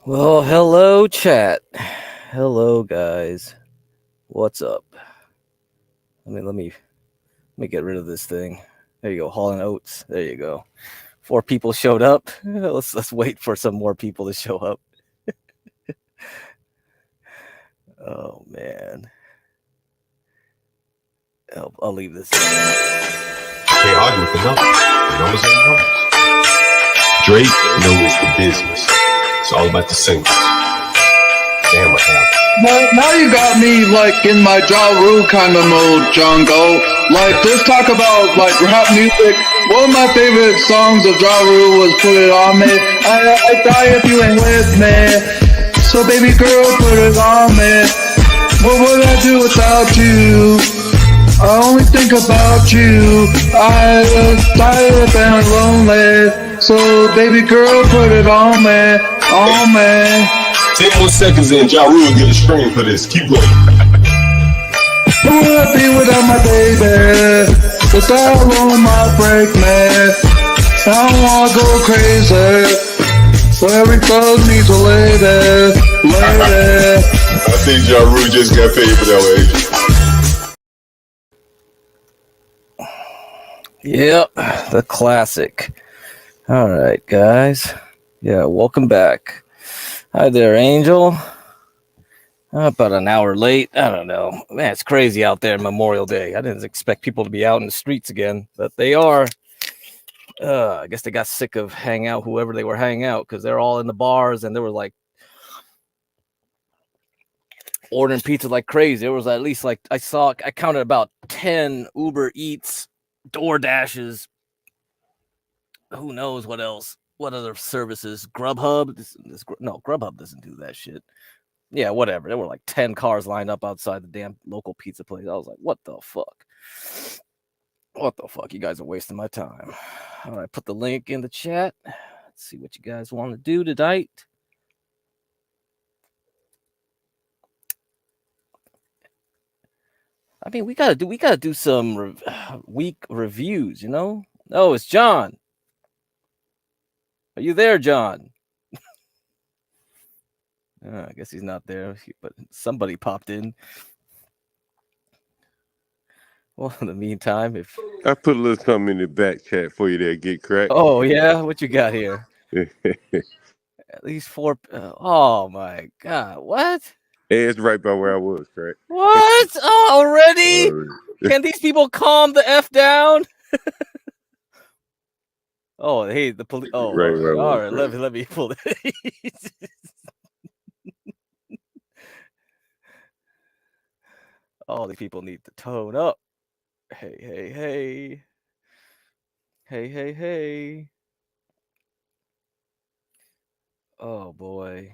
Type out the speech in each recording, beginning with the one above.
Well, hello, chat. Hello, guys. What's up? Let me get rid of this thing. There you go, Hall and Oates. There you go. 4 people showed up. Let's wait for some more people to show up. Oh man, I'll leave this. Can't argue with the numbers. The numbers are the numbers. Drake knows the business. It's all about the singles. Damn, what happened? Now you got me like in my Ja Rule kind of mode, John Galt. Like just talk about like rap music. One of my favorite songs of Ja Rule was "Put It On Me." I die if you ain't with me. So baby girl, put it on me. What would I do without you? I only think about you. I tired of being lonely. So baby girl, put it on me, on me. 10 more seconds and Ja Rule get a screen for this. Keep going. Who would I be without my baby? Without one my break, man. I don't wanna go crazy. So every thug needs a lady, lady. I think Ja Rule just got paid for that way. Yep, the classic. All right, guys. Yeah, welcome back. Hi there, Angel. About an hour late. I don't know. Man, it's crazy out there Memorial Day. I didn't expect people to be out in the streets again, but they are. I guess they got sick of hanging out, whoever they were hanging out, because they're all in the bars and they were like ordering pizza like crazy. There was at least like I counted about 10 Uber Eats, Door Dashes. Who knows what else? What other services? Grubhub? No, Grubhub doesn't do that shit. Yeah, whatever. There were like 10 cars lined up outside the damn local pizza place. I was like, what the fuck? What the fuck? You guys are wasting my time. All right, put the link in the chat. Let's see what you guys want to do tonight. I mean, we gotta do some week reviews, you know? Oh, it's John. Are you there, John? I guess he's not there, but somebody popped in. Well, in the meantime, if I put a little something in the back chat for you there, get cracked. Oh yeah, what you got here? At least 4. Oh my god, what? Hey, it's right by where I was, correct? What? Oh, already? Can these people calm the F down? Oh, hey, the police. Oh, right, all right. Let me pull it. All these people need to tone up. Hey. Oh boy.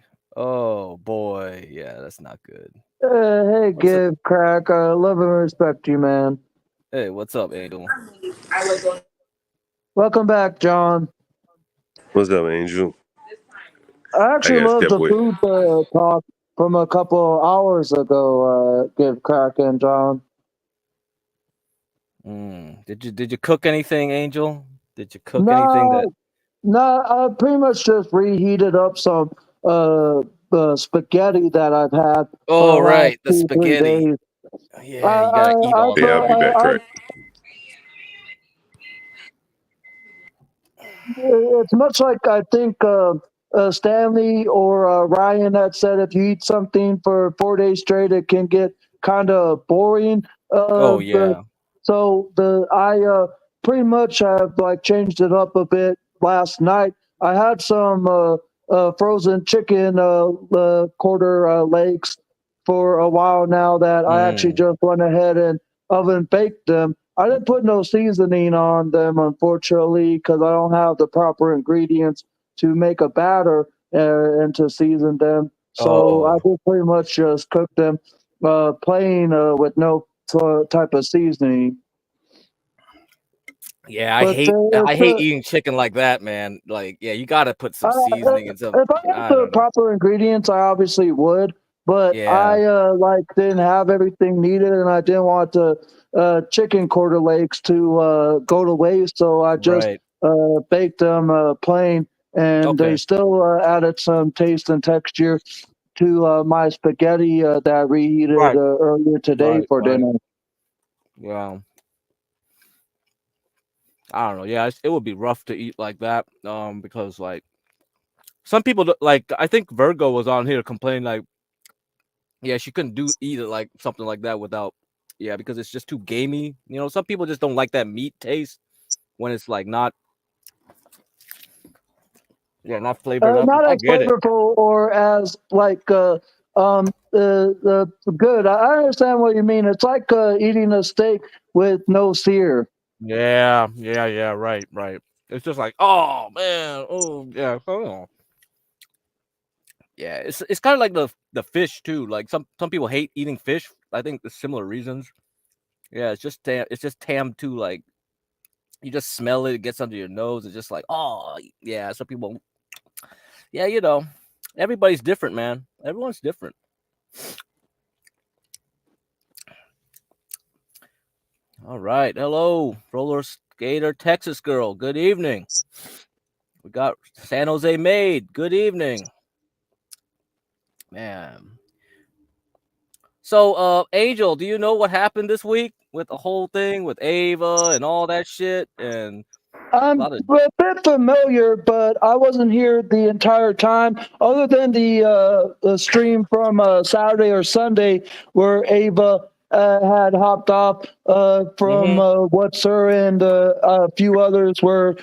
Yeah, that's not good. Hey, give crack. I love and respect you, man. Hey, what's up, Angel? Welcome back, John. What's up, Angel? I actually love the food talk from a couple hours ago. Give crack and John. Did you cook anything, Angel? Did you cook anything? No, I pretty much just reheated up some spaghetti that I've had. Oh, right, the spaghetti. Yeah, you gotta eat all that. Yeah, I'll be back, correct. It's much like I think Stanley or Ryan had said, if you eat something for 4 days straight, it can get kind of boring. Oh yeah. I pretty much have like changed it up a bit. Last night I had some frozen chicken quarter legs for a while now that I actually just went ahead and oven baked them. I didn't put no seasoning on them, unfortunately, because I don't have the proper ingredients to make a batter and to season them. So I just pretty much just cooked them plain with no type of seasoning. Yeah, I hate eating chicken like that, man. Like, yeah, you gotta put some seasoning and stuff. If I had the proper ingredients, I obviously would, but I didn't have everything needed, and I didn't want the chicken quarter legs to go to waste, so I just baked them plain. and they Okay. still added some taste and texture to my spaghetti that I reheated Right. earlier today Right. for Right. dinner. Yeah. I don't know. Yeah, it would be rough to eat like that. Because like some people like I think Virgo was on here complaining like, yeah, she couldn't eat it like something like that without, yeah, because it's just too gamey. Some people just don't like that meat taste when it's like not, yeah, not flavored up. Not I as get it. flavorful or as like good. I understand what you mean. It's like eating a steak with no sear. Yeah, yeah, yeah. Right, right. It's just like, oh man, oh yeah. Oh. Yeah, it's kind of like the fish too. Like some people hate eating fish. I think the similar reasons. Yeah, it's just tam too. Like you just smell it, it gets under your nose. It's just like, oh yeah. Some people, yeah, everybody's different, man. Everyone's different. All right, hello, roller skater Texas girl. Good evening. We got San Jose maid. Good evening, man. So, Angel, do you know what happened this week with the whole thing with Ava and all that shit and a I'm lot of a bit familiar, but I wasn't here the entire time, other than the stream from Saturday or Sunday where Ava had hopped off from Mhm. what's her and a few others were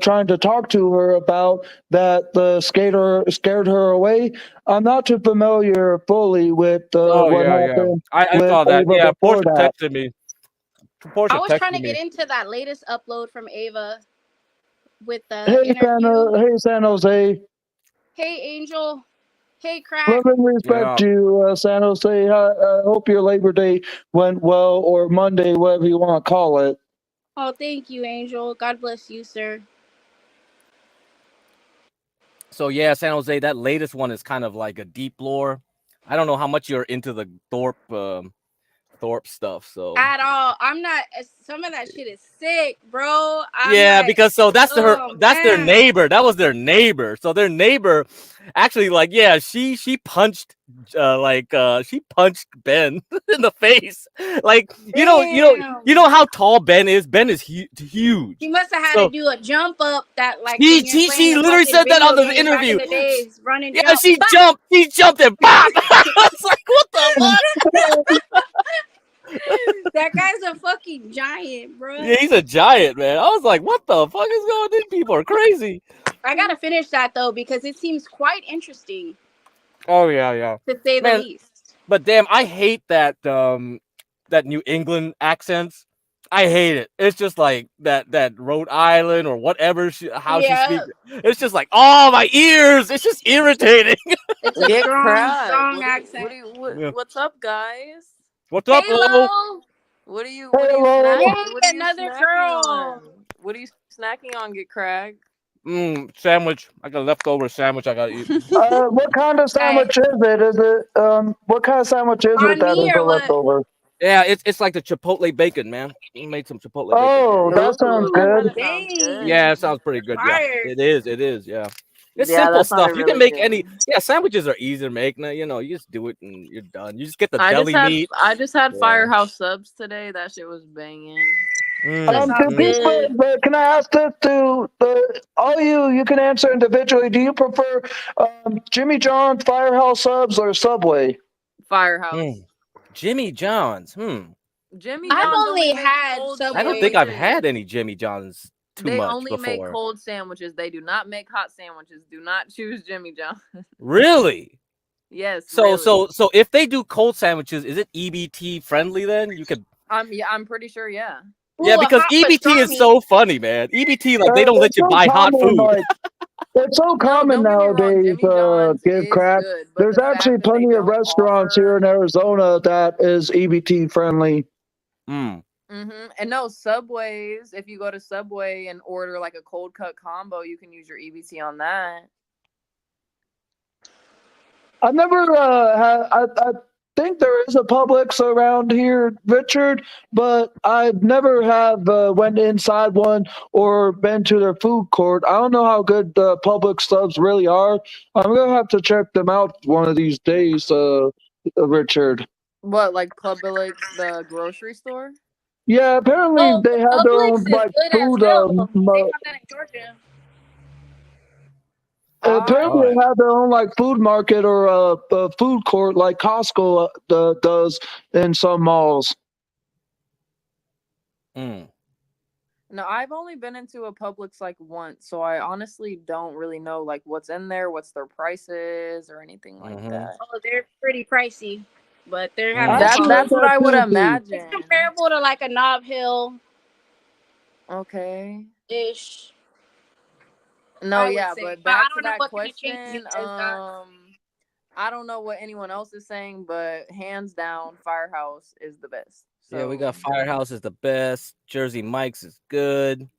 trying to talk to her about that the skater scared her away. I'm not too familiar fully with Oh what yeah, yeah. happened I with saw that. Ava Yeah, before that. I Portia was trying texted to get me. into that latest upload from Ava with the interview. Hey San Jose. Hey, Angel. Hey, Love Crack. and respect Yeah. you, San Jose. I hope your Labor Day went well, or Monday, whatever you want to call it. Oh, thank you, Angel. God bless you, sir. So yeah, San Jose, that latest one is kind of like a deep lore. I don't know how much you're into the Thorpe stuff, so At all. I'm not. Some of that shit is sick, bro. I'm yeah, like, because so oh, that's their man. neighbor. That was their neighbor. So their neighbor actually like yeah, she punched she punched Ben in the face. Like Damn. how tall Ben is? Ben is huge. He must have had to So do a jump up that, like, when she you're she playing she a literally fucking said that on video the game back interview. in the days. Run and Yeah, jump. she jumped and pop. It's like what the fuck? That guy's a fucking giant, bro. Yeah, he's a giant, man. I was like, what the fuck is going on? These people are crazy. I gotta finish that, though, because it seems quite interesting, Oh yeah, yeah. to say the Man, least. but damn, I hate that New England accents. I hate it. It's just like that Rhode Island or whatever how she Yeah, speaks. It's just like, oh my ears. It's just irritating. it's a Get strong, cracked. strong accent. Yeah. What's up, guys? What's up, Lo? Halo! What are you Hello. Yay, another snacking girl! on? What are you snacking on? Get cracked. Sandwich. I got a leftover sandwich I gotta eat. What kind of Hey, sandwich is it? Is it what kind of sandwich is it on that me is a or what? leftover? Yeah, it's like the Chipotle bacon, man. We made some Chipotle bacon. Oh, that sounds Ooh, that kind good. of sounds Dang, Yeah, it good. sounds pretty that's good. Yeah, fire. it is. Yeah, it's Yeah, simple that stuff. sounded You can really make good. yeah, sandwiches are easy to make. Now, you just do it and you're done. You just get the I just deli had meat. I just had Yeah. Firehouse subs today. That shit was banging. That Mm, sounds good. Can I ask this to all you? You can answer individually. Do you prefer Jimmy John's, Firehouse Subs, or Subway? Firehouse. mm. Jimmy John's. Jimmy I've John's only only makes had cold I don't Subway. think I've had sandwiches. any Jimmy John's too They much only make before. cold sandwiches. They do not make hot sandwiches. Do not choose Jimmy John. Really? Yes, So really. so so if they do cold sandwiches, is it EBT friendly then? You could I'm pretty sure, yeah. yeah, Ooh, a because hot EBT is pastrami. so funny, man. EBT like they don't let It's you so buy hot common, food. like it's so No, common don't get me wrong. nowadays. Jimmy John's Give is crack. good, but There's the actually fact that they plenty of don't restaurants here in offer. Arizona that is EBT friendly. Mm. And no, Subways. If you go to Subway and order like a cold cut combo, you can use your EBT on that. I've never had. think there is a Publix around here, Richard, but I've never have went inside one or been to their food court. I don't know how good the Publix subs really are. I'm gonna have to check them out one of these days, Richard. What, like Publix, the grocery store? Yeah, apparently Oh, they have their Publix own is like good as food. hell. They have that in Georgia. Apparently I they have their own like food market or food court like Costco does in some malls. Mm. No, I've only been into a Publix like once, so I honestly don't really know like what's in there, what's their prices, or anything like Mhm. that. Oh, they're pretty pricey, but they're Mm. having I actually like That's what that I would too, dude. It's imagine. comparable to like a Knob Hill Okay. ish. No, I would yeah, say, but but I back to don't know that what kind of chains you question. guys got. I don't know what anyone else is saying, but hands down, Firehouse is the best. Yeah, we So got Firehouse is the best. Jersey Mike's is good.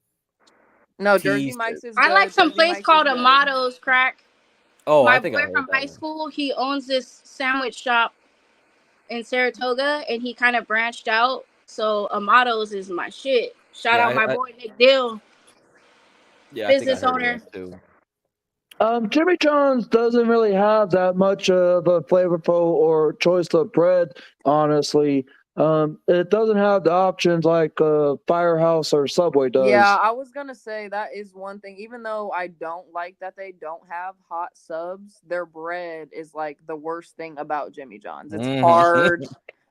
no, Jersey Tease. Mike's is I like good. some Jersey place Mike's is called good. Amato's Crack. Oh, My I think I boy heard from that high one. school, he owns this sandwich shop in Saratoga, and he kind of branched out. So Amato's is my shit. Shout Yeah, out my boy Nick Dill, yeah, I think I business heard of owner. that too. Jimmy John's doesn't really have that much of a flavorful or choice of bread, honestly. It doesn't have the options like Firehouse or Subway Yeah, does. I was gonna say that is one thing. Even though I don't like that they don't have hot subs, their bread is like the worst thing about Jimmy John's. It's Mhm. hard.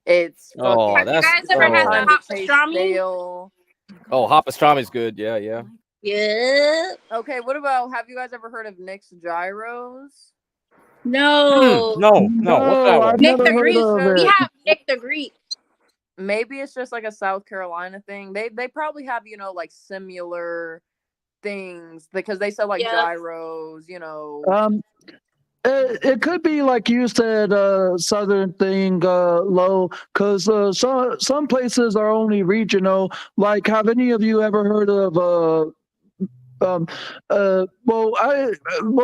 It's Oh, Have fucking. you that's guys ever had the Sometimes oh hot it tastes pastrami? stale. hot pastrami's good. Yeah, yeah. Yeah. Okay, what about? Have you guys ever heard of Nick's Gyros? No. No, what's that No, I've one? Nick never the Maybe heard Greek. it's of We just it. have Nick the Greek. maybe it's just like a South Carolina thing. They probably have, like similar things because they sell like Yeah. gyros, Um, it could be like you said, southern thing, low, because some places are only regional. Like, have any of you ever heard of um, well,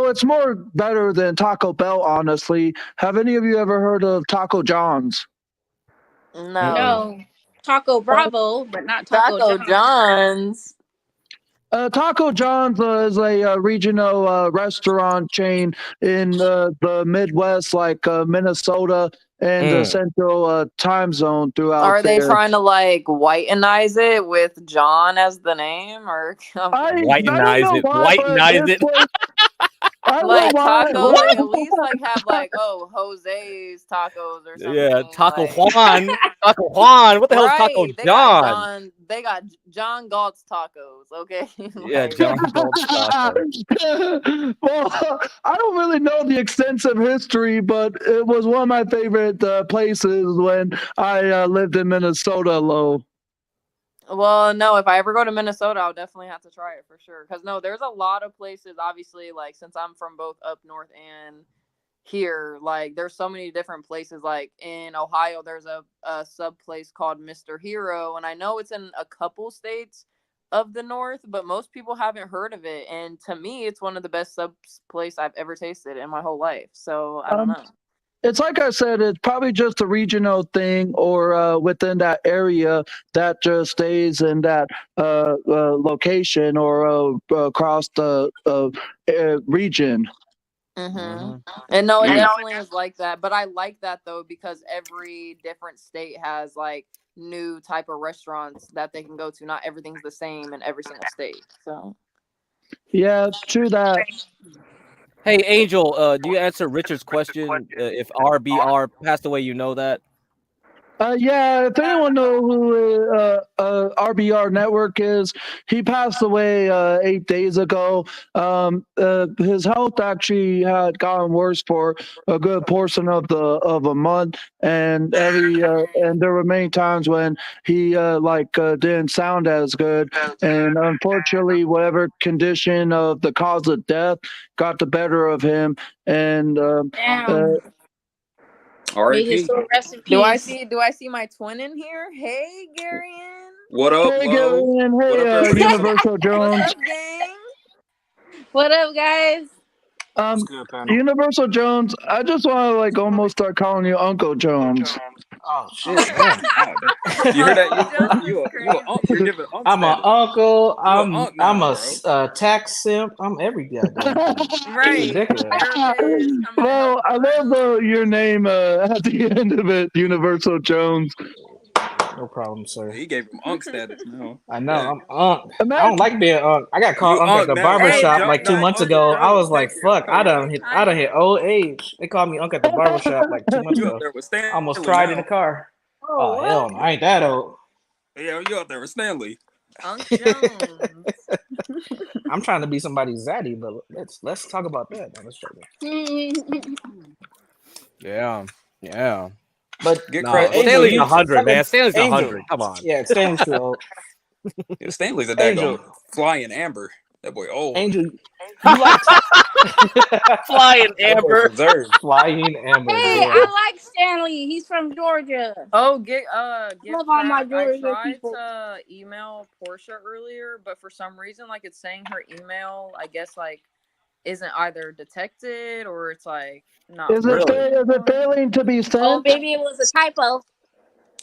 it's more better than Taco Bell, honestly. Have any of you ever heard of Taco John's? No. No. Taco Bravo, but not Taco Taco John. John's. Taco John's is a regional restaurant chain in the Midwest, like Minnesota and the Mm. Central Time Zone throughout Are they there. trying to like whitenize it with John as the name, or I don't Whitenize know it. why, but Whitenize this it. place, I don't know like why. tacos? At least like have like Jose's tacos or Yeah, something. Taco Like Juan. Taco Juan. What the hell is Taco right, John? they got John Galt's tacos. Okay, Yeah, like John Gold's Taco. Well, I don't really know the extensive history, but it was one of my favorite places when I lived in Minnesota. Low. well, no, if I ever go to Minnesota, I'll definitely have to try it for sure. Because no, there's a lot of places. Obviously, like since I'm from both up north and here, like there's so many different places. Like in Ohio, there's a sub place called Mr. Hero, and I know it's in a couple states of the north, but most people haven't heard of it. And to me, it's one of the best sub place I've ever tasted in my whole life. So I don't know. It's like I said, it's probably just a regional thing or within that area that just stays in that location or across the region. Mm-hmm. And no, it definitely is like that. But I like that though because every different state has like new type of restaurants that they can go to. Not everything's the same in every single state. So Yeah, true that. Hey, Angel, do you answer Richard's question? If RBR passed away, you know that? Yeah, if anyone know who RBR Network is, he passed away 8 days ago. His health actually had gotten worse for a good portion of a month, and there were many times when he didn't sound as good, and unfortunately, whatever condition of the cause of death got the better of him, and Damn. May his R.I.P. soul rest in do I peace. see my twin in here? Hey, Garion. What up, hey, Lo? Gillian, What up, hey, everybody? Universal What's Jones. up, gang? What up, guys? Um, good, panel? Universal Jones. I just want to like almost start calling you Uncle Jones. Oh shit, damn. You heard that? Uncle Jones is You're crazy. giving Unc I'm an status. uncle. You an Unc I'm now, a bro. tax simp. I'm every goddamn thing. Right. Ridiculous. Therapist coming to Well, help I you love out. your name at the end of it, Universal Jones. No problem, sir. He gave him Unc status now. I know. Yeah. I'm unk. I don't Imagine, like being unk. I got You called unk at Unc the now, barber Hey, bro. shop that's like 2 months Uncle ago. I Jones. was like, Take it. fuck, Call you Unc. I done hit old age. They called me unk at the barber shop like 2 months You up ago. there with I almost Stanley cried in the now. car. Oh, Oh what? hell no, I ain't that old. Yeah, you up there with Stanley. Unc Jones. I'm trying to be somebody's zaddy, but let's talk about that. No, let's try that. Yeah. But Get No, crack. What Angel, Stanley's the you 100, man. fucking Stanley's Angel. 100. Come on. Yeah, Stanley's too old. yeah, Stanley's a Angel, daggone flying amber. That boy old. Angel, you like Flying That boy Amber. preserved. flying amber? Hey, Yeah. I like Stanley. He's from Georgia. Oh, gift Love all my crack. I Georgia tried people. to email Portia earlier, but for some reason, like it's saying her email, I guess like isn't either detected or it's like not. is it failing to be Oh, sent? maybe it was a typo.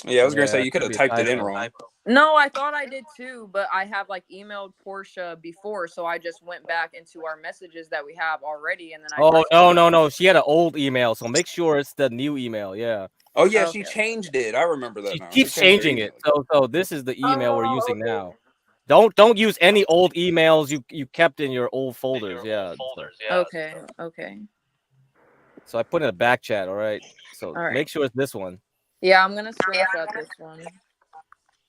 Yeah, I was gonna say Yeah, you could could have be a typed it in typo. wrong. No, I thought I did too, but I have like emailed Portia before, so I just went back into our messages that we have already, and then I. Oh, no. She had an old email, so make sure it's the new email. Yeah. Oh yeah, Okay. she changed it. I remember that She now. keeps She changed her changing it. email. So this is the email we're Oh, using okay. now. Don't use any old emails you kept in your old folders. Yeah. Okay. So I put in a back chat. All right. So All right. make sure it's this one. Yeah, I'm gonna screenshot this one.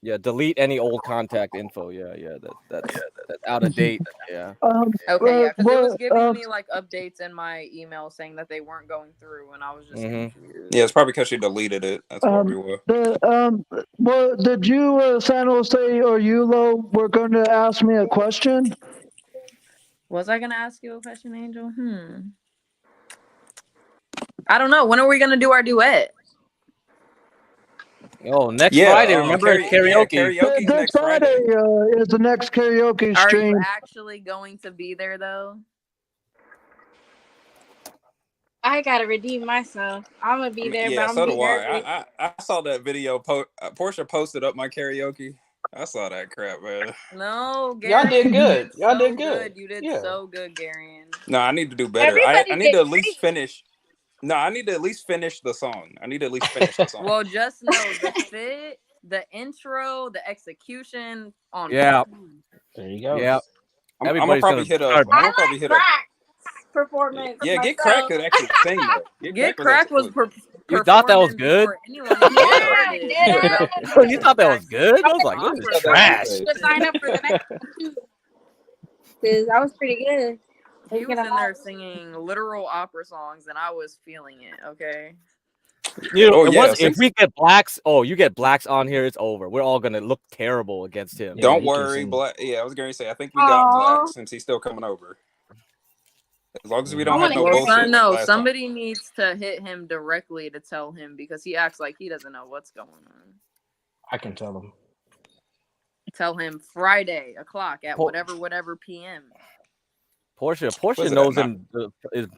Yeah. Delete any old contact info. Yeah. That's out of date. Yeah. Okay, yeah, because it was giving well, me like updates in my email saying that they weren't going through, and I was just confused. Yeah, it's probably because she deleted it. That's probably why. Well, did you, San Jose or Yulo, were going to ask me a question? Was I gonna ask you a question, Angel? I don't know. When are we gonna do our duet? Oh, next Friday. Remember it's karaoke. Karaoke's This next Friday Friday. is the next karaoke Are stream. you actually going to be there though? I gotta redeem myself. I'm gonna be there, Yeah, but I'm so gonna do be nervous. I saw that video. Portia posted up my karaoke. I saw that crap, man. No, Gary, Y'all did good. You Y'all so did good. You did Yeah. so good, Garion. No, I need to do better. Everybody I need to did at least finish. No, I need to at least finish the song. Well, just know the fit, the intro, the execution on. Yeah. There you go. Yeah. I'm gonna Everybody's probably hit up. I like Crack's performance. Yeah, get myself. Crack could actually sing though. Get Crack was. You thought that was good? Anyone You thought that was good? I was like, this is trash. To sign up for the next one too, because that was pretty good. He was in there singing literal opera songs, and I was feeling it. Okay. You know, if we get blacks, you get blacks on here, it's over. We're all gonna look terrible against him. Don't worry, Black. Yeah, I was gonna say I think we got Black since he's still coming over. As long as we don't have no bullshit. No, somebody needs to hit him directly to tell him because he acts like he doesn't know what's going on. I can tell him. Tell him Friday o'clock at whatever PM. Portia knows him.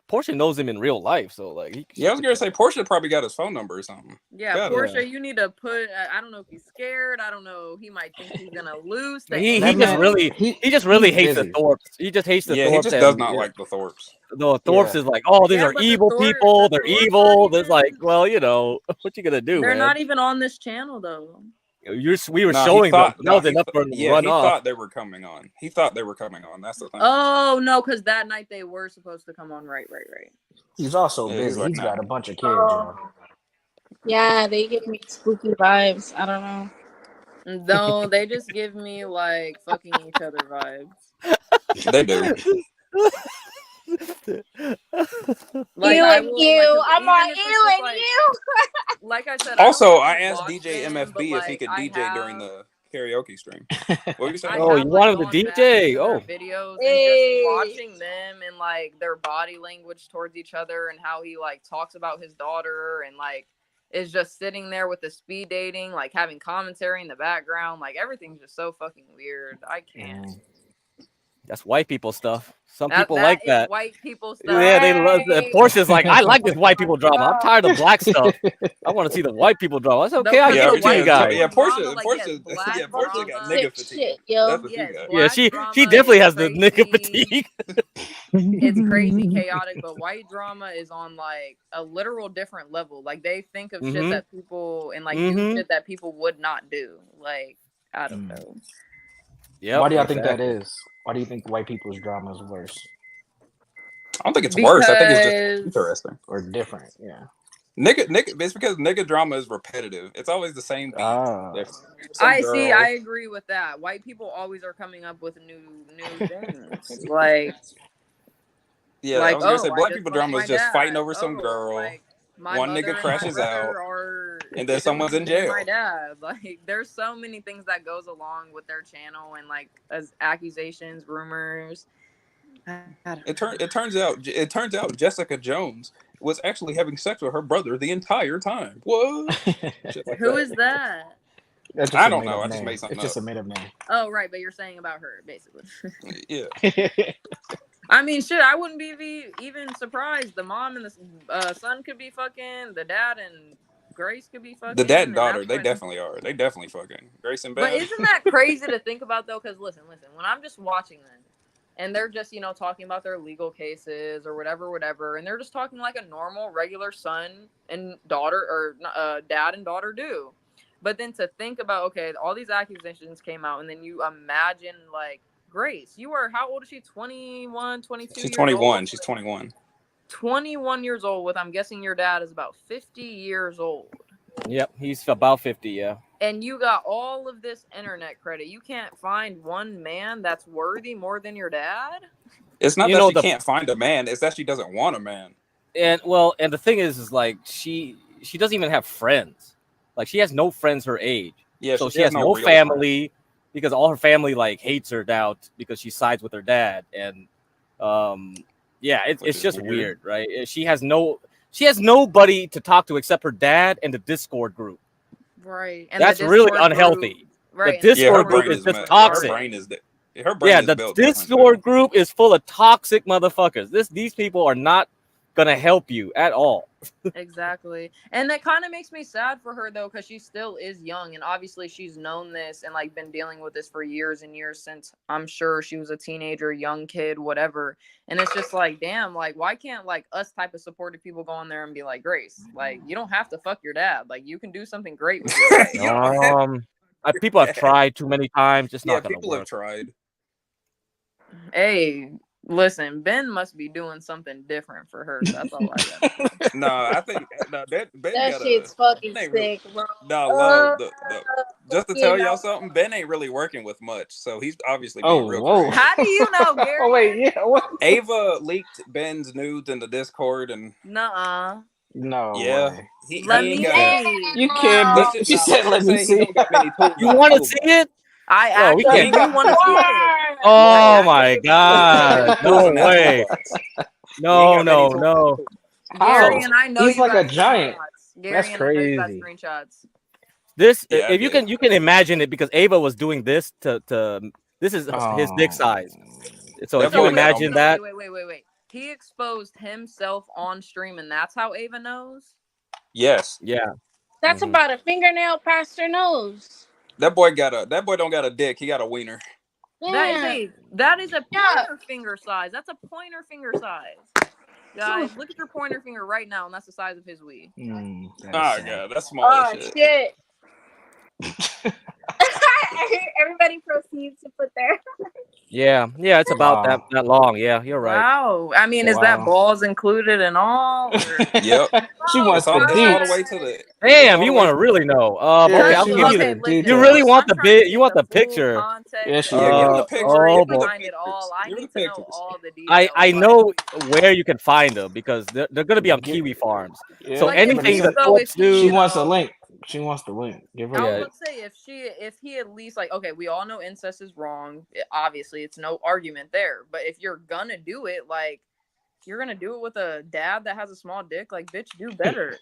Portia knows him in real life, so like. I was gonna say Portia probably got his phone number or something. Yeah, Portia, you need to put. I don't know if he's scared. I don't know. He might think he's gonna lose. He just really hates the Thorpes. He just hates the Thorpes. Yeah, he just does not like the Thorpes. The Thorpes is like, these are evil people. They're evil. There's like, well, you know, what you gonna do? They're not even on this channel though. We were showing them. That was enough for them to run off. He thought they were coming on. That's the thing. Oh no, because that night they were supposed to come on. Right. He's also busy. He's got a bunch of kids. Yeah, they give me spooky vibes. I don't know. No, they just give me like fucking each other vibes. They do. Like, you and you. I'm on you and like, you. Like I said. Also, I asked DJ MFB if he could DJ during the karaoke stream. What were you saying? Oh, you wanted the DJ? Oh, videos and just watching them and like their body language towards each other and how he like talks about his daughter and like is just sitting there with the speed dating, like having commentary in the background. Like everything's just so fucking weird. I can't. That's white people stuff. Some That people like is that. white people stuff. Yeah, they love that. Right. Portia's like, I like this Oh white my people drama. I'm tired of black stuff. I want to see the white people drama. That's okay. I Because give the it to you white guys. yeah. people Portia, drama, like yes, Portia, black yeah. Portia got drama. nigga Sick fatigue. shit, yo. That's what she Yes, got. Yeah, black she drama definitely is has the nigga crazy. fatigue. It's crazy, chaotic, but white drama is on like a literal different level. Like they think of shit that people and like do shit that people would not do. Like I don't know. Yep. Why do y'all think that is? Why do you think white people's drama is worse I don't think it's worse. I think it's just Because interesting. or different? Yeah. Nigga, it's because nigga drama is repetitive. It's always the same beat. There's some I girl. see, I agree with that. White people always are coming up with new things. Like Yeah, like I was gonna oh, say I black just people fucked drama my is just dad. fighting over some Oh, girl. like my One mother nigga and crashes my out, brother are and then someone's in beating jail. my dad. Like there's so many things that goes along with their channel and like as accusations, rumors. It turns out Jessica Jones was actually having sex with her brother the entire time. What? Like Who is that? That's just I a don't made know. up I just name. made something It's just up. a made up name. Oh right, but you're saying about her basically. Yeah. I mean, shit, I wouldn't be even surprised. The mom and the son could be fucking. The dad and Grace could be fucking. The dad and and daughter, that's they when- definitely are. They definitely fucking. Grace and Ben. But isn't that crazy to think about though? Because listen, when I'm just watching them, and they're just talking about their legal cases or whatever, and they're just talking like a normal, regular son and daughter or dad and daughter do. But then to think about, okay, all these accusations came out, and then you imagine like Grace, how old is she? 21, 22 She's years 21. old? She's 21. 21 years old with, I'm guessing your dad is about 50 years old. Yep, he's about 50, yeah. And you got all of this internet credit. You can't find one man that's worthy more than your dad? It's not that she can't find a man. It's that she doesn't want a man. And the thing is like she doesn't even have friends. Like she has no friends her age. Yeah, so she has no family because all her family like hates her now because she sides with her dad. And yeah, it's just weird, right? She has nobody to talk to except her dad and the Discord group. Right. And that's really unhealthy. Right. The Discord group is just toxic. Her brain is the Discord group is full of toxic motherfuckers. These people are not gonna help you at all. Exactly. And that kind of makes me sad for her though, because she still is young, and obviously she's known this and like been dealing with this for years and years since I'm sure she was a teenager, young kid, whatever. And it's just like, damn, like why can't like us type of supportive people go in there and be like, Grace, like you don't have to fuck your dad, like you can do something great with your life. People have tried too many times, just not gonna people work. Have tried. Hey, listen, Ben must be doing something different for her. That's all I got. No, I think Ben that shit's fucking sick, bro. No, just to tell y'all something, Ben ain't really working with much, so he's obviously being real creative. How do you know, Gary? Oh wait, yeah. What? Ava leaked Ben's nudes in the Discord, and nuh-uh. No. Yeah, way. Let me see. You can't. She said, "Let me see." You want to see it? I actually do want to see it. Oh my god! No way! No! Gary and I know he's you like got a giant. Gary That's and I know you got crazy. screenshots. This, if you can imagine it, because Ava was doing this to this is his dick size. So if you imagine that, wait. He exposed himself on stream, and that's how Ava knows. Yes. Yeah. That's about a fingernail past her nose. That boy don't got a dick. He got a wiener. Yeah. That is a pointer finger size. That's a pointer finger size. Guys, look at your pointer finger right now, and that's the size of his wee. Oh god, that's small as shit. Everybody proceeds to put their yeah, it's about that long. Yeah, you're right. Wow. I mean, is that balls included and all? Or? Yep. She wants all the the way to the. Damn, you want to really know? Okay, I'll give you the. You really want the bit? You want the picture? Yeah, she give him the picture. Oh boy. I need to know all the details. I know where you can find them because they're gonna be on Kiwi farms. Yeah. So Like, anything that folks do, she wants a link. She wants the link. Give her. I would say if he at least like, okay, we all know incest is wrong. Obviously, it's no argument there. But if you're gonna do it, like if you're gonna do it with a dad that has a small dick, like bitch, do better.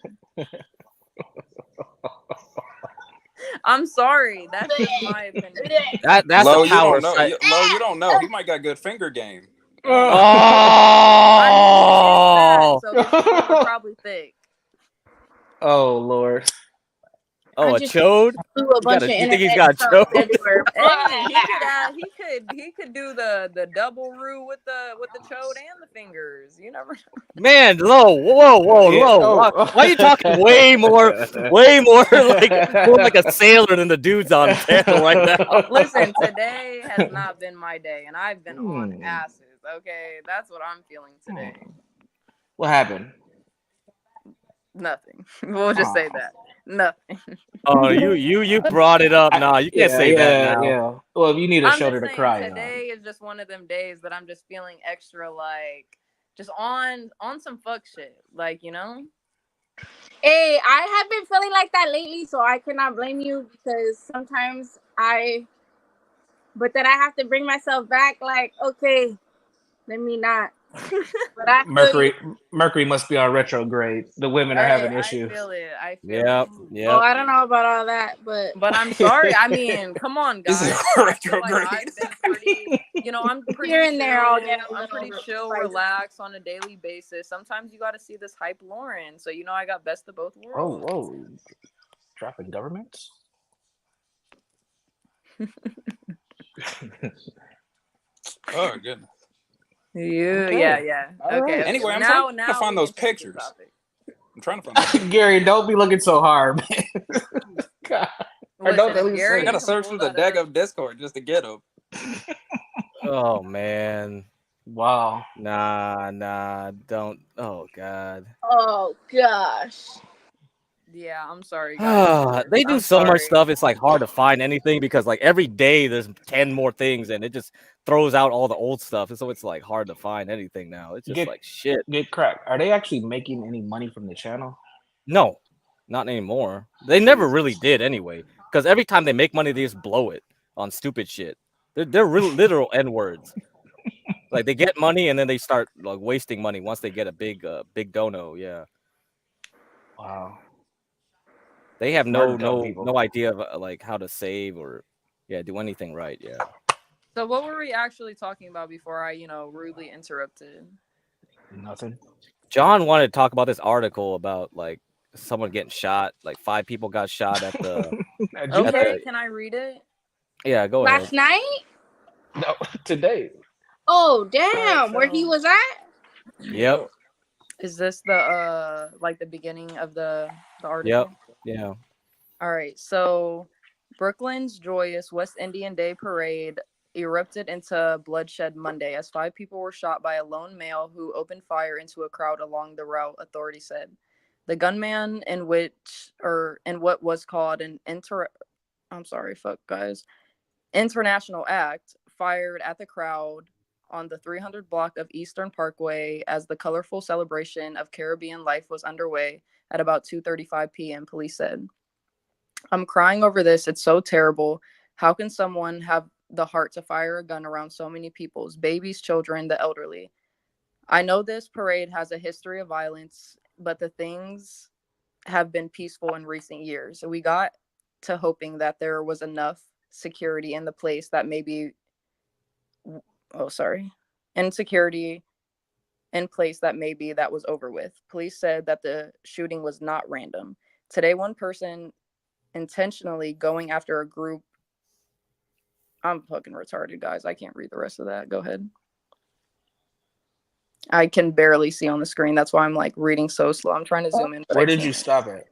I'm sorry. That's just my opinion. That's Lo, a you power don't know. site. Lo, you don't know. He might got good finger game. I mean, he is fat, Oh, so his fingers are probably thick. Oh Lord. oh, I a just chode? threw a bunch of You think he's internet got a stuff chode? everywhere. Hey, he could do the double roux with the chode and the fingers. You never know. Man, whoa, Yeah. low. Why Oh. are you talking way more like a sailor than the dudes on panel right now? Listen, today has not been my day, and I've been on Hmm. asses. Okay, that's what I'm feeling today. What happened? Nothing. We'll just say that. Nothing. Oh, you brought it up. Nah, you can't say that now. Yeah. Well, if you need a I'm shoulder just to saying cry on. today is just one of them days that I'm just feeling extra like just on some fuck shit. Like, you know? Hey, I have been feeling like that lately, so I cannot blame you because sometimes but then I have to bring myself back. Like, okay, let me not. But I feel you. Mercury must be on retrograde. The women are Hey, having I issues. feel it. I feel Yep, it. Oh, yep. I don't know about all that, but I'm sorry. I mean, come on, This guys. is I feel like retrograde. I've been pretty, I'm pretty here and there, I'll chill. get a I'm little pretty chill, spicy. relaxed on a daily basis. Sometimes you got to see this hype Lauren. So, I got best of both worlds. Oh. Dropping governments? Oh goodness. Okay. Yeah. All Okay. right. Anyway, I'm Now trying to find we those can change the pictures. topic. I'm trying to find them. Gary, don't be looking so hard, man. God. Or don't Listen, at least Gary I gotta can search pull through the that deck up. of Discord just to get them. Oh man. Wow. Nah, don't. Oh god. oh gosh. Yeah, I'm sorry, guys. They do I'm so much sorry. stuff. It's like hard to find anything because like every day there's 10 more things and it just throws out all the old stuff. And so it's like hard to find anything now. It's just like shit. Get cracked. Are they actually making any money from the channel? No, not anymore. They never really did anyway. Because every time they make money, they just blow it on stupid shit. They're real literal N words. Like they get money and then they start like wasting money once they get a big dono. Yeah. Wow. They have Smart dumb people. no idea of like how to save or do anything right. Yeah. So what were we actually talking about before I, rudely interrupted? Nothing. John wanted to talk about this article about like someone getting shot. Like 5 people got shot at the. Okay, can I read it? Yeah, go ahead. Last night? No, today. Oh damn! Where he was at? Yep. Is this the like the beginning of the article? Yep. Yeah. All right. So Brooklyn's joyous West Indian Day parade erupted into bloodshed Monday as 5 people were shot by a lone male who opened fire into a crowd along the route, authorities said. The gunman in what was called an international act fired at the crowd on the 300 block of Eastern Parkway as the colorful celebration of Caribbean life was underway at about 2:35 p.m., police said. I'm crying over this. It's so terrible. How can someone have the heart to fire a gun around so many people's babies, children, the elderly? I know this parade has a history of violence, but the things have been peaceful in recent years. We got to hoping that there was enough security in the place that maybe insecurity in place that maybe that was over with. Police said that the shooting was not random. Today, one person intentionally going after a group. I'm fucking retarded, guys. I can't read the rest of that. Go ahead. I can barely see on the screen. That's why I'm like reading so slow. I'm trying to zoom in. Where did you stop at?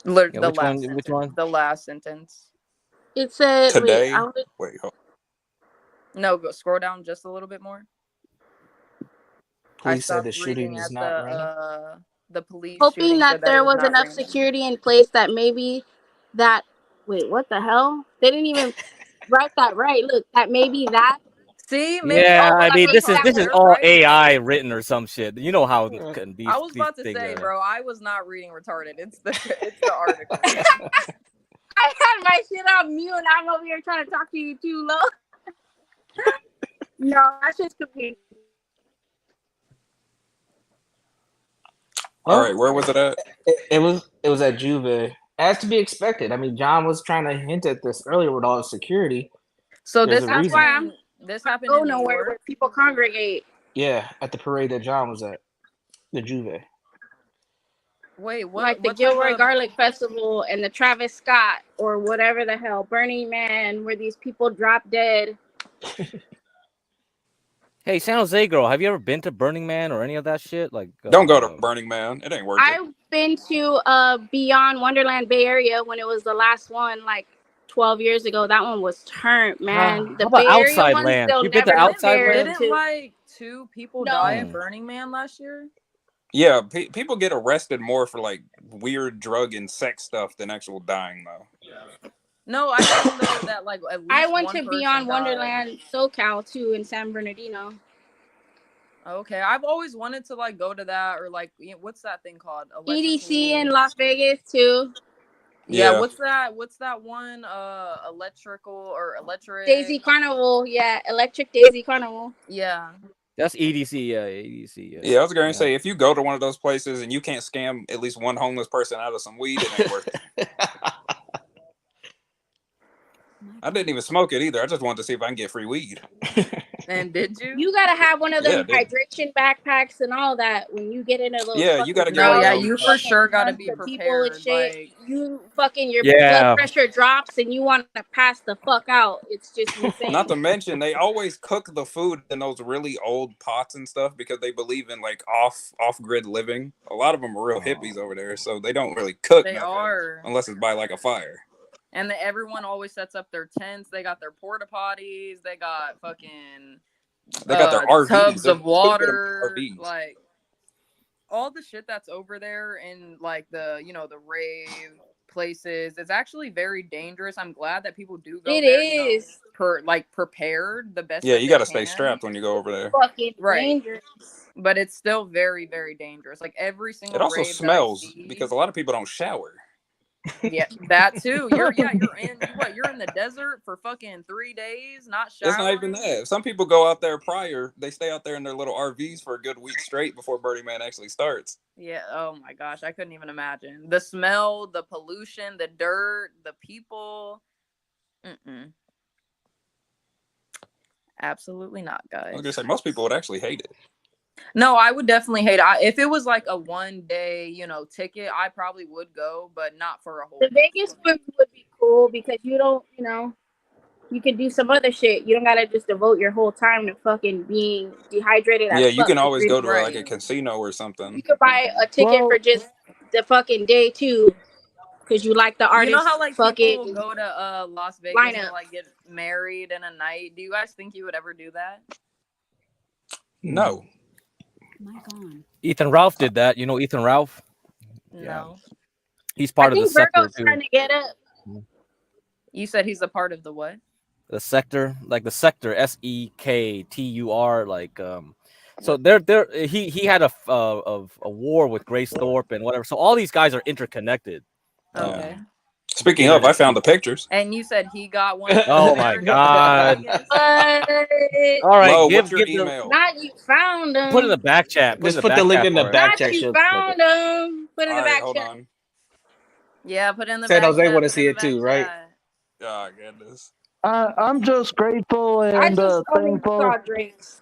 Which one? The last sentence. It said Today. Wait, hold. No, go scroll down just a little bit more. Police said the shooting is not random. The police hoping that there was enough security in place that maybe that. Wait, what the hell? They didn't even write that right. Look, that maybe that. See, maybe. Yeah, I mean, this is all right. AI written or some shit. You know how these I was about to say, bro, I was not reading retarded. It's the article. I had my shit on mute and I'm over here trying to talk to you too low. No, that's just confusing. All right, where was it at? It was at Juve. As to be expected. I mean, John was trying to hint at this earlier with all the security. So There's this a reason. happened. This happened Go in New nowhere where York. people congregate. Yeah, at the parade that John was at, the Juve. Wait, what? Like the What type Gilroy of? Garlic Festival and the Travis Scott or whatever the hell, Burning Man, where these people drop dead. Hey, San Jose girl, have you ever been to Burning Man or any of that shit? Like, Don't go to Burning Man. It ain't worth it. I've been to Beyond Wonderland Bay Area when it was the last one, like 12 years ago. That one was turned, man. How The about Bay Area Outside ones, Land? they'll You been to never Outside compare Land? Didn't to. like 2 people No. die at Burning Man last year? Yeah, people get arrested more for like weird drug and sex stuff than actual dying, though. No, I mean though that like at least I went one to person Beyond died. Wonderland SoCal too in San Bernardino. Okay, I've always wanted to like go to that or like what's that thing called? EDC in Las Vegas too. Yeah, Yeah. what's that one? Electrical or electric? Daisy Carnival, yeah, Electric Daisy Carnival. Yeah. That's EDC, yeah, EDC. Yeah, I was going to say, if you go to one of those places and you can't scam at least one homeless person out of some weed, it ain't worth it. I didn't even smoke it either. I just wanted to see if I can get free weed. And did you? You gotta have one of them Yeah, I did. hydration backpacks and all that when you get into those. Yeah, you gotta get No, one of yeah, those. you for sure gotta be the people and prepared. shit. Like, You fucking your Yeah. blood pressure drops and you want to pass the fuck out. It's just insane. Not to mention, they always cook the food in those really old pots and stuff because they believe in like off grid living. A lot of them are real hippies over there, so they don't really cook. they nothing are. unless it's by like a fire. And everyone always sets up their tents. They got their porta potties. They got fucking They got their RVs. tubs of They water. RVs. Like all the shit that's over there in like the the rave places. It's actually very dangerous. I'm glad that people do go It there. is Prepared the best. Yeah, that you they got to stay can. strapped when you go over there. fucking Right. dangerous. But it's still very, very dangerous. Like every single It also rave smells that I see, because a lot of people don't shower. yeah, that too. You're in the desert for fucking 3 days, not showering. It's not even that. Some people go out there prior. They stay out there in their little RVs for a good week straight before Burning Man actually starts. Yeah. Oh my gosh, I couldn't even imagine the smell, the pollution, the dirt, the people. Absolutely not, guys. I was gonna say most people would actually hate it. No, I would definitely hate it. If it was like a 1 day, ticket, I probably would go, but not for a whole. The Vegas one would be cool because you don't, you can do some other shit. You don't gotta just devote your whole time to fucking being dehydrated. Yeah, as you fuck can always go to Right. like a casino or something. You could buy a ticket for just the fucking day too, because you like the artist. You know how like fucking people go to Las Vegas lineup. and like get married in a night? Do you guys think you would ever do that? No. Ethan Ralph did that. You know Ethan Ralph? No. He's part I of the think sector Virgo's too. trying to get up. You said he's a part of the what? The sector, like the sector, SEKTUR, like so there he had a war with Grace Thorpe and whatever. So all these guys are interconnected. Okay. Speaking of, I found the pictures. And you said he got one. Oh my god! All right, Mo, give what's your the, email? Not you found them. put in the back chat. Just put the link in the back Not chat. you she'll found click it. them. Put in the All right, back hold chat. on. Yeah, put in the San back Jose chat, wanna put see in it the too, back right? chat. Oh goodness. I'm just grateful I and just only thankful. saw Drake's.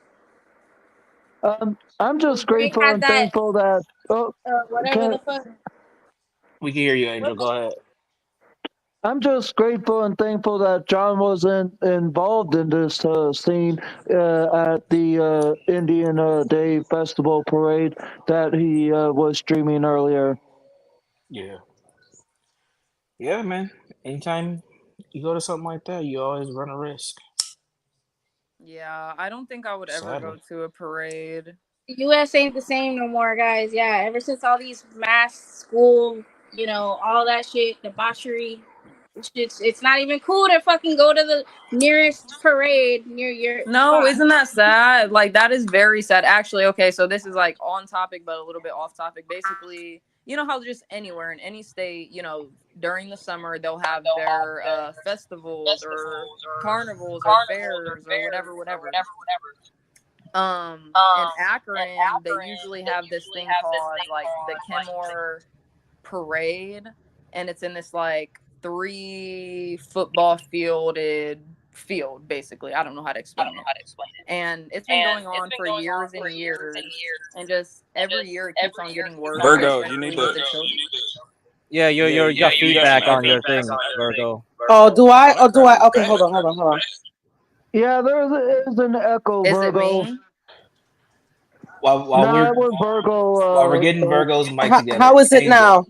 I'm just Drake grateful had and that- thankful that. Whatever Okay. the fuck. We can hear you, Angel. Go ahead. I'm just grateful and thankful that John wasn't involved in this scene at the Indian Day Festival parade that he was streaming earlier. Yeah. Yeah, man. Anytime you go to something like that, you always run a risk. Yeah, I don't think I would ever go Sadly. to a parade. The U.S. ain't the same no more, guys. Yeah, ever since all these mass school, all that shit, debauchery, it's not even cool to fucking go to the nearest parade near your No, spot. isn't that sad? Like that is very sad. Actually, okay, so this is like on topic, but a little bit off topic. Basically, you know how just anywhere in any state, during the summer they'll have their festivals or carnivals or fairs or whatever. In Akron, they usually have this thing called like the Kenmore Parade, and it's in this like 3 football fielded field, basically. I don't know how to explain it. And it's been going on for years and years, and just every year it keeps on getting worse, Virgo, you especially need with to. the children. Yeah, you got feedback on your thing, Virgo. Oh, do I? Oh, Oh, that do I? crap is Okay, bad. hold on. Yeah, is an echo, Is it Virgo. me? While No, we're it was while we're getting Virgo. Virgo's mic together, How is it Angel, now?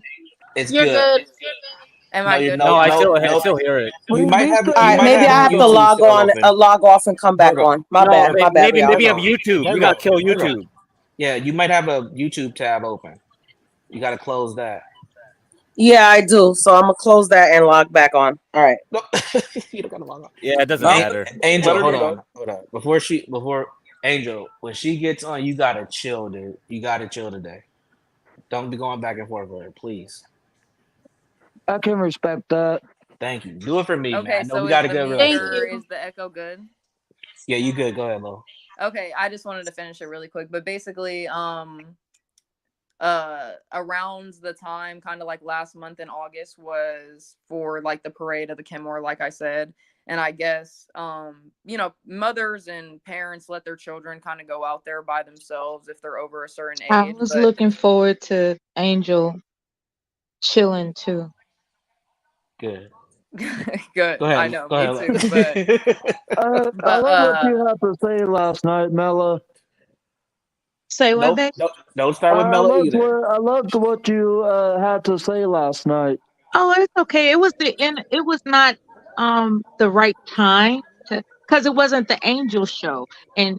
it's You're good. good. Am No, I you good No, no I now? no no. still hear it. You might have All you right, might maybe have I a have to YouTube log still on, open. log off, and come back Virgo, on. My No, bad, maybe y'all. you have Virgo, YouTube. You Virgo, gotta kill Virgo. YouTube. Yeah, you might have a YouTube tab open. You got to close that. Yeah, I do. So I'm gonna close that and log back on. All right. No, you don't got to log on. Yeah, it doesn't No, matter. Angel, let her hold do. on. Before Angel, when she gets on, you gotta chill, dude. You gotta chill today. Don't be going back and forth with her, please. I can respect that. Thank you. Do it for me, man. I Okay, know so we is got a the good Thank relationship. meter, you. is the echo good? Yeah, you good. Go ahead, Lo. Okay, I just wanted to finish it really quick, but basically, around the time, kind of like last month in August, was for like the parade of the Kenmore, like I said. And I guess mothers and parents let their children kind of go out there by themselves if they're over a certain I age. was But looking forward to Angel chilling too. Good. good, Go I ahead. know, Go me ahead. too. But I love what you had to say last night, Mella. Say what, babe? Don't start with Mella either. I loved what you had to say last night. Oh, it's okay. It was it was not the right time to, because it wasn't the Angel show. And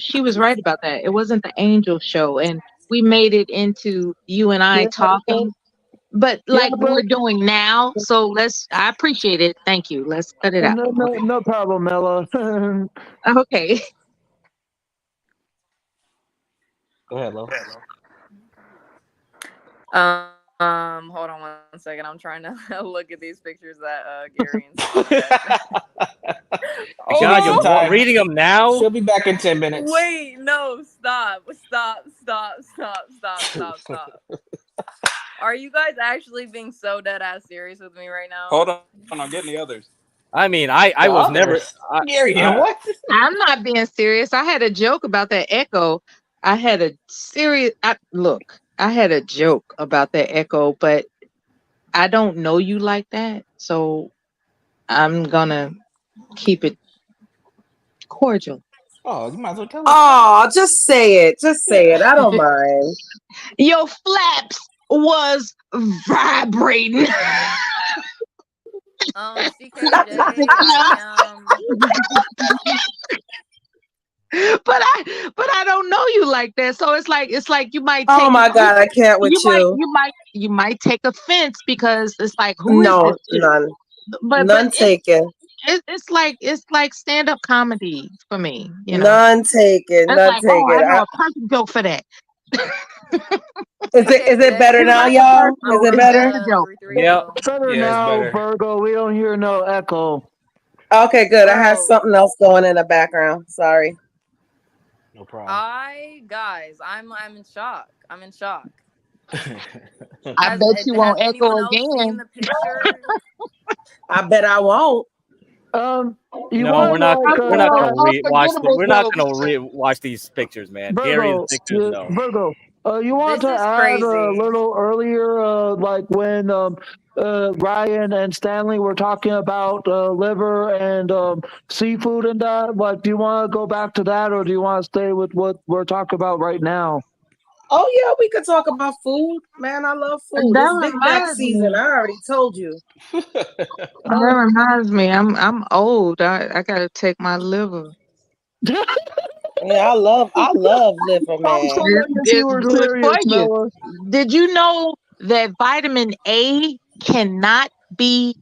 she was right about that. It wasn't the Angel show, and we made it into you and I Yeah, talking. But yeah, like but we're doing now, so I appreciate it. Thank you. Let's cut it out. Okay. no problem, Mella. Okay. Go ahead, Lo. hold on 1 second. I'm trying to look at these pictures that Gary and Steve had. God, Some you're time. reading them now? She'll be back in 10 minutes. Wait, no, stop. Are you guys actually being so dead ass serious with me right now? Hold on, I'm getting the others. I mean, I was never. Gary, what? I'm not being serious. I had a joke about that echo. I had a joke about that echo, but I don't know you like that. So I'm gonna keep it cordial. Oh, you might as well tell us. Oh, just say it. Just say it. I don't mind. Your flaps was vibrating. CKJ, But I don't know you like that. So it's like you might take Oh my God, I can't with you. You might take offense because it's like, who is No, this chick? none. But None taken. it's like stand-up comedy for me, None taken. It's None like, oh, I taken. know a perfect joke for that. Is it better now, y'all? Is it better? Yeah. Better Yeah, it's now, better. Virgo. We don't hear no echo. Okay, good. I had Bro. something else going in the background. Sorry. No problem. I'm in shock. I'm in shock. I bet you won't echo anyone else seen again. the picture? I bet I won't. You No, want we're not. like We're not gonna watch. unforgettable We're not jokes. gonna watch these pictures, man. Gary and Virgo? the pictures, no. Virgo. You want This to is add crazy. a little earlier, like when Ryan and Stanley were talking about liver and seafood and that? Like, do you want to go back to that, or do you want to stay with what we're talking about right now? Oh yeah, we could talk about food. Man, I love food. It's That Big Mac reminds season. me. I already told you. That reminds me. I'm old. I gotta take my liver. Yeah, I love liver, I'm man. sorry if you It's were good for serious, you. Mella. Did you know that vitamin A cannot be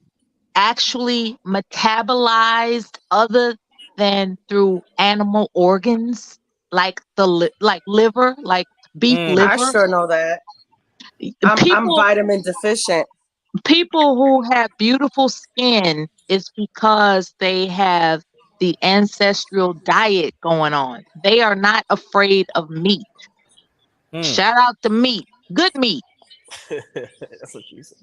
actually metabolized other than through animal organs, like like liver, like beef I liver? sure know that. I'm vitamin deficient. People who have beautiful skin is because they have the ancestral diet going on. They are not afraid of meat. Shout out to meat. Good meat. That's what she said.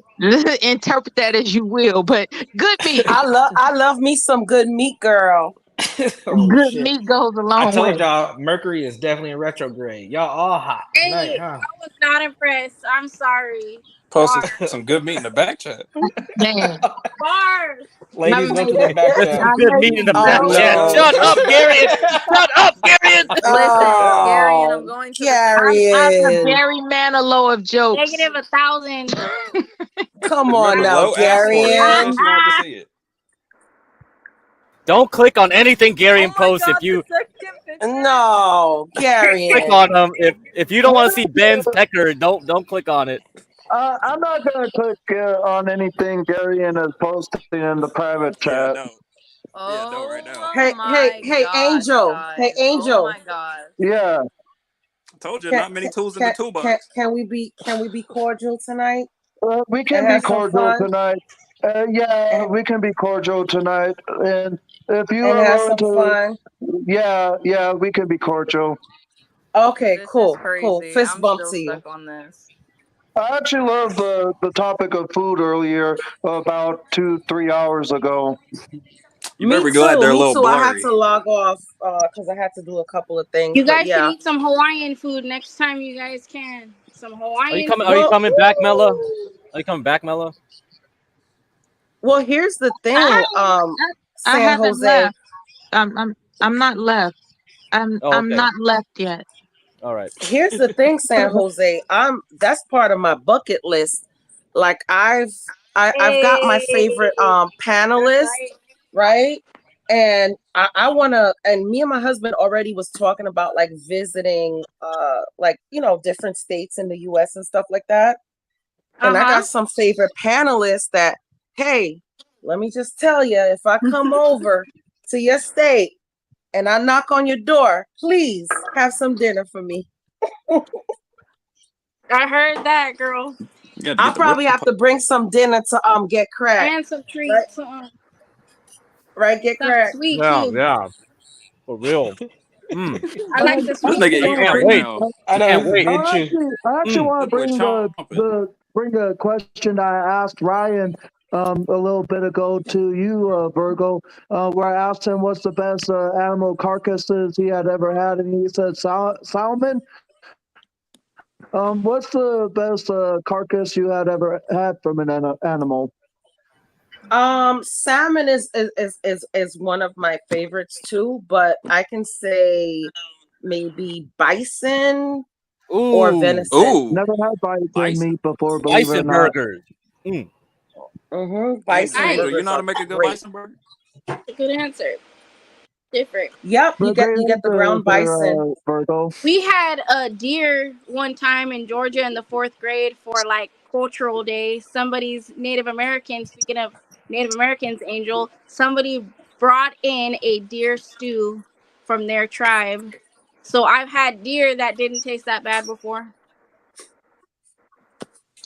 Interpret that as you will, but good meat. I love me some good meat, girl. Oh, Good shit. meat goes a I long told way. y'all Mercury is definitely in retrograde. Y'all all hot tonight, Hey, huh? I was not impressed. I'm sorry. Posted Bars. some good meat in the back chat. Man, Bars. I Ladies, go made to the it. back There's chat. some I good made meat in the it Oh back known. chat. no. Shut up, Gary. Shut up, Gary. Listen, Gary, and I'm Oh, going to the I'm the Garion. Barry Manilow of jokes. Negative 1,000. Come on Remember, now, Lo asked for it. She said Garion. she wanted to see it. Don't click on anything Gary Oh my posts god, if you the second picture. No, click Garion. on them. If you don't want to see Ben's pecker, don't click on it. I'm not gonna click on anything Garion is posting in the private Yeah, chat. no. Yeah, no, right now. Oh my gosh, Angel. Hey, guys. Oh Angel. my gosh. Yeah. I told you, Can, not many tools in the can, toolbox. can we be cordial tonight We and can be have some cordial fun tonight. Yeah, and, we can be cordial tonight. And if you and are have willing some to, fun? yeah, we can be cordial. Okay, This is cool. crazy. Fist I'm bump still to you. stuck on this. I actually loved the topic of food earlier about 2-3 hours ago. You better be glad they're a Me little too. I had blurry. to log off because I had to do a couple of things. You But guys should yeah. eat some Hawaiian food next time you guys can. Some Are you Hawaiian coming? food. Are you Well, coming back, Mella? Are you coming back, Mella? well, here's the I thing, I San haven't Jose. left. I'm not left. I'm Oh, I'm okay. not left yet. All right. Here's the thing, San Jose. That's part of my bucket list. Like I've got my favorite Hey, that's panelist, right. right? And I wanna, and me and my husband already was talking about like visiting like different states in the US and stuff like that. And I got some favorite panelists that, hey, let me just tell you, if I come over to your state and I knock on your door, please have some dinner for me. I heard that, girl. You got to I'll get the real probably have to bring some dinner to get cracked. And some Right? treats. Right, get Something cracked. sweet, Yeah, too. yeah, for real. Mm. I like the This sweet nigga too. eating Can't right wait. now. I know Can't this is wait. being true. I actually Mm. want to That boy bring a question I asked Ryan a little bit ago to you, Virgo, where I asked him what's the best animal carcasses he had ever had, and he said salmon. What's the best carcass you had ever had from an animal? Salmon is one of my favorites too, but I can say maybe bison or Ooh, venison. Ooh, Never had bison meat before, believe it or bison not. burgers. Mm. Bison Angel, you burgers know how are to make a good great. bison burger? Good answer. Different. Yep, you But get great the ground bison. Virgo. We had a deer one time in Georgia in the 4th grade for like cultural day. Somebody's Native American, speaking of Native Americans, Angel, somebody brought in a deer stew from their tribe. So I've had deer that didn't taste that bad before.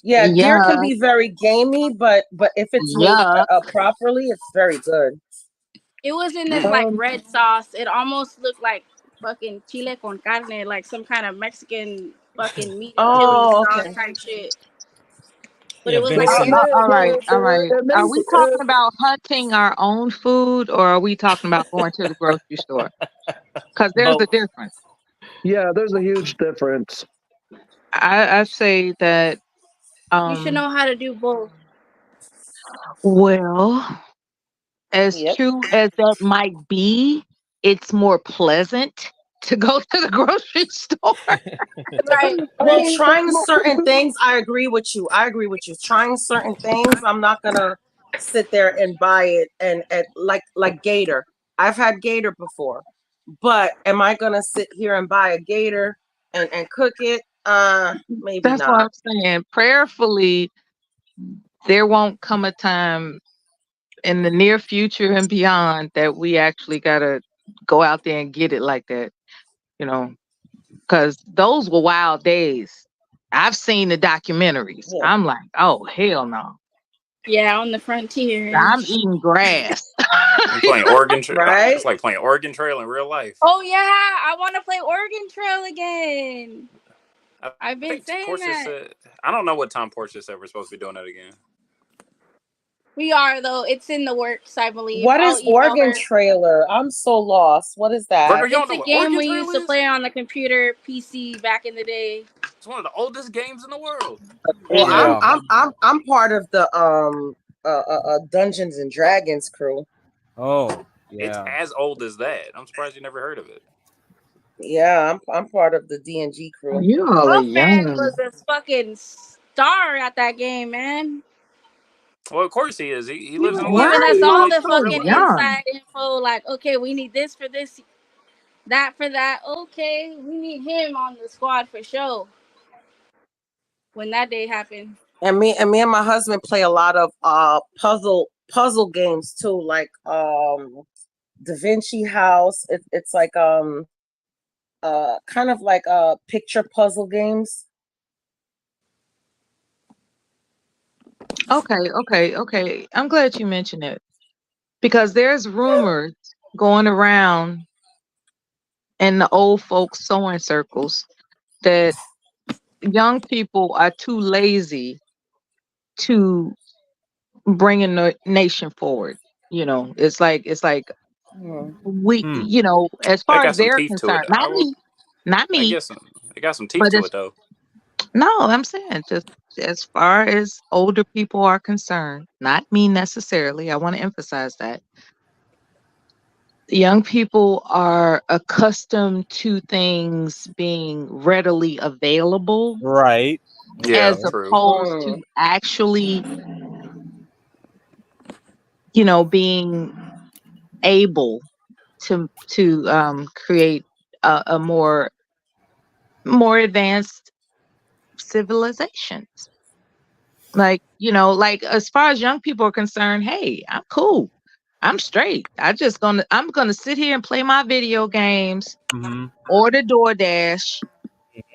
Yeah, deer can Yeah, be very gamey, but if it's made yeah. properly, it's very good. It was in this like red sauce. It almost looked like fucking chile con carne, like some kind of Mexican fucking meat and chili sauce Okay. type shit. But Yeah, it was like venison. All right, all right. It Are makes we talking about hunting our own food, or are we talking about going to the grocery store? Because there's a Both. difference. yeah, there's a huge difference. I say that. you should know how to do both. Well, as Yep. true as that might be, it's more pleasant to go to the grocery store. Right. Well, trying certain things, I agree with you. Trying certain things, I'm not gonna sit there and buy it and like gator. I've had gator before, but am I gonna sit here and buy a gator and cook it? Maybe That's what not. I'm saying. Prayerfully, there won't come a time in the near future and beyond that we actually gotta go out there and get it like that, because those were wild days. I've seen the documentaries. Yeah. I'm like, oh hell no. Yeah, on the frontier. I'm eating grass. You playing Oregon Trail? Right? It's like playing Oregon Trail in real life. Oh yeah, I want to play Oregon Trail again. I've been saying Portia that. said. I don't know what time Portia said we're supposed to be doing that again. We are though. It's in the works, I believe. What I'll is email Organ her. Trailer? I'm so lost. What is that? Virgo, you don't It's know a what game Oregon we Trail used to is? play on the computer PC back in the day. It's one of the oldest games in the world. Well, Yeah. I'm part of the Dungeons and Dragons crew. Oh, It's yeah. as old as that. I'm surprised you never heard of it. Yeah, I'm part of the D&G crew. You all are Puffman young. was a fucking star at that game, man. Well, of course he is. He He lives in was a Why giving are literal us you all all the fucking so real fucking life. young? inside info. Like, okay, we need this for this, that for that. Okay, we need him on the squad for sure. When that day happened. And me and my husband play a lot of puzzle games too, like Da Vinci House. It's like kind of like picture puzzle games. Okay. I'm glad you mentioned it because there's rumors going around in the old folks sewing circles that young people are too lazy to bring a nation forward. You know, it's like we, Hmm. you know, as It far got as some they're teeth to it. concerned, not I me, guess it got some teeth but to it's it though. no, I'm saying just as far as older people are concerned, not me necessarily. I want to emphasize that young people are accustomed to things being readily available Right. Yeah, as Okay. true. opposed to actually, you know, being able to create a more advanced civilizations. Like, you know, like as far as young people are concerned, hey, I'm cool. I'm straight. I'm gonna sit here and play my video games, Mm-hmm. order DoorDash,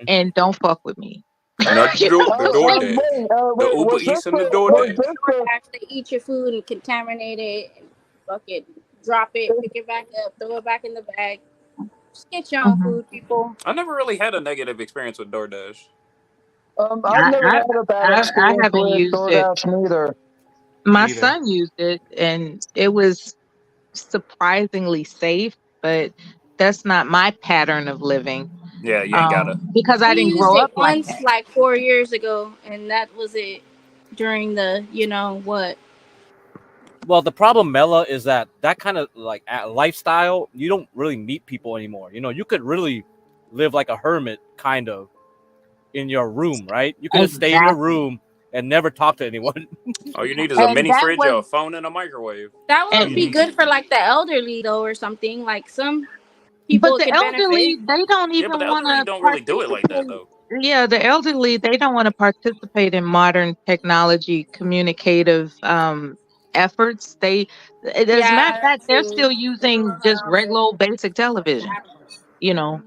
and don't fuck with me. Not You know the what I'm saying? DoorDash, the Wait, Uber was this Eats and the was DoorDash. this DoorDash, they eat your food and contaminate it and fucking drop it, pick it back up, throw it back in the bag. Just get your own Mhm. food, people. I never really had a negative experience with DoorDash. I've I, never I had a bad I experience haven't with used it. DoorDash neither. My Either. son used it, and it was surprisingly safe, but that's not my pattern of living. Yeah, you ain't gotta. Because I We didn't used grow it up like once, that. like 4 years ago, and that was it during the, you know what? Well, the problem, Mella, is that kind of like lifestyle, you don't really meet people anymore. You know, you could really live like a hermit, kind of, in your room, right? You could just stay in your Exactly. room and never talk to anyone. All you need is a And mini that fridge, was a phone, and a microwave. That would and be Mhm. good for like the elderly though, or something. Like some but people the could benefit. elderly, they don't Yeah, but even the want elderly to don't really do it like that participate. though. Yeah, the elderly, they don't want to participate in modern technology communicative efforts. As a matter Yeah, of that fact, they're too. still They don't using know just how to regular old basic television, adapt. you know.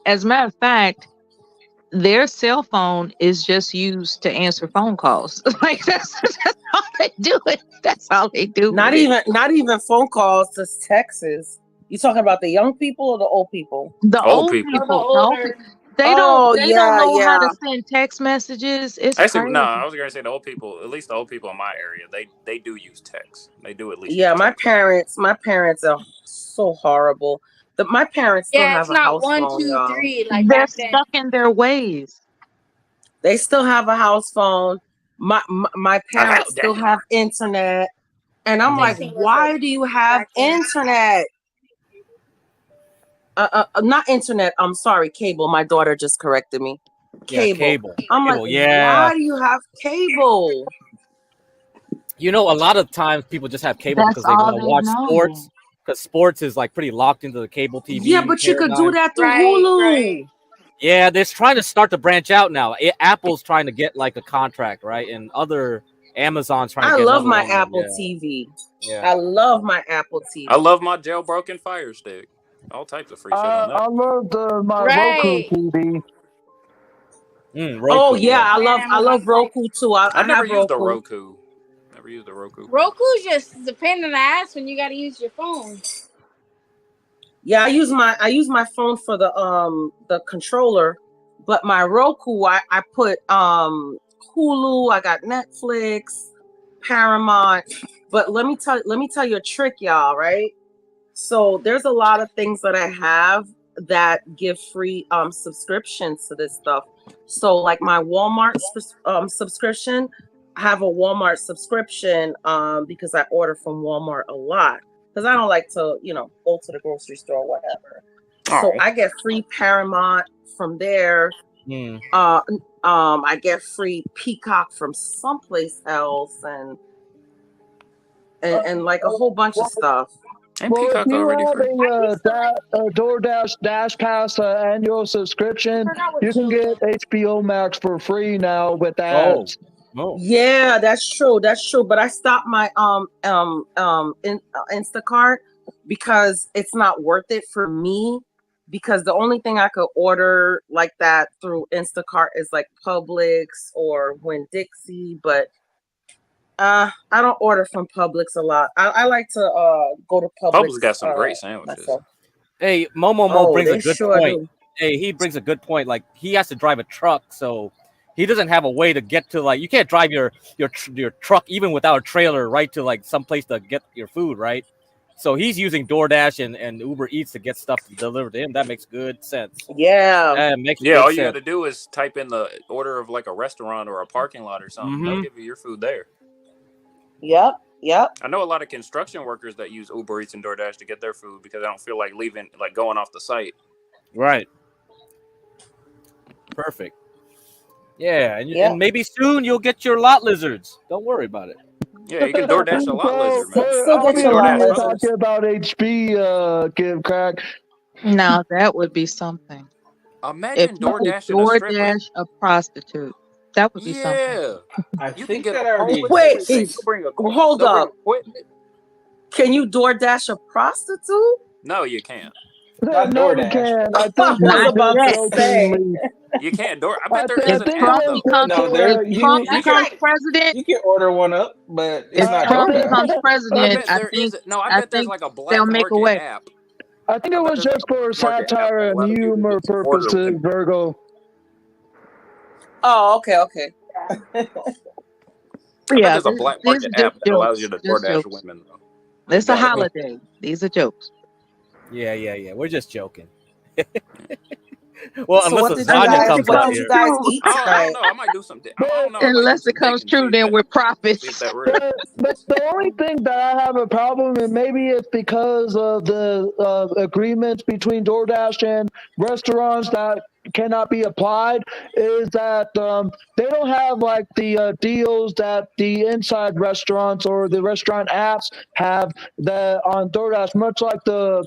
As a matter of fact, their cell phone is just used to answer phone calls. Like that's all they do it. That's all they do with it. Not even phone calls to Texas. You talking about the young people or the old people? The Old old No, people. the people, the old older. people, they don't Oh they don't yeah, know how to yeah. send text messages. It's Actually, no, crazy. I was gonna say the old people. At least the old people in my area, they do use text. They do at least use Yeah, my text. parents are so horrible. My parents still Yeah, have it's a not house one, phone, two, y'all. three like They're back then. stuck in their ways. They still have a house phone. My Oh parents still damn! have internet. And I'm like, Texting was a why do you have back then. internet? Not internet. I'm sorry, cable. My daughter just corrected me. Yeah, Cable. cable. I'm like, Cable. Yeah. why do you have cable? You know, a lot of times people just have cable That's because they want all to they've watch known. sports. Because sports is like pretty locked into the cable Yeah, TV but you could do paradigm. that through Right, right. Hulu. Yeah, they're trying to start to branch out now. Apple's trying to get like a contract, right? And other Amazon's trying to I get love another my one. Apple Yeah, TV. yeah. I love my Apple I TV. love my jailbroken Fire Stick. All types of free shit on that. I love my Roku Right. TV. Oh Roku. yeah, Yeah. And I love Amazon Fire. Roku too. I I never have used a Roku. Roku. Never used a Roku. Roku's just a pain in the ass when you gotta use your phone. Yeah, I use my phone for the controller. But my Roku, I put Hulu, I got Netflix, Paramount. But let me tell you a trick, y'all, right? So there's a lot of things that I have that give free subscriptions to this stuff. So like my Walmart subscription, I have a Walmart subscription because I order from Walmart a lot because I don't like to, go to the grocery store or whatever. So I get free Paramount from there. I get free Peacock from someplace else and like a whole bunch of stuff. And Well, if Peacock you already have free. a DoorDash Dash Pass annual subscription, you can get HBO Max for free now with ads. Yeah, that's true. That's true. But I stopped my Instacart because it's not worth it for me. Because the only thing I could order like that through Instacart is like Publix or Winn-Dixie, but I don't order from Publix a lot. I like to go to Publix. Publix got some great sandwiches. Myself. Hey, Momo brings a good point. Do. Hey, he brings a good point. Like he has to drive a truck, so he doesn't have a way to get to you can't drive your truck even without a trailer right to like someplace to get your food, right? So he's using DoorDash and Uber Eats to get stuff delivered to him. That makes good sense. Yeah. That makes good all sense. you got to do is type in the order of like a restaurant or a parking lot or something. They'll give you your food there. Yep. I know a lot of construction workers that use Uber Eats and DoorDash to get their food because they don't feel like going off the site. Right. Perfect. Yeah, and maybe soon you'll get your lot lizards. Don't worry about it. Yeah, you can DoorDash a lot lizard, man. Still get your lot lizards. Talking about HB, give crack. Now that would be something. Imagine DoorDash DoorDash a prostitute. That would be something. Yeah, I you think can get that already. Wait, hold up. Can you DoorDash a prostitute? No, you can't. Not No, you DoorDash. can't. I think I was about to say. You can't I bet there I is an think app it though. was No, Trump becomes president. You can order one up, but it's If not Trump DoorDash. becomes president, I bet there's like a black they'll make a market way. app. I think it was just for satire and humor purposes, Virgo. Oh, okay. Yeah, there's a black market app that allows you to DoorDash women. Though. It's a holiday. These are jokes. Yeah. We're just joking. Well, so unless lasagna comes out here. You guys eat I don't know. I might do something. Unless it comes true, then we're prophets. But the only thing that I have a problem, and maybe it's because of the agreements between DoorDash and restaurants that cannot be applied, is that they don't have like the deals that the inside restaurants or the restaurant apps have that on DoorDash, much like the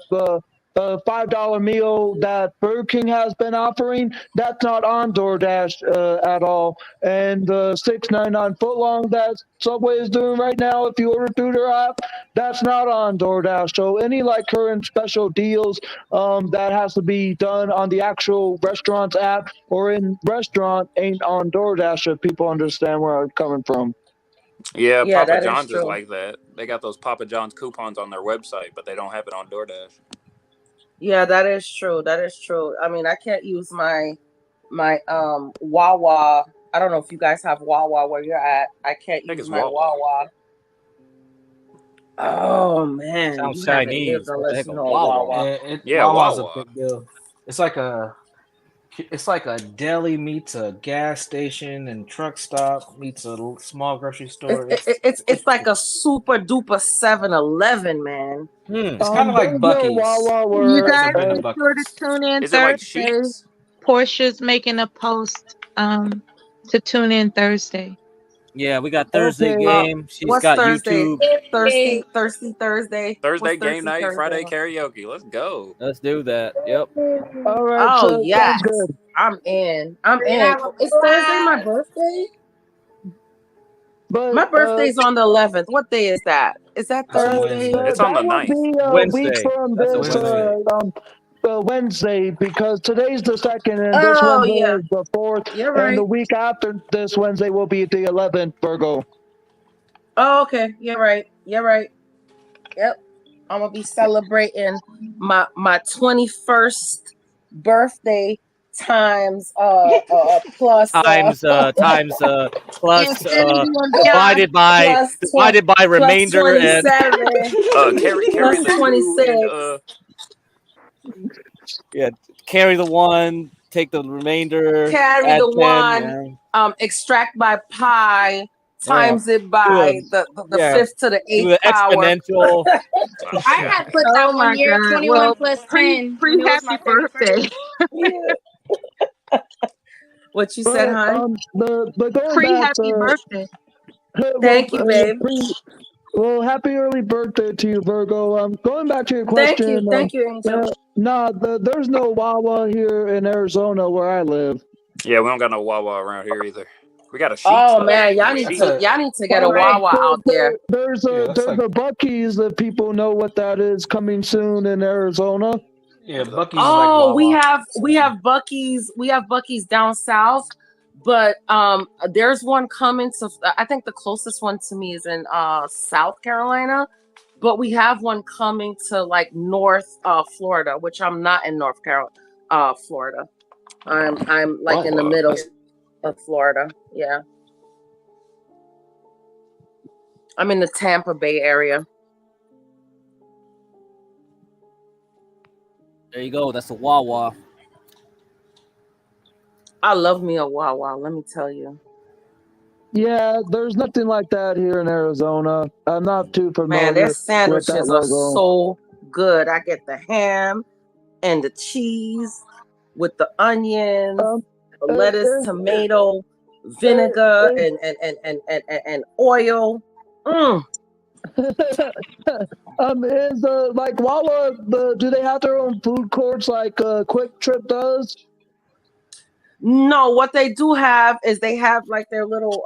$5 meal that Burger King has been offering. That's not on DoorDash at all. And the $6.99 footlong that Subway is doing right now, if you order through their app, that's not on DoorDash. So any like current special deals that has to be done on the actual restaurant's app or in restaurant ain't on DoorDash, if people understand where I'm coming from. Yeah, Papa John's is like that. They got those Papa John's coupons on their website, but they don't have it on DoorDash. Yeah, that is true. I mean, I can't use my Wawa. I don't know if you guys have Wawa where you're at. I can't use my Wawa. Oh man, sounds Chinese. Wawa's a big deal. It's like a deli meets a gas station and truck stop meets a small grocery store. It's like a super duper 7-Eleven, man. It's kind of like Buc-ee's. You guys be sure to tune in Thursday. Like Portia's making a post to tune in Thursday. Yeah, we got Thursday game. She's got Thursday? YouTube. Thursday. Thursday game night, Friday karaoke. Let's go. Let's do that. Yep. All right. Oh yes, I'm in. It's Thursday my birthday. But my birthday's on the 11th. What day is that? Is that Thursday? It's on the 9th. Wednesday. Week from this Wednesday, because today's the 2nd and this Wednesday is the 4th. You're right. And the week after this Wednesday will be the 11th, Virgo. Oh, okay. You're right. Yep. I'm gonna be celebrating my 21st birthday times plus times plus Infinity and beyond. divided by plus remainder 27 carry plus the 26. Yeah, carry the 1, take the remainder, Carry add the 10, 1, extract by pi, times it by the yeah, 5th to the do 8th the power. exponential. I had put Oh that my one year, God. 21 Well, plus 10, when it was my happy 31st. birthday. Yeah. What you said, hon? But going Pre back happy to birthday. Thank you, babe. Well, happy early birthday to you, Virgo. Going back to your question. Thank you, Angel. There's no Wawa here in Arizona where I live. Yeah, we don't got no Wawa around here either. We got a Sheetz. Oh man, y'all need to get a Wawa out there. There's a Buc-ee's that people know what that is coming soon in Arizona. Yeah, Buc-ee's Oh, is like Wawa. we have Buc-ee's down south, but there's one coming to. I think the closest one to me is in South Carolina, but we have one coming to like North Florida, which I'm not in North Carolina, Florida. I'm like in the middle of Florida. Yeah, I'm in the Tampa Bay area. There you go. That's a Wawa. I love me a Wawa, let me tell you. Yeah, there's nothing like that here in Arizona. I'm not too familiar. Man, their with that sandwiches are logo. so good. I get the ham and the cheese with the onions, lettuce, tomato, vinegar, and oil. Is like Wawa? Do they have their own food courts like Quick Trip does? No, what they do have is they have like their little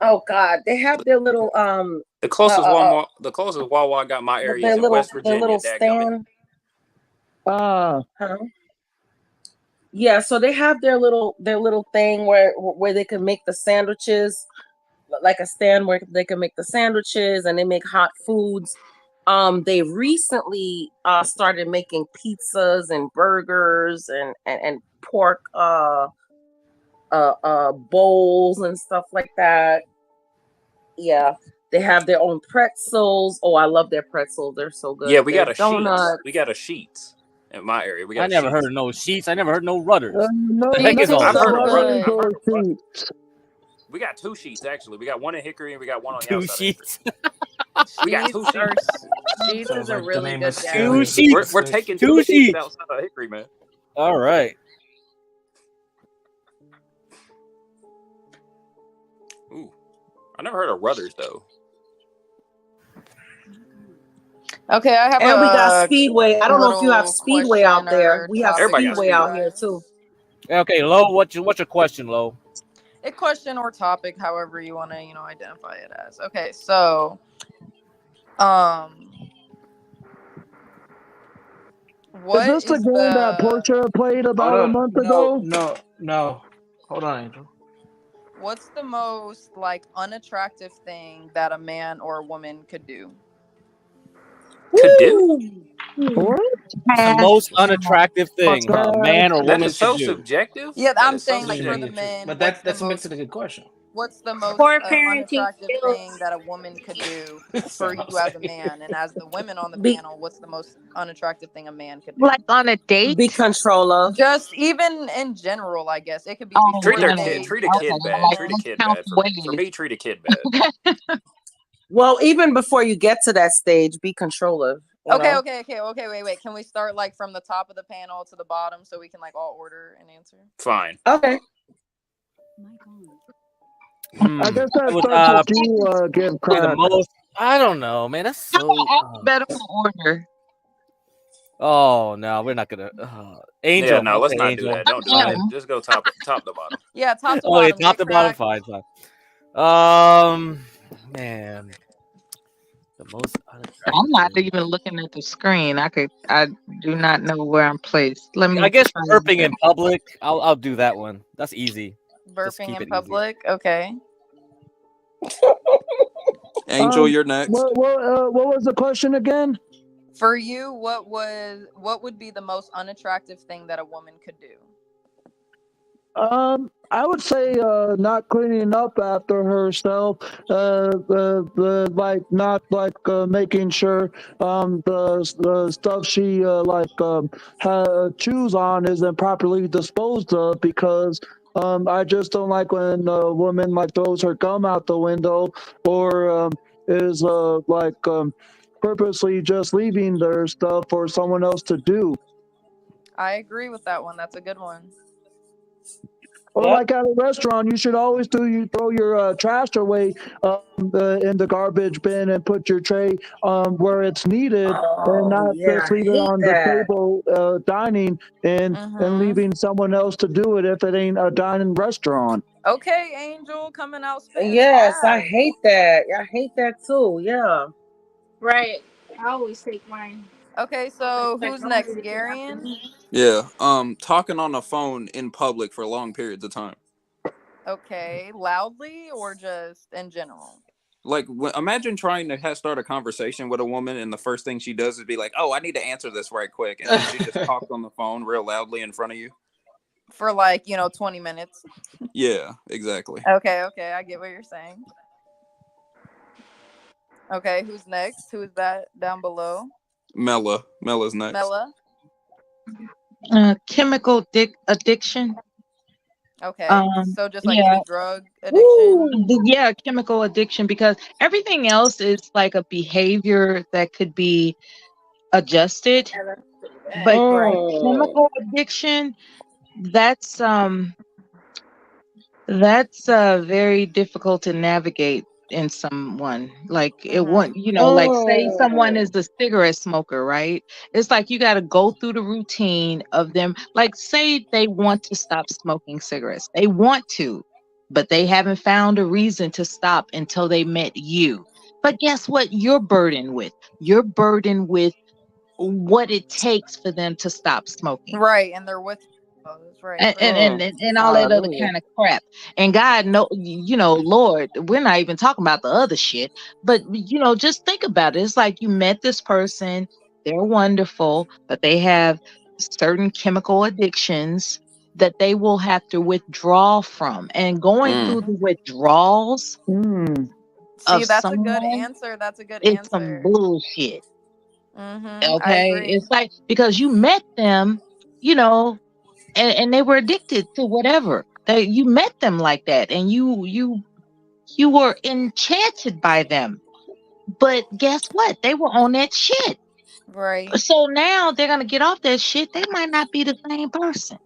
oh God, they have their little the closest Wawa I got in my area is in West Virginia. Their little stand. Yeah, so they have their little thing where they can make the sandwiches, like a stand where they can make the sandwiches and they make hot foods. They recently started making pizzas and burgers and pork bowls and stuff like that. Yeah, they have their own pretzels. Oh, I love their pretzels. They're so good. Yeah, we got a donuts. We got a Sheetz in my area. I never heard of no Sheetz. I never heard no Rudders. I've heard of Rudders. We got 2 Sheetz actually. We got one in Hickory and we got one on the 2 outside. Sheetz. We got 2 Sheetz. Sheetz is a really good gas. 2 Sheetz. We're taking 2 2 Sheetz Sheetz outside of Hickory, man. All right. Ooh, I never heard of Rudders though. Okay, I have. And we got Speedway. I don't know if you have Speedway out there. We have Speedway out here too. Okay, Lo, what's your question, Lo? A question or topic, however you want to, identify it as. Okay, so, what is this the game that Portia played about a month ago? No. Hold on, Angel. What's the most unattractive thing that a man or a woman could do? What? The most unattractive thing a man or woman is so could do. subjective. Yeah, I'm saying for the men. But that's makes it a good question. What's the most parenting unattractive thing that a woman could do for you as a man? And as the women on the panel, what's the most unattractive thing a man could do? Like on a date? Be controller. Just even in general, I guess. It could be Treat a kid bad. Treat a kid bad. For me, treat a kid bad. Well, even before you get to that stage, be controller. Okay, wait. Can we start from the top of the panel to the bottom so we can all order and answer? Fine. Okay. I guess that starts with you give credit. The most, I don't know, man. That's so alphabetical order. Oh no, we're not gonna. Angel, yeah, no, let's not Angel. do that. Don't do that. Just go top to bottom. Yeah, top to bottom. Oh, yeah, top to bottom. Fine. Man, the most unattractive. I'm not even looking at the screen. I do not know where I'm placed. I guess burping in public. I'll do that one. That's easy. Burping in public. Easy. Okay. Angel, you're next. What was the question again? For you, what would be the most unattractive thing that a woman could do? I would say not cleaning up after herself, like not like making sure the stuff she chews on isn't properly disposed of, because I just don't like when a woman like throws her gum out the window, or is purposely just leaving their stuff for someone else to do. I agree with that one. That's a good one. Or like at a restaurant, you should always you throw your trash away in the garbage bin and put your tray where it's needed, and Oh not yeah, just I leave it hate on the that. table dining, and leaving someone else to do it if it ain't a dining restaurant. Okay, Angel, coming out spitting Yes, I facts. hate that. I hate that too. Yeah. Right. I always take mine. Okay, so who's next? Garion? Yeah. Talking on the phone in public for long periods of time. Okay, loudly or just in general? Like, imagine trying to start a conversation with a woman, and the first thing she does is be like, "Oh, I need to answer this right quick," and then she just talks on the phone real loudly in front of you. For 20 minutes. Yeah, exactly. Okay, I get what you're saying. Okay, who's next? Who is that down below? Mella's next. Mella? Chemical addiction. Okay, so just like Yeah. any drug addiction. Yeah, chemical addiction, because everything else is like a behavior that could be adjusted, but chemical addiction, that's very difficult to navigate in someone. Like it won't, like say someone is a cigarette smoker, right? It's like you got to go through the routine of them. Like say they want to stop smoking cigarettes. They want to, but they haven't found a reason to stop until they met you. But guess what? You're burdened with what it takes for them to stop smoking. Right, and they're with right. And all that other kind of crap. And God know, Lord, we're not even talking about the other shit. But just think about it. It's like you met this person, they're wonderful, but they have certain chemical addictions that they will have to withdraw from. And going through the withdrawals See, of that's a good someone, answer. That's a good it's some answer. bullshit. I Okay. agree. It's like because you met them, and they were addicted to whatever. You met them like that, and you were enchanted by them. But guess what? They were on that shit. Right. So now they're gonna get off that shit. They might not be the same person.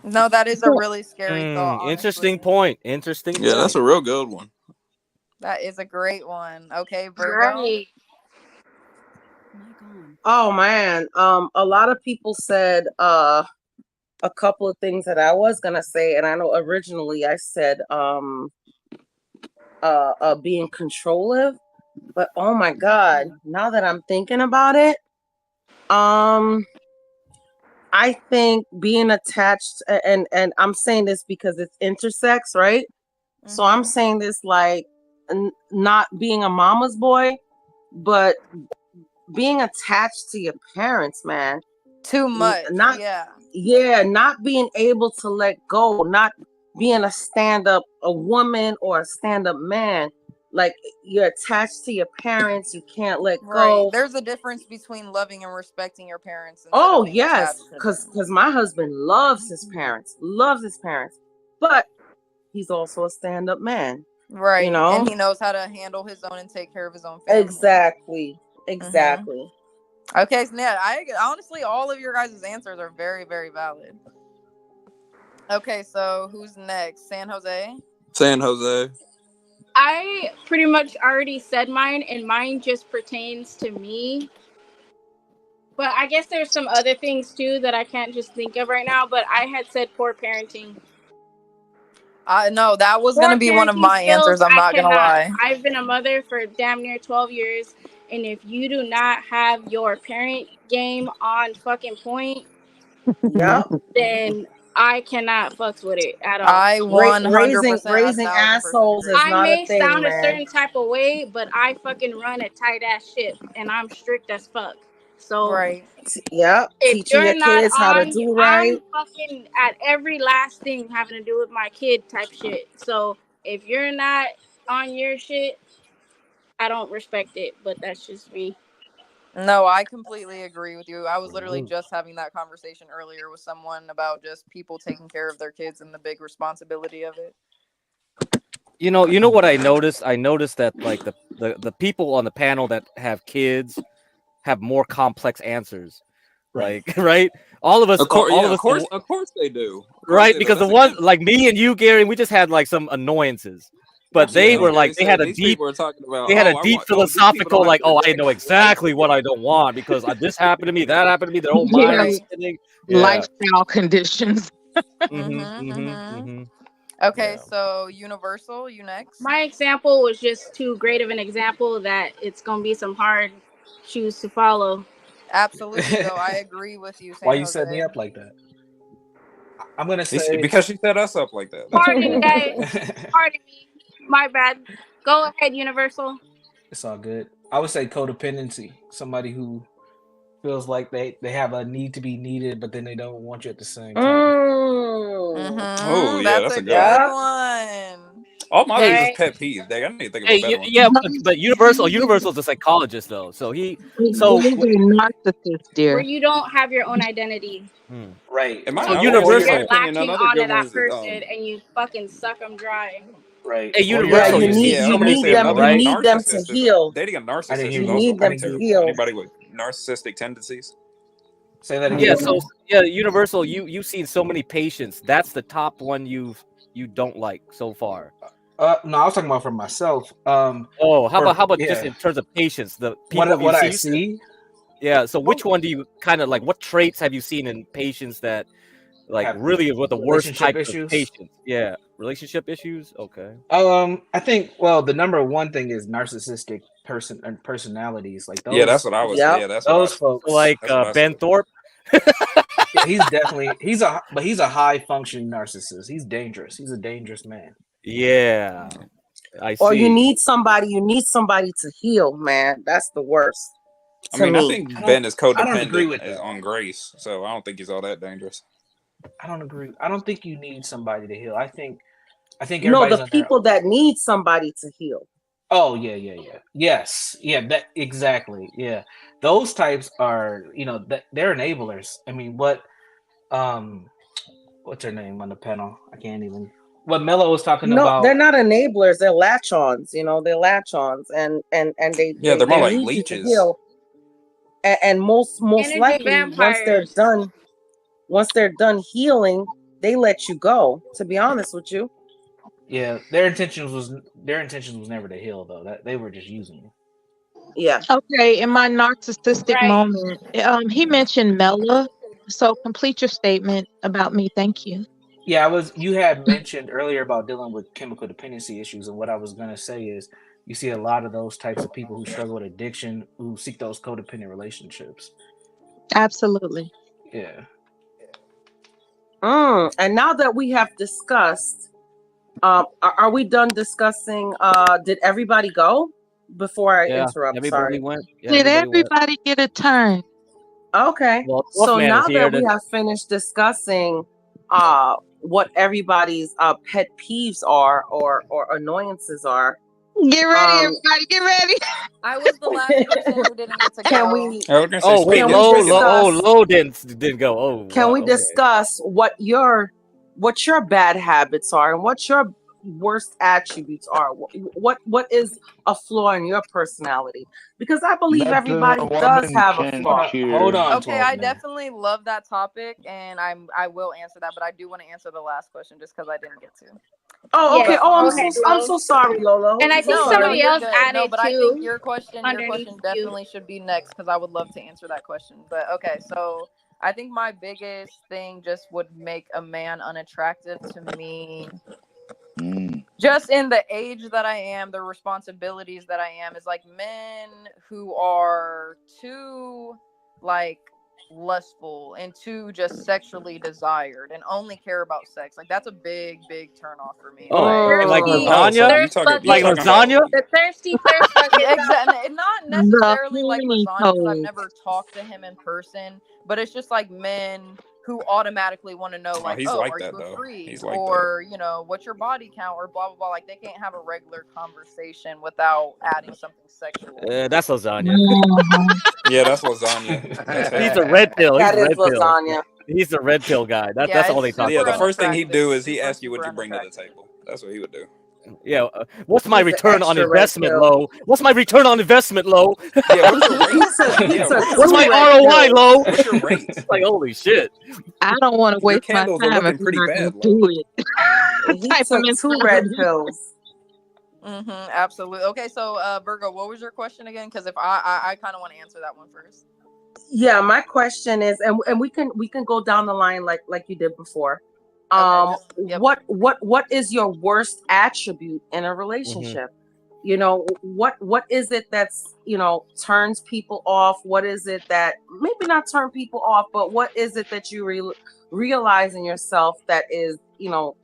No, that is a really scary thought. Interesting point. Interesting point. Yeah, that's a real good one. That is a great one. Okay, Virgo. Right. Oh man. A lot of people said a couple of things that I was gonna say, and I know originally I said being controlling, but oh my god, now that I'm thinking about it, I think being attached, and I'm saying this because it's intersex, right? So I'm saying this like not being a mama's boy, but being attached to your parents, man. Too much. Not being able to let go, not being a woman or a stand-up man. Like you're attached to your parents, you can't let go. Right. There's a difference between loving and respecting your parents. Oh yes, because my husband loves his parents, but he's also a stand-up man. Right. And he knows how to handle his own and take care of his own family. Exactly. Okay, so yeah, I honestly, all of your guys' answers are very, very valid. Okay, so who's next? San Jose? I pretty much already said mine, and mine just pertains to me. But I guess there's some other things too that I can't just think of right now. But I had said poor parenting. No, that was going to be one of my answers. I'm not going to lie. I've been a mother for damn near 12 years. And if you do not have your parent game on fucking point, then I cannot fucks with it at all. I 100% raising assholes is I not a may thing, sound a man. certain type of way, but I fucking run a tight ass ship, and I'm strict as fuck. So right. Yep. if Teaching your you're not kids how to on, do I'm right. fucking at every last thing having to do with my kid type shit. So if you're not on your shit, I don't respect it. But that's just me. No, I completely agree with you. I was literally just having that conversation earlier with someone about just people taking care of their kids and the big responsibility of it. You know what I noticed? I noticed that like the people on the panel that have kids have more complex answers. Right. Like, right? All of us, Of course, all yeah, of us, of course they do. Of course right? they do. Because the That's ones again. like me and you, Gary, we just had like some annoyances, but they were like, they had a These deep, people are talking about. they had a I deep want. Oh, these people philosophical, don't have like, to oh, I know explain exactly what shit. I don't want because this happened to me, that happened to me. Their whole mind Yeah, is spinning. Yeah. lifestyle conditions. Okay, Yeah. so Universal, you next. My example was just too great of an example that it's gonna be some hard shoes to follow. Absolutely, though. I agree with you, Why San you set me Jose. up like that? I'm gonna say Because she set us up like that. That's Pardon, guys. Pardon me. My bad. Go ahead, Universal. it's all good. I would say codependency. Somebody who feels like they have a need to be needed, but then they don't want you at the same time. Oh yeah, That's that's a a good one. good one. All my Hey, is pet peeves. Dang, I need to think of Hey, a better one. yeah, but Universal's a psychologist though, so He's a narcissist, Where dear. you don't have your own identity. Right. In So my Universal, You're latching onto that person and you fucking suck them dry. Right. Hey, Or Yeah, Universal, you you see need I so was many gonna say people, another you right? need them to narcissist heal. dating a narcissist You is also need them bad to too. heal. Anybody with narcissistic tendencies. Say that Yeah, again. so yeah, Universal, you've seen so many patients. That's the top one you don't like so far. No, I was talking about for myself. Oh, how about just yeah, in terms of patients, the people what you I see? see? Yeah, so which one do you kind of like? What traits have you seen in patients that like Have really were the worst relationship type of issues. patients? Yeah, relationship issues. Okay. I think the number one thing is narcissistic personalities. Like Yeah, that's those. what I was. Yep. Yeah, that's what I. Those folks. Like That's what I Ben said. Thorpe. Yeah, he's a high functioning narcissist. He's dangerous. He's a dangerous man. Yeah, I see. Or you need somebody to heal, man. That's the worst. I To mean, I me. think Ben is I don't agree codependent with that. on Grace, so I don't think he's all that dangerous. I don't agree. I don't think you need somebody to heal. I think No, everybody's the on their. people that need somebody to heal. Oh yeah. Yes, yeah. That exactly. Yeah, those types are they're enablers. I mean, what's her name on the panel? I can't even. What Mella was talking No, about. they're not enablers. They're latch-ons. They're latch-ons, and they They're more like need you to leeches. heal. And most Energy likely, once they're done healing, they let you go. To be honest with you. Yeah, their intentions was never to heal though. That they were just using you. Yeah. Okay, in my narcissistic moment, he mentioned Mella. So complete your statement about me. Thank you. Yeah, you had mentioned earlier about dealing with chemical dependency issues, and what I was gonna say is you see a lot of those types of people who struggle with addiction, who seek those codependent relationships. Absolutely. Yeah. And now that we have discussed, are we done discussing? Did everybody go before I interrupt? Everybody Sorry. went. Yeah, Did everybody everybody get a turn? Okay. Well, So Wolfman now is here. that we have finished discussing what everybody's pet peeves are or annoyances are. Get ready, everybody. Get ready. I was the last person who didn't get to go. Can we? Oh wait, Lo didn't go. Oh, can we okay. discuss what your bad habits are and what your worst attributes are? What is a flaw in your personality? Because I believe everybody does have a flaw. Hold on. Okay, I definitely love that topic, and I will answer that, but I do want to answer the last question just because I didn't get to. Oh, okay. Yes, I'm so sorry, Lolo. And I think somebody else added No, but I too. think your question definitely should be next because I would love to answer that question. But okay, so I think my biggest thing just would make a man unattractive to me. Just in the age that I am, the responsibilities that I am, is like men who are too like lustful, and 2 just sexually desired and only care about sex. Like that's a big turn off for me. Like Thirsty lasagna, thirst bucket. like lasagna. The thirsty thirst bucket. Exactly. Not The necessarily like horny lasagna because I've toad. never talked to him in person, but it's just like men who automatically want to know, like, he's oh, like are that, you a though. freak? He's like or, you know, what's your body count? Or blah, blah, blah. Like, they can't have a regular conversation without adding something sexual. That's lasagna. Yeah, that's lasagna. That's He's a red pill. He's That is red pill. lasagna. He's the red pill guy. That's all they talk Yeah, about. the first thing he'd do is he Super, ask you what super you bring to the table. That's what he would do. Yeah, what's my He's the return on extra red investment, pill. Lo? What's my return on investment, Lo? Yeah, what's your rate? He's a What's my true red ROI, pill. Lo? What's your rate? Like, holy shit. I don't want to Your waste my candles are time looking if pretty you're not bad, gonna Lo. do it. He Type took them 2 red pills. Absolutely. Okay, so Virgo, what was your question again? Because if I kind of want to answer that one first. Yeah, my question is, and we can go down the line like you did before. What is your worst attribute in a relationship? You know, what is it that's, you know, turns people off? What is it that maybe not turn people off, but what is it that you realize in yourself that is, you know,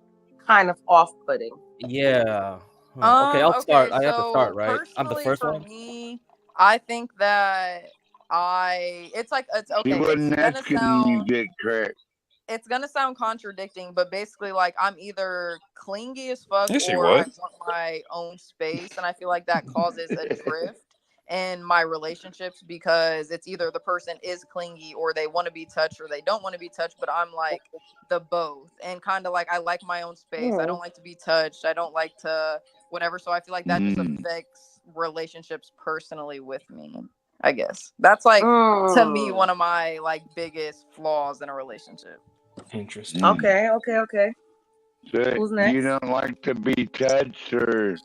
kind of off-putting? Yeah. Okay, I'll start. I have to start, right? I'm the Personally, first for one. me, I think that it's okay. She wasn't It's gonna asking sound you, Dick Crack. it's gonna sound contradicting, but basically, like, I'm either clingy as fuck Yes, she or I was. want my own space, and I feel like that causes a drift in my relationships because it's either the person is clingy or they want to be touched or they don't want to be touched, but I'm like the both, and kind of like I like my own space. I don't like to be touched. I don't like to whatever. So I feel like that just affects relationships personally with me. I guess that's like to me one of my like biggest flaws in a relationship. Interesting. Okay. So Who's next? you don't like to be touched or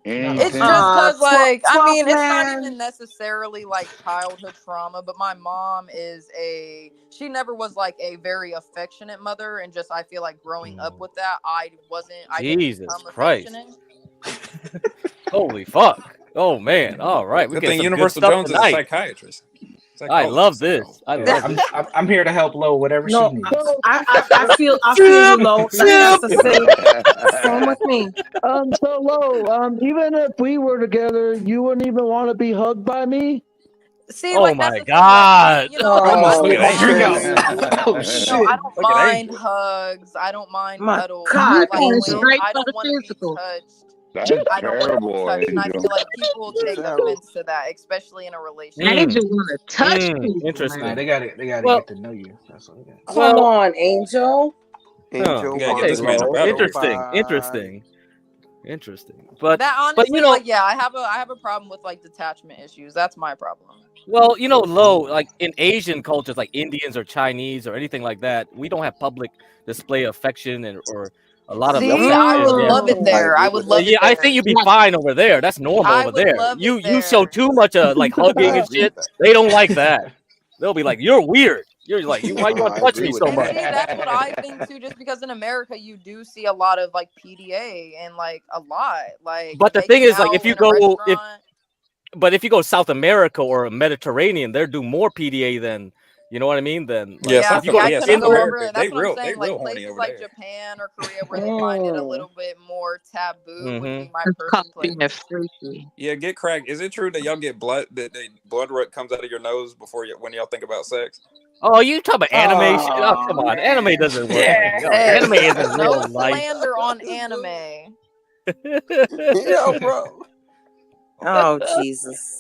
anything? It's just because, like, I mean, it's not man. even necessarily like childhood trauma, but my mom she never was like a very affectionate mother, and just I feel like growing up with that, I Jesus didn't Christ. affectionate. Holy fuck. Oh man. All right. Good thing Universal Jones is a psychiatrist. I love this. I love this. I'm here to help Lo whatever she needs. I feel you, Lo. That's the same with me. So Lo, even if we were together, you wouldn't even want to be hugged by me. See, oh like, my that's God. You know, Look at Here we go. Oh shit. I don't mind hugs. I don't mind cuddles. God, like, Angel. I don't want to be touched. That's I don't want to be terrible, touched, and I Angel. feel like people take offense to that, especially in a relationship. Angel want to touch people. Interesting. Nah, they got to get to know you. That's what they got. Come on, Angel. Angel, get this man a battle. Interesting. But that honestly, you know, like, yeah, I have a problem with like detachment issues. That's my problem. Well, you know, Lo, like in Asian cultures, like Indians or Chinese or anything like that, we don't have public display of affection or a lot of. I would love it there. I would love it. Yeah, I think you'd be fine over there. That's normal over there. You show too much like hugging and shit. They don't like that. They'll be like, "You're weird. You're like, why you want to touch me so much?" See, that's what I think too. Just because in America you do see a lot of like PDA and like a lot like. But the thing is, like, if you go if you go South America or Mediterranean, they're do more PDA than. You know what I mean? Then South America, they real horny over like there. Japan or Korea where they find it a little bit more taboo. Would be my perfect place. Yeah, get cracked. Is it true that y'all get blood blood comes out of your nose before when y'all think about sex? Oh, you talk about anime shit? Oh, come on, anime doesn't work. Anime isn't no real life. slander on anime. Yo, bro. Oh Jesus.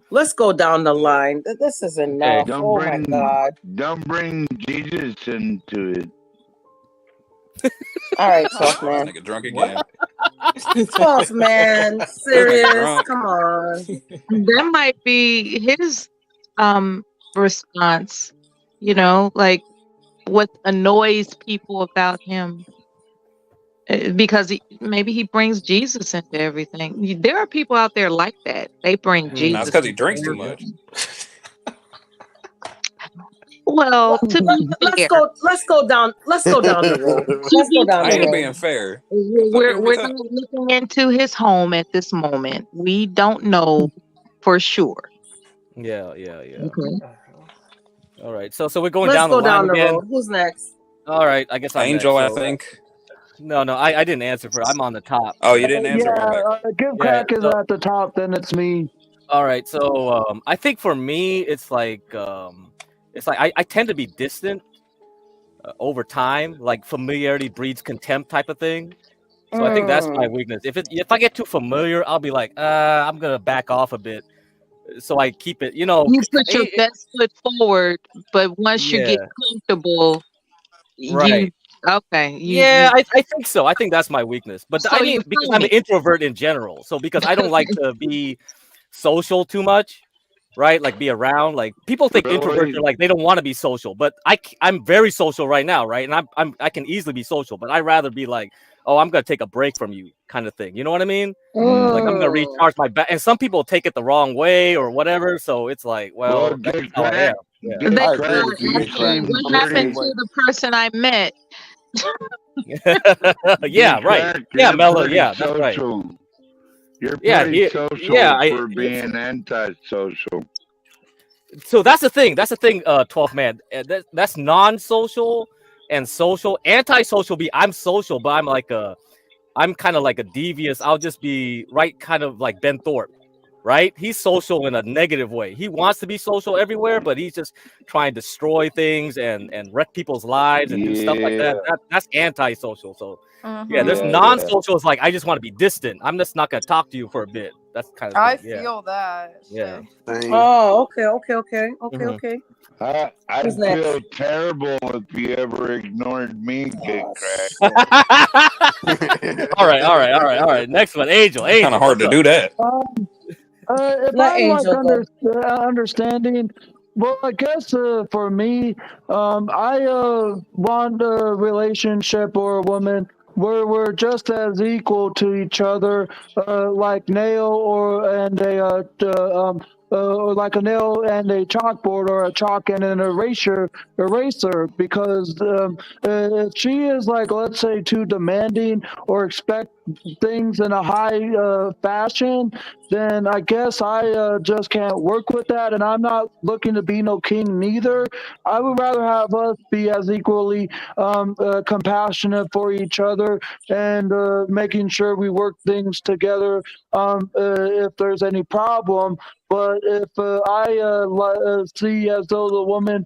Let's go down the line. This is enough. Hey, my God. Don't bring Jesus into it. All right, tough man. Nigga drunk again. Tough man. Serious. Come on. That might be his response. You know, like what annoys people about him. Because maybe he brings Jesus into everything. There are people out there like that. They bring Jesus. That's because he drinks too much. Well, let's go down the road. Let's go down I the ain't road. being fair. We're not looking into his home at this moment. We don't know for sure. Yeah. Okay. All right. So we're going Let's down the go line down the again. road. Who's next? All right. I guess I'm Angel, next. I So, think. no, I didn't answer for. I'm on the top. Oh, you didn't answer. Yeah, Okay. Give Yeah. Crack is at the top, then it's me. All right. So I think for me, it's like I tend to be distant over time. Like familiarity breeds contempt type of thing. So I think that's my weakness. If I get too familiar, I'll be like, I'm gonna back off a bit. So I keep it. You know. You put your best foot forward, but once you get Yeah. comfortable, Right. you I think so. I think that's my weakness. But So I mean, you're because I'm an phony. introvert in general. So because I don't like to be social too much, right? Like be around. Like people think introverts are like they don't want to be social, but I'm very social right now, right? And I can easily be social, but I'd rather be like, oh, I'm gonna take a break from you, kind of thing. You know what I mean? Like I'm gonna recharge my back. And some people take it the wrong way or whatever. So it's like, well, that's just how I am. Yeah. They, agree with you. what happened to the person I met? Yeah, right. Yeah, Mella. Yeah, that's right. You're Yeah, pretty social for being antisocial. So that's the thing. That's the thing. 12th man. That's non-social and social. Antisocial be I'm social, but I'm kind of like a devious. I'll just be right, kind of like Ben Thorpe, right? He's social in a negative way. He wants to be social everywhere, but he's just trying to destroy things and wreck people's lives and do stuff like that. That's antisocial. So yeah, there's non-social. It's like I just want to be distant. I'm just not gonna talk to you for a bit. That's kind of I thing. feel that. Yeah. Oh, okay. I feel terrible if you ever ignored me, Get Crack. All right. Next one, Angel. Kind of hard to do that. If Let I'm like Angel understanding, well, I guess for me, I want a relationship or a woman where we're just as equal to each other, like nail or like a nail and a chalkboard or a chalk and an eraser. Because if she is like, let's say, too demanding or expect things in a high fashion, then I guess I just can't work with that, and I'm not looking to be no king neither. I would rather have us be as equally compassionate for each other and making sure we work things together if there's any problem. But if I see as though the woman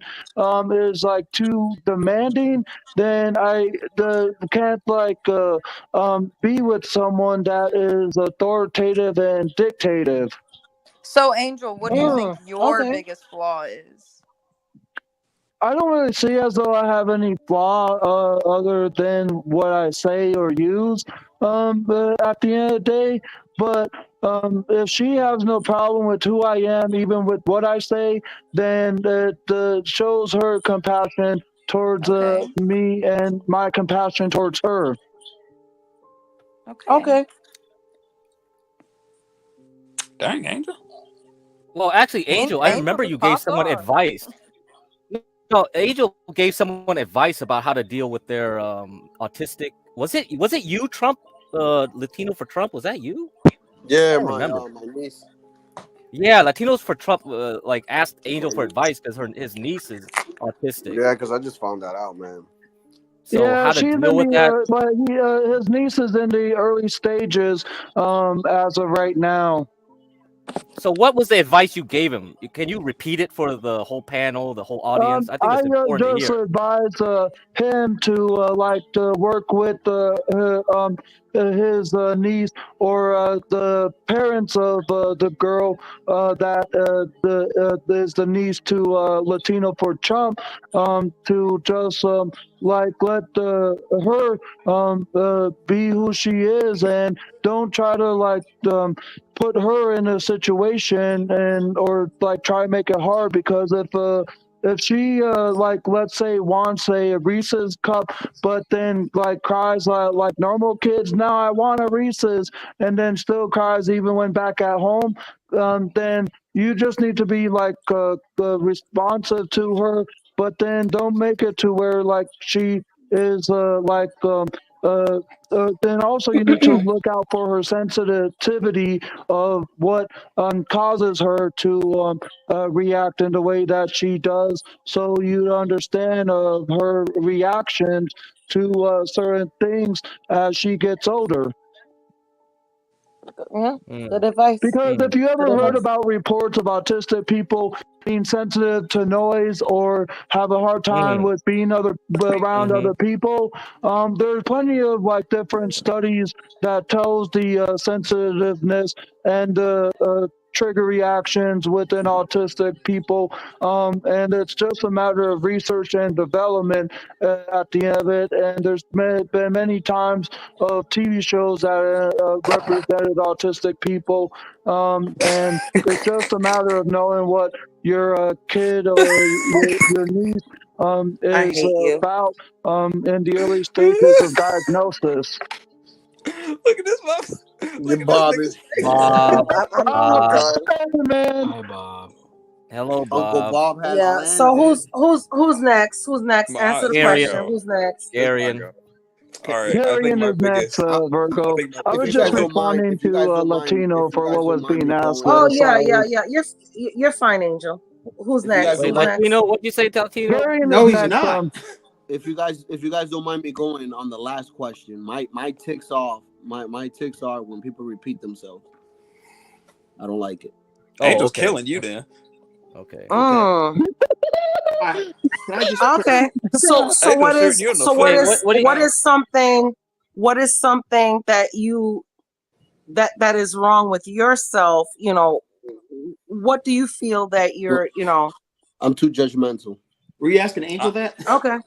is like too demanding, then I can't be with someone that is authoritative and dictative. So, Angel, what do you think your okay. biggest flaw is? I don't really see as though I have any flaw other than what I say or use but at the end of the day. But if she has no problem with who I am, even with what I say, then it shows her compassion towards me and my compassion towards her. Okay. Dang, Angel. Well, actually, Angel, I remember you gave someone advice. No, Angel gave someone advice about how to deal with their autistic. Was it you, Trump? Latino for Trump? Was that you? Yeah, my niece. Yeah, Latinos for Trump like asked Angel for advice because his niece is autistic. Yeah, because I just found that out, man. So how to she's deal with that? But his niece is in the early stages as of right now. So what was the advice you gave him? Can you repeat it for the whole panel, the whole audience? I think it's important to just hear. advise him to work with his niece or the parents of the girl that is the niece to Latino for Trump to just let her be who she is and don't try to put her in a situation or try to make it hard, because if she let's say wants a Reese's cup but then cries like normal kids, now I want a Reese's, and then still cries even when back at home, then you just need to be responsive to her, but then don't make it to where she is then also you need to look out for her sensitivity of what causes her to react in the way that she does, so you understand her reactions to certain things as she gets older. Yeah, good advice. Because if you ever Good heard advice. about reports of autistic people being sensitive to noise or have a hard time with being around other people, there's plenty of like different studies that tells the sensitiveness and the trigger reactions within autistic people, and it's just a matter of research and development at the end of it. And there's been many times of TV shows that represented autistic people, and it's just a matter of knowing what your kid or your niece I is hate you. about in the early stages of diagnosis. Look at this motherfucker. Look at Bob this is nigga's Bob. I'm Bob. done. Man. Hi, Bob. Hello, Uncle Bob. Bob has Yeah. So landed. who's next? Who's next? Answer the it's my Arian. question. go. Who's next? It's my Arian. go. All right. I think Darian my is next, biggest. I Virgo. think my I was If you just guys don't mind, responding if you to guys don't mind, Latino if you for guys what was don't mind being me asked. going, Oh yeah, Sorry. You're fine, Angel. Who's if you guys next? Wait, don't Who's mind, next? Latino, what'd you say, Latino? Darian No, is he's next. not. if you guys don't mind me going on the last question, my ticks off. My ticks are when people repeat themselves. I don't like it. Angel's okay. killing you, then. Okay. Mm. Can I just Okay. So Angel's what is shooting you in the so foot. what is something that you that is wrong with yourself? You know, what do you feel that you're? You know. I'm too judgmental. Were you asking Angel that? Okay.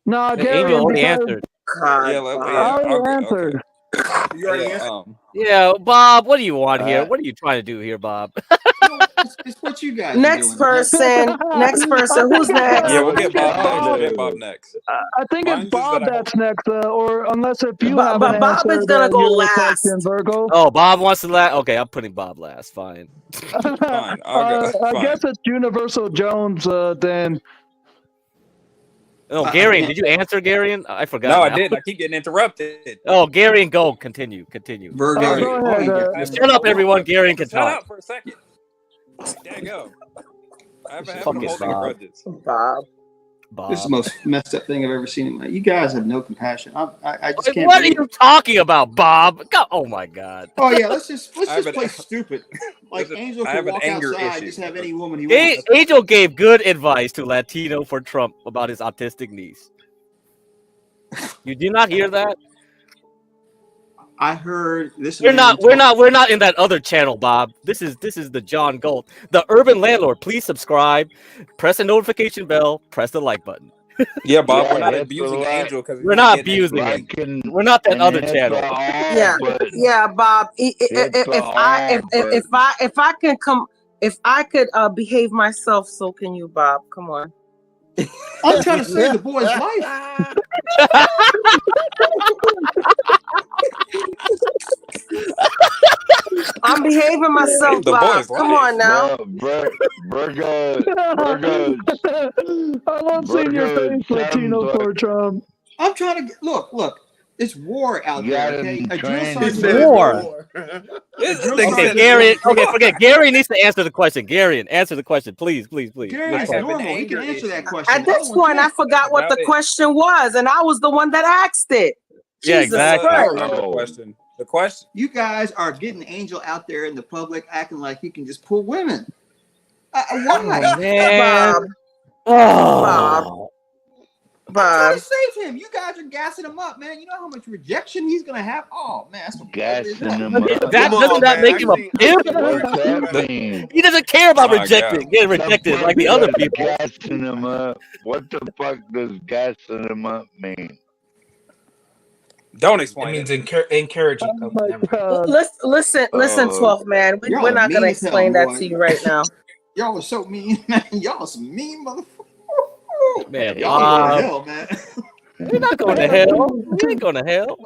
No, Angel Darian, already because answered. God, Yeah, Bob. yeah. I already answered. You already Yeah, answered. Yeah, Bob, what do you want here? What are you trying to do here, Bob? No, it's what you guys are Next doing. person. Next person. Who's next? Yeah, we'll get Bob next. Bob. We'll get Bob next. I think Mine's it's is Bob that I that's next, or unless if you But haven't Bob is answered gonna go your last. question, Virgo. Oh, Bob wants to last. Okay, I'm putting Bob last. Fine. Fine. I'll go. I Fine. guess it's Universal Jones then. Oh, Garion, did you answer, Garion? I forgot. No, I now. didn't. I keep getting interrupted. Oh, Garion, go. Continue. Virgo. Go ahead. Shut up, everyone. Garion can Shut talk. up for a second. There you go. I have a habit Fuck of it, holding Bob. grudges. Bob. This is the Bob. most messed up thing I've ever seen in my. You guys have no compassion. I just can't. What are believe you it. talking about, Bob? Oh my God. Oh yeah, let's just I have play stupid. Like Angel I can have an walk anger outside, issue. just have any woman he wants. Angel gave good advice to Latino for Trump about his autistic niece. You did not hear that? I heard this. We're not in that other channel, Bob. This is the John Galt, the Urban Landlord. Please subscribe, press the notification bell, press the like button. Yeah, Bob, we're not hit the abusing like. Angel because We're not abusing him. Like and, We're not that and other hit channel. the all Yeah, button. yeah, Bob. Hit the If I can come, if I could behave myself, so can you, Bob? Come on. I'm trying to save the boy's life. I'm behaving myself, The Bob. boy's Come life. on now. Virgo. I love seeing your Virgo face, Latino sounds for Trump. I'm trying to look. It's war out You there. got Okay, him a drill trained. sergeant. War. Okay, Gary. Okay, forget. Gary needs to answer the question. Gary, answer the question, please. Gary's I have an normal. He can anger answer that issue. question. At this point, I forgot what the question was, and I was the one that asked it. Yeah, Jesus exactly. I Christ. remember the question. The question. You guys are getting Angel out there in the public acting like he can just pull women. Why? Man. Bob. I'm Bob. trying to save him. You guys are gassing him up, man. You know how much rejection he's gonna have? Oh man, that's some Gassing him Doesn't up. that make him a pimp? What's that mean? He doesn't care about My getting rejected like the What other does people. gassing him up? What the fuck does gassing him up mean? Don't It explain means it. encouraging. Oh my God. Listen, Oh. 12 man. Y'all We're are not mean gonna as hell, explain that boy. to you right now. Y'all are so mean, man. Y'all are some mean motherfuckers. Man, Y'all are Bob. going to hell, man. We're not going to hell. We ain't going to hell.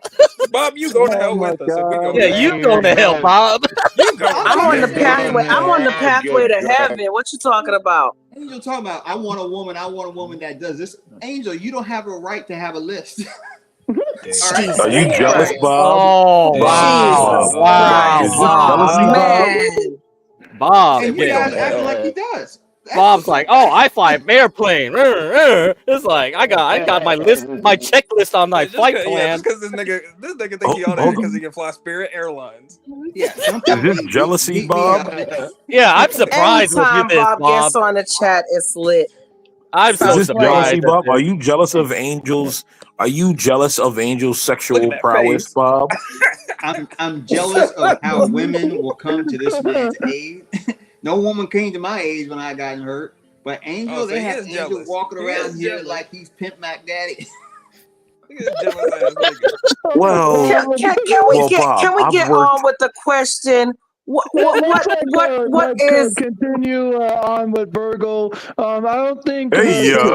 Bob, you go to hell my with us if we go Yeah, to hell. you going to hell, Bob. You go to I'm hell. on the pathway. I'm on the Yeah, pathway to good heaven. What you talking about? Angel talking about I want a woman that does this. Angel, you don't have a right to have a list. Jesus Are you jealous, Christ. Bob? Oh Jesus wow! Is Christ. this jealousy, Bob? Man. Bob And you getting guys acting like he does. That's Bob's what's like, up. oh, I fly airplane. It's like I got my checklist on my flight plan. Just because this nigga think he on there because he can fly Spirit Airlines. Yeah, some Is people this jealousy, beat me Bob? up. Yeah, I'm surprised with you Anytime this, Bob Bob. gets on the chat, it's lit. I'm Is so this jealousy, surprised at Bob? Are this. you jealous of Angels? Are you jealous of Angel's sexual prowess, Bob? I'm jealous of how women will come to this man's aid. No woman came to my age when I got hurt. But Angel, they have Angel walking around here like he's Pimp Mac Daddy. Well, Can we get on with the question? What is continue on with Virgo? I don't think. Hey Come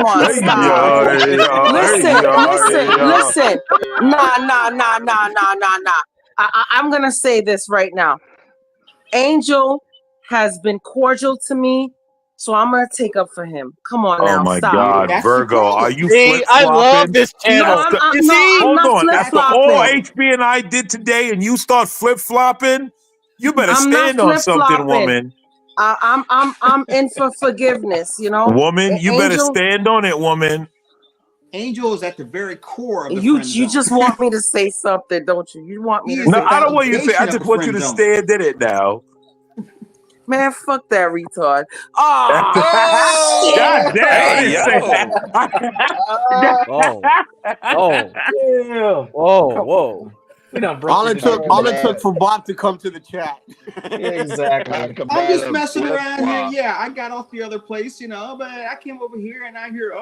on, stop. Listen. Nah. I'm gonna say this right now. Angel has been cordial to me, so I'm gonna take up for him. Come on now, oh my stop. God, That's Virgo, the problem. are you See, flip I flopping? love this channel. I'm Hold not on, after all flip-flopping. HB and I did today, and you start flip flopping, you better I'm not stand on something, flip-flopping. woman. I'm in for forgiveness, you know. Woman, you better Angel, stand on it, woman. Angel is at the very core of the you friend zone. just want me to say something, don't you? You want me to No, say I don't want you to say. I foundation of just a want you friend to zone. stand in it now. Man, fuck that retard. Oh, God damn! I Hey, didn't say that. Whoa. We done broke All it took for Bob to come to the chat. Exactly. I'm just messing around here. Yeah, I got off the other place, but I came over here and I hear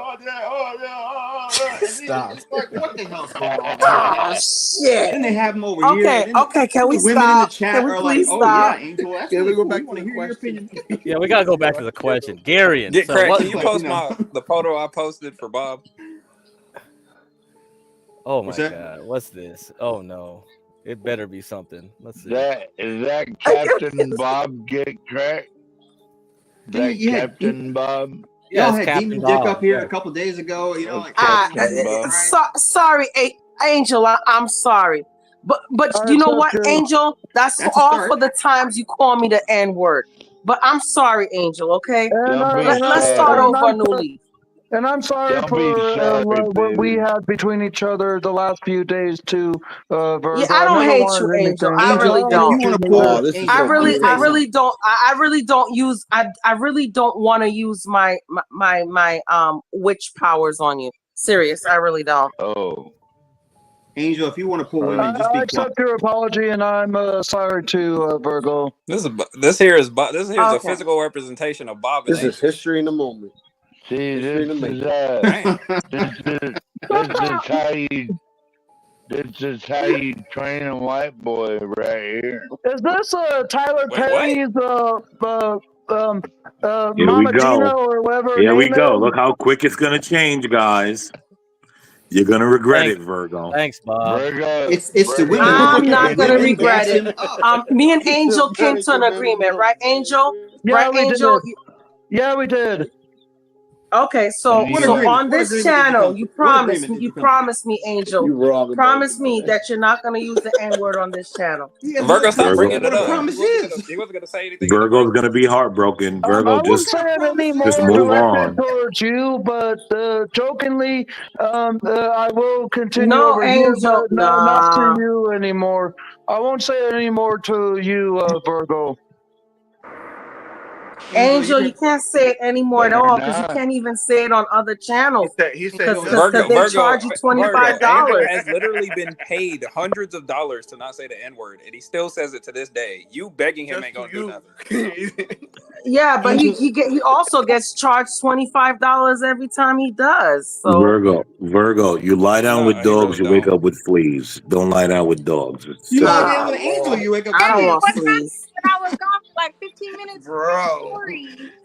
Stop. It's like, what the hell's going on? Oh shit. Then they have them over here. Okay, can we the women in the stop? chat Can we are please like, stop? yeah, Angel, that's Can we go cool. back We to want to the hear your question? opinion. Yeah, we gotta go back to the question. Garion. Get So Craig, what? can you post the photo I posted for Bob? Oh my God, what's this? Oh no, it better be something. Let's see. Is that Captain Bob get cracked? Captain Bob? Y'all Yes, had Captain Demon Bob, Dick up here yeah. a couple days ago. Sorry, Angel. I'm sorry, but you know what, Angel? That's all for the times you call me the N-word. But I'm sorry, Angel. Okay, let's start over a new leaf. And I'm sorry for what we had between each other the last few days too, Virgo. Yeah, I don't hate you, Angel. I really don't. If you want to pull, I really don't. I really don't use. I really don't want to use my witch powers on you. Serious, I really don't. Oh, Angel, if you want to pull women, just be I accept your apology, and I'm sorry to Virgo. This here is a physical representation of Bob and This is history in the moment. see, this is how you train a white boy right here. Is this Tyler Perry's Here we Mama Gina go. or whatever? Here we name go. is? Look how quick it's gonna change, guys. You're gonna regret it, Virgo. Thanks, Bob. It's the women. I'm not gonna regret it. Me and Angel came to an agreement, right, Angel? Yeah, we did. Yeah, we did. Okay, so on this channel, you promised me, Angel. You promise me that you're not gonna use the N-word on this channel. Virgo, stop bringing it up. He wasn't gonna say anything. Virgo's gonna be heartbroken. Virgo, I wouldn't say it anymore just move on. towards you, but jokingly, I will continue No, over Angel, here, but not to you anymore. I won't say it anymore to you, Virgo. Angel, you can't say it anymore at all because you can't even say it on other channels. Because they charge you $25. Andrew has literally been paid hundreds of dollars to not say the N-word, and he still says it to this day. You begging him ain't gonna do nothing. Yeah, but he also gets charged $25 every time he does. So Virgo, you lie down with dogs, you wake up with fleas. Don't lie down with dogs. You lie down with an angel, you wake up. I don't want What fleas. happened when I was gone for like 15 minutes? Bro.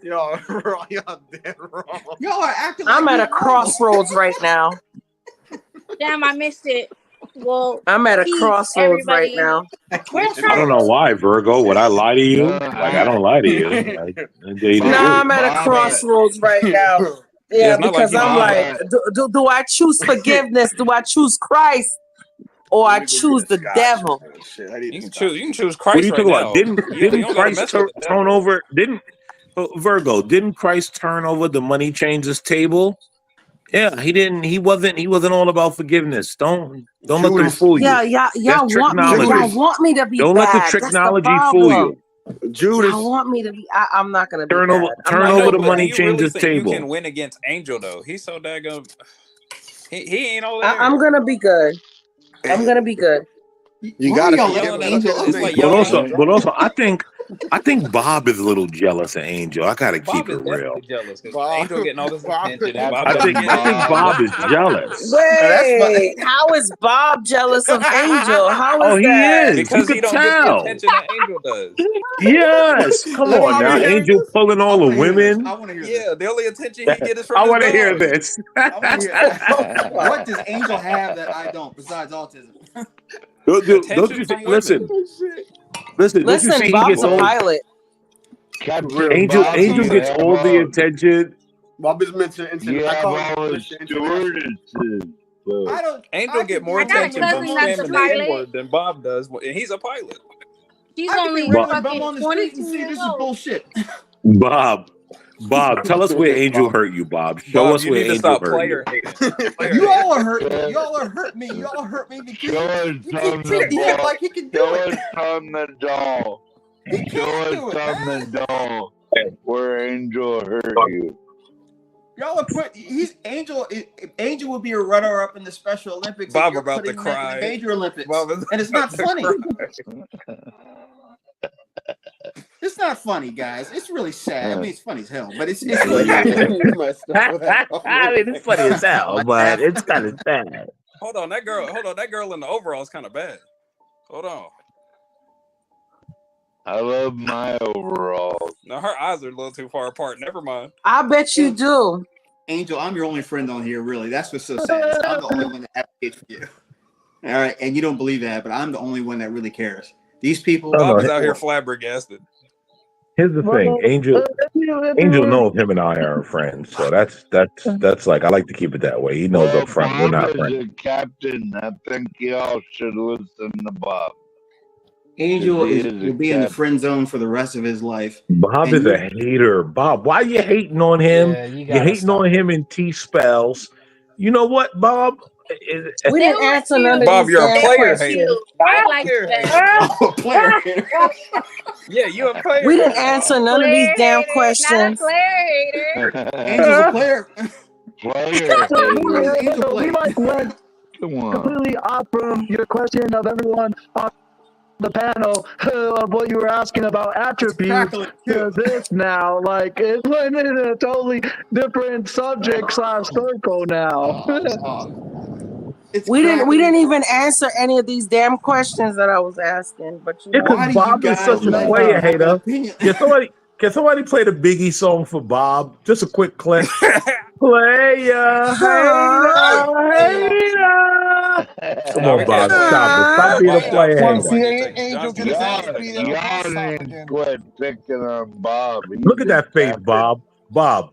Y'all dead wrong. Y'all are acting like I'm at a crossroads right now. Damn, I missed it. Well, I'm at a peace, crossroads right everybody. now. Where's I don't know her? why, Virgo. Would I lie to you? No, Like, I don't lie to you. I tell you the No, truth. I'm at a crossroads right now. Yeah, Yeah, it's not like because you I'm lying. like, do I choose forgiveness? Do I choose Christ? Or I choose the devil? You can choose What are Christ you right talking about? now. You Didn't don't gotta Christ mess with the turn devil. over? Virgo? Didn't Christ turn over the money changers table? Yeah, he didn't. He wasn't all about forgiveness. Don't let them Judas. fool you. Yeah, That's y'all tricknology. want me to be Don't let the bad. That's the tricknology fool problem. you. Judas. Y'all want me to be. I'm not gonna be Turn bad. over I'm turn not I over know, the but do money you really changers think you can table. win against Angel though? He's so daggone. He ain't all I'm there. gonna be good. I'm gonna be good. You Why gotta y'all forgive letting him. Angel That's up It's so like everything. y'all. But also, I think Bob is a little jealous of Angel. I gotta Bob keep is it real. definitely jealous because Bob, Angel getting all this Bob, attention and Bob I doesn't Captain think get it. Bob Bob. is jealous. Wait, how is Bob jealous of Angel? How Oh, is he that? is. You Because he could don't get the tell. attention that Angel does. Yes. Come Let me on now. hear this. Angel pulling I all the want to hear this. women. I want to hear this. Yeah, the only attention he get is from I his want to hear dog. this. I want to hear. What does Angel have that I don't besides autism? Don't Attention you from think? women. Listen. Don't you Listen, see he Bob's gets a all pilot. Captain Angel? Bob, Angel you gets have all the all attention. Bob is mentioned. you I have call him all the Mr. International. stewardesses. So. I don't. Angel I get can more I do got a attention regular from cousin bum on the that's a spamming the street. N pilot. word than Bob does, and he's a pilot. She's I can be only regular bum fucking on the street and 22 see years this is old. bullshit. Bob, tell us where Angel hurt you, Bob. Show Bob, us you where need to Angel stop hurt you. player hating. Player You hating. all are hurting me. Y'all are hurting me. Y'all are hurting me because Show us you from keep the treating him ball. like he can do Show it. us from the doll. He Show can't us do it, from man. the doll where Angel hurt you. Y'all are put. Angel. Angel would be a runner-up in the Special Olympics. Bob and you're about to putting him into the cry. Major Olympics, Bob is and it's not about to funny. cry. It's not funny, guys. It's really sad. I mean, it's funny as hell, but it's You really messed up with that. I mean, it's funny as hell, but it's kind of sad. Hold on, that girl in the overall is kind of bad. Hold on. I love my overalls. No, her eyes are a little too far apart. Never mind. I bet you do. Angel, I'm your only friend on here, really. That's what's so sad. Is I'm the only one that advocates for you. All right, and you don't believe that, but I'm the only one that really cares. These people. Bob is out here flabbergasted. Here's the thing, Angel knows him and I are friends, so that's like I like to keep it that way. He knows up front we're not Bob is friends. a captain. I think y'all should listen to Bob. Angel will be in the friend zone for the rest of his life. Bob is a hater. Bob, why you hating on him? Yeah, You're hating on him in T spells. You know what, Bob? We didn't answer none of Bob, these you're a damn player questions. hater. I like Oh, player hater. Yeah, you a player. We didn't answer none of these damn Not a questions. player hater. Angel's a player. Player So we like went Come on. completely off from your question of everyone on the panel of what you were asking about attributes to this now. Like it went in a totally different subject / circle now. We didn't even answer any of these damn questions that I was asking. But you know, Because Bob is such a player hater. Can somebody play the Biggie song for Bob? Just a quick clip. Player hater. Come on, Bob. Stop it. Stop being a player hater. Y'all need to quit picking on Bob. Look at that face, Bob. Bob,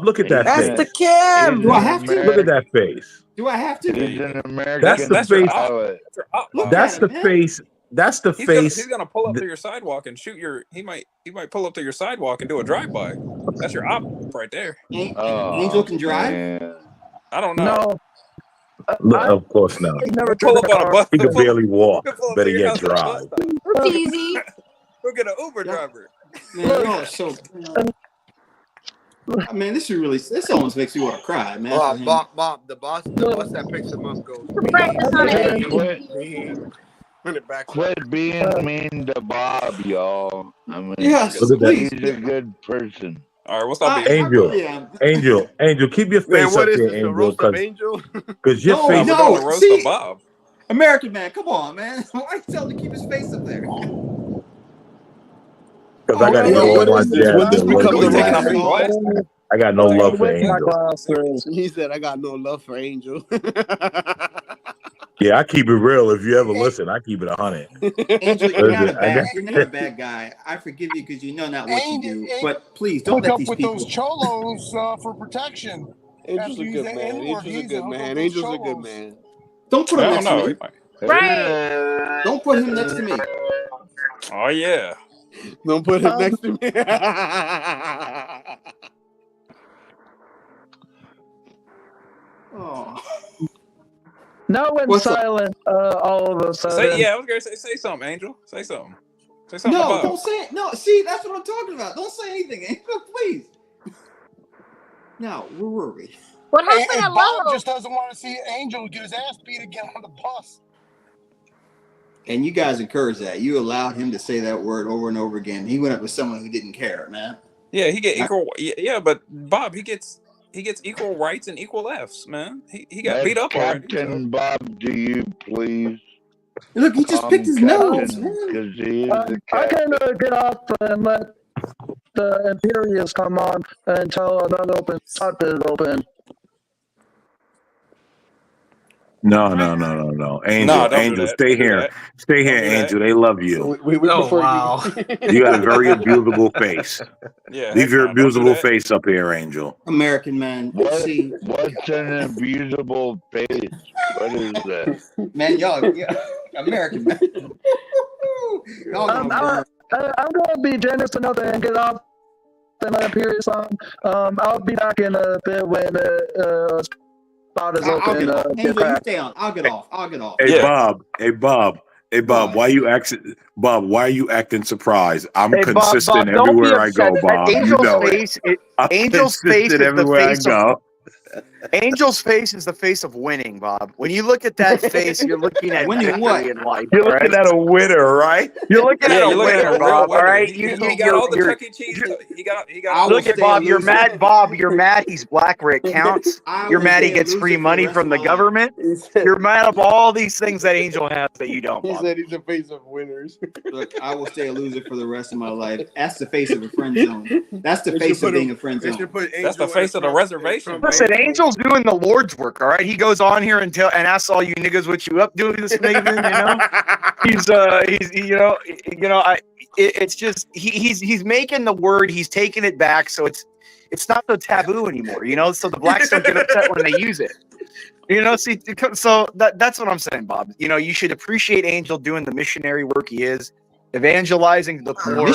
look at that face. That's the Kim. Do I have to? Look at that face. Do I have to? He's an American. That's the face. That's the man. face. That's the face. He's gonna pull up to your sidewalk and shoot your. He might pull up to your sidewalk and do a drive-by. That's your op right there. Angel can drive. Man. I don't know. No, of course not. Never Pull up on a bus. He can barely walk. Pull up Better to your yet, house on a bus drive. stop. It's easy. We'll get an Uber driver. Man, y'all are so. Man, this almost makes me want to cry, man. Bob, the bus that picks him up goes. Breakfast on it. Quit being mean to Bob, y'all. I mean, Yes, he's please. a good person. All right, what's up, Angel, keep your face Man, what up is there, this? The Angel, roast of Angel? because your face. No, see, Bob. American man, come on, man. Why are you telling him to keep his face up there? Because I got no love for Angel. I got no love for Angel. He said, "I got no love for Angel." Yeah, I keep it real. If you ever listen, I keep it 100. Angel, you're not a bad guy. I forgive you because you know not what you do. But please don't let these people. With those cholos for protection. Angel's a good man. Angel's a good man. Angel's a good man. Don't put him next to me. Right. Don't put him next to me. Oh yeah. Don't put him next to me. Oh. Now went silent all of a sudden. I was gonna say something, Angel. Say something. Say something. No, don't say it. No, see, that's what I'm talking about. Don't say anything, Angel, please. Now, where were we? What happened to Bob Lolo? just doesn't want to see Angel get his ass beat again on the bus. And you guys encouraged that. You allowed him to say that word over and over again. He went up with someone who didn't care, man. Yeah, he get equal. Yeah, but Bob, he gets equal rights and equal Fs, man. He got beat up already. Captain Bob, do you please? Look, he just picked his nose, man. Because he is the I captain. can get off and let the Imperious come on until another open spot is open. No. Angel, stay here. Stay here, Angel. They love you. Wow. You got a very abusable face. Yeah. Leave your abusable face up here, Angel. American man. What's an abusable face? What is that? Man, y'all, American man. I'm going to be generous enough and get off and let Imperious on. I'll be back in a bit when spot is open. Angel, you stay on. I'll get off. Hey, Bob. Why you acting? Bob, why are you acting surprised? I'm consistent Bob, everywhere I go, Bob. Angel's face is everywhere I go. Angel's face is the face of winning, Bob. When you look at that face, you're looking at winning what? in life. You're looking at a winner, right? You're looking at a winner, Bob. All right, He got all the Chuck E. Cheese. He got. Look at Bob. You're mad, Bob. You're mad. He's black where it counts. You're mad he gets free money from the government. You're mad of all these things that Angel has that you don't. He Bob. said he's the face of winners. Look, I will stay a loser for the rest of my life. That's the face of a friend zone. That's the face of being a friend zone. That's the face of the reservation. Listen, Angel's doing the Lord's work, all right? He goes on here and asks all you niggas what you up doing this evening, you know? It's just he's making the word, he's taking it back, so it's not so taboo anymore, you know? So the blacks don't get upset when they use it. You know, see, so that's what I'm saying, Bob. You know, you should appreciate Angel doing the missionary work he is, evangelizing the poor.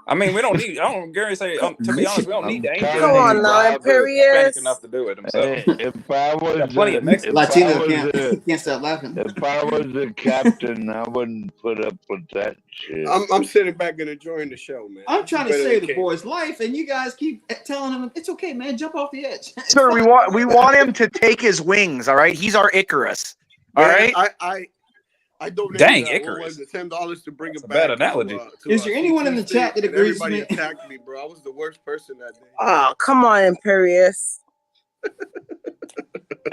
I mean, we don't need. I don't. Gary say. To be honest, we don't need the Angel. Come on now, Imperious. Enough to do it himself. If I was plenty of Mexicans. Latino can't stop laughing. If I was the captain, I wouldn't put up with that shit. I'm sitting back and enjoying the show, man. I'm trying to save the boy's life, and you guys keep telling him it's okay, man. Jump off the edge. Sir, we want him to take his wings. All right, he's our Icarus. All right. I donated Dang, Icarus. $10 to bring it back. Bad analogy. Is there anyone in the chat that agrees with me? Everybody attacked me, bro. I was the worst person that day. Oh, come on, Imperious.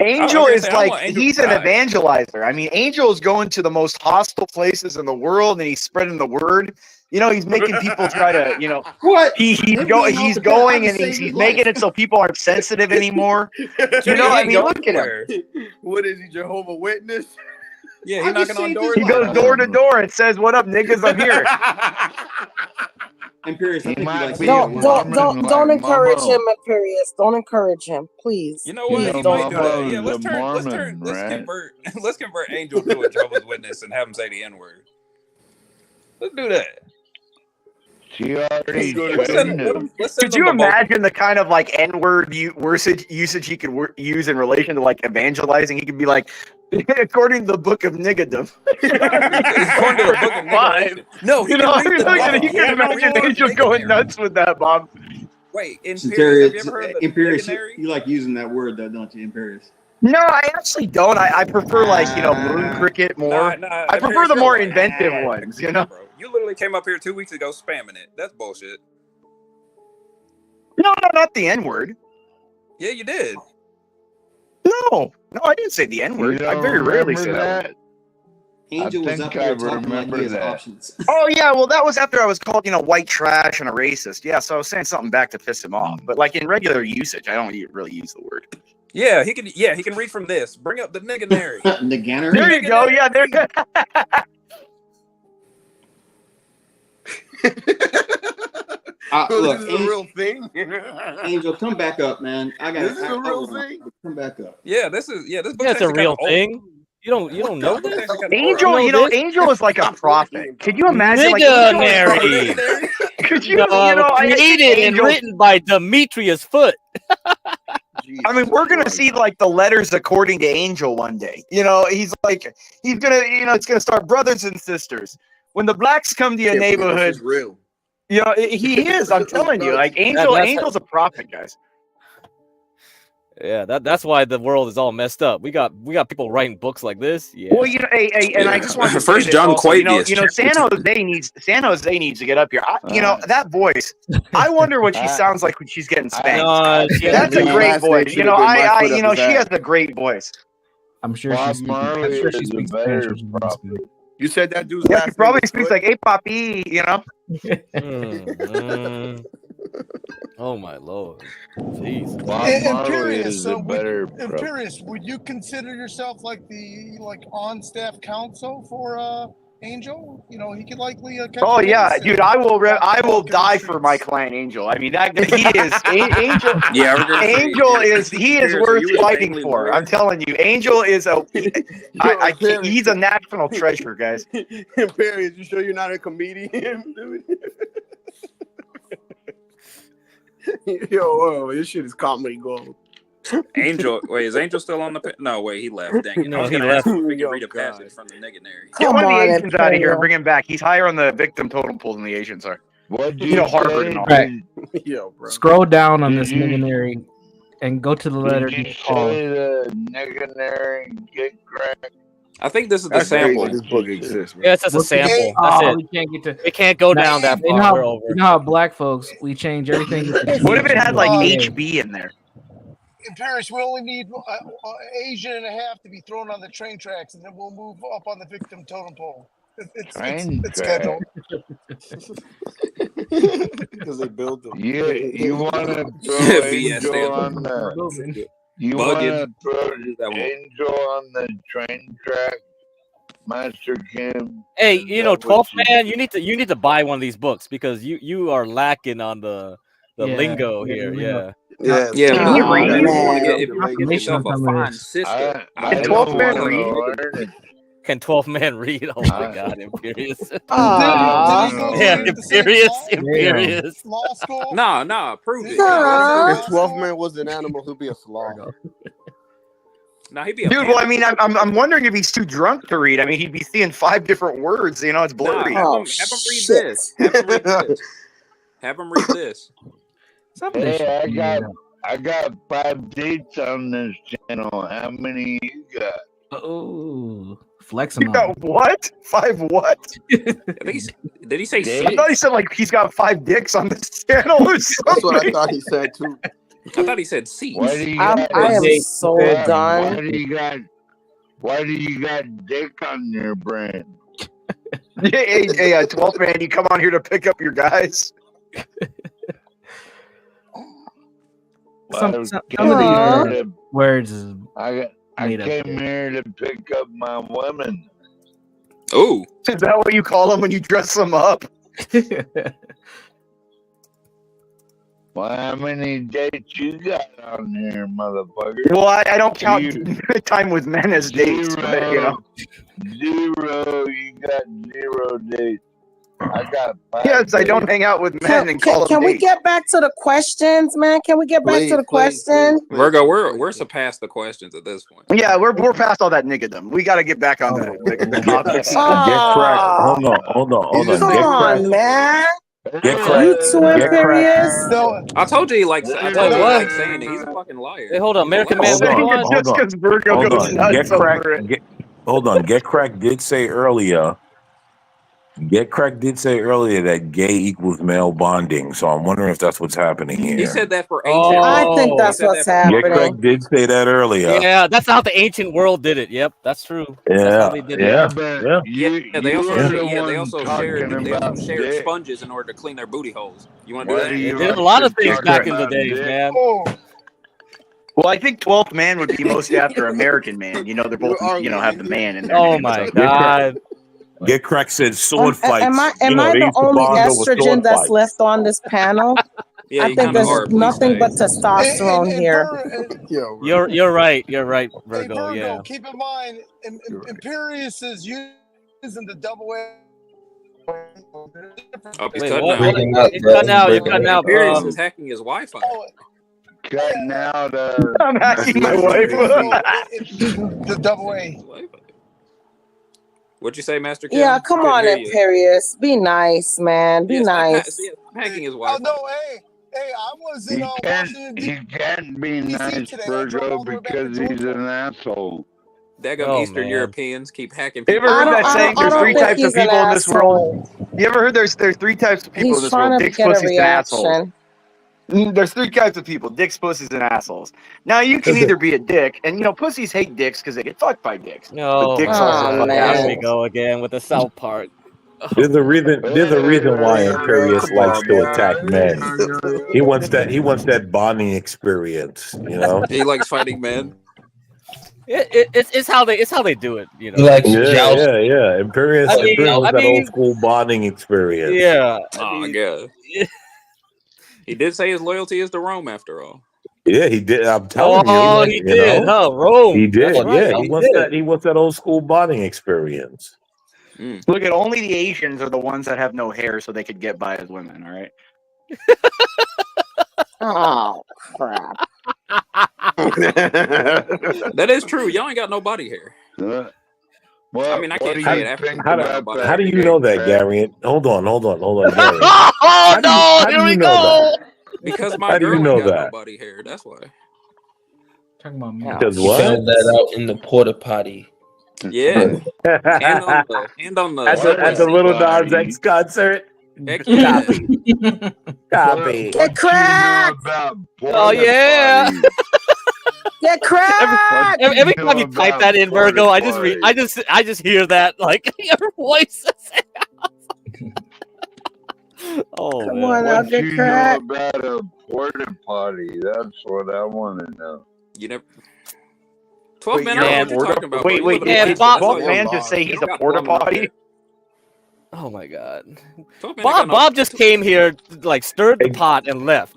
Angel is like, he's an evangelizer. I mean, Angel is going to the most hostile places in the world and he's spreading the word. You know, he's making people try to, you know, what? He's going and he's making it so people aren't sensitive anymore. You know, I mean, look at him. What is he, Jehovah's Witness? Yeah, he's knocking on doors. He goes door to door and says, "What up, niggas? I'm here." Imperious, I think don't encourage him, Imperious. Don't encourage him, please. You know what? He might do that. Yeah, let's convert Angel to a Jehovah's Witness and have him say the N-word. Let's do that. She already Could you imagine the kind of like N-word usage he could use in relation to like evangelizing? He could be like, according to the book of Niggadom. According to the book of Niggadom. No, you can imagine Angel going nuts with that, Bob. Wait, Imperious, have you ever heard of the Imperious, dictionary? you like using that word though, don't you, Imperious? No, I actually don't. I prefer like, you know, moon cricket more. I prefer the more inventive ones, you know? Bro. You literally came up here 2 weeks ago spamming it. That's bullshit. No, not the N-word. Yeah, you did. No, I didn't say the N-word. I very rarely say that. Angel was up here talking like he has options. Oh yeah, well that was after I was called, white trash and a racist. Yeah, so I was saying something back to piss him off. But like in regular usage, I don't really use the word. Yeah, he can read from this. Bring up the nigganary. Nigganary. There you go. Yeah, there. Look, this is a real thing. Angel, come back up, man. This is a real thing. Come back up. Yeah, this book That's a real thing. You don't know this? Angel, Angel is like a prophet. Could you imagine? Nigganary. Could you? Created and written by Demetrius Foote. I mean, we're gonna see like the letters according to Angel one day. He's gonna, it's gonna start brothers and sisters. When the blacks come to your neighborhood, real. He is. I'm telling you, like Angel's a prophet, guys. Yeah, that's why the world is all messed up. We got people writing books like this. Yeah. Well, and I just want to first say John also, Quaid. San Jose needs to get up here. That voice. I wonder what she sounds like when she's getting spanked. That's a great voice. She has a great voice. I'm sure Bob she Marley speaks is a better Spanish. prophet. You said that dude's Yeah, he probably speaks like, "Hey, papi," Oh my lord. Jeez. Bob Marley is a better prophet. Imperious, would you consider yourself like the on-staff counsel for Angel? He could likely. Oh yeah, dude! I will die for my client Angel. I mean, he is Angel. Yeah, Angel is worth fighting for. I'm telling you, Angel is he's a national treasure, guys. Imperious, you sure you're not a comedian, dude? Yo, this shit is comedy gold. Angel, wait, is Angel still on the? No, wait, he left. Dang it! No, I was he gonna left. ask if we can read a passage from the nigganary. Get one of the Asians out of here and bring him back. He's higher on the victim totem pole than the Asians are. What do you Harvard and all. Right. Yo, bro. Scroll down on this nigganary and go to the letter Did you called. say the nigganary get cracked? I think this is the sample. This book exists, bro. Yeah, it's just a sample. That's it. We can't get to. We can't go down that You know far. We're how, over. you know how black folks we change everything. What if it had like HB in there? In Paris, we only need Asian and a half to be thrown on the train tracks, and then we'll move up on the victim totem pole. It's scheduled. Because they build them. You want to throw Angel on the. You want to throw Angel on the train track, Master Kim? Hey, 12th man, you need to buy one of these books because you are lacking on the lingo here. Yeah. Yeah. Can you read? If you want to get yourself a fine sister, Can 12th man read? Can 12th man read? Oh my God, Imperious. Yeah, Imperious. Law school? No, prove it. If 12th man was an animal, he'd be a sloth. No, he'd be a Dude, well, I mean, I'm wondering if he's too drunk to read. I mean, he'd be seeing 5 different words. It's blurry. Have him read this. Have him read this. Hey, I got 5 dates on this channel. How many you got? Oh, flexing. You got what? 5 what? Did he say I thought he said like he's got 5 dicks on this channel or something. That's what I thought he said too. I thought he said seats. I am so done. Why do you got dick on your brand? Hey, 12th man, you come on here to pick up your guys. Some of these words is I came here to pick up my women. Oh, is that what you call them when you dress them up? Well, how many dates you got on here, motherfucker? Well, I don't count time with men as dates, but, 0. You got 0 dates. I got 5 yes, I don't hang out with men and call them Can we dates. get back to the questions, man? Can we get back to the questions? Virgo, we're surpassed the questions at this point. Yeah, we're past all that niggadom. We got to get back on the topics. Get cracked. Hold on. Come on, man. Get You too imperious. I told you he likes saying it. He's a fucking liar. Hey, hold on, American Man. Hold on. Get cracked. Hold on. Get cracked did say earlier Get Craig did say earlier that gay equals male bonding, so I'm wondering if that's what's happening here. He said that for ancient. I think that's what's Get happening. Craig did say that earlier. Yeah, that's how the ancient world did it. Yep, that's true. That's how they did it. But They also are the they one also talking about shared dick. sponges in order to clean their booty holes. You want to do Why that? do They you did like a lot of to things talk back in the about days, dick? man. Well, I think 12th Man would be most after American Man. You know, they're both, have the man in there. Oh my God. Get Craig said sword fights. Am I they the used to only bond over estrogen sword that's fights. left on this panel? Yeah, I you think kinda there's are, please nothing stay. but testosterone here. You're right. You're right, Hey, Virgo. Virgo, Yeah. keep in mind, Imperius is using the double A. Oh, he's Wait, cutting what? out. You're cutting out. You're cutting out. Imperius is hacking his Wi-Fi. Cutting out. I'm hacking my wife. The double A. What'd you say, Master Kim? Yeah, come Couldn't on, hear you. Imperious. Be nice, man. Be nice. Stop hacking his Oh Wi-Fi. no, hey, I was in Washington He can't be nice, today. I drove Virgo, all the way back to because he's Georgia. an asshole. Daggum Oh, Eastern man. Europeans keep hacking You people. ever heard that saying? There's three types of people in this world. You ever heard there's three types of people He's in this trying world? to Dicks, get a pussies, and assholes. reaction. There's three types of people: dicks, pussies, and assholes. Now you can either be a dick, and pussies hate dicks because they get fucked by dicks. No, But dicks also fuck here we assholes. go again with the South Park. There's a reason. There's a reason why Imperius likes to attack men. He wants that. He wants that bonding experience. He likes fighting men. It's how they do it. Yeah. Imperius wants that old school bonding experience. Yeah. Oh God. He did say his loyalty is to Rome, after all. Yeah, he did. I'm telling you. Oh, he did, huh? Rome. He did. That's right. Yeah, he wants that. He wants that old school bonding experience. Look at only the Asians are the ones that have no hair, so they could get by as women. All right. Oh crap! That is true. Y'all ain't got no body hair. I mean, I can't say it after. How do you know that, Gary? Hold on, Gary. Oh no! Here we go. Because my How do girl you know ain't got that? no body hair. That's why. Talking about me. Because He what? found that out in the porta potty. Yeah. and on the at the Little Nas X concert. Heck yeah. Copy. Get cracked! Oh yeah. Get cracked! Every time you type that in, Virgo, I just hear that like your voice. Oh Come man. on, I'll get Know cracked. about a porta potty? That's what I want to know. You never. 12 men. What you talking about? Wait. Man, Did Bob- 12 man just say he's a porta potty? Oh my God. Bob just came here, like stirred the pot and left,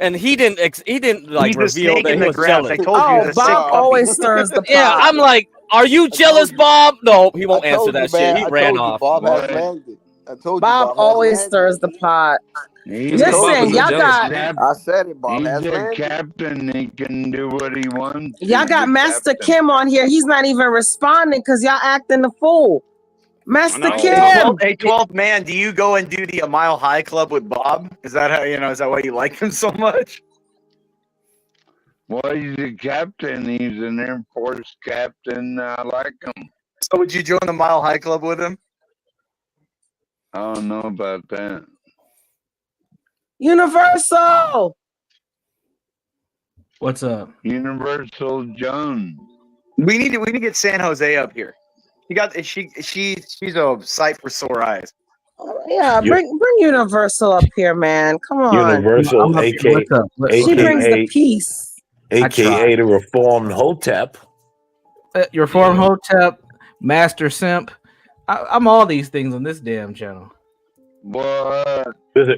and he didn't like He's a reveal snake that in he the was grass. jealous. I told you, he's a sick Bob puppy. always stirs the pot. Yeah, I'm like, are you jealous, Bob? No, he won't answer that shit. He ran off. Bob has landed. I told you. Bob always stirs the pot. Listen, y'all got I said it, Bob. He's has a landed. captain. He can do what he wants. y'all got Master Kim on here. He's not even responding because y'all acting the fool. Master Kim. Hey, 12th man, do you go and do the Mile High Club with Bob? Is that how is that why you like him so much? Well, he's a captain. He's an Air Force captain. I like him. So would you join the Mile High Club with him? I don't know about that. Universal. What's up? Universal Jones. We need to get San Jose up here. She's a sight for sore eyes. Yeah, bring Universal up here, man. Come on. Universal, She brings the peace. AKA the reformed Hotep. Your form Hotep, Master Simp. I'm all these things on this damn channel. But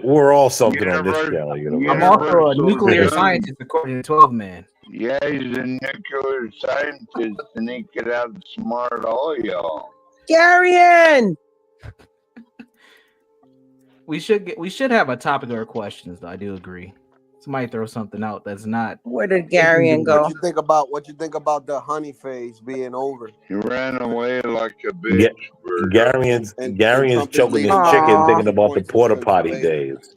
we're all something on this channel. I'm also a nuclear scientist according to 12 man. Yeah, he's a nuclear scientist, and he could outsmart all y'all. Garion! We should have a topic or questions, though. I do agree. Somebody throw something out that's not. Where did Garion go? What you think about the honey phase being over? He ran away like a bitch. Garyon's choking his chicken, thinking about the porta potty days.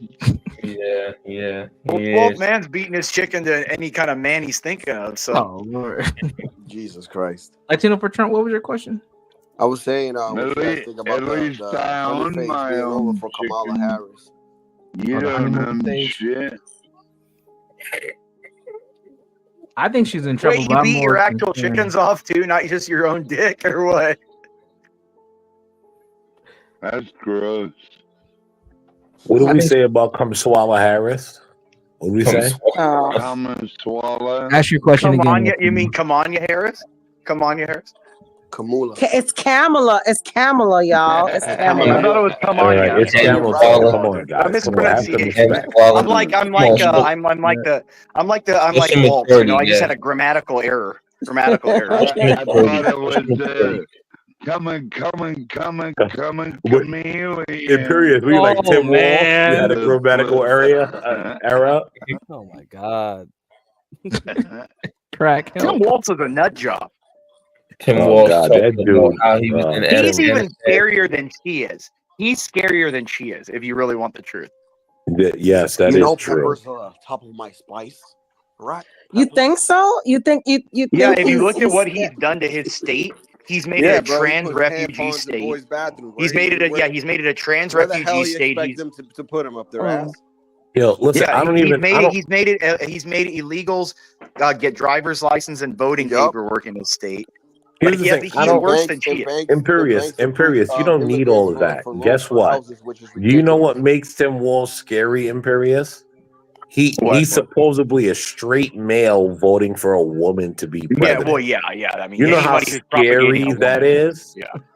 Yeah. Well, 12 man's beating his chicken to any kind of man he's thinking of. So. Oh Lord. Jesus Christ. Latino for Trump. What was your question? I was saying, what you guys At think about least the I honey own face my being over own for Kamala chicken. Harris? You the don't honeymoon own stage. shit. I think she's in trouble. Wait, But you I'm beat your more actual concerned. chickens off too, not just your own dick, or what? That's gross. What do we say about Kamala Harris? What do we say? Come and swallow. Ask your question again. Kamanya, you mean Kamanya Harris? Kamanya Harris? Kamala. It's Kamala. It's Kamala, y'all. It's I Kamala. thought it was Kamanya. It's Kamala. Come on, guys. Have some Mispronunciation. respect. I'm like Galt. You know, I just had a grammatical error. Grammatical error. I thought it was coming, chameleon. Imperious, were you like Tim Walsh? You had a grammatical error. Oh my god. Crack. Tim Walsh is a nut job. Tim Walsh God, talking that about dude. how he was in He's even Afghanistan. scarier than she is. He's scarier than she is, if you really want the truth. Yes, that You is know, true. Pepper's top of my spice, right? You think so? You think you Yeah, think if you he's, looked at what he's done to his state, he's made it a bro, he trans puts refugee tampons in state. boys' bathroom. He's made it a trans Where the hell refugee you state. expect them to put him up their ass? Yo, listen, Yeah, I don't he's even. made I it. don't. He's made it. He's made it illegals get driver's license and voting paperwork in his state. Here's Like, the yeah, thing. I he's don't. worse than she is. Imperious. You don't need all of that. Guess what? Do you know what makes Tim Walsh scary, Imperious? He's supposedly a straight male voting for a woman to be president. Yeah, well, yeah. I mean, You know how anybody who's propagating scary a that woman. is?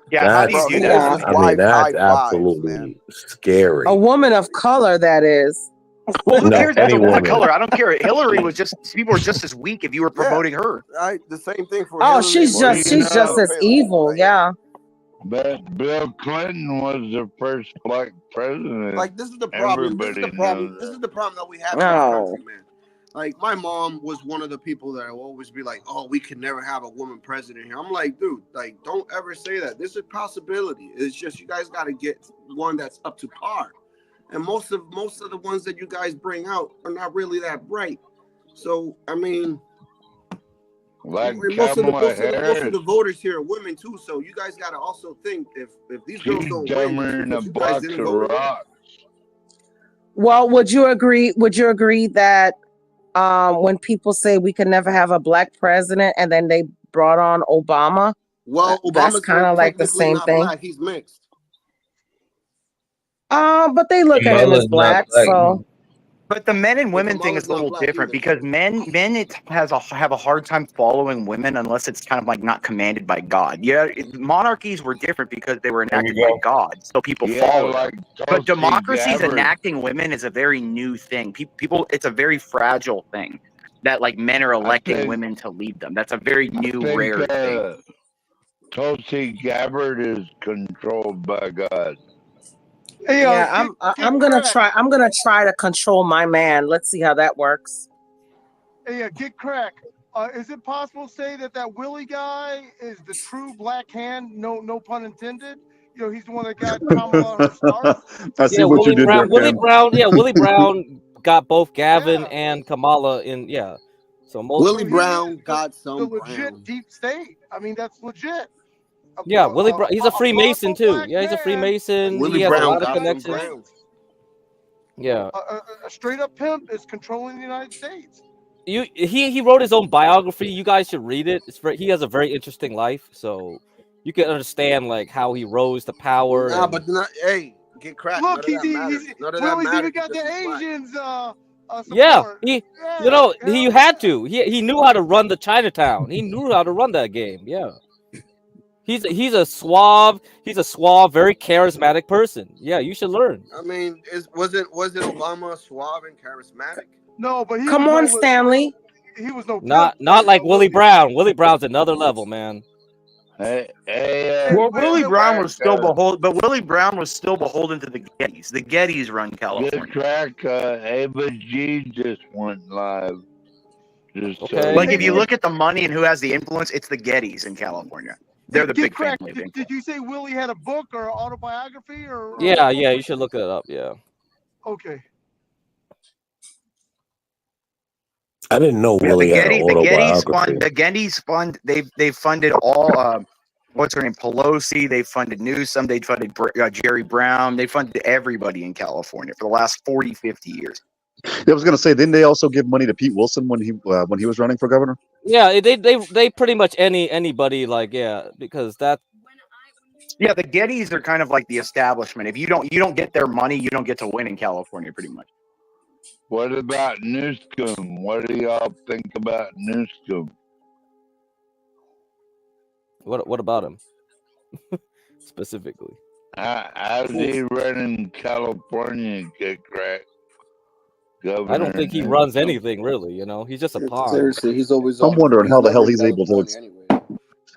Yeah. How do you do that? I mean, that's absolutely scary. a woman of color? That is. Well, who No, cares about any the woman of woman. color? I don't care. Hillary was just people were just as weak if you were promoting her. The same thing for. Oh, Hillary she's just as evil. Yeah. But Bill Clinton was the first black president. Like, this is the problem. This is the problem. This is the problem that we have in this country, man. Like, my mom was one of the people that will always be like, "Oh, we could never have a woman president here." I'm like, dude, like, don't ever say that. This is a possibility. It's just you guys got to get one that's up to par. And most of the ones that you guys bring out are not really that bright. So, I mean, like most of the voters here are women too. So you guys got to also think if these girls don't win, in a box of rocks. Well, would you agree that when people say we could never have a black president and then they brought on Obama? Well, that's Obama's kind of like the same not thing. Black. He's mixed. But they look at him as black, so. But the men and women thing is a little different because men have a hard time following women unless it's kind of like not commanded by God. Yeah, monarchies were different because they were enacted by God, so people follow them. But democracies enacting women is a very new thing. People, it's a very fragile thing that like men are electing women to lead them. That's a very new, rare thing. Tulsi Gabbard is controlled by God. Yeah, I'm gonna try to control my man. Let's see how that works. Hey, get crack. Is it possible to say that Willie guy is the true black hand? No pun intended. You know, he's the one that got Kamala her start. I see what you did there, Willie Cam. Brown. Yeah, Willie Brown got both Gavin and Kamala in. Yeah, so Willie Brown got some the legit deep state. I mean, that's legit. Yeah, Willie Brown. He's a Freemason too. Yeah, he's a Freemason. Willie he has Brown a lot of got connections. Yeah. A straight up pimp is controlling the United States. He wrote his own biography. You guys should read it. He has a very interesting life, so you can understand like how he rose to power. Nah, but not. Hey, get cracked. Look, Willie's even got the Asians. Yeah, he had to. He knew how to run the Chinatown. He knew how to run that game. Yeah. He's a suave, very charismatic person. Yeah, you should learn. I mean, wasn't Obama suave and charismatic? No, but come on, Stanley. He was no not like Willie Brown. Willie Brown's another level, man. Well, Willie Brown was still beholden, but Willie Brown was still beholden to the Gettys. The Gettys run California. Good track. Ava G just went live. Like if you look at the money and who has the influence, it's the Gettys in California. They're the big family. Did you say Willie had a book or autobiography or? Yeah, you should look it up. Yeah. Okay. I didn't know Willie had an autobiography. The Gettys fund. They've funded all what's her name, Pelosi. They funded Newsom. They funded Jerry Brown. They funded everybody in California for the last 40, 50 years. I was going to say, didn't they also give money to Pete Wilson when he was running for governor? Yeah, they pretty much anybody because that. Yeah, the Gettys are kind of like the establishment. If you don't get their money, you don't get to win in California, pretty much. What about Newsom? What do y'all think about Newsom? What about him specifically? How's he running California, Get Crack? I don't think he runs anything really. He's just a pawn. Seriously, he's always. I'm wondering how the hell he's able to.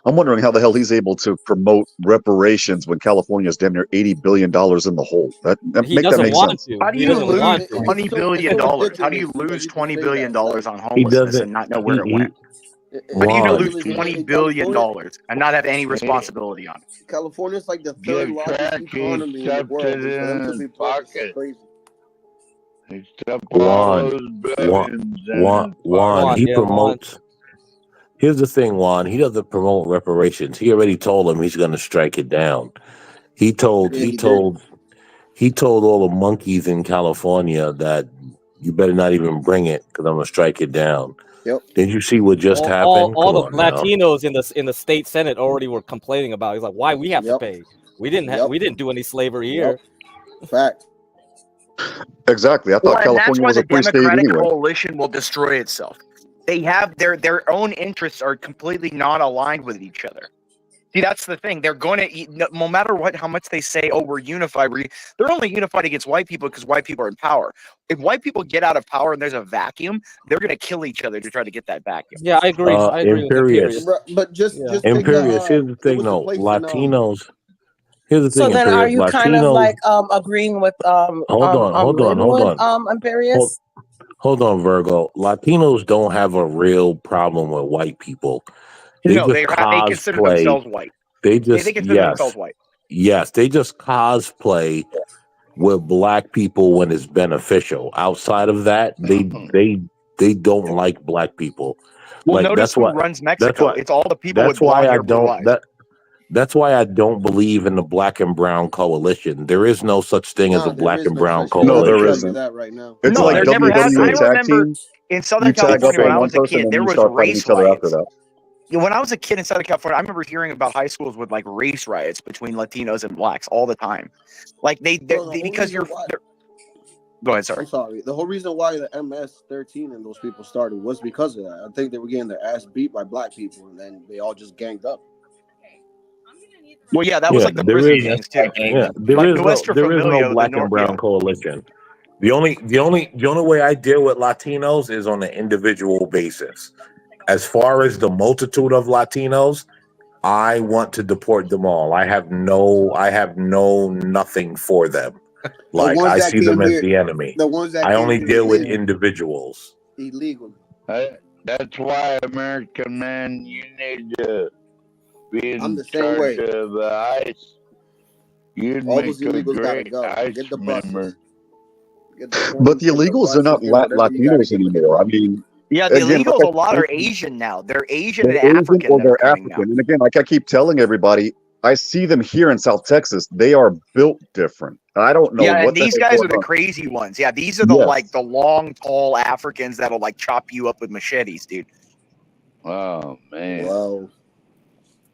I'm wondering how the hell he's able to promote reparations when California is damn near $80 billion in the hole. That make that make sense. How do you lose $20 billion? How do you lose $20 billion on homelessness and not know where it went? How do you lose $20 billion and not have any responsibility on it? California's like the third largest economy in the world. For them to be broke is crazy. Juan, he promotes. Here's the thing, Juan. He doesn't promote reparations. He already told him he's going to strike it down. He told all the monkeys in California that you better not even bring it because I'm going to strike it down. Yep. Did you see what just happened? All the Latinos in the state Senate already were complaining about. He's like, why we have to pay? We didn't do any slavery here. Fact. Exactly. I thought California was a free state anyway. The Democratic coalition will destroy itself. They have their own interests are completely not aligned with each other. See, that's the thing. They're going to eat, no matter how much they say, oh, we're unified. They're only unified against white people because white people are in power. If white people get out of power and there's a vacuum, they're going to kill each other to try to get that vacuum. Yeah, I agree. I agree Imperious. But just Imperious. Here's the thing, though. Latinos. Here's the thing. So then, are you Latinos, kind of like agreeing with hold on, Imperious? Hold on, Virgo. Latinos don't have a real problem with white people. They consider themselves white. They consider themselves white. Yes, they just cosplay with black people when it's beneficial. Outside of that, they don't like black people. Well, notice who runs Mexico. It's all the people with blonde hair, blue eyes. That's why I don't believe in the black and brown coalition. There is no such thing as a black and brown coalition. No, there isn't. Right now. It's like WWE tag team. In Southern California, when I was a kid, there was race riots. When I was a kid in Southern California, I remember hearing about high schools with like race riots between Latinos and blacks all the time. Like because you're. Go ahead, sorry. I'm sorry. The whole reason why the MS-13 and those people started was because of that. I think they were getting their ass beat by black people, and then they all just ganged up. Well, yeah, that was like the prison gangs too. Yeah, there is no black and brown coalition. The only way I deal with Latinos is on an individual basis. As far as the multitude of Latinos, I want to deport them all. I have nothing for them. Like I see them as the enemy. The ones that I only deal with individuals. Illegal. That's why, American man, you need to be in the same charge way. of the ICE. You'd All make those a illegals gotta great go. ICE Get the member. But the illegals are not Latinos anymore. I mean, yeah, the illegals, a lot are Asian now. They're Asian and African. Or they're African. And again, like I keep telling everybody, I see them here in South Texas. They are built different. I don't know. Yeah, what and these guys are the crazy ones. Yeah, these are the the long, tall Africans that'll like chop you up with machetes, dude. Oh man. Wow.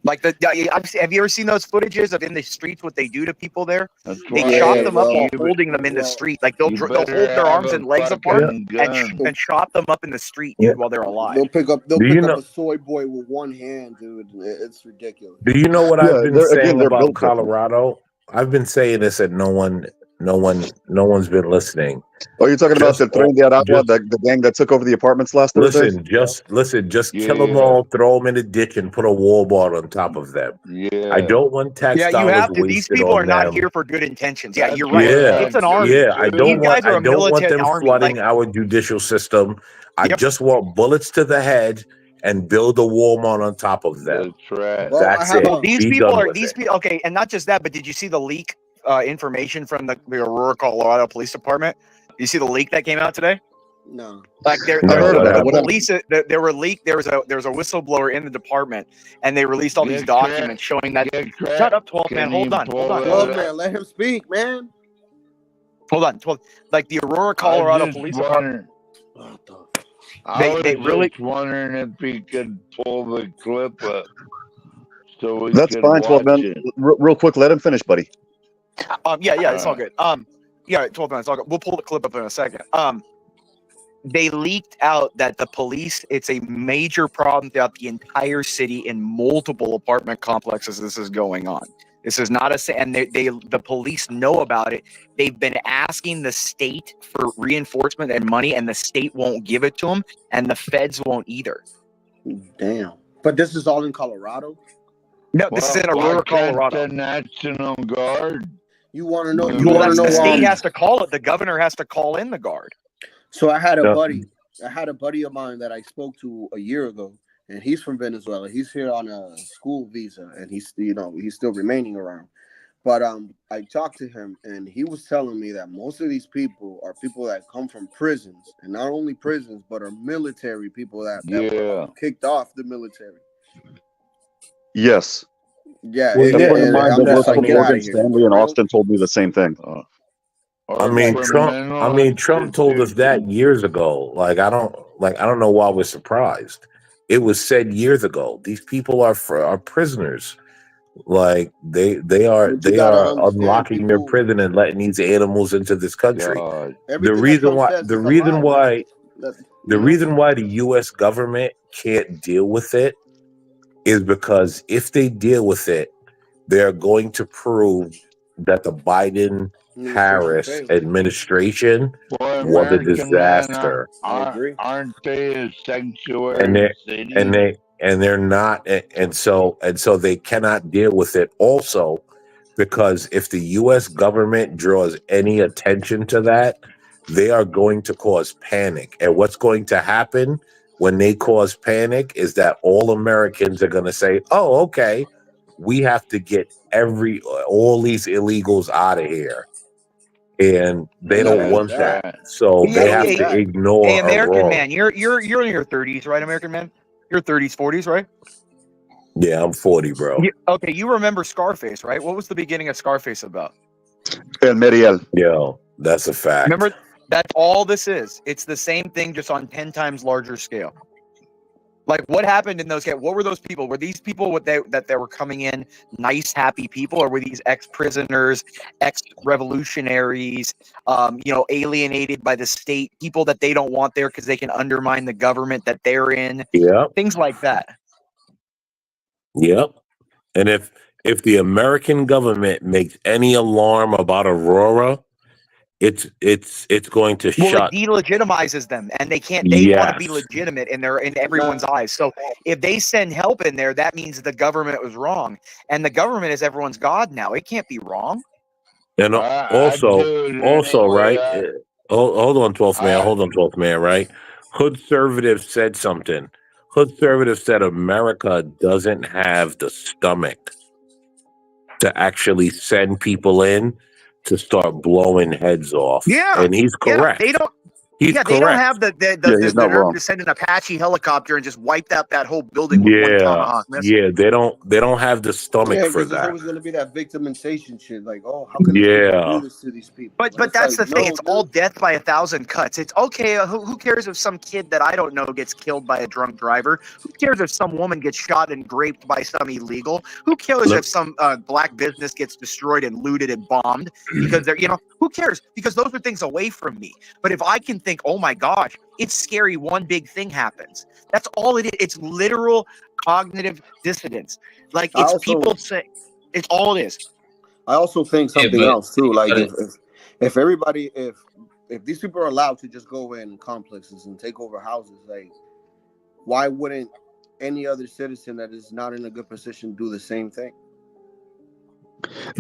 Like have you ever seen those footages of in the streets what they do to people there? They why- chop them up Yeah, while but- holding them in the street. Like they'll You hold better their arms have and a legs apart fucking gun. and chop them up in the street, dude, while they're alive. They'll pick up Do you know- a soy boy with one hand, dude. It's ridiculous. Do you know what I've been saying they're about built different. Colorado? I've been saying this and no one's been listening. Oh, you're talking about the Tren de Aragua, the gang that took over the apartments last Thursday? Listen, just kill them all, throw them in a ditch, and put a wall bar on top of them. Yeah. I don't want tax Yeah, you dollars have to. These wasted people on are not them. here for good intentions. Yeah, you're right. Yeah, It's an army. yeah. I don't want militant them army, flooding like- our judicial system. I just want bullets to the head and build a Walmart on top of them. That's right. That's it. These Be people done are with these it. people. Okay, and not just that, but did you see the leak information from the Aurora, Colorado Police Department? You see the leak that came out today? No. Like there were leaked. There was a whistleblower in the department, and they released all these documents showing that. Shut up, 12 man. Hold on. 12 man, let him speak, man. Hold on. 12. Like the Aurora, Colorado Police Department. I was just wondering if he could pull the clip up so we That's could fine, 12 watch man. it. Real quick, let him finish, buddy. Yeah, it's all good. Yeah, 12 minutes. All good. We'll pull the clip up in a second. They leaked out that the police, it's a major problem throughout the entire city in multiple apartment complexes. This is going on. This is not and the police know about it. They've been asking the state for reinforcement and money, and the state won't give it to them, and the feds won't either. Damn. But this is all in Colorado? No, this is in Aurora, Colorado. The National Guard. You want to know? The state has to call it. The governor has to call in the guard. So I had a buddy of mine that I spoke to a year ago, and he's from Venezuela. He's here on a school visa, and he's still remaining around. But I talked to him, and he was telling me that most of these people are people that come from prisons, and not only prisons, but are military people that were kicked off the military. Yes. Yeah. A friend of mine that works for Morgan Stanley in Austin told me the same thing. Trump told us that years ago. I don't know why we're surprised. It was said years ago. These people are prisoners. Like they are unlocking their prison and letting these animals into this country. The reason why the U.S. government can't deal with it is because if they deal with it, they're going to prove that the Biden-Harris administration was a disaster. Aren't they a sanctuary city? And they're not, and so they cannot deal with it. Also, because if the U.S. government draws any attention to that, they are going to cause panic. And what's going to happen when they cause panic is that all Americans are going to say, "Oh, okay, we have to get all these illegals out of here," and they don't want that. So they have to ignore. Hey, American man, you're in your 30s, right? American man, your 30s, 40s, right? Yeah, I'm 40, bro. Okay, you remember Scarface, right? What was the beginning of Scarface about? El Meriel. Yo, that's a fact. Remember, that's all this is. It's the same thing, just on 10 times larger scale. Like, what happened in those? What were those people? Were these people that were coming in nice, happy people, or were these ex-prisoners, ex-revolutionaries, alienated by the state, people that they don't want there because they can undermine the government that they're in? Yeah, things like that. Yep. And if the American government makes any alarm about Aurora, it's going to shut. It delegitimizes them, and they can't. They want to be legitimate in everyone's eyes. So if they send help in there, that means the government was wrong, and the government is everyone's god now. It can't be wrong. And also, right? Hold on, 12th man. Hold on, 12th man. Right? Hoodservative said something. Hoodservative said America doesn't have the stomach to actually send people in to start blowing heads off. Yeah, and he's correct. They don't. He's correct. They don't have the nerve to send an Apache helicopter and just wipe out that whole building with one tomahawk missile. Yeah, they don't have the stomach for that. There's always going to be that victimization shit. Like, oh, how can they do this to these people? But that's the thing. It's all death by 1,000 cuts. It's okay. Who cares if some kid that I don't know gets killed by a drunk driver? Who cares if some woman gets shot and raped by some illegal? Who cares if some black business gets destroyed and looted and bombed? Because they're, who cares? Because those are things away from me. But if I can think, oh my gosh, it's scary, one big thing happens. That's all it is. It's literal cognitive dissonance. Like, it's people say, it's all it is. I also think something else too. Like, if these people are allowed to just go in complexes and take over houses, like, why wouldn't any other citizen that is not in a good position do the same thing?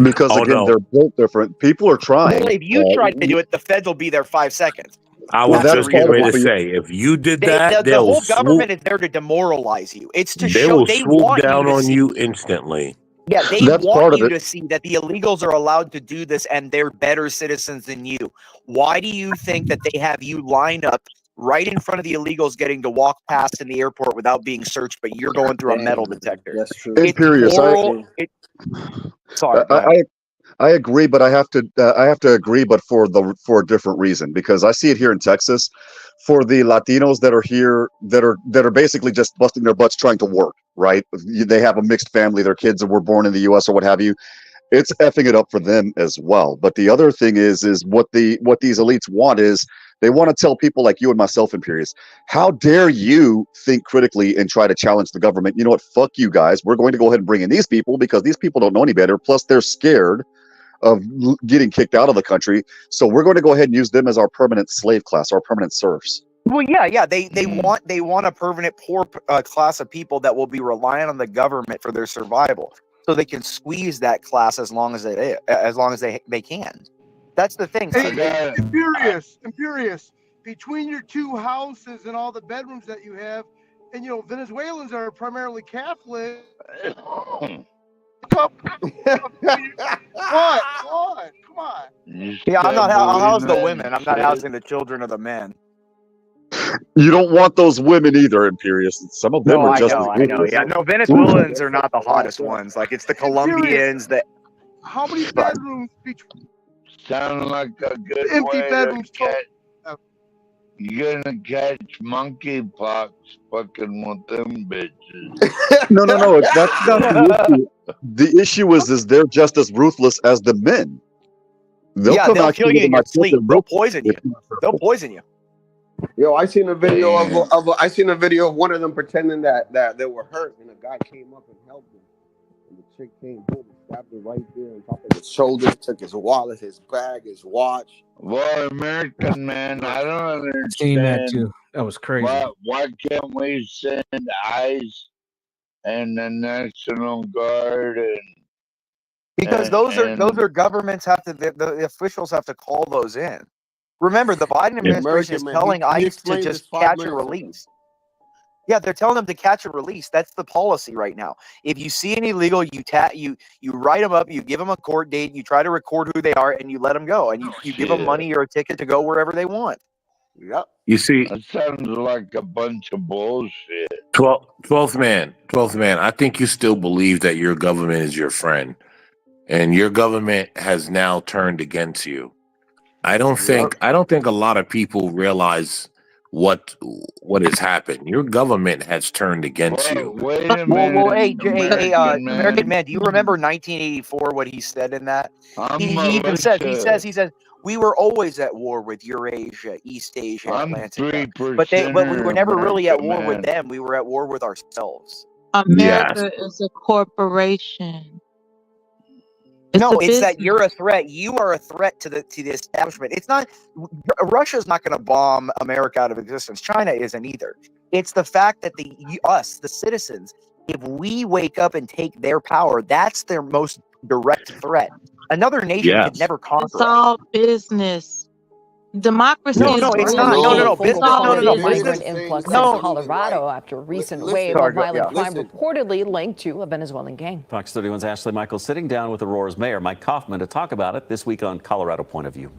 Because they're built different. People are trying. Well, if you tried to do it, the feds will be there 5 seconds. I was just getting ready to say, if you did that, the whole government is there to demoralize you. It's to show will they swoop want down on you instantly. Yeah, they want you to see that the illegals are allowed to do this and they're better citizens than you. Why do you think that they have you lined up right in front of the illegals getting to walk past in the airport without being searched, but you're going through a metal detector. That's true. It's Imperious, moral. Sorry, go ahead. I agree, but I have to agree, but for a different reason, because I see it here in Texas, for the Latinos that are here that are basically just busting their butts trying to work, right? They have a mixed family, their kids were born in the U.S. or what have you. It's effing it up for them as well. But the other thing is what these elites want is they want to tell people like you and myself, Imperious, how dare you think critically and try to challenge the government? You know what? Fuck you guys. We're going to go ahead and bring in these people because these people don't know any better. Plus, they're scared of getting kicked out of the country. So we're going to go ahead and use them as our permanent slave class, our permanent serfs. Well, yeah. They want a permanent poor class of people that will be reliant on the government for their survival, so they can squeeze that class as long as they can. That's the thing. Hey, Imperious. Between your two houses and all the bedrooms that you have, and Venezuelans are primarily Catholic. What? Come on. Yeah, I'll house the women. I'm not housing the children or the men. You don't want those women either, Imperious. Some of them are just. I know. Yeah, no, Venezuelans are not the hottest ones. Like it's the Colombians that. How many bedrooms between? Sound like a good empty way bedrooms. to catch. You're gonna catch monkeypox fucking with them bitches. No. That's not the issue. The issue is they're just as ruthless as the men. They'll kill you in your sleep. They'll poison you. They'll poison you. Yo, I seen a video of one of them pretending that they were hurt, and a guy came up and helped them. And the chick came home and stabbed him right there on top of his shoulders, took his wallet, his bag, his watch. Well, American man, I don't understand. Seen that too. That was crazy. Why can't we send ICE and the National Guard because those are governments the officials have to call those in. Remember, the Biden administration is telling ICE to just catch and release. Yeah, they're telling them to catch and release. That's the policy right now. If you see an illegal, you write them up, you give them a court date, you try to record who they are, and you let them go, and you give them money or a ticket to go wherever they want. Yep. You see, that sounds like a bunch of bullshit. 12th man. I think you still believe that your government is your friend, and your government has now turned against you. I don't think a lot of people realize what has happened. Your government has turned against you. Wait a minute. Well, American man, do you remember 1984? What he said in that? He even says, he says, we were always at war with Eurasia, East Asia, Atlantic, but we were never really at war with them. We were at war with ourselves. America is a corporation. It's that you're a threat. You are a threat to the establishment. It's not. Russia's not going to bomb America out of existence. China isn't either. It's the fact that the citizens, if we wake up and take their power, that's their most direct threat. Another nation could never conquer. It's all business. Democracy. No, it's not. No. Migrant influx in Colorado after a recent wave of violent crime reportedly linked to a Venezuelan gang. Fox 31's Ashley Michaels sitting down with Aurora's mayor, Mike Kaufman, to talk about it this week on Colorado Point of View.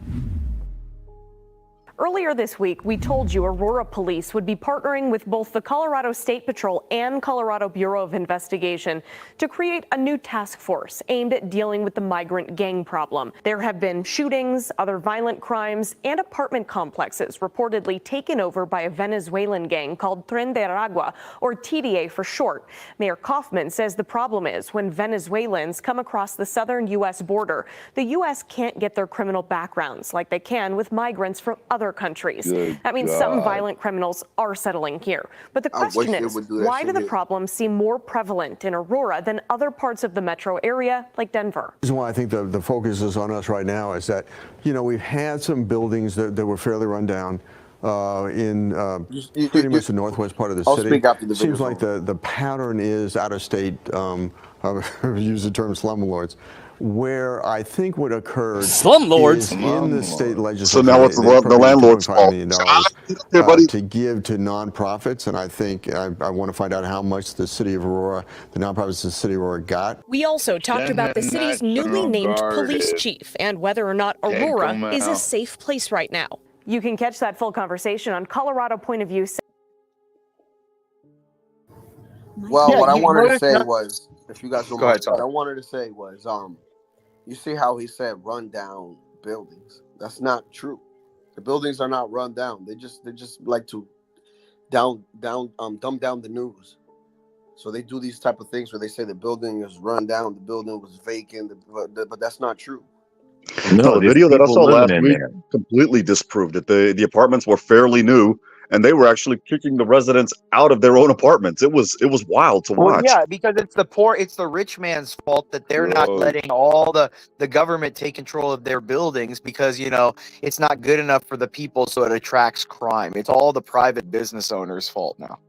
Earlier this week, we told you Aurora Police would be partnering with both the Colorado State Patrol and Colorado Bureau of Investigation to create a new task force aimed at dealing with the migrant gang problem. There have been shootings, other violent crimes, and apartment complexes reportedly taken over by a Venezuelan gang called Tren de Aragua, or TDA for short. Mayor Kaufman says the problem is when Venezuelans come across the southern U.S. border, the U.S. can't get their criminal backgrounds like they can with migrants from other countries. That means some violent criminals are settling here. But the question is, why do the problems seem more prevalent in Aurora than other parts of the metro area like Denver? The reason why I think the focus is on us right now is that, we've had some buildings that were fairly run down in pretty much the northwest part of the city. Speak after the Seems like the pattern is out of state, I've used the term slumlords, where I think what occurred slumlords in the state legislature. So now it's the landlord's fault. To give to nonprofits, and I think I want to find out how much the city of Aurora, the nonprofits of the city of Aurora got. We also talked about the city's newly named police chief and whether or not Aurora is a safe place right now. You can catch that full conversation on Colorado Point of View. Well, Yeah, what I you wanted to notice say not- was, if you guys don't Go mind, ahead, sorry. what I wanted to say was, you see how he said run down buildings. That's not true. The buildings are not run down. They just like to dumb down the news. So they do these type of things where they say the building is run down, the building was vacant, but that's not true. No, the there's video that I people saw living last in week there. completely disproved it. The apartments were fairly new, and they were actually kicking the residents out of their own apartments. It was wild to Well, watch. yeah, because it's the rich man's fault that they're not letting all the government take control of their buildings because, it's not good enough for the people, so it attracts crime. It's all the private business owners' fault now.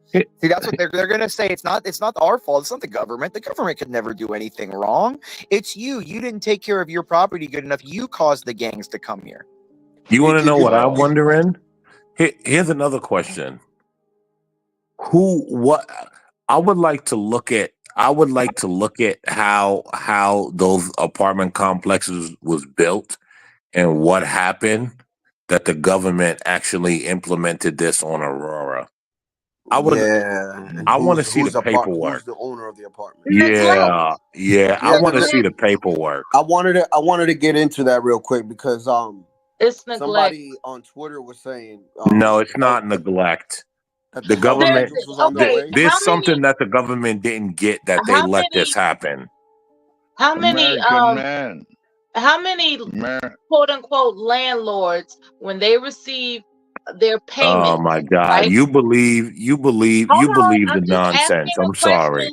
See, that's what they're going to say. It's not our fault. It's not the government. The government could never do anything wrong. It's you. You didn't take care of your property good enough. You caused the gangs to come here. You want to know what I'm wondering? Here's another question. I would like to look at how those apartment complexes was built and what happened that the government actually implemented this on Aurora. I want to see the paperwork. Who's the owner of the apartment? Yeah. I want to see the paperwork. I wanted to get into that real quick because It's neglect. somebody on Twitter was saying No, it's not neglect. The government. There's something that the government didn't get that they let this happen. How many quote unquote landlords, when they receive their payment? Oh my God! right? You believe the nonsense. I'm sorry.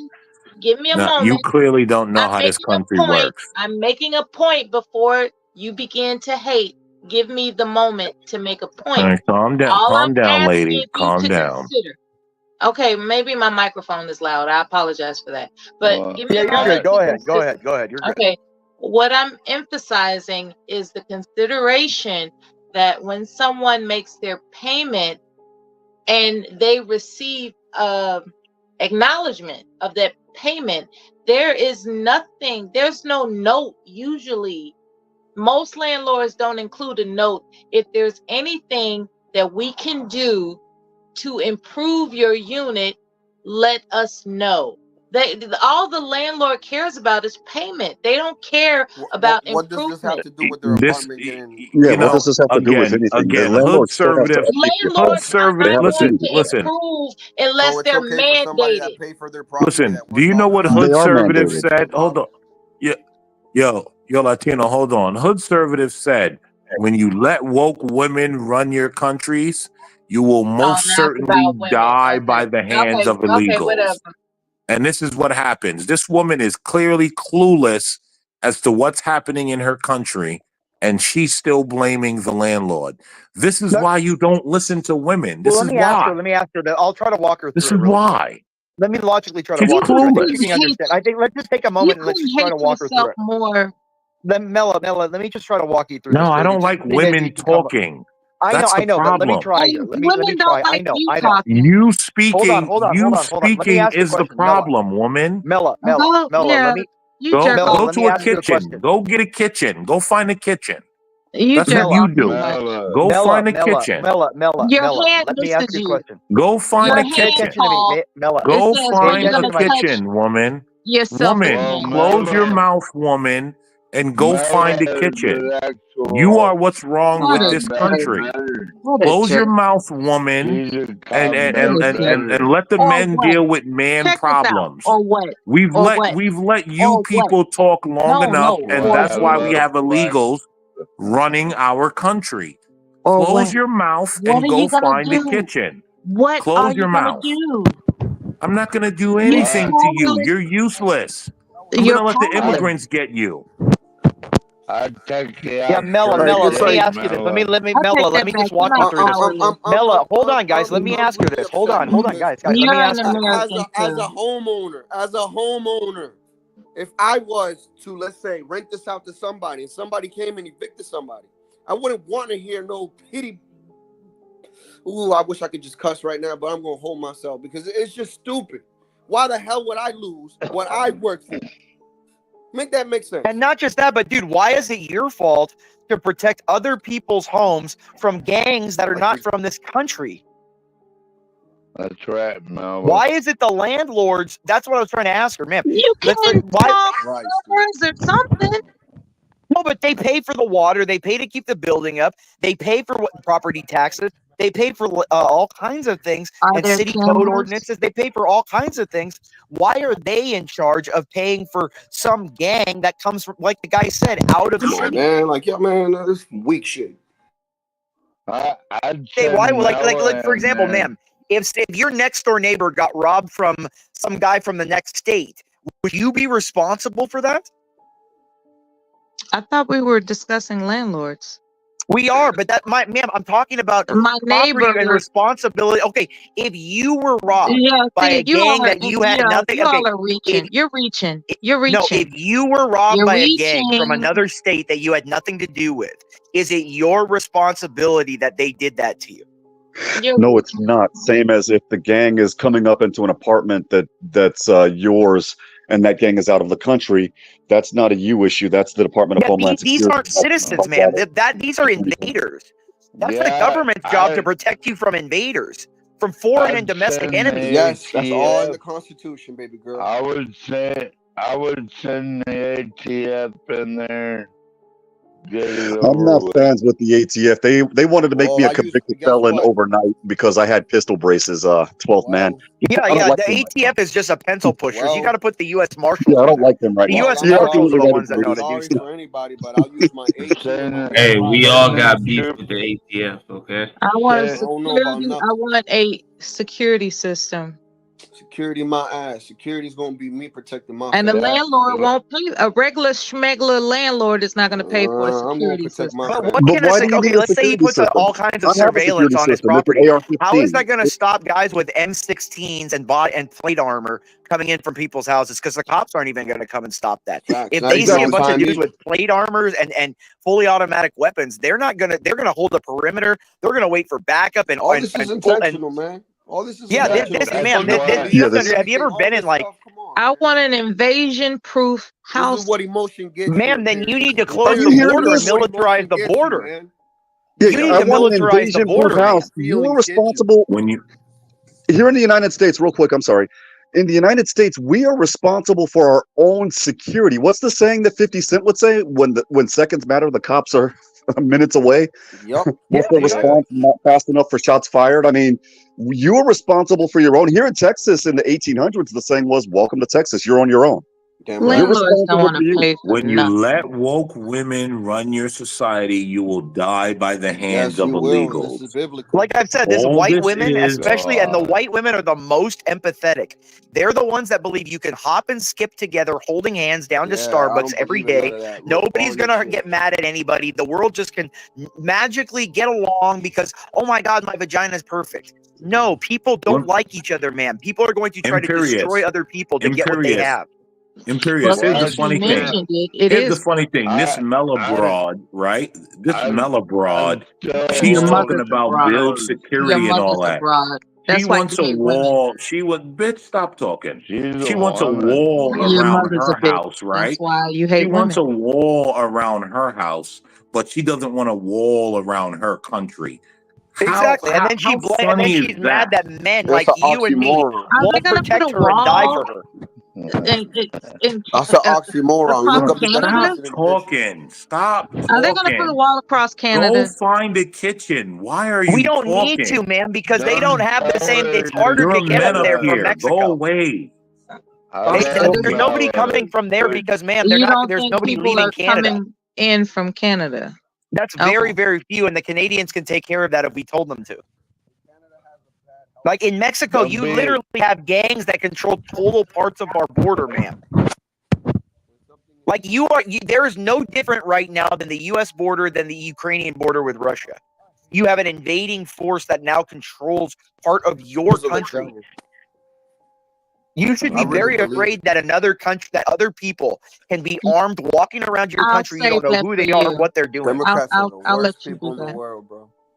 Give me a No, moment. you clearly don't know how this country works. I'm making a point before you begin to hate. Give me the moment to make a point. All right, calm down, All I'm lady. asking Calm you to down. consider. Okay, maybe my microphone is loud. I apologize for that. But give me a you're moment. good. Go ahead. You're good. Okay. What I'm emphasizing is the consideration that when someone makes their payment and they receive acknowledgement of that payment, there's no note usually. Most landlords don't include a note. If there's anything that we can do to improve your unit, let us know. All the landlord cares about is payment. They don't care about what does improvement. this have to do with their apartment getting? What does this have to do with anything? The landlord still has to upkeep the apartment. They have a fee. Improve unless So it's they're okay for somebody that mandated. pay for their property. Listen, do you know what They Hood are Conservative mandated. said? Hold on. Yo, Latino, hold on. Hood Conservative said, when you let woke women run your countries, you will most certainly die by the hands of illegals. Whatever. And this is what happens. This woman is clearly clueless as to what's happening in her country, and she's still blaming the landlord. This is why you don't listen to women. This Well, is let me ask her. why. Let me ask her that. I'll try to walk her through. This is it really why. quick. Let me logically try to She's walk her through. I think clueless. she can understand. I think let's just take a moment and let's just try to walk her through it. More. Mella, let me just try to walk you through this. No, I maybe don't just like a minute, women you can come- talking. I know, but let me try here. Let me try. I know. You speaking, Hold on. Let me speaking ask you a is the question, Mella. problem, woman. Mella, let me Go let to me a ask you a kitchen. question. Go get a kitchen. Go find a kitchen. You That's what you do. Go find a kitchen. Mella, Your Mella, hand let me ask misses you a you. question. Go find Your a hand, kitchen. Attention to me, Paul. Mella. Go It says, find "We're a gonna touch kitchen, woman. your Woman, self-esteem." close your mouth, woman, and go find a kitchen. You are what's wrong with this country. Close your mouth, woman, and let the men deal with man Check this out. problems. Or what? We've Or let what? you Or people talk long enough, and Or that's why what? we have illegals running our country. Or Close what? your mouth What and are go you gonna find a do? kitchen. What Close are your you gonna mouth. do? I'm not gonna do You anything to you. powerless. You're useless. I'm You're gonna let the powerless. immigrants get you. Yeah, Mella, let me ask you this. Let me Mella, let me just walk you through this. Mella, hold on, guys. Let me ask her this. Hold on, guys. Let me ask her this. As a homeowner, if I was to, let's say, rent this out to somebody and somebody came and evicted somebody, I wouldn't want to hear no pity. Ooh, I wish I could just cuss right now, but I'm gonna hold myself because it's just stupid. Why the hell would I lose what I worked for? Make that make sense. And not just that, but dude, why is it your fault to protect other people's homes from gangs that are not from this country? That's right, Mel. Why is it the landlords? That's what I was trying to ask her, man. You can talk numbers or something. No, but they pay for the water. They pay to keep the building up. They pay for property taxes. They pay for all kinds of things and city code ordinances. They pay for all kinds of things. Why are they in charge of paying for some gang that comes from, like the guy said, out of the city? Man, like, yo, man, this weak shit. Why? Like, for example, ma'am, if your next door neighbor got robbed from some guy from the next state, would you be responsible for that? I thought we were discussing landlords. We are, but ma'am, I'm talking about my neighbor and responsibility. Okay, if you were robbed by a gang that you had nothing, you all are reaching. You're reaching. You're reaching. No, if you were robbed by a gang from another state that you had nothing to do with, is it your responsibility that they did that to you? No, it's not. Same as if the gang is coming up into an apartment that's yours, and that gang is out of the country. That's not a you issue. That's the Department of Homeland Security. These aren't citizens, man. These are invaders. That's the government's job to protect you from invaders, from foreign and domestic enemies. Yes, that's all in the Constitution, baby girl. I would send the ATF in there. I'm not fans with the ATF. They wanted to make me a convicted felon overnight because I had pistol braces. 12th man. Yeah. The ATF is just a pencil pushers. You got to put the U.S. Marshals. Yeah, I don't like them right now. The U.S. Marshals are the ones that know to do stuff. For anybody, but I'll use my ATF. Hey, we all got beef with the ATF, okay? I want a security system. Security my ass. Security's gonna be me protecting my. And the landlord won't pay. A regular schmegler landlord is not going to pay for a security system. But what can let's say he puts all kinds of surveillance on his property. How is that going to stop guys with M16s and plate armor coming in from people's houses? Because the cops aren't even going to come and stop that. If they see a bunch of dudes with plate armors and fully automatic weapons, they're gonna hold a perimeter. They're gonna wait for backup and all this is intentional, man. All this is ma'am. Have you ever been in like? I want an invasion-proof house. This is what emotion gets. Ma'am, then you need to close the border and militarize the border. Yeah, you need to militarize the border. House. You're responsible when you here in the United States. Real quick, I'm sorry. In the United States, we are responsible for our own security. What's the saying that 50 Cent would say? When seconds matter, the cops are minutes away. Yep. What's the response? Not fast enough for shots fired. I mean, you're responsible for your own. Here in Texas, in the 1800s, the saying was, "Welcome to Texas. You're on your own." When you let woke women run your society, you will die by the hands of illegals. Like I've said, white women, especially, and the white women are the most empathetic. They're the ones that believe you can hop and skip together, holding hands down to Starbucks every day. Nobody's gonna get mad at anybody. The world just can magically get along because, oh my God, my vagina is perfect. No, people don't like each other, man. People are going to try to destroy other people to get what they have. Imperious. Here's the funny thing. Here's the funny thing. This Mella broad, right? This Mella broad, she's talking about build security and all that. She wants a wall. Bitch, stop talking. She wants a wall around her house, right? That's why you hate She wants a wall around her house, but she doesn't want a wall around her country. Exactly, and then she's mad that men like you and me won't protect her and die for her. That's an oxymoron. Stop talking. Are they going to put a wall across Canada? Go find a kitchen. Why are you? We don't need to, man, because they don't have the same. It's harder to get them there from Mexico. Go away. There's nobody coming from there because, ma'am, there's nobody leaving Canada. Coming in from Canada. That's very, very few, and the Canadians can take care of that if we told them to. Like in Mexico, you literally have gangs that control total parts of our border, man. Like there is no different right now than the U.S. border than the Ukrainian border with Russia. You have an invading force that now controls part of your country. You should be very afraid that another country, that other people can be armed, walking around your country. You don't know who they are, what they're doing. I'll let you do that.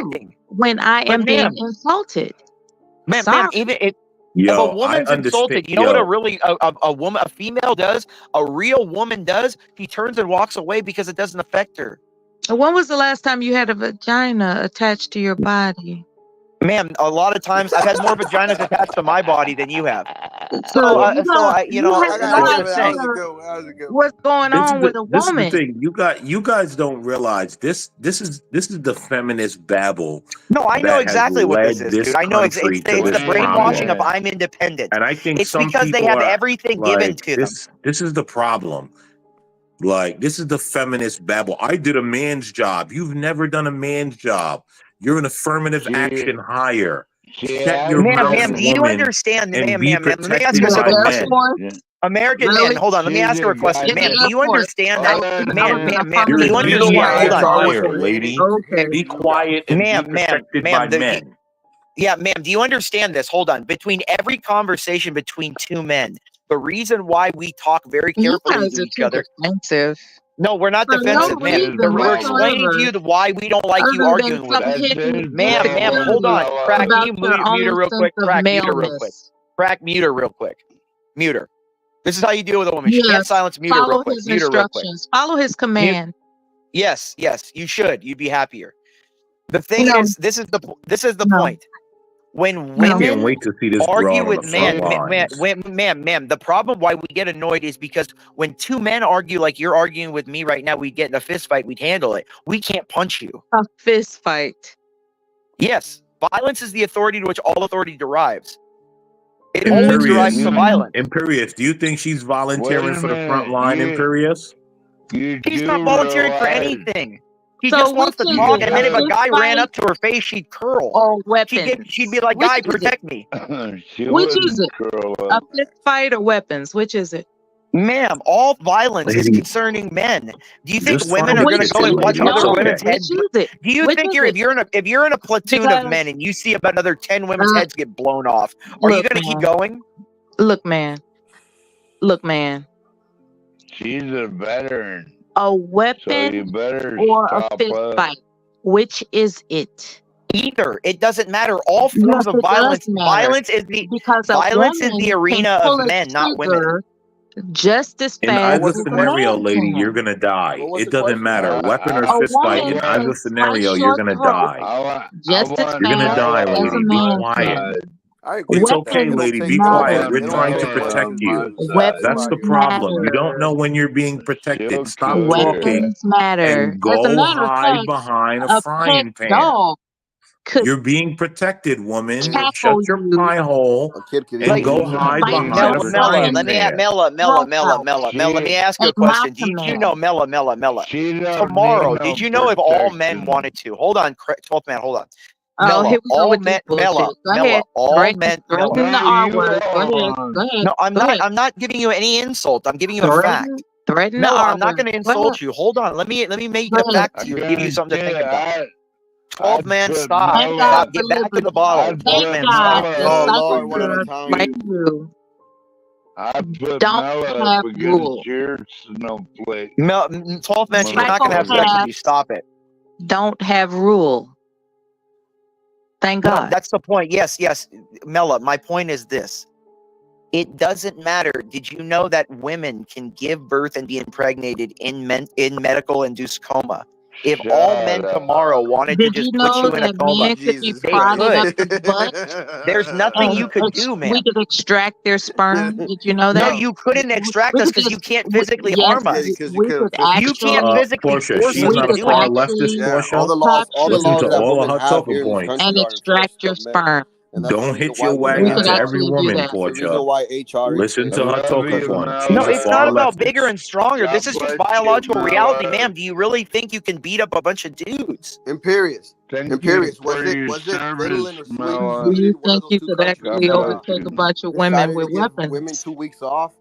acting. when I am being insulted. Ma'am, even if a woman's insulted, you know what a female does? A real woman does? She turns and walks away because it doesn't affect her. When was the last time you had a vagina attached to your body? Ma'am, a lot of times I've had more vaginas attached to my body than you have. So So, you you know, have like no I was saying, idea what's going This is on with a this is the woman. thing. You guys don't realize this. This is the feminist babble. No, I know that has exactly what this led is, this dude. I know it's country to the this brainwashing of problem. I'm independent. And I think It's some because they people have are everything given like to them. this is the problem. Like, this is the feminist babble. I did a man's job. You've never done a man's job. You're an affirmative action hire. Shut your Ma'am, mouth, do you woman, understand, and be ma'am, let me ask protected you a by simple men. question. American man, hold on, let me ask her a question. Ma'am, do you understand that? Ma'am, You're do a you understand? Hold on. hire, lady. Be quiet and be protected by men. Yeah, ma'am, do you understand this? Hold on. Between every conversation between two men, the reason why we talk very You carefully guys to are each too other. defensive. No, we're not For no defensive, ma'am. reason We're explaining to you why we don't like you other than arguing with us. hitting Ma'am, hold on. Crack, can about you your mute her own real sense quick? of Crack, mute her real quick. maleness. Crack, mute her real quick. Mute her. This is how you deal with a woman. She Yes. can't silence, mute her real Follow quick. his Mute her real quick. instructions. Follow his command. Yes, you should. You'd be happier. The thing No. is, this is the point. When I can't women wait to see this argue broad on with the front men, lines. ma'am, the problem why we get annoyed is because when two men argue like you're arguing with me right now, we'd get in a fist fight, we'd handle it. We can't punch you. A fist fight. Yes, violence is the authority to which all authority derives. It always derives to violence. Imperious, do you think she's volunteering for the front line, Imperious? She's not volunteering for anything. She So just wants to which is talk, it, and then a if a fist guy ran fight up to her face, she'd curl. or weapons? She'd be like, Which "Guy, is it? protect me." Which is it? A fist fight or weapons? Which is it? Ma'am, all violence is Lady, concerning men. Do you think just women find are going to it, go and watch lady. It's other okay. women's heads? Which is it? Do you Which think is if you're in a platoon of men Because- and you see about another 10 women's heads get blown off, are you Look, going to keep man. going? Look, man. Look, man. She's a veteran. A weapon So you better or a stop fist up. fight? Which is it? Either. It doesn't matter. All Yes, forms of it does violence. matter. Violence is the Because a violence is woman the can arena pull of a men, not women. trigger just as In fast either as a scenario, man lady, can. you're gonna die. What was It the doesn't question? matter, weapon or A fist fight. woman In can either scenario, slice you're your gonna throat die. just as You're gonna fast die, as a lady. Be man quiet. can. I agree It's with okay, that. They lady. don't Be take quiet. Weapons We're they don't trying take to the protect questions you. seriously. That's the Weapons problem. You don't matter. know when you're being protected. Stop talking Weapons matter. and As a go matter of hide fact, behind a a pet frying pan. dog could You're being protected, woman. Shut tackle your you, pie hole A kid could and Like, go hide bite your behind a Mella, frying brain let me pan. Mella, let me ask you a at my question. Did you know, command. Mella, She don't tomorrow, need no did you know if all men protection. wanted to? Hold on, 12th man, hold on. Oh, Mella, here we go all with this men, bullshit. Go ahead. all men, Threaten No, the R you word. Go ahead. are. Go ahead. No, Go ahead. I'm not giving you any insult. I'm giving you a fact. Threaten the Mella, R I'm not word. going to Go ahead. insult you. Hold on. Let me make Go a ahead. fact I to you. Give you something to think guarantee about. I 12 man, put stop. Thank God Mella. Get for back to liberty. the bottle. I 12 put man, God stop. that Oh Mella. Lord, one at a psychopaths time. like you I put don't Mella have up against rules. your snowflake. 12 man, she's not going to have sex with you. Stop it. Don't have rule. Thank No, God. that's the point. Yes. Mella, my point is this. It doesn't matter. Did you know that women can give birth and be impregnated in medical induced coma? If all men tomorrow wanted to Did you just put know you in a that coma, men could be Jesus they prodded up could. the butt There's nothing you could do, we ma'am. could extract their sperm? Did you know No, that? you couldn't extract us because you can't physically Yes, harm us. Because you we couldn't could physically You stop can't actually, it. physically Portia, force she's us we not to a could do far anything. leftist, actually Yeah, all Portia. the capture Listen laws to that you all of women her have talking here in this points. and country are extract enforced your on men, sperm. and that's the Don't reason hit why your women We wagon could have to every actually do woman, that. it's the reason Portia. why HR Listen I to her exists. love talking you, Because points. She's No, a it's Mella. far not about bigger leftist. and stronger. God This is just bless you, biological reality, Mella. ma'am. Do you really think you can beat up a bunch of dudes? Imperious. Thank you Was for it your service, Finland or Sweden? Mella. You Sweden, one of think those you two could countries God actually bless overtake a you. bunch of women decided to with give women weapons? 2 weeks off,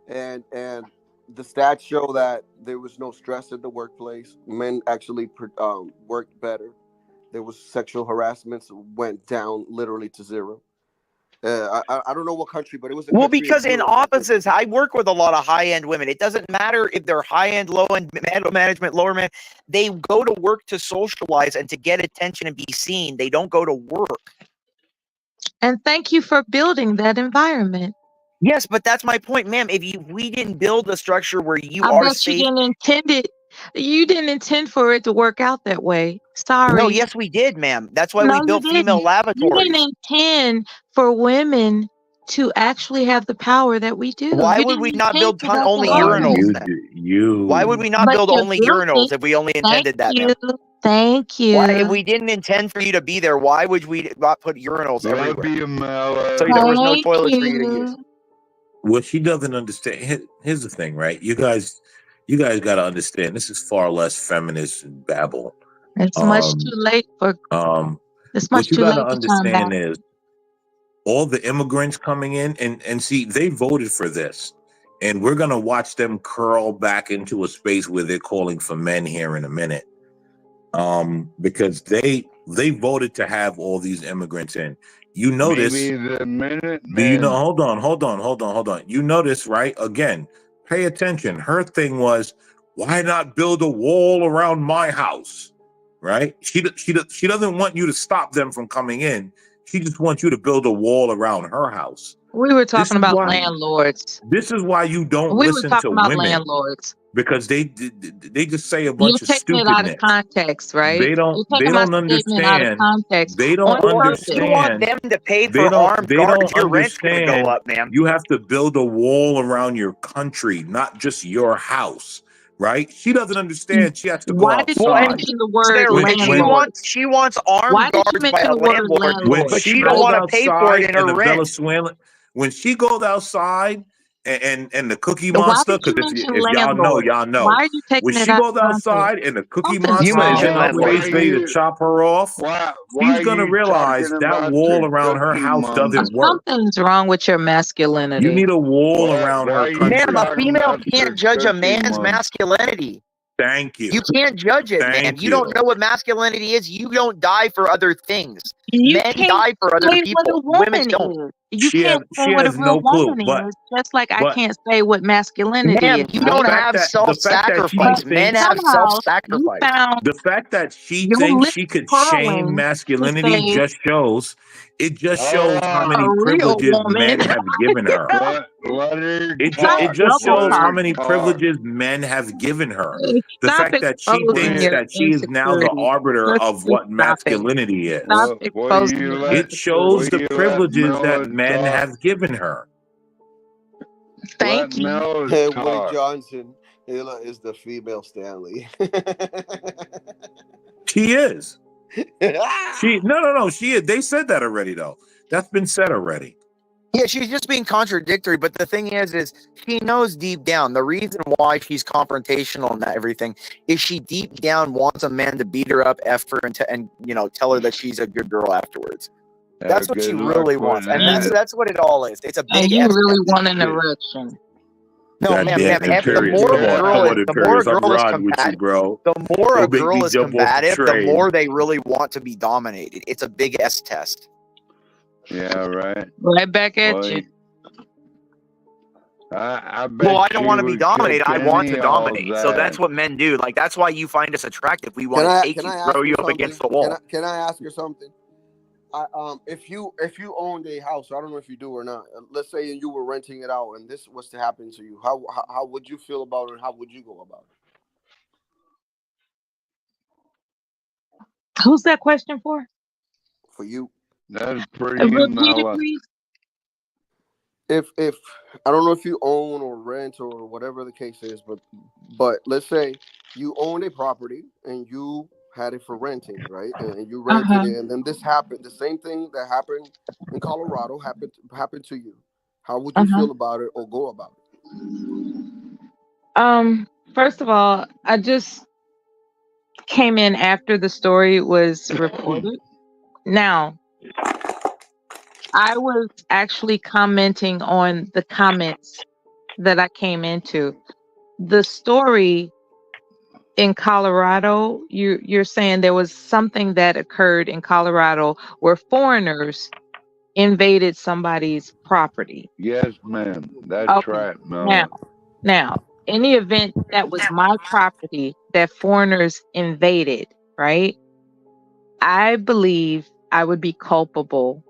and the stats show that there was no stress at the workplace. Men actually worked better. There was sexual harassments went down literally to zero. I don't know what country, but it was a Well, country because in Europe that did it. offices, I work with a lot of high-end women. It doesn't matter if they're high-end, low-end management, lower man. They go to work to socialize and to get attention and be seen. They don't go to work. And thank you for building that environment. Yes, but that's my point, ma'am. If we didn't build a structure where you I are bet you safe, didn't intend it. You didn't intend for it to work out that way. Sorry. No, yes, we did, ma'am. That's why No, we you built female didn't. You lavatories. didn't intend for women to actually have the power that we do. Why You would didn't we not intend build for that to only happen. urinals then? Why would we not But build you only built urinals it. if we only intended that, you. ma'am? Thank you. Why, if we didn't intend for you to be there, why would we not put urinals everywhere? So there was no Thank toilets for you to use. What she doesn't understand. Here's the thing, right? You guys got to understand. This is far less feminist and babble. It's much too late for. It's much What you too got to late to turn back. understand is all the immigrants coming in, and see, they voted for this, and we're gonna watch them curl back into a space where they're calling for men here in a minute, because they voted to have all these immigrants in. You notice? Maybe the minute Do you know? men. Hold on. You notice, right? Again, pay attention. Her thing was, why not build a wall around my house? Right? She doesn't want you to stop them from coming in. She just wants you to build a wall around her house. We were This talking is about why- landlords. This is why you don't We were listen talking to about women, landlords. because they just say a You're bunch of taking it out of stupidness. context, right? They don't You're taking my statement out of understand. context. They don't on purpose. You want understand. them to pay They for don't armed guards? Your rent's gonna go understand. up, man. You have to build a wall around your country, not just your house, right? She doesn't understand. She has to go Why did you outside. mention the word There, landlord? she wants armed Why did you guards by mention a the word landlord, landlord? but she she don't goes want to pay for it outside in her and the rent. Venezuelan, when she goes outside and the Cookie Why Monster, did you because mention if y'all know, landlord? Why are you when taking it she out goes of context? outside and the Cookie Something's Monster is wrong in her with face you. ready to chop her off, Why she's are gonna you realize talking that about wall the around her Cookie house doesn't Monster? work. Something's wrong with your masculinity. You need a wall around her Why are you country. Ma'am, a talking female about can't the judge a Cookie man's Monster? masculinity. Thank you. You can't judge it, man. Thank You don't you. know what masculinity is. You don't die for other things. You Men can't die for other say what a people. Women woman don't. is. You can't say She what a has real no clue. woman is, just like I can't say what masculinity Ma'am, is. you the don't fact have that she But self-sacrifice. Men thinks, have somehow you self-sacrifice. found the fact that she your thinks she lips could shame curling to masculinity say just shows how a many real privileges woman. men have given her. Let her It Stop talk. just double Let shows how her many talking. talk. privileges men have given her. The Stop fact that she exposing thinks your that she is now the insecurities. arbiter of Just what stop it. masculinity is. Stop What do exposing you your let? It shows insecurities. the Will you let privileges that Mella men talk? have given her. Let Thank you. Mella Hey, Wade talk. Johnson is the female Stanley. She is. No. She is. They said that already, though. That's been said already. Yeah, she's just being contradictory. But the thing is she knows deep down the reason why she's confrontational and everything is she deep down wants a man to beat her up, F her, and tell her that she's a good girl afterwards. That's what she Good luck really with wants, and that. that's what it all is. It's a And big you S really test. want an erection. No, God ma'am, damn, the Imperious. more Come a on, girl Imperious. I'm is riding with you, combative, bro. the more a Don't make me girl is jump off the combative, the train. more they really want to be dominated. It's a big S test. Yeah, right. Right back at Well, you. I bet Well, I don't she want to be would dominated. kick I want to any all dominate. So that's that. what men do. Like, that's why you find us attractive. We want to take Can you, I ask throw you you up something? against the wall. Can I ask you something? If you owned a house, I don't know if you do or not. Let's say you were renting it out, and this was to happen to you. How would you feel about it? And how would you go about it? Who's that question for? For you. That's for Repeat you, it, Mella. please. If I don't know if you own or rent or whatever the case is, but let's say you owned a property and you had it for renting, right? And you rented it, and then this happened. The same thing that happened in Colorado happened to you. How would you feel about it or go about it? First of all, I just came in after the story was reported. Now, I was actually commenting on the comments that I came into. The story in Colorado, you're saying there was something that occurred in Colorado where foreigners invaded somebody's property. Yes, ma'am. That's Okay. right, Mella. Now, in the event that was my property that foreigners invaded, right? I believe I would be culpable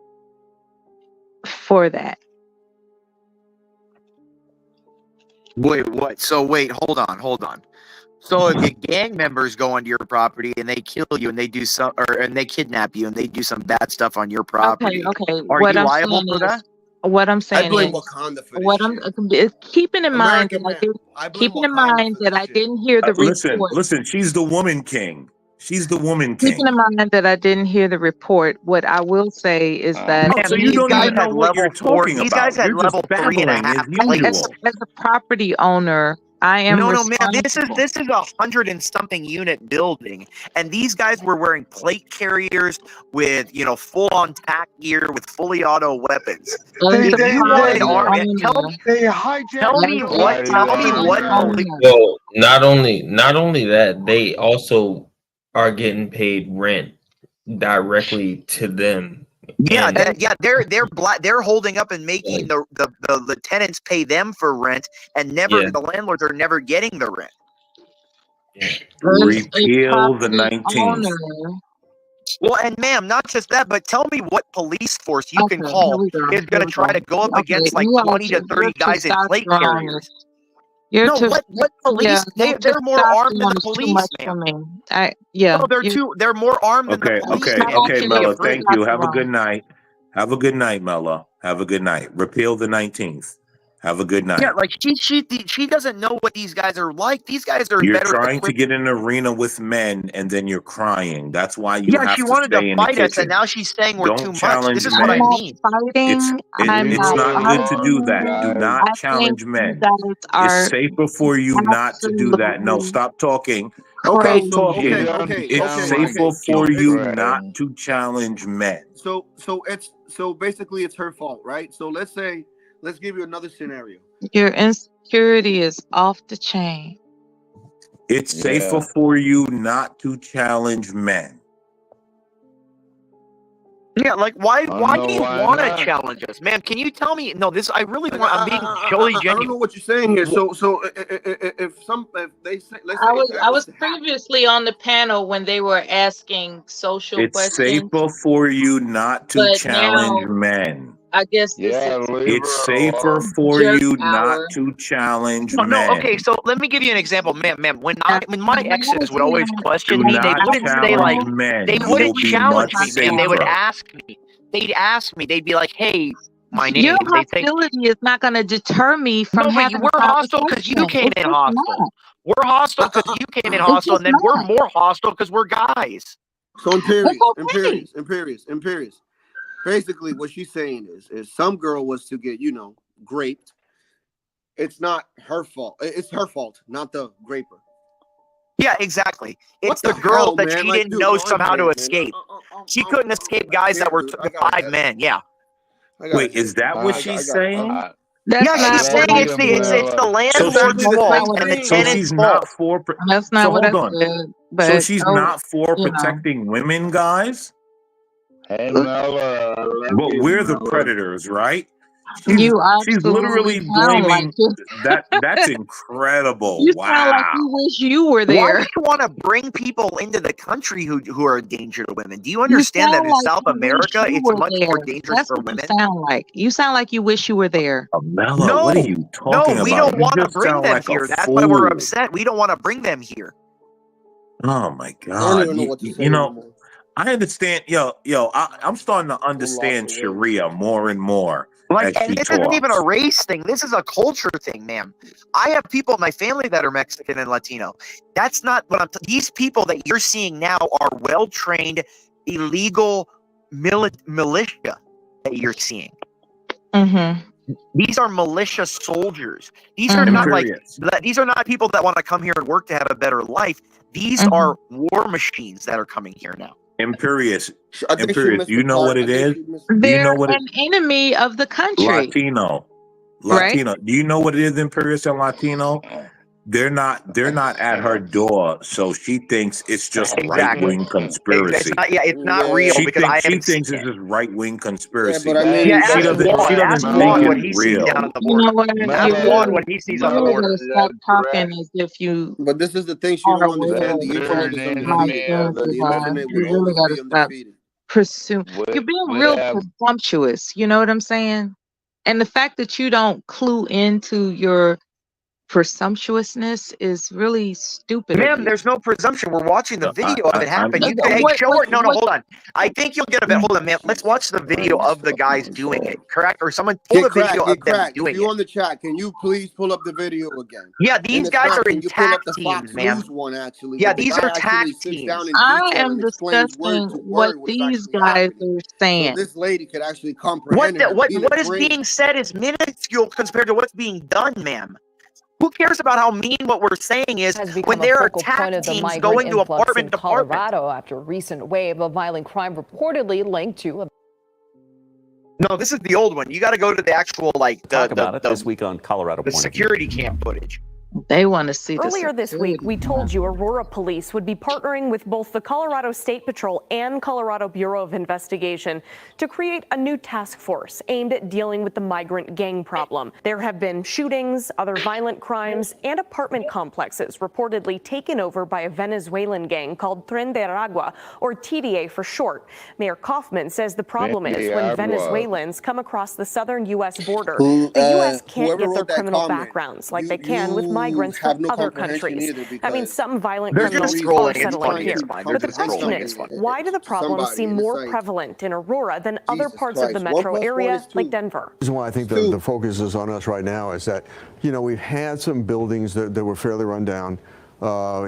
for that. Wait, what? So wait, hold on. So if your gang members go onto your property and they kill you and they do some, and they kidnap you and they do some bad stuff on your property, Okay. are What you I'm liable saying for that? What I'm I saying blame is, Wakanda for this what I'm keeping in mind American that man. I blame keeping in Wakanda mind for that this I shit. didn't hear the report. Listen. She's the woman king. She's the woman Keeping king. in mind that I didn't hear the report, what I will say is that Man, So you these don't guys even know had what level you're 4. talking These guys about. had You're just level 3.5 babbling as usual. as a property owner, I am No, man, responsible. this is 100 and something unit building, and these guys were wearing plate carriers with full on tack gear with fully auto weapons. As If a you wanted property army, owner, tell me what police. So not only that, they also are getting paid rent directly to them. Yeah, And they're holding up and making the tenants pay them for rent, and the landlords are never getting the rent. as a Repeal the property 19th. owner. Well, and ma'am, not just that, but tell me what police force you can Okay, here call we go. is going to try to go up against like 20 to 30 guys in plate carriers. You're No, what police? They're more armed than the too police, much for man. me. No, they're more armed than the police, man. You Okay, should be Mella. afraid. Thank you. Have a good night. Have a good night, Mella. Have a good night. Repeal the 19th. Have a good night. Yeah, like she doesn't know what these guys are like. These guys are You're better trying to equipped. get in an arena with men, and then you're crying. That's why you Yeah, have she to wanted stay to in the fight us, and kitchen. now she's saying we're too Don't much. challenge This is what I men. mean. It's not good to do that. Do not I challenge think you men. guys It's are safer for you not to do that. No, absolutely stop talking. Okay, Stop so talking. It's safer for you not to challenge men. So basically it's her fault, right? So let's give you another scenario. Your insecurity is off the chain. It's safer for you not to challenge men. Yeah, like why know do you why want to not. challenge us, man? Can you tell me? No, this I really want. I'm being totally I genuine. don't know what you're saying here. So if they say, let's say I was previously on the panel when they were asking social It's questions, safer for you not to but challenge now men. I guess this is It's safer for jerk you not hour. to challenge No, men. okay. So let me give you an example, ma'am. When my exes would always question Do me, they not wouldn't say challenge like men. they You wouldn't will be challenge much me, ma'am. They would safer. ask me. They'd ask me. They'd be like, "Hey, my name." Your They think hostility is not going to deter me from no, but having we're a hostile because you conversation. came It's in just hostile. not. We're hostile because you came in It's hostile, just and then we're not. more hostile because we're guys. So imperious. Basically, what she's saying is some girl was to get raped. It's not her fault. It's her fault, not the graper. Yeah, exactly. It's the the girl hell, that man? she Like, didn't dude, know no, somehow I'm to dead, man. escape. She couldn't escape guys that were dude. I gotta 5 head. men. Yeah. Wait, is that what she's saying? That's Yeah, not she's what saying I it's said. the landlord's That's fault not what and I the said. So tenant's she's fault. not for. That's not So what I hold on. said. But So she's not for you know. protecting women, guys. Hey, Mella, I love But you, we're the Mella. predators, right? You She's absolutely literally sound like blaming it. That's incredible. You sound like Wow. you wish you were Why there. do you want to bring people into the country who are a danger to women? Do you You understand that sound in like South you wish America you it's were much more there. dangerous That's for what you women? sound like. You sound like you wish you were there. Mella, what are you talking we about? don't You want to just bring sound them like a here. That's why we're fool. upset. We don't want to bring them here. Oh my I don't God. even know what to say You know, anymore. I understand. I'm starting to understand Sharia more and more as And she this isn't even a talks. race thing. This is a culture thing, ma'am. I have people in my family that are Mexican and Latino. That's not what these people that you're seeing now are well-trained, illegal militia that you're seeing. Mm-hmm. These are militia soldiers. These are not these are not people that want to come here and work to have a better life. These are war machines that are coming here now. Imperious. Do you know what it is? Do you They're know what it an enemy of the country. Latino. Right? Do you know what it is, Imperious and Latino? They're not at her door, so she thinks it's just right-wing conspiracy. It's not real because she thinks it's just right-wing conspiracy. but I mean, she doesn't think what he it's sees real. down at the You know border. what? Ask Juan what he sees on the You border. gotta stop talking as if you But this is the thing. She are don't aware understand. of The what internet is my undefeated. experiences The are. internet You will really always gotta be stop undefeated. You're being real presumptuous. You know what I'm saying? And the fact that you don't clue into your presumptuousness is really stupid of Ma'am, you. there's no presumption. We're watching the video of it happen. You What- hey, what- show what- it. No, what- hold on. I think you'll get a bit. Hold on, ma'am. Let's watch the video of the guys doing it. Correct? Or someone pull the video of them If doing you it. on the chat, can you please pull up the video again? Yeah, And these if guys not, are can in you pull tag up the teams, Fox ma'am. News one actually? Yeah, The these guy are tag actually sits teams. down in I detail am and explains word discussing to what word what's these actually guys happening. are So saying. this lady could actually What comprehend the, her what peanut is brain. being said is minuscule compared to what's being done, ma'am. Who cares about how mean what we're saying is Has when become a there are focal tag point of the teams migrant going to influx apartment in to apartment? Colorado after a recent wave of violent crime reportedly linked to a No, this is the old one. You got to go to the actual Talk about it this week on Colorado the Point of View. security cam footage. They want to see Earlier this week, we told you Aurora Police would be partnering with both the Colorado State Patrol and Colorado Bureau of Investigation to create a new task force aimed at dealing with the migrant gang problem. There have been shootings, other violent crimes, and apartment complexes reportedly taken over by a Venezuelan gang called Tren de Aragua, or TDA for short. Mayor Kaufman says the problem is when Venezuelans come across the southern U.S. border, the U.S. can't Whoever get their wrote that criminal comment, backgrounds like they can with migrants have from no other comprehension countries. either, That means because some violent They're criminals just are trolling. It's settling funny. here. It's fine. They're But the just question trolling. is, It's funny. why do the problems somebody, seem and it's more like, prevalent in Aurora than other Jesus parts of the Christ, 1 metro + 1 area is 2. like Denver? The reason why I think the focus is on us right now is that, you know, we've had some buildings that were fairly run down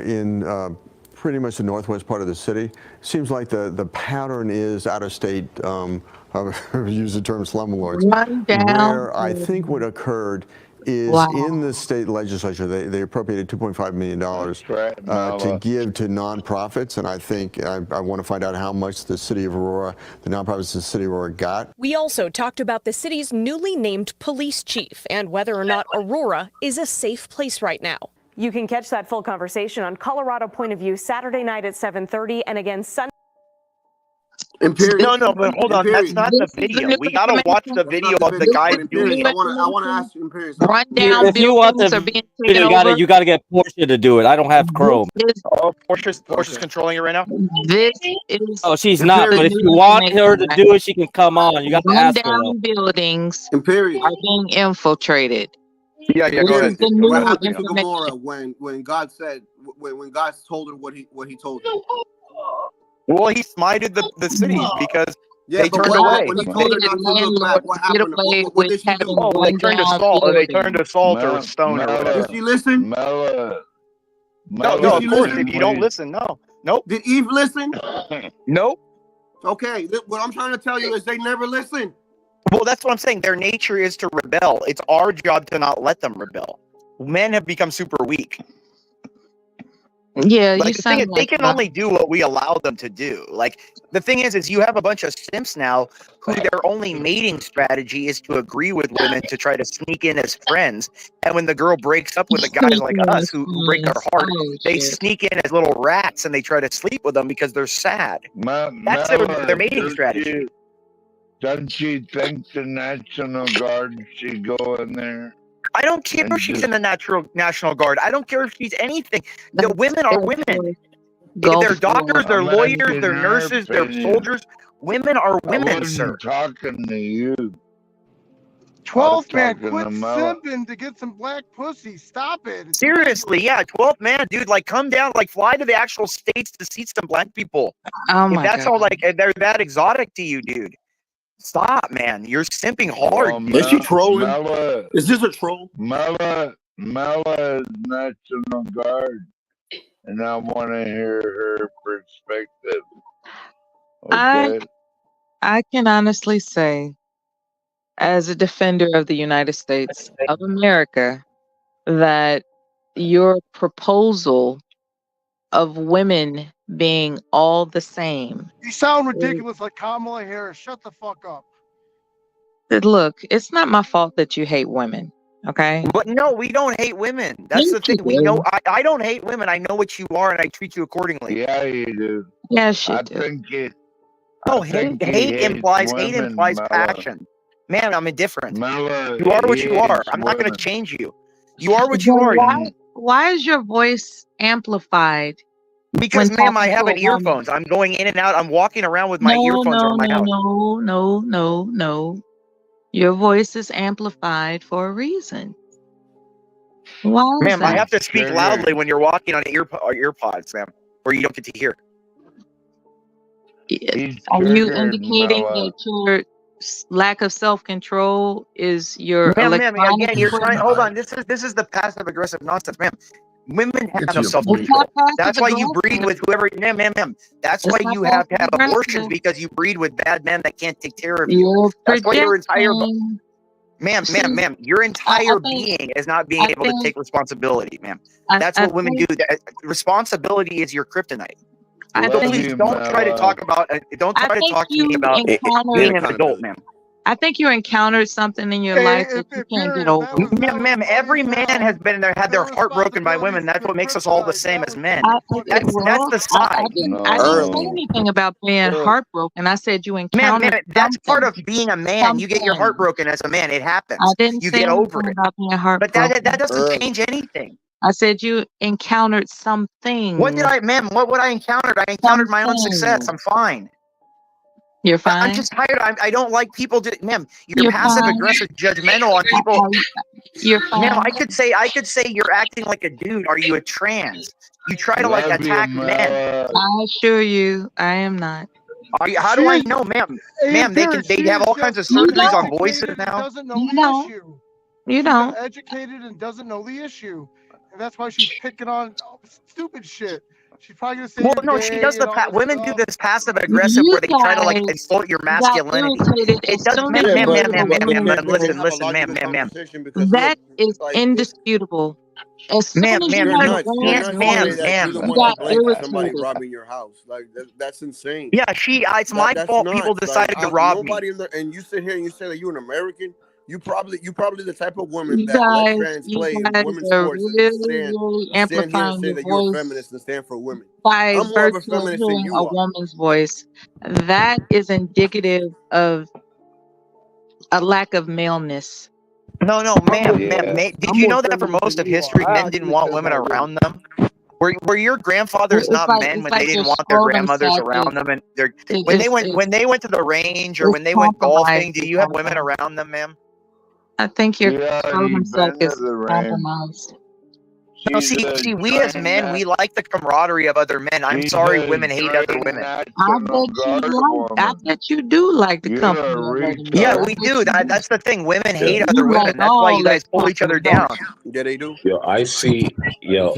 in pretty much the northwest part of the city. Seems like the pattern is out of state, I've used the term slumlords, Run down. where I think what occurred is in the state legislature, they appropriated $2.5 million to give to nonprofits, and I think I want to find out how much the city of Aurora, the nonprofits of the city of Aurora got. We also talked about the city's newly named police chief and whether or not Aurora is a safe place right now. You can catch that full conversation on Colorado Point of View Saturday night at 7:30 and again Sunday. No, but hold on. That's not the video. We got to watch the video of the guys doing I it. want to ask you, Imperius. Run down If you want buildings the are being video, taken over. you gotta get Portia to do it. I don't have Chrome. Oh, Portia's controlling it right now. This is Oh, she's not. But if you want her to do it, she can come on. You got to run ask her though. down buildings Imperius. are being infiltrated. Yeah, go ahead. The What new happened to information. Gamora when God said when God told her what he told her? Well, he smited the cities because Yeah, they but turned what away. when he told her not to look back? What happened? What did she do? Oh, they turned to salt. They turned to salt or stone or whatever. Did she listen? Mella. No, of course. If you don't listen, no. Nope. Did Eve listen? Nope. Okay, what I'm trying to tell you is they never listen. Well, that's what I'm saying. Their nature is to rebel. It's our job to not let them rebel. Men have become super weak. Yeah, you Like, sound they like can only do what we allow them to do. Like, the thing is you have a bunch of simps now who their only mating strategy is to agree with women to try to sneak in as friends. And when the girl breaks up with a guy like us who break their heart, they sneak in as little rats and they try to sleep with them because they're sad. That's their mating strategy. Doesn't she think the National Guard should go in there? I don't care if she's in the National Guard. I don't care if she's anything. The women are women. They're doctors, they're lawyers, they're nurses, they're soldiers. Women are women, sir. Talking to you. 12th man, talking quit to Mella. simping to get some black pussy. Stop it. It's Seriously, yeah, 12th man, dude. Like, come down, like, fly to the actual states to see some black people. Oh if my that's God. all, like, they're that exotic to you, dude. Stop, man. You're simping hard. Is she trolling? Mella. Is this a troll? Mella is National Guard, and I want to hear her perspective. Okay. I can honestly say, as a defender of the United States of America, that your proposal of women being all the same. You sound ridiculous like Kamala Harris. Shut the fuck up. Look, it's not my fault that you hate women, okay? But no, we don't hate women. That's the thing. We know. I don't hate women. I know what you are, and I treat you accordingly. Yeah, you do. Yes, you I do. think it. No, I think hate he implies hates women, Mella. passion. Man, I'm indifferent. Mella, You are what he you are. hates I'm not going women. to change you. You are what you are. Why is your voice amplified? Because, when ma'am, I talking have to an a woman? earphones. I'm going in and out. I'm walking around with my earphones around my house. No. Your voice is amplified for a reason. Why is Ma'am, I that? have to speak loudly when you're walking on earpods, ma'am, or you don't get to hear. Are you indicating that your lack of self-control is your Ma'am, electronic again, you're trying. equipment? Hold on. This is the passive aggressive nonsense, ma'am. Women have no It's self-control. not passive That's why you breed aggressive. with whoever. Ma'am. That's It's why not you have to have passive abortions, aggressive. because you breed with bad men that can't take care of you. You're That's why your entire projecting. ma'am, your entire being is not being able to take responsibility, ma'am. That's what women do. Responsibility is your kryptonite. Please don't try to talk about. Don't try to talk to me about being an adult, ma'am. I think you encountered something in your life that you can't get over. Ma'am, every man has been there, had their heart broken by women. That's what makes us all the same as men. That's the side. I didn't say anything about being heartbroken. I said you encountered Ma'am, that's part of something. being a man. You get your heart broken as a man. It happens. I didn't You say get over anything it. about being But heartbroken. that doesn't change anything. I said you encountered something. What would I encounter? I encountered my own success. I'm fine. You're fine? I'm just tired. I don't like people ma'am, you're You're passive fine. aggressive, judgmental on people. You're fine. Ma'am, I could say you're acting like a dude. Are you a trans? You try to attack men. I assure you, I am not. How do I know, ma'am? Ma'am, they have all kinds of surgeries on voices now. Doesn't know the issue. You She's don't. educated and doesn't know the issue, and that's why she's picking on stupid shit. She's probably gonna say. Well, no, she does women do this passive aggressive where they try to insult your masculinity. It doesn't, ma'am. That is indisputable. As soon as you You're heard nuts. You're nuts to say that you don't you want got to blame somebody irritated. robbing your house. Like that's insane. Yeah, it's my fault nuts. people decided to rob me. And you sit here and you say that you're an American. You probably the type of woman You that let guys trans play in women's are sports really, and stand here amplifying and say your that you're a voice feminist and stand for women. by I'm more of a virtue of feminist than hearing you a are. woman's voice. That is indicative of a lack of maleness. No, ma'am. Did you know that for most of history, men didn't want women around them? Were your grandfathers not men when they didn't want their grandmothers around them? And when they went to the range or when they went golfing, do you have women around them, ma'am? I think your You've sack been is to the range. compromised. No, see, we as men, we like the camaraderie of other men. I'm sorry, women hate other women. I bet you do like the company of other men. Yeah, we do. That's the thing. Women hate other women. That's why you guys pull each other down. Yeah, they do. Yo, I see. Yo,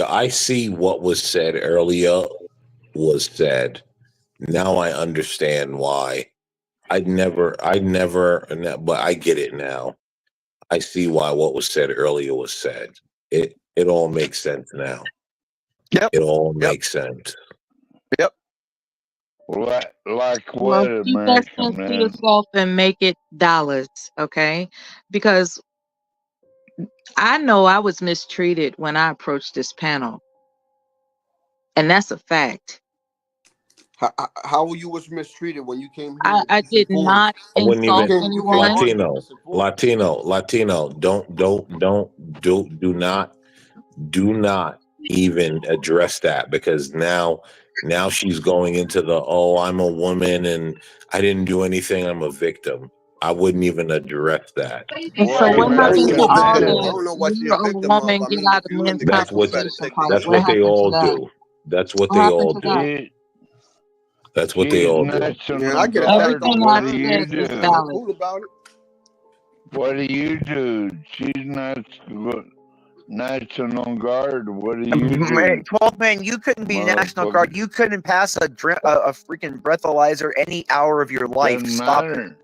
I see what was said earlier was said. Now I understand why. I never, but I get it now. I see why what was said earlier was said. It all makes sense now. Yep. It all makes sense. Yep. Like Well, what, keep that American sense to man? yourself and make it dollars, okay? Because I know I was mistreated when I approached this panel, and that's a fact. How you was mistreated when you came here? I did not I wouldn't insult even anyone. Latino. Do not even address that, because now she's going into the I'm a woman and I didn't do anything. I'm a victim. I wouldn't even address that. And so what happened to all I the don't know what you're a you're a victim of. woman, I get mean, out of if you in men's the ghetto, you better conversation take part? That's What what they happened to all that? do. That's what What they happened all to do. that? That's what they all do. Yeah, I get it. Everything I said is valid. Cool about it. What do you do? She's National Guard. What do you do? 12 man, you couldn't be National Guard. You couldn't pass a freaking breathalyzer any hour of your life. Doesn't Stop matter.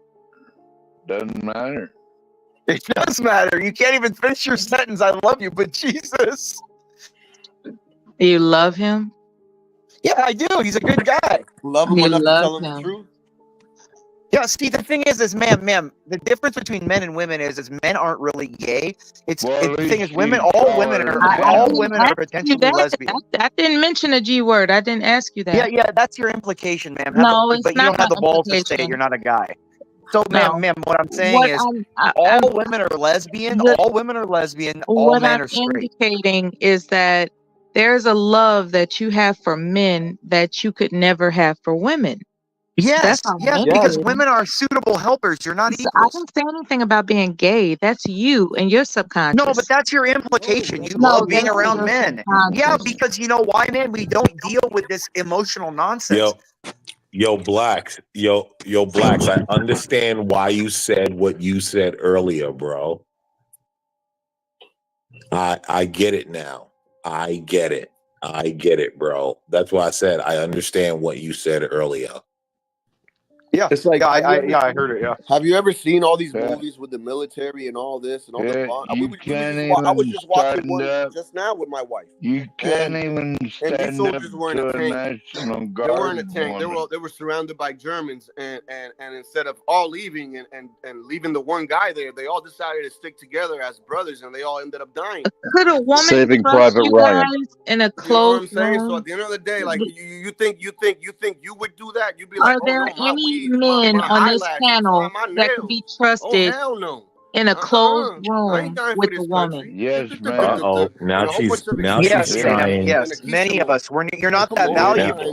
Doesn't matter. it. It does matter. You can't even finish your sentence. I love you, but Jesus. You love him? Yeah, I do. He's a good guy. Love him You enough to love tell him him. the truth. Yeah, see, the thing is ma'am, the difference between men and women is men aren't really gay. The thing is, all women are potentially lesbian. I didn't mention a G word. I didn't ask you that. Yeah, that's your implication, ma'am. No, it's but you not don't have my the balls to say it. implication. You're not a guy. So, No. ma'am, what I'm saying What is, I'm all women are lesbian. All women are lesbian. All what men I'm are straight. indicating is that there's a love that you have for men that you could never have for women. Yes, That's all yes, men because do. women are suitable helpers. You're not So I equals. didn't say anything about being gay. That's you and your subconscious. No, but that's your implication. You No, love being that's around your men. Yeah, subconscious. because you know why, man? We don't deal with this emotional nonsense. Yo, blacks. Yo, blacks. I understand why you said what you said earlier, bro. I get it now. I get it. I get it, bro. That's why I said I understand what you said earlier. Yeah, It's like, I heard it. Yeah. Have you ever seen all these movies with the military and all this and all the bomb? I was just watching one just now with my wife. You can't even And these stand soldiers up were in a to a tank. National They Guard were in a tank. woman. They were surrounded by Germans, and instead of all leaving and leaving the one guy there, they all decided to stick together as brothers, and they all ended up dying. Could a woman Saving trust Private you Ryan. guys in a You know what I'm closed saying? room? So at the end of the day, like you think you would do that? You'd be Are like, oh there no, my any weed, men my on this eyelashes, panel my that can nails. be Oh trusted hell no. in a closed I ain't room dying with for a this woman? country. Yes, Uh-oh. Now And a whole bunch she's of Yes, excuses trying. yes. Many of us. You're not Come that on, valuable.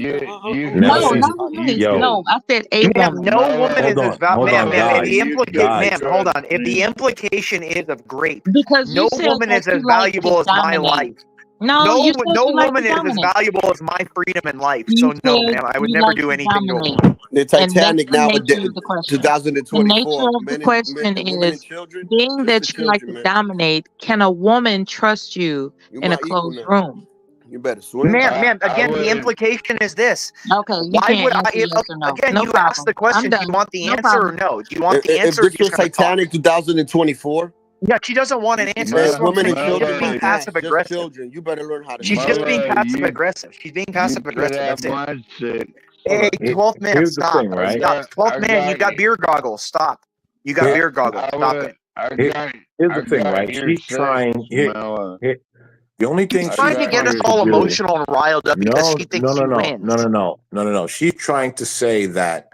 Now No, she's not me. yo. No, I said a Ma'am, woman. no woman is as valuable. Hold on, Ma'am, if guys. the Guys. ma'am, hold on. If the implication is of grape, Because you no said woman that is as you like to valuable as my dominate. life. No, you said No you like to woman is as dominate. valuable as my freedom in life. You So no, said ma'am, I would you never like do to anything to a dominate. woman. The And that's Titanic the nowadays, nature of the question. The 2024. nature of the question Women and is, children. being Just that the you like to children, man. dominate, can a woman trust you You in a my equal closed now. room? You better swim. Ma'am, again, the implication is this. Okay, you Why can't would answer I? yes or no. Again, No you asked the problem. I'm question. Do you done. want the No answer or problem. no? Do you want the If answer? Or this just was gonna talk? Titanic 2024, Yeah, she doesn't want an answer. That's what I'm women saying. and She's children, just being just passive aggressive. children. You better learn how to She's swim. just being Mella, passive aggressive. She's being passive could aggressive. have That's it. my sick. Hey, 12th man, Here's the stop. thing, right? Stop. 12th man, you got beer goggles. Stop. You got beer goggles. Stop it. Here's the thing, right? your She's trying. Mella. The only thing She's trying to get us all emotional and riled up because she thinks she wins. No. She's trying to say that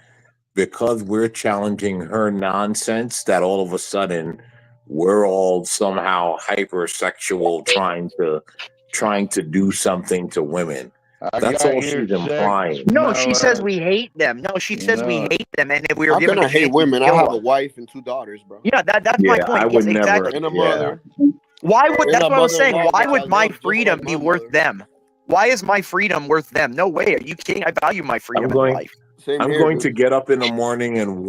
because we're challenging her nonsense, that all of a sudden we're all somehow hypersexual, trying to do something to women. That's all she's implying. No, she says we hate them. No, she says we hate them, and if we were How given can a I hate chance, we'd women? I kill have a one. wife and 2 daughters, bro. Yeah, that's my point. I would Yes, never. exactly. And a mother. Why would? And That's a what I was saying. mother-in-law, Why which would I my love just freedom like be my worth mother. them? Why is my freedom worth them? No way. Are you kidding? I value my freedom in life. I'm going to get up in the morning and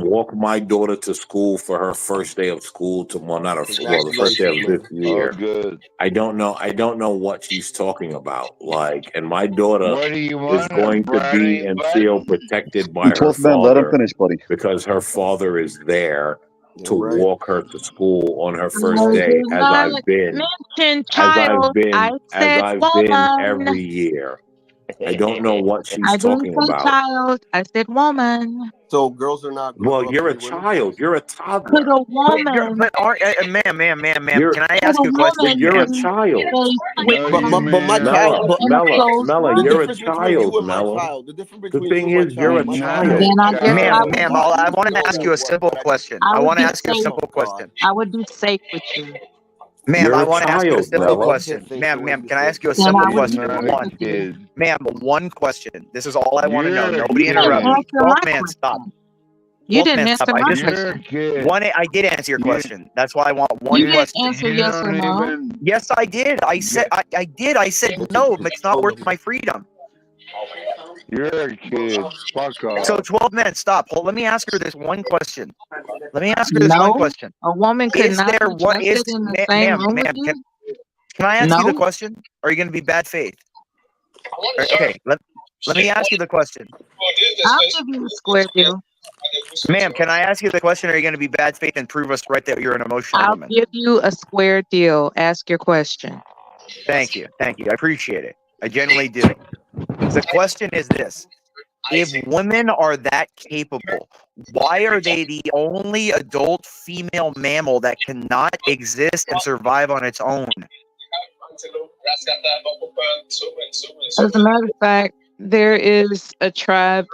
walk my daughter to school for her first day of school tomorrow. Not her school, the first day of this year. Good. I don't know what she's talking about. Like, and my daughter What do you is want, going to be Brownie and Button? feel protected by her 12th man, let him father finish, buddy. because her father is there to right. walk her to school on her first I day, did as not I've been mention child. I said woman. every year. I don't know what she's I didn't talking say about. child. I said woman. So girls are not. Well, you're a be women? child. You're a Could toddler. a woman? Ma'am, You're- can I Could ask a you a question? woman You're a be child. safe with But my her child, in a closed Mella, room? the you're a difference between you child, and my Mella. child, the difference The between thing you and is, my you're child, a my child. Then I guess I would Ma'am, be I safe want with to ask you. you a simple question. I I would want to be ask you a safe. simple question. I would be safe with you. Ma'am, You're I a want to ask you a child, simple Mella. question. Ma'am, can I ask you a Then simple I would be question? safe One. with you. Ma'am, one question. This is all I want to know. You're a Nobody You didn't interrupt me. kid. answer my 12th man, stop. question. You 12th didn't man, answer stop. I my just You're a question. kid. I did answer your You, question. That's why I want one You you, didn't question. answer you yes or don't no. even. Yes, I did. I said I did. I said no. It's not worth my freedom. You're a kid. Fuck So off. 12 men, stop. Hold, let me ask her this one question. Let me ask her this one No, question. a woman could Is not there be what is trusted in the same room with you. can I ask you the No. question? Or are you going to be bad faith? Okay, let me ask you the question. I'll give you a square deal. Ma'am, can I ask you the question? Or are you going to be bad faith and prove us right that you're an emotional I'll woman? give you a square deal. Ask your question. Thank you. Thank you. I appreciate it. I genuinely do. The question is this. If women are that capable, why are they the only adult female mammal that cannot exist and survive on its own? As a matter of fact, there is a tribe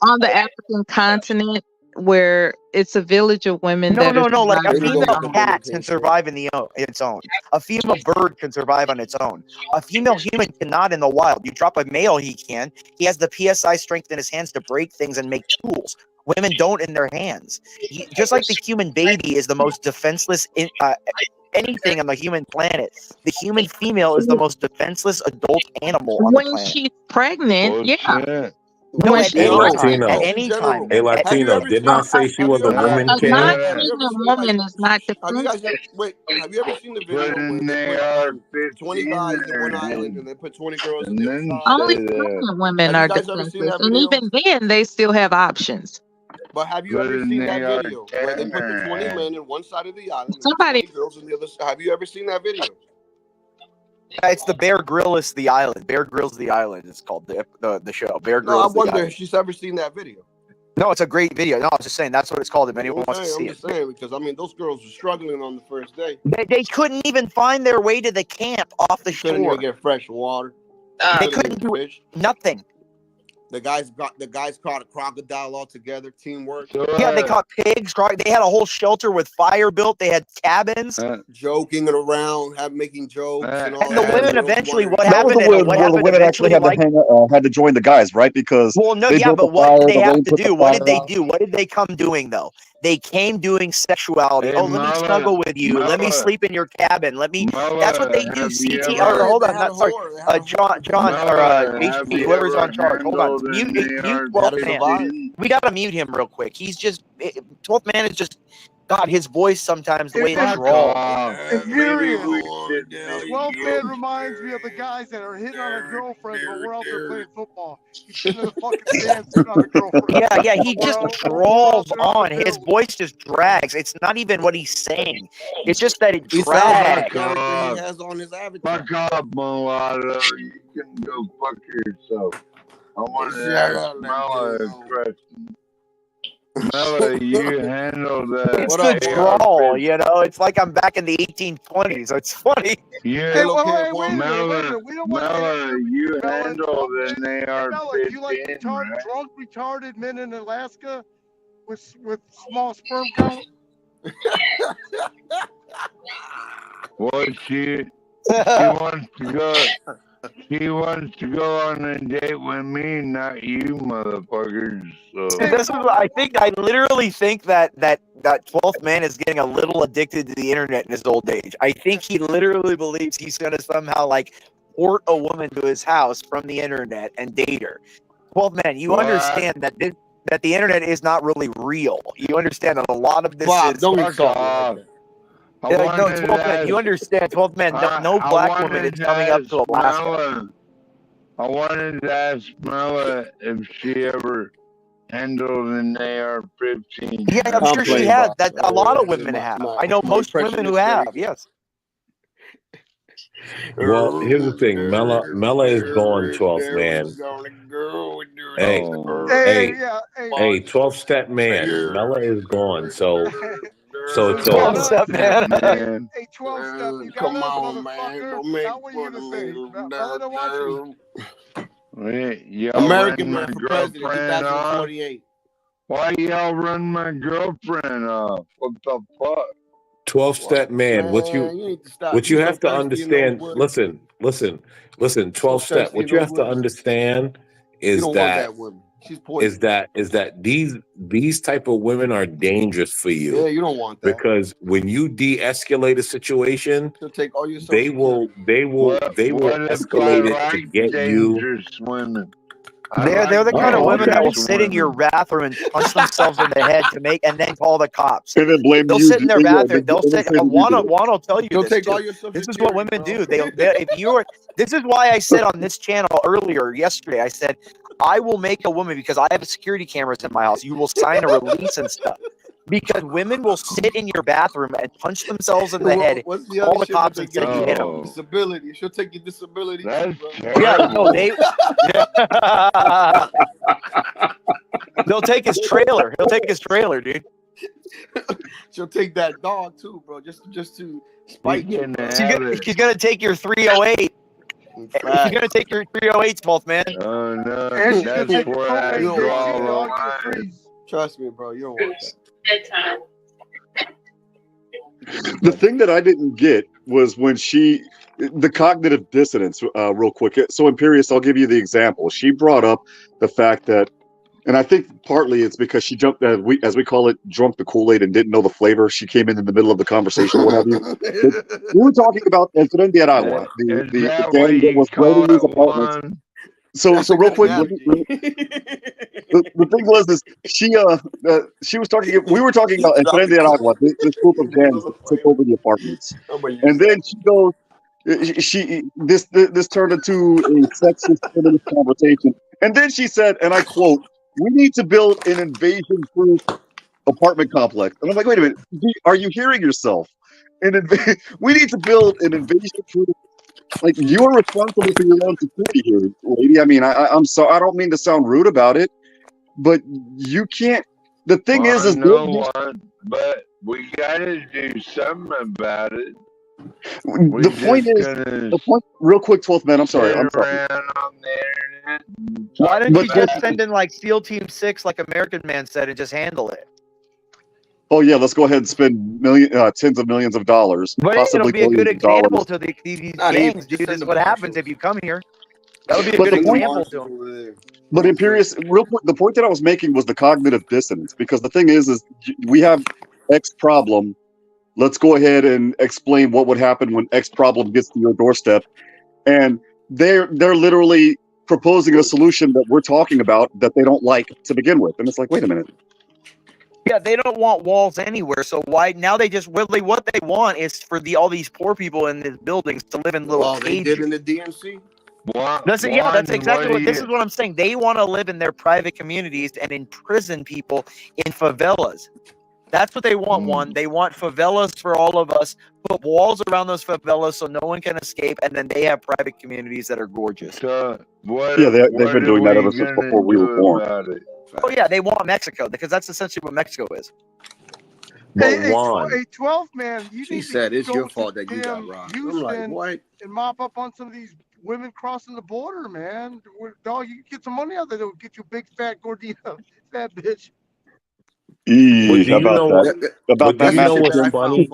on the African continent where it's a village of women No, that no, are no. Like a surviving on female their own. cat can survive in its own. A female bird can survive on its own. A female human cannot in the wild. You drop a male, he can. He has the PSI strength in his hands to break things and make tools. Women don't in their hands. Just like the human baby is the most defenseless anything on the human planet, the human female is the most defenseless adult animal on the When planet. she's pregnant, yeah. No, When at she's Hey, any time. Latino. At any time. Hey, Latino. Didn't I say she was a woman A king? non-pregnant woman is not Have you guys defenseless. have you ever seen the video where they put 20 guys in one island and they put 20 girls on the other side? Only pregnant women Have you are guys ever seen defenseless, that and video? even then, they still have options. But have you ever seen that video where they put the 20 men in one side of the island and the 20 girls on the other side? Have you ever seen that video? It's the Bear Grylls the Island. Bear Grylls the Island is called the show. Bear No, I Grylls the wonder Island. if she's ever seen that video. No, it's a great video. No, I was just saying that's what it's called if anyone wants to see I'm it. just saying because I mean those girls were struggling on the first day. They couldn't even find their way to the camp off the Couldn't shore. even get fresh water. They couldn't do fish. nothing. The guys caught a crocodile all together. Teamwork. Yeah, they caught pigs. They had a whole shelter with fire built. They had cabins. Joking around, making jokes, and all And the that. women Girls eventually, wanted- what That was happened? the one What where the happened women actually eventually? had to join the guys, right? Because Well, no, they yeah, built but the what fire, did they the have rain to put the do? What did fire they out. do? What did they come doing though? They came doing sexuality. Hey, Oh, let me Mella, snuggle with you. Let me Mella. sleep in your cabin. Let me. Mella, That's what they do. have you CT. ever- Or hold They on, had not a sorry. whore. They had a John, or Mella, have HP, you whoever's ever on charge. Hold on. handled Mute an 12th man. AR-15? We gotta mute him real quick. He's just 12th man is just. God, his voice sometimes the way it drawls. Infuriating. 12th man reminds me of the guys that are hitting on their girlfriends while we're out there playing football. He's sitting in the fucking stands hitting on a girlfriend. Yeah, he just drawls on. His voice just drags. It's not even what he's saying. It's just that it He sounds like drags. the character he has on his avatar. Fuck off, mulatto. You can go fuck yourself. I want to Shut ask up, Mella a Latino. question. Mella, you handle that. It's the drawl, you know. It's like I'm back in the 1820s. It's funny. Yeah, Hey, wait a minute. Mella, We don't want to Mella, you handle an Mella, do you like AR-15, drunk, right? retarded men in Alaska with small sperm count? Well, she wants to go. She wants to go on a date with me, not you, motherfuckers. So. This is what I think. I literally think that 12th man is getting a little addicted to the internet in his old age. I think he literally believes he's going to somehow like port a woman to his house from the internet and date her. 12th man, you understand that that the internet is not really real. You understand that a lot of this Bob, is. don't insult me like that. No, 12th man, you understand, 12th man, no black woman is coming up to Alaska. I wanted to ask Mella if she ever handled an AR-15. Yeah, I'm sure she has. That a lot of women have. I know most women who have. Yes. Well, here's the thing. Mella is gone, 12th man. Hey, 12-step man. Mella is gone. So it's over. 12-step man. Hey, 12-step, you got Come us, on, man. motherfucker. Don't make Now what are you fun gonna of say? me. Mella don't want you. Wait, y'all American run man my for president, girlfriend off? 2048. Why y'all run my girlfriend off? What the fuck? 12-step man. What Man, you need to stop. you You have so to thirsty in those understand. woods. Listen. 12-step. thirsty What in you those have to woods. understand You is don't want that that woman. She's poison. is that these type of women are dangerous for you. Yeah, you don't want that. Because when you de-escalate a situation, She'll take all your they will What if escalate it to like get you. dangerous women? They're the kind of women that will dangerous sit in your women. bathroom and punch themselves in the head to make, and then call the cops. And then blame They'll you. sit in their Yeah, bathroom. They'll and then sit. say you Juan did it. will tell you They'll this take too. all your This is what security, women bro. do. If you're, this is why I said on this channel earlier yesterday. I said I will make a woman because I have security cameras in my house. You will sign a release and stuff. Because women will sit in your bathroom and punch themselves in the head, What's the call other the shit cops that and they say give you you? hit them. Disability. She'll take your disability. That's bro. Yeah, no, terrible. they'll take his trailer. He'll take his trailer, dude. She'll take that dog too, bro. Just to spite you. Bro. She's gonna take your 308. She's gonna take your 308, 12th man. Oh no, And she's gonna that's take where I propane draw grease the dog line. for freeze. Trust me, bro. You don't want that. The thing that I didn't get was when the cognitive dissonance, real quick. So, Imperious, I'll give you the example. She brought up the fact that, and I think partly it's because she jumped, as we call it, drunk the Kool-Aid and didn't know the flavor. She came in the middle of the conversation or what have you. But we were talking about El Tren de Aragua, the gang that was raiding these apartments. So real quick, the thing was is she was talking. We were talking about El Tren de Aragua, this group of gangs that took over the apartments, and then she goes. This turned into a sexist feminist conversation, and then she said, and I quote, "We need to build an invasion-proof apartment complex." And I'm like, wait a minute, are you hearing yourself? We need to build an invasion-proof. Like, you're responsible for your own security here, lady. I mean, I'm so I don't mean to sound rude about it, but you can't. The thing is no one, but we gotta do something about it. The point. Real quick, 12th man. I'm sorry. Why don't you just send in like SEAL Team 6, like American Man said, and just handle it? Oh yeah, let's go ahead and spend tens of millions of dollars, But possibly it'll be a good billions of dollars. example to these gangs, dude. This is what happens if you come here. That'll be a good example to them. But Imperious, real quick, the point that I was making was the cognitive dissonance, because the thing is we have X problem. Let's go ahead and explain what would happen when X problem gets to your doorstep, and they're literally proposing a solution that we're talking about that they don't like to begin with, and it's like, wait a minute. Yeah, they don't want walls anywhere. So why now they just what they want is for all these poor people in these buildings to live in little cages. They did in the DMC. That's exactly what this is what I'm saying. They want to live in their private communities and imprison people in favelas. That's what they want. They want favelas for all of us. Put walls around those favelas so no one can escape, and then they have private communities that are gorgeous. They've been doing that ever since before we were born. Oh yeah, they want Mexico because that's essentially what Mexico is. Hey, 12 man, She said it's your fault that you got robbed. I'm like, what? And mop up on some of these women crossing the border, man. Dog, you can get some money out there. They'll get you a big fat gordita, fat bitch. About that message funny?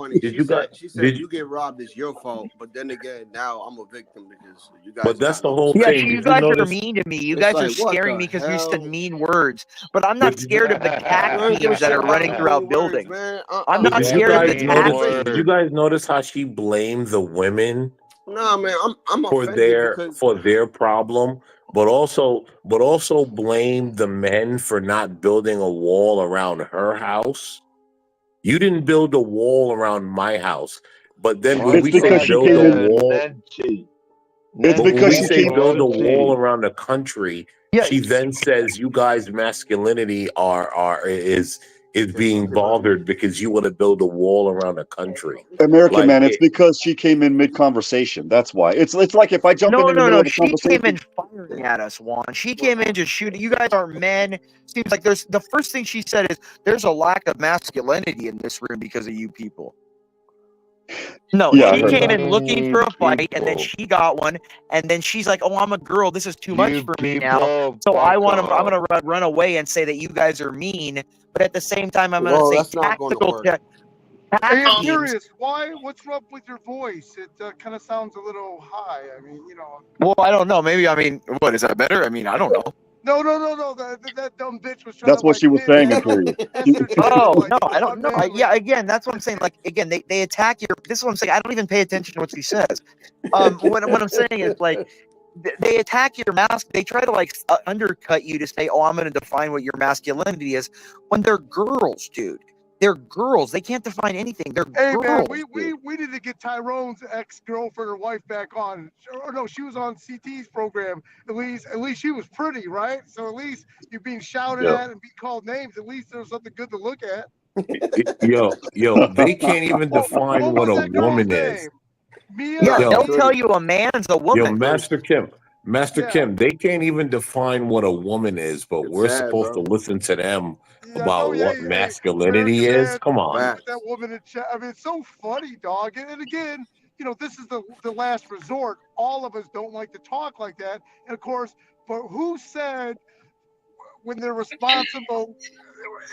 She said you get robbed, it's your fault. But then again, now I'm a victim because you guys. But that's the whole yeah, thing. you guys are mean to me. You guys are scaring me because you said mean words. But I'm not scared of the cat teams that are running throughout buildings. I'm not scared of the cat teams. Did you guys notice how she blamed the women? No, man, I'm for their problem, but also blame the men for not building a wall around her house. You didn't build a wall around my house, but then when we say build a wall, it's because she say build a wall around the country. She then says you guys' masculinity is being bothered because you want to build a wall around the country. American man, it's because she came in mid-conversation. That's why. It's like if I jump in the middle of a conversation. She came in firing at us, Juan. She came in just shooting. You guys are men. Seems like the first thing she said is there's a lack of masculinity in this room because of you people. No, she came in looking for a fight, and then she got one, and then she's like, "Oh, I'm a girl. This is too much for me now. So I'm gonna run away and say that you guys are mean, but at the same time, I'm gonna say tactical." Hey, I'm curious. What's up with your voice? It kind of sounds a little high. I mean, you know. Well, I don't know. Maybe what is that better? I mean, I don't know. No. That dumb bitch was trying That's to, what she was saying, Imperial. Oh, no, I don't know. Again, that's what I'm saying. Like, again, they attack your. This is what I'm saying. I don't even pay attention to what she says. What I'm saying is, like, they attack your mask. They try to, undercut you to say, oh, I'm going to define what your masculinity is, when they're girls, dude. They're girls. They can't define anything. They're girls. Man, we need to get Tyrone's ex-girlfriend or wife back on. Or no, she was on CT's program. At least she was pretty, right? So at least you're being shouted at and being called names. At least there's something good to look at. Yo, they can't even define what a woman is. Mia? They'll tell you a man's a woman. Yo, Master Kim, they can't even define what a woman is, but we're supposed to listen to them about what masculinity is. Come on. That woman in chat. I mean, it's so funny, dog. And again, you know, this is the last resort. All of us don't like to talk like that. And of course, but who said when they're responsible,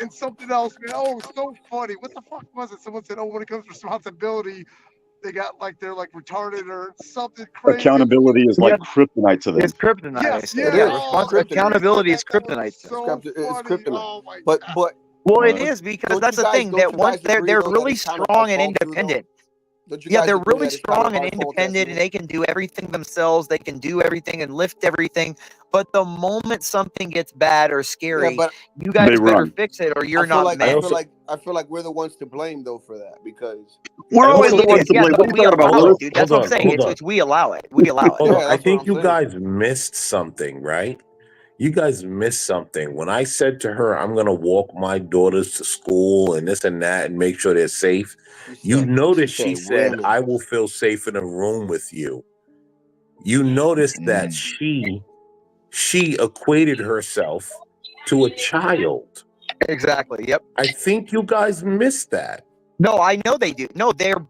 and something else, man. Oh, it was so funny. What the fuck was it? Someone said, "Oh, when it comes to responsibility, they got like they're like retarded or something crazy." Accountability is like kryptonite to them. It's kryptonite. Yes, Yeah, yeah. accountability is kryptonite. It's kryptonite. Oh my But well, it is because that's the thing that once they're really strong and independent. Yeah, they're really strong and independent, and they can do everything themselves. They can do everything and lift everything. But the moment something gets bad or scary, you guys better fix it, or you're not men. I feel like we're the ones to blame though for that because we're always the ones to blame. But we allow it, dude. That's what I'm saying. It's we allow it. We allow it. I think you guys missed something, right? You guys missed something. When I said to her, I'm going to walk my daughters to school and this and that and make sure they're safe, you notice she said, I will feel safe in a room with you. You notice that she equated herself to a child. Exactly. Yep. I think you guys missed that. No, I know they do. No, they're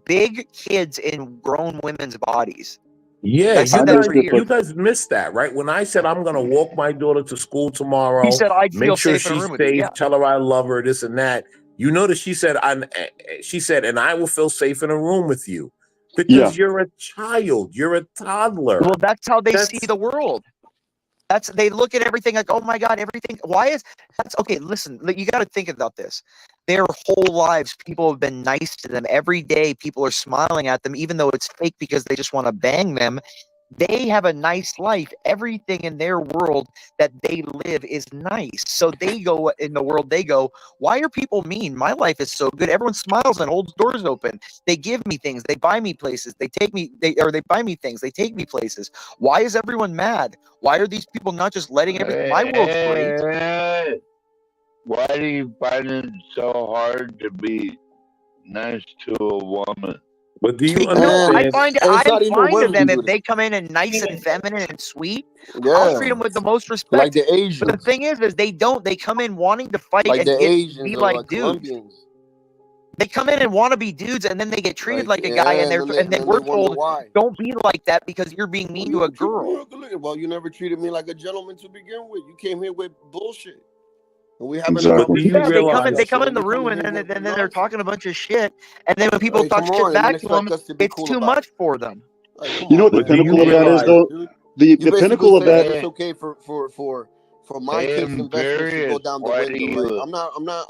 big kids in grown women's bodies. Yeah, you guys missed that, right? When I said I'm gonna walk my daughter to school tomorrow, he said I'd make feel sure safe in a she's room with you. safe, tell her I love her, this and that. You notice she said, and I will feel safe in a room with you because you're a child, you're a toddler. Well, that's how they see the world. They look at everything like, oh my God, everything. Okay? Listen, you got to think about this. Their whole lives, people have been nice to them. Every day, people are smiling at them, even though it's fake because they just want to bang them. They have a nice life. Everything in their world that they live is nice. So they go in the world, they go, why are people mean? My life is so good. Everyone smiles and holds doors open. They give me things. They buy me places. They buy me things. They take me places. Why is everyone mad? Why are these people not just letting everything? My world's great. Why do you find it so hard to be nice to a woman? But do you understand? I find to them if they come in and nice and feminine and sweet, I'll treat them with the most respect. Like the Asians. But the thing is they don't. They come in wanting to fight like and be like dudes. They come in and want to be dudes, and then they get treated like a guy, and then we're told, don't be like that because you're being mean to a girl. Well, you never treated me like a gentleman to begin with. You came here with bullshit. We they come in the room and then they're talking a bunch of shit, and then when people talk shit back to them, it's too much for them. You know what the pinnacle of that is, though? The pinnacle of that. It's okay for my case investments to go down the window. Right?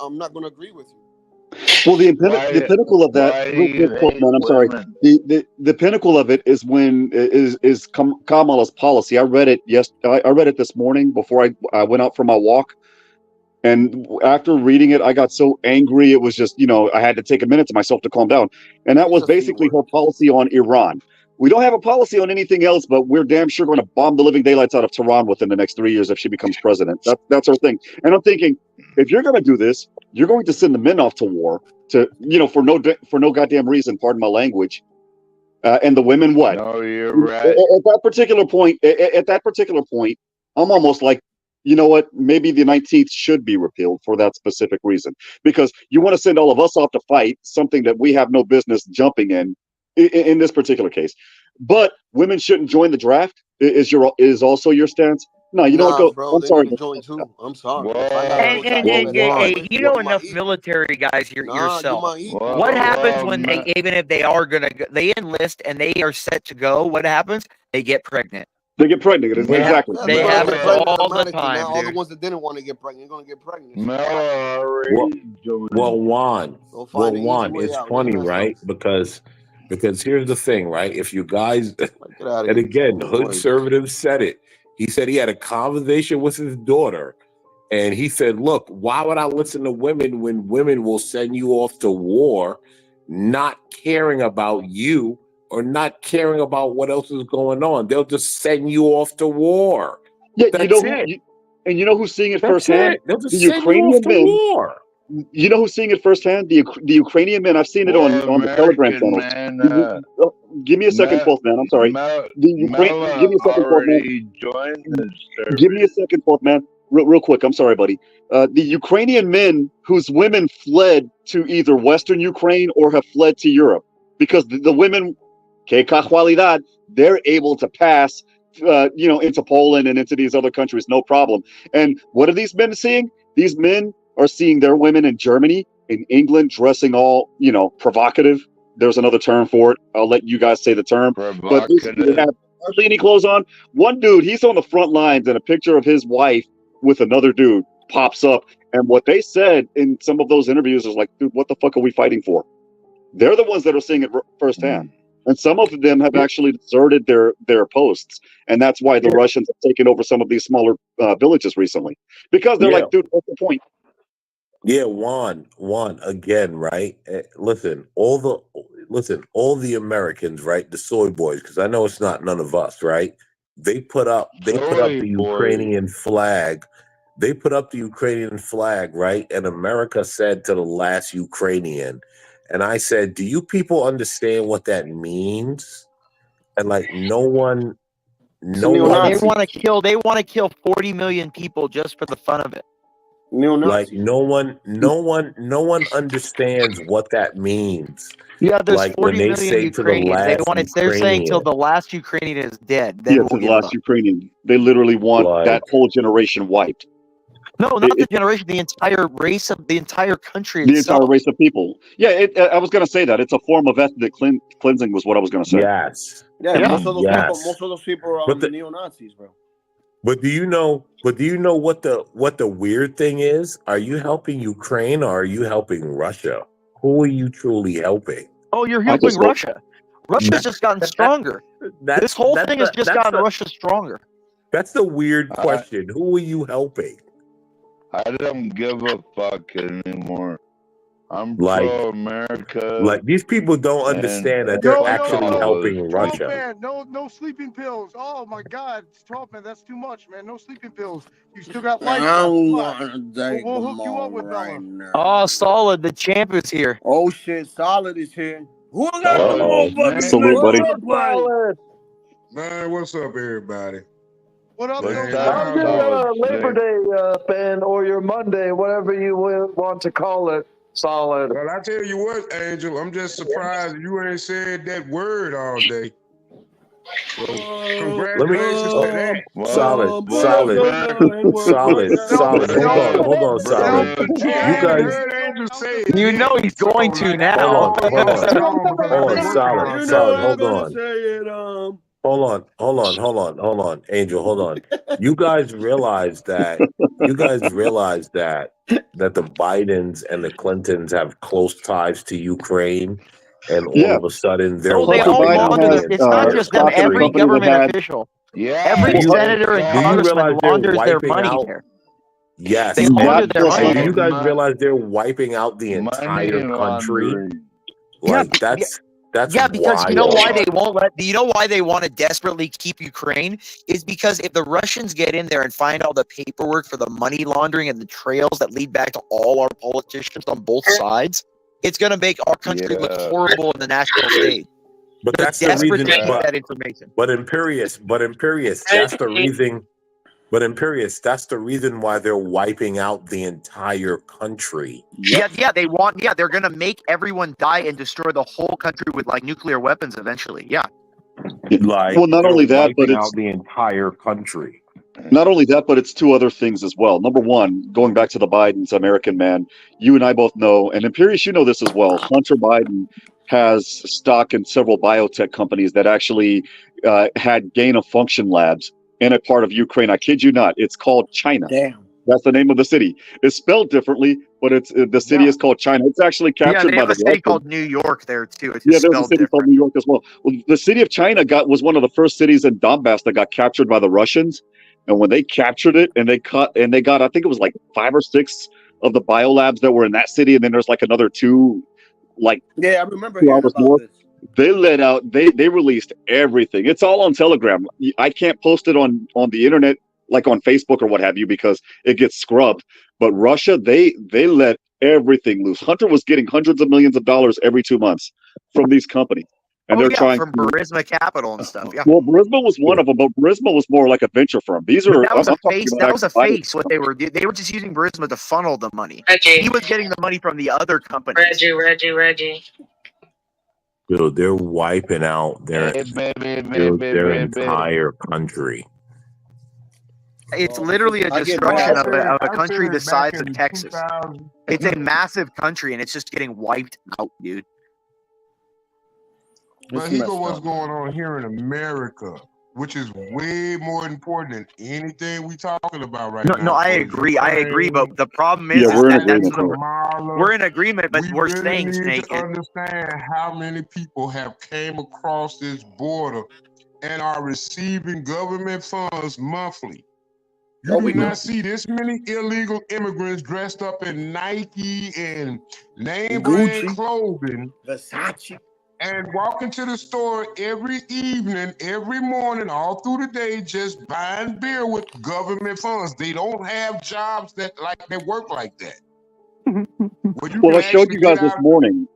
I'm not going to agree with you. Well, the pinnacle of that, man, I'm sorry. The pinnacle of it is when is Kamala's policy. I read it I read it this morning before I went out for my walk. And after reading it, I got so angry. It was just, I had to take a minute to myself to calm down. And that was basically her policy on Iran. We don't have a policy on anything else, but we're damn sure going to bomb the living daylights out of Tehran within the next 3 years if she becomes president. That's her thing. And I'm thinking, if you're going to do this, you're going to send the men off to war for no goddamn reason. Pardon my language. And the women, what? No, you're right. At that particular point, I'm almost like, you know what? Maybe the 19th should be repealed for that specific reason, because you want to send all of us off to fight something that we have no business jumping in this particular case. But women shouldn't join the draft. Is also your stance? No, you don't go. Bro, I'm sorry. Join too. I'm sorry. And you know enough military guys yourself. What happens when even if they are they enlist and they are set to go? What happens? They get pregnant. They get pregnant. Exactly. They have it all the time. Now, all the ones that didn't want to get pregnant, they're going to get pregnant. Well, Juan, it's funny, right? Because here's the thing, right? If you guys, and again, Hood Conservative said it. He said he had a conversation with his daughter, and he said, look, why would I listen to women when women will send you off to war, not caring about you? Or not caring about what else is going on. They'll just send you off to war. Yeah, you know who's seeing it firsthand? They'll just send you off to war. You know who's seeing it firsthand? The Ukrainian men. I've seen it on the Telegram channels. Give me a second, fourth man. I'm sorry. Give me a second, fourth man. Give me a second, fourth man. Real quick. I'm sorry, buddy. The Ukrainian men whose women fled to either Western Ukraine or have fled to Europe, because the women, they're able to pass, into Poland and into these other countries, no problem. And what are these men seeing? These men are seeing their women in Germany, in England, dressing all, provocative. There's another term for it. I'll let you guys say the term. But basically, they have hardly any clothes on. One dude, he's on the front lines, and a picture of his wife with another dude pops up. And what they said in some of those interviews is like, dude, what the fuck are we fighting for? They're the ones that are seeing it firsthand. And some of them have actually deserted their posts. And that's why the Russians have taken over some of these smaller villages recently. Because they're like, dude, what's the point? Yeah, Juan, again, right? Listen, all the Americans, right? The soy boys, because I know it's not none of us, right? They put up the Ukrainian flag. They put up the Ukrainian flag, right? And America said to the last Ukrainian, and I said, do you people understand what that means? And like no one. They want to kill 40 million people just for the fun of it. Like no one understands what that means. Yeah, there's like 40 when they million say to the Ukrainians. last They're saying till Ukrainian. the last Ukrainian is dead. Then Yeah, we'll to the give last up. Ukrainian. They literally want that whole generation wiped. No, not the generation, the entire race of the entire country The itself. entire race of people. Yeah, I was going to say that. It's a form of ethnic cleansing was what I was going to say. Yes. Yeah, most of those people are neo-Nazis, bro. But do you know what the weird thing is? Are you helping Ukraine or are you helping Russia? Who are you truly helping? Oh, you're helping Russia. Russia's just gotten stronger. This whole thing has just gotten Russia stronger. That's the weird question. Who are you helping? I don't give a fuck anymore. I'm Like- pro-America. Like these people don't understand that they're actually helping Russia. Man, no sleeping pills. Oh my God, 12 man, that's too much, man. No sleeping pills. You still got life. I left. don't Come want on. to take We'll them hook you up on with right Mella. now. Oh, Solid, the champ is here. Oh shit, Solid is here. Who got the Uh-oh. motherfucking Salute, buddy. Solid? Man, what's up, everybody? What up, Man, How's your Labor Day been, or your Monday, whatever you want to call it, Solid? Well, I tell you what, Angel, I'm just surprised you ain't said that word all day. So, congratulations to that. Solid. Hold on, Solid. You guys. You know he's going to now. Hold on, Solid. Hold on, Angel, hold on. You guys realize that the Bidens and the Clintons have close ties to Ukraine, and all of a sudden they're They all wiping out launder the their, it's not just them, entire every country. government official. Every senator and congressman launders their money there. Yes, They launder their money. do you guys realize they're wiping out the entire country? Like that's because you know wild. why they won't let. You know why they want to desperately keep Ukraine is because if the Russians get in there and find all the paperwork for the money laundering and the trails that lead back to all our politicians on both sides, it's going to make our country look horrible in the national stage. But They're that's the reason. desperate to keep that information. But Imperious, that's the reason. But Imperious, that's the reason why they're wiping out the entire country. Yeah, they want. Yeah, they're gonna make everyone die and destroy the whole country with like nuclear weapons eventually. Yeah. Like, well, not only that, but wiping it's out the entire country. Not only that, but it's two other things as well. Number one, going back to the Bidens, American man, you and I both know, and Imperious, you know this as well. Hunter Biden has stock in several biotech companies that actually had gain of function labs in a part of Ukraine. I kid you not. It's called China. Damn. That's the name of the city. It's spelled differently, but the city is called China. It's actually captured they by have the a city Russians. called New York there too. It's Yeah, just there's a spelled city called New York as well. Well, the city of China was one of the first cities in Donbass that got captured by the Russians. And when they captured it, and they got, I think it was like 5 or 6 of the biolabs that were in that city, and then there's like another 2, like I remember 2 hearing hours about north. this. They let out, they released everything. It's all on Telegram. I can't post it on the internet, like on Facebook or what have you, because it gets scrubbed. But Russia, they let everything loose. Hunter was getting hundreds of millions of dollars every 2 months from these companies. And they're trying from Burisma Capital and stuff. Yeah. Well, Burisma was one of them, but Burisma was more like a venture firm. These are That was I'm a talking face. about That was a actual face. What they were just using Burisma to funnel the money. He was getting the money from the other companies. Reggie. Dude, they're wiping out their entire country. It's literally a destruction of a country the size of Texas. It's a massive country, and it's just getting wiped out, dude. But he go what's going on here in America, which is way more important than anything we talking about right now. No, I agree. But the problem is, we're in agreement. We're in agreement, but we're really staying need naked. to understand how many people have came across this border and are receiving government funds monthly. You do not see this many illegal immigrants dressed up in Nike and name brand clothing, Versace, and walk into the store every evening, every morning, all through the day, just buying beer with government funds. They don't have jobs that work like that. Well, I showed you guys this morning.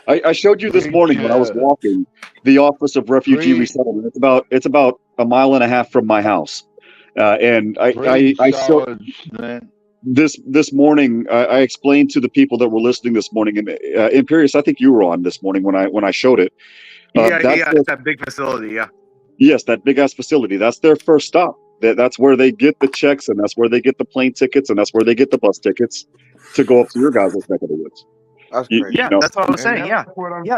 I showed you this morning when I was walking the Office of Refugee Resettlement. It's about a mile and a half from my house, and I showed this morning. I explained to the people that were listening this morning, and Imperius, I think you were on this morning when I showed it. It's that big facility, yeah. Yes, that big ass facility. That's their first stop. That's where they get the checks, and that's where they get the plane tickets, and that's where they get the bus tickets to go up to your guys' neck of the woods. That's what I'm saying. Yeah,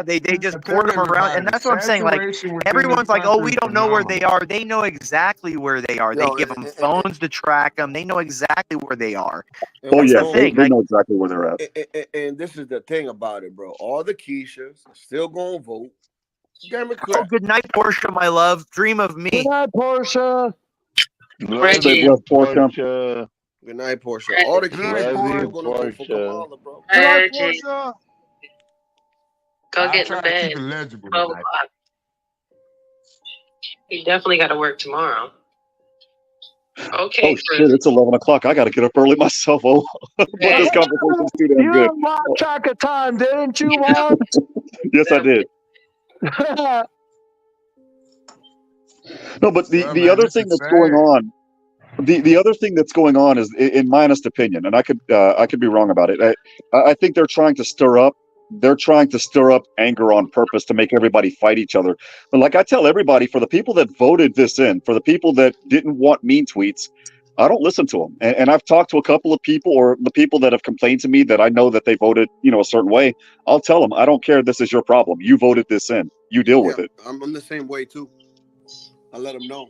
they just port them around, and that's what I'm saying. Like everyone's like, oh, we don't know where they are. They know exactly where they are. They give them phones to track them. They know exactly where they are. Oh yeah, they know exactly where they're at. And this is the thing about it, bro. All the Keishas still gonna vote. Oh, good night, Portia, my love. Dream of me. Good night, Portia. Portia. Good night, Portia. All the Keishas still gonna vote for Kamala, bro. Good night, Portia. Go get in bed. 12 o'clock. You definitely got to work tomorrow. Okay. Oh shit! It's 11 o'clock. I got to get up early myself. Oh, but this conversation's too damn good. You lost track of time, didn't you, Juan? Yes, I did. No, but the other thing that's going on, the other thing that's going on is, in my honest opinion, and I could be wrong about it. I think they're trying to stir up anger on purpose to make everybody fight each other. But like I tell everybody, for the people that voted this in, for the people that didn't want mean tweets, I don't listen to them. And I've talked to a couple of people, or the people that have complained to me that I know that they voted, a certain way. I'll tell them, I don't care. This is your problem. You voted this in. You deal with it. I'm the same way too. I let them know.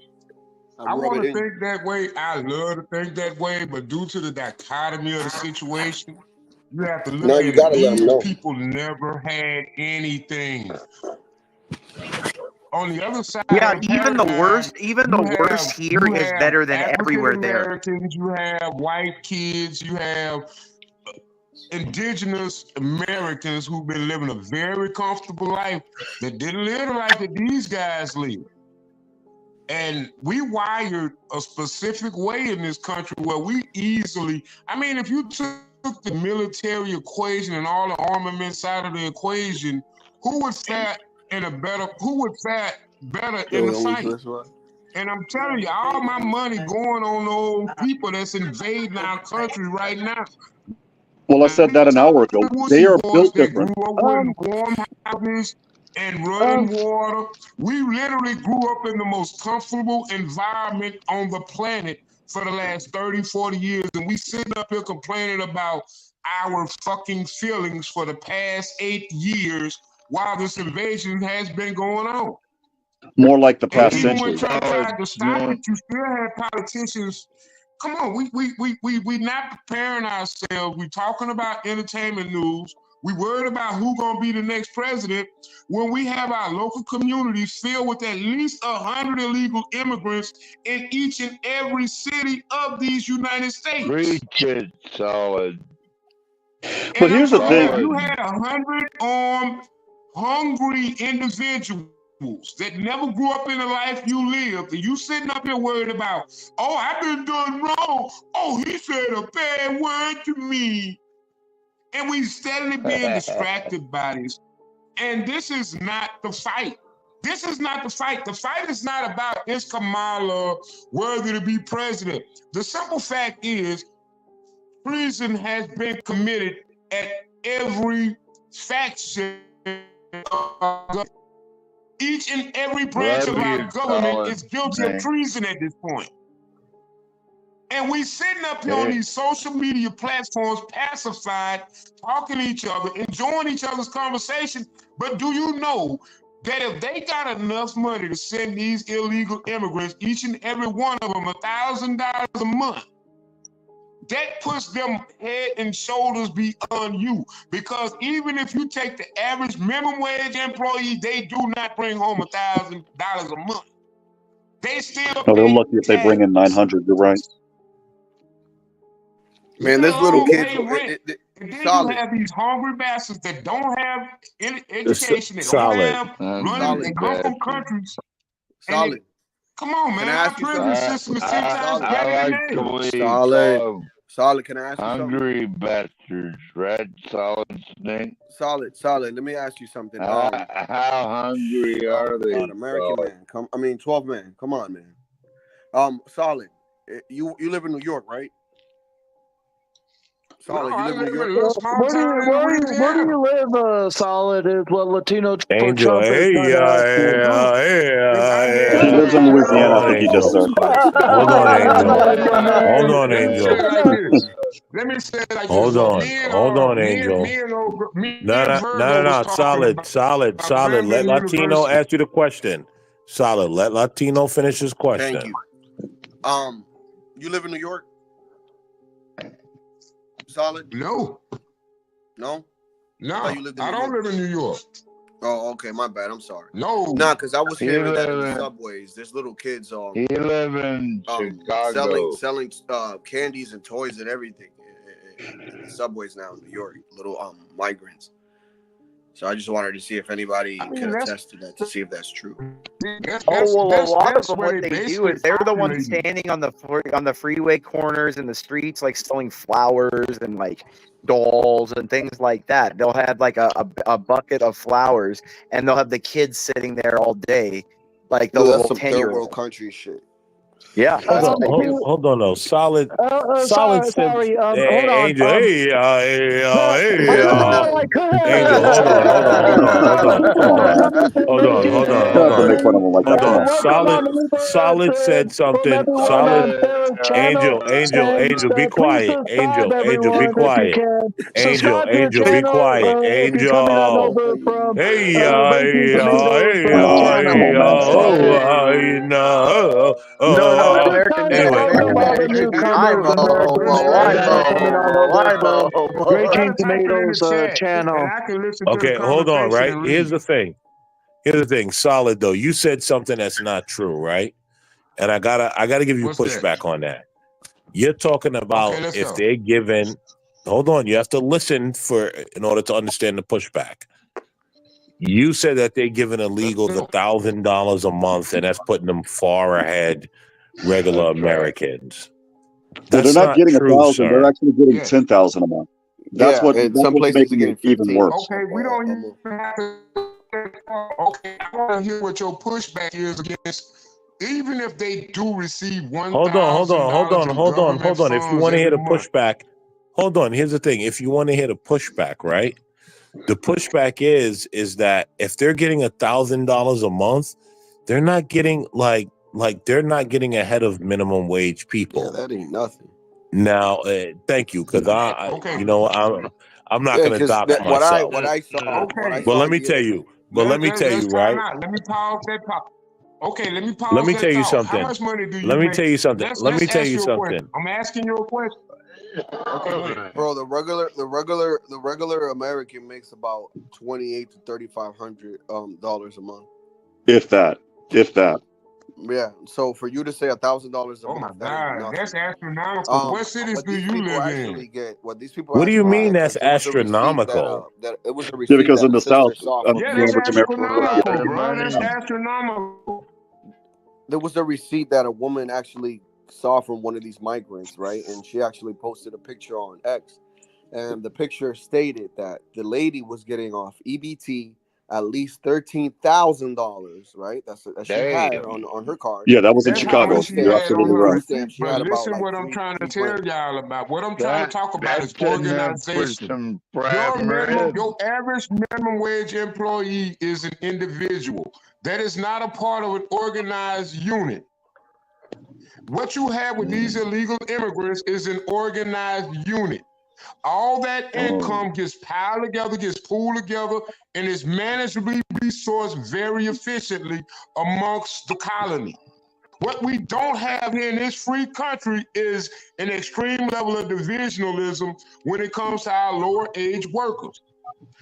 I want to think that way. I love to think that way, but due to the dichotomy of the situation, you have to look at it. These people never had anything. On the other side, even the worst here is better than everywhere there. Americans, you have white kids, you have indigenous Americans who've been living a very comfortable life that didn't live the life that these guys live. And we wired a specific way in this country where we easily, if you took the military equation and all the armament side of the equation, who would fare better in the fight? And I'm telling you, all my money going on those people that's invading our country right now. Well, I said that an hour ago. They are built different. Warm houses and running water. We literally grew up in the most comfortable environment on the planet for the last 30, 40 years, and we sitting up here complaining about our fucking feelings for the past 8 years while this invasion has been going on. More like the past even century. when Trump tried to stop it, you still had politicians. Come on, we not preparing ourselves. We talking about entertainment news. We worried about who gonna be the next president when we have our local communities filled with at least 100 illegal immigrants in each and every city of these United States. Preach it, solid. But here's the thing. You had 100 armed, hungry individuals that never grew up in the life you lived, and you sitting up here worried about, oh, I've been doing wrong. Oh, he said a bad word to me. And we steadily being distracted by this. And this is not the fight. This is not the fight. The fight is not about, is Kamala worthy to be president? The simple fact is, treason has been committed at every faction. Each and every branch of our government is guilty of treason at this point. And we sitting up here on these social media platforms, pacified, talking to each other, enjoying each other's conversation. But do you know that if they got enough money to send these illegal immigrants, each and every one of them, $1,000 a month, that puts them head and shoulders beyond you. Because even if you take the average minimum wage employee, they do not bring home $1,000 a month. They still No, they're pay lucky if they bring in 900. You're right. Man, this little kids. And then you have these hungry bastards that don't have any education, they don't Solid. have running, they come from countries. Solid. Come on, man. Our prison system is 10 times I better like than the theirs. way Solid. Can I ask you something? hungry bastards, right? Solid snake. Solid. Let me ask you something. How hungry are they? American man. 12 man. Come on, man. Solid. You live in New York, right? Solid. No, you live in New York. Where do you live? Solid is what Latino for Angel, Trump is trying to ask you. He lives in Louisiana, I think he just said. Hold on, Angel. Hold on, Let me say Angel. it like this. Let me say it like Hold this. on. Hold on, Angel. No. Solid. Let Latino ask you the question. Solid. Let Latino finish his question. Thank you. You live in New York? Solid? No. No? No, I don't live in New York. Oh, okay, my bad. I'm sorry. No. Nah, because I was He hearing that live in the in- subways. There's little kids He live in Chicago. selling candies and toys and everything in the subways now in New York. Little migrants. So I just wanted to see if anybody could attest to that to see if that's true. A lot of them, what they do is they're the ones standing on the freeway corners and the streets, like selling flowers and like dolls and things like that. They'll have like a bucket of flowers, and they'll have the kids sitting there all day, like the Dude, little that's some 10-year-olds. third world country shit. Yeah, that's what they do. Hold on, though. Solid. Sorry. Hold on. Angel. Angel, hold on. Don't make fun of him like that. Come on. Solid said something. Angel, be quiet. Angel, be quiet. Angel, be quiet. Angel. No, American man. Great King Tomatoes channel. Okay, hold on, right? Here's the thing. Solid though. You said something that's not true, right? And I gotta give you pushback on that. You're talking about if they're given. Hold on, you have to listen in order to understand the pushback. You said that they're giving illegals $1,000 a month, and that's putting them far ahead regular Americans. They're not getting 1,000; they're actually getting 10,000 a month. That's what. That's some what's places making it even worse. Okay, we don't even have to. Okay, I want to hear what your pushback is against. Even if they do receive $1,000. Hold on. If you want to hear the pushback, hold on. Here's the thing. If you want to hear the pushback, right? The pushback is that if they're getting $1,000 a month, they're not getting like they're not getting ahead of minimum wage people. Yeah, that ain't nothing. Now, thank you, because I'm not going to dox myself. What I saw. But let me tell you. Let me tell you, right? Let me pause that talk. Okay, let me pause. Let me tell you something. How much money do you Let me make? tell you something. Let me tell you something. Question. I'm asking you a question. Okay, bro, the regular American makes about $2,800 to $3,500 dollars a month. If that. Yeah. So for you to say $1,000 a month, that's astronomical. What cities do you live in? What these people? What do you mean that's astronomical? It was a receipt because in the South, that's astronomical, bro. That's astronomical. There was a receipt that a woman actually saw from one of these migrants, right? And she actually posted a picture on X, and the picture stated that the lady was getting off EBT at least $13,000, right? That she had on her card. Yeah, that was in Chicago. You're absolutely right. But listen, what I'm trying to tell y'all about. What I'm trying to talk about is organization. Your average minimum wage employee is an individual. That is not a part of an organized unit. What you have with these illegal immigrants is an organized unit. All that income gets piled together, gets pooled together, and is manageably resourced very efficiently amongst the colony. What we don't have here in this free country is an extreme level of divisionalism when it comes to our lower age workers.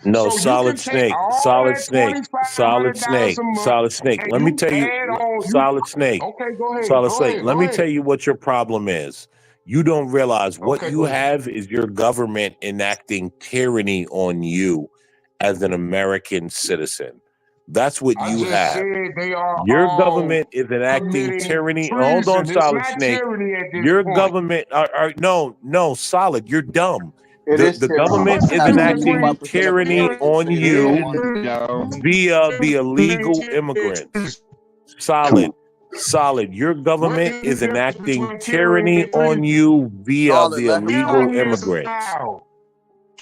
No, So you Solid can take Snake, all Solid that Snake, Solid $2,500 Snake, a month Solid Snake. and Let me you tell you, add on, Solid Snake, okay, go ahead, Solid go Snake. ahead, Let go me ahead. tell you what your problem is. You don't realize what Okay, you go ahead. have is your government enacting tyranny on you as an American citizen. That's what I you just have. said they are Your all government is enacting committing tyranny. Hold on, treason. It's Solid not Snake. tyranny at this Your point. government no, Solid. You're dumb. It is The tyranny. government What's the is difference enacting between tyranny tyranny on you via the illegal and immigrants. Solid. Your government is enacting tyranny on you via the illegal immigrants.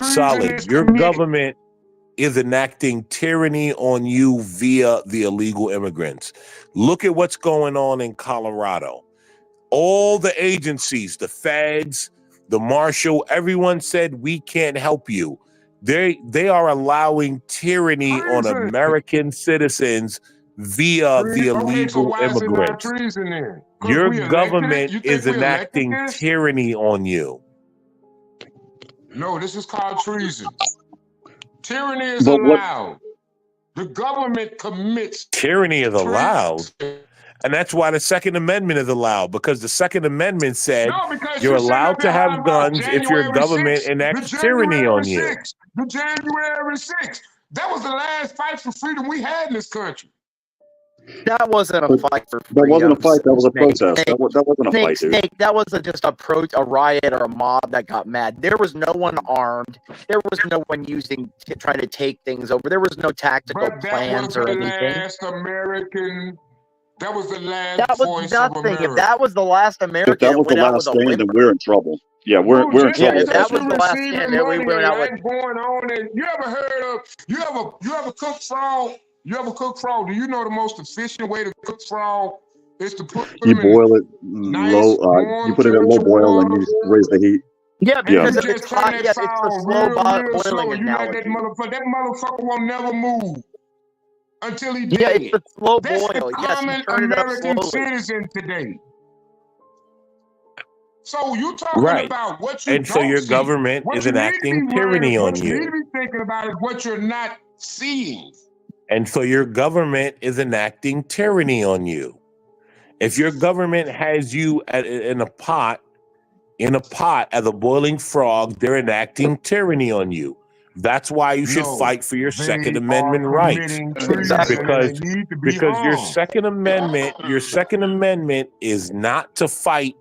Solid. Your government is enacting tyranny on you via the illegal immigrants. Look at what's going on in Colorado. All the agencies, the feds, the marshal, everyone said we can't help you. They are allowing tyranny on American citizens via the Okay, so illegal why is it not immigrants. treason then? Because Your we elected it? government You think is we elected enacting this? tyranny on you. No, this is called treason. Tyranny is But what allowed. The government commits tyranny is allowed? treason. And that's why the Second Amendment is allowed, because the Second Amendment said No, because you're you're sitting allowed up to here hollering have about guns if your January government 6th. The enacts tyranny January on you. 6th. The January 6th. That was the last fight for freedom we had in this country. That wasn't a But fight for that wasn't a freedom. fight. That was a Snake. protest. That wasn't a fight, dude. Snake, that wasn't just a riot or a mob that got mad. There was no one armed. There was no one trying to take things over. There was no tactical But that plans was or the anything. last American. That was the last That was voice nothing. of America. If that was the last If American, that it was the went out last with a stand, then whimper. we're in trouble. Yeah, we're in Just trouble. if because that was you're the last receiving stand, then we money went and out with. ain't going on, and you ever heard of you ever cook frog? You ever cook frog? Do you know the most efficient way to cook frog is to put You them in boil it nice low. You warm put it at low temperature boil and water, you raise the heat. Yeah, and because you if it's just turn hot, that yeah, it's the frog slow real slow, boiling and you let that analogy. motherfucker won't never move until he Yeah, dead. it's the slow That's the boil. Yes, you common turn it up American slowly. citizen today. So you talking Right. about what you And so don't your see. government What is you need to be enacting worried, tyranny on what you need to you. be thinking about is what you're not seeing. And so your government is enacting tyranny on you. If your government has you in a pot as a boiling frog, they're enacting tyranny on you. That's why you should No, fight for your they Second are Amendment rights. committing treason and they need to be Because your harmed. Second Amendment is not to fight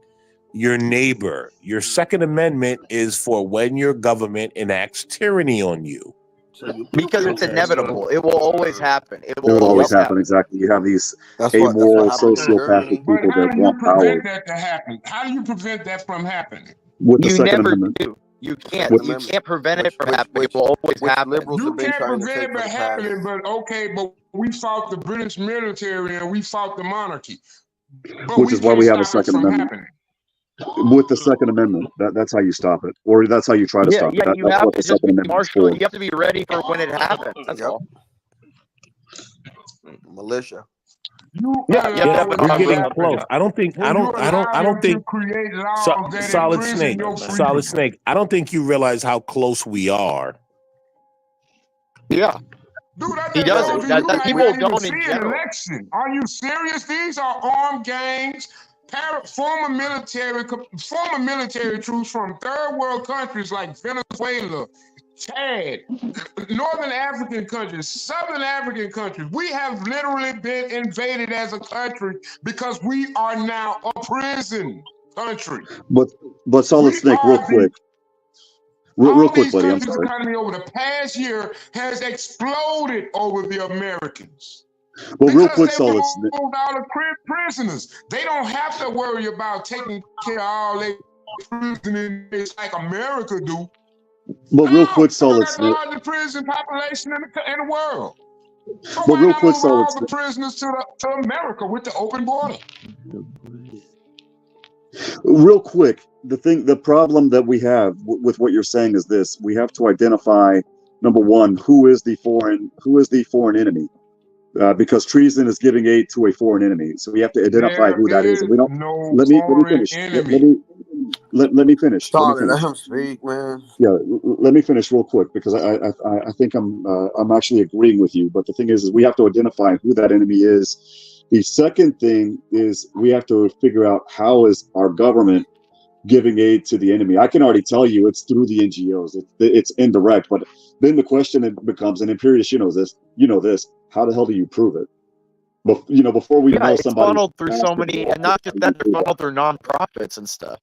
your neighbor. Your Second Amendment is for when your government enacts tyranny on you. Because it's inevitable. It will always happen. It It will will always always happen. happen. Exactly. You have these That's what amoral, happened in sociopathic Germany. But people how that do you want power prevent that to happen? How do you prevent that from happening? with the You Second never Amendment. do. You can't. With, You can't prevent it from happening. It will always happen. Liberals You have been can't trying to prevent take it for from the happening, past. but we fought the British military and we fought the monarchy. But which we is why can't we have a stop it Second from Amendment. happening. With the Second Amendment, that's how you stop it, or that's how you try to Yeah, stop it. yeah. You That's have what to the just Second be Amendment is martial. for. You have to be ready for when it happens. That's all. Militia. Yeah, but we're getting close. I don't think create laws that Solid imprison Snake. your freedom. Solid Snake. I don't think you realize how close we are. Yeah. Dude, I He just doesn't. told you, you might People not even don't see in an general. election. Are you serious? These are armed gangs, former military troops from third world countries like Venezuela, Chad, Northern African countries, Southern African countries. We have literally been invaded as a country because we are now a prison country. But Solid Snake, real quick. Real quick, buddy. I'm sorry. Economy over the past year has exploded over the Americans. Well, real quick, Solid Snake. All the prisoners. They don't have to worry about taking care of all their prisoners like America do. But real quick, Solid Snake. The largest prison population in the world. So But why real not quick, move Solid all the Snake. prisoners to America with the open border? Real quick, the problem that we have with what you're saying is this: we have to identify, number one, who is the foreign enemy, because treason is giving aid to a foreign enemy. So we have to identify There who that is. is And we don't. no Let me foreign finish. enemy. Let me finish. Sorry, let him speak, man. Yeah, let me finish real quick because I think I'm actually agreeing with you. But the thing is we have to identify who that enemy is. The second thing is we have to figure out how is our government giving aid to the enemy. I can already tell you it's through the NGOs. It's indirect. But then the question becomes, and Imperius, you know this. How the hell do you prove it? But before we know It's somebody. funneled through so many, and not just that, they're funneled through nonprofits and stuff.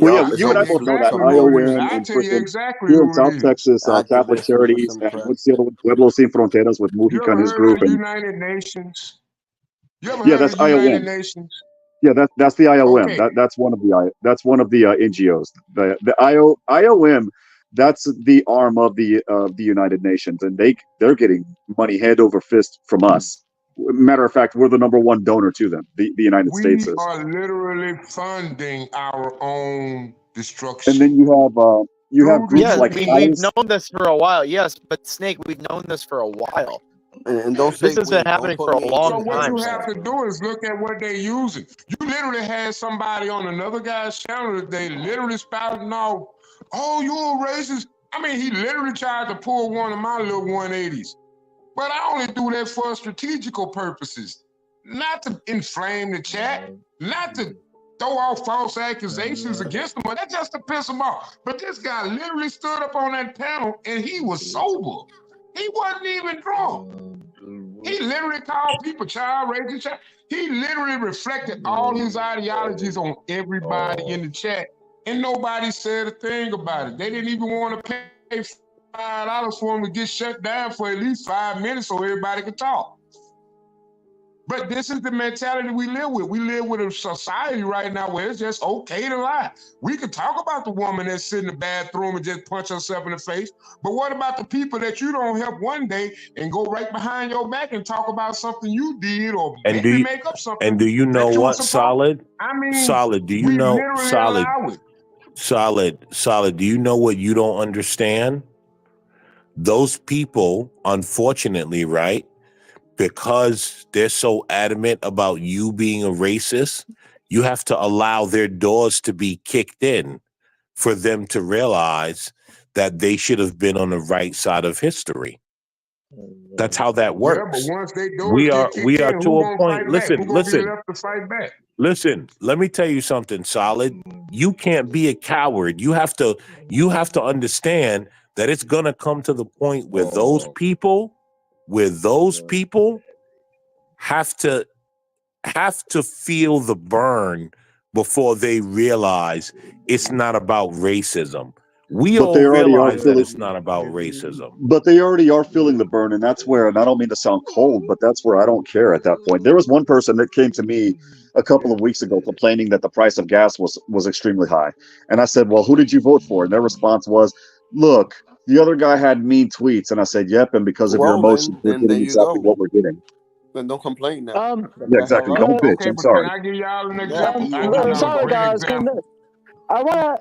Well, yeah, you and I both know that IOM I and tell you freaking exactly here in who South it is. Texas, Catholic Charities, and what's the other one? Pueblo Sin Fronteras with You Mujica ever and his heard of group. the And United Nations? You ever yeah, heard that's of the United IOM. Nations? Yeah, that's the IOM. Okay. That's one of the NGOs. The IOM, that's the arm of the United Nations, and they're getting money hand over fist from us. Matter of fact, we're the number one donor to them. The United States We is. are literally funding our own destruction. And then you have groups like we've ICE. known this for a while. Yes, but Snake, we've known this for a while. And don't This say has been we. happening Don't for put a me long So what time. you have to do is look at what they're using. You literally had somebody on another guy's channel today literally spouting off, "Oh, you're a racist." I mean, he literally tried to pull one of my little 180s. But I only do that for strategical purposes, not to inflame the chat, not to throw out false accusations against them, but that's just to piss them off. But this guy literally stood up on that panel and he was sober. He wasn't even drunk. He literally called people child raising child. He literally reflected all his ideologies on everybody in the chat, and nobody said a thing about it. They didn't even want to pay $5 for him to get shut down for at least 5 minutes so everybody could talk. But this is the mentality we live with. We live with a society right now where it's just okay to lie. We can talk about the woman that sit in the bathroom and just punch herself in the face, but what about the people that you don't help one day and go right behind your back and talk about something you did or maybe make up something? And do you know that you were what? supposed- Solid. I mean, Solid. Do you we know literally solid? allow it. Solid. Do you know what you don't understand? Those people, unfortunately, right? Because they're so adamant about you being a racist, you have to allow their doors to be kicked in for them to realize that they should have been on the right side of history. That's how that Yeah, but works. once they doors We get are kicked in, who to a gonna point. fight back? Who gonna be Listen. left to fight back? Listen, let me tell you something, Solid. You can't be a coward. You have to understand that it's gonna come to the point where those people have to feel the burn before they realize it's not about racism. We But all they already are realize that feeling. it's not about racism. But they already are feeling the burn, and that's where, and I don't mean to sound cold, but that's where I don't care at that point. There was one person that came to me a couple of weeks ago complaining that the price of gas was extremely high. And I said, well, who did you vote for? And their response was, look, the other guy had mean tweets. And I said, yep, and because of your emotions, we're then there getting you exactly go. what we're getting. Then don't complain now. Yeah, exactly. Don't bitch. Okay, I'm but can sorry. I give y'all an example? I give y'all a Sorry, great guys. example. I want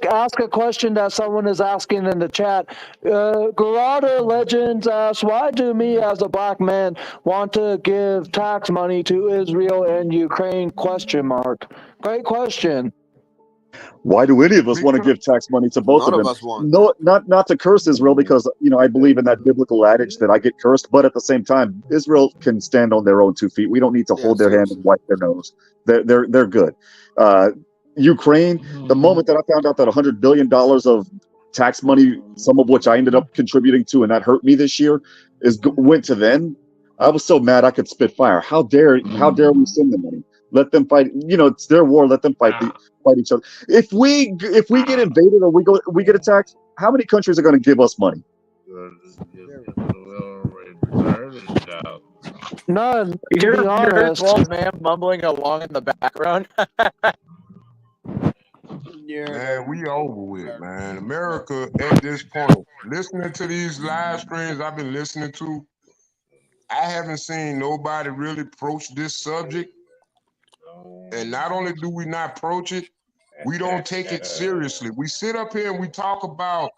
to ask a question that someone is asking in the chat. Garada Legends asks, why do me as a black man want to give tax money to Israel and Ukraine? ? Great question. Why do any of us want to give tax money to both None of of them? us want. No, not to curse Israel, because I believe in that biblical adage that I get cursed. But at the same time, Israel can stand on their own 2 feet. We don't need to hold their hand and wipe their nose. They're good. Ukraine. The moment that I found out that $100 billion of tax money, some of which I ended up contributing to, and that hurt me this year, went to them. I was so mad I could spit fire. How dare we send them money? Let them fight. It's their war. Let them fight each other. If we get invaded or we get attacked, how many countries are going to give us money? None. You To hear be honest. Nerd's man mumbling along in the background. Man, we over with, man. America at this point, listening to these live streams I've been listening to, I haven't seen nobody really approach this subject. And not only do we not approach it, We don't take it seriously. We sit up here and we talk about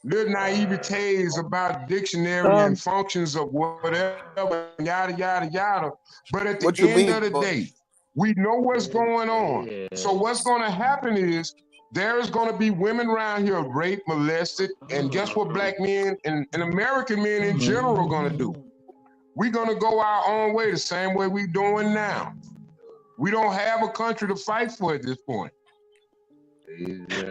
little naivetes about dictionary and functions of whatever, yada, yada, yada. But at the end of the day, we know what's going on. So what's going to happen is there's going to be women around here raped, molested, and guess what black men and American men in general are going to do? We're going to go our own way the same way we're doing now. We don't have a country to fight for at this point.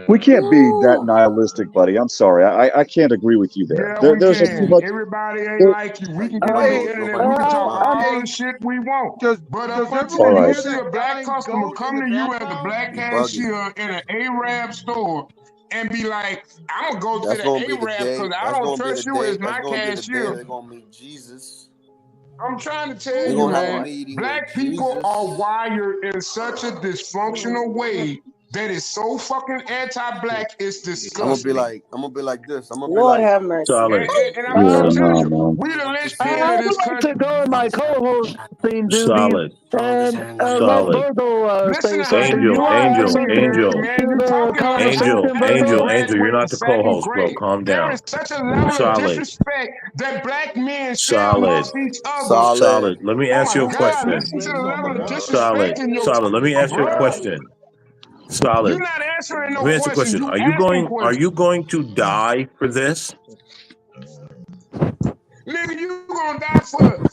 We can't be that nihilistic, buddy. I'm sorry. I can't agree with you there. Yeah, we There's just too can. much. Everybody ain't like you. We can get on the internet. We can talk all the shit we want. But up until you see a black customer come to you as a black cashier in an Arab store and be like, I'm going to go to the Arab because I don't trust you as my cashier. They're going to meet Jesus. I'm trying to tell you, man, black people are wired in such a dysfunctional way that is so fucking anti-black, it's disgusting. I'm gonna be like this. I'm gonna Lord be like, have mercy. Solid. And I'm gonna tell you, we the linchpin of this country. To go in my co-host thing, Doobie, Solid. and let Solid. Virgo say something. Angel, You Angel, Angel, you're not the co-host, bro. Calm There down. is such a level of Solid. disrespect that black men share Solid. amongst each other. Solid. Let me ask you Oh a my God, question. listen to the level of Solid. disrespect in your Solid. Let me ask you a question. Solid. You're not answering no Let me ask you a question. question. You asking Are questions. you going to die for this? Nigga, you gonna die for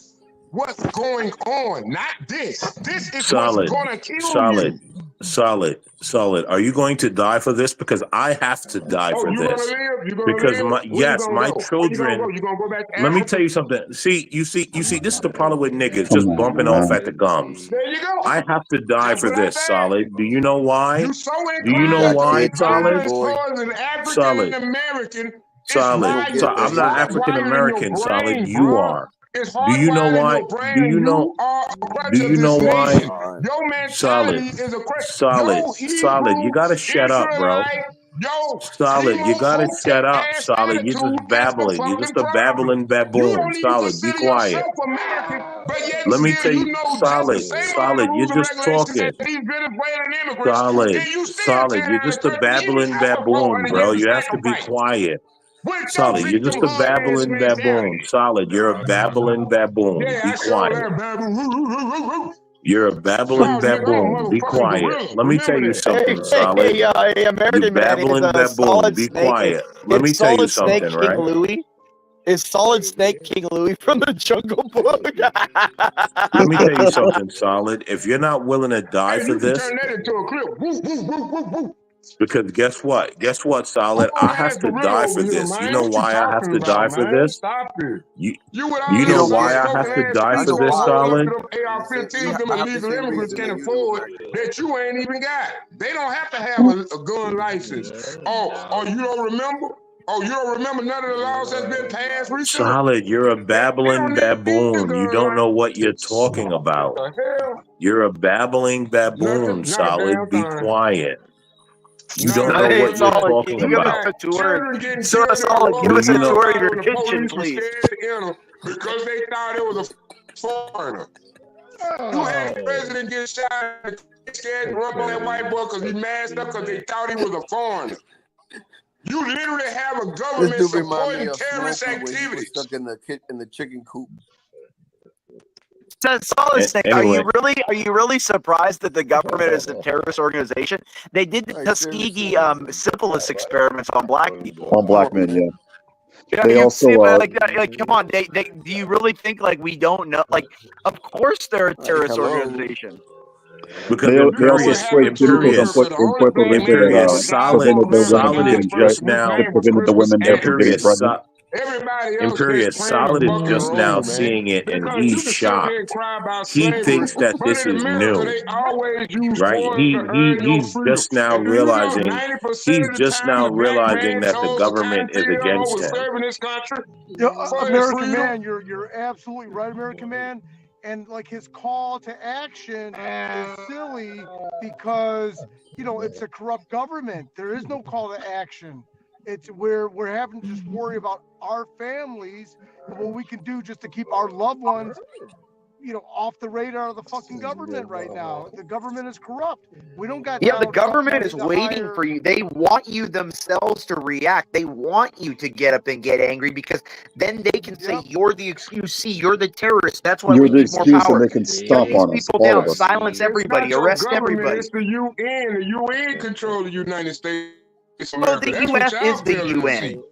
what's going on, not this. This is what's gonna kill you. Solid. Are you going to die for this? Because I have to die for you this. gonna live? You gonna Because live? my children. You gonna go back to Let me Africa? tell you something. You see. This is the problem with niggas just bumping off at the gums. There you go. I have to die That's for what I this. said. Solid. Do you know why? You so Do you know inclined to why? be Solid. violent towards an African Solid. and American. Solid. It's I'm not African American. Solid. You are. It's Do you know hardwired in why? your brain. Do you know? You are a crutch Do of you know this why? nation. Your mentality is a crutch. Yo, Solid. You gotta shut up, bro. Israelite, yo, Solid. You gotta shut up. ass Solid. You're attitude, just that's the babbling. You're fucking just a problem. babbling You baboon. don't even Solid. Be consider quiet. yourself American, but yet Let me still tell you you. know just the same amount of rules You're and just regulations talking. as these Venezuelan immigrants, and you still Solid. tell You're how to just a cut babbling even after baboon, 400 bro. years You of have to be sacrifice. quiet. With your Solid. You're just a victimhood ass babbling baboon. mentality. Solid. You're a babbling baboon. Yeah, Be I sure quiet. am, baby. You're a babbling Proud nigga, I'm a baboon. Be motherfucking quiet. gorilla. Let me tell Remember you that. something, Solid. Hey, You American man is babbling baboon. Solid Be Snake. quiet. Let me Is tell you Solid Snake something, King right? Louis? Is Solid Snake King Louis from the Jungle Book? Let me tell you something, Solid. If you're not willing to die for You can this, turn that into a clip. Woo, woo, woo, woo, woo. because guess what? Guess what, Solid? I have to die for this. You know why I have to die for this? Stop it. You with all know them why I have to die for this, Solid? Them AR-15s them illegal immigrants can afford that you ain't even got. They don't have to have a gun license. Oh, you don't remember? Oh, you don't remember none of the laws that's been passed recently? Solid, you're a babbling baboon. You don't know what you're talking about. What the hell? You're a babbling baboon, Nothing, not a Solid. damn Be thing. quiet. You Not don't a know damn what you're thing. talking You about. got children getting So, killed in a Solid, give roller us a you know- tour of your when the kitchen, police were please. scared to enter because they thought it was a foreigner. You had the president get shot, scared to rub on that white boy because he masked up because they thought he was a foreigner. You literally have a government This dude remind me supporting of terrorist Smokey when he was activities. stuck in the chicken coop. So, Solid Snake, Anyway. are you really surprised that the government is a terrorist organization? They did the Tuskegee syphilis experiments on black people. On black men, yeah. Yeah, They also come on. They do you really think like we don't know? Like, of course they're a terrorist organization. Because they also sprayed chemicals in Puerto Rico that Solid is just now. prevented the women there from getting pregnant. Everybody else Imperious Solid is just now seeing it, and because he's you can sit there and shocked. cry about He slavery, thinks that but this in is America new, they always use right? force to earn your He's freedom. just now And do you know realizing. 90% He's of the just time now a black realizing man that the chose to government is freedom against over him. serving this country Yeah, for his American freedom? man, you're absolutely right, American man. And like his call to action is silly because it's a corrupt government. There is no call to action. It's we're having to just worry about our families and what we can do just to keep our loved ones off the radar of the fucking government right now. The government is corrupt. We don't got Yeah, down the Trump government money is to waiting hire- for you. They want you themselves to react. They want you to get up and get angry because then they can say you're the excuse. See, you're the terrorist. That's why You're we the need more excuse, and power. they can Shut stomp these on us, people all down. of us. Silence It's everybody. not your Arrest government. everybody. It's the UN. The UN control the United States of Well, America. the That's what U.S. y'all is the failing to see. UN.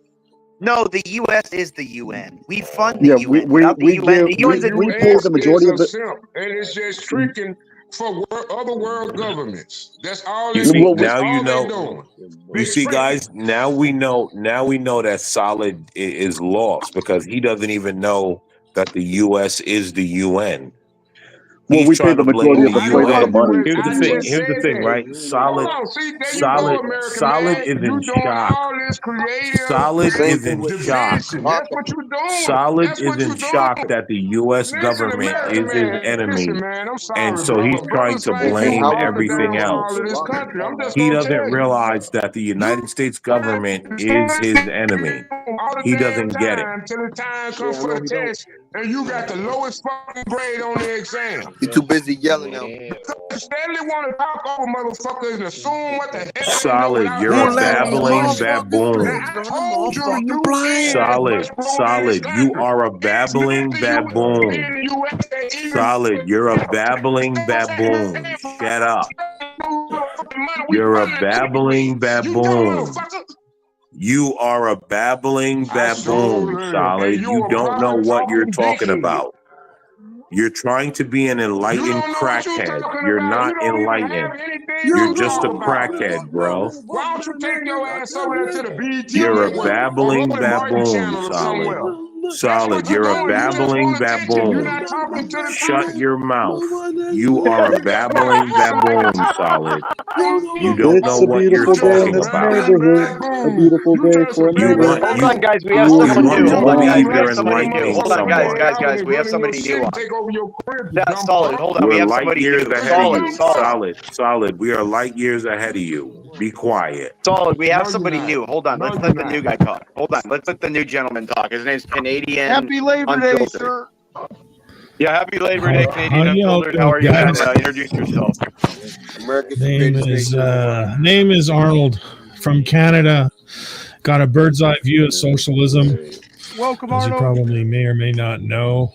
No, the U.S. is the UN. We fund the Yeah, UN. Without the UN, the UN's The a we pay the U.S. is majority a of the. simp, and it's just tricking for other world governments. That's all You it see, is. That's now you all they know. doing. You They see, tricking. guys. Now we know. Now we know that Solid is lost because he doesn't even know that the U.S. is the UN. Well, He's we pay trying the to blame majority of the the I flavor of the UN. know you. money Here's to the the I thing. just U.S. Here's the said thing, that. right? Hold Solid, on. See, there you go, solid, American solid man. is You in doing shock. all this creative Solid is in shock. division. That's what you're doing. Solid That's is what in you're shock doing. that the U.S. Listen, government American is his man. Listen, enemy, man. I'm and sorry, so he's brother. trying Brothers to like you blame all the everything downfall else. of this country. I'm just He gonna doesn't tell you. realize that the United States government is his enemy. All the He damn doesn't get it. time till the time comes for the test, and you got the lowest fucking grade on the exam. You're too busy yelling now. You steadily want to talk over motherfuckers and assume what the hell they do Solid, without you're a answering the babbling question. baboon. Now, I told you the UN is much rule in this Solid, you country. are a It's not babbling the baboon. European US that even Solid, you're a babbling baboon. Shut up. You're a babbling you dumb baboon. motherfucker. You are a babbling I sure baboon, am. Solid. And you You a don't know proper what you're talking talking dickhead. about. You're trying to be an You enlightened don't know what you're crackhead. talking You're about. You not don't even have enlightened. anything You're to just talk a about. crackhead, bro. Why don't you take your ass over there to the BET You're a Network or babbling Roland Martin baboon, channel or Solid. somewhere? That's Solid, what you're you're a doing. You just babbling want attention. You're baboon. not talking to the Shut truth. your mouth. You are a babbling baboon, Solid. You don't know It's a what you're beautiful day in talking this about. neighborhood. A beautiful day for a neighbor. Hold on, guys. We have You and someone me new. can Hold on, guys. believe We you're have somebody new. enlightening Hold on, guys. someone. Guys. We have somebody new on. Take over your crib, Solid. Hold on. We We're have light somebody years new. ahead of you. Solid. Solid. We are light years ahead of you. Be quiet. Solid. We have No, you're somebody not. new. Hold on. No, Let's you're let the not. new guy talk. Hold on. Let's let the new gentleman talk. His name's Canadian Happy Labor Day, Unfiltered. sir. Yeah, happy Labor Day, Canadian How y'all Unfiltered. How are you, doing, man? guys? Introduce yourself. America's the Name greatest is nation in the world. name is Arnold from Canada. Got a bird's eye view of socialism, Welcome, as you Arnold. probably may or may not know.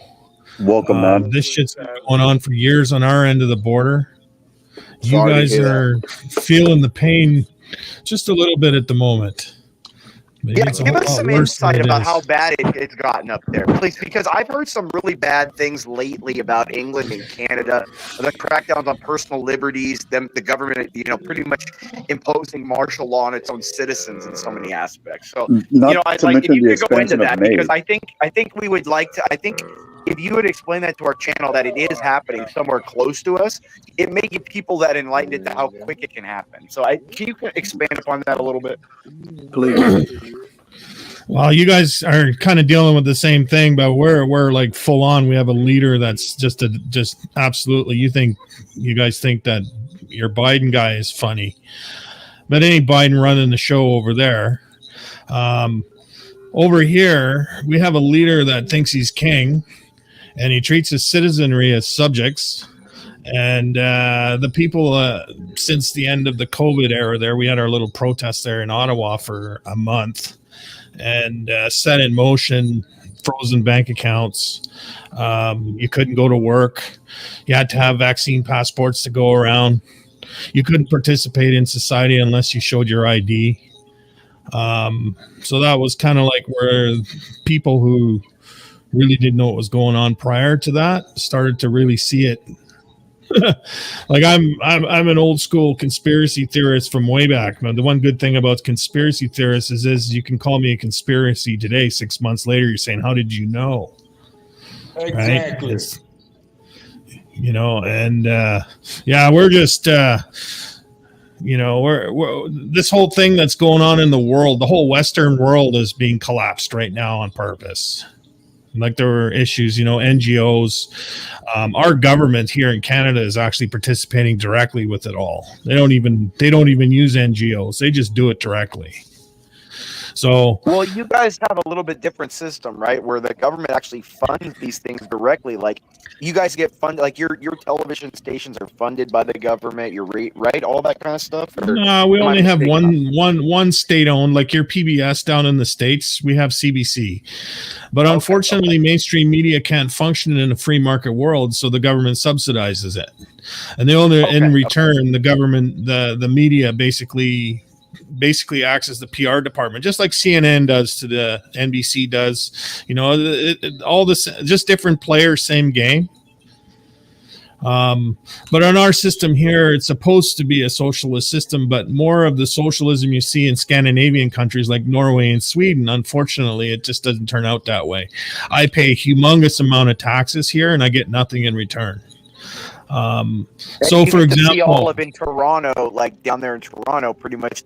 Welcome, man. This shit's been going on for years on our end of the border. You Sorry to guys hear that. are feeling the pain just a little bit at the moment. Maybe Yeah, it's a give whole us lot some worse than insight it about is. how bad it's gotten up there, please, because I've heard some really bad things lately about England and Canada, the crackdowns on personal liberties, the government, pretty much imposing martial law on its own citizens in so many aspects. So, Not I'd to like if mention you the could go into expansion of that because MAID. I think we would like to. I think if you would explain that to our channel that it is happening somewhere close to us, it may give people that enlightened to how quick it can happen. So, can you expand upon that a little bit, please? Well, you guys are kind of dealing with the same thing, but we're like full on. We have a leader that's just absolutely. You guys think that your Biden guy is funny, but any Biden running the show over there. Over here, we have a leader that thinks he's king, and he treats his citizenry as subjects. And the people, since the end of the COVID era, there we had our little protest there in Ottawa for a month. And set in motion frozen bank accounts. You couldn't go to work. You had to have vaccine passports to go around. You couldn't participate in society unless you showed your ID. So that was kind of like where people who really didn't know what was going on prior to that started to really see it. Like I'm an old school conspiracy theorist from way back. Now, the one good thing about conspiracy theorists is you can call me a conspiracy today. 6 months later, you're saying, "How did you know?" Exactly. Right? And we're just we're this whole thing that's going on in the world. The whole Western world is being collapsed right now on purpose. Like there were issues, NGOs. Our government here in Canada is actually participating directly with it all. They don't even use NGOs. They just do it directly. So, well, you guys have a little bit different system, right? Where the government actually funds these things directly. Like you guys get funded, like your television stations are funded by the government. Your rate, right? All that kind of stuff. Or no, we am I only have mistaken? one state owned, like your PBS down in the States. We have CBC, but unfortunately, mainstream media can't function in a free market world, so the government subsidizes it, and they only in return the government, the media basically acts as the PR department, just like CNN does to the NBC does. You know, all this, just different players, same game. But on our system here, it's supposed to be a socialist system, but more of the socialism you see in Scandinavian countries like Norway and Sweden. Unfortunately, it just doesn't turn out that way. I pay a humongous amount of taxes here, and I get nothing in return. So, for example, see all of in Toronto, like down there in Toronto, pretty much,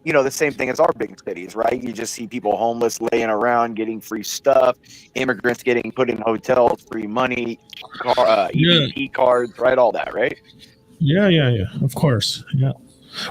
you know, the same thing as our big cities, right? You just see people homeless laying around, getting free stuff, immigrants getting put in hotels, free money, EBT cards, right? All that, right? Yeah. Of course, yeah.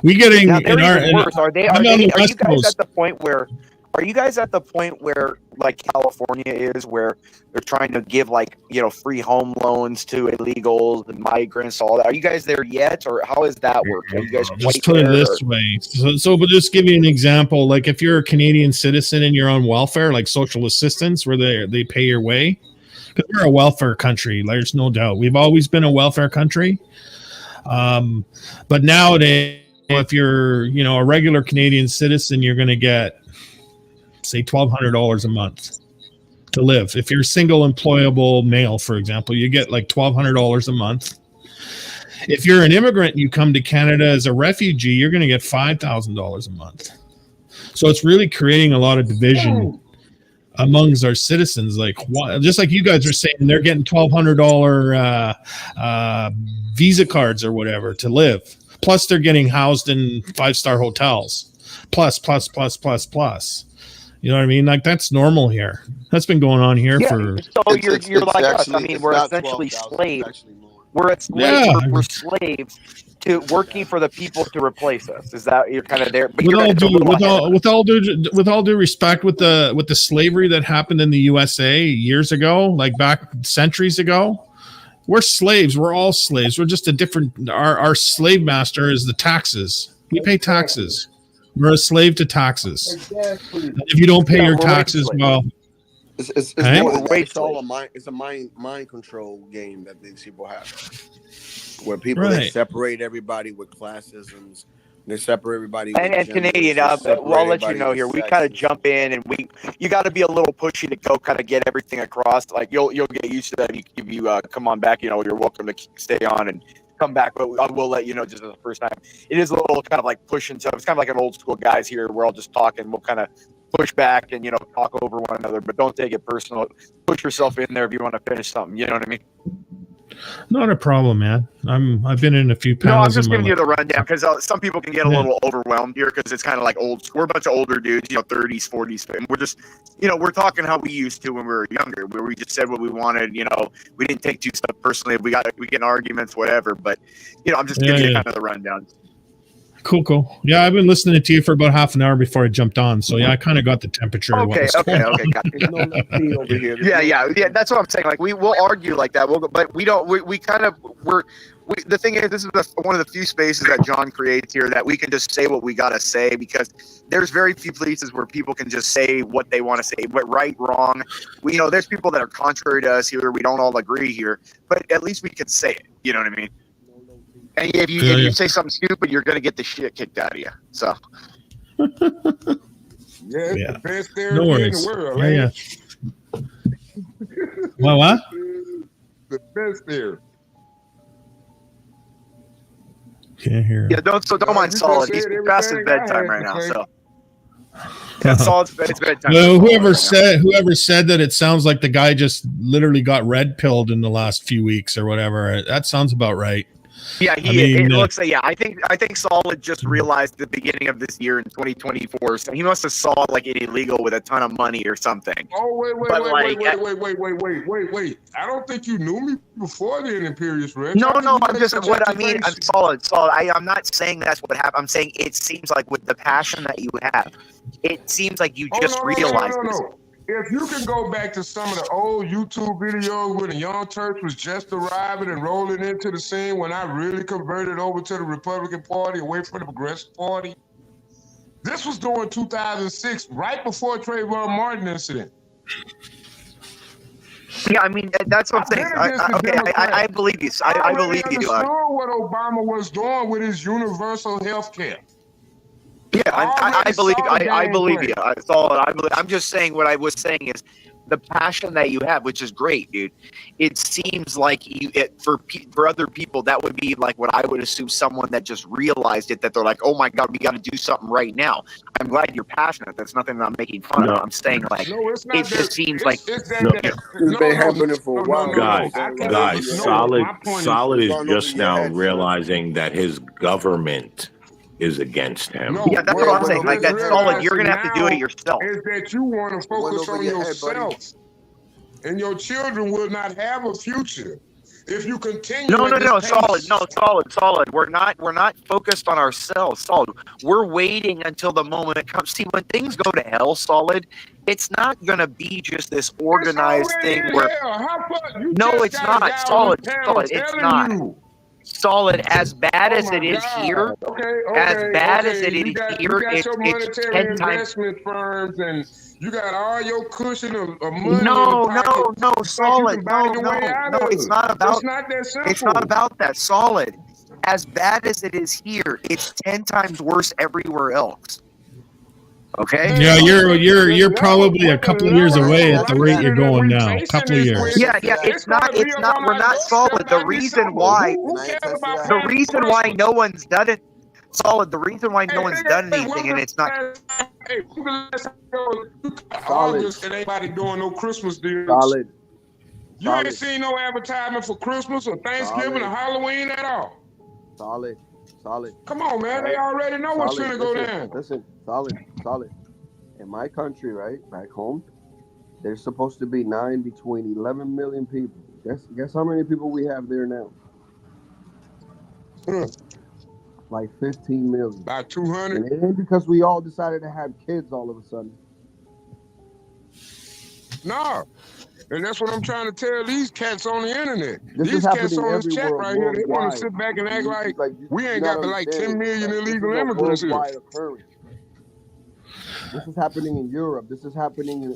We getting now, in our. Worse. Are you guys at the point where? Are you guys at the point where, like California is, where they're trying to give, like, you know, free home loans to illegals and migrants, all that? Are you guys there yet, or how is that working? Are you guys just put it this way? So, but just give you an example. Like, if you're a Canadian citizen and you're on welfare, like social assistance, where they pay your way, because we're a welfare country. There's no doubt. We've always been a welfare country. But nowadays, if you're, you know, a regular Canadian citizen, you're going to get, say, $1,200 a month to live. If you're single employable male, for example, you get like $1,200 a month. If you're an immigrant, you come to Canada as a refugee, you're going to get $5,000 a month. So it's really creating a lot of division amongst our citizens. Like, just like you guys are saying, they're getting $1,200 visa cards or whatever to live. Plus, they're getting housed in 5-star hotels. Plus. You know what I mean? Like, that's normal here. That's been going on here for. So you're like us. I mean, we're essentially slaves. We're slaves to working for the people to replace us. Is that you're kind of there? But with all due respect, with the slavery that happened in the USA years ago, like back centuries ago, we're slaves. We're all slaves. We're just a different. Our slave master is the taxes. We pay taxes. We're a slave to taxes. Exactly. If you don't pay your taxes, well, it's all a mind control game that these people have, where people they separate everybody with classisms. They separate everybody. And Canadian, well, I'll let you know here. We kind of jump in, and you got to be a little pushy to go kind of get everything across. Like you'll get used to that. If you come on back, you know, you're welcome to stay on and come back, but I will let you know just as the first time. It is a little kind of like pushing stuff. It's kind of like an old school guys here. We're all just talking. We'll kind of push back and, you know, talk over one another, but don't take it personal. Push yourself in there if you want to finish something. You know what I mean? Not a problem, man. I've been in a few panels. No, I'm just giving you the rundown because some people can get a little overwhelmed here because it's kind of like old. We're a bunch of older dudes, you know, 30s, 40s, and we're just, you know, we're talking how we used to when we were younger, where we just said what we wanted. You know, we didn't take too stuff personally. We get in arguments, whatever. But you know, I'm just giving you kind of the rundown. Cool. Yeah, I've been listening to you for about half an hour before I jumped on, so yeah, I kind of got the temperature. Okay, got it. Yeah. That's what I'm saying. Like we'll argue like that. But we don't. The thing is, this is one of the few spaces that John creates here that we can just say what we gotta say, because there's very few places where people can just say what they want to say, but right, wrong. You know, there's people that are contrary to us here. We don't all agree here, but at least we can say it. You know what I mean? And if you say something stupid, you're going to get the shit kicked out of you. So, the best therapy in the world. What? The best therapy. Can't hear. Yeah, don't mind Solid. He's past his bedtime right now. So, yeah, Solid's it's bedtime. Well, whoever said that it sounds like the guy just literally got red pilled in the last few weeks or whatever. That sounds about right. Yeah, I mean, it looks like, yeah. I think Solid just realized the beginning of this year in 2024. So he must have saw like it illegal with a ton of money or something. Oh, wait. But, Wait. I don't think you knew me before then, Imperious Rex. No, How did no. you I'm make just such what I mean. I'm accusations? solid. I'm not saying that's what happened. I'm saying it seems like with the passion that you have, it seems like you just realized this. No. If you can go back to some of the old YouTube videos when the Young Turks was just arriving and rolling into the scene when I really converted over to the Republican Party away from the Progressive Party, this was during 2006, right before Trayvon Martin incident. Yeah, I mean that's what I'm saying. I believe you. I believe you. I understood what Obama was doing with his universal health care. Yeah, I believe you. I'm just saying what I was saying is the passion that you have, which is great, dude. It seems like for other people that would be like what I would assume someone that just realized it, that they're like, oh my God, we got to do something right now. I'm glad you're passionate. That's nothing that I'm making fun of. I'm saying like it just seems like It's been happening for a while. Guys, Solid is just now realizing that his government is against him. Yeah, that's what I'm saying. Like that's Solid. You're gonna have to do it yourself. Is that you want to focus on yourself, and your children will not have a future if you continue. No, solid. We're not focused on ourselves. Solid. We're waiting until the moment it comes. See, when things go to hell, Solid, it's not gonna be just this organized thing where. No, it's not. Solid. It's not. Solid, as bad as it is here, as bad as it is here, it's 10 times. Investment firms and you got all your cushion of money. No, Solid. No, it's not about. It's not that simple. It's not about that. Solid. As bad as it is here, it's 10 times worse everywhere else. Okay. Yeah, you're probably a couple of years away at the rate you're going now. A couple of years. Yeah. It's not. We're not Solid. The reason why no one's done it. Solid. The reason why no one's done anything, and it's not. August and anybody doing no Christmas deals. Solid. You ain't seen no advertisement for Christmas or Thanksgiving or Halloween at all. Solid. Come on, man. They already know what's gonna go down. Listen, solid. In my country, right, back home, there's supposed to be between 11 million people. Guess how many people we have there now? Like 15 million. About 200. And it ain't because we all decided to have kids all of a sudden. No. And that's what I'm trying to tell these cats on the internet. These cats on this chat right here, they want to sit back and act like we ain't got like 10 million illegal immigrants here. This is happening in Europe. This is happening in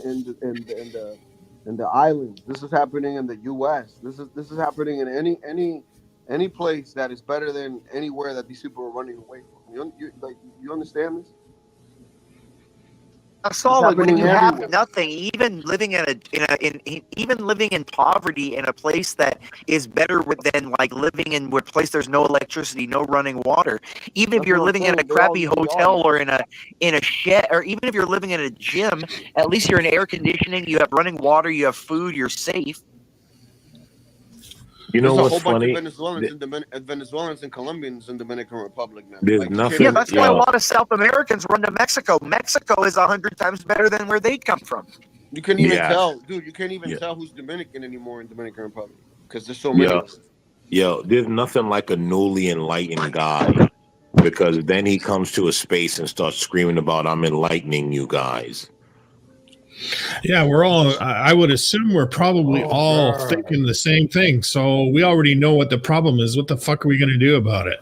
the islands. This is happening in the U.S. This is happening in any place that is better than anywhere that these people are running away from. You understand this? Solid. When you have nothing, even living even living in poverty in a place that is better than like living in a place there's no electricity, no running water. Even if you're living in a crappy hotel or in a shed, or even if you're living in a gym, at least you're in air conditioning. You have running water. You have food. You're safe. You know There's what's a whole funny? bunch of Venezuelans and Colombians in Dominican Republic now. There's nothing. Yeah, that's why a lot of South Americans run to Mexico. Mexico is 100 times better than where they come from. You can't even tell, dude. You can't even tell who's Dominican anymore in Dominican Republic because there's so many. Yo, there's nothing like a newly enlightened guy, because then he comes to a space and starts screaming about "I'm enlightening you guys." Yeah, we're all. I would assume we're probably all thinking the same thing. So we already know what the problem is. What the fuck are we going to do about it?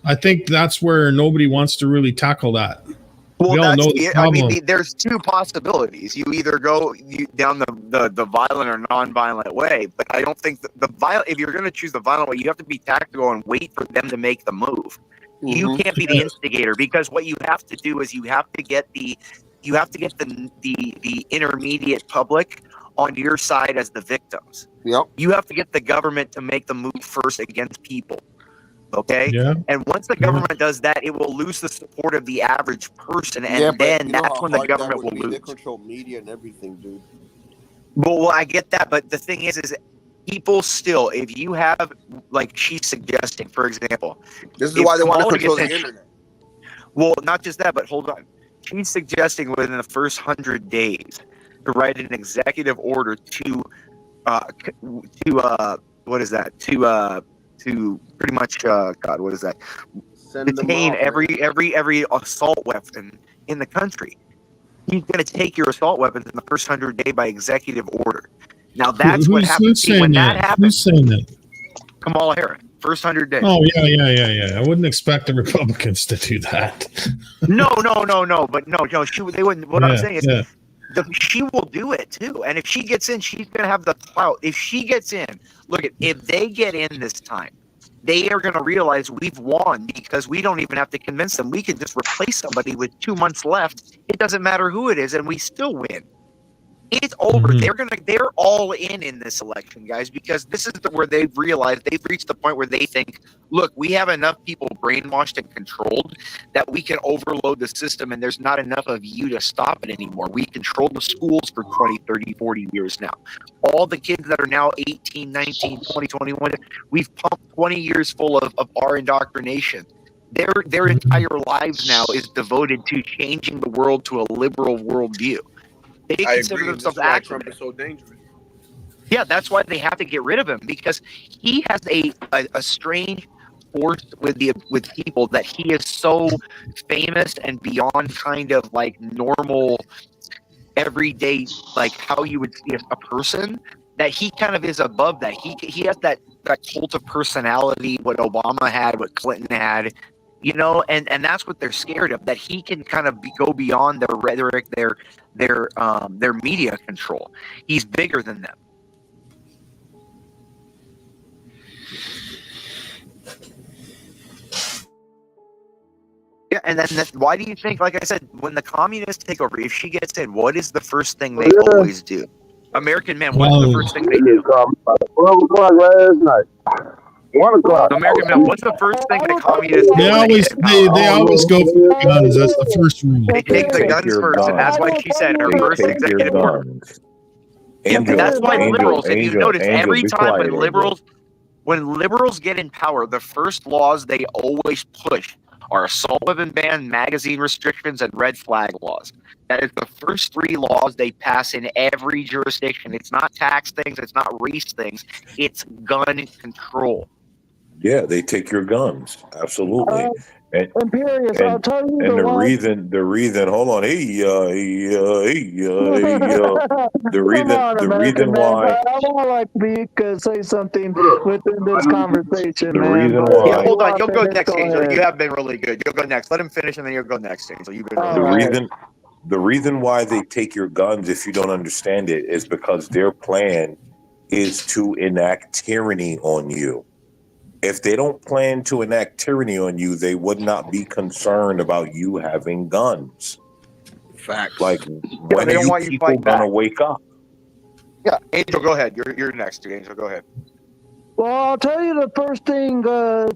I think that's where nobody wants to really tackle that. Well, we all know the problem. I mean, there's two possibilities. You either go down the violent or non-violent way, but I don't think the violent. If you're going to choose the violent way, you have to be tactical and wait for them to make the move. You can't be the instigator, because what you have to do is you have to get the intermediate public on your side as the victims. Yep. You have to get the government to make the move first against people. Okay? Yeah. And once the government does that, it will lose the support of the average person, and then that's when the government will lose. They control media and everything, dude. Well, I get that, but the thing is people still, if you have, like she's suggesting, for example, This is why they want to control the gets in- internet. Well, not just that, but hold on. She's suggesting within the first 100 days to write an executive order to what is that? To pretty much God, what is that? Send them Detain off, every assault weapon in the country. He's going to take your assault weapons in the first 100 days by executive order. Now that's what happens. Who's See, saying when that? that happens, Who's saying that? Kamala Harris, first 100 days. Oh yeah. I wouldn't expect the Republicans to do that. No. But no, they wouldn't. What I'm saying is, yeah. she will do it too. And if she gets in, she's going to have the clout. If she gets in, if they get in this time, they are going to realize we've won because we don't even have to convince them. We can just replace somebody with 2 months left. It doesn't matter who it is, and we still win. It's over. They're all in this election, guys, because this is where they've realized they've reached the point where they think, look, we have enough people brainwashed and controlled that we can overload the system and there's not enough of you to stop it anymore. We control the schools for 20, 30, 40 years now. All the kids that are now 18, 19, 20, 21, we've pumped 20 years full of our indoctrination. Their entire lives now is devoted to changing the world to a liberal worldview. They I consider agree. themselves This is why activists. Trump is so dangerous. Yeah, that's why they have to get rid of him, because he has a strange force with people that he is so famous and beyond kind of like normal everyday, like how you would see a person, that he kind of is above that. He has that cult of personality, what Obama had, what Clinton had. You know, and that's what they're scared of, that he can kind of go beyond their rhetoric, their media control. He's bigger than them. Yeah, and then why do you think, like I said, when the communists take over, if she gets in, what is the first thing they always do? American man, what's the first thing they do? 12 o'clock last night. 1 o'clock. American man, what's the first thing the communists do? They always go for the guns as the first rule. They take the guns first, and that's why she said her first executive order. Yeah, and that's why liberals, if you notice, every time when liberals get in power, the first laws they always push are assault weapon ban, magazine restrictions, and red flag laws. That is the first 3 laws they pass in every jurisdiction. It's not tax things, it's not race things, it's gun control. Yeah, they take your guns. Absolutely. Imperious, I'll tell you and the reason, hold on, the reason why. I want like me to say something within this conversation, The man. reason but- why. Yeah, hold on, you'll go Finish, next, go Angel. ahead. You have been really good. You'll go next. Let him finish, and then you'll go next, Angel. You've been really good. The reason why they take your guns, if you don't understand it, is because their plan is to enact tyranny on you. If they don't plan to enact tyranny on you, they would not be concerned about you having guns. Facts. Like, when they are don't you want you people fighting gonna back. wake up? Yeah, Angel, go ahead. You're next, Angel. Go ahead. Well, I'll tell you the first thing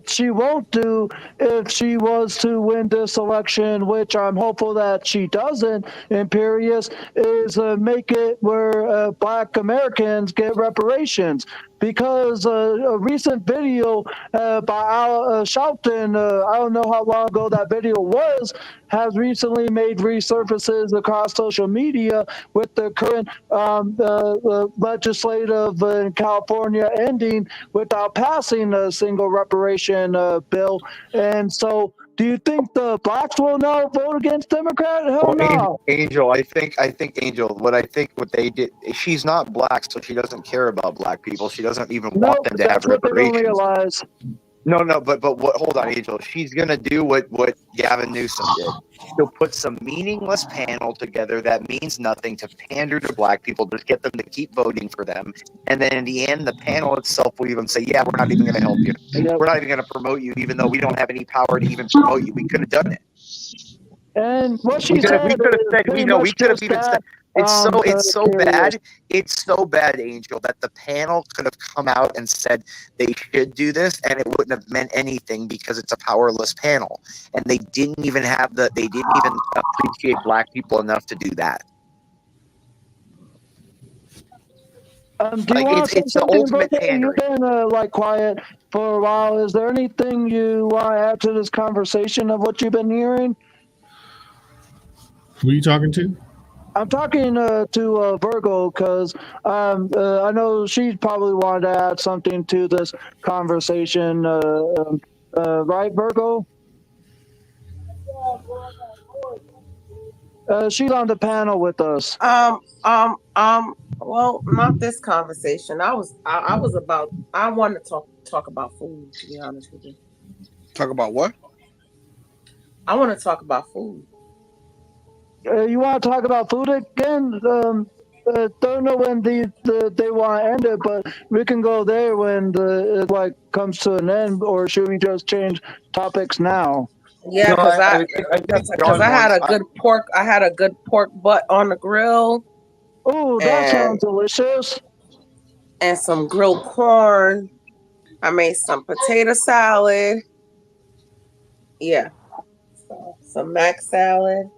she won't do if she was to win this election, which I'm hopeful that she doesn't, Imperious, is make it where Black Americans get reparations. Because a recent video by Al Shelton, I don't know how long ago that video was, has recently made resurfaces across social media with the current legislative in California ending without passing a single reparation bill. And so, do you think the blacks will now vote against Democrat? Hell no. Angel, I think Angel, what they did, she's not black, so she doesn't care about black people. She doesn't even want them to have That's what they don't reparations. realize. No, but what? Hold on, Angel. She's gonna do what Gavin Newsom did. She'll put some meaningless panel together that means nothing to pander to black people, just get them to keep voting for them, and then in the end, the panel itself will even say, "Yeah, we're not even gonna help you. We're not even gonna promote you, even though we don't have any power to even promote you. We could have done it." And what she We could have said said, is we know, we pretty could have much even just said, that, it's so bad. It's so bad, Angel, that the panel could have come out and said they should do this, and it wouldn't have meant anything because it's a powerless panel. And they didn't even appreciate black people enough to do that. Do you Like want to say it's the something, ultimate Virgo? You've pandering. been like quiet for a while. Is there anything you want to add to this conversation of what you've been hearing? Who are you talking to? I'm talking to Virgo because I know she probably wanted to add something to this conversation, right, Virgo? She's on the panel with us. Well, not this conversation. I wanted to talk about food, to be honest with you. Talk about what? I want to talk about food. You want to talk about food again? Don't know when they want to end it, but we can go there when it like comes to an end, or should we just change topics now? Yeah, because I had a good pork. I had a good pork butt on the grill. Oh, that sounds delicious. And some grilled corn. I made some potato salad. Yeah, some mac salad.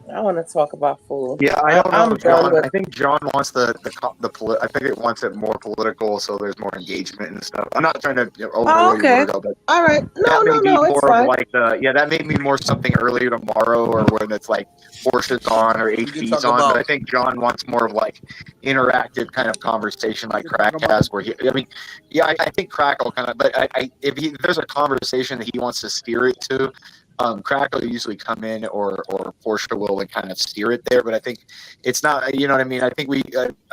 I want to talk about food. Yeah, I don't know, I'm John. done with. I think John wants I think it wants it more political, so there's more engagement and stuff. I'm not trying to overrule your Virgo, but all right. No, it's more fine. of Like that may be more something earlier tomorrow, or when it's like Porsche's on or HV's on. But I think John wants more of like interactive kind of conversation, like Crack has, where I think Crack will kind of. But if there's a conversation that he wants to steer it to. Crack will usually come in, or Porsche will and kind of steer it there. But I think it's not. You know what I mean? I think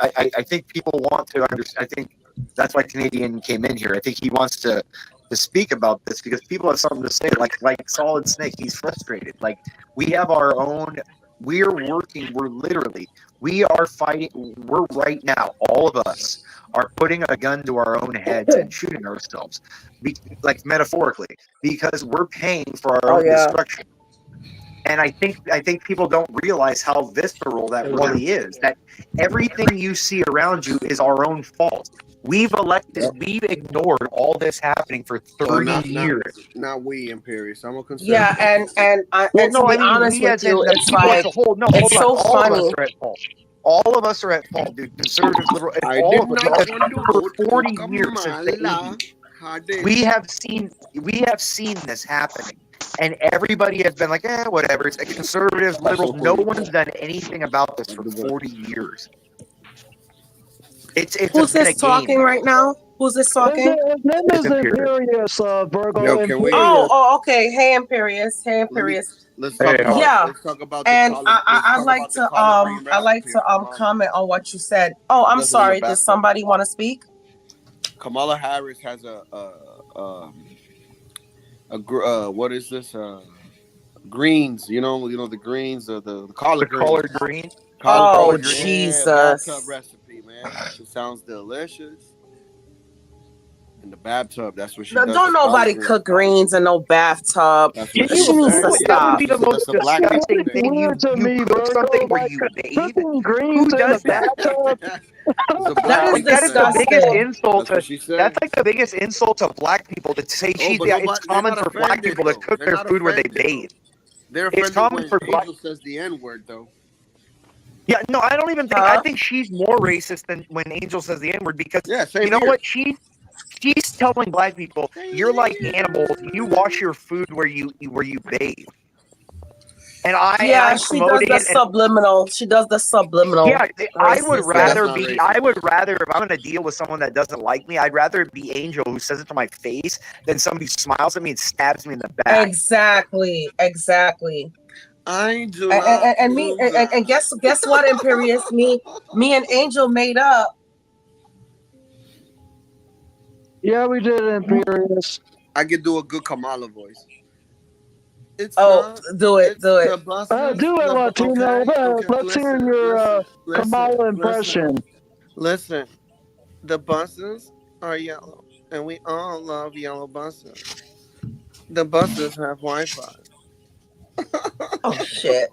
I think people want to understand. I think that's why Canadian came in here. I think he wants to speak about this because people have something to say. Like Solid Snake, he's frustrated. Like we have our own. We're working. We are fighting. We're right now. All of us are putting a gun to our own heads and shooting ourselves, like metaphorically, because we're paying for our own destruction. And I think people don't realize how visceral that really is. That everything you see around you is our own fault. We've ignored all this happening for 30 years. Not we, Imperius. I'm a conservative. Yeah, and to be honest with you, it's like it's so funny. All of us are at fault, dude. Conservatives, liberals, all of us. For 40 years since the 80s, we have seen this happening, and everybody has been like, whatever. It's like conservatives, liberals. No one's done anything about this for 40 years. It's Who's this talking right now? Who's this talking? His name is Imperius, Virgo. Okay. Hey, Imperius. Let's talk about. Yeah, let's talk about. And I'd like to comment on what you said. Oh, I'm sorry. Does somebody want to speak? Kamala Harris has what is this? Greens. You know the greens, the collard greens. Collard green. Oh, Jesus. Bathtub recipe, man. It sounds delicious. In the bathtub, that's what she does. Don't nobody cook greens in no bathtub. She needs to stop. That would be the most disgusting thing. You cook something where you bathe? Who does that? That is disgusting. The biggest insult. That's like the biggest insult to black people to say it's common for black people to cook their food where they bathe. It's common for black people says the N-word though. Yeah, no, I don't even think. I think she's more racist than when Angel says the N-word because you know what? She's telling black people, you're like animals. You wash your food where you bathe. And she does the subliminal. She does the subliminal. Yeah, I would rather if I'm going to deal with someone that doesn't like me, I'd rather it be Angel who says it to my face than somebody who smiles at me and stabs me in the back. Exactly. Angel and guess what, Imperius? Me and Angel made up. Yeah, we did, Imperius. I could do a good Kamala voice. Do it. Do it, Latino. Okay, let's hear your Kamala impression. Listen, the buses are yellow, and we all love yellow buses. The buses have Wi-Fi. Oh shit!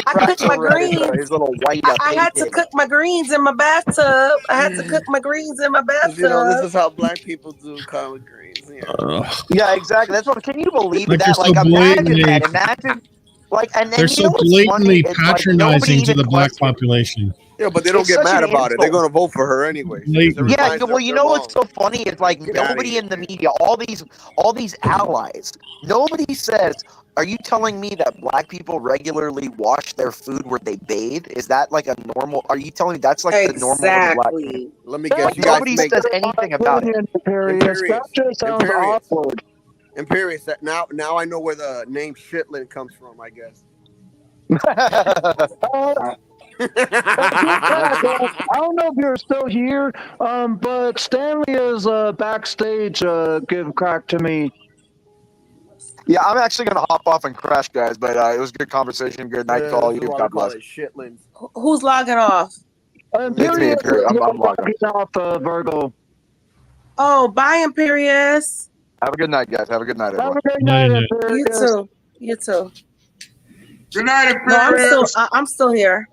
I cooked my greens. I had to cook my greens in my bathtub. You know, this is how black people do collard greens. Yeah, exactly. That's what. Can you believe Like that? they're Like so imagine. Like, and then they're so blatantly patronizing to the black population. Yeah, but they don't It's get such mad an about it. They're insult. gonna vote for her anyway. Like, Yeah, well, you know what's so funny? It's like Get outta nobody here. in the media, all these allies, nobody says, "Are you telling me that black people regularly wash their food where they bathe? Is that like a normal? Are you telling me that's like the normal of a black man?" Let me guess. Like, You guys nobody make says anything about it. Imperious. That just sounds awkward. Imperious. Now I know where the name Shitland comes from. I guess. I don't know if you're still here, but Stanley is backstage. Give crack to me. Yeah, I'm actually gonna hop off and crash, guys. But it was a good conversation. Good night to all This you. is why we God call bless. it Shitlands. Who's logging off? It's me, Imperious. I'm logging off. Virgo. Oh, bye, Imperious. Have a good night, guys. Have a good night, everyone. Have a good night, You Imperious. too. You too. Good night, No, Imperious. I'm still here.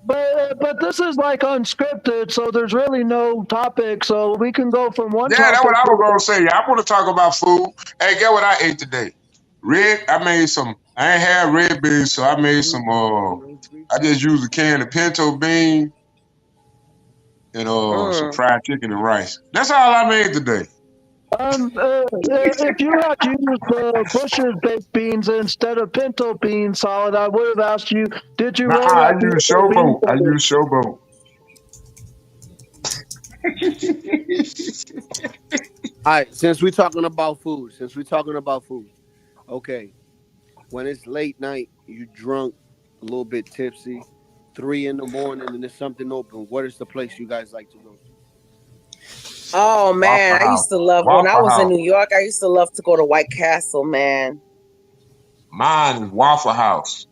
But this is like unscripted, so there's really no topic, so we can go from one Yeah, topic. that's what I was gonna say. I want to talk about food. Hey, guess what I ate today? I made some. I ain't had red beans, so I made some. I just used a can of pinto bean and some fried chicken and rice. That's all I made today. If you had used Bush's baked beans instead of pinto bean salad, I would have asked you, did you roll I that use pinto bean showboat. I salad? use showboat. All right, since we're talking about food, okay, when it's late night, you drunk, a little bit tipsy, 3 a.m, and there's something open. What is the place you guys like to go to? Oh man, Waffle I used to House. love when I Waffle was in House. New York. I used to love to go to White Castle, man. Mine is Waffle House.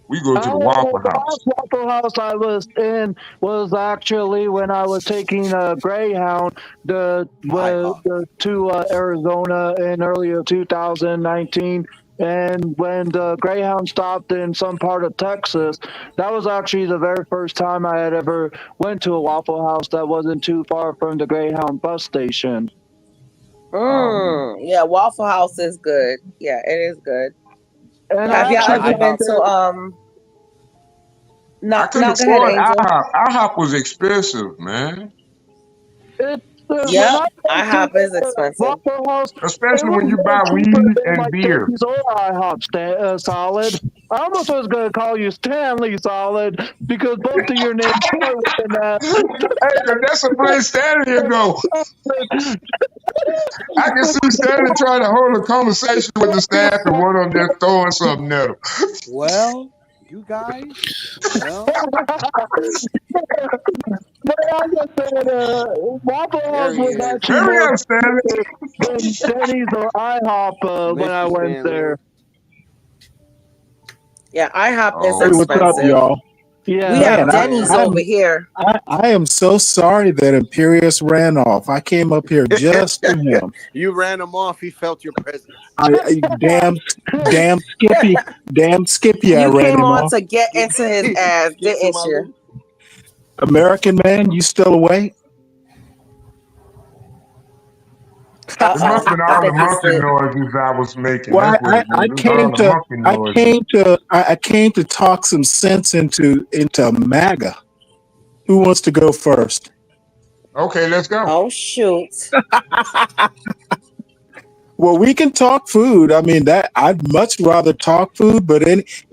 We go to the Waffle The House. last Waffle House I was in was actually when I was taking a Greyhound to Arizona in earlier 2019. And when the Greyhound stopped in some part of Texas, that was actually the very first time I had ever went to a Waffle House that wasn't too far from the Greyhound bus station. Yeah, Waffle House is good. Yeah, it is good. And Have y'all ever been to I couldn't afford IHOP. IHOP was expensive, man. Yep, IHOP is expensive. Waffle House, Especially it when you was buy more weed cheaper than, and like beer. Denny's or IHOP solid. I almost was going to call you Stanley Solid because both of your names start with that. Hey, that's a place Stanley would go. I can see Stanley trying to hold a conversation with the staff and one of them just throwing something at him. Well, you guys. Well. Waffle House was actually Hurry more up, Stanley. than Denny's or IHOP when I went there. Yeah, IHOP is Hey, expensive. what's up, y'all? Yeah, we have Man, Denny's over here. I am so sorry that Imperious ran off. I came up here just for him. You ran him off. He felt your presence. Damn Skippy, I You ran came him on off. to get into his ass, didn't you? American man, you still awake? It must have been all the monkey noises I was making. Well, That's what it was. It was all the monkey noises. I came to talk some sense into MAGA. Who wants to go first? Okay, let's go. Oh shoot. Well, we can talk food. I mean, that I'd much rather talk food, but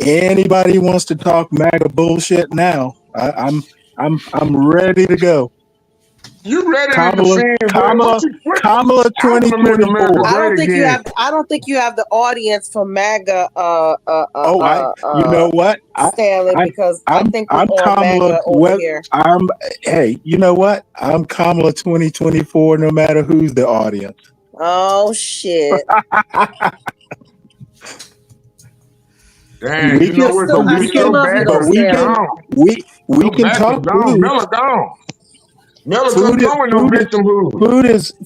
anybody wants to talk MAGA bullshit now. I'm ready to go. You ready Kamala, to defend Kamala 2024. I don't think you have the audience for MAGA. You know what? Stanley, because I think we're I'm all Kamala. MAGA over here. Hey, you know what? I'm Kamala 2024. No matter who's the audience. Oh shit! Dang, you know what? We can talk food. Mella gone. Mella couldn't come with no victimhood.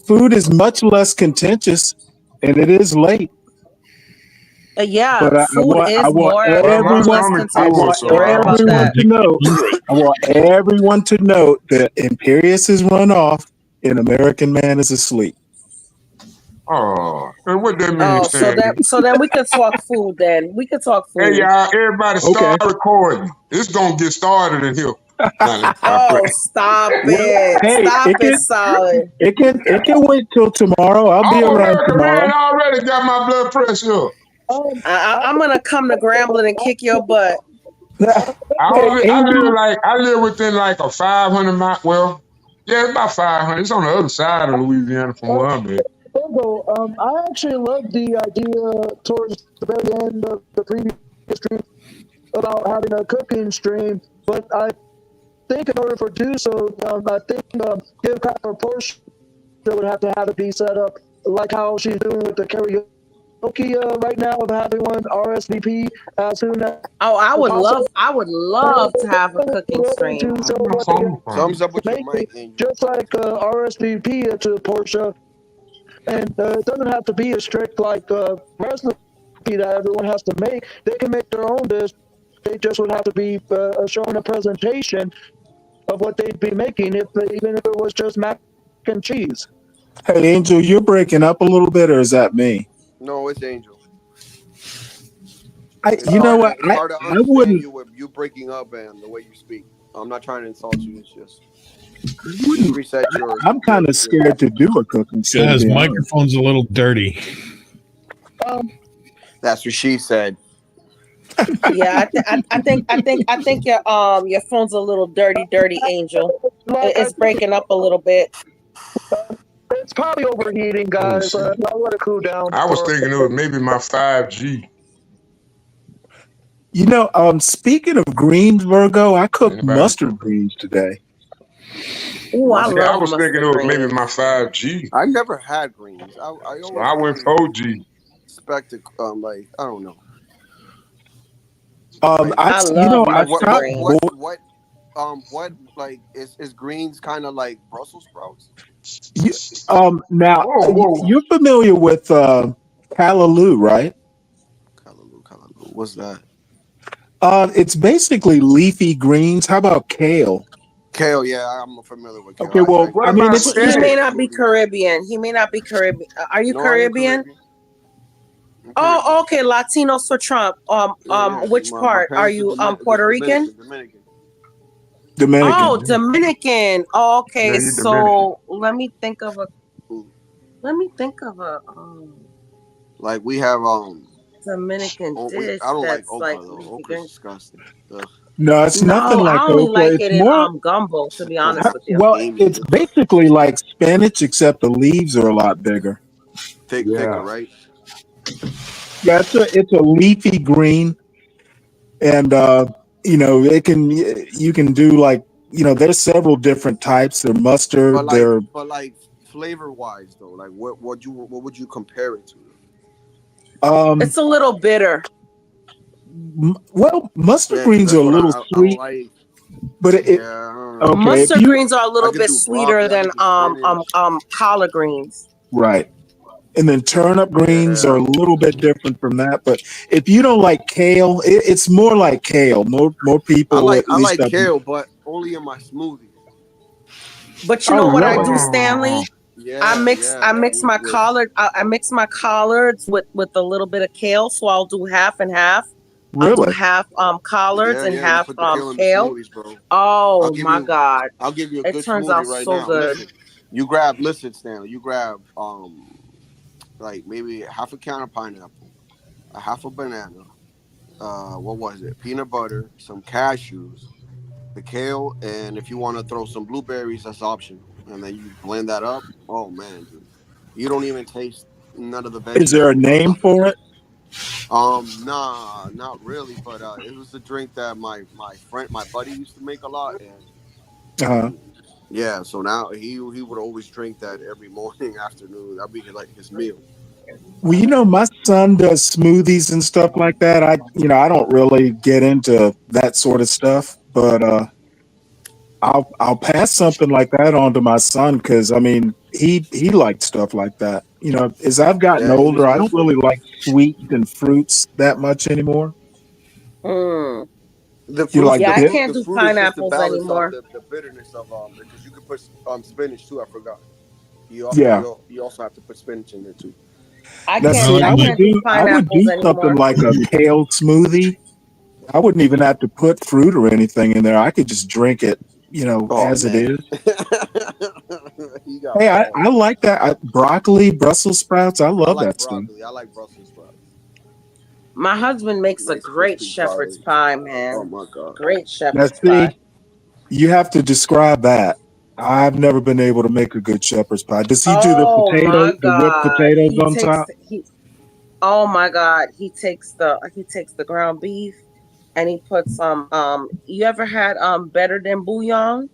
Food is much less contentious, and it is late. Yeah, but I want everyone to know. I want everyone to know that Imperious has run off and American Man is asleep. Oh, and what that mean, Oh, Stanley? so then we can talk food. Then we can talk food. Hey y'all, everybody start recording. It's gonna get started in here. Oh, stop Well, it! hey, Stop it, Solid. it can wait till tomorrow. I'll be Oh, around America tomorrow. Man already got my blood pressure up. I'm gonna come to Grambling and kick your butt. I live within like a 500 mile. Well, yeah, it's about 500. It's on the other side of Louisiana from where I'm at. I actually love the idea towards the very end of the previous stream about having a cooking stream, but I think in order for do so, I think give kind of proportion would have to have it be set up like how she's doing with the karaoke right now of having one RSVP as soon as. Oh, I would love to have a cooking stream. Thumbs up with your mic, Angel. Just like RSVP to Portia, and it doesn't have to be a strict like recipe that everyone has to make. They can make their own dish. They just would have to be showing a presentation of what they'd be making, even if it was just mac and cheese. Hey, Angel, you're breaking up a little bit, or is that me? No, it's Angel. You know what? It's hard to I understand wouldn't. you with you breaking up and the way you speak. I'm not trying to insult you. It's just reset your. I'm kind of scared to do a cooking show. Yeah, his to be honest. microphone's a little dirty. That's what she said. Yeah, I think your phone's a little dirty, Angel. It's breaking up a little bit. It's probably overheating, guys. I'll let it cool down. I was thinking it was maybe my 5G. You know, speaking of greens, Virgo, I cooked mustard greens today. Ooh, I was thinking it was maybe my 5G. I never had greens. I went 4G. Spectacle, like I don't know. What like is greens kind of like Brussels sprouts? Now you're familiar with callaloo, right? Callaloo. What's that? It's basically leafy greens. How about kale? Kale, yeah, I'm familiar with kale. Okay, well, I mean, he may not be Caribbean. Are you Caribbean? Oh, okay. Latinos for Trump. Which part are you? Puerto Rican. Dominican. Oh, Dominican. Oh, okay, Yeah, so let me think of a. Like we have Dominican dish. I don't like that's okra like though. Okra's disgusting. Ugh. No, it's nothing like I only okra. like It's it in more, gumbo, to be honest with you. well, it's basically like spinach, except the leaves are a lot bigger. Thicker, right? Yeah, it's a leafy green, and you know you can do like there's several different types. They're mustard. But like flavor wise though, like what would you compare it to? It's a little bitter. Well, mustard greens are a little sweet, but Mustard greens are a little bit sweeter than collard greens. Right. And then turnip greens are a little bit different from that. But if you don't like kale, it's more like kale. More people. I like kale, but only in my smoothie. But you know what I do, Stanley? I mix my collard. I mix my collards with a little bit of kale, so I'll do half and half. I'll do half collards and half kale. Oh my God! I'll give you a good It turns smoothie out right so now. good. Listen, Stanley. You grab like maybe half a can of pineapple, a half a banana. What was it? Peanut butter, some cashews, the kale, and if you want to throw some blueberries, that's optional. And then you blend that up. Oh man, dude. You don't even taste none of the veggies. Is there a name for it? Nah, not really. But it was a drink that my buddy used to make a lot, and yeah. So now he would always drink that every morning, afternoon. That'd be like his meal. Well, my son does smoothies and stuff like that. I don't really get into that sort of stuff, but I'll pass something like that on to my son because I mean he liked stuff like that. As I've gotten older, I don't really like sweets and fruits that much anymore. The You fruit, like I the can't do pineapples anymore. The bitterness of because you could put spinach too. I forgot. You also have to put spinach in there too. I Now, see, can't do I would do pineapples something anymore. like a kale smoothie. I wouldn't even have to put fruit or anything in there. I could just drink it, as it is. Hey, I like that. Broccoli, Brussels sprouts. I love that stuff. I like Brussels sprouts. My husband makes a great shepherd's pie, man. Oh my god, great Now, shepherd's see, pie. you have to describe that. I've never been able to make a good shepherd's pie. Does he do the potatoes, the whipped potatoes on top? Oh my god, he takes the ground beef and he puts you ever had better than bouillon?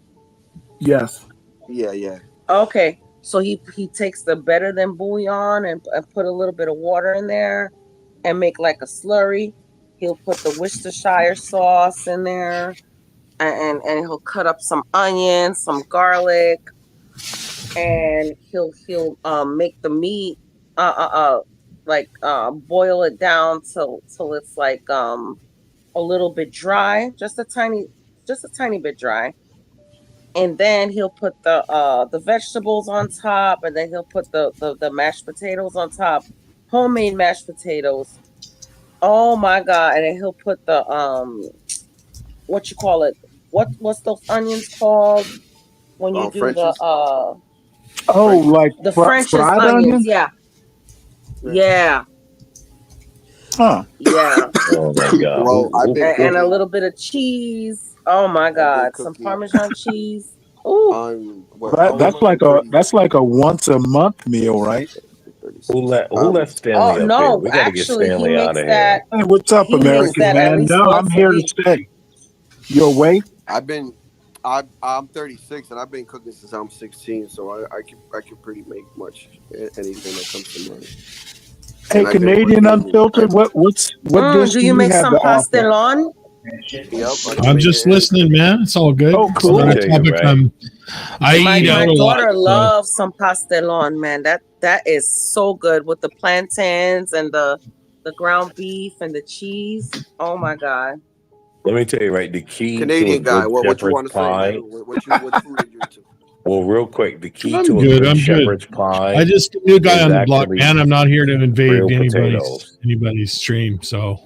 Yes. Yeah. Okay, so he takes the better than bouillon and put a little bit of water in there and make like a slurry. He'll put the Worcestershire sauce in there and he'll cut up some onions, some garlic, and he'll make the meat boil it down till it's like a little bit dry, just a tiny bit dry. And then he'll put the vegetables on top, and then he'll put the mashed potatoes on top, homemade mashed potatoes. Oh my god! And then he'll put the what you call it? What's those onions called when you do French's? the French's fried onions? Yeah. Huh. Yeah. Oh my god. Well, I've been and a little bit of cheese. Oh my god! Some Parmesan cheese. Ooh. That's like a once a month meal, right? Who let Stanley up here? We gotta get Stanley out of here. Hey, what's up, American man? No, I'm here to stay. You awake? I'm 36 and I've been cooking since I'm 16, so I can pretty make much anything that comes to mind. Hey, Canadian Unfiltered, what dish do you make have some to offer? pastelon? I'm just listening, man. It's all good. Oh, cool. It's not a topic I eat out My a lot. daughter loves some pastelon, man. That is so good with the plantains and the ground beef and the cheese. Oh my god! Let me tell you, right, the key Canadian to a guy. good What you shepherd's want to pie. say? What food are you into? Well, real quick, the key I'm to a good. good I'm shepherd's good. pie. I just a new guy is on the block, actually man. I'm not here to invade grilled anybody's stream, so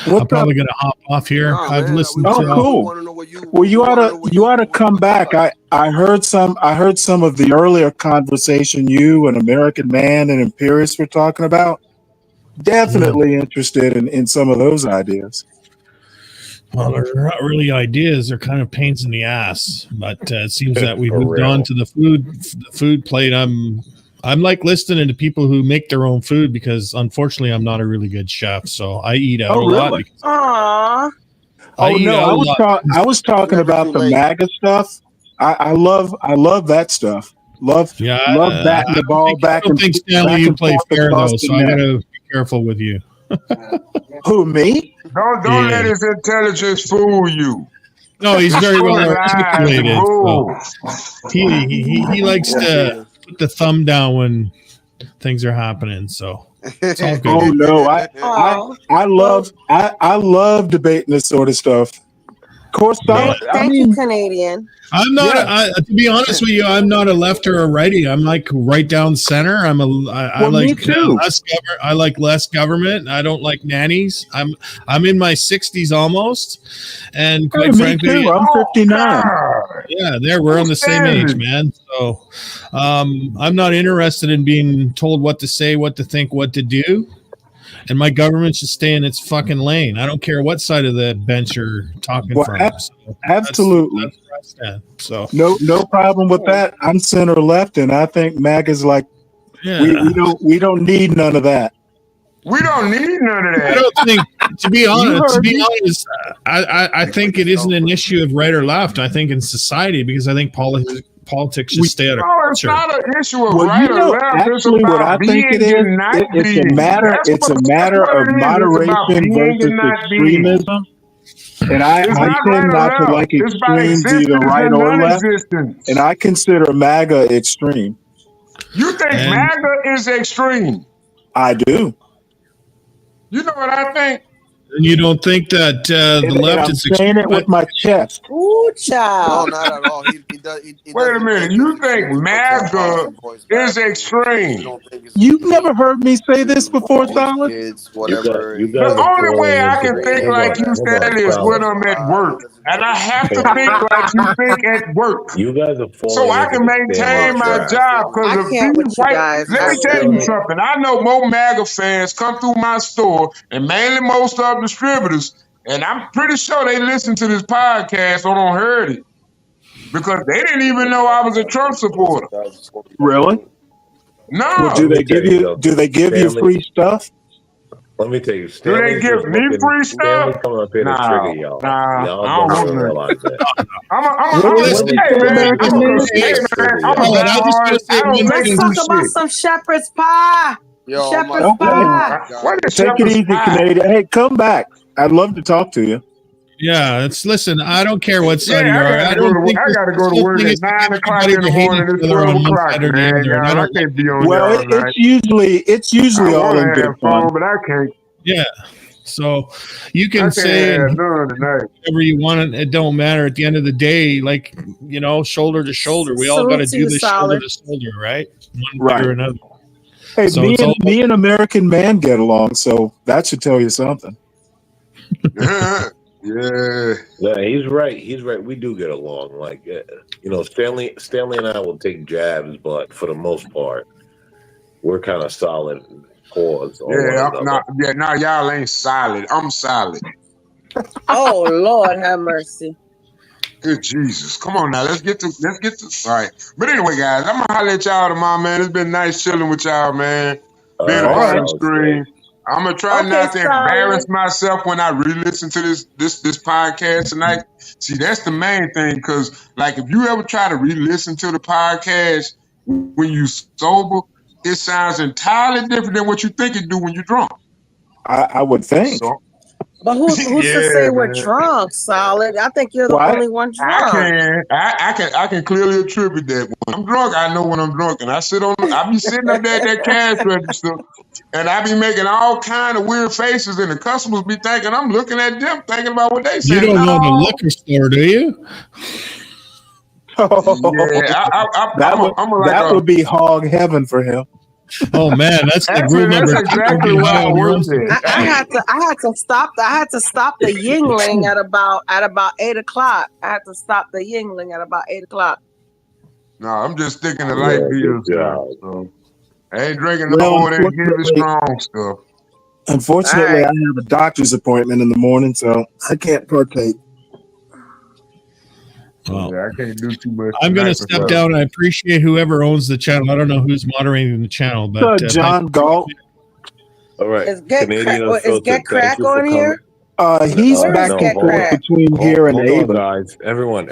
What's I'm probably gonna hop off here. I've listened Oh, to cool. Well, you ought to come back. I heard some of the earlier conversation you and American Man and Imperius were talking about. Definitely interested in some of those ideas. Well, they're not really ideas; they're kind of pains in the ass. But it seems that we've For moved real. on to the food plate. I'm like listening to people who make their own food because, unfortunately, I'm not a really good chef. So I eat out a lot. Really? Aww. Oh no, I was talking about the MAGA stuff. I love that stuff. Love batting the ball back I don't think Stanley, you play fair though, so I gotta be careful with you. Who, me? Don't let his intelligence fool you. No, he's very well Full of lies and articulated. rules. So he likes to put the thumb down when things are happening. So it's all good. Oh no, I love debating this sort of stuff. Of course, Thank you, Canadian. I'm not. To be honest with you, I'm not a left or a righty. I'm like right down center. I like less government. I like less government. I don't like nannies. I'm in my 60s almost, and quite frankly, too. I'm 59. Yeah, we're on the same age, man. So, I'm not interested in being told what to say, what to think, what to do. And my government should stay in its fucking lane. I don't care what side of the bench you're talking from. Absolutely. That's where I stand. So no problem with that. I'm center left, and I think MAGA's like we don't need none of that. We don't need none of that. I don't think, to be honest, I think it isn't an issue of right or left. I think in society, because I think politics should stay out of culture. It's not an issue of right or left. Actually, what I think it is, it's a matter of moderation versus extremism. And I tend not to like extremes, either right or left. And I consider MAGA extreme. You think MAGA is extreme? I do. You know what I think? And you don't think that the left I'm is saying it with my chest. Ooh, child. No, not at all. He Wait a minute. You think MAGA is extreme? You've never heard me say this before, Solid? Kids, You whatever. guys The are only way falling I into can the think like you said is when I'm at work. And I have to think like you think at work. You guys are So falling I into can the maintain Stanley my trap. job. Because I if can't with these you white, guys. let I me tell really you can't. something. I know more MAGA fans come through my store, and mainly most of distributors, and I'm pretty sure they listen to this podcast or don't heard it. Because they didn't even know I was a Trump supporter. Really? No. Well, do Let me they tell give you you? something. Do they give you Stanley, free stuff? let me tell you, Do they Stanley's give just me looking. free Stanley stuff? coming up here to trigger y'all. Y'all I don't don't want even that. realize that. Listen, Hey man, Stanley's coming up here hey to man, trigger I'm a y'all. I just diehard. want to say I don't one make thing. new Let's talk about shit. some shepherd's pie. Yo, Shepherd's Okay. pie. What is Take it shepherd's easy, pie? Canadian. Hey, come back. I'd love to talk to you. Yeah, listen. I don't care what Yeah, side you are. I I don't think gotta this go to whole work thing at is to 9 get o'clock everybody in the to hate morning. each It's other 12 on one o'clock, side or the man. other. And I Y'all, I don't like can't be on Well, y'all night. it's usually I all want in to good have fun. fun, but I can't. Yeah. So you I can can't say have and none tonight. whatever you want. It don't matter. At the end of the day, like, shoulder to shoulder, we all got to Salute to do you, this shoulder Solid. to shoulder, right? One way Right. or another. Hey, So it's all me and American Man get along, so that should tell you something. Yeah. Yeah, he's right. He's right. We do get along. Like, Stanley and I will take jabs, but for the most part, we're kind of solid cause on one Yeah, another. no, y'all ain't solid. I'm solid. Oh Lord, have mercy. Good Jesus. Come on now. Let's get to all right. But anyway, guys, I'm gonna holler at y'all tomorrow, man. It's been nice chilling with y'all, man. Being a All part right, of the sounds stream. I'm gonna try Okay, not to Solid. embarrass myself when I re-listen to this podcast tonight. See, that's the main thing, because like if you ever try to re-listen to the podcast when you sober, it sounds entirely different than what you think it do when you're drunk. I would think. So But who's to yeah, say we're man. drunk, Solid? I think you're the What? only one drunk. I can clearly attribute that. When I'm drunk, I know when I'm drunk, and I be sitting up there at that cash register, and I be making all kind of weird faces, and the customers be thinking I'm looking at them, thinking about what they you saying. don't know the liquor store, do you? Yeah, that would be hog heaven for him. Oh man, that's like actually, rule number that's 2. exactly Get where high I on your own work supply. at. I had to stop the Yingling at about 8 o'clock. I had to stop the Yingling at about 8 o'clock. No, I'm just sticking to Yeah, light good beers now. job. So I ain't drinking no Well, more of that heavy strong stuff. Unfortunately, All right. I have a doctor's appointment in the morning, so I can't partake. Well, Yeah, I can't do too much. I'm going to tonight step because- down. I appreciate whoever owns the channel. I don't know who's moderating the channel, but John Galt. All right, Is Get Canadian Crack, is Unfiltered, Get thank Crack you for on here? coming. He's Where back is No, and Get hold forth on. Crack? between here and Hold on, Ava. guys. Everyone,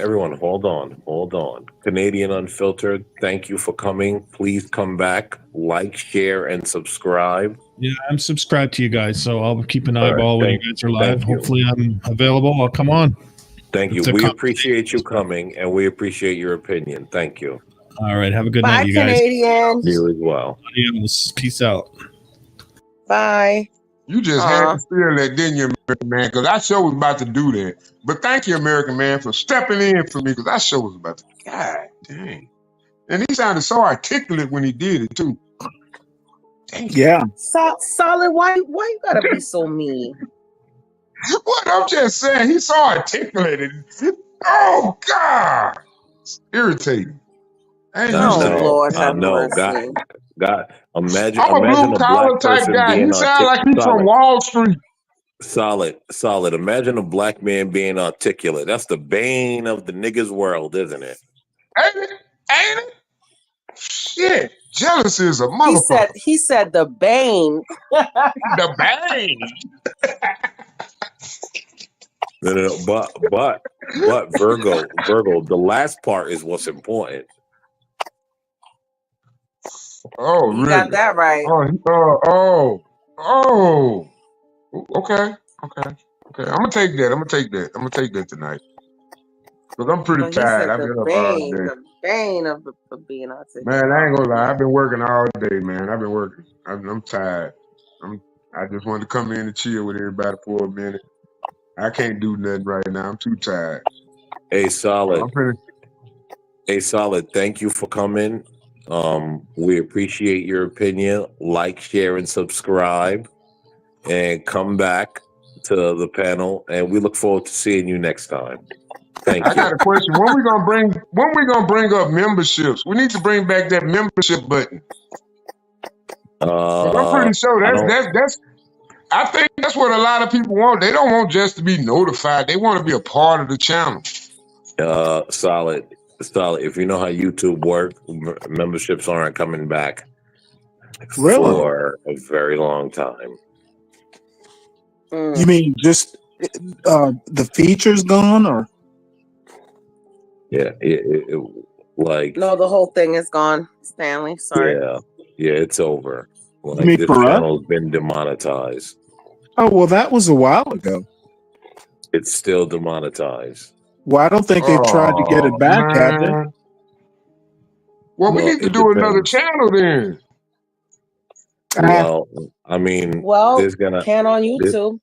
hold on. Canadian Unfiltered, thank you for coming. Please come back, like, share, and subscribe. yeah, I'm subscribed to you guys, so I'll keep an All right, eyeball when you guys are live. thank you. Hopefully, I'm available. I'll come on. Thank you. It's a We conversation. appreciate you coming, and we appreciate your opinion. Thank you. All right, have a good Bye, night, you guys. Canadian. You as well. Adios. Peace out. Bye. You just had to feel that, didn't you, American Man? Because I sure was about to do that. But thank you, American Man, for stepping in for me, because I sure was about to. God dang. And he sounded so articulate when he did it, too. Dang. Yeah. Solid, why you gotta be so mean? What? I'm just saying, he's so articulated. Oh, God. It's irritating. I ain't used to that. Lord I have know. mercy. God, imagine I'm a a blue-collar black type person guy. being He sounds like he's from solid. Wall Street. Solid. Imagine a black man being articulate. That's the bane of the niggas' world, isn't it? Ain't it? Shit. Jealousy is a motherfucker. He said the bane. The bane. No, but Virgo, the last part is what's important. Oh, You really? got that right. Okay. I'm gonna take that tonight. Because I'm pretty But he tired. said I've the been up all bane, day. the bane of being articulate. Man, I ain't gonna lie. I've been working all day, man. I've been working. I'm tired. I just wanted to come in and chill with everybody for a minute. I can't do nothing right now. I'm too tired. Hey, Solid. I'm pretty. Hey, Solid. Thank you for coming. We appreciate your opinion. Like, share, and subscribe. And come back to the panel. And we look forward to seeing you next time. Thank I you. got a question. When we gonna bring up memberships? We need to bring back that membership button. I'm pretty sure that's I think that's what a lot of people want. They don't want just to be notified. They want to be a part of the channel. Solid. If you know how YouTube works, memberships aren't coming back for a very long time. You mean just the features gone, or? Yeah, like No, the whole thing is gone, Stanley. Sorry. Yeah, it's over. Like, mean this for us? channel's been demonetized. Oh well, that was a while ago. It's still demonetized. Well, I don't think they've tried to get it back, have they? Well, we need to do another channel then. Well, I mean, there's gonna can on YouTube.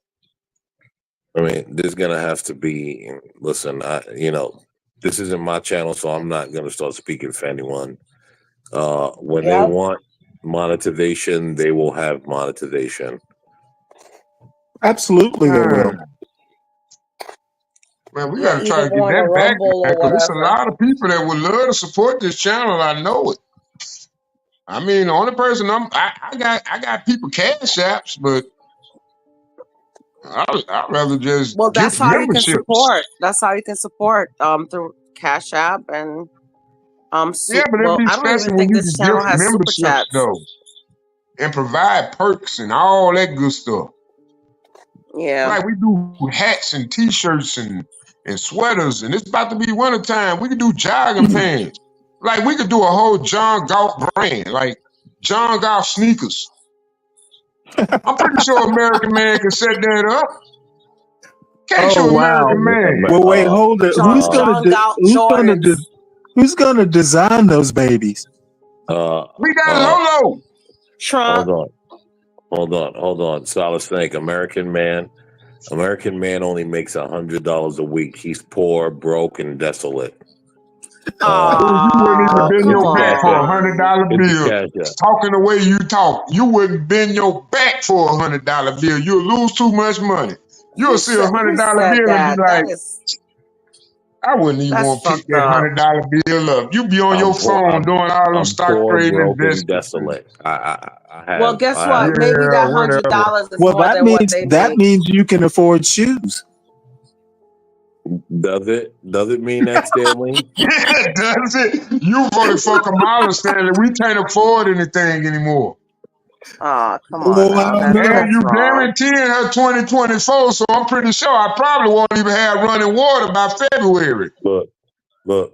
There's gonna have to be. Listen, this isn't my channel, so I'm not gonna start speaking for anyone. When they want monetization, they will have monetization. Absolutely, they will. Man, we gotta try to get that back because there's a lot of people that would love to support this channel. I know it. I mean, the only person I got people cash apps, but I'd rather just that's give how you can memberships. support. That's how you can support through Cash App and Yeah, but it'd be I don't special even when think you this can channel give has super memberships chats. though, and provide perks and all that good stuff. Yeah, like we do hats and T-shirts and sweaters, and it's about to be wintertime. We could do jogging pants. Like we could do a whole John Galt brand, like John Galt sneakers. I'm pretty sure American Man can set that up. Can't you, American Man? Well, wait, hold it. Who's gonna design those babies? We got Lolo. Trump. Hold on. Solid Snake, American Man only makes $100 a week. He's poor, broke, and desolate. You wouldn't even bend your back for $100 bill. Talking the way you talk, you wouldn't bend your back for $100 bill. You'll lose too much money. You'll see $100 bill and be like, I wouldn't even want to pick that $100 bill up. You be on your phone doing all those stock trading investments. Desolate. Well, guess what? Maybe that $100 is more than what they that make. means you can afford shoes. Does it mean that, Stanley? Yeah, does it? You voted for Kamala, Stanley. We can't afford anything anymore. Come on. And you guaranteeing her 2024, so I'm pretty sure I probably won't even have running water by February. Look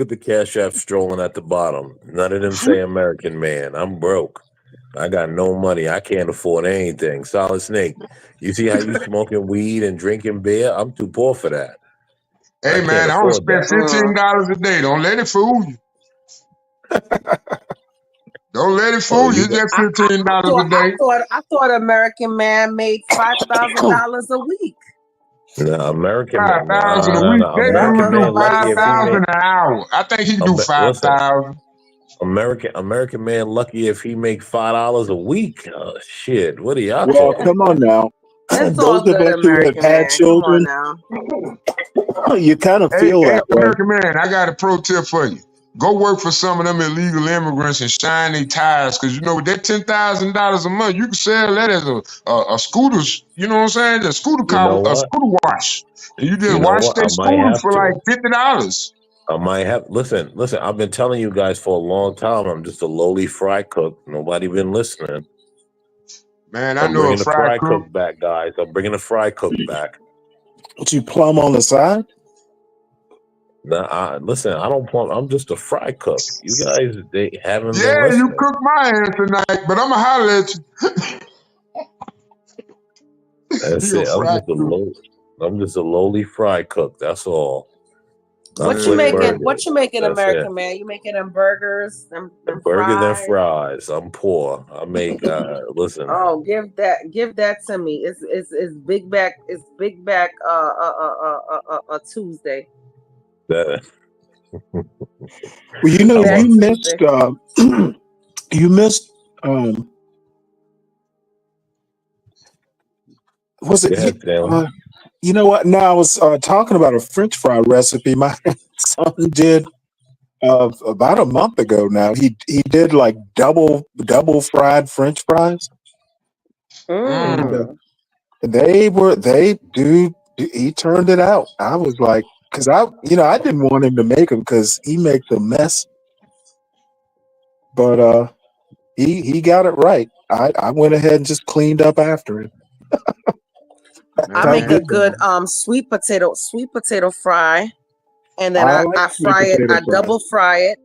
at the Cash App strolling at the bottom. None of them say American Man. I'm broke. I got no money. I can't afford anything. Solid Snake. You see how you smoking weed and drinking beer? I'm too poor for that. Hey, man, I only spend $15 a day. Don't let it fool you. Don't let it fool you. It's just $15 a day. I thought American Man made $5,000 a week. No, American Man. $5,000 a week. American Man do $5,000 an hour. I think he can do $5,000. American Man lucky if he make $5 a week. Oh, shit. What are y'all Well, talking? come on now. It's Those all of good, us who have American had Man. children, you kind of feel that way. American Man, I got a pro tip for you. Go work for some of them illegal immigrants and shine their tires, because you know with that $10,000 a month, you can sell that as a scooter. You know what I'm saying? A scooter a scooter wash, and you just wash their scooter for like $50. I might have. Listen. I've been telling you guys for a long time. I'm just a lowly fry cook. Nobody been listening. Man, I know a fry cook back, guys. I'm bringing a fry cook back. What, you plumb on the side? Nah, listen. I don't plumb. I'm just a fry cook. You guys, they haven't been Yeah, listening. you cooked my ass tonight, but I'ma holler at you. That's it. I'm just a lowly fry cook. That's all. What you making? What you making, American man? You making them burgers, them Burgers and fries? fries. I'm poor. I make listen. Oh, give that to me. It's big back. It's big back. Tuesday. That, Well, you know, you missed. You missed. Was it? You know what? Now I was talking about a French fry recipe. My son did about a month ago. Now he did like double fried French fries. And, he turned it out. I was like, because I didn't want him to make them because he makes a mess. But he got it right. I went ahead and just cleaned up after him. I make a good sweet potato fry, and then I fry it. I double fry it,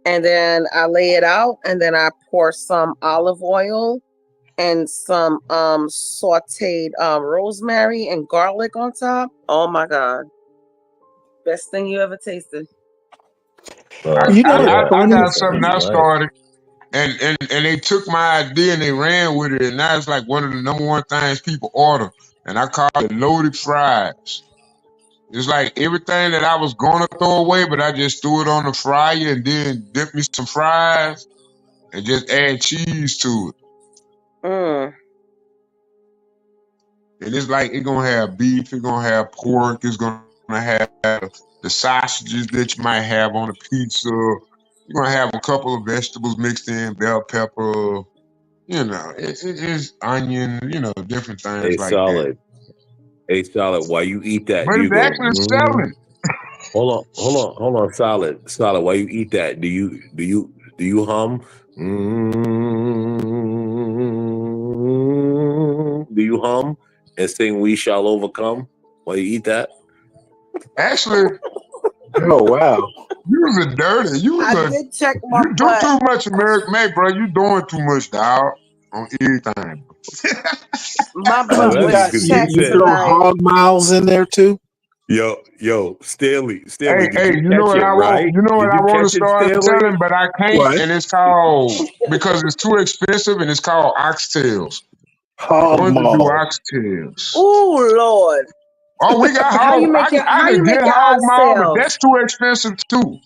and then I lay it out, and then I pour some olive oil and some sauteed rosemary and garlic on top. Oh my God, best thing you ever tasted. I got something I started, and they took my idea and they ran with it, and now it's like one of the number one things people order, and I call it loaded fries. It's like everything that I was gonna throw away, but I just threw it on the fryer and then dip me some fries and just add cheese to it. And it's like it's gonna have beef, it's gonna have pork, it's gonna have the sausages that you might have on a pizza. You're gonna have a couple of vegetables mixed in, bell pepper, it's onion, different things like that. Hey, Solid, while you eat that, But do you it's go, actually selling. Hold on, Solid. While you eat that, do you hum? Do you hum and sing "We Shall Overcome" while you eat that? Actually, oh wow, you was a dirty. You did check my you do too much American made, bro. You doing too much, dog, on everything. My butt was checked you throw hog miles in there too. Yo, Stanley, Hey, did you know what I want? You know what I want to start selling, but I can't, What? and it's called because it's too expensive, and it's called oxtails. Hog I'm going to do maul. oxtails. Oh Lord! Oh, we got How hog. you make it? I How can you make get your hog maul, but oxtails? that's too expensive too.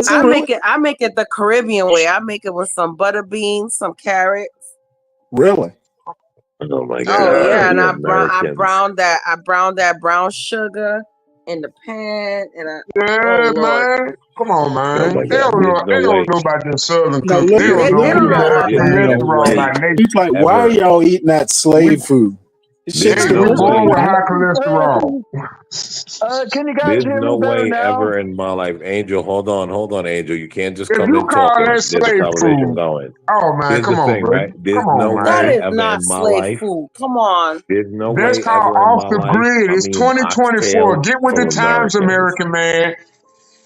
I make it the Caribbean way. I make it with some butter beans, some carrots. Really? Oh my God! Oh yeah, and I browned that brown sugar in the pan, and Man, come on, man. They don't know about their southern Now cooking. look They don't know. We got cholesterol by nature. He's like, why are y'all eating that slave food? We're born with high cholesterol. Can you guys There's hear no me better way now? ever in my life, Angel. Hold on, Angel. You can't just If come you in call talking. that There's a slave conversation food, going. oh man, Here's come the on, thing, bro. right? There's Come on, no man. that way is ever not in my slave life. food. Come on. There's no That's way called ever in off my the life. grid. I It's mean, 2024. oxtails Get with from the times, Americans. American man.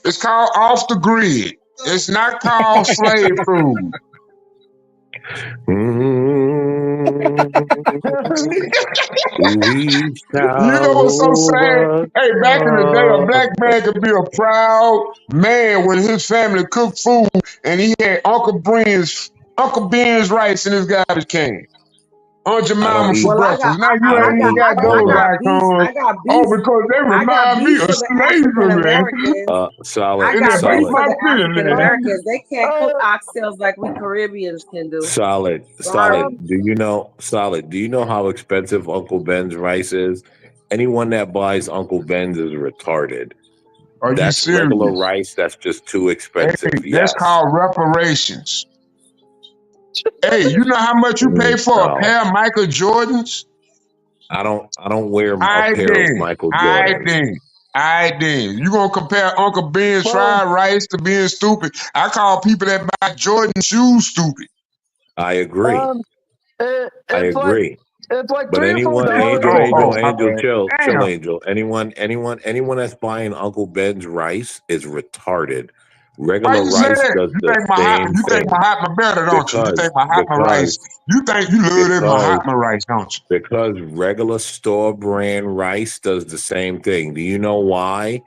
It's called off the grid. It's not called slave food. We shall You know what's so sad? Hey, back in the day, a black man could be a proud man when his family cooked food and he had Uncle Ben's rice in his garbage can. Aunt Jemima for Well, breakfast. Now you I ain't even got those beef. icons. I got beef. Oh, because they I got remind me beef of for the African slavery, man. Americans. Solid. I got beef for my the African feelings. Americans. They can't cook oxtails like we Caribbeans can do. Solid. Sorry. Do you know how expensive Uncle Ben's rice is? Anyone that buys Uncle Ben's is retarded. Are you That's serious? regular rice. That's just too expensive. Hey, that's called reparations. Hey, you know how much you pay for a pair of Michael Jordans? I don't wear a pair of Michael Jordans. You gonna compare Uncle Ben's fried rice to being stupid? I call people that buy Jordan shoes stupid. I agree. I agree. It's like But $3 or anyone, $4. Angel, chill, Angel. Anyone that's buying Uncle Ben's rice is retarded. Regular Why you say rice that? does You the think same you think thing. Mahatma better, don't you? You think Mahatma rice? You think you love that Mahatma rice, don't you? Because regular store brand rice does the same thing. Do you know why?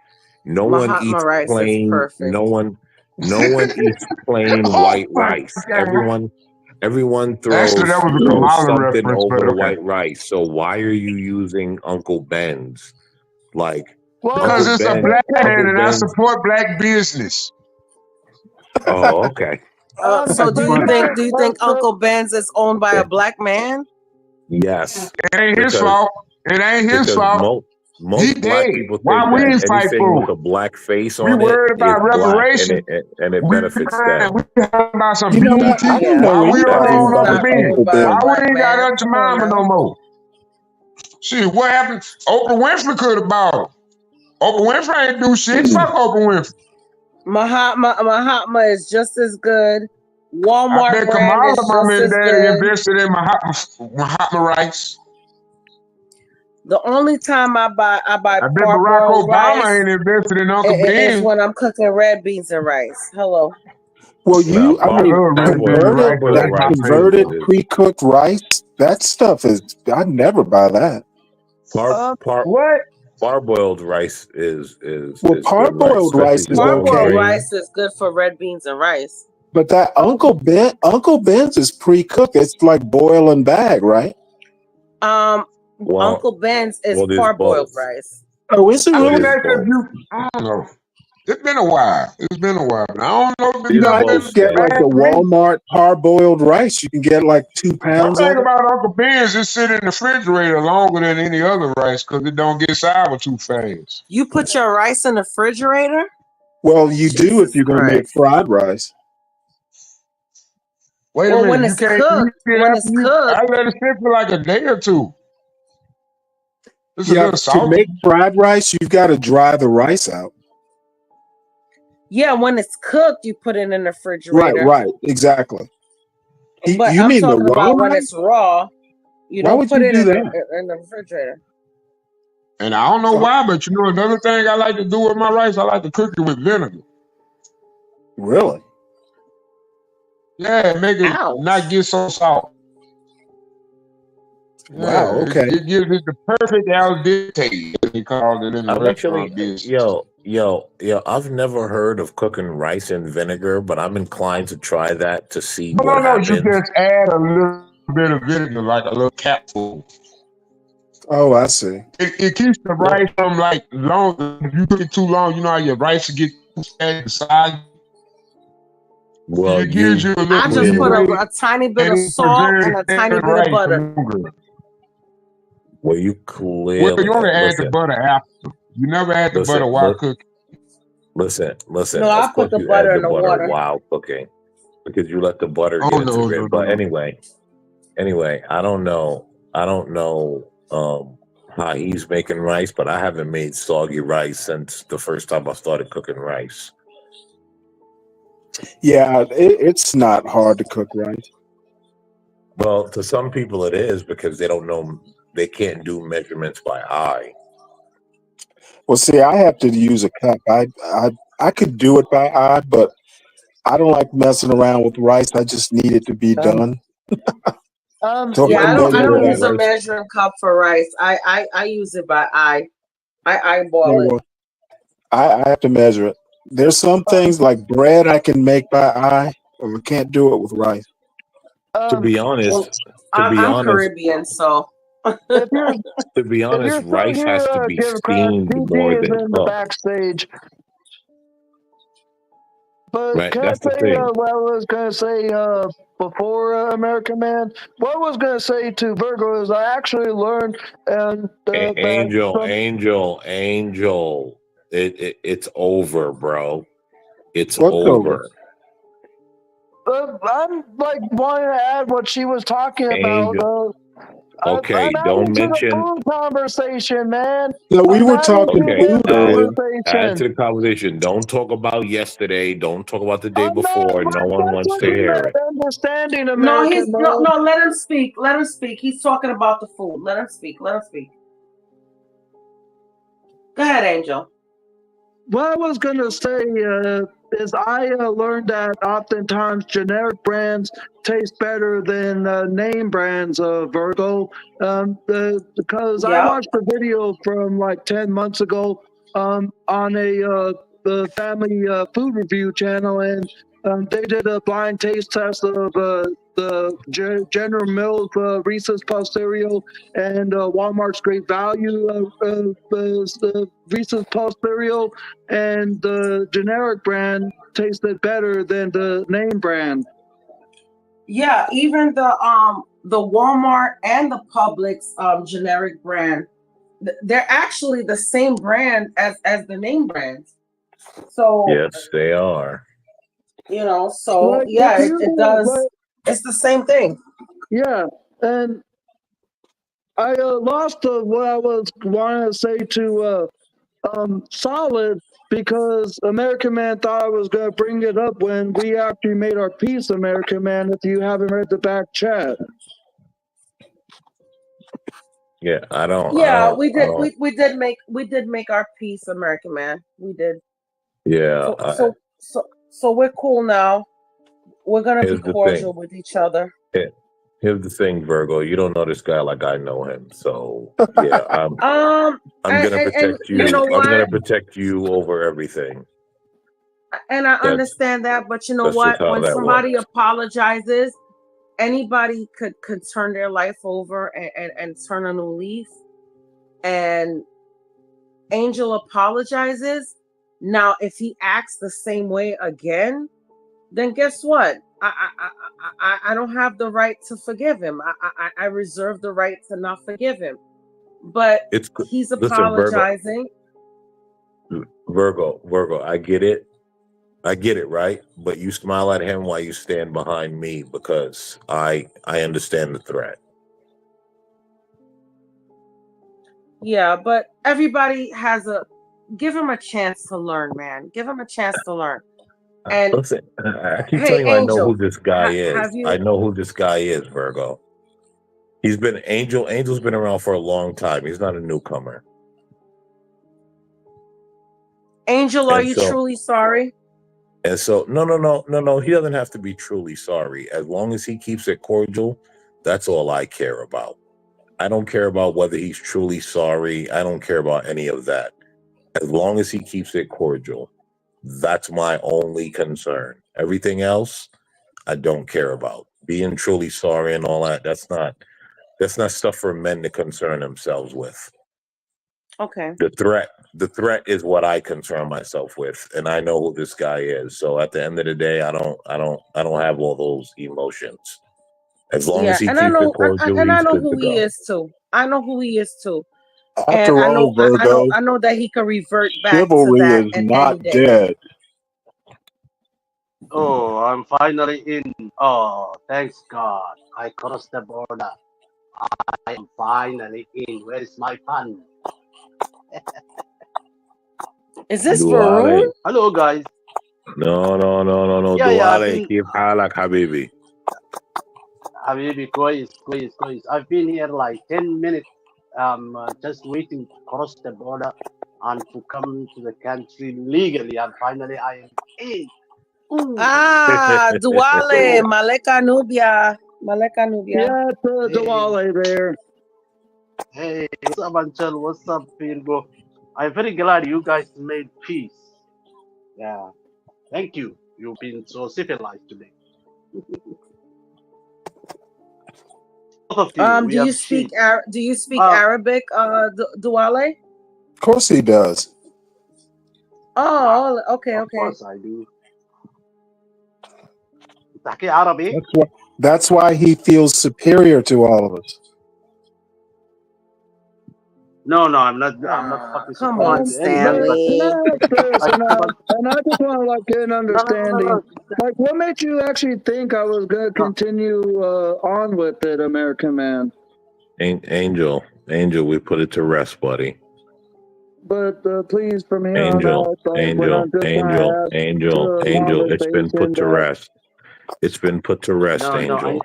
No one Mahatma eats rice is plain. perfect. No one eats plain Oh white my rice. God. Everyone Actually, that was a throws Kamala something reference, but over okay. white rice. So why are you using Uncle Ben's? Like Because Uncle it's a black man and I Ben's. support black business. Oh, okay. So do you think Uncle Ben's is owned by a black man? Yes. It ain't his fault. It ain't his Because fault. most He black dead. people Why think we that ain't fight anything for with it? a black face We on it worried is about black and reparations. it benefits them. We talking about some You know BET. what? I don't know Why we don't anything own about Uncle Ben? Uncle Ben. Why we ain't got man? Aunt Jemima no more? Shit, what happened? Oprah Winfrey could have bought him. Oprah Winfrey ain't do shit. Fuck Oprah Winfrey. Mahatma is just as good. I Walmart bet brand Kamala is mama just and as daddy good. invested in Mahatma rice. The only time I buy I bet Barack parboiled Obama rice ain't invested in Uncle is Ben. when I'm cooking red beans and rice. Hello. Well, Now, I love red beans and rice, but that's my favorite. converted pre-cooked rice. That stuff is. I'd never buy that. What? Parboiled rice is Well, good rice, parboiled especially rice if is it's whole Parboiled okay, grain. rice is good for red beans and rice. but that Uncle Ben's is pre-cooked. It's like boil and bag, right? Uncle Ben's is there's parboiled both. rice. Oh, is it I mean, really? that's if you. I don't know. It's been a while. I don't know if it's You know, never I been just get like bad the to me. Walmart parboiled rice. You can get like 2 One pounds thing of it. about Uncle Ben's, it sit in the refrigerator longer than any other rice because it don't get sour too fast. You put your rice in the refrigerator? Well, you do if Jesus you're going to make Christ. fried rice. Wait a Well, minute, when you it's can't cooked, eat it when after it's you. cooked, I let it sit for like a day or two. It's a Yeah, little to salty. make fried rice, you've got to dry the rice out. yeah, when it's cooked, you put it in the refrigerator. Right, exactly. But You I'm mean the talking raw about when rice? it's raw, you Why don't would put you it do in that? the refrigerator. And I don't know why, but you know another thing I like to do with my rice, I like to cook it with vinegar. Really? Yeah, make it not get so soft. Wow. Yeah, Okay. it gives it the perfect al dente, as they call it in the I've actually, restaurant business. yo, I've never heard of cooking rice in vinegar, but I'm inclined to try that to see what No, you happens. just add a little bit of vinegar, like a little capful. Oh, I see. It keeps the rice from like long. If you cook it too long, you know how your rice will get too fat inside. Well, It gives you a I little just put leeway, a tiny bit and of it salt and a preserves tiny the bit of rice butter. longer. Well, you Well, clearly you only add the listen. butter after. You never add the butter while cooking. Listen. No, I Of put course, the you add butter the in the butter water. while cooking because you let the butter Oh get into no. it. But anyway, I don't know. How he's making rice, but I haven't made soggy rice since the first time I started cooking rice. Yeah, it's not hard to cook rice. Well, to some people it is because they don't know, they can't do measurements by eye. Well, see, I have to use a cup. I could do it by eye, but I don't like messing around with rice. I just need it to be done. So Yeah, I I measure don't it use a out. measuring cup for rice. I use it by eye. I eyeball it. Well, I have to measure it. There's some things like bread I can make by eye, or I can't do it with rice. To be honest, I'm Caribbean, so. If you're rice still has to here, be give credit. steamed DG more is than in the cooked. backstage. But Right, can I that's the say thing. what I was going to say before American Man? What I was going to say to Virgo is I actually learned that Angel. It's over, bro. It's what's over. I'm like wanting to add what she was talking about. Angel. Okay, I'm don't adding to the mention. food conversation, man. No, we were talking Okay, food conversation. add to the conversation. Don't talk about yesterday. Don't talk about the day I'm not, before. No one that's wants what to you're hear not it. understanding, No, American man. no. Let him speak. Let him speak. He's talking about the food. Let him speak. Let him speak. Go ahead, Angel. What I was going to say is I learned that oftentimes generic brands taste better than name brands, Virgo, because I watched a video from like 10 months ago on the family food review channel, and they did a blind taste test of the General Mills Reese's Puff cereal and Walmart's Great Value Reese's Puff cereal, and the generic brand tasted better than the name brand. Yeah, even the Walmart and the Publix generic brand, they're actually the same brand as the name brand. So Yes, they are. you know, so Like, yeah, if you it does. like, It's the same thing. yeah, and I lost what I was wanting to say to Solid, because American Man thought I was going to bring it up when we actually made our piece, American Man, if you haven't read the back chat. Yeah, I don't. Yeah, we did make our peace, American Man. We did. Yeah. So we're cool now. We're gonna be Here's the cordial thing. with each other. Here's the thing, Virgo. You don't know this guy like I know him. So yeah, I'm gonna protect you. You know I'm gonna what? protect you over everything. And I understand that, but you know That's what? just how When that somebody works. apologizes, anybody could turn their life over and turn a new leaf. And Angel apologizes. Now, if he acts the same way again, then guess what? I don't have the right to forgive him. I reserve the right to not forgive him. But he's Listen, apologizing. Virgo, I get it, right? But you smile at him while you stand behind me, because I understand the threat. Yeah, but everybody give him a chance to learn, man. Give him a chance to learn. And Listen, I keep hey, telling you, I know Angel, who this guy is. have you? I know who this guy is, Virgo. He's been Angel's been around for a long time. He's not a newcomer. Angel, are you truly sorry? And so, no. He doesn't have to be truly sorry. As long as he keeps it cordial, that's all I care about. I don't care about whether he's truly sorry. I don't care about any of that. As long as he keeps it cordial, that's my only concern. Everything else, I don't care about. Being truly sorry and all that, that's not stuff for men to concern themselves with. Okay. The threat is what I concern myself with, and I know who this guy is. So at the end of the day, I don't have all those emotions. As long as he keeps it cordial, I he's know good who to he go. is too. I know who he is too. After And all, Virgo, I know that he can revert back to chivalry that is at not any day. dead. Oh, I'm finally in. Oh, thanks God. I crossed the border. I am finally in. Where is my fun? Is this Duale. Varun? Hello, guys. No. Yeah, Duale, keep halak, habibi. Habibi, كويس. I've been here like 10 minutes. Just waiting to cross the border and to come to the country legally. And finally, I am in. Ooh. Duale, Maleka Nubia. Yeah, it's Duale there. Hey, what's up, Anchal? What's up, Virgo? I'm very glad you guys made peace. Yeah, thank you. You've been so civilized today. Both of you, Do you speak Arabic, Duale? Of course he does. Oh, okay. Of course I do. تحكي عربي؟ That's why he feels superior to all of us. No, I'm not fucking Come superior on, to anybody. And I just want to get an understanding. Like, what made you actually think I was going to continue on with it, American Man? Angel, we put it to rest, buddy. But please, from here on out, Angel, it's been put to rest. It's been put to rest, Angel.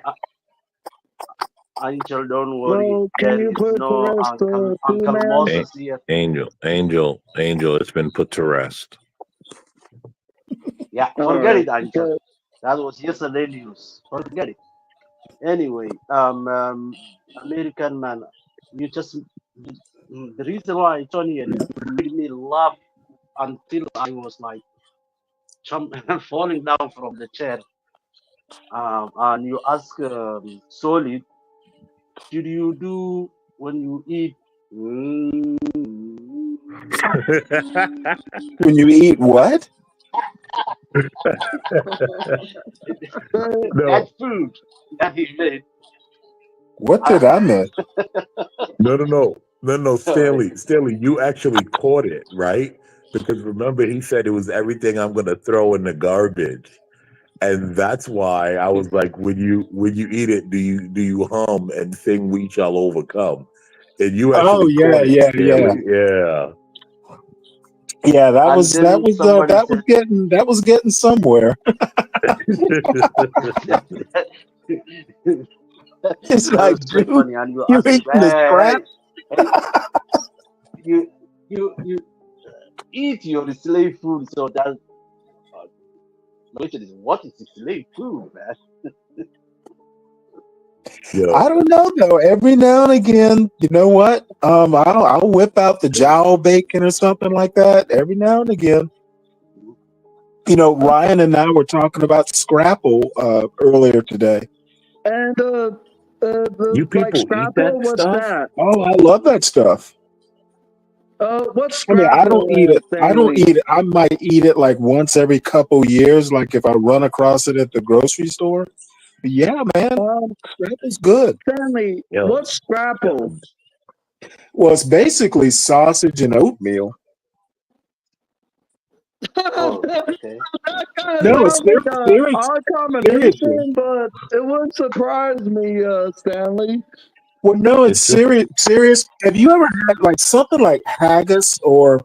Angel, don't worry. Well, can you put no to rest, Uncle Moses here. Angel, it's been put to rest. Yeah, forget it, Angel. That was yesterday news. Forget it. Anyway, American Man, you just The reason why, Tony, you made me laugh until I was like falling down from the chair. And you ask Solid, should you do when you eat? When you eat what? That food that he made. What did I miss? No, Stanley, you actually caught it, right? Because remember, he said it was everything I'm gonna throw in the garbage. And that's why I was like, when you eat it, do you hum and sing "We Shall Overcome"? And you Oh actually yeah, caught it, yeah, yeah. Stanley. Yeah. Yeah, that And was then somebody said, that was getting somewhere. It's that like, was quite dude, funny. And you you ask him, eating the hey, scraps? hey, you eat your slave food. So that the question is, what is slave food, man? I don't know though. Every now and again, you know what? I'll whip out the jowl bacon or something like that. Every now and again. You know, Ryan and I were talking about Scrapple earlier today. And You like people eat Scrapple, that what's stuff? that? Oh, I love that stuff. What's I mean, I don't eat Scrapple, it. I don't Stanley? eat it. I might eat it like once every couple years, like if I run across it at the grocery store. But yeah, man, Scrapple's good. Stanley, what's Scrapple? Well, it's basically sausage and oatmeal. Oh, okay. That kind of No, it's sounds like an serious. odd Seriously. combination, but it wouldn't surprise me, Stanley. Well, no, it's serious. Serious. Have you ever had like something like haggis or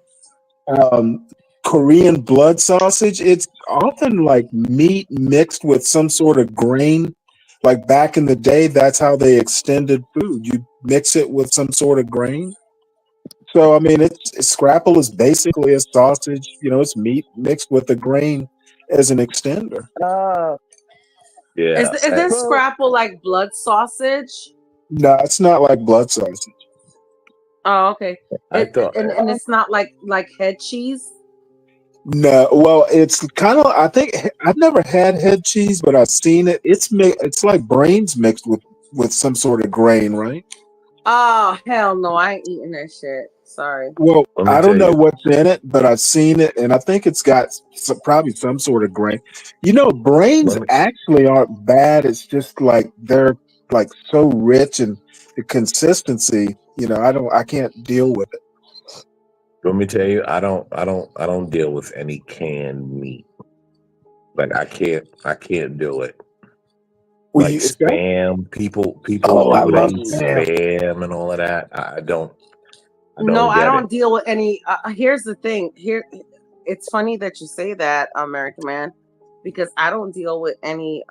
Korean blood sausage? It's often like meat mixed with some sort of grain. Like back in the day, that's how they extended food. You mix it with some sort of grain. So I mean, scrapple is basically a sausage. You know, it's meat mixed with a grain as an extender. Yeah. Isn't scrapple like blood sausage? No, it's not like blood sausage. Oh, okay. I thought, And it's not like head cheese. No, well, it's kind of. I think I've never had head cheese, but I've seen it. It's like brains mixed with some sort of grain, right? Oh hell no, I ain't eating that shit. Sorry. Well, Let me I don't tell know you. what's in it, but I've seen it, and I think it's got probably some sort of grain. You know, brains actually aren't bad. It's just like they're like so rich and the consistency. You know, I can't deal with it. Let me tell you, I don't deal with any canned meat. Like I can't do it. Well, Like spam, people Oh, I that love eat spam. spam and all of that. I don't No, I get don't it. deal with any. Here's the thing. It's funny that you say that, American man, because I don't deal with any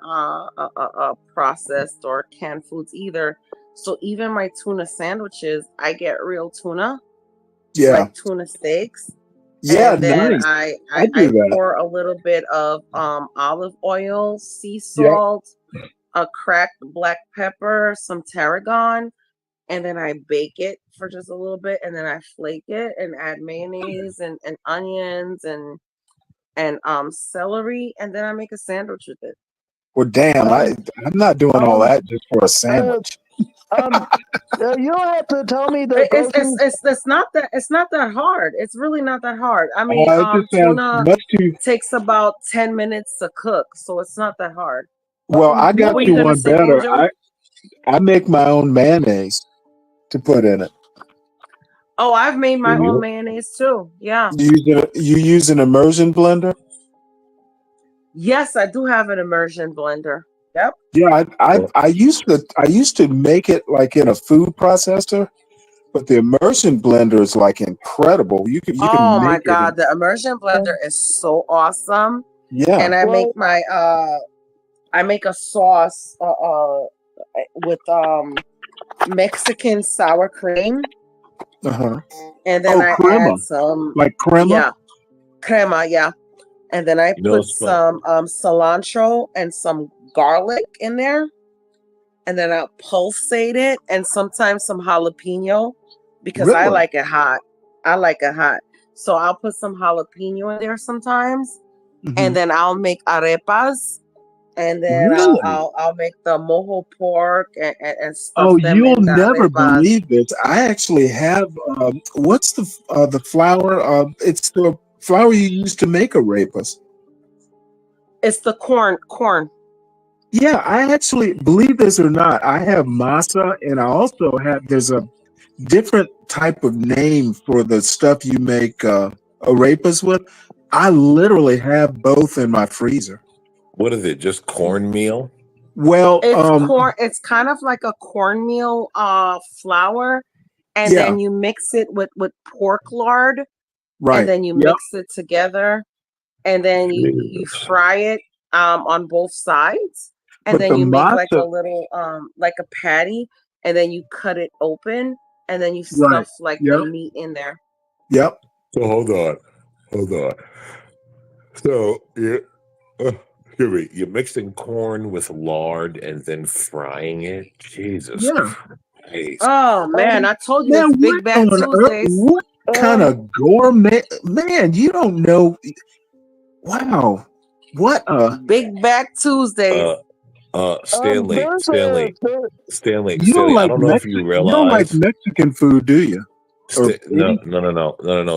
processed or canned foods either. So even my tuna sandwiches, I get real tuna, like tuna steaks. Yeah, And then nice. I do that. pour a little bit of olive oil, sea Yeah. salt, a cracked black pepper, some tarragon, and then I bake it for just a little bit, and then I flake it and add mayonnaise and onions and celery, and then I make a sandwich with it. Well, damn, I'm not doing all that just for a sandwich. You don't have to tell me the grocery. It's not that hard. It's really not that hard. I mean, It just sounds tuna much too. takes about 10 minutes to cook, so it's not that hard. Well, I got What were you you gonna one say, better. Angel? I make my own mayonnaise to put in it. Oh, I've made my own mayonnaise too. Yeah. You use an immersion blender? Yes, I do have an immersion blender. Yep. Yeah, I used to make it like in a food processor, but the immersion blender is like incredible. You can Oh make my it. God, the immersion blender is so awesome. Yeah. And I make my I make a sauce with Mexican sour cream. Uh-huh. And then I crema. add some Like crema? Yeah. Crema, yeah. And then I put some cilantro and some garlic in there. And then I'll pulsate it and sometimes some jalapeno because I Really? like it hot. I like it hot. So I'll put some jalapeno in there sometimes, and then I'll make arepas, and then Really? I'll make the mojo pork and stuff Oh, them you'll in the never arepas. believe this. I actually have what's the flour? It's the flour you use to make arepas. It's the corn. Yeah, I actually, believe this or not, I have masa, and I also have, there's a different type of name for the stuff you make arepas with. I literally have both in my freezer. What is it? Just cornmeal? Well, It's corn. It's kind of like a cornmeal flour, and yeah, then you mix it with pork lard, right. and then you Yep. mix it together, and then you fry it on both sides, and But then the you make like a masa, little like a patty, and then you cut it open, and then you right. stuff like the Yep. meat in there. Yep. So hold on. So you're mixing corn with lard and then frying it. Jesus Yeah. Christ! Oh man, I told you Now, it's Big Bad on earth? Tuesdays. What kind of gourmet? Man, you don't know. Wow. What a. Big Bad Tuesdays. Stanley. You don't I like don't know if you You don't like realize. Mexican food, do you? Or No,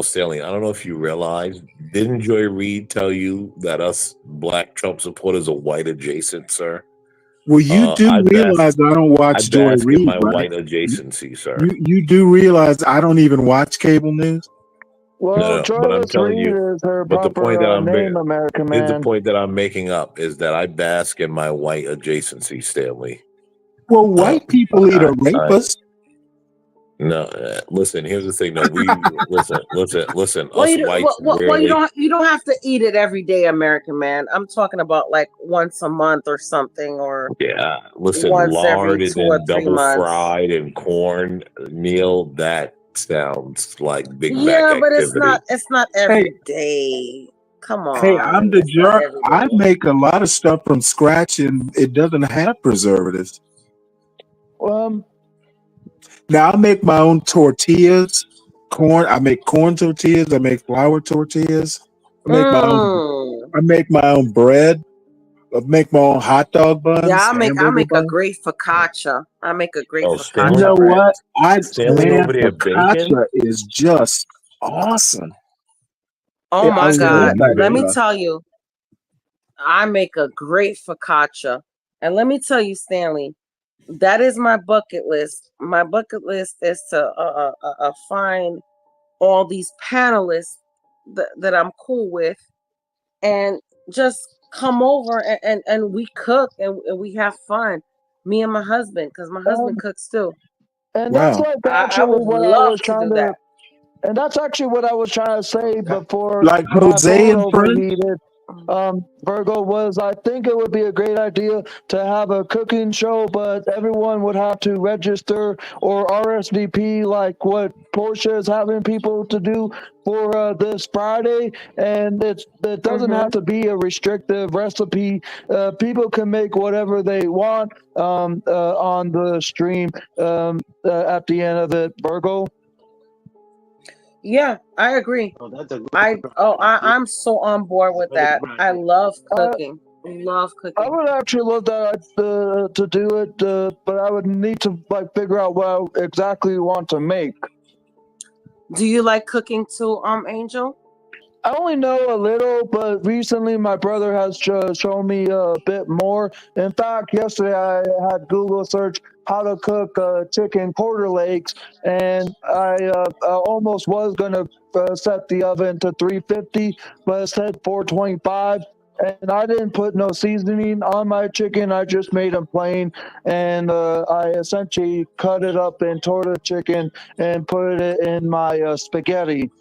Stanley. I don't know if you realize. Didn't Joy Reid tell you that us Black Trump supporters are white adjacent, sir? Well, you do realize I don't watch Joy bask in Reid, my right? white adjacency, sir. You do realize I don't even watch cable news? Well, But I'm Joyce telling Reed you. is her But the point that proper I'm name, making, American here's the man. point that I'm making up is that I bask in my white adjacency, Stanley. Well, white people eat arepas. No, listen. Here's the thing. No, we listen. Well, Us whites rarely. you don't have to eat it every day, American man. I'm talking about like once a month or something, or Yeah, listen. once every Lard and 2 or then 3 double months. fried and corn meal. That sounds like Big Mac Yeah, but activity. it's not every day. Come Hey, I'm on, the it's not jerk. every I day. make a lot of stuff from scratch, and it doesn't have preservatives. Now I make my own tortillas, I make corn tortillas. I make flour tortillas. I make my own. I make my own bread. I make my own hot dog buns. Yeah, I hamburger make a buns. great focaccia. I make a great Oh, You Stanley. focaccia know bread. what? Stanley over there baking. Focaccia is just awesome. Oh Yeah, I my God. love that Let me stuff. tell you, I make a great focaccia. And let me tell you, Stanley, that is my bucket list. My bucket list is to find all these panelists that I'm cool with and just come over and we cook and we have fun. Me and my husband, because my husband cooks too. And that's like I actually would what I love was to trying do that. and that's actually what I was trying to say before Like my Jose phone and friends. overheated. Virgo, was I think it would be a great idea to have a cooking show, but everyone would have to register or RSVP like what Portia is having people to do for this Friday, and it doesn't have to be a restrictive recipe. People can make whatever they want on the stream at the end of it, Virgo. Yeah, I agree. Oh, that's a good I'm so on board with that. I love cooking. Love I cooking. would actually love that to do it, but I would need to like figure out what I exactly want to make. Do you like cooking too, Angel? I only know a little, but recently my brother has shown me a bit more. In fact, yesterday I had Google search how to cook chicken quarter legs, and I almost was going to set the oven to 350, but it said 425. And I didn't put no seasoning on my chicken. I just made them plain, and I essentially cut it up in torta chicken and put it in my spaghetti.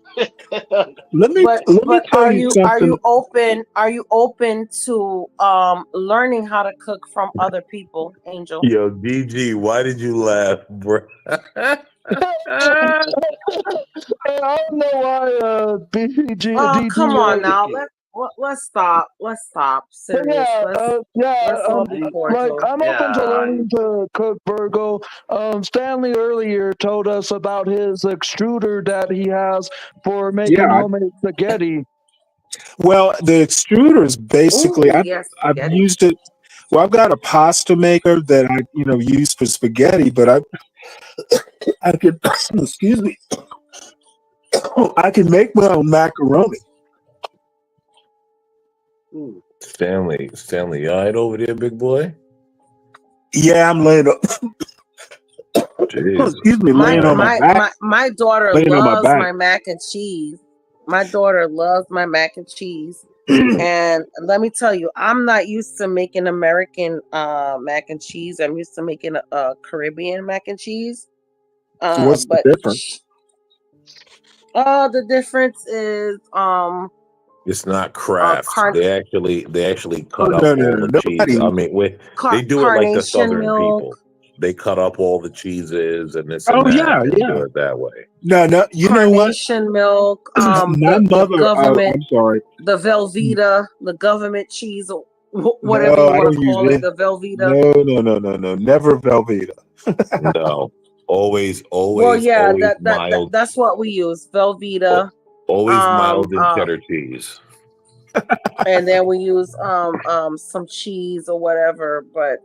Let me tell are you you something. open to learning how to cook from other people, Angel? Yo, DG, why did you laugh, bro? I don't know why Oh, come on now. let's stop. Let's stop. But Serious. Let's all be like cordial. I'm open to learning to cook, Virgo. Stanley earlier told us about his extruder that he has for making Yeah. homemade spaghetti. Well, the extruder is basically Ooh, yes, I've spaghetti. used it. Well, I've got a pasta maker that I use for spaghetti, but I could excuse me. I can make my own macaroni. Stanley, you all right over there, big boy? Yeah, I'm laying up. Jesus. Excuse me, laying on my back. My daughter Laying on my loves back. my mac and cheese. My daughter loves my mac and cheese. And let me tell you, I'm not used to making American mac and cheese. I'm used to making a Caribbean mac and cheese. What's the difference? The difference is It's not Kraft. They actually cut up no, all the cheese. I mean, they do it like the Southern milk. people. They cut up all the cheeses and this and Oh, that. yeah, and yeah. do it that way. No, you know what? Carnation milk. My mother. The government. I'm sorry. The Velveeta, the government cheese, or whatever No, you I want don't to call use it. it. The Velveeta. No. Never Velveeta. No, always Well, yeah, mild. that's what we use. Velveeta. Always mild and cheddar cheese. And then we use some cheese or whatever. But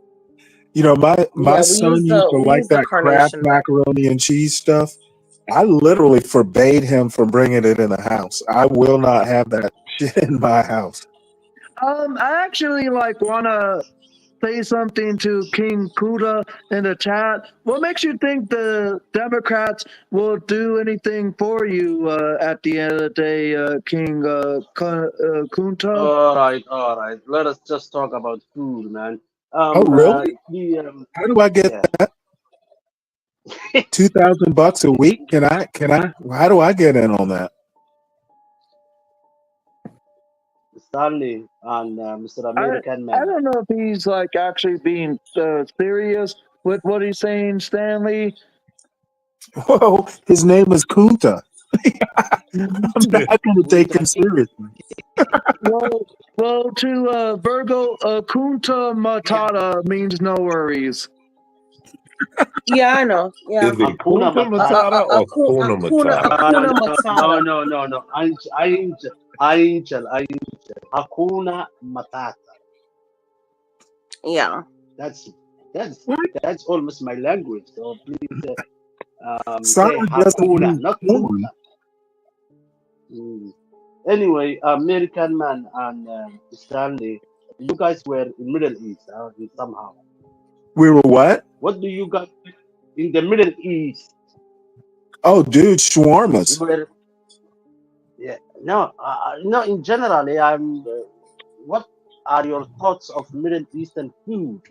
my son used to like that Kraft macaroni and cheese stuff. I literally forbade him from bringing it in the house. I will not have that shit in my house. I actually want to say something to King Kuda in the chat. What makes you think the Democrats will do anything for you at the end of the day, King Kunta? All right. Let us just talk about food, man. Oh, really? How do I get that? $2,000 a week? Can I? How do I get in on that? Stanley and Mr. American Man. I don't know if he's actually being serious with what he's saying, Stanley. Whoa, his name is Kunta. I'm not going to take him seriously. well, to Virgo, Kunta Matata means no worries. Yeah, I know. Yeah. Is it Kunta Matata or Kuna Matata? No. Angel. Hakuna Matata. Yeah. That's almost my language. So please say Sorry, Hakuna, not Kunta. Anyway, American Man and Stanley, you guys were in Middle East somehow. We were what? What do you got in the Middle East? Oh, dude, shawarmas. No. In general, what are your thoughts of Middle Eastern food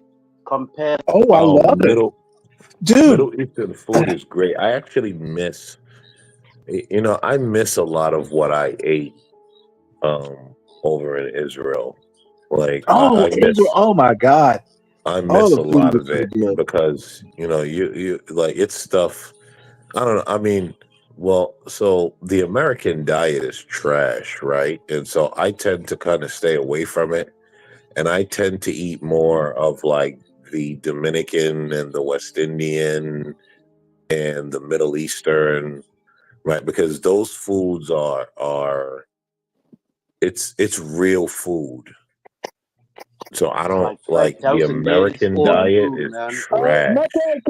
compared? Oh, I love it, dude. Middle Eastern food is great. I actually miss. I miss a lot of what I ate over in Israel. Israel! Oh my God! I miss a lot of it because you it's stuff. I don't know. I mean, so the American diet is trash, right? And so I tend to kind of stay away from it, and I tend to eat more of the Dominican and the West Indian and the Middle Eastern, right? Because those foods are it's real food. So I don't like the American diet is trash. Much like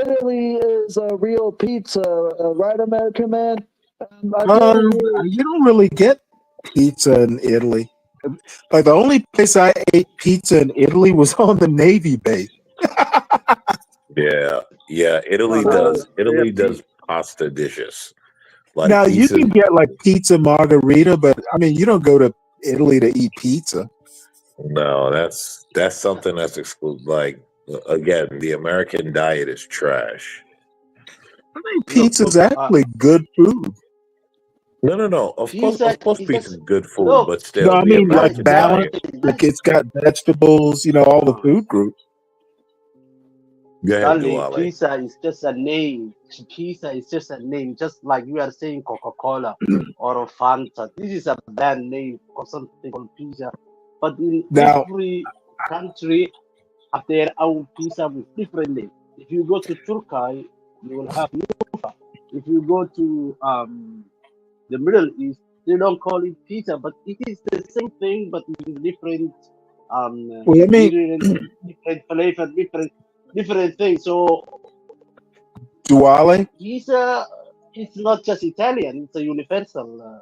Italy is a real pizza, right, American Man? You don't really get pizza in Italy. Like the only place I ate pizza in Italy was on the Navy base. Yeah. Italy does pasta dishes. Now you can get pizza margarita, but I mean you don't go to Italy to eat pizza. No, that's something that's exclusive. Again, the American diet is trash. I mean, pizza's actually good food. No. Of course, pizza is good food, but still, I mean, like balanced. Like it's got vegetables, all the food groups. Go ahead, Stanley, Duale. pizza is just a name. Pizza is just a name, just like you are saying Coca-Cola or Fanta. This is a bad name for something called pizza. But in Now, every country have their own pizza with different names. If you go to Turkey, you will have Yufa. If you go to the Middle East, they don't call it pizza, but it is the same thing, but with different well, let me, ingredients, different flavor, different things. So Duale. pizza, it's not just Italian; it's a universal.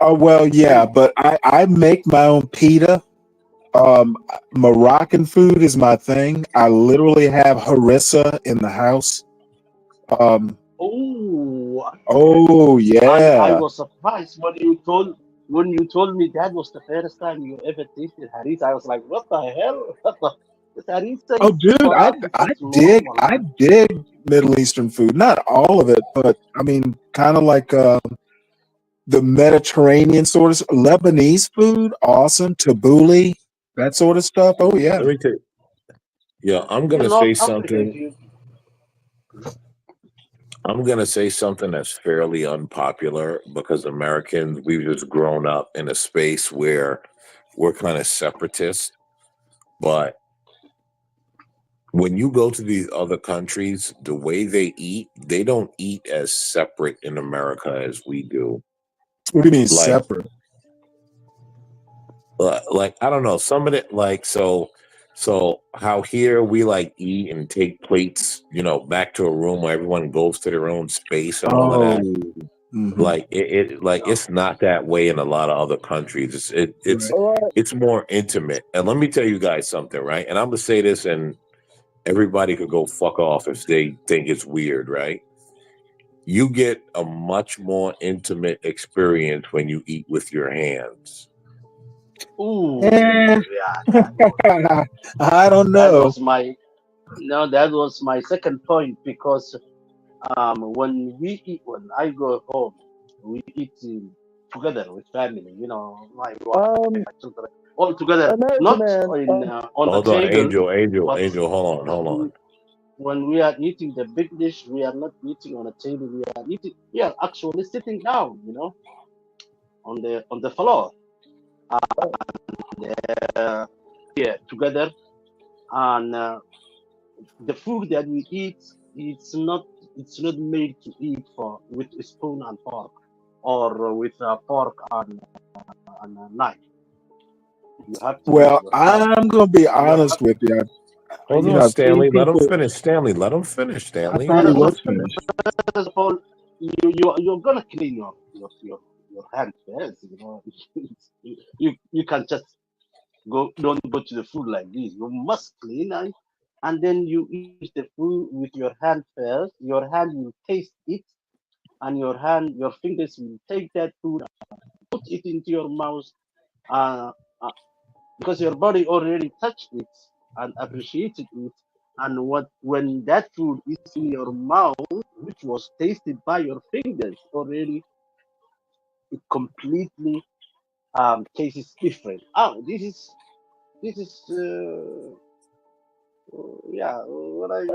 Oh well, yeah, Thing. but I make my own pita. Moroccan food is my thing. I literally have harissa in the house. Um, Oh, oh I yeah. was surprised when you told me that was the first time you ever tasted harissa. I was like, what the hell? What the? This harissa Oh, is dude, for us. It's normal. I dig Middle Eastern food. Not all of it, but I mean, kind of like the Mediterranean sort of Lebanese food. Awesome, tabbouleh, that sort of stuff. Oh yeah. Let me tell you. Yeah, I'm You're gonna North say African, something. dude. I'm gonna say something that's fairly unpopular because Americans, we've just grown up in a space where we're kind of separatist. But when you go to these other countries, the way they eat, they don't eat as separate in America as we do. What do you mean Like, separate? like I don't know, some of it, like so how here we like eat and take plates, back to a room where everyone goes to their own space and all of Oh, that. mhm. Like it's not that way in a lot of other countries. Right. It's more intimate. And let me tell you guys something, right? And I'm gonna say this, and everybody could go fuck off if they think it's weird, right? You get a much more intimate experience when you eat with your hands. Ooh, Eh, yeah. I don't That know. was my second point because when I go home, we eat together with family. My wife, my children, all together, American not man. on a Hold on, table, Angel, but hold on. when we are eating the big dish, we are not eating on a table. We are actually sitting down, on the floor, uh, yeah, together, and the food that we eat, it's not made to eat for with a spoon and fork, or with a fork and a knife. You have to use Well, your hand. I'm gonna be You have honest with you. Hold on, I've seen Stanley. Let him people. finish. Stanley, let him finish. I Stanley, thought he let him was finish. finished. first of all, you're gonna clean your hand first. You can just don't go to the food like this. You must clean, and then you eat the food with your hand first. Your hand will taste it, and your fingers will take that food and put it into your mouth, uh, uh, because your body already touched it and appreciated it. And when that food is in your mouth, which was tasted by your fingers already, it completely tastes different. Oh, this is yeah. What I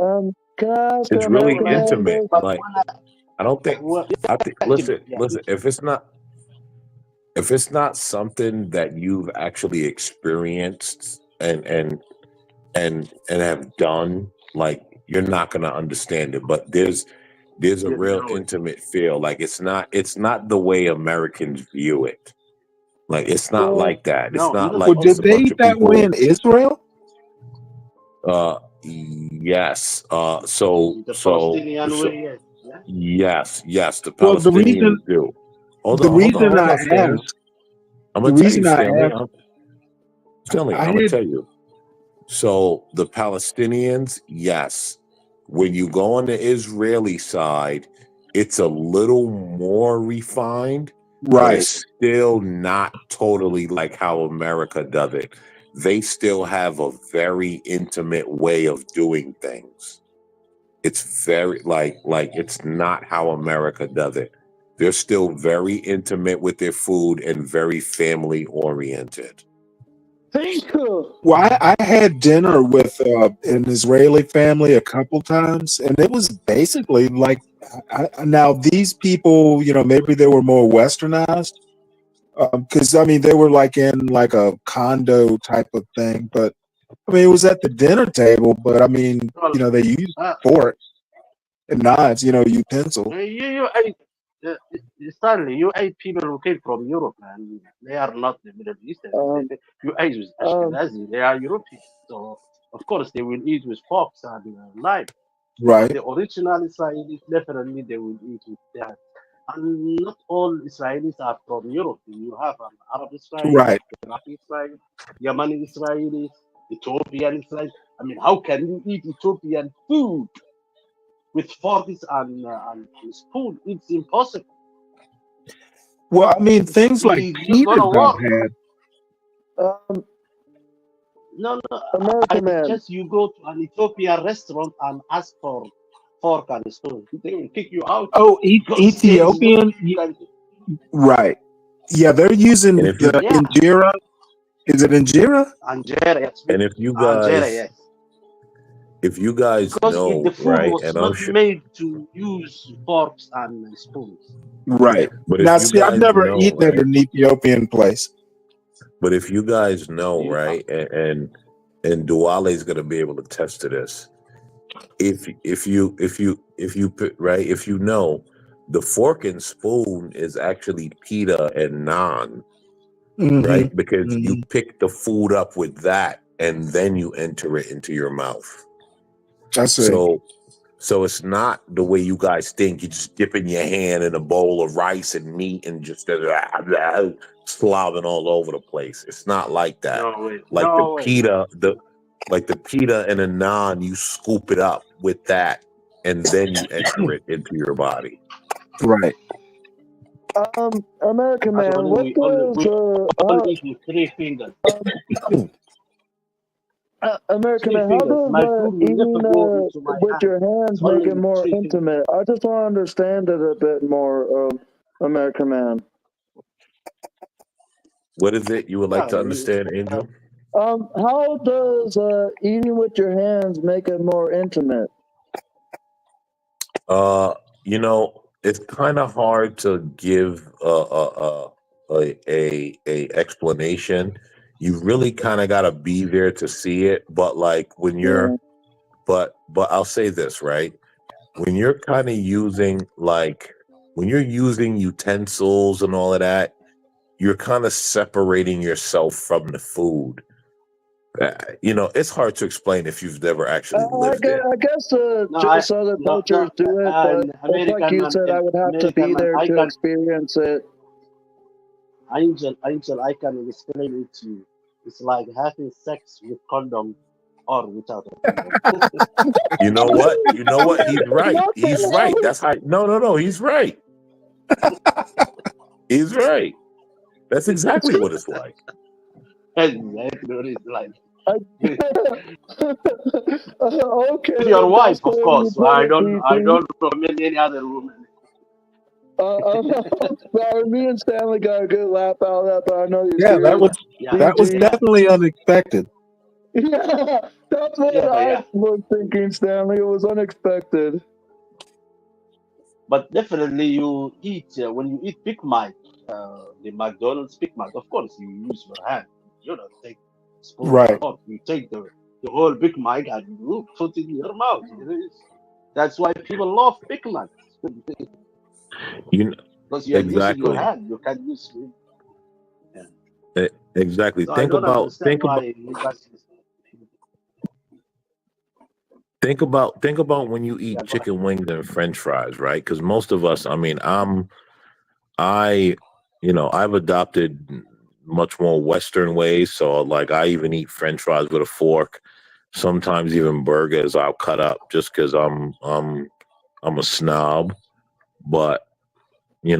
Can I ask an It's really American what I man intimate. this? but Like, I don't think. I think. Listen. yeah, If it's not something that you've actually experienced and have done, like, you're not gonna understand it. But there's a you real know it. intimate feel. Like, it's not the way Americans view it. Like, it's not Yeah. like that. It's No, not even Well, like just did a they bunch eat of that way people. in Israel? Yes. the Palestinian So way. Yes, yes, the Well, Palestinians do. the reason Hold I on, Stanley. asked, I'm the gonna tell you, reason I Stanley. asked, Stanley, I I'm gonna had tell you. So the Palestinians, yes. When you go on the Israeli side, it's a little more refined, but right. it's still not totally like how America does it. They still have a very intimate way of doing things. It's very like it's not how America does it. They're still very intimate with their food and very family oriented. Well, I had dinner with an Israeli family a couple times, and it was basically like, now these people, maybe they were more westernized, because I mean they were like in like a condo type of thing, but I mean it was at the dinner table, but I mean they used forks and knives, utensils. Stanley, you ate people who came from Europe, and they are not the Middle Eastern. You ate with Ashkenazi, they are European. So, of course, they will eat with forks and knives. Right. But the original Israelis, definitely, they will eat with that. And not all Israelis are from Europe. You have an Arab Israeli, Right. Iraqi Israeli, Yemeni Israelis, Ethiopian Israelis. I mean, how can you eat Ethiopian food with forks and spoon? It's impossible. Well, I mean things like It's not pitas gonna I've work. had. No, American man. just you go to an Ethiopian restaurant and ask for fork and spoon. They will kick you out. Oh, Because there is no Ethiopian, right? Yeah, they're using And if you the injera. Is it injera? Anjera, yes. and if you Anjera, guys yes. know, The food right, was and I'm not sure, made to use forks and spoons. Right. but Now, if you see, I've guys never know, eaten at right, an Ethiopian place. but if you guys know, right, and Duale is gonna be able to attest to this. If you put right, if you know, the fork and spoon is actually pita and naan, right? Because you pick the food up with that and then you enter it into your mouth. I see. So it's not the way you guys think. You just dipping your hand in a bowl of rice and meat and just slobbing all over the place. It's not like that. No way. Like No way. the pita and a naan, you scoop it up with that and then you enter it into your body. Right. American man, Actually, what we only does eat with 3 fingers. American 3 man, how fingers. does My food will eating never go into my with hand. your hands make Only it with more 3 fingers. intimate? I just want to understand it a bit more, American man. What is it you would like Yeah, to understand, Angel? How does eating with your hands make it more intimate? It's kind of hard to give a explanation. You really kind of got to be there to see it. But like when you're, but I'll say this, right? When you're kind of using when you're using utensils and all of that, you're kind of separating yourself from the food. It's hard to explain if you've never actually lived it. I guess just other cultures do it, but it's like you said, I would have to be there to experience it. Angel, I can explain it to you. It's like having sex with condom or without a condom. You know what? He's right. He's right. That's how. No. He's right. He's right. That's exactly what it's like. Exactly what it's like. Okay. With your wife, of course. I don't recommend any other woman. Sorry, me and Stanley got a good laugh out of that, but I know you're Yeah, serious. that was definitely unexpected. Yeah, that's what I was thinking, Stanley. It was unexpected. But definitely, you eat when you eat Big Mac, the McDonald's Big Mac. Of course, you use your hand. You don't take spoon or Right. fork. You take the whole Big Mac and you put it in your mouth. That's why people love Big Macs. Because you are using your hand. You can use. Exactly. So I don't understand why you guys. Think about when you eat chicken wings and French fries, right? Because most of us, I mean, I've adopted much more Western ways. So like I even eat French fries with a fork. Sometimes even burgers I'll cut up just because I'm a snob. But think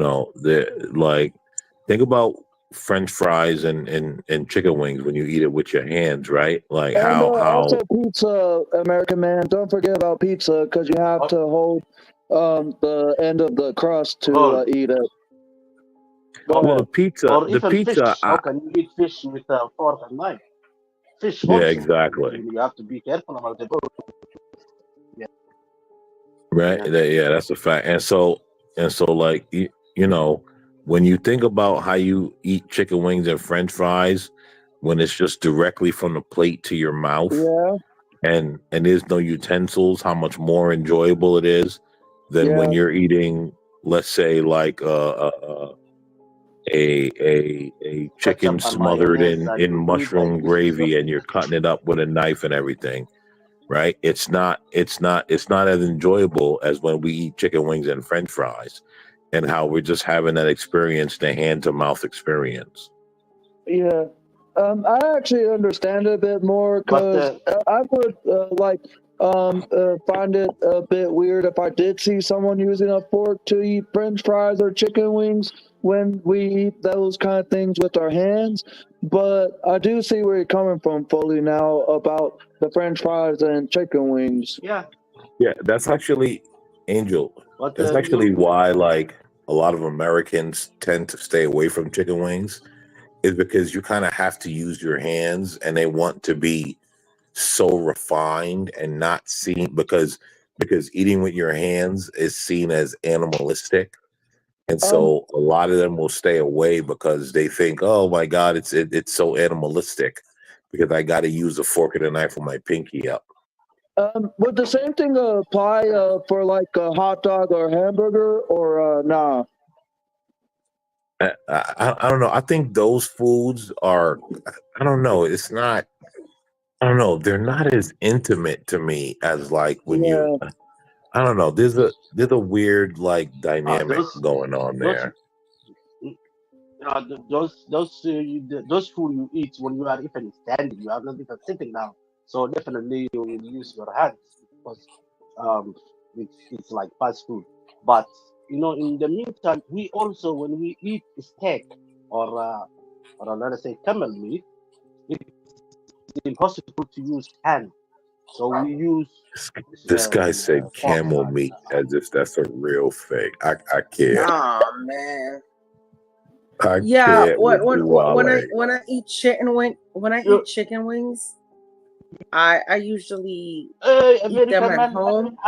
about French fries and chicken wings when you eat it with your hands, right? Like And how also pizza, American man. Don't forget about pizza because you have to hold the end of the crust to eat it. Well, the pizza. Or even fish. How can you eat fish with a fork and knife? fish Yeah, also. exactly. You have to be careful about the boat. Yeah. Right. Yeah, that's a fact. And so, like you know, when you think about how you eat chicken wings and French fries, when it's just directly from the plate to your mouth, Yeah, and there's no utensils, how much more enjoyable it is than when yeah. you're eating, let's say, like a chicken Ketchup and smothered mayonnaise in and you eat like mushroom this. gravy, and you're cutting it up with a knife and everything. Right? It's not as enjoyable as when we eat chicken wings and French fries, and how we're just having that experience, the hand to mouth experience. Yeah. I actually understand it a bit more But because I would find it a bit weird if I did see someone using a fork to eat French fries or chicken wings when we eat those kind of things with our hands. But I do see where you're coming from fully now about the French fries and chicken wings. yeah, Yeah, that's actually Angel. but That's actually why, like, a lot of Americans tend to stay away from chicken wings, is because you kind of have to use your hands, and they want to be so refined and not seen because eating with your hands is seen as animalistic. And so a lot of them will stay away because they think, oh my God, it's so animalistic because I got to use a fork and a knife with my pinky up. Would the same thing apply for like a hot dog or hamburger or nah? I don't know. I think those foods are, I don't know. It's not, I don't know. They're not as intimate to me as like when you, Yeah. I don't know. There's a weird like dynamic going on there. those food you eat when you are even standing, you are not even sitting down. So definitely you will use your hands because it's like fast food. But in the meantime, we also when we eat steak or let us say camel meat, it's impossible to use hand. So we use This guy said fork. camel meat as if that's a real thing. I can't. Oh man. I Yeah, can't with you, when I eat chicken wings, I usually eat them American at man, home.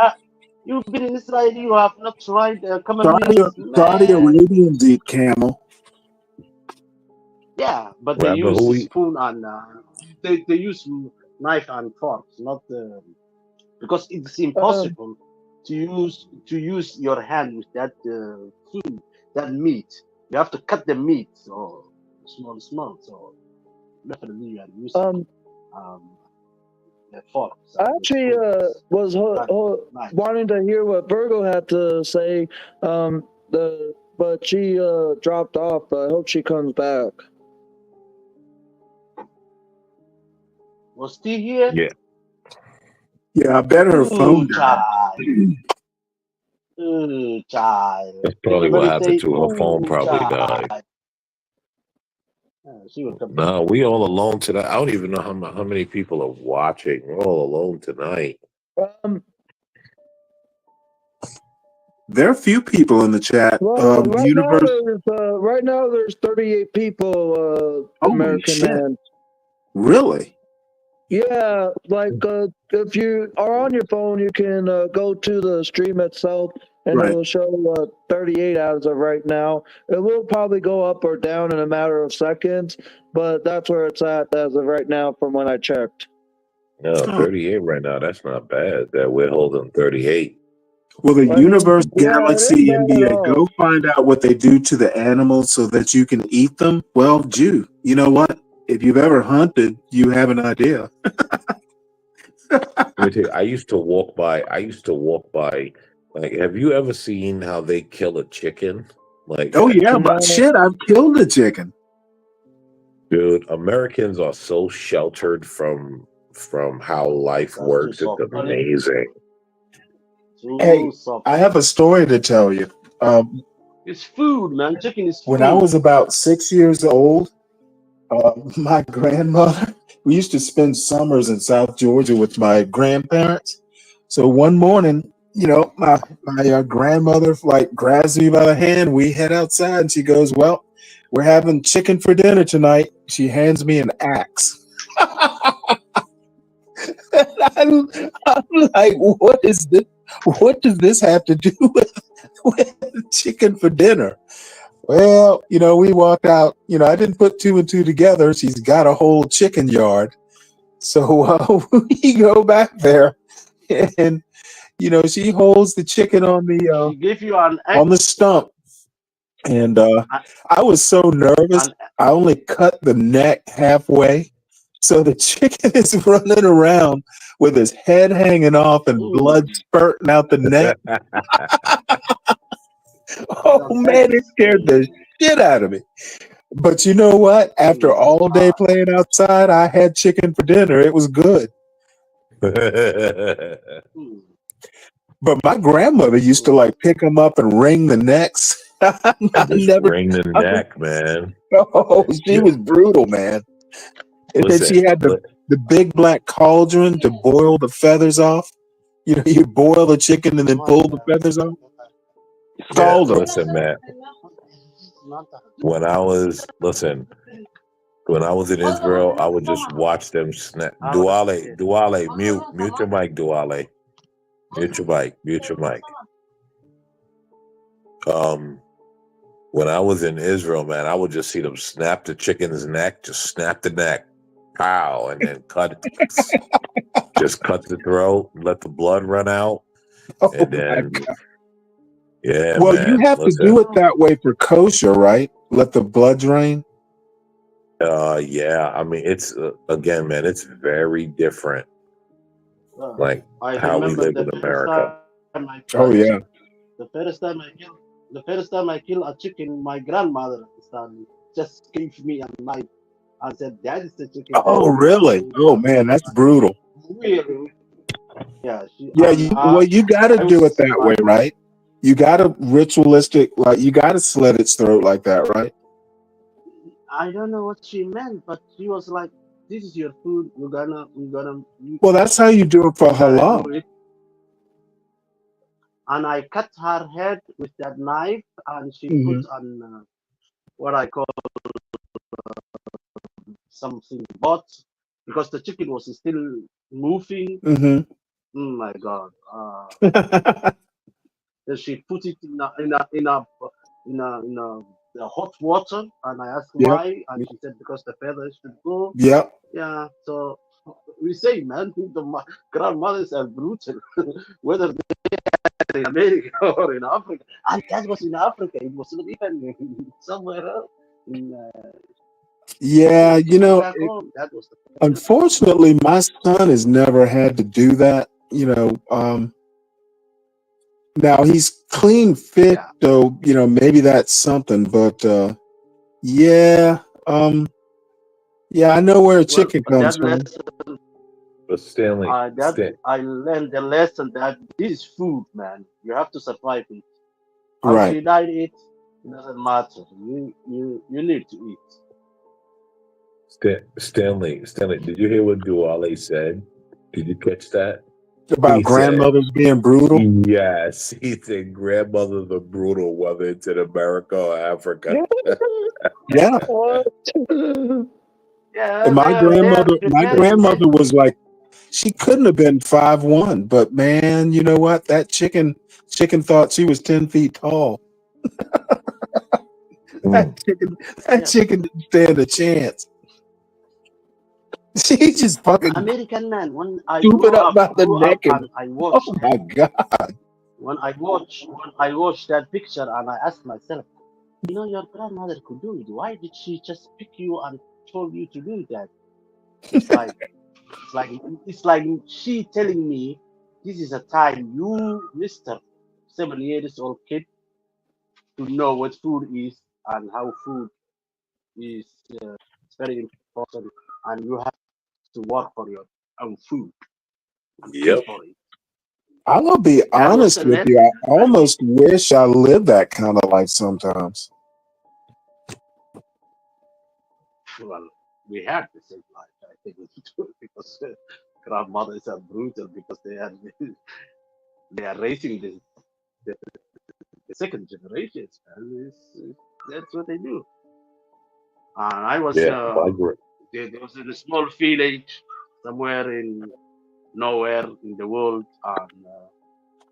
you've been in Israel, you have not tried camel Saudi, meat, Saudi man. Arabians eat camel. Yeah, but they Right, but use who a we spoon and they use knife and forks, not because it's impossible to use your hand with that food, that meat. You have to cut the meat so small. So definitely you are using the forks I and the actually spoons. was Knife. wanting to hear what Virgo had to say, but she dropped off. I hope she comes back. Was still here? Yeah. Yeah, I bet her phone died. Child. That's probably what happened to her. Her phone probably Child. died. She will come. No, we all alone tonight. I don't even know how many people are watching. We're all alone tonight. There are a few people in the chat. Well, Universe. right now there's 38 people. American shit. man. Really? Yeah, like if you are on your phone, you can go to the stream itself, and Right. it will show 38 as of right now. It will probably go up or down in a matter of seconds, but that's where it's at as of right now from when I checked. No, 38 right now. That's not bad. That we're holding 38. Well, the Universe yeah, Galaxy it ain't bad at NBA, all. go find out what they do to the animals so that you can eat them. Well, Jew, you know what? If you've ever hunted, you have an idea. Let me tell you, I used to walk by. Like, have you ever seen how they kill a chicken? Like, Oh yeah, but shit, I've killed a chicken. Dude, Americans are so sheltered from how life works. It's amazing. Hey, I have a story to tell you. It's food, man. Chicken is food. When I was about 6 years old, my grandmother, we used to spend summers in South Georgia with my grandparents. So one morning, my grandmother like grabs me by the hand. We head outside, and she goes, "Well, we're having chicken for dinner tonight." She hands me an axe. I'm like, what is this? What does this have to do with chicken for dinner? Well, we walked out. I didn't put two and two together. She's got a whole chicken yard. So we go back there, and she holds the chicken on She gave you an the stump, and I was so nervous. I only cut the neck halfway, so the chicken is running around with his head hanging off and blood spurting out the neck. Oh man, it scared the shit out of me. But you know what? After all day playing outside, I had chicken for dinner. It was good. But my grandmother used to like pick them up and wring the necks. I Just never. wring the neck, man. Oh, she was brutal, man. And then she had the big black cauldron to boil the feathers off. You boil the chicken and then pull the feathers off. Scald them. Listen, man. When I was in Israel, I would just watch them snap. Duale, mute your mic, Duale. Mute your mic. When I was in Israel, man, I would just see them snap the chicken's neck, just snap the neck, pow, and then cut it. Just cut the throat, let the blood run out, and then yeah. Well, man, you have to do it that way for kosher, right? Let the blood drain. Yeah. I mean, it's again, man, it's very different. Like how we live in America. Oh yeah. The first time I kill a chicken, my grandmother just gave me a knife and said, "That is the chicken." Oh really? Oh man, that's brutal. Really? Yeah. Yeah. You got to do it that way, right? You got to ritualistic, like you got to slit its throat like that, right? I don't know what she meant, but she was like, "This is your food. We're gonna." Well, that's how you do it for halal. And I cut her head with that knife, and she put on what I call something bot, because the chicken was still moving. Oh my God! Then she put it in the hot water, and I asked why, and she said because the feathers should go. Yep. Yeah. So we say, man, the grandmothers are brutal, whether they're in America or in Africa. And that was in Africa. It was not even somewhere else. Yeah, Back home, that was the unfortunately, my son has never had to do that. Now he's clean fit, so maybe that's something. But yeah, I know where a chicken comes from. But Stanley, I learned the lesson that this is food, man. You have to survive it. How Right. you diet it doesn't matter. You need to eat. Stanley, did you hear what Duale said? Did you catch that? About grandmothers being brutal? Yes, he said grandmothers are brutal, whether it's in America or Africa. Yeah. Yeah. And my grandmother was like, she couldn't have been 5'1", but man, you know what? That chicken thought she was 10 feet tall. That chicken didn't stand a chance. She just fucking American man. When I scoop it up by the neck and I watched. Oh my God. When I watched that picture, and I asked myself, your grandmother could do it. Why did she just pick you and told you to do that? It's like she telling me, this is a time you, Mr. 7 years old kid, to know what food is and how food is very important, and you have to work for your own food and pay for it. I'm gonna be honest with you. I almost wish I lived that kind of life sometimes. Well, we had the same life, I think, because grandmothers are brutal because they are raising the second generations. That's what they do. And I was there was in a small village somewhere in nowhere in the world, and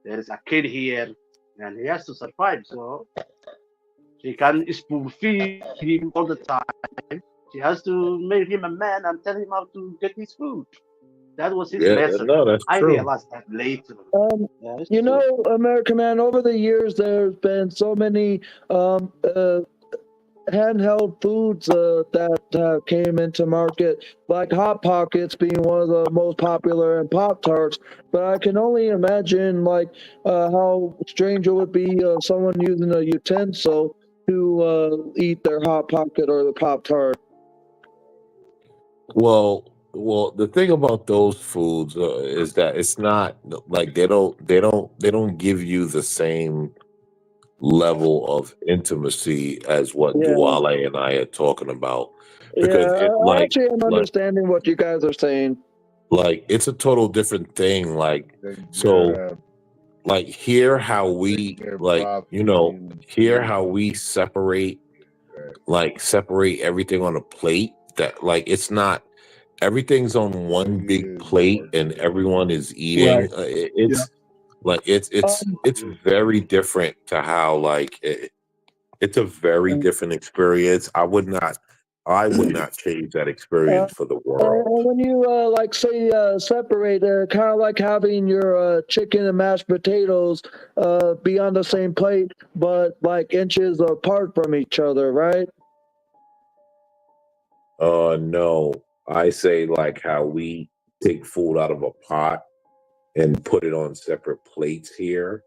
there is a kid here, and he has to survive. So she can spoon feed him all the time. She has to make him a man and tell him how to get his food. That was his Yeah, lesson. no, that's I true. realized that later. Yeah, it's You true. know, American Man, over the years, there's been so many handheld foods that came into market, like Hot Pockets being one of the most popular, and Pop Tarts. But I can only imagine how strange it would be someone using a utensil to eat their Hot Pocket or the Pop Tart. Well, the thing about those foods is that it's not like they don't give you the same level of intimacy as what Yeah. Duale and I are talking about, Yeah, because it I actually am understanding what you guys are saying. like it's a total different thing. So like here how we here how we separate everything on a plate, that like it's not everything's on one big plate and everyone is eating. Right. It's like it's very different to how it's a very different experience. I would not change that experience for the world. And when you separate, kind of like having your chicken and mashed potatoes be on the same plate, but like inches apart from each other, right? No, I say like how we take food out of a pot and put it on separate plates here.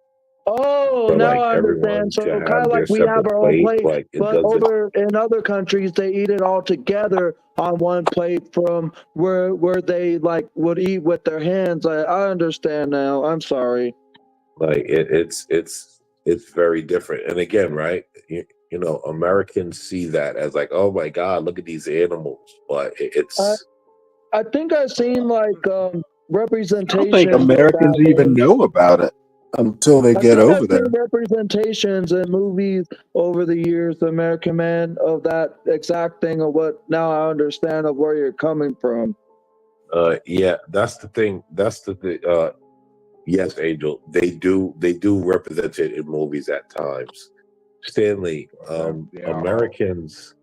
Oh, For now like I everyone understand. So to kind have of their like we have separate our own plate, plate, like it but doesn't. over in other countries they eat it all together on one plate from where they like would eat with their hands. I understand now. I'm sorry. Like it's very different. And again, right? You know, Americans see that as like, oh my God, look at these animals. But it's I think I've seen like I don't think representations of Americans that. even know about it until they I get think I've over seen there. representations in movies over the years, The American Man, of that exact thing of what now I understand of where you're coming from. yeah, that's the thing. That's the thing. Yes, Angel, they do represent it in movies at times. Stanley, Americans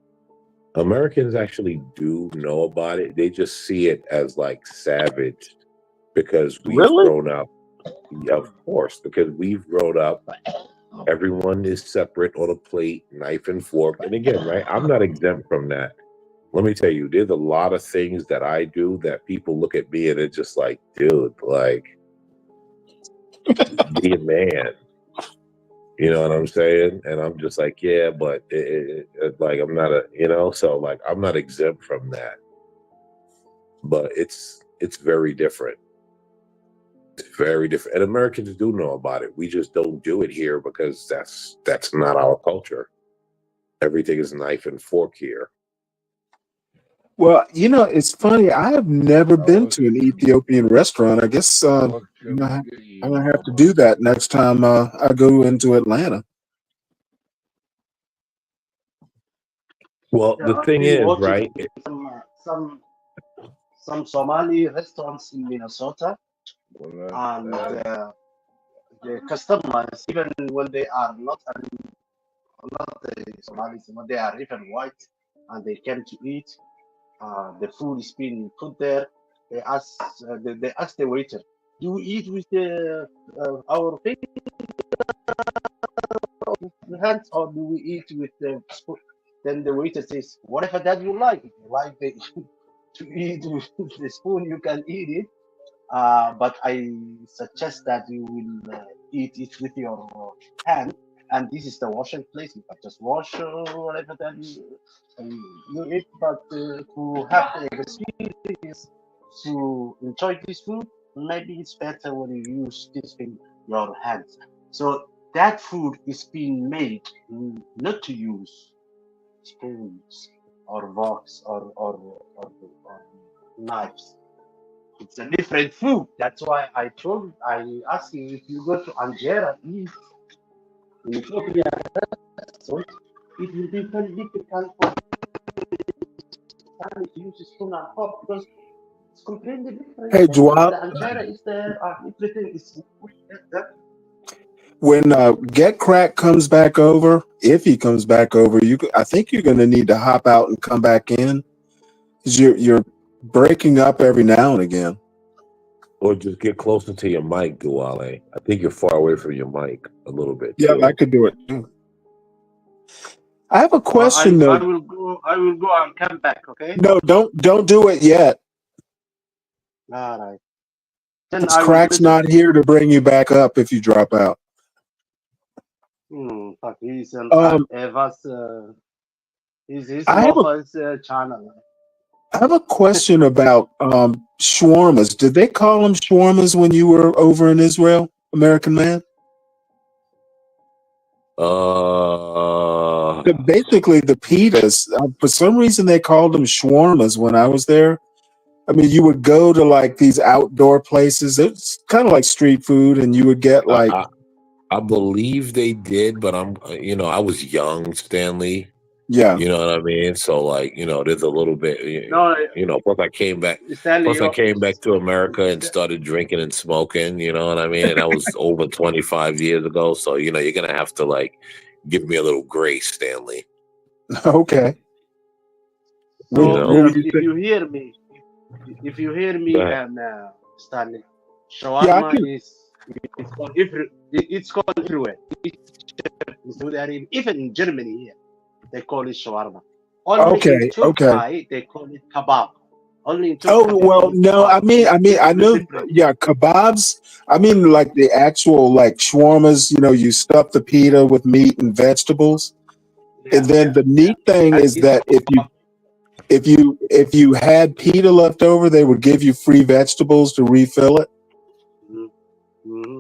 actually do know about it. They just see it as like savage because we've Really? grown up. Yeah, of course, because we've grown up. Everyone is separate on a plate, knife and fork. And again, right, I'm not exempt from that. Let me tell you, there's a lot of things that I do that people look at me and it's just like, dude, like, be a man. You know what I'm saying? And I'm just like, yeah, but like, I'm not so like, I'm not exempt from that. But it's very different. It's very different. And Americans do know about it. We just don't do it here because that's not our culture. Everything is knife and fork here. Well, it's funny. I have never been to an Ethiopian restaurant. I guess I'm gonna have to do that next time I go into Atlanta. Well, the I've thing been is, watching right? some Somali restaurants in Minnesota, and the customers, even when they are not the Somalis, but they are even white, and they came to eat. The food is being put there. They ask the waiter, "Do we eat with our hands, or do we eat with the spoon?" Then the waiter says, "Whatever that you like. If you like to eat with the spoon, you can eat it. But I suggest that you will eat it with your hand. And this is the washing place. You can just wash whatever that you eat. But to have the experience to enjoy this food, maybe it's better when you use this in your hands. So that food is being made not to use spoons or forks or knives. It's a different food. That's why I asked you if you go to Algeria, eat in Ethiopia restaurant, it will be very difficult for Spanish to use a spoon and fork because It's completely different. Hey, And Joao, the antenna is there. Everything is. when Get Crack comes back over, if he comes back over, I think you're going to need to hop out and come back in, because you're breaking up every now and again. Or just get closer to your mic, Guale. I think you're far away from your mic a little bit. Yeah, too. I could do it too. I have a question though. I will go and come back. Okay. No, don't do it yet. All right. Then Because I will Crack's listen. not here to bring you back up if you drop out. Fuck, he's Eva's. He's I have a Mofa's channel. I have a question about shawarmas. Did they call them shawarmas when you were over in Israel, American Man? Basically, the pitas. For some reason, they called them shawarmas when I was there. I mean, you would go to like these outdoor places. It's kind of like street food, and you would get like. I believe they did, but I was young, Stanley. Yeah. You know what I mean? So like, there's a little bit, plus I came back. Stanley, Plus I came back to America and started drinking and smoking, you know what I mean? And that was over 25 years ago. So, you're going to have to like give me a little grace, Stanley. Okay. So, if you hear me, Stanley, shawarma it's called everywhere. Even in Germany here, they call it shawarma. Only in Turkey, they call it kebab. Only in Turkey. Oh well, no. I mean, I know. Yeah, kebabs. I mean, like the actual like shawarmas. You stuff the pita with meat and vegetables, and then the neat thing is that if you had pita left over, they would give you free vegetables to refill it. Mm-hmm.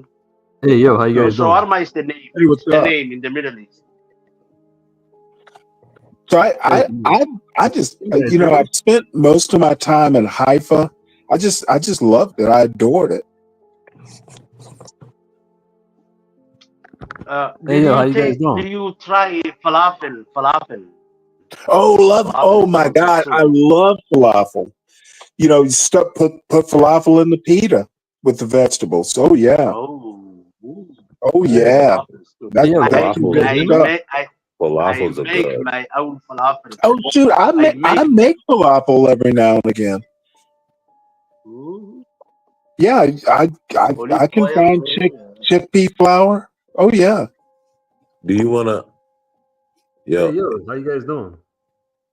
Hey, yo, how you guys doing? Shawarma is the name. Hey, what's the up? name in the Middle East. So I just I've spent most of my time in Haifa. I just loved it. I adored it. Hey, yo, how you guys doing? Did you try falafel? Oh my God, I love falafel. You put falafel in the pita with the vegetables. Oh yeah. Oh yeah. That's good stuff. Falafels are make good. my own falafel. Oh shoot, I make falafel every now and again. Yeah, I can find chickpea flour. Oh yeah. Do you want to? Hey, yo, how you guys doing?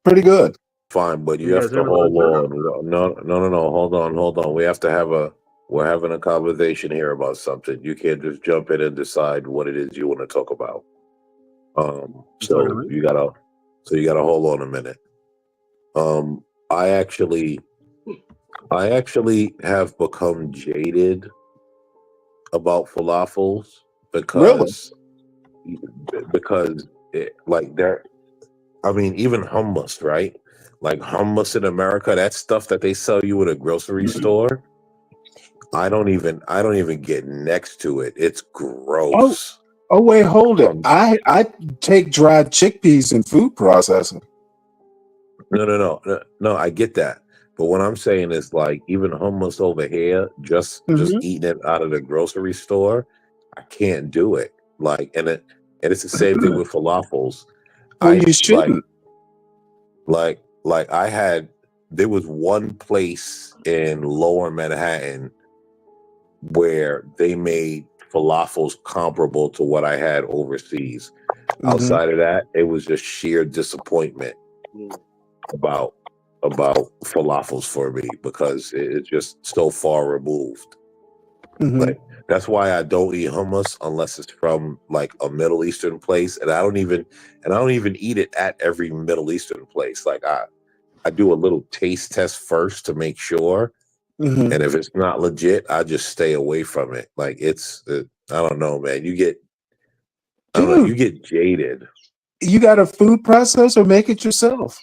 Pretty good. Fine, but you have to hold on. No, hold on. We're having a conversation here about something. You can't just jump in and decide what it is you want to talk about. So you gotta hold on a minute. I actually have become jaded about falafels because even hummus, right? Like hummus in America, that stuff that they sell you at a grocery store, I don't even get next to it. It's gross. Oh wait, hold it. I take dried chickpeas in food processing. No, I get that. But what I'm saying is like even hummus over here, just eating it out of the grocery store, I can't do it. Like and it's the same thing with falafels. Well, you shouldn't. There was one place in Lower Manhattan where they made falafels comparable to what I had overseas. Outside of that, it was just sheer disappointment about falafels for me because it's just so far removed. Like that's why I don't eat hummus unless it's from like a Middle Eastern place, and I don't even eat it at every Middle Eastern place. Like I do a little taste test first to make sure. And if it's not legit, I just stay away from it. Like I don't know, man. You get jaded. You got a food processor? Make it yourself.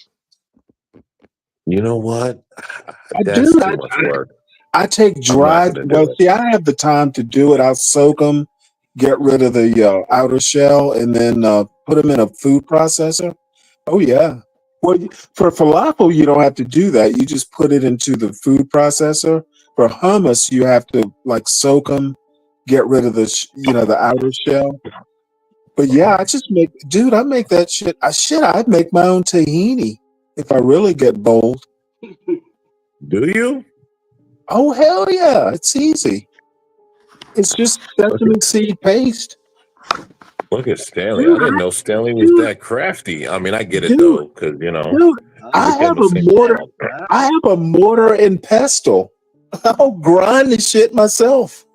You know what? That's too much work. I take dried. Well, see, I have the time to do it. I'll soak them, get rid of the outer shell, and then put them in a food processor. Oh yeah. Well, for falafel, you don't have to do that. You just put it into the food processor. For hummus, you have to like soak them, get rid of the the outer shell. But yeah, I just I make that shit. I'd make my own tahini if I really get bold. Do you? Oh hell yeah, it's easy. It's just sesame seed paste. Look at Stanley. I Dude, didn't know Stanley was that crafty. I mean, I get it dude, though, because dude, he became a single mom. I have a mortar and pestle. I'll grind the shit myself.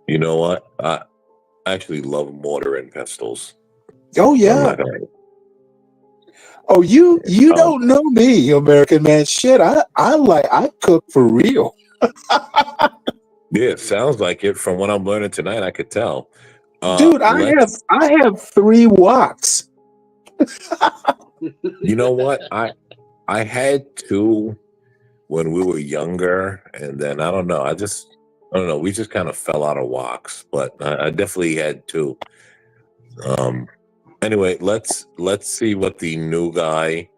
You know what? I actually love mortar and pestles. Oh I'm yeah. not gonna. Oh, you don't know me, American man. Shit, I cook for real. Yeah, it sounds like it. From what I'm learning tonight, I could tell. Dude, I have 3 woks. You know what? I had 2 when we were younger, and then I don't know. I don't know. We just kind of fell out of woks, but I definitely had 2. Anyway, let's see what the new guy,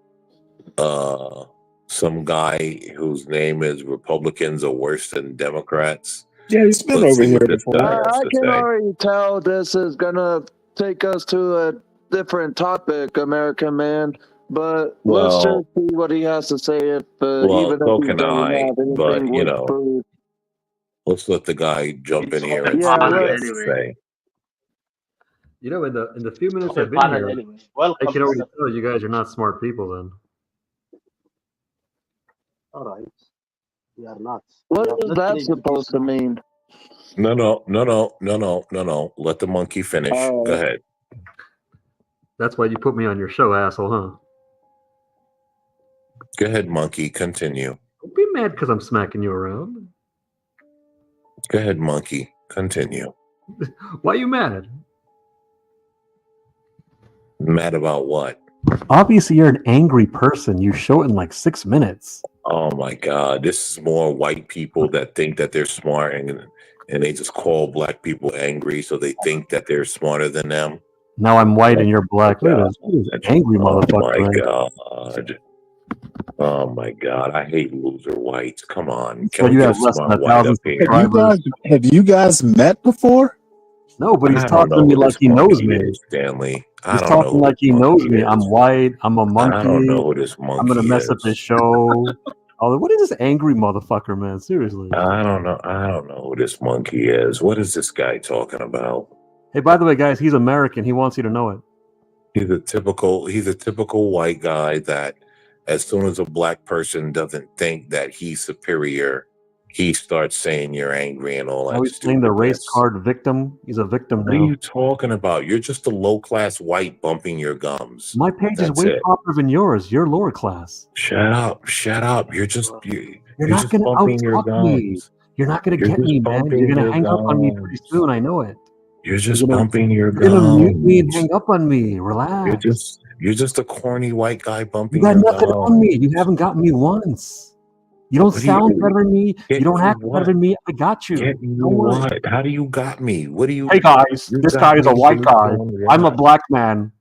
some guy whose name is Republicans are worse than Democrats. Yeah, he's been Let's over see here what this before. guy has I to can say. already tell this is gonna take us to a different topic, American man. But let's just Well, see what he has to say. If well, even if so he can doesn't I, have but anything with proof. let's let the guy jump in here and Yeah, see what he has let's. to say. You know, in the few minutes Okay, I've been fine, here, anyway. I Welcome. can already tell you guys are not smart people. Then All right. We are not. What We are is that listening to supposed to mean? No. Let the monkey finish. Go ahead. that's why you put me on your show, asshole, huh? Go ahead, monkey. Continue. Don't be mad because I'm smacking you around. Go ahead, monkey. Continue. Why are you mad? Mad about what? Obviously, you're an angry person. You show it in like 6 minutes. Oh my God! This is more white people that think that they're smart and they just call black people angry, so they think that they're smarter than them. Now I'm white and you're black. Look at this angry motherfucker. Oh my man. God! Oh my God! I hate loser whites. Come on, So can we you get have a less than smart 1,000 white up here? Have you guys met before? No, but he's I don't talking to know me who like this he knows monkey me. is, Stanley. I He's don't know talking who like this he knows monkey me. is. I'm white. I'm a monkey. I don't know who this I'm gonna monkey mess up is. his show. Oh, what is this angry motherfucker, man? Seriously. I don't know who this monkey is. What is this guy talking about? Hey, by the way, guys, he's American. He wants you to know it. He's a typical white guy that as soon as a black person doesn't think that he's superior, he starts saying you're angry and all Now that he's playing the race stupidness. card victim. He's a victim What are now. you talking about? You're just a low-class white bumping your gums. My page is That's way it. popular than yours. You're lower class. Shut up. You're just You're not just gonna bumping your out-talk me. gums. You're not gonna You're get just me, man. bumping You're gonna your hang up on me pretty gums. soon. I know it. You're just bumping your You're gonna mute me and gums. hang up on me. Relax. You're just a corny white guy You bumping got your nothing gums. on me. You haven't got me once. You don't What do you sound do? better than me. Get You don't you act better what? than me. I got you. Get you Don't worry. what? How do you got me? What do you? Hey guys, You this got guy is a me white based guy. on I'm a what? black man.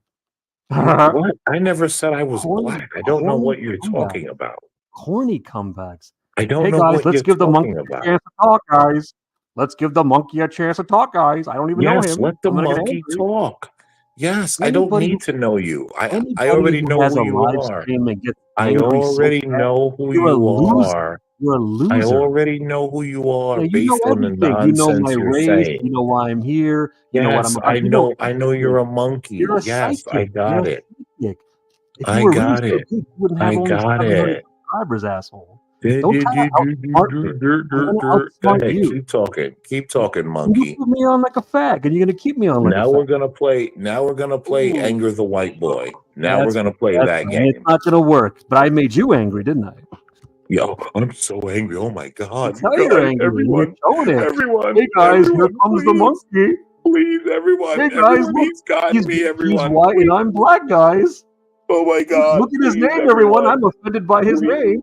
What? I never said I was Corny, black. I don't know corny what you're comebacks. talking about. Corny comebacks. I don't Hey know guys, what let's you're give the monkey talking a about. chance to talk, guys. Let's give the monkey a chance to talk, guys. I don't even know Yes, him. let the I'm gonna get monkey angry. talk. Yes, I don't Anybody need to know you. I Anybody already who know has who a you live are. stream and gets I angry so already bad, know who you're a you loser. are. You're a I loser. already know who you are Yeah, you know based on the everything. You know my nonsense you're race. saying. You know why I'm here. You know what I'm Yes, about. I You know know everything. you're a monkey. You're a Yes, I psychic. You're got a it. psychic. If you I were really got so it. good, you wouldn't I have only got 700 it. subscribers, asshole. Don't try to outsmart me. I'm gonna Go outsmart ahead, you. keep talking, You monkey. put me on like a fag, and you're gonna keep me on like a Now fag. we're gonna play Ooh. Anger the White Boy. Now we're That's gonna play that's that fine. It's game. not gonna work. But I made you angry, didn't I? Yo, I'm so angry. Oh my God, That's you how you're guys, angry. And you're showing it. everyone, Hey guys, here comes the please, monkey. please, everyone, Hey guys, look, he's got me, he's everyone. white and I'm black, guys. Oh my God, Look at his please, name, everyone. everyone, I'm offended by his please, name.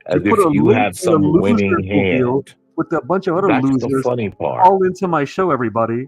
as put if a you link had in the some losers winning mobile hand. with a bunch of other That's the losers. funny part. Call into my show, everybody.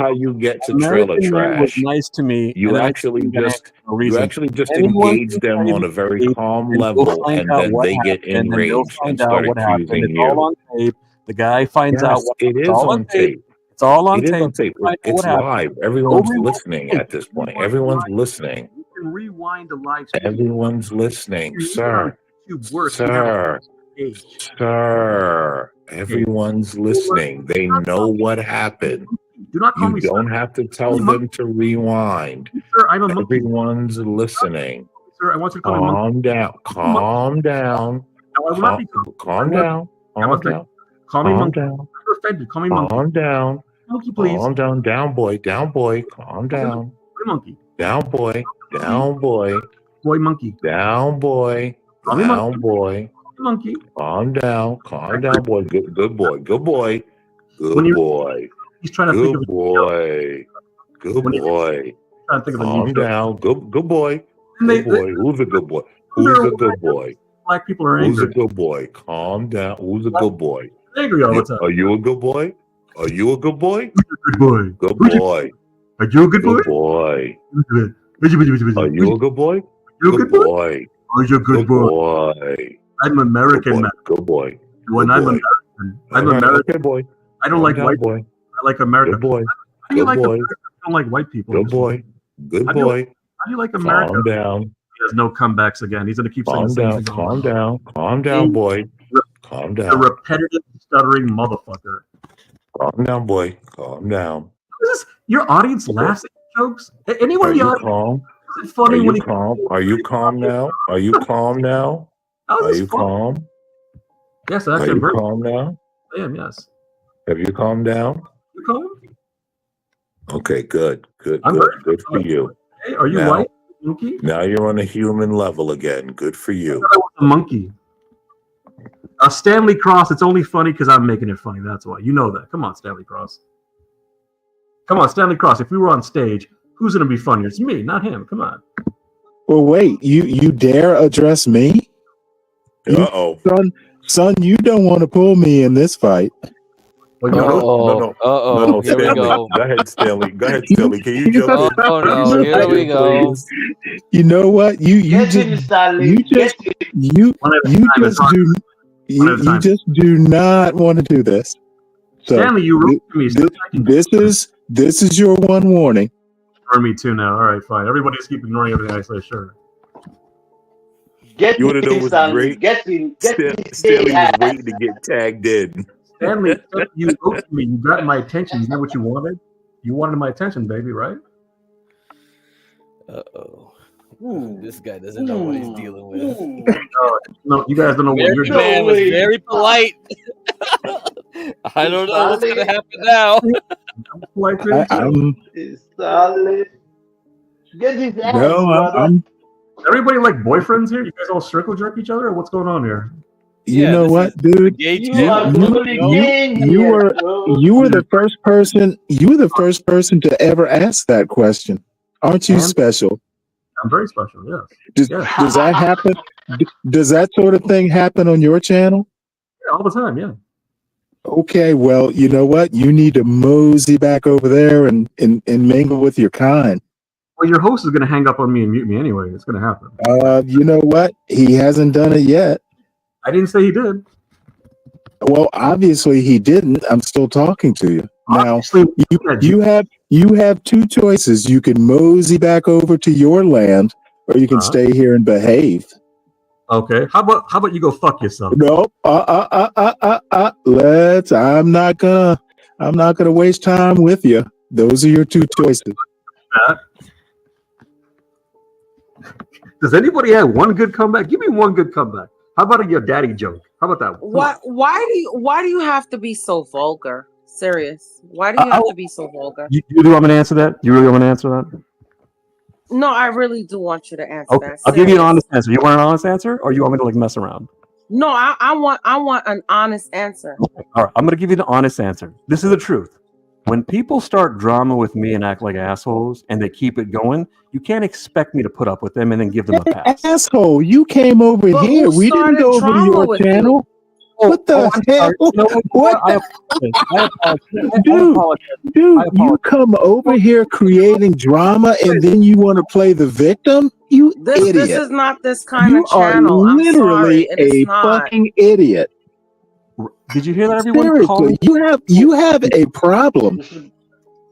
how you get to trailer American Man was trash. nice to me. You and I actually think that just for no reason. Anyone engage can them play on the a very tape calm and we'll level, find and out then what they get happened, and they'll enraged and find out start what happened. accusing It's all you. on tape. The guy finds out Yes, what it it's is all on on tape. tape. It's all on It is tape. on tape. Find out what It's happened. live. Go Everyone's rewind listening the tape. at this point. Rewind the Everyone's live. listening. You can rewind the live stream. Everyone's listening, You can sir. YouTube works. Sir, everyone's listening. They know what happened. Do not call You me don't sir. have to tell them to rewind. Sir, I'm a monkey. Everyone's listening. Sir, I want you to call me monkey. Calm down. No, I will not be Calm down. Calm down. Call me monkey. Down. I'm offended. Call me monkey. Calm down. Monkey, please. Calm down. Down, boy. Down, boy. Calm down. Monkey. Down, boy. Down, boy. Boy, monkey. Down, boy. Down, boy. Monkey. Calm down. Calm down, boy. Good boy. Good boy. Good boy. He's trying to think of boy. Good boy. Calm down. Good boy. Good boy. Who's a good boy? Who's a good boy? Black people are angry. Who's a good boy? Calm down. Who's a good boy? Angry all the time. Are you a good boy? Are you a good boy? Good boy. Good boy. Are you a good boy? Good boy. Are Are you a good boy? you a Good good boy? boy. Are you a good boy? Boy. I'm American, man. Good boy. When I'm American, I'm American. Okay, boy. I don't like white boy. I like America. Good boy. How do you Good like boy. America? I don't like white people. Good boy. Good How do you- boy. How do you like America? Calm down. He has no comebacks again. He's going to keep saying Calm the same down. thing. Calm down. Calm down, boy. Calm The down. repetitive, stuttering motherfucker. Calm down, boy. Calm down. Is this your audience laughs at jokes? Anyone Are in the you audience? calm? Is it funny Are when you calm? Are you calm now? Are you calm now? How is Are this you fun? calm? Yes, Are actually, I'm you very calm now? I am, yes. Have you calmed down? You calm? Okay, good. Good, I'm good. very Good for you. Hey, are you Now- white? Monkey? Now you're on a human level again. Good for you. A monkey. Stanley Cross, it's only funny because I'm making it funny. That's why. You know that. Come on, Stanley Cross. Come on, Stanley Cross. If we were on stage, who's going to be funnier? It's me, not him. Come on. Well, wait, you dare address me? Uh-oh. Son, you don't want to pull me in this fight. Well, No, Here we Stanley. go. Go ahead, Stanley. Go ahead, Stanley. Can you jump in? Oh no, Can you here jump we in, go. please? You know what? You just do not want to do this. So Stanley, you wrote to me. This is your one warning. Ignore me too now. All right, fine. Everybody just keep ignoring everything I say. Sure. You want to know what's great? Stanley was waiting to get tagged in. Stanley, you wrote to me. You got my attention. Is that what you wanted? You wanted my attention, baby, right? Uh-oh. This guy doesn't know what he's dealing with. No, you guys don't know what you're American man was doing. very polite. I don't know what's gonna happen now. Get his ass, No, brother. Everybody like boyfriends here? You guys all circle jerk each other, or what's going on here? You know what, dude? You were the first person. You were the first person to ever ask that question. Aren't you special? I'm very special. Yes. Does that happen? Does that sort of thing happen on your channel? Yeah, all the time. Yeah. Okay, well, you know what? You need to mosey back over there and mingle with your kind. Well, your host is going to hang up on me and mute me anyway. It's going to happen. You know what? He hasn't done it yet. I didn't say he did. Well, obviously he didn't. I'm still talking to you. Now, you have two choices. You can mosey back over to your land, or you can stay here and behave. Okay. How about you go fuck yourself? No. I'm not gonna waste time with you. Those are your two choices. Does anybody have one good comeback? Give me one good comeback. How about your daddy joke? How about that? Why do you have to be so vulgar? Serious. Why do you have to be so vulgar? You do want me to answer that? You really want me to answer that? No, I really do want you to answer Okay. that. I'll give you an honest answer. You want an honest answer, or you want me to like mess around? No, I want an honest answer. All right, I'm going to give you the honest answer. This is the truth. When people start drama with me and act like assholes and they keep it going, you can't expect me to put up with them and then give them a pass. Asshole, you came over here. We didn't go over to your channel. What the hell? What? Dude, you come over here creating drama and then you want to play the victim? You idiot. This is not this kind You of channel. are I'm literally sorry. It is a not. fucking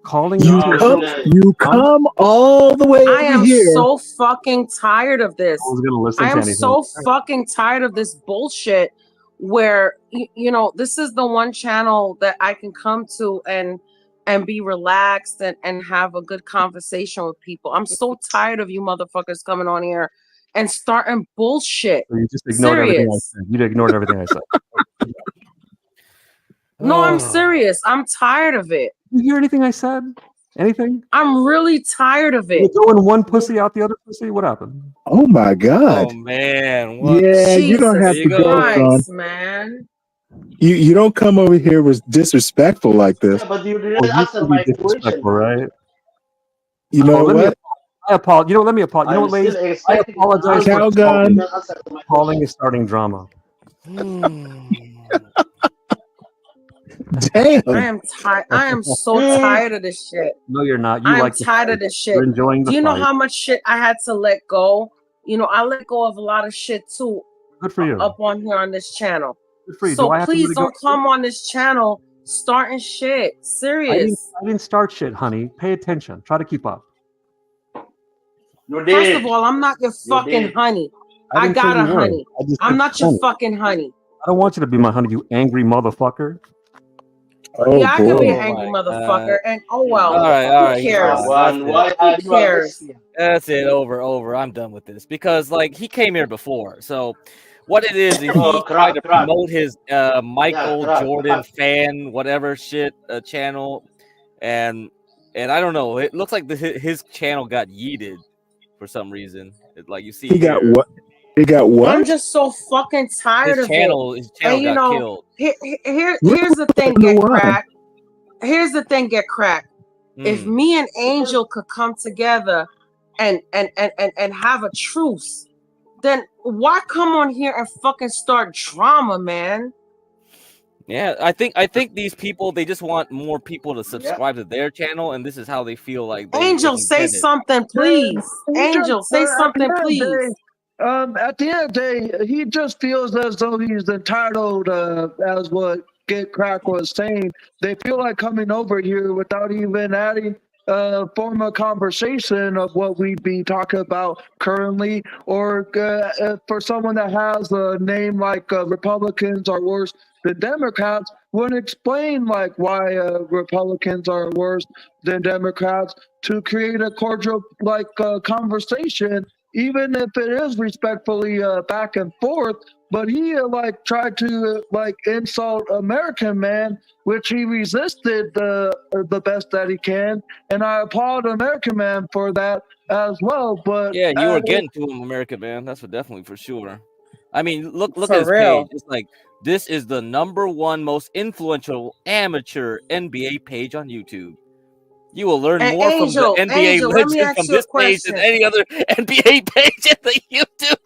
calling You into a come, show. you come all the way I over am here. so fucking tired of this. I was gonna listen I to am anything. so fucking tired of this bullshit where you know, this is the one channel that I can come to and be relaxed and have a good conversation with people. I'm so tired of you motherfuckers coming on here and starting bullshit. So you just ignored everything I Serious. said. You ignored everything I said. No, I'm serious. I'm tired of it. Did you hear anything I said? Anything? I'm really tired of You it. throwing one pussy out the other pussy? What happened? Oh my God. Oh man, what? Yeah, you don't have Jesus to go, son. Christ, man. You don't come over here with disrespectful like this. Yeah, but you Well, didn't you answer can be my question. disrespectful, right? You know let what? I apologize. You know, let me apologize. You know I'm what, ladies? still I expecting an apologize answer. for Calgon. calling. You didn't answer my Calling question. is starting drama. Damn. I am tired. I am so tired of this shit. No, you're not. You I am like the tired fight. of this shit. You're enjoying the Do you know fight. how much shit I had to let go? You know, I let go of a lot of shit too Good for you. up on here on this channel. Good for you. So Do I have to please let it go? don't come on this channel starting shit. Serious. I didn't start shit, honey. Pay attention. Try to keep up. You First did. of all, I'm not your You fucking did. honey. I I didn't say got you a were. honey. I just I'm said not your honey. fucking honey. I don't want you to be my honey, you angry motherfucker. Oh Yeah, I could be an boy. angry my motherfucker, and oh All well. right, Who he's cares? gone. That's Why it. are Who you cares? aggressive? That's it. Over. I'm done with this because like he came here before. So what it is, he Oh, tried to crack. promote his Yeah, Michael crack. Jordan fan whatever shit channel, and I don't know. It looks like his channel got yeeted for some reason. Like you see He got here. what? He got I'm what? just so fucking tired His of it. channel And you got know, killed. here's the thing, wonder get why. cracked. Here's the thing, get cracked. If me and Angel could come together and have a truce, then why come on here and fucking start drama, man? Yeah, I think these people, they just want more people to subscribe to their channel, and this is how they feel like they Angel, can say get it. something, please. Angel, say something, please. At the end of the day, he just feels as though he's entitled, as what Get Crack was saying. They feel like coming over here without even adding a form of conversation of what we'd be talking about currently, or for someone that has a name like Republicans are worse than Democrats, wouldn't explain like why Republicans are worse than Democrats to create a cordial like conversation, even if it is respectfully back and forth. But he like tried to like insult American man, which he resisted the best that he can, and I applaud American man for that as well. But Yeah, you were getting to him, America, man. That's definitely for sure. I mean, look For at his real. page. It's like this is the #1 most influential amateur NBA page on YouTube. You will learn And more from the NBA Angel, let me legend ask from you a this page than question. any other NBA page in the YouTube.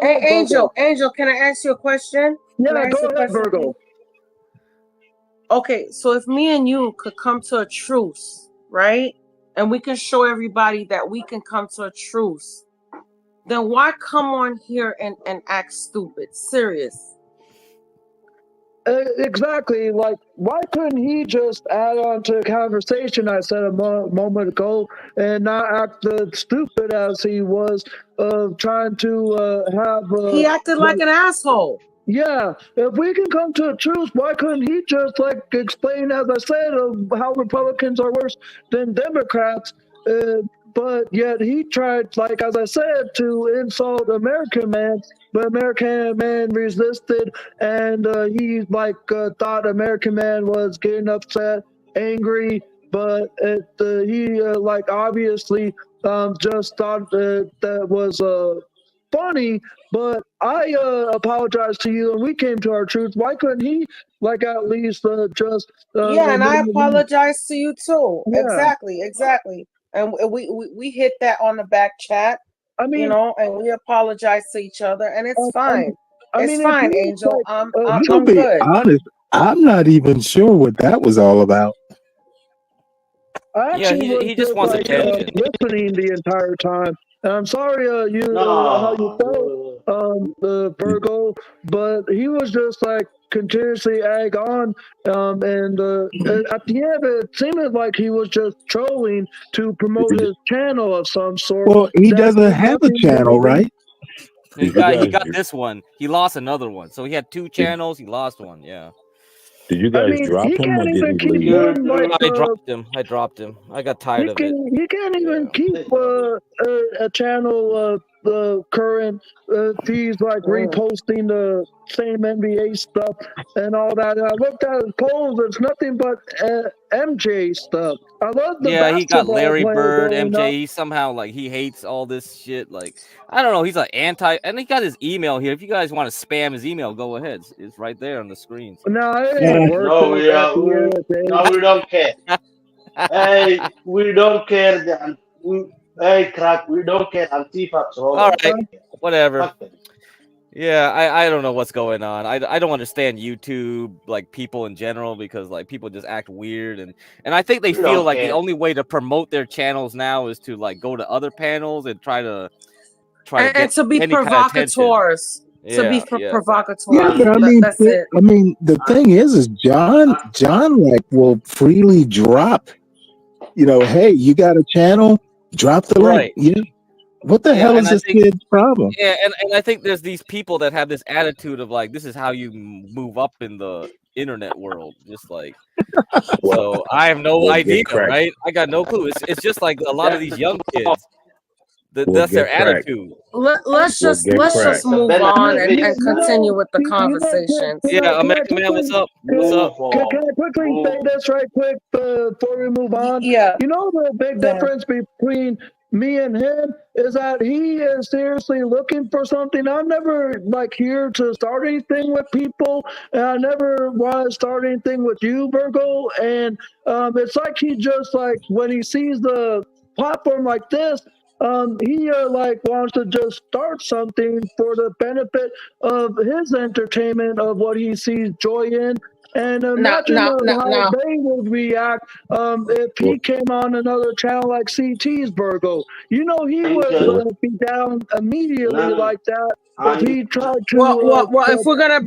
Hey, Angel, can I ask you a question? Can I Yeah, ask you go a ahead, question, Virgo. please? Okay, so if me and you could come to a truce, right? And we can show everybody that we can come to a truce, then why come on here and act stupid? Serious. Exactly. Like, why couldn't he just add on to the conversation I said a moment ago and not act stupid as he was trying to have. He acted like an asshole. Yeah, if we can come to a truce, why couldn't he just like explain, as I said, of how Republicans are worse than Democrats? But yet he tried, like as I said, to insult American man, but American man resisted, and he like thought American man was getting upset, angry, but he like obviously just thought that was funny. But I apologize to you, and we came to our truth. Why couldn't he, like, at least just? Yeah, and I apologize to you too. Yeah. Exactly. And we hit that on the back chat. I mean, you know, and we apologize to each other, and it's fine. I It's mean, fine, if you Angel. like, I'm To be good. honest, I'm not even sure what that was all about. I Yeah, actually was he just wants like attention. listening the entire time. And I'm sorry, how you felt, Virgo, but he was just like continuously egg on. And at the end, it seemed like he was just trolling to promote his channel of some sort. Well, he that doesn't had have a nothing to channel, do with- right? He got this one. He lost another one. So he had 2 channels. He lost one. Yeah. Did you guys drop he him or can't did even he keep leave? one like I dropped him. I got tired of it. he can't even keep a channel of the current feeds like reposting the same NBA stuff and all that. And I looked at his polls, it's nothing but MJ stuff. I love the Yeah, he got basketball Larry player Bird, growing MJ. up. He somehow he hates all this shit. Like, I don't know. He's like anti, and he got his email here. If you guys want to spam his email, go ahead. It's right there on the screen. No, it ain't worth No, it at the end of the day. no, we don't care. Hey, we don't care. Hey, crack, we don't care. Antifa troll. All right, whatever. Yeah, I don't know what's going on. I don't understand YouTube, like people in general, because like people just act weird, and I think they We feel don't like the care. only way to promote their channels now is to like go to other panels and try to and get to be any kind of attention. provocateurs. To be Yeah. provocateurs. Yeah, but I mean, That's it. I mean, the thing is John like will freely drop. Hey, you got a channel? Drop the Right. link. What the Yeah, hell and is I this think- kid's problem? Yeah, and I think there's these people that have this attitude of like, this is how you move up in the internet world. Just like, so I have no Well, get idea, cracked. right? I got no clue. It's just like a lot of these young kids. Well, That's their get cracked. attitude. Let's Well, just get cracked. move on and You know, continue with the you know, conversations. Yeah, American Man, what's up? What's up? Can I quickly say this right quick before we move on? Yeah. You know the big difference between me and him is that he is seriously looking for something. I'm never like here to start anything with people, and I never want to start anything with you, Virgo. And it's like he just like when he sees the platform like this, he like wants to just start something for the benefit of his entertainment of what he sees joy in. And imagine how they would react if he came on another channel like CT's Virgo. You know he would be down immediately like that if he tried to. Well, if we're gonna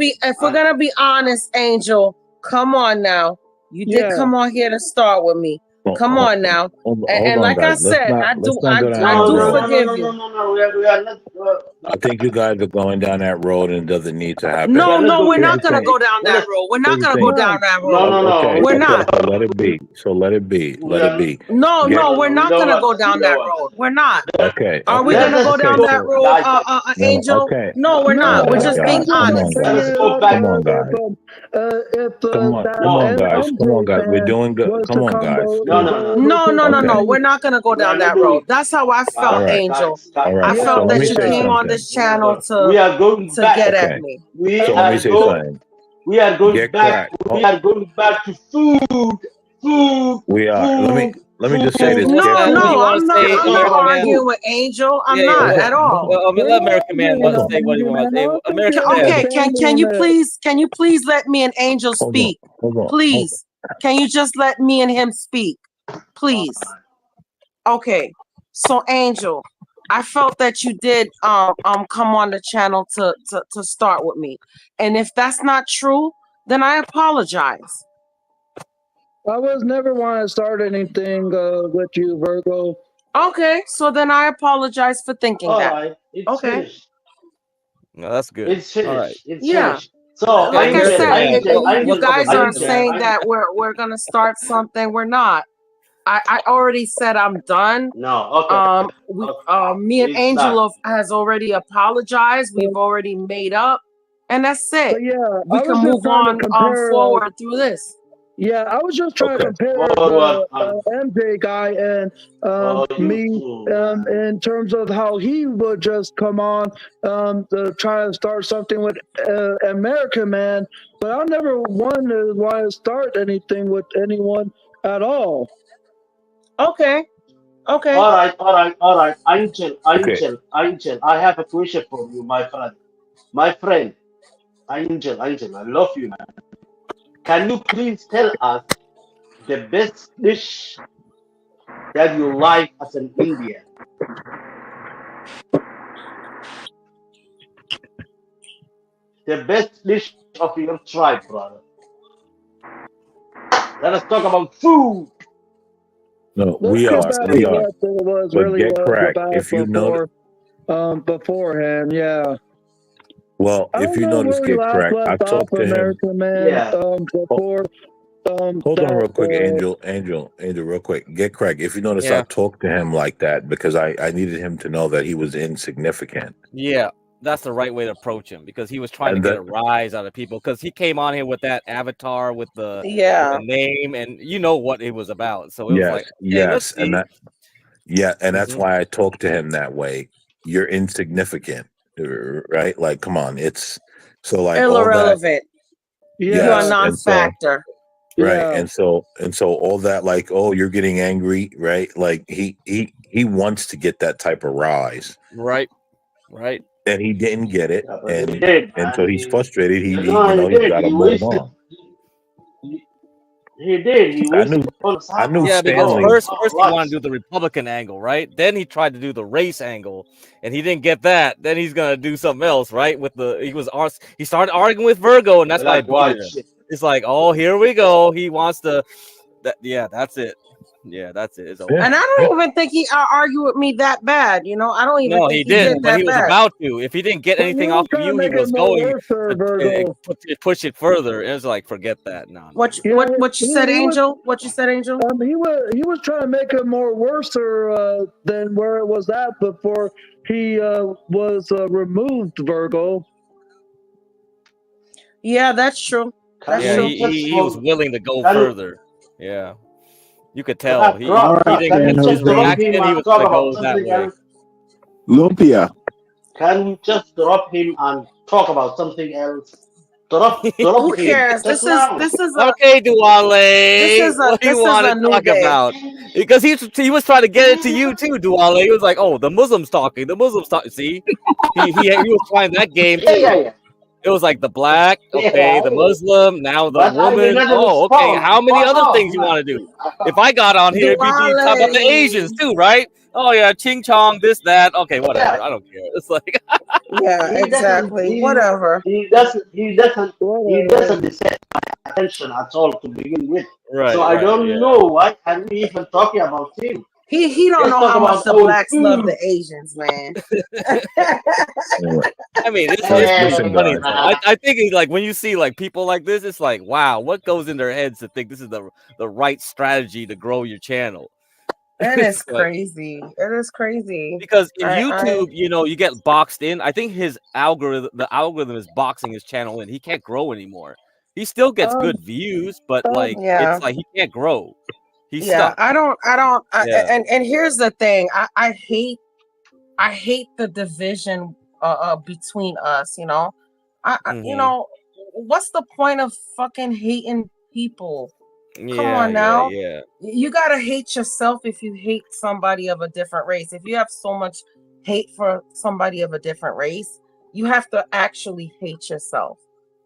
be honest, Angel, come on now. You did come on here to start with me. Come on now. And like I said, I do forgive you. No, we are not. I think you guys are going down that road and it doesn't need to happen. No, we're not gonna go down that road. We're not gonna go down that road. Okay, We're not. So let it be. So let it be. Let it be. No, we're not gonna go down that road. We're not. Okay. Are we gonna go down that road, Angel? Okay. No, we're not. We're just being honest. Come on, guys. Come on, guys. Come on, guys. We're doing good. Come on, guys. No. We're not gonna go down that road. That's how I felt, All right. Angel. All right. I So felt let that me you say came on something. this channel to We are going back. get Okay. at me. So let me say something. We are going Get back. cracked. We are going back to food. We are. Let me just say this. No, Get I'm not cracked. arguing with Angel. I'm Yeah, not yeah. at all. Well, let American Man want to say what he wants. Hey, American Man. Okay, can you please let me and Angel speak? Hold on. Please. Can you just let me and him speak? Please. Okay. So Angel, I felt that you did come on the channel to start with me. And if that's not true, then I apologize. I was never want to start anything with you, Virgo. Okay, so then I apologize for thinking that. All right, it's Okay. finished. No, that's good. It's finished. All right. It's Yeah. finished. So Like I said, you What's up, guys are American Man? saying that we're gonna start something. We're not. I already said I'm done. No, okay. Me and It's Angel has already apologized. We've already made up, and that's it. But yeah, We I can was move just trying to on compare, forward through this. Yeah, I was just trying to compare the MJ guy and me in terms of how he would just come on to try to start something with American Man, but I never want to start anything with anyone at all. Okay. All right. Angel, I have a question for you, my friend. My friend, Angel, I love you, man. Can you please tell us the best dish that you like as an Indian? The best dish of your tribe, brother. Let us talk about food. No, Let's we get are, back we to are. what it was But really get was cracked. about If you notice, beforehand. Yeah. well, I if don't you know notice, where we get last cracked. I left off, talked to him. American man. Yeah. Before Hold on that. real quick, Angel, real quick. Get cracked. If you notice, I Yeah. talked to him like that because I needed him to know that he was insignificant. Yeah, that's the right way to approach him because he was trying to And get that, a rise out of people because he came on here with that avatar with the Yeah. name and you know what it was about. So it was yes, like, hey, let's yes, and see. that's Mhm. why I talked to him that way. You're insignificant, right? Like, come on, it's so like all that. Irrelevant. Yeah. You're a Yes, and so non-factor. right, Yeah. and so all that, like, oh, you're getting angry, right? Like he wants to get that type of rise, Right. Right. and he didn't get it, Yeah, but he and did, so man. he's frustrated. You He know, you know he he's did. got to He move wasted. on. He did. He I wasted knew all his I knew Yeah, because Stanley. first he wanted life. to do the Republican angle, right? Then he tried to do the race angle, and he didn't get that. Then he's gonna do something else, right? With the he started arguing with Virgo, and that's why I Black booted white him. shit. It's like, oh, here we go. He wants to. Yeah, that's it. Yeah, that's it. It's over. And I don't even think he argued with me that bad. You know, I don't even No, think he he did didn't, but that he was bad. about to. If he didn't get But anything you off of trying to you, he make it was more going worse there, to Virgo. push it further. It was like, forget that. No. What Yeah, you said, Angel? What you said, Angel? He was trying to make it more worse than where it was at before he was removed, Virgo. Yeah, that's true. That's Yeah, true. he was willing to go Can you- further. Yeah, you could tell he All right, didn't San get his Jose. reaction. He was talk gonna about go that something way. else? Lumpia. Can you just drop him and talk about something else? Drop Who him cares? just now. Okay, Duale, what do you want a to new talk day. about? Because he was trying to get it to you too, Duale. He was like, "Oh, the Muslims talking. The Muslims talking." See, he was trying that game too. Yeah. It was like the black, okay, the Muslim, now the But I did woman. not Oh, okay. respond. How many Fuck other off, things you man. want to do? If I got on here, it'd be talking about the Asians too, right? Oh yeah, ching chong, this, that. Okay, whatever. I don't care. It's like Yeah, exactly. Whatever. He doesn't deserve my attention at all to begin with. Right, so I right, don't yeah. know why are we even talking about him. He don't Let's know talk how much about the our blacks love food. the Asians, man. I mean, it's Listen, funny guys. though. I think it's like when you see like people like this, it's like, wow, what goes in their heads to think this is the right strategy to grow your channel? It is It's like- crazy. It is crazy. because in YouTube, you know, you get boxed in. I think the algorithm is boxing his channel in. He can't grow anymore. He still gets good views, but like yeah. it's like he can't grow. He's Yeah, stuck. I don't Yeah. and here's the thing. I hate the division between us, you know. You Mhm. know, what's the point of fucking hating people? Come Yeah, on now. yeah. You gotta hate yourself if you hate somebody of a different race. If you have so much hate for somebody of a different race, you have to actually hate yourself.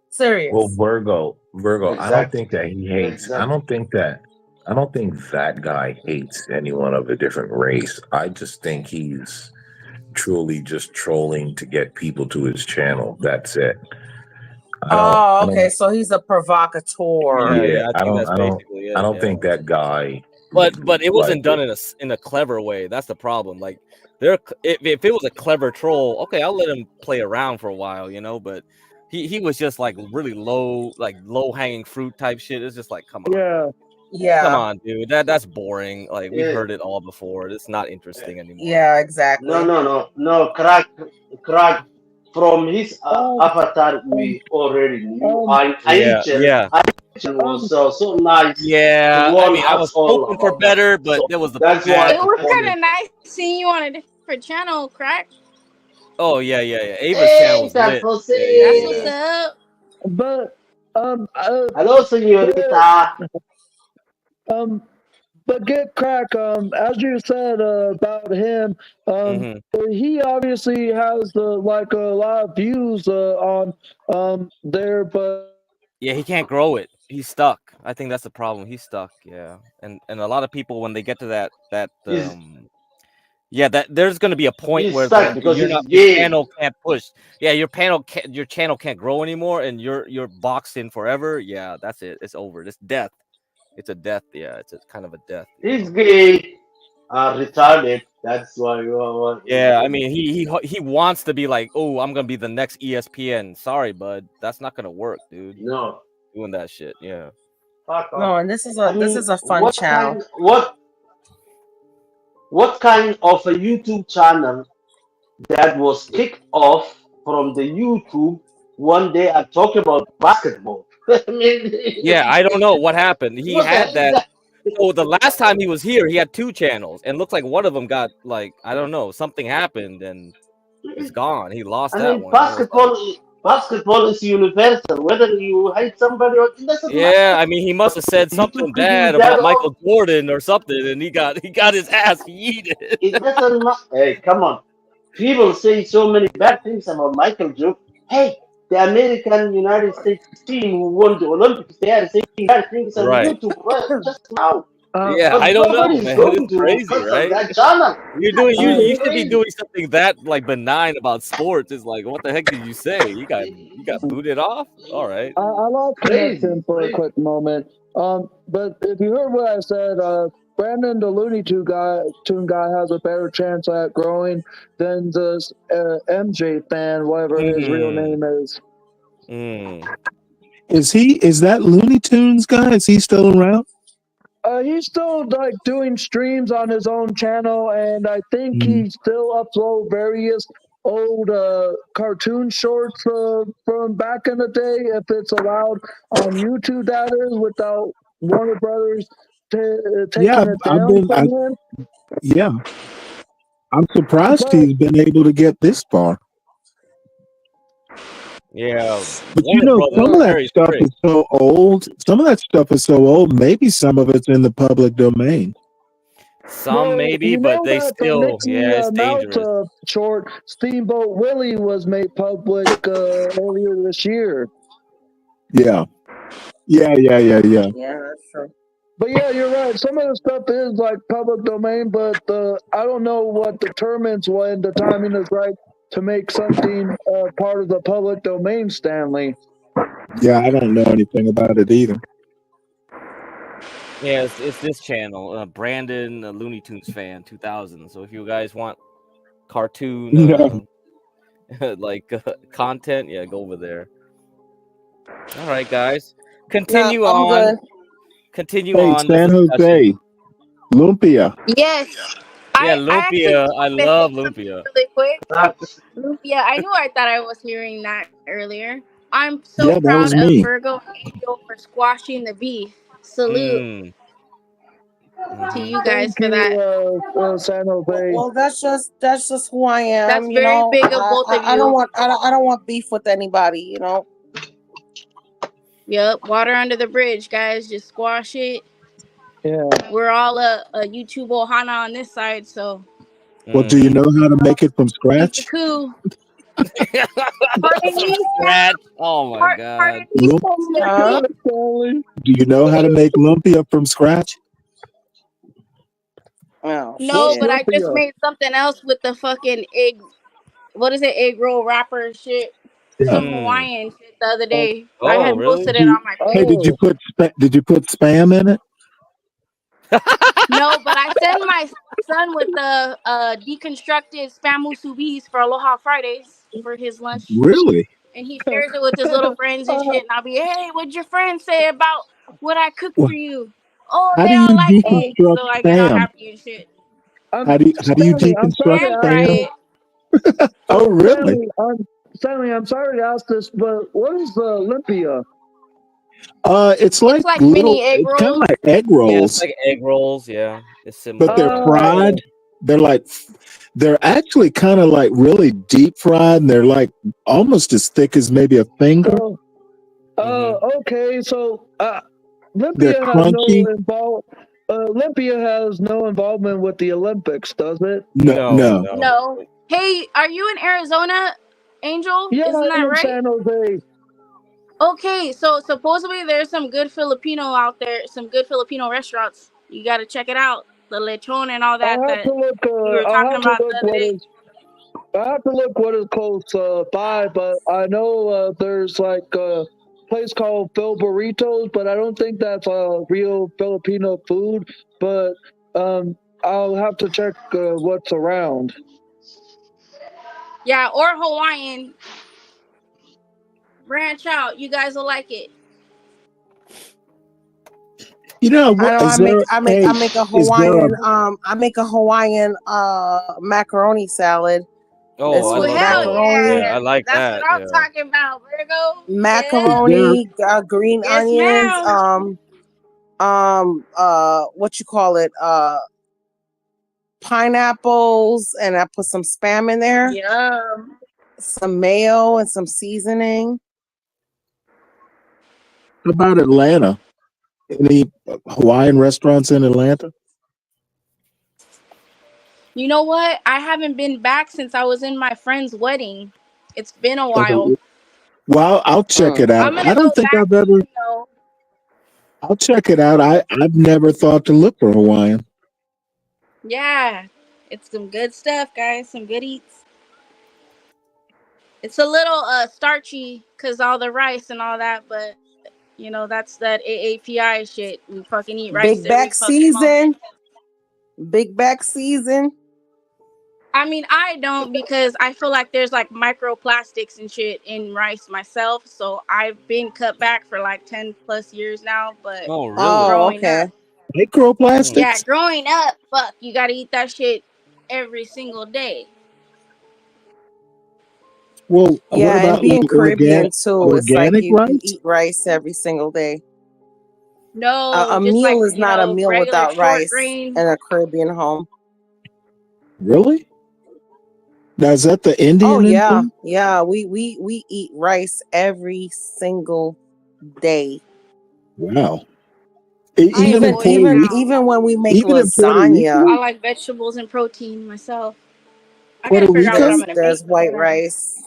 Serious. Well, Virgo, I don't Exactly. think that he hates. I don't think that guy hates anyone of a different race. I just think he's truly just trolling to get people to his channel. That's it. Oh, okay. So he's a provocateur. Yeah, I think that's basically it. I don't yeah. think that guy. But it wasn't like done in a clever way. That's the problem. Like if it was a clever troll, okay, I'll let him play around for a while, you know. But he was just like really low hanging fruit type shit. It's just like, come on, Yeah. come on, dude. That's boring. Like we Yeah. heard it all before. It's not interesting anymore. Yeah, exactly. No, crack. From his avatar, we already knew. And Yeah. Angel was so nice. Yeah, to I warn mean, I us was all hoping for about that. better, but So there was the that's bad why. It was performance. kind of nice seeing you on a different channel, Crack. Oh yeah. Ava's channel was lit. That's what's up. But hello, señorita. But get crack. As you said about him, he obviously has like a lot of views on there, but Yeah, he can't grow it. He's stuck. I think that's the problem. He's stuck. Yeah, and a lot of people when they get to that Yeah, that there's going to be a point He's where stuck because your he's gay. channel can't push. Yeah, your channel can't grow anymore, and you're boxed in forever. Yeah, that's it. It's over. It's death. It's a death. Yeah, it's a kind of a death. He's gay, retarded. That's why Yeah, I mean, he wants to be like, oh, I'm gonna be the next ESPN. Sorry, bud, that's not gonna work, dude. No, doing that shit. Yeah. fuck off. No, and this is a fun what channel. What kind of a YouTube channel that was kicked off from the YouTube one day and talk about basketball? I mean, Yeah, I don't know what happened. He what the had heck that. is that? So the last time he was here, he had 2 channels, and looks like one of them got like I don't know, something happened and it's gone. He lost I that mean, one. I was like, basketball is universal. Whether you hate somebody or it doesn't matter. yeah, I mean, he must have said something You could be bad that about or Michael Jordan or something, and he got his ass yeeted. it doesn't matter. Hey, come on. People say so many bad things about Michael Jordan. Hey, the American United States team who won the Olympics, they are saying bad things on Right. YouTube just now. Yeah, But I don't know, nobody's man. going It's to crazy, cancel right? that channel. You're doing you That's should be crazy. doing something that like benign about sports. It's like, what the heck did you say? You got booted off? All right. I lost connection for a quick moment. But if you heard what I said, Brandon the Looney Tune guy has a better chance at growing than this MJ fan, whatever his real name is. Is that Looney Tunes guy? Is he still around? He's still like doing streams on his own channel, and I think he still upload various old cartoon shorts from back in the day, if it's allowed on YouTube. That is, without Warner Brothers taking it down from him. Yeah, I'm surprised he's been able to get this far. Yeah, But Warner Brothers some of that very stuff strict. is so old. Some of that stuff is so old. Maybe some of it's in the public domain. Some maybe, you but know they that still, the yeah, it's Mickey Mouse dangerous. short Steamboat Willie was made public earlier this year. Yeah. Yeah, that's true. But yeah, you're right. Some of the stuff is like public domain, but I don't know what determines when the timing is right to make something part of the public domain, Stanley. Yeah, I don't know anything about it either. Yeah, it's this channel, Brandon, a Looney Tunes fan, 2000. So if you guys want cartoon like content, yeah, go over there. All right, guys, continue I'm on. good. Continue Hey, on. the San discussion. Jose, Lumpia. Yes. Yeah, I actually Lumpia. I wanted to love say something Lumpia. really quick. Yeah, I thought I was hearing that earlier. I'm so Yeah, that proud was of me. Virgo and Angel for squashing the beef. Salute to you guys for that. San Jose. Well, that's just who I am. That's you very know, big of both of I don't you. want beef with anybody. You know. Yep, water under the bridge, guys. Just squash it. Yeah. We're all a YouTube Ohana on this side, so. Well, do you know how to make it from scratch? Cool. Pardon me? Scratch. Oh my god. Pardon me? Do you know how to make lumpia from scratch? Oh, No, shit. but I just made something else with the fucking egg. What is it? Egg roll wrapper shit. Some Hawaiian shit the other day. I had posted it on my page. Hey, did you put spam in it? No, but I send my son with the deconstructed spam musubis for Aloha Fridays for his lunch. Really? And he shares it with his little friends and shit. And I'll be, hey, what'd your friends say about what I cooked for you? Oh, How they do all you like eggs. deconstruct So I get all spam? happy and shit. How do you Stanley, I'm sorry deconstruct to fry spam? it. Oh, really? Stanley, I'm sorry to ask this, but what is the Olympia? It's like mini little. egg It's kind of rolls. like egg Yeah, rolls, it's like egg rolls. Yeah, it's similar. but they're fried. They're actually kind of like really deep fried, and they're like almost as thick as maybe a finger. Okay, so They're Olympia crunchy. has no involvement with the Olympics, does it? No. No. Hey, are you in Arizona, Angel? Yeah, Isn't that I'm in right? San Jose. Okay, so supposedly there's some good Filipino out there, some good Filipino restaurants. You got to check it out. the lechon and all I that have that to look. we were I talking have to about the look other what day. is. I have to look what is close by, but I know there's like a place called Phil Burritos, but I don't think that's a real Filipino food. But I'll have to check what's around. Yeah, or Hawaiian. Branch out. You guys will like it. You know, I know is there? I Hey, make a is there a? Hawaiian macaroni salad. Oh, I Oh, love hell those. macaroni, Yeah, I like That's what that. I'm Yeah. talking about, Virgo. Is there? macaroni, green Yes, onions, ma'am. what you call it, pineapples, and I put some spam in there, Yum. some mayo and some seasoning. How about Atlanta? Any Hawaiian restaurants in Atlanta? You know what? I haven't been back since I was in my friend's wedding. It's been a while. Well, I'll check it out. I'm I gonna don't go think back I've ever. soon, though. I'll check it out. I've never thought to look for Hawaiian. Yeah, it's some good stuff, guys. Some good eats. It's a little starchy because all the rice and all that, but you know that's that AAPI shit. We fucking eat rice Big every back fucking moment. season. Big back season. I mean, I don't because I feel like there's like microplastics and shit in rice myself. So I've been cut back for like 10 plus years now. But Oh, really? growing up, Microplastics? yeah, growing up, fuck, you gotta eat that shit every single day. Well, what Yeah, and about being like Caribbean too, it's like organic you rice? eat rice every single day. No, A just meal like, is not a meal regular without short rice grain. in a Caribbean home. Really? Now is that the Indian? Oh yeah, thing? yeah. We eat rice every single day. Wow. I Even in enjoy Puerto it Rico. now. Even when we make Even in Puerto lasagna, Rico. I like vegetables and protein myself. I Puerto gotta figure out what Rico. I'm gonna there's make. white rice.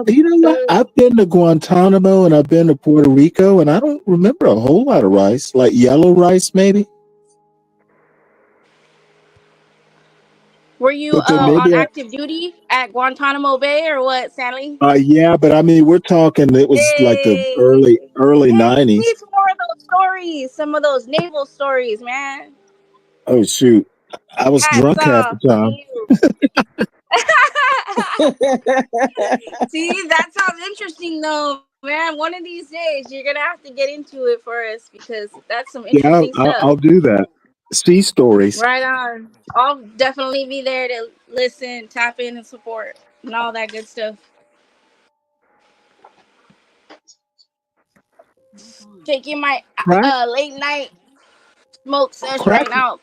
You know what? I've been to Guantanamo and I've been to Puerto Rico, and I don't remember a whole lot of rice. Like yellow rice, maybe. Were you But then on maybe active duty at Guantanamo Bay or what, Stanley? yeah, but I mean, we're talking. It was like the Hey, early hey, '90s. need some more of those stories. Some of those naval stories, man. Oh shoot, I was Hats drunk half off the to time. you. See, that sounds interesting though, man. One of these days, you're gonna have to get into it for us because that's some Yeah, interesting stuff. I'll do that. Sea stories. Right on. I'll definitely be there to listen, tap in, and support, and all that good stuff. Taking my Crack, late night smoke sesh crack, right now.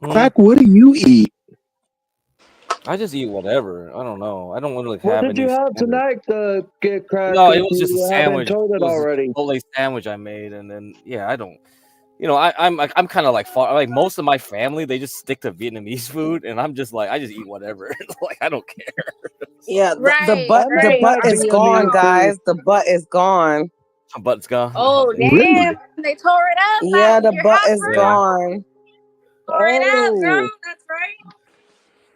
crack. What do you eat? I just eat whatever. I don't know. I don't really What have did you any have standard. tonight to get cracked? No, it If was just a you haven't sandwich. told It it was a already. Chipotle sandwich I made, and then yeah, I don't. You know, I'm kind of like far. Like most of my family, they just stick to Vietnamese food, and I'm just like I just eat whatever. Like I don't care. Yeah, the Right, butt right. is gone, guys. The butt is gone. But it's gone. Oh damn! They tore it up Yeah, at the your butt house, is bro. gone. Tore it up, bro. Oh, That's right.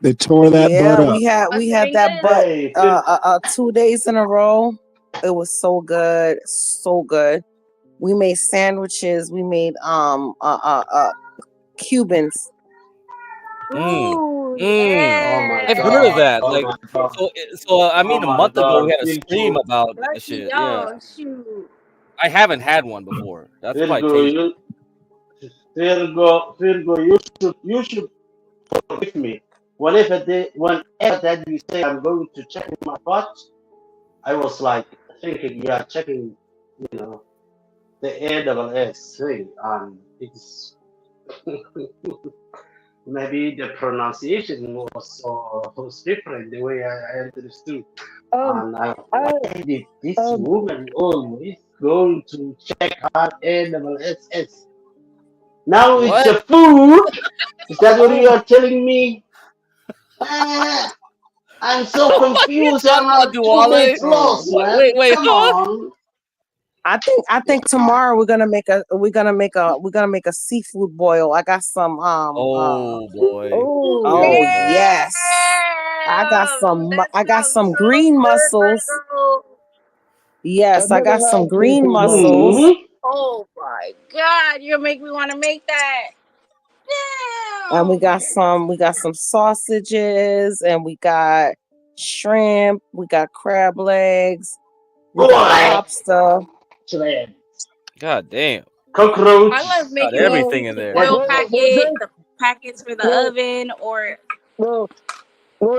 They tore that Yeah, butt up. we had Must have that been good. butt Hey, 2 days in a row. It was so good, so good. We made sandwiches. We made Cubans. Ooh, Oh my I've heard of god. that. Oh Like, my god. I Oh mean, a my month ago we god. had a stream about that lucky shit. Yeah, y'all. Shoot. I haven't had one before. That's probably Virgo, tasty. Virgo, you should forgive me. Whenever that you say I'm going to check my butt, I was like thinking you are checking, you know, the ASS thing, and it's maybe the pronunciation was different the way I understood. And why did this woman always going to check her ASS? Now it's a What? food. Is that what you are telling me? I'm so What are you confused and talking about, I'm 2 days Duale? lost, man. Wait, Come huh? on. I think tomorrow we're gonna make a seafood boil. I got some Oh boy. oh yes. I got some green mussels. Yes, I got some green mussels. Oh my god, you'll make me want to make that. And we got some sausages, and we got shrimp, we got crab legs, we got lobster. God damn. Cockroach. I love Got making everything in the there. oil the packets for the oven, or Well,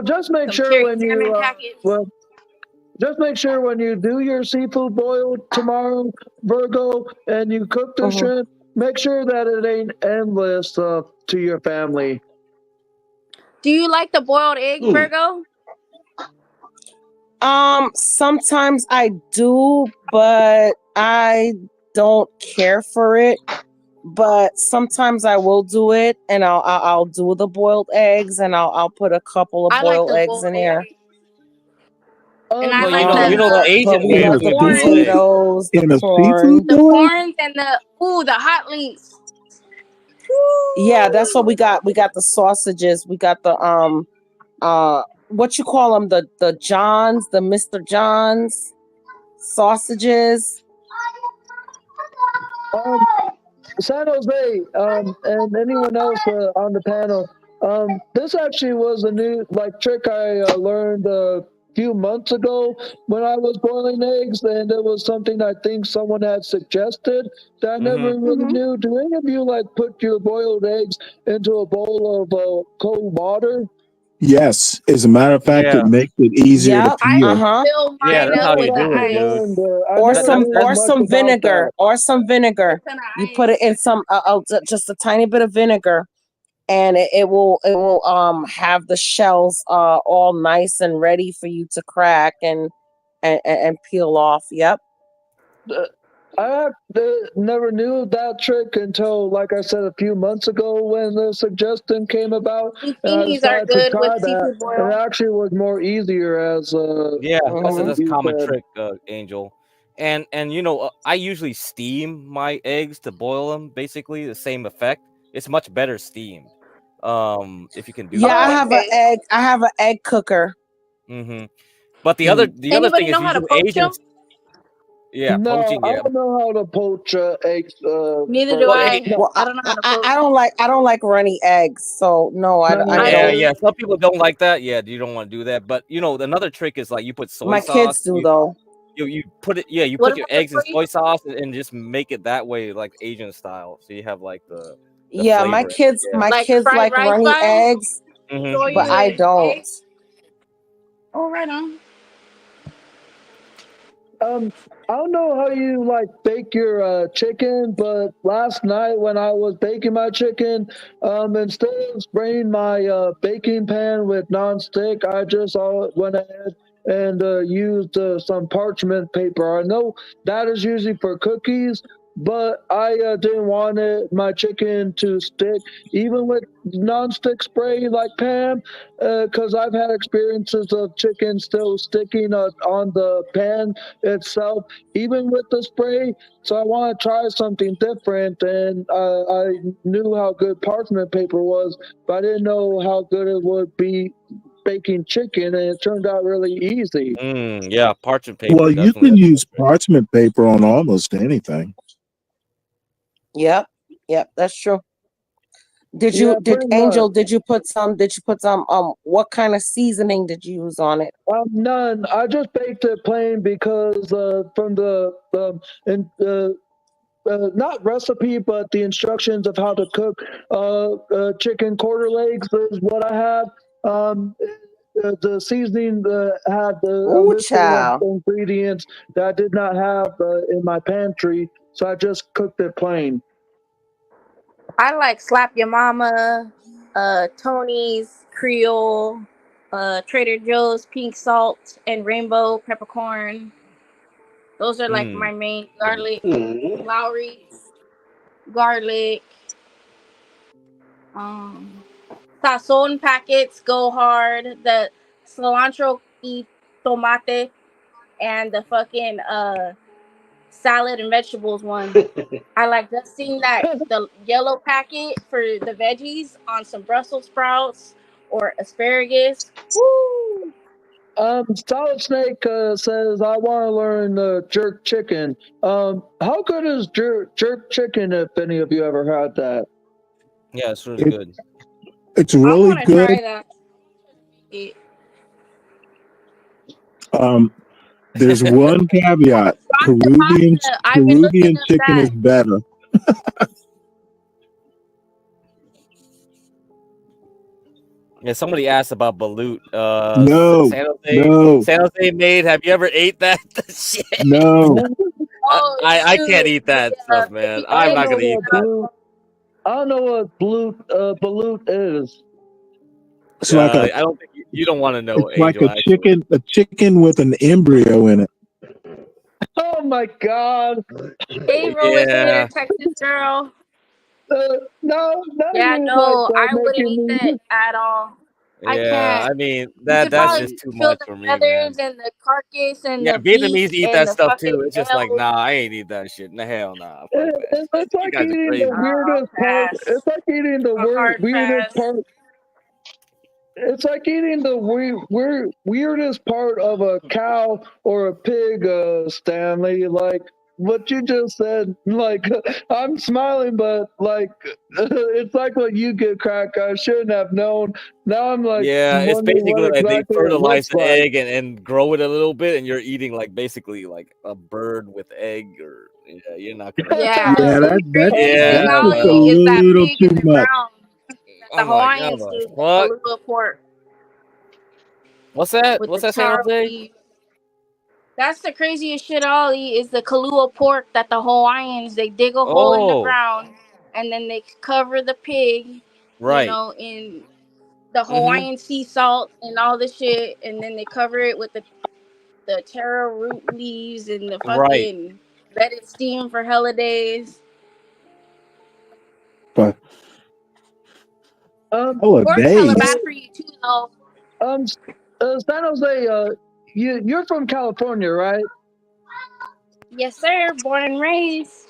just make some sure cured when salmon you packets. just make sure when you do your seafood boil tomorrow, Virgo, and you cook the shrimp, make sure that it ain't endless to your family. Do you like the boiled egg, Virgo? Sometimes I do, but I don't care for it. But sometimes I will do it, and I'll do the boiled eggs, and I'll put a couple of I like boiled the eggs boiled in there. egg. And I Well, like the Asian but we way got of the doing boiled eggs. potatoes, the In a corn. seafood The boil? corns and the hot links. Yeah, that's what we got. We got the sausages. We got the what you call them, the Johns, the Mr. Johns sausages. San Jose, and anyone else on the panel, this actually was a new trick I learned a few months ago when I was boiling eggs, and it was something I think someone had suggested that I never really knew. Do any of you put your boiled eggs into a bowl of cold water? Yes. As a matter of fact, it Yeah. makes it easier to I peel. fill Yeah, mine that's up how with you the do it, dude. ice. Or That- some that's- vinegar. You put it in some just a tiny bit of vinegar, and it will have the shells all nice and ready for you to crack and peel off. Yep. I never knew that trick until, like I said, a few months ago when the suggestion came about, and I Zucchinis are decided to good try with that. seafood And it boil. actually was more easier as Yeah, that's a you common said. trick, Angel. And I usually steam my eggs to boil them. Basically, the same effect. It's much better steamed. If you can do Yeah, that. I have an egg cooker. But the other thing Anybody is know how to usually poach them? Asians. Yeah, No, poaching. I Yeah, don't know how to poach eggs. Neither do I. I don't know how to poach. I don't like runny eggs, so no, I don't. yeah. Some people don't like that. Yeah, you don't want to do that. But another trick is you put soy My sauce. kids do though. You put it. Yeah, you What put your about the eggs in free? soy sauce and just make it that way, like Asian style. So you have the Yeah, my flavor. kids Yeah. Like kids fried like rice runny style? eggs, but I don't. Eggs? Oh, right on. I don't know how you bake your chicken, but last night when I was baking my chicken, instead of spraying my baking pan with nonstick, I just went ahead and used some parchment paper. I know that is usually for cookies, but I didn't want my chicken to stick, even with nonstick spray like Pam, because I've had experiences of chicken still sticking on the pan itself, even with the spray. So I want to try something different, and I knew how good parchment paper was, but I didn't know how good it would be baking chicken, and it turned out really easy. Yeah, parchment paper. Well, you Definitely. can use parchment paper on almost anything. Yep, that's true. Did Yeah, pretty Angel? much. Did you put some? What kind of seasoning did you use on it? None. I just baked it plain because from the not recipe, but the instructions of how to cook chicken quarter legs is what I have. The seasoning had a Ooh, list child. of ingredients that I did not have in my pantry, so I just cooked it plain. I like Slap Your Mama, Tony's Creole, Trader Joe's Pink Salt and Rainbow Peppercorn. Those are like my main garlic. Lowry's garlic. Sazon packets go hard. The cilantro y tomate and the fucking salad and vegetables one. I like just seeing that the yellow packet for the veggies on some Brussels sprouts or asparagus. Woo! Solid Snake says, I want to learn jerk chicken. How good is jerk chicken, if any of you ever had that? Yeah, it's really good. It's I really want to good. try that. There's one caveat. I've been looking Peruvian up chicken is that. better. Yeah, somebody asked about balut. No, San no. Jose made. Have you ever ate that shit? No. Oh, I shoot. can't eat that stuff, man. I'm not gonna eat that. I don't know what balut is. It's like a I don't think you don't want to know, it's like Angel. a chicken with an embryo in it. Oh my God. April is here, Texas girl. No, Yeah, no, I wouldn't eat that at all. I can't. I mean You that's could probably just too feel much the for me, man. feathers and the carcass and Yeah, the beak Vietnamese eat and that the stuff fucking too. It's just like, nails. nah, I ain't eat that shit. Nah, hell nah. Fuck that shit. It's You like guys are eating crazy. the weirdest part. Pass. It's like eating the A hard weirdest pass. part. It's like eating the weirdest part of a cow or a pig, Stanley. Like what you just said. Like I'm smiling, but like it's like what you get, Crack. I shouldn't have known. Now I'm like Yeah, it's wondering basically what like they exactly it fertilize looks the like. egg and grow it a little bit, and you're eating like basically like a bird with egg, or yeah, you're not gonna. Yeah. Yeah, The craziest thing, that's just a Ollie, is that little pig too in the much. ground that the I'm like, Hawaiians oh, do. what? Kahlua pork What's that? with What's the that, San taro Jose? leaf. That's the craziest shit, Ollie, is the Kahlua pork that the Hawaiians, they dig a hole in the Oh, ground and then they cover the pig, you right. know, in the Hawaiian sea salt and all the shit, and then they cover it with the taro root leaves and the Right. fucking let it steam for hella days. But Pork's hella bad for you too, though. San Jose, you're from California, right? Yes, sir. Born and raised.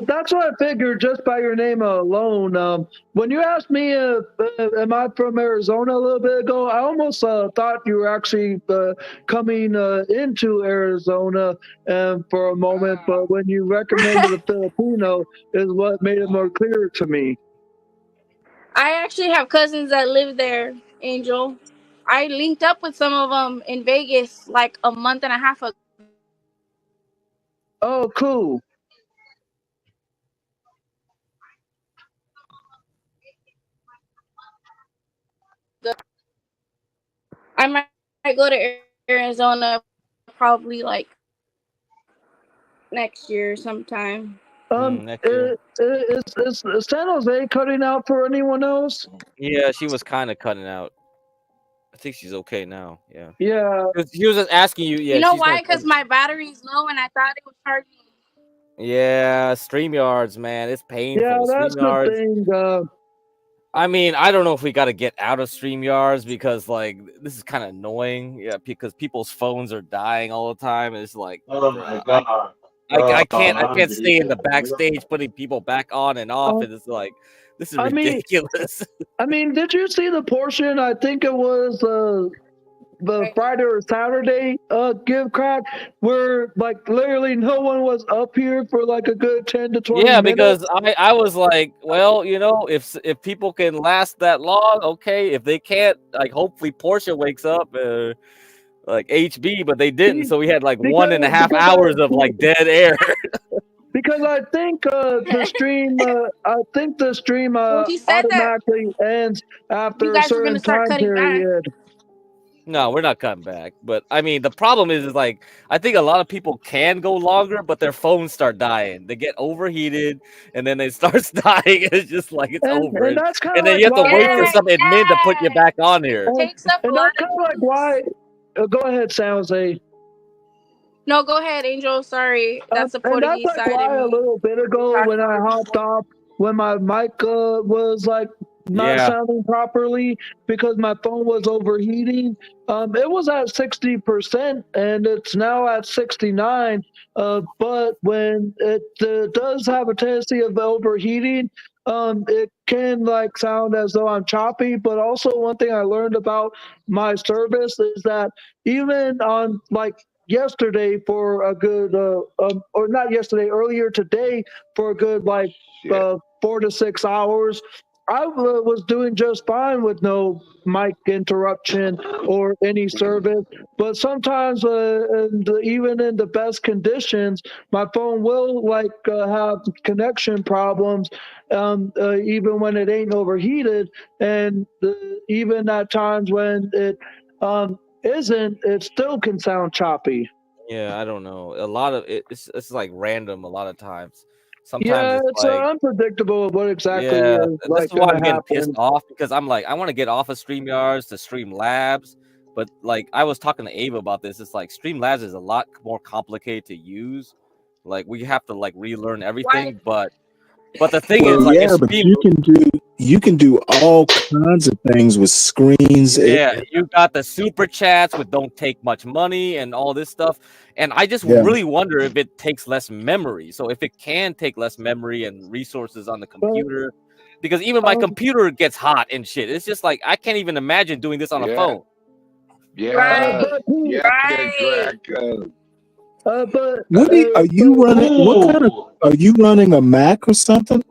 That's what I figured just by your name alone. When you asked me am I from Arizona a little bit ago, I almost thought you were actually coming into Arizona for a moment, but when you recommended a Filipino is what made it more clear to me. I actually have cousins that live there, Angel. I linked up with some of them in Vegas like a month and a half ago. Oh, cool. I might go to Arizona probably like next year sometime. Next year. Is San Jose cutting out for anyone else? Yeah, she was kind of cutting out. I think she's okay now. Yeah. Yeah. She was just asking you. Yeah, You know she's why? gonna Because my battery's low and I thought it was charging. Yeah, StreamYards, man, it's painful. Yeah, that's the StreamYards. thing. I mean, I don't know if we got to get out of StreamYards because, like, this is kind of annoying. Yeah, because people's phones are dying all the time. It's like, Oh my God. I can't stay in the backstage putting people back on and off, and it's like, this is ridiculous. I mean, did you see the portion? I think it was the Friday or Saturday give Crack where like literally no one was up here for like a good 10 to 20 Yeah, minutes. because I was like, well, you know, if people can last that long, okay. If they can't, like, hopefully Portia wakes up, like HB, but they didn't, so we had like 1.5 hours of like dead air. Because I think the stream automatically ends after a guys were gonna certain start time cutting back. period. No, we're not cutting back. But I mean, the problem is like I think a lot of people can go longer, but their phones start dying. They get overheated, and then it starts dying. It's just like it's over. And that's kind of and then like you have to wait for why. some admin to put you back on here. Takes up a And lot that's kind of like why. Go ahead, San Jose. No, go ahead, Angel. Sorry, that's the And Portuguese that's like side why of a me. little bit ago when I hopped off, when my mic was like not Yeah. sounding properly because my phone was overheating. It was at 60% and it's now at 69. But when it does have a tendency of overheating, it can like sound as though I'm choppy. But also one thing I learned about my service is that even on like yesterday for a good or not yesterday, earlier today for a good like 4 to 6 hours, I was doing just fine with no mic interruption or any service. But sometimes, even in the best conditions, my phone will like have connection problems, even when it ain't overheated, and even at times when it isn't, it still can sound choppy. Yeah, I don't know. A lot of it's like random a lot of times. Sometimes Yeah, it's it's like unpredictable what exactly yeah, is and this like is why gonna I'm getting pissed happen. off because I'm like I want to get off of StreamYards to Streamlabs, but like I was talking to Ava about this. It's like Streamlabs is a lot more complicated to use. Like we have to like relearn everything, but the thing is Well, like yeah, it's but Stream. you can do all kinds of things with screens. Yeah, you got the super chats with don't take much money and all this stuff. And I just Yeah. really wonder if it takes less memory. So if it can take less memory and resources on the computer, because even my computer gets hot and shit. It's just like I can't even imagine doing this on a phone. Yeah. Right. But What are you running? What kind of are you running, a Mac or something?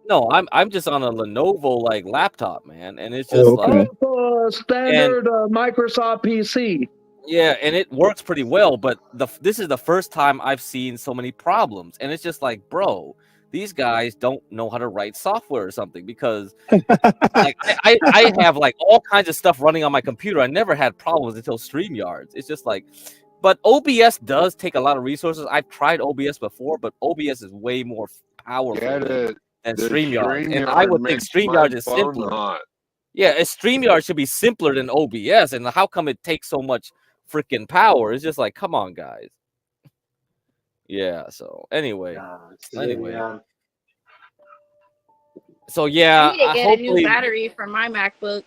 No, I'm just on a Lenovo like laptop, man, and it's just Oh, okay. like standard Microsoft PC. yeah, and it works pretty well, but this is the first time I've seen so many problems, and it's just like, bro, these guys don't know how to write software or something because like I have like all kinds of stuff running on my computer. I never had problems until StreamYards. It's just like, but OBS does take a lot of resources. I've tried OBS before, but OBS is way more powerful than StreamYard, and I would think StreamYard is simpler. Yeah, a StreamYard should be simpler than OBS, and how come it takes so much freaking power? It's just like, come on, guys. Yeah. So anyway, So yeah, I need to get a hopefully. new battery for my MacBook.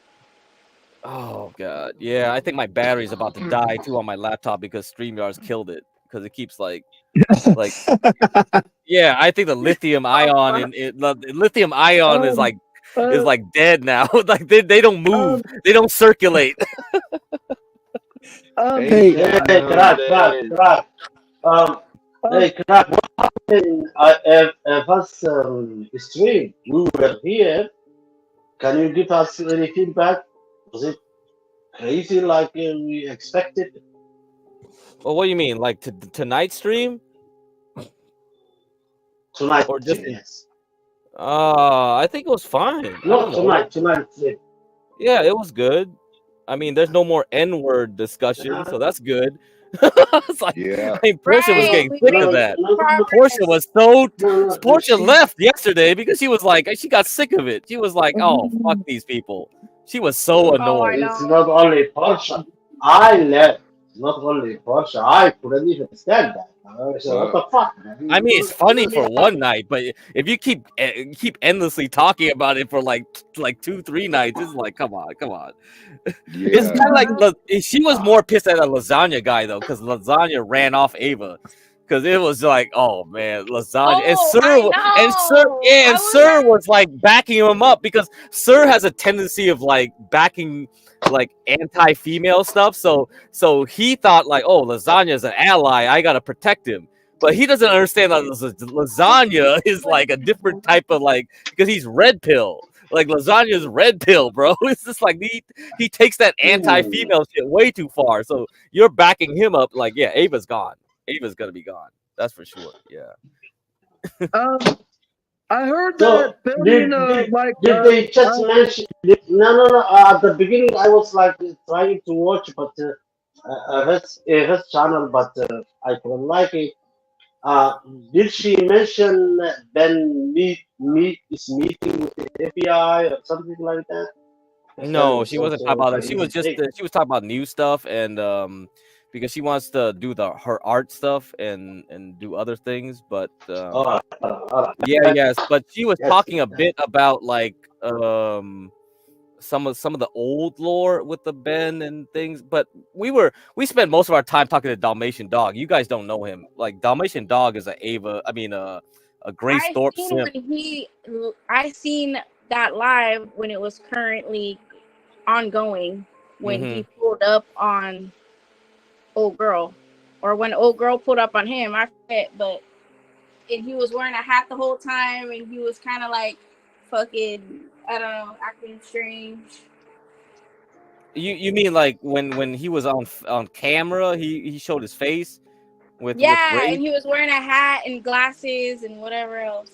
Oh god, yeah. I think my battery's about to die too on my laptop because StreamYard's killed it because it keeps like. Yeah, I think the lithium ion the lithium ion is like dead now. Like they don't move, they don't circulate. Hey, crack. Hey, crack. What happened? If us stream, we were here. Can you give us any feedback? Was it crazy like we expected? Well, what do you mean, like tonight's stream? Tonight, or just yes. I think it was fine. No, tonight. Yeah, it was good. I mean, there's no more N-word discussion, so that's good. It's like, I mean, Portia was getting sick of that. Portia left yesterday because she was like, she got sick of it. She was like, oh, fuck these people. She was so annoyed. It's not only Porsche. I left. It's not only Porsche. I couldn't even stand that. So what the fuck? I mean, it's funny for one night, but if you keep endlessly talking about it for like 2-3 nights, it's like, come on. It's kind of like she was more pissed at a lasagna guy though, because lasagna ran off Ava, because it was like, oh man, lasagna and Sir was like backing him up because Sir has a tendency of like backing like anti-female stuff, so he thought like, oh, lasagna is an ally, I gotta protect him. But he doesn't understand that lasagna is like a different type of like, because he's red pill. Like lasagna is red pill, bro. It's just like he takes that anti-female shit way too far. So you're backing him up. Like, yeah, Ava's gone. Ava's gonna be gone. That's for sure. Yeah. I heard So, that did they just mention? No. At the beginning, I was like trying to watch, but his channel, but I couldn't like it. Did she mention Ben is meeting with the FBI or something like that? No, she wasn't talking about that. She was talking about new stuff, and because she wants to do her art stuff and do other things, but yes, but she was talking a bit about like some of the old lore with the Ben and things, but we spent most of our time talking to Dalmatian Dog. You guys don't know him. Like Dalmatian Dog is a Grace Thorpe simp. I seen that live when it was currently ongoing when he pulled up on old girl, or when old girl pulled up on him. I forget, but he was wearing a hat the whole time, and he was kind of like fucking, I don't know, acting strange. You mean like when he was on camera, he showed his face with and he was wearing a hat and glasses and whatever else.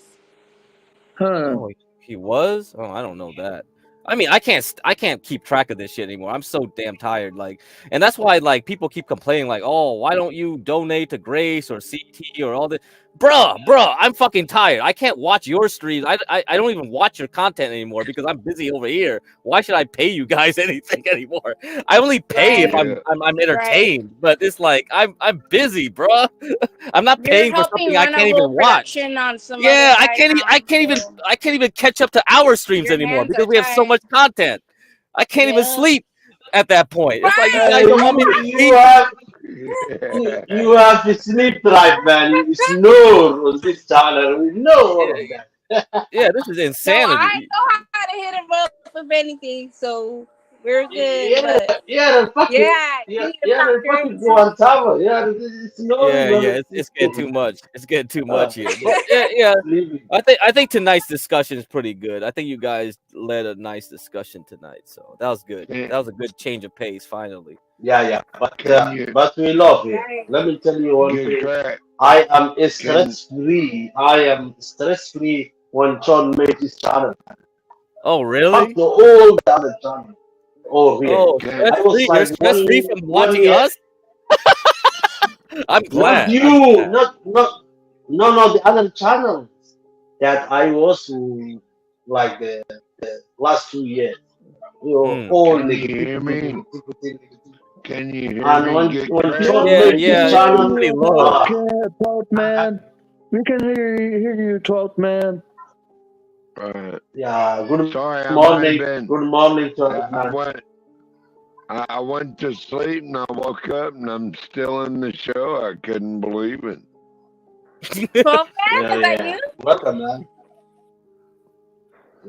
Oh, he was? Oh, I don't know that. I mean, I can't keep track of this shit anymore. I'm so damn tired. Like, and that's why like people keep complaining, like, oh, why don't you donate to Grace or CT or all that? Bruh, I'm fucking tired. I can't watch your streams. I don't even watch your content anymore because I'm busy over here. Why should I pay you guys anything anymore? I only pay if I'm entertained. But it's like I'm busy, bruh. I'm not paying for something I can't even watch. Yeah, I can't even catch up to our streams anymore because we have so much content. I can't even sleep at that point. It's like you guys don't want me to sleep. You have to sleep drive, man. You snore on this channel. We know all of that. Yeah, this is insanity. No, I know how to hit him up if anything, so we're good. Fucking Guantanamo. It's no. It's getting too much. It's getting too much here. But yeah. I think tonight's discussion is pretty good. I think you guys led a nice discussion tonight, so that was good. That was a good change of pace, finally. Yeah. But we love it. Let me tell you one thing. I am stress-free. I am stress-free when John made his channel. Oh, really? After all the other channels. Oh, really? Oh, you're stress-free from watching us? I'm glad. Not you. Not the other channels that I was like the last 2 years. All negative. Can you hear and me? When John made his channel, Twelfth man. We can hear you, 12th man. Yeah, good Sorry, morning. Good morning, 12th man. I went to sleep and I woke up and I'm still in the show. I couldn't believe it. 12th man, is that you? Welcome, man.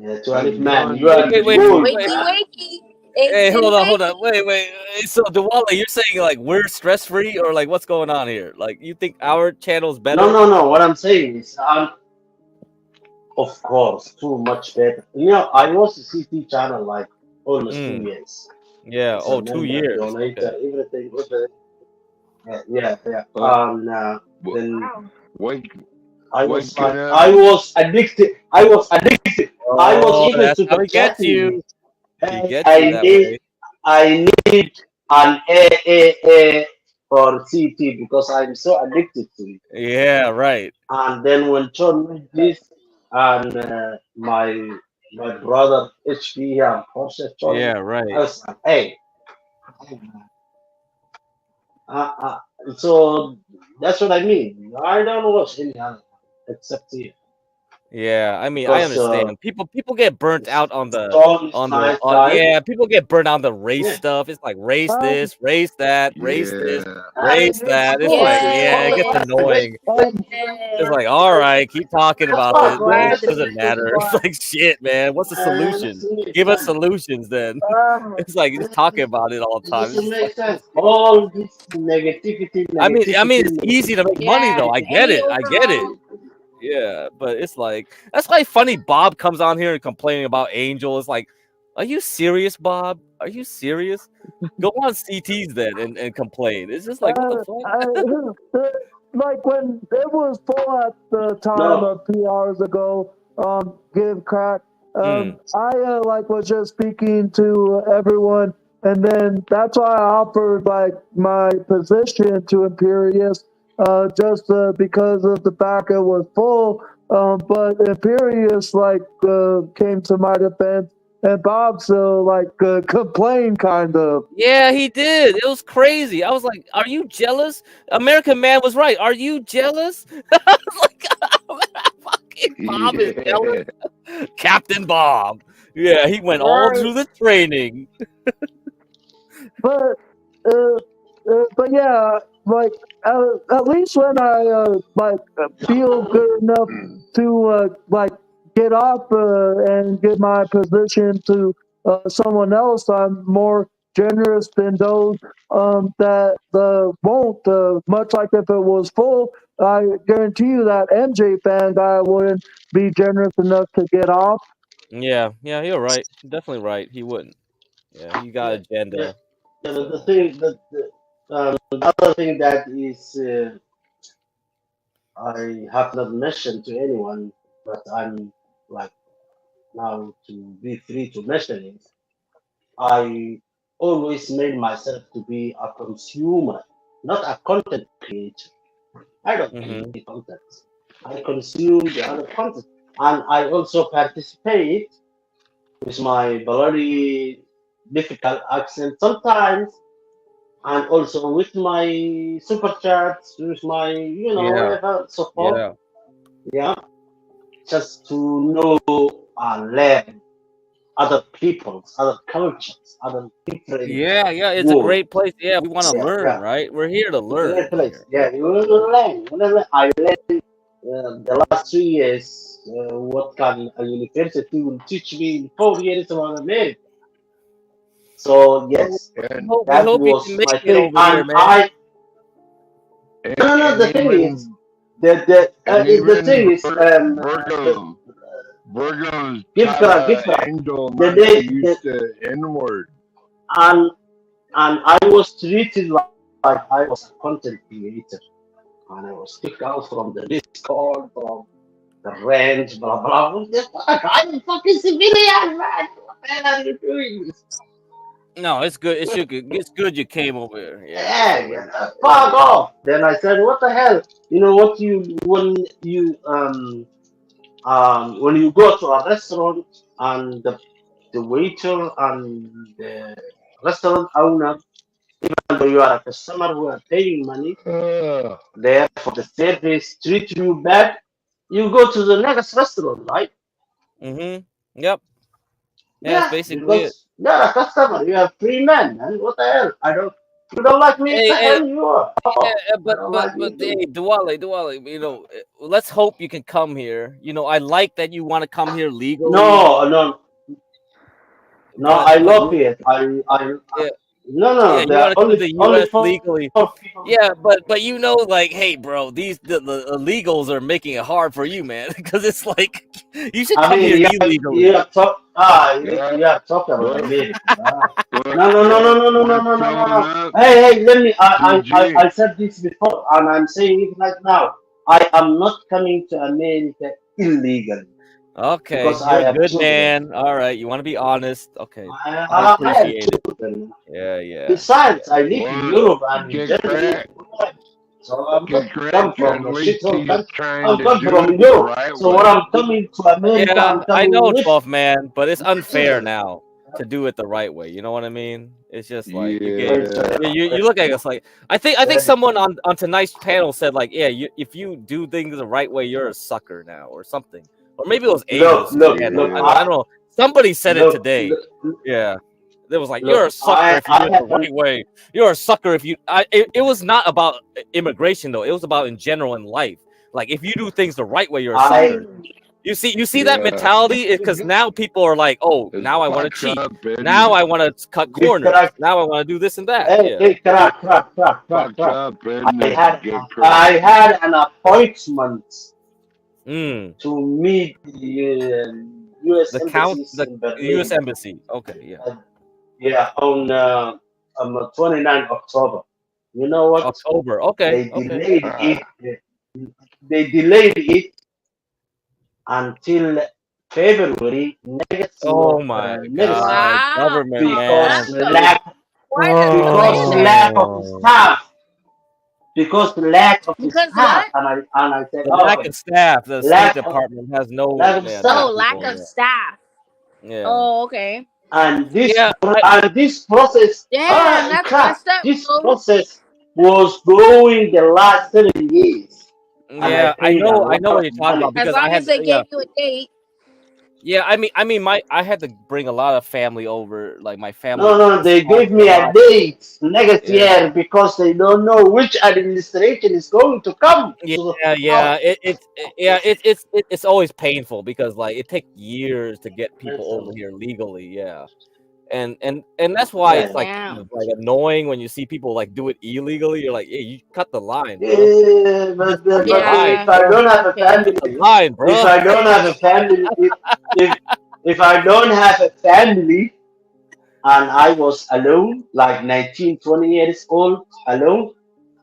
Yeah, 12th man. You are wakey. Hey, hold on. Wait. So, Dewale, you're saying like we're stress free, or like what's going on here? Like, you think our channel's better? No. What I'm saying is, of course, too much better. I was a CT channel like almost 2 years. Yeah. So 2 years. Everything. Yeah. Then I was addicted. I was even super chatting. I need an AA for CT because I'm so addicted to it. Yeah, right. And then when John made this, and my brother HP and Porsche John, yeah, right. I was like, hey. So that's what I mean. I don't watch any other except here. Yeah, I mean, I understand. People get burnt out on the people get burnt out on the race stuff. It's like race this, race that, race this, race that. It's like it gets annoying. It's like, all right, keep talking about this. It doesn't matter. It's like shit, man. What's the solution? Give us solutions then. It's like just talking about it all the time. Make sense. All this negativity. I mean, it's easy to make money though. I get it. Yeah, but it's like that's why Funny Bob comes on here and complaining about Angel. It's like, are you serious, Bob? Are you serious? Go on CTs then and complain. It's just like what the fuck? Like when it was full at the time of 3 hours ago. Give crack. I was just speaking to everyone, and then that's why I offered like my position to Imperius. Just because of the fact it was full, but Imperius came to my defense, and Bob complained kind of. Yeah, he did. It was crazy. I was like, "Are you jealous?" American Man was right. Are you jealous? I was like, "Fucking Bob is jealous." Captain Bob. Yeah, he went all through the training. But yeah, like at least when I feel good enough to like get up and give my position to someone else, I'm more generous than those that won't. Much like if it was full, I guarantee you that MJ fan guy wouldn't be generous enough to get off. Yeah, you're right. Definitely right. He wouldn't. Yeah, he got agenda. The thing that the other thing that is I have not mentioned to anyone, but I'm like now to be free to mention it. I always made myself to be a consumer, not a content creator. I don't create the content. I consume the other content, and I also participate with my very difficult accent sometimes, and also with my super chats, with my Yeah. whatever support. Yeah. Yeah, just to know and learn other peoples, other cultures, other different Yeah, it's a world. great place. Yeah, we want to learn, Yeah, right? We're here to it's a great learn place. here. Yeah, you will learn. You will learn. I learned the last 3 years. What can a university will teach me in 4 years about America? So yes, We that hope you was can make my it thing, over here, and man. no. The thing is, the thing is, Virgo's give Angel the not day, to use the N-word. and I was treated like I was a content creator, and I was kicked out from the Discord, from the range, blah blah. What the fuck? I'm a fucking civilian, man. What the hell are you doing? No, it's good. It's good you came over here. Yeah, fuck off. Then I said, what the hell? You know what when you go to a restaurant and the waiter and the restaurant owner, even though you are a customer who are paying money there for the service, treat you bad, you go to the next restaurant, right? Yep. Yeah, Yeah, that's basically it. because you're a customer, you are free man, and what the hell? You don't like me, the hell you are. But hey, Duale, let's hope you can come here. I like that you want to come here legally. No, I love it. Yeah. No, Yeah, you they are want to come to the only U.S. for legally. people. Yeah, but like, hey, bro, the illegals are making it hard for you, man, because it's like you should come here illegally. You have talked about America. No. Hey, let me. I said this before, and I'm saying it right now. I am not coming to America illegally. Okay, because you're I a have good children. man. All right, you want to be honest. Okay, I I have appreciate it. children. Yeah. Besides, I live in Europe and in Germany. So I'm not come from a shithole country. I'm come from Europe. So when I'm coming to America, Yeah, I'm I coming know, with 12 man, but it's unfair now to do it the right way. You know what I mean? It's just like you look at us like I think someone on tonight's panel said like, yeah, if you do things the right way, you're a sucker now or something. Or maybe it was Avis. Look, I don't know. Somebody said it today. Yeah. It was like, you're a sucker if you do it the right way. You're a sucker if you it was not about immigration though. It was about in general in life. Like if you do things the right way, you're a sucker. You see that mentality is because now people are like, oh, now I want to cheat. Now I want to cut corners. Now I want to do this and that. Hey, crack. I had an appointment to meet the U.S. embassy in Berlin. U.S. embassy. Okay, yeah. Yeah, on 29 October. You know what? October. Okay. They delayed it until February next year. Oh my God, government because man. lack of staff. Because lack of staff, and I said, the lack of staff. The State Department has no lack of staff. Yeah. Oh, okay. And this process, damn, that's messed up. This process was going the last 7 years. Yeah, I know what you're talking about because as long as they gave you a date. Yeah, I mean, I had to bring a lot of family over. Like my family. No, they gave me a date next Yeah. year because they don't know which administration is going to come. So, Yeah. It's always painful because like it takes years to get people over here legally. Yeah. And that's why it's like kind of like annoying when you see people like do it illegally. You're like, hey, you cut the line, bro. yeah, but if I don't have a family, Cut the line, bro. if I don't have a family, if I don't have a family and I was alone, like 19, 20 years old, alone,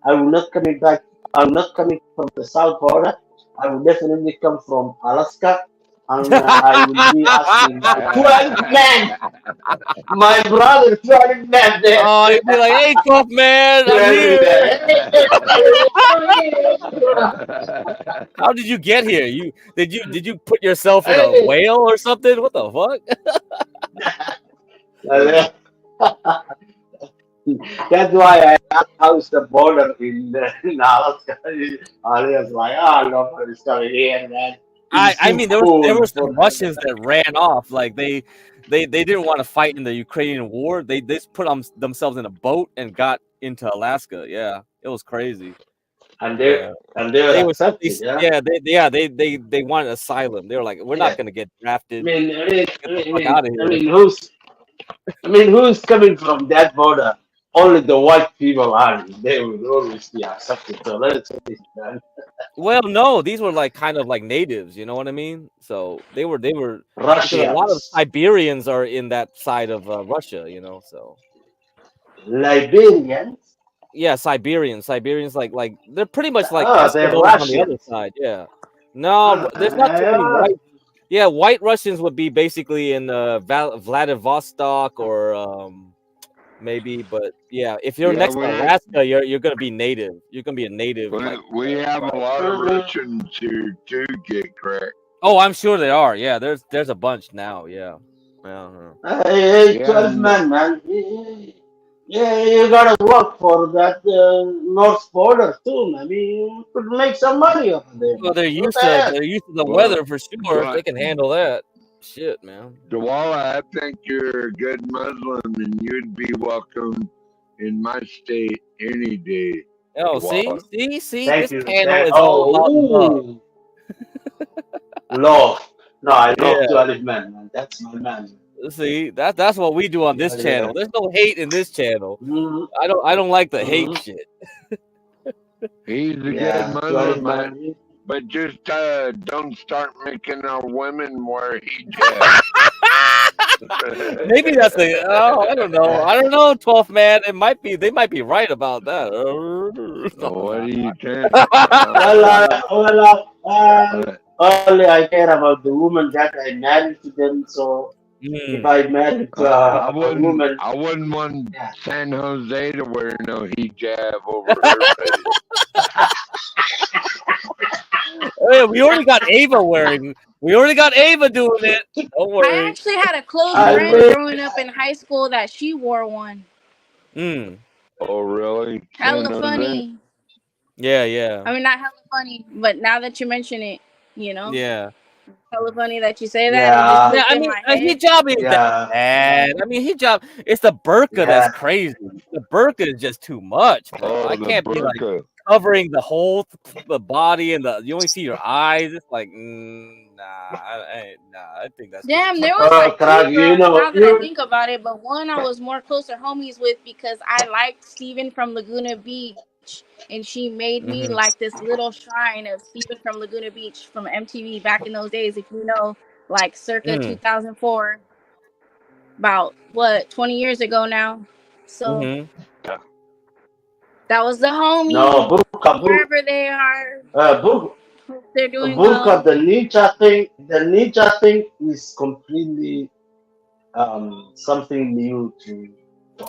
I will not coming back. I'm not coming from the south border. I will definitely come from Alaska, and I will be asking my 12 men, my brother 12 men there. Oh, you'd be like, hey, tough man, I'm here. How did you get here? Did you put yourself in a whale or something? What the fuck? That's why I asked how's the border in Alaska. I was like, oh, nobody's coming here, man. I mean, there cold were for some Russians that ran off. Like they didn't want to fight in the Ukrainian war. They just put themselves in a boat and got into Alaska. Yeah, it was crazy. And they were accepted. They wanted asylum. They were like, we're not gonna get drafted. I Get the fuck out of here. mean, who's coming from that border? Only the white people are. They will always be accepted. So let's see, man. Well, no, these were like kind of like natives, you know what I mean? So they were because a lot of Russians. Siberians are in that side of Russia, you know. So Liberians. yeah, Siberians like they're pretty much like They're Eskimos on the other Russians. side. Yeah, no, there's not too many white. Yeah, white Russians would be basically in Vladivostok or maybe, but yeah, if you're next to Alaska, you're gonna be native. You're gonna be a native. We have a lot of Russians here too, get correct. Oh, I'm sure they are. Yeah, there's a bunch now. Yeah. Hey, 12 men, man. Yeah, you gotta work for that north border too. Maybe you could make some money off of there. Well, they're used to the weather for sure. If they can handle that. Shit, man. Dawala, I think you're a good Muslim and you'd be welcome in my state any day. Oh, Dawala. see, Thank this you. panel is all about love. Love. No, I love 12 men, man. That's my man. See, that's what we do on this channel. There's no hate in this channel. I don't like the hate shit. He's a good Muslim, man. But just don't start making our women wear hijab. Maybe that's I don't know, 12 man. They might be right about that. What do you think? Only I care about the woman that I married to them. So if I married a woman, I wouldn't want San Jose to wear no hijab over her face. Hey, we already got Ava wearing. We already got Ava doing it. Don't worry. I actually had a close friend growing up in high school that she wore one. Oh, really? Hella funny. Yeah. I mean, not hella funny, but now that you mention it, you know. Yeah. Hella funny that you say that. Yeah, I mean, a hijab ain't that bad. I mean, hijab, it's the burqa that's crazy. The burqa is just too much, bro. I can't be like covering the whole the body and you only see your eyes. It's like, I think that's damn. There was like three girls, now that I think about it, but one I was more closer homies with because I liked Steven from Laguna Beach. And she made me like this little shrine of Steven from Laguna Beach from MTV back in those days. If you know, like circa 2004, about 20 years ago now. So that was the homie. No, wherever they are. They're doing well. The ninja thing is completely something new to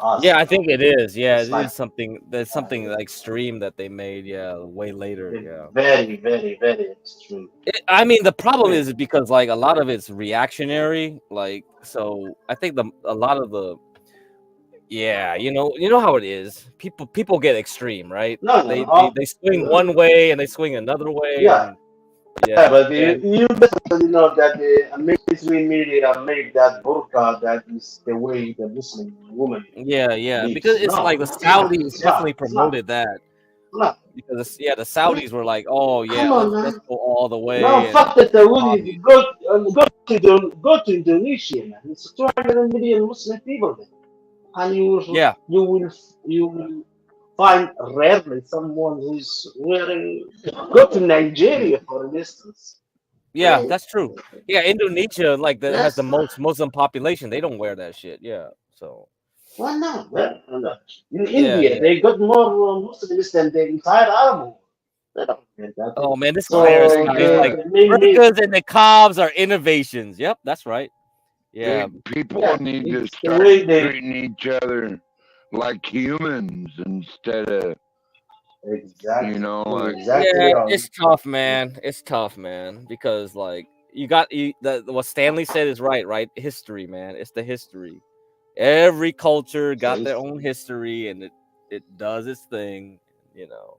us. Yeah, I think it is. Yeah, it is something. There's something like extreme that they made. Yeah, way later. Yeah, very, very, very extreme. I mean, the problem is because like a lot of it's reactionary. Like, so I think a lot of the. Yeah, you know how it is. People get extreme, right? They swing one way and they swing another way. Yeah. Yeah, but you definitely know that the mainstream media make that burqa that is the way the Muslim woman Yeah, because lives. it's No, like the it's not. Saudis It's not. definitely It's not. promoted that No. because the Saudis were like, oh yeah, Come on, let's man. go all the No, way and fuck the Saudi. Saudis. Go to Indonesia, man. It's 200 million Muslim people there, and Yeah, you will find rarely someone who's wearing. Go to Nigeria, for instance. yeah, that's true. Yeah, Indonesia like that has Yes. the most Muslim population. They don't wear that shit. Yeah, so Why not? Well, in yeah. India, they got more Muslims than the entire Arab world. They don't get that. Oh man, this Clarence So guy is like the main burkas and the cobs are innovations. Yep, that's right. Yeah, People yeah, need to it's the start way they treating each other like humans instead of, exactly, like exactly. yeah, it's tough, man. It's tough, man, because like what Stanley said is right? History, man. It's the history. Every culture got their own history, and it does its thing, you know.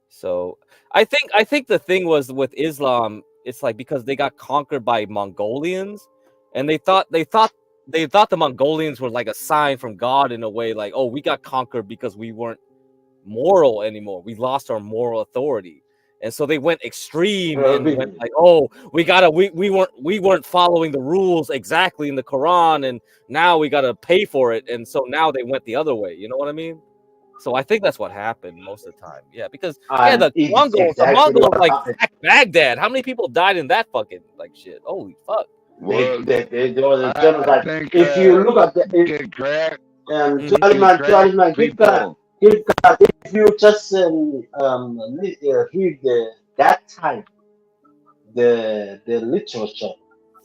So I think the thing was with Islam, it's like because they got conquered by Mongolians, and they thought the Mongolians were like a sign from God in a way, like, oh, we got conquered because we weren't moral anymore. We lost our moral authority. And so they went extreme and went like, oh, we weren't following the rules exactly in the Quran, and now we gotta pay for it. And so now they went the other way. You know what I mean? So I think that's what happened most of the time. Yeah, because And the it's exactly Mongols what like happened. sacked Baghdad. How many people died in that fucking like shit? Holy fuck. well, They was a I genocide. think If you look at the get crack, Jollyman, people. if you just read that time, the literature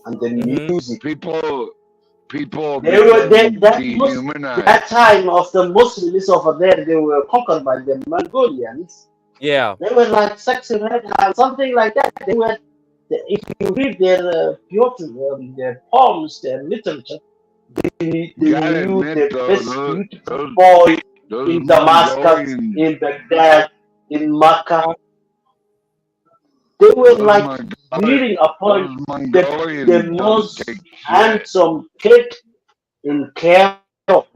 and the music, People they were became that dehumanized. time of the Muslims over there. They were conquered by the Mongolians. Yeah. They were like sexy red and something like that. They were. If you read their their poems, their literature, they Gotta knew admit, the though, best beautiful boy those in Damascus, Mongolians, in Baghdad, in Makkah. They were like reading upon the most handsome kid in Cairo,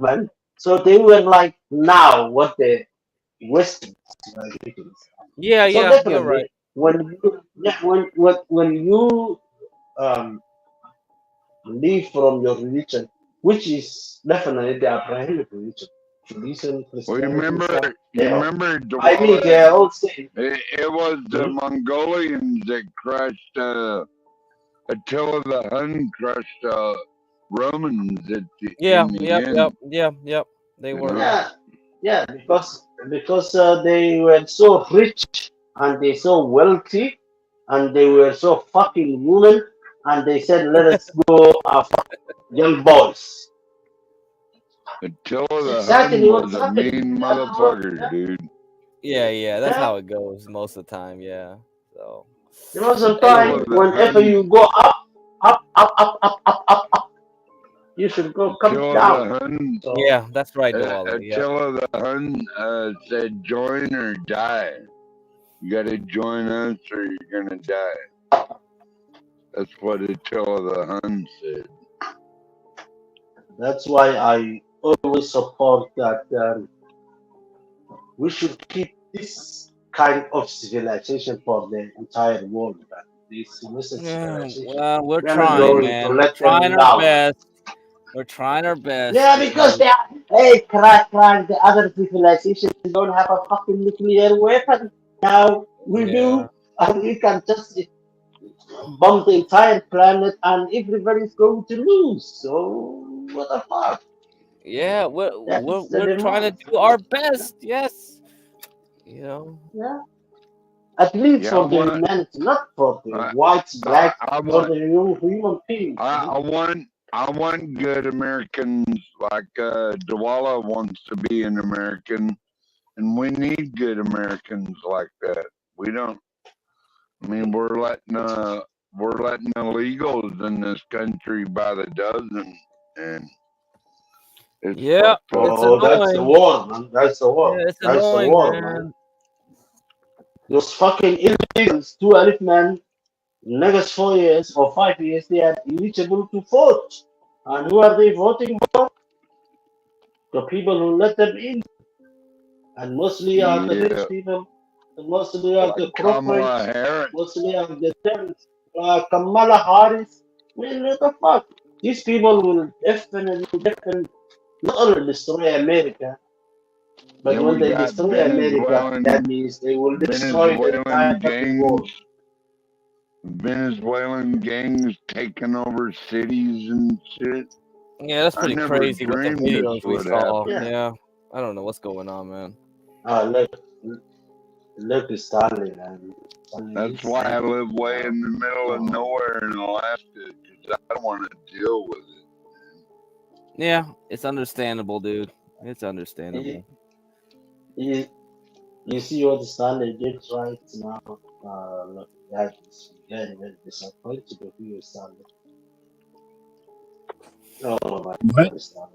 man. So they were like now what the Western civilizations. Yeah, So yeah, you're right. definitely when you um, leave from your religion, which is definitely the Abrahamic religion, Judaism, well, Christianity, Islam, you remember, I mean, they're all same. it was the Mongolians that crushed Attila the Hun crushed Romans in the end. Yep. They were. Yeah, because they were so rich and they so wealthy and they were so fucking women and they said, let us go fuck young boys. Attila the Exactly Hun what's was a happening. mean motherfucker, dude. Yeah, that's how it goes most of the time. Yeah. So You know, sometimes Attila the whenever Hun, you go up, you should go come Attila down. the Hun, So, yeah, that's right, Noala. Yeah. Attila the Hun said, "Join or die. You got to join us, or you're gonna die." That's what Attila the Hun said. that's why I always support that we should keep this kind of civilization for the entire world. That this Western civilization, Well, we're we are not trying, going to man. We're let trying them our down. best. We're trying our best. Yeah, because they are, the other civilizations don't have a fucking nuclear weapon. Now we do, and we can just bomb the entire planet, and everybody's going to lose. So what the fuck? Yeah, That is the we're trying to demand. do our best. Yes. You know. Yeah. At least Yeah, for the humanity, not for the whites, blacks, for the human beings. I want good Americans like Dawala wants to be an American, and we need good Americans like that. We don't. I mean, we're letting illegals in this country by the dozen, and it's Yeah, fucked up. it's Oh, that's the annoying. war, man. That's the war. Yeah, it's That's the annoying, war, man. man. Those fucking illegals, 12 man, Next 4 years or 5 years, they are eligible to vote. And who are they voting for? The people who let them in. And mostly are the rich people, and mostly are the Kamala corporates, Harris. mostly are the terrorists. Kamala Harris. Man, what the fuck? These people will definitely not only destroy America, but when we they got destroy America, that means they will destroy the entire fucking world. Venezuelan gangs taking over cities and shit. Yeah, that's pretty crazy with the videos we saw. Happen. Yeah, I don't know what's going on, man. Look at Stanley, man. That's why I live way in the middle of nowhere in Alaska, because I don't want to deal with it. Yeah, it's understandable, dude. It's understandable. You see what Stanley did right now? Look, that is very, very disappointed with you, Stanley. Oh my God, Stanley.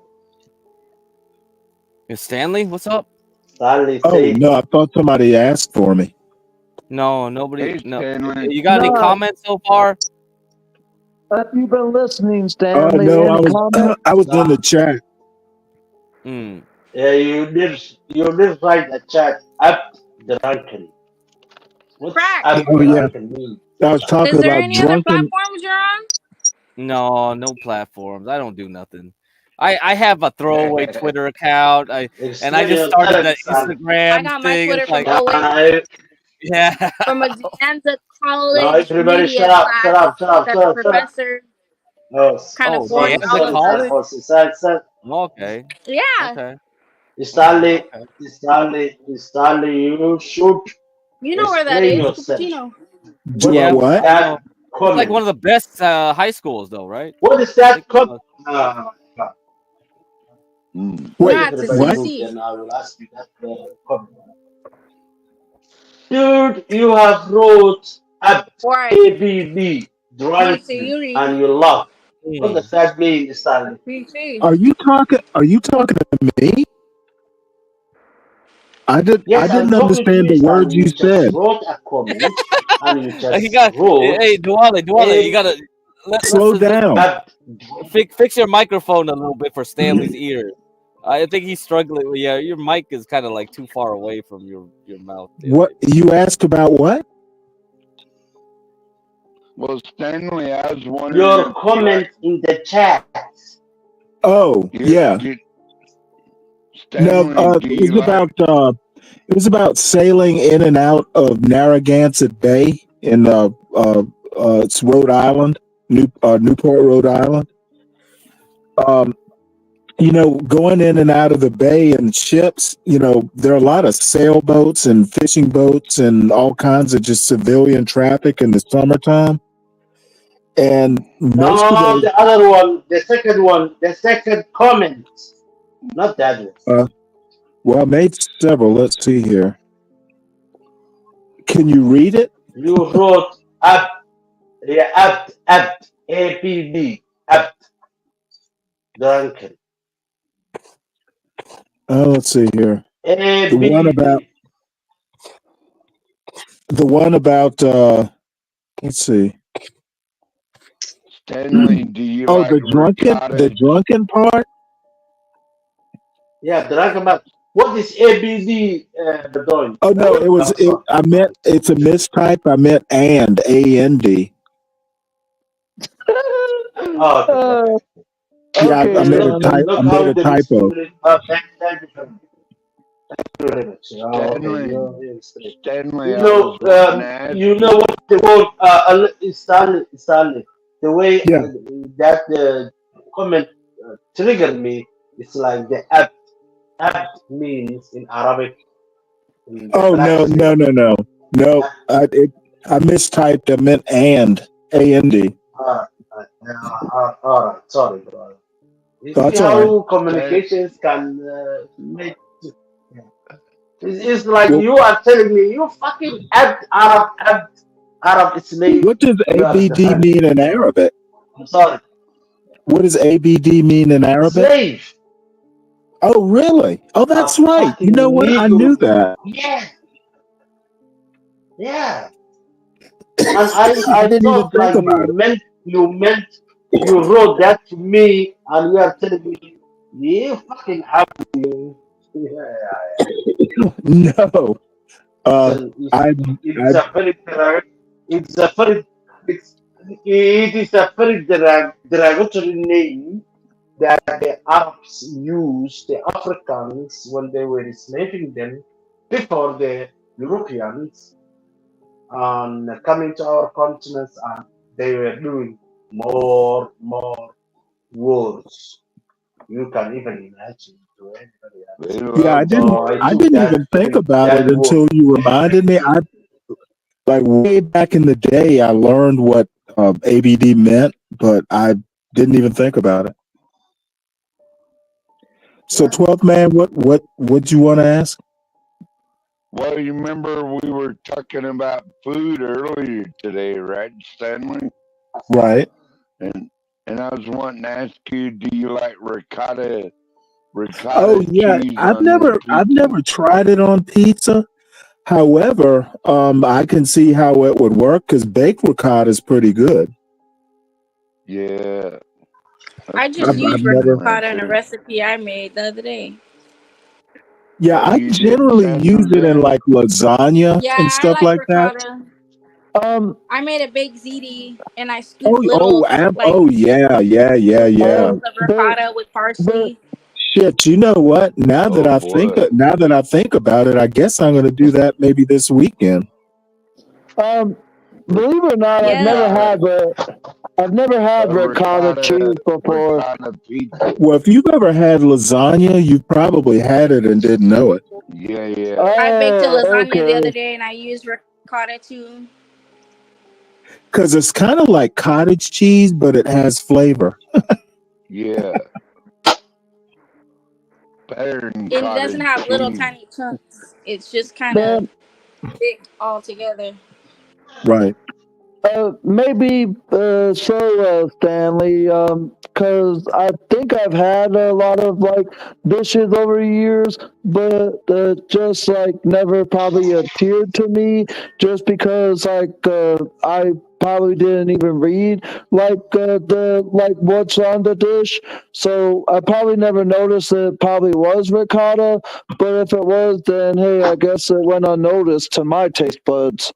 Is Stanley? What's up? Stanley Oh no, I thought somebody asked for me. No, nobody. Hey, No. Stanley. You got any comments so far? Have you been listening, Stanley? No, Any comments? I was in the chat. Yeah, you did write a chat up drunken. What's up Oh yeah, drunken mean? I was talking Is there about any other drunken. platforms you're on? No platforms. I don't do nothing. I have a throwaway Twitter account. And I just started that Instagram I got my thing. Twitter It's from like, 08. yeah. From a Zanza No, college everybody media shut up, class shut up, shut up, that shut the up, shut up. professor kind of forced Zanza all of College? us. Okay. Yeah. Okay. Stanley, you should You know where that explain is, yourself. Cupertino. Do Yeah, what? I know. It's like one of the best high schools, though, right? What is that? Wait, Nah, it's a what? CC. Then I will ask you that comment. Dude, you have wrote Right. ABB, drunk, So you read and you laugh. What does that mean, Stanley? PC. Are you talking to me? I Yes, I'm didn't talking to understand you, the words Stanley. you You just said. wrote a comment, and you He just got. wrote. Hey, Duale, you gotta Slow down. fix your microphone a little bit for Stanley's ear. I think he's struggling. Yeah, your mic is kind of like too far away from your mouth. There. What you asked about? What? Well, Stanley, I was wondering. Your comment in the chat. Oh yeah. No, it was about sailing in and out of Narragansett Bay in it's Rhode Island, Newport, Rhode Island. Going in and out of the bay in ships, there are a lot of sailboats and fishing boats and all kinds of just civilian traffic in the summertime. And most of those, the other one, the second comment, not that one. well, I made several. Let's see here. Can you read it? You wrote apt, APB, apt, drunken. Let's see here. APB. The one about let's see. Stanley, do you like the drunken part? Yeah, drunken part. What is ABD doing? Oh no, I meant it's a mistype. I meant AND. Oh, yeah, I made a typo. Thank you very much. Stanley, you know what the word Stanley, the way that comment triggered me. It's like the apt means in Arabic. Oh no! I mistyped. I meant AND. All right, sorry, brother. You see That's how communications can make. It's like you are telling me you fucking Arab slave. What does ABD mean in Arabic? I'm sorry. What does ABD mean in Arabic? Slave. Oh really? Oh, that's right. You know what? I knew that. Yeah. Yeah. And I I didn't even thought think like about it. you wrote that to me and you are telling me you fucking happy. No. It's I it's a very it's a very it's it is a very derogatory name that the Arabs used, the Africans, when they were enslaving them before the Europeans and coming to our continents, and they were doing more wars. You can even imagine to anybody They else. yeah, love So I I took didn't that even think with about it that word. until you reminded me. I like way back in the day I learned what ABD meant, but I didn't even think about it. So 12th man, what you want to ask? Well, you remember we were talking about food earlier today, right, Stanley? Right. And I was wanting to ask you, do you like Oh ricotta yeah, cheese on your I've pizza? never tried it on pizza. However, I can see how it would work because baked ricotta is pretty good. Yeah, I that's just pretty used I've decent never. right ricotta in a there. recipe I made the other day. Yeah, Oh, I you did, generally San use it in Jose? like lasagna Yeah, and I stuff like like that. ricotta. Um, I made a baked ziti and I scooped Yeah. cloves of the ricotta with the parsley. Shit, you know what? Oh boy. Now that I think about it, I guess I'm going to do that maybe this weekend. believe it or not, Yeah. I've never had ricotta cheese before. Ricotta pizza. Well, if you've ever had lasagna, you probably had it and didn't know it. Yeah. I baked a lasagna the Okay. other day and I used ricotta too. Because it's kind of like cottage cheese, but it has flavor. Yeah. Better than It doesn't cottage have little cheese. tiny chunks. It's just kind of Man, thick all together. Right. maybe Stanley, because I think I've had a lot of like dishes over the years, but just like never probably appeared to me, just because I probably didn't even read the what's on the dish, so I probably never noticed it probably was ricotta, but if it was, then hey, I guess it went unnoticed to my taste buds.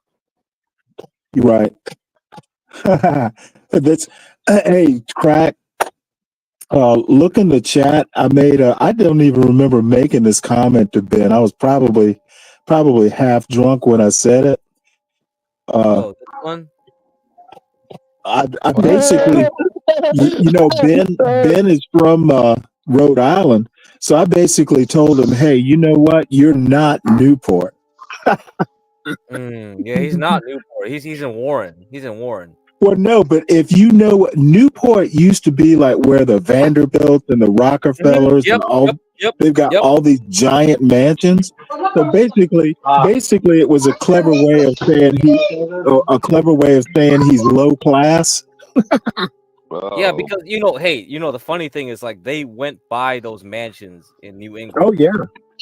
You're right. That's hey, crack. Look in the chat. I don't even remember making this comment to Ben. I was probably half drunk when I said it. Oh, this one. I basically, Ben is from Rhode Island, so I basically told him, "Hey, you know what? You're not Newport." Yeah, he's not Newport. He's in Warren. He's in Warren. Well, no, but if you know, Newport used to be like where the Vanderbilts and the Rockefellers and they've got all these giant mansions. So basically, it was a clever way of saying he's low class. Yeah, because the funny thing is like they went by those mansions in New England. Oh yeah,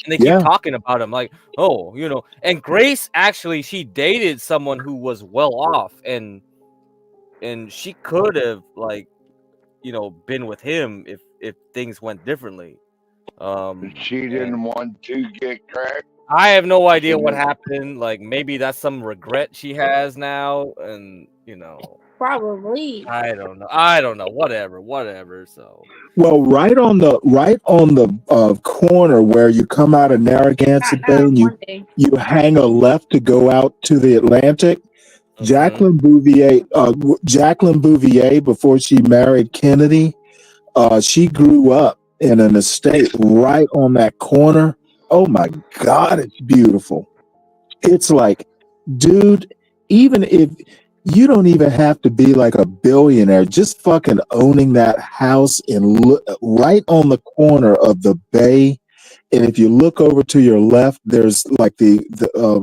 and they keep talking about them like, and Grace actually she dated someone who was well off, and she could have been with him if things went differently. She didn't want to get cracked. I have no idea what happened. Like maybe that's some regret she has now, and Probably. I don't know. Whatever. So well, right on the corner where you come out of Narragansett Bay and you hang a left to go out to the Atlantic. Jacqueline Bouvier, before she married Kennedy, she grew up in an estate right on that corner. Oh my God, it's beautiful. It's like, dude, even if you don't even have to be like a billionaire, just fucking owning that house right on the corner of the bay. And if you look over to your left, there's like the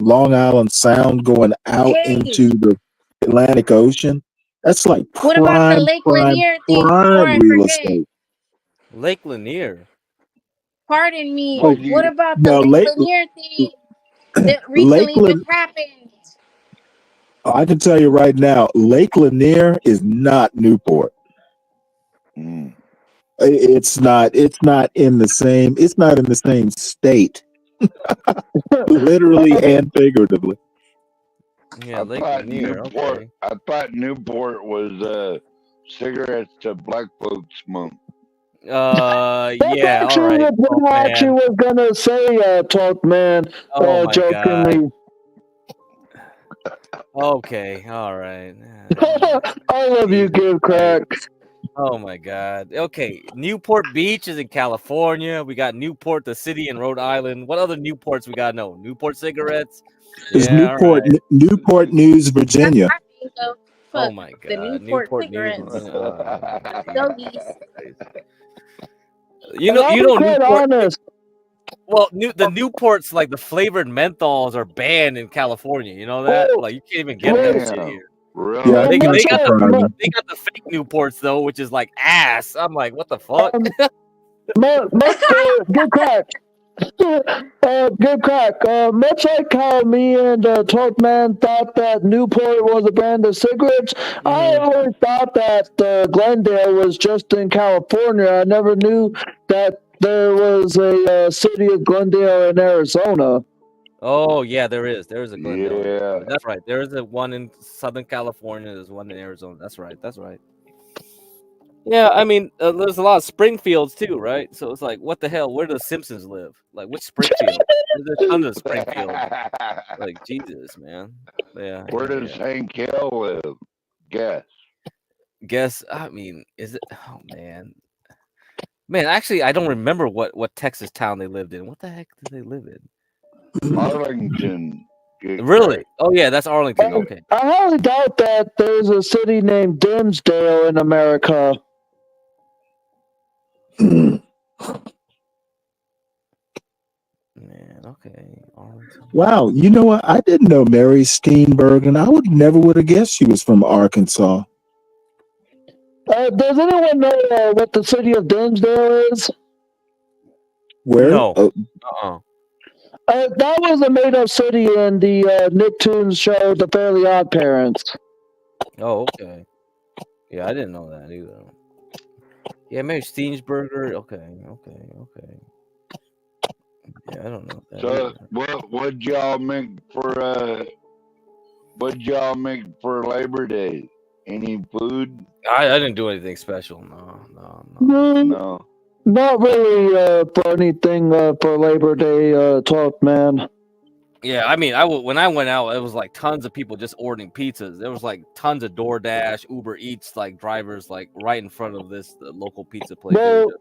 Long Island Sound going out into the Atlantic Ocean. That's like What about the Lake Lanier thing before I real forget? estate. Lake Lanier. Pardon me. Oh, What about the no, Lake Lanier thing that recently just happened? I can tell you right now, Lake Lanier is not Newport. It's not. It's not in the same. It's not in the same state, literally and figuratively. Yeah, I Lake thought Lanier. Newport. Okay. I thought Newport was cigarettes that black folks smoke. That's Yeah. All actually right. what Oh I actually man. was gonna say, Talk Man, Oh my god. jokingly. Okay. All right. I love you, Give Crack. Oh my god. Okay. Newport Beach is in California. We got Newport, the city in Rhode Island. What other Newports we gotta know? Newport cigarettes. It's Yeah. All right. Newport News, Virginia. Oh Fuck my the god. Newport Newport News. cigarettes. Virginia. Doggies. You And know. I'll You be know quite Newport. honest. Well, the Newports, like the flavored menthols, are banned in California. You know that? Well, Like you can't even get that shit Damn. here. Really? Yeah, They that's got surprising. the fake Newports though, which is like ass. I'm like, what the fuck? Good Crack. Good Crack. Much like how me and Talkman thought that Newport was a brand of cigarettes, I always thought that Glendale was just in California. I never knew that there was a city of Glendale in Arizona. Oh yeah, there is. There is a Glendale. Yeah. That's right. There is a one in Southern California. There's one in Arizona. That's right. That's right. Yeah, I mean, there's a lot of Springfields too, right? So it's like, what the hell? Where do the Simpsons live? Like, which Springfield? There's a ton of Springfield. Like, Jesus, man. Yeah. Where does Hank Hill live? Guess. I mean, is it? Oh man. Man, actually, I don't remember what Texas town they lived in. What the heck did they live in? Arlington. Really? Oh yeah, that's Arlington. Okay. I highly doubt that there's a city named Dimsdale in America. Man, okay. Arlington. Wow, you know what? I didn't know Mary Steenburgen. I would have guessed she was from Arkansas. Does anyone know what the city of Dimsdale is? Where? No. That was a made-up city in the Nicktoons show, The Fairly Odd Parents. Oh, okay. Yeah, I didn't know that either. Yeah, Mary Steensberger. Okay. Yeah, I don't know that. So what'd y'all make for Labor Day? Any food? I didn't do anything special. No. Not really for anything for Labor Day talk, man. Yeah, I mean, when I went out, it was like tons of people just ordering pizzas. There was like tons of DoorDash, Uber Eats, like drivers, like right in front of the local pizza place. They were just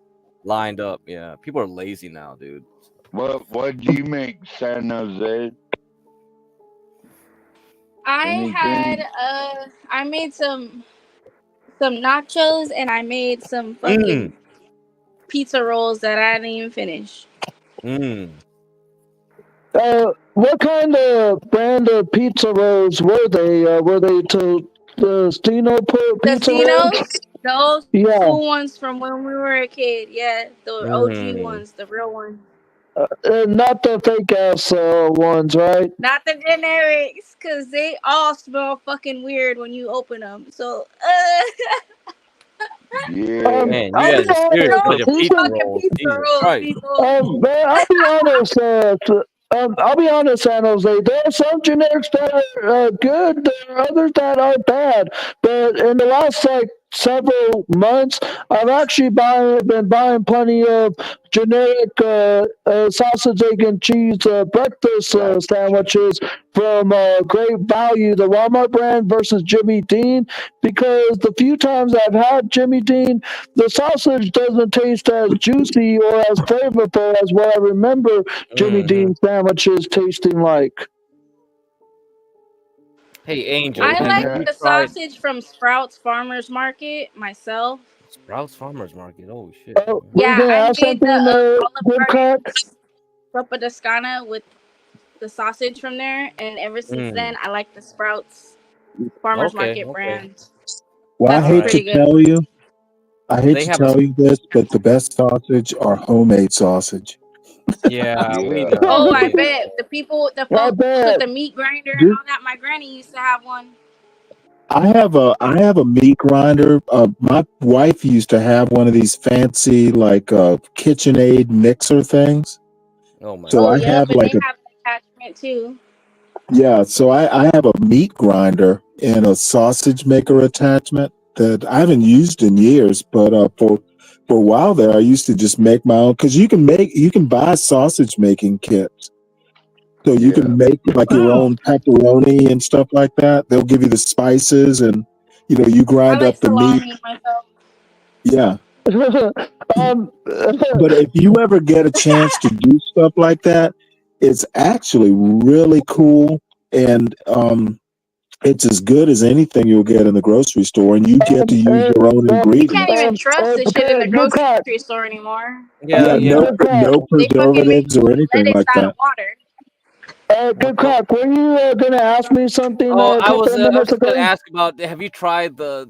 lined up. Yeah, people are lazy now, dude. What do you make, San Jose? I made some nachos and I made some fucking pizza rolls that I didn't even finish. What kind of brand of pizza rolls were they? Were they Tostino pizza rolls? Those Yeah. cool ones from when we were a kid. Yeah, the OG ones, the real ones. Not the fake ass ones, right? Not the generics, because they all smell fucking weird when you open them. So, Yeah. Man, you guys are serious with your pizza rolls. Jesus Christ. Man, I'll be honest. I'll be honest, San Jose. There are some generics that are good. There are others that are bad. But in the last several months, I've actually been buying plenty of generic sausage, egg, and cheese breakfast sandwiches from Great Value, the Walmart brand versus Jimmy Dean. Because the few times I've had Jimmy Dean, the sausage doesn't taste as juicy or as flavorful as what I remember Jimmy Dean sandwiches tasting like. Hey, Angel. I like the sausage from Sprouts Farmers Market myself. Sprouts Farmers Market. Oh shit. Yeah, I made the Good Crack? Sopa Toscana with the sausage from there, and ever since then, I like the Sprouts Farmers Market brand. Well, I hate to tell you. I hate They to have tell you this, but the best sausage are homemade sausage. Yeah, we know. Oh, I we know. bet the people, the I folks with bet. the meat grinder and all that. My granny used to have one. I have a meat grinder. My wife used to have one of these fancy like KitchenAid mixer things. Oh my So Oh, I god. yep, have and like they a have an attachment too. yeah. So I have a meat grinder and a sausage maker attachment that I haven't used in years. But for a while there, I used to just make my own because you can buy sausage making kits. So you Yeah. can make like your own pepperoni and stuff like that. They'll give you the spices and you I grind like up the meat. salami myself. Yeah. um, But if you ever get a chance to do stuff like that, it's actually really cool and it's as good as anything you'll get in the grocery store and you get to use your own You can't even ingredients. trust the shit in the good crack. grocery store anymore. Yeah, yeah. Good crack. No They fucking make preservatives you or eat anything lettuce like out of that. water. Good crack. Were you gonna ask me something Oh, a I was couple of minutes just gonna ago? ask about. Have you tried the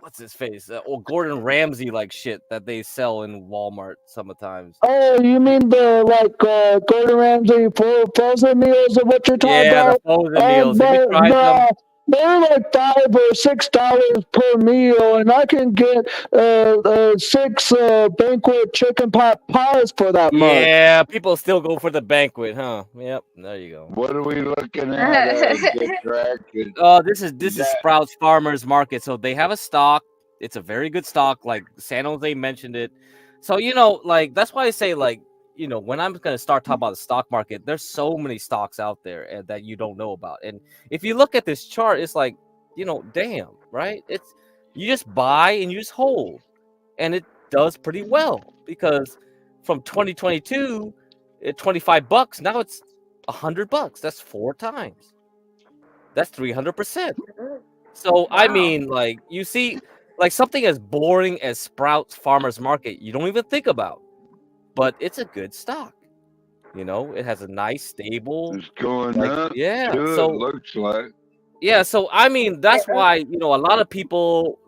what's his face? Gordon Ramsay like shit that they sell in Walmart sometimes. Oh, you mean the Gordon Ramsay frozen meals or what you're talking Yeah, the about? frozen meals. Have you But tried them? they're like $5 or $6 per meal, and I can get six banquet chicken pot pies for that much. Yeah, people still go for the banquet, huh? Yep, there you go. What are we looking at? Get track. This is That Sprouts Farmers Market. So they have a stock. It's a very good stock. Like San Jose mentioned it. So like that's why I say like when I'm gonna start talking about the stock market, there's so many stocks out there that you don't know about. And if you look at this chart, it's like damn, right? It's you just buy and you just hold, and it does pretty well because from 2022 at $25, now it's $100. That's 4 times. That's 300%. So I mean, like you see, like something as boring as Sprouts Farmers Market, you don't even think about, but it's a good stock. It has a nice stable. is going Like up yeah, too. It so looks like. yeah, so I mean that's why a lot of people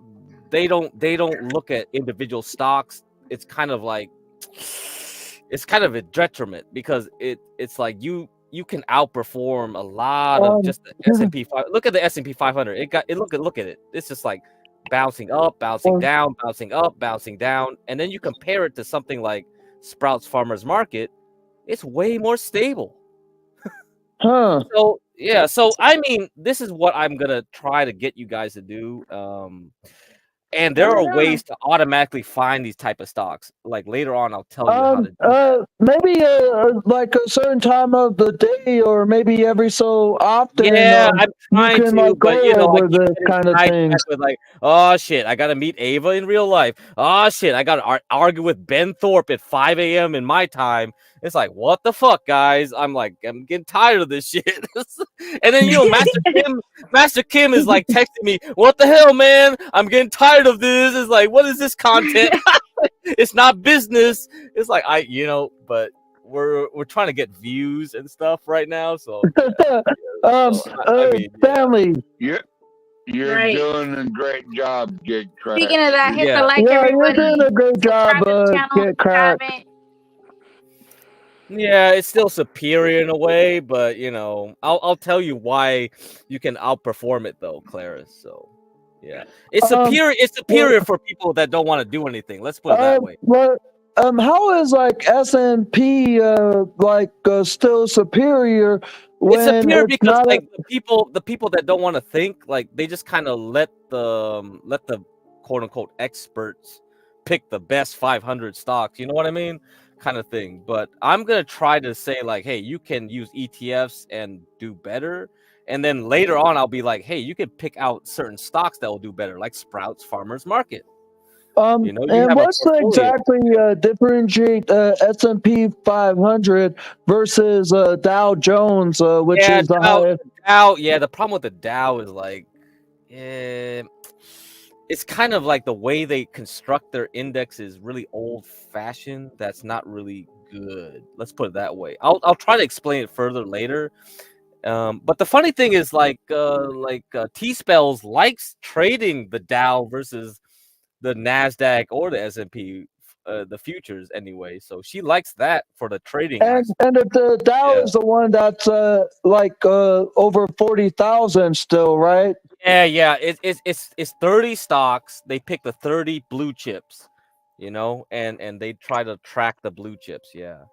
they don't look at individual stocks. It's kind of like it's kind of a detriment because it's like you can outperform a lot of just the S&P 5. Look at the S&P 500. Look at it. It's just like bouncing up, bouncing down, bouncing up, bouncing down, and then you compare it to something like Sprouts Farmers Market. It's way more stable. Huh. So yeah, so I mean, this is what I'm gonna try to get you guys to do. And there are ways to automatically find these type of stocks. Like later on, I'll tell you how to do that. Maybe like a certain time of the day, or maybe every so often, Yeah, I'm you trying can to, like but go I over keep this getting kind of things. sidetracked with like, oh shit, I gotta meet Ava in real life. Oh shit, I gotta argue with Ben Thorpe at 5 a.m. in my time. It's like, what the fuck, guys? I'm getting tired of this shit. And then Master Kim is like texting me, what the hell, man? I'm getting tired of this. It's like, what is this content? It's not business. It's like but we're trying to get views and stuff right now. So I mean, family. You're Right. doing a great job, Get Crack. Speaking of that, hit Yeah. the like, Yeah, you're everybody. doing a great job, Subscribe to the channel if Get you Crack. haven't. Yeah, it's still superior in a way, but I'll tell you why you can outperform it though, Clarice. So yeah, it's superior. It's superior for people that don't want to do anything. Let's put it that way. Well, how is like S&P still superior when It's superior it's because not like the people that don't want to think, like they just kind of let the quote unquote experts pick the best 500 stocks. You know what I mean? Kind of thing. But I'm gonna try to say like, hey, you can use ETFs and do better. And then later on, I'll be like, hey, you can pick out certain stocks that will do better, like Sprouts Farmers Market. You and have a what's portfolio. exactly differentiate S&P 500 versus Dow Jones, which is the highest? Dow. Yeah, the problem with the Dow is like, it's kind of like the way they construct their index is really old-fashioned. That's not really good. Let's put it that way. I'll try to explain it further later. But the funny thing is like T-Spells likes trading the Dow versus the NASDAQ or the S&P the futures anyway. So she likes that for the trading. And the Dow is the one that's over 40,000 still, right? Yeah. It's 30 stocks. They pick the 30 blue chips, and they try to track the blue chips. Yeah.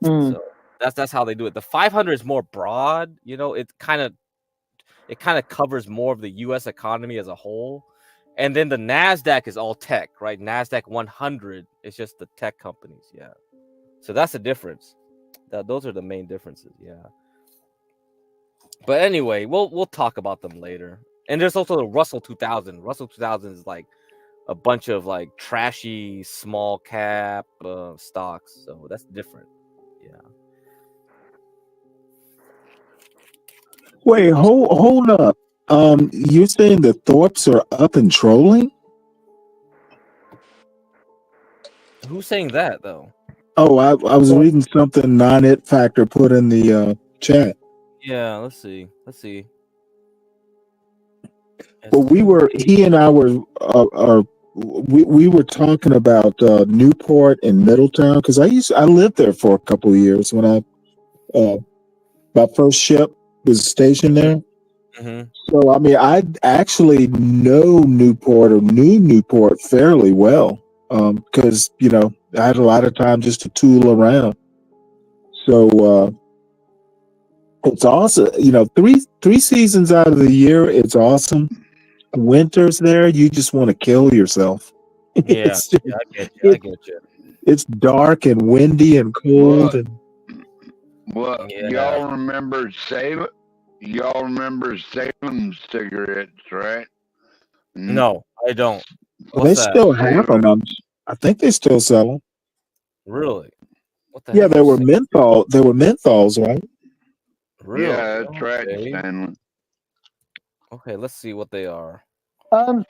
So that's how they do it. The 500 is more broad. It kind of covers more of the U.S. economy as a whole. And then the NASDAQ is all tech, right? NASDAQ 100 is just the tech companies. Yeah. So that's the difference. Those are the main differences. Yeah. But anyway, we'll talk about them later. And there's also the Russell 2000. Russell 2000 is like a bunch of like trashy small cap stocks. So that's different. Yeah. Wait, hold up. You're saying the Thorpes are up and trolling? Who's saying that though? Oh, I was reading something Non-It Factor put in the chat. Yeah, let's see. But he and I were we were talking about Newport and Middletown because I lived there for a couple of years when my first ship was stationed there. Mm-hmm. So I mean, I actually know Newport or knew Newport fairly well because I had a lot of time just to tool around. So it's awesome. Three seasons out of the year, it's awesome. Winters there, you just want to kill yourself. Yeah, I get you. It's dark and windy and cold. Y'all remember Salem? Y'all remember Salem cigarettes, right? No, I don't. They still have them. I think they still sell them. Really? What the Yeah, heck they is were Salem? menthol. They were menthols, right? Really? Yeah, that's right, Okay. Stanley. Okay, let's see what they are. And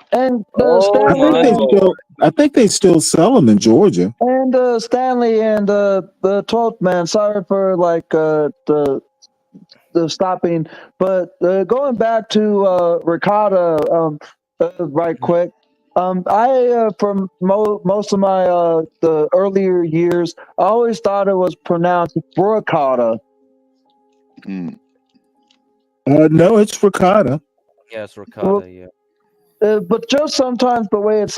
I think they still sell them in Georgia. And Stanley and the 12th man. Sorry for the stopping, but going back to ricotta, right quick. I from most of my the earlier years, I always thought it was pronounced ricotta. No, it's ricotta. Yeah, it's ricotta. Yeah. But just sometimes the way it's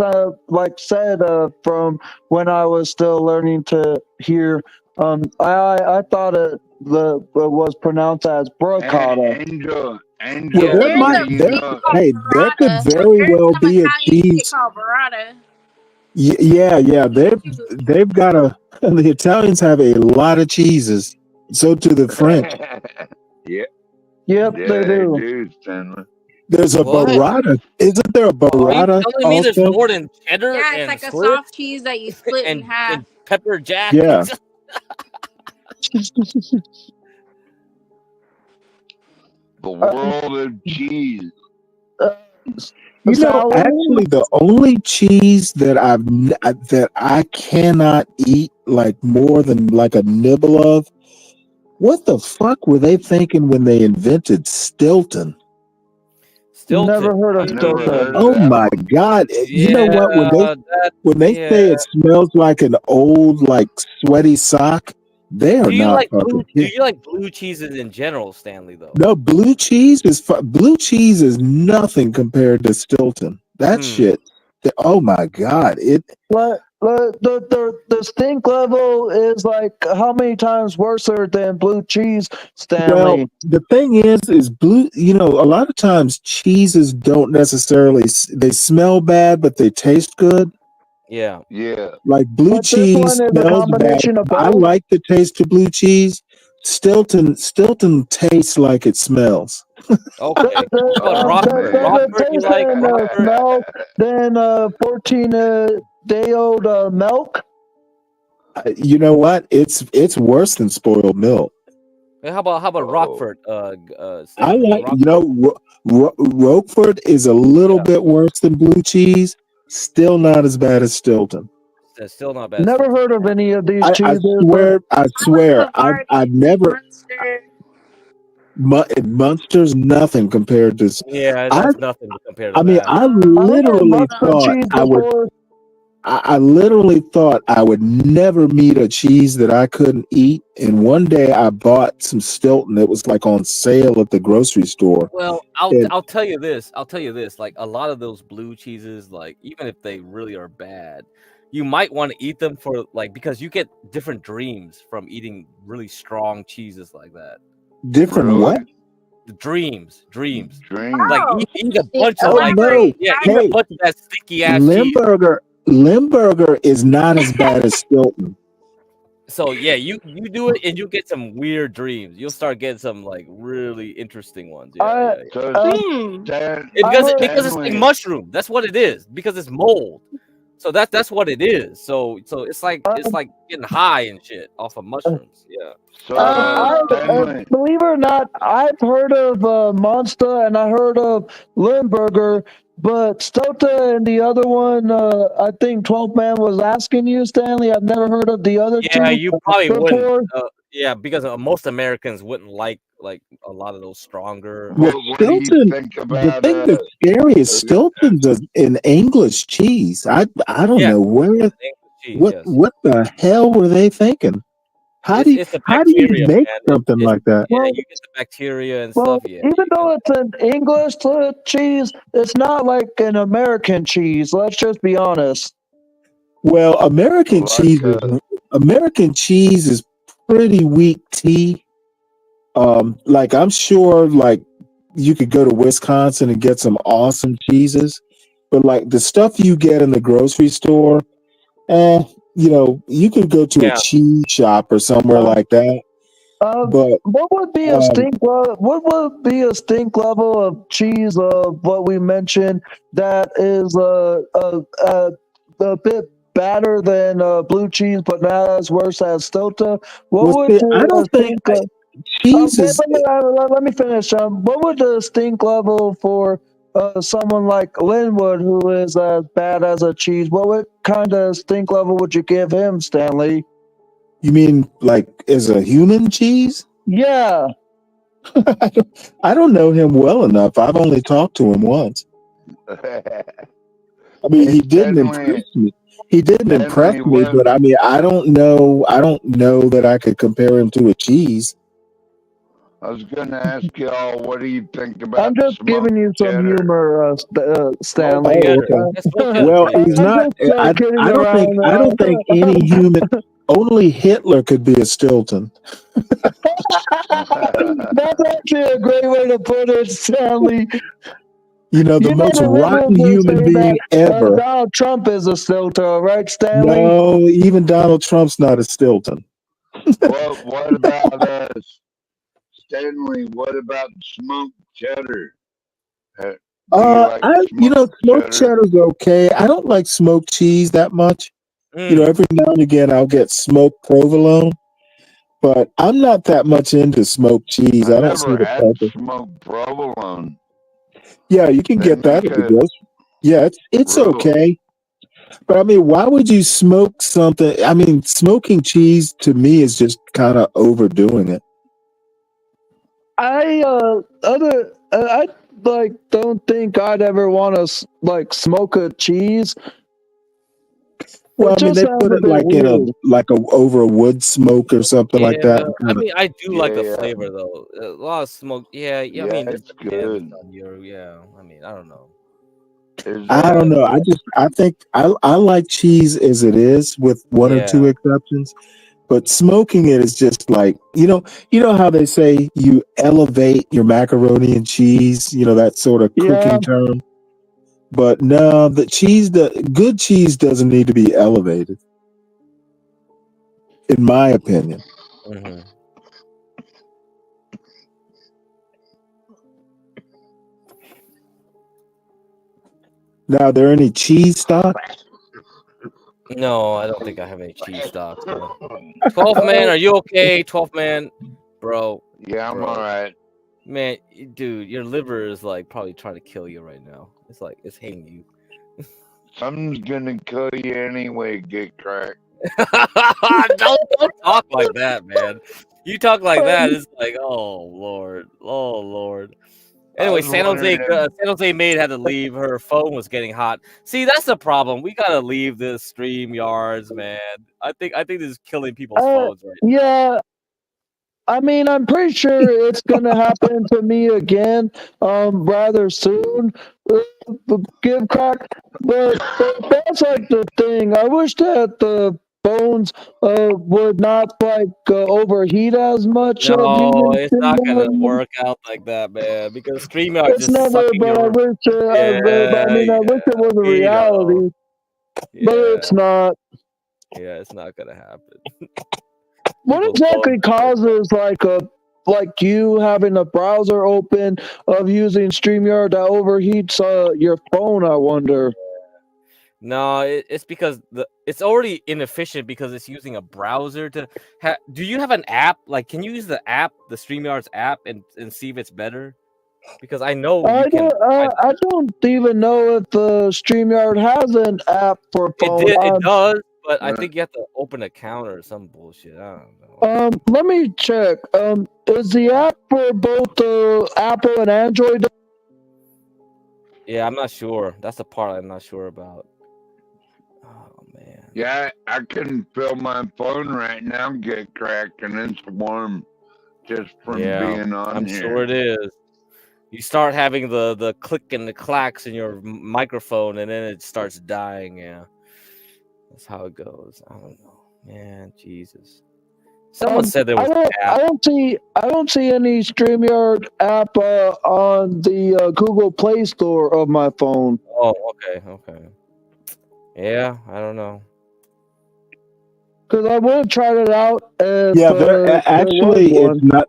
said from when I was still learning to hear, I thought it was pronounced as bricotta. Angel, there could very well be a cheese. Called burrata. Yeah, they've got the Italians have a lot of cheeses. So do the French. Yeah. Yep, Yeah, they do. Stanley. There's a burrata. Isn't there a burrata? Are you telling me there's also? more than cheddar? Yeah, it's and like a Swiss soft cheese that you split in half. and pepper jack. Yeah. The world of cheese. Actually, the only cheese that I cannot eat like more than like a nibble of. What the fuck were they thinking when they invented Stilton? Never heard of Stilton. Oh my god! You know what? When they say it smells like an old, like sweaty sock, they are not fucking. Do you like blue cheeses in general, Stanley? Though no, blue cheese is nothing compared to Stilton. That shit. Oh my god! The stink level is like how many times worse than blue cheese, Stanley? Well, the thing is blue. A lot of times cheeses don't necessarily they smell bad, but they taste good. Yeah. Like blue cheese smells bad. I like the taste of blue cheese. Stilton tastes like it smells. Okay. Smell than 14-day-old milk. You know what? It's worse than spoiled milk. How about Rockford? I like Roquefort is a little bit worse than blue cheese. Still not as bad as Stilton. That's still not bad. Never heard of any of these cheeses. I swear, I've never. Munster's nothing compared to. Yeah, that's nothing compared to I mean, I literally thought I literally thought I would never meet a cheese that I couldn't eat. And one day I bought some Stilton. It was like on sale at the grocery store. Well, And I'll tell you this. I'll tell you this. Like a lot of those blue cheeses, like even if they really are bad, you might want to eat them for like because you get different dreams from eating really strong cheeses like that. different what? Dreams. Like Oh, eat a bunch of Oh like no! eat a Hey, bunch of that sticky ass cheese. Limburger is not as bad as Stilton. So yeah, you do it and you get some weird dreams. You'll start getting some like really interesting ones. Yeah. Because it's like mushroom. That's what it is. Because it's mold. So that's what it is. So it's like getting high and shit off of mushrooms. Yeah. Believe it or not, I've heard of Monster and I heard of Limburger, but Stota and the other one, I think 12 Man was asking you, Stanley. I've never heard of the other two. Yeah, you probably before. wouldn't. Yeah, because most Americans wouldn't like a lot of those stronger. Well, Stilton. The thing that's scary is Stilton's an English cheese. I don't know where. What the hell were they thinking? How do you make something like that? Yeah, you get the bacteria and Well, stuff. Yeah. even though it's an English cheese, it's not like an American cheese. Let's just be honest. Well, American cheese is pretty weak tea. Like I'm sure, like you could go to Wisconsin and get some awesome cheeses, but like the stuff you get in the grocery store, you could go to a cheese shop or somewhere like that. But what would be a stink level? What would be a stink level of cheese of what we mentioned that is a bit better than blue cheese, but not as worse as Stota? I don't think cheese is. Let me finish. What would the stink level for someone like Linwood, who is as bad as a cheese? What kind of stink level would you give him, Stanley? You mean like as a human cheese? Yeah. I don't know him well enough. I've only talked to him once. I mean, he didn't impress me. He didn't impress me, but I mean, I don't know that I could compare him to a cheese. I was going to ask y'all, what do you think about? I'm just giving you some humor, Stanley. Well, he's not. I don't think any human. Only Hitler could be a Stilton. That's actually a great way to put it, Stanley. The most rotten human being ever. Donald Trump is a Stilton, right, Stanley? No, even Donald Trump's not a Stilton. What about Stanley? What about smoked cheddar? Smoked cheddar's okay. I don't like smoked cheese that much. Every now and again I'll get smoked provolone, but I'm not that much into smoked cheese. I don't see the purpose. Smoked provolone. Yeah, you can get that at the grocery. Yeah, it's okay. But I mean, why would you smoke something? I mean, smoking cheese to me is just kind of overdoing it. I don't think I'd ever want to smoke a cheese. Well, I mean, they put it like over a wood smoke or something like that. I mean, I do like the flavor though. A lot of smoke. Yeah. I mean, it's good. I mean, I don't know. I don't know. I think I like cheese as it is, with one or two exceptions. But smoking it is just like you know how they say you elevate your macaroni and cheese. That sort of cooking term. But no, good cheese doesn't need to be elevated, in my opinion. Mm-hmm. Now, are there any cheese stocks? No, I don't think I have any cheese stocks. 12 Man, are you okay? 12 Man, bro. Yeah, I'm all right. Man, dude, your liver is probably trying to kill you right now. It's it's hating you. Something's gonna kill you anyway, get cracked. don't talk like that, man. You talk like that, it's oh Lord. Anyway, was wondering San Jose maid had to leave. Her phone was getting hot. See, that's the problem. We gotta leave this StreamYards, man. I think this is killing people's phones right now. Yeah, I mean, I'm pretty sure it's gonna happen to me again, rather soon. Give crack, but that's like the thing. I wish that the phones would not like overheat as much. No, Using it's not gonna StreamYard. work out like that, man. Because StreamYard It's just never, sucking but I your wish. I yeah, mean, I wish it was a we know. reality, but Yeah, it's not. yeah, it's not gonna happen. What People's exactly phones. causes like you having a browser open of using StreamYard that overheats your phone? I wonder. No, it's because it's already inefficient because it's using a browser to. Do you have an app? Like, can you use the app, the StreamYard's app, and see if it's better? Because I know you can. I don't even know if StreamYard has an app for phone. It does, but I think you have to open an account or some bullshit. I don't know. Let me check. Is the app for both Apple and Android? Yeah, I'm not sure. That's the part I'm not sure about. Yeah, I can feel my phone right now get cracked, and it's warm just from being on I'm here. sure it is. You start having the click and the clacks in your microphone, and then it starts dying. Yeah, that's how it goes. I don't know, man. Jesus. Someone said there was an app. I don't see any StreamYard app on the Google Play Store of my phone. Oh, okay. Yeah, I don't know. Because I would have tried it out. If, Yeah, there actually it's not.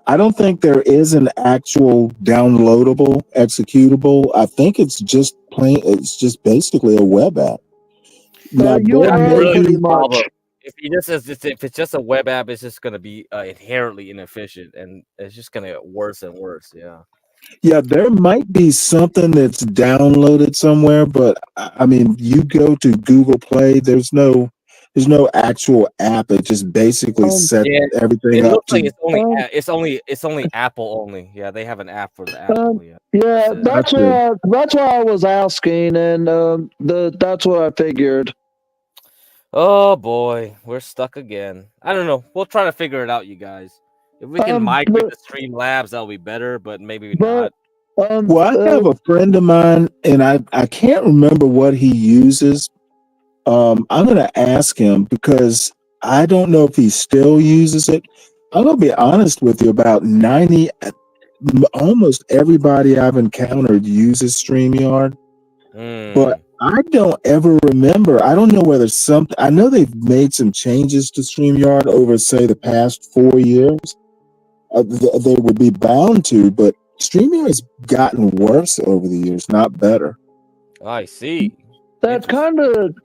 I don't think there is an actual downloadable executable. I think it's just plain. It's just basically a web app. Now, you there are may pretty be- much. If it's just a web app, it's just gonna be inherently inefficient, and it's just gonna get worse and worse. Yeah. Yeah, there might be something that's downloaded somewhere, but I mean, you go to Google Play. There's no actual app. It just basically set everything It up looks to. like it's only Apple only. Yeah, they have an app for the Apple. Yeah. Yeah, That's that's what I was asking, and that's what I figured. Oh boy, we're stuck again. I don't know. We'll try to figure it out, you guys. If we can migrate to Streamlabs, that'll be better, but maybe not. Well, I have a friend of mine, and I can't remember what he uses. I'm gonna ask him because I don't know if he still uses it. I'm gonna be honest with you. About 90, almost everybody I've encountered uses StreamYard, but I don't ever remember. I don't know whether something. I know they've made some changes to StreamYard over, say, the past 4 years. They would be bound to, but StreamYard has gotten worse over the years, not better. I see. That kind of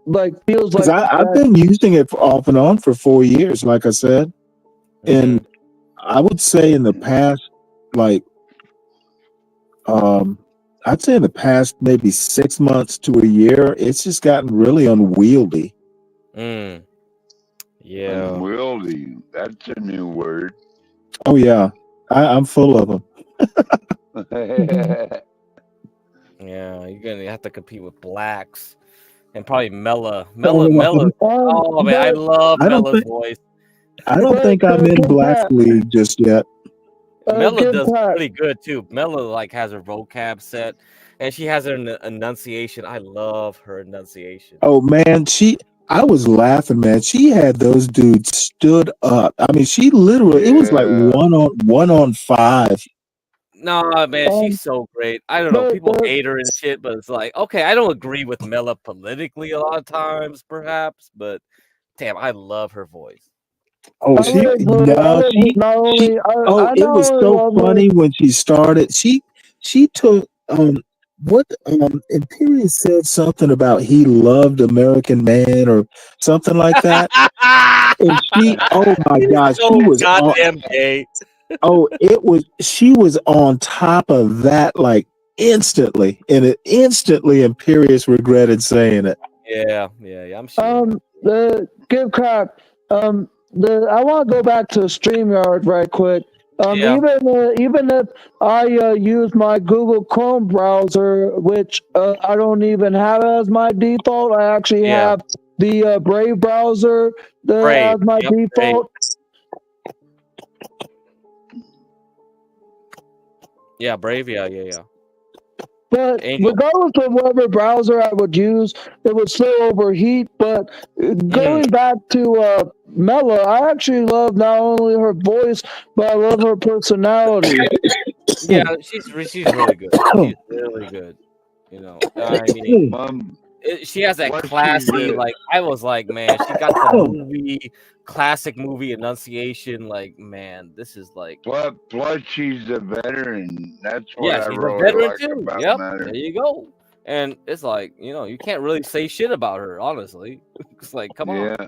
like feels Because like I've been using it off and on for 4 years, like I said, and I would say in the past, like, I'd say in the past maybe 6 months to a year, it's just gotten really unwieldy. Yeah. Unwieldy. That's a new word. Oh yeah, I'm full of them. Yeah, you're gonna have to compete with blacks and probably Mella. Mella. Oh man, I love Mella's voice. I don't think I'm in Black League just yet. Mella does pretty good too. Mella like has her vocab set, and she has her enunciation. I love her enunciation. Oh man, I was laughing, man. She had those dudes stood up. I mean, she literally, it was like 1-on-5. No, man, she's so great. I don't know. People hate her and shit, but it's like, okay, I don't agree with Mella politically a lot of times, perhaps, but damn, I love her voice. Oh, it was so funny when she started. She took Imperius said something about he loved American Man or something like that. And oh my gosh, so she was goddamn gay. She was on top of that like instantly, and Imperius regretted saying it. Yeah, I'm sure. Give crap. I want to go back to StreamYard right quick. Yeah. Even if I use my Google Chrome browser, which I don't even have as my default, I actually have the Brave browser Brave. as my Yep, Brave. default. Yeah, Brave. Yeah. But Angel. regardless of whatever browser I would use, it would still overheat. But going back to Mella, I actually love not only her voice, but I love her personality. Yeah, she's really good. She's really good. You know, I mean, she has that classy. Like I was like, man, she got the classic movie enunciation. Like, man, this is like. Plus, she's a veteran. That's what I She's a really veteran like too. about Yep, Matter. there you go. And it's like, you know, you can't really say shit about her, honestly. It's like, come on. Yeah,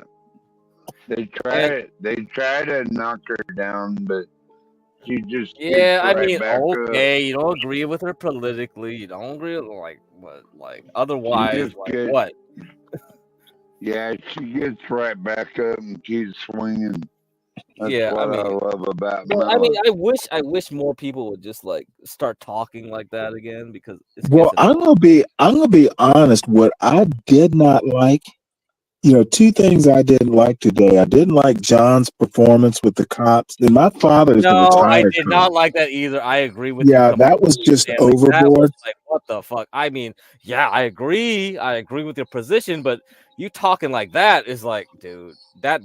they try to knock her down, but she just Yeah, I right mean, back okay, you don't agree with her politically, you don't agree with like otherwise, just like get- what? Yeah, she gets right back up and keeps swinging. That's Yeah, I what I mean, love about well, I mean, Mella. I wish more people would just like start talking like that again because it's Well, getting I'm gonna be honest. What I did not like, two things I didn't like today. I didn't like John's performance with the cops. And my father is the No, I retired did cop. not like that either. I agree with you Yeah, that was completely, just man. Like, that was overboard. like, what the fuck? I mean, yeah, I agree. I agree with your position, but you talking like that is like, dude, that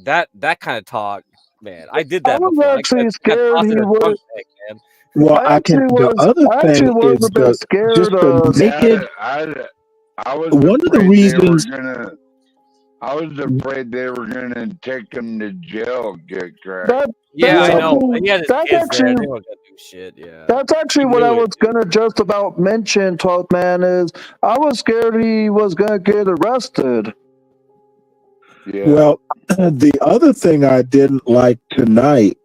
kind of talk, man. I did I that was before. I actually got scared tossed he in a drunk would. tank, man. Well, I the other I thing was is a bit scared Yeah, of. naked. I was One of the afraid they were reasons gonna. I was afraid they were gonna take him to jail. Get cracked. Yeah, I That's know. actually, He had his that's kids there. actually They were gonna do shit. Yeah, That's actually he what I knew it. was gonna just about mention, 12th man, is I was scared he was gonna get arrested. Yeah. Well, the other thing I didn't like tonight,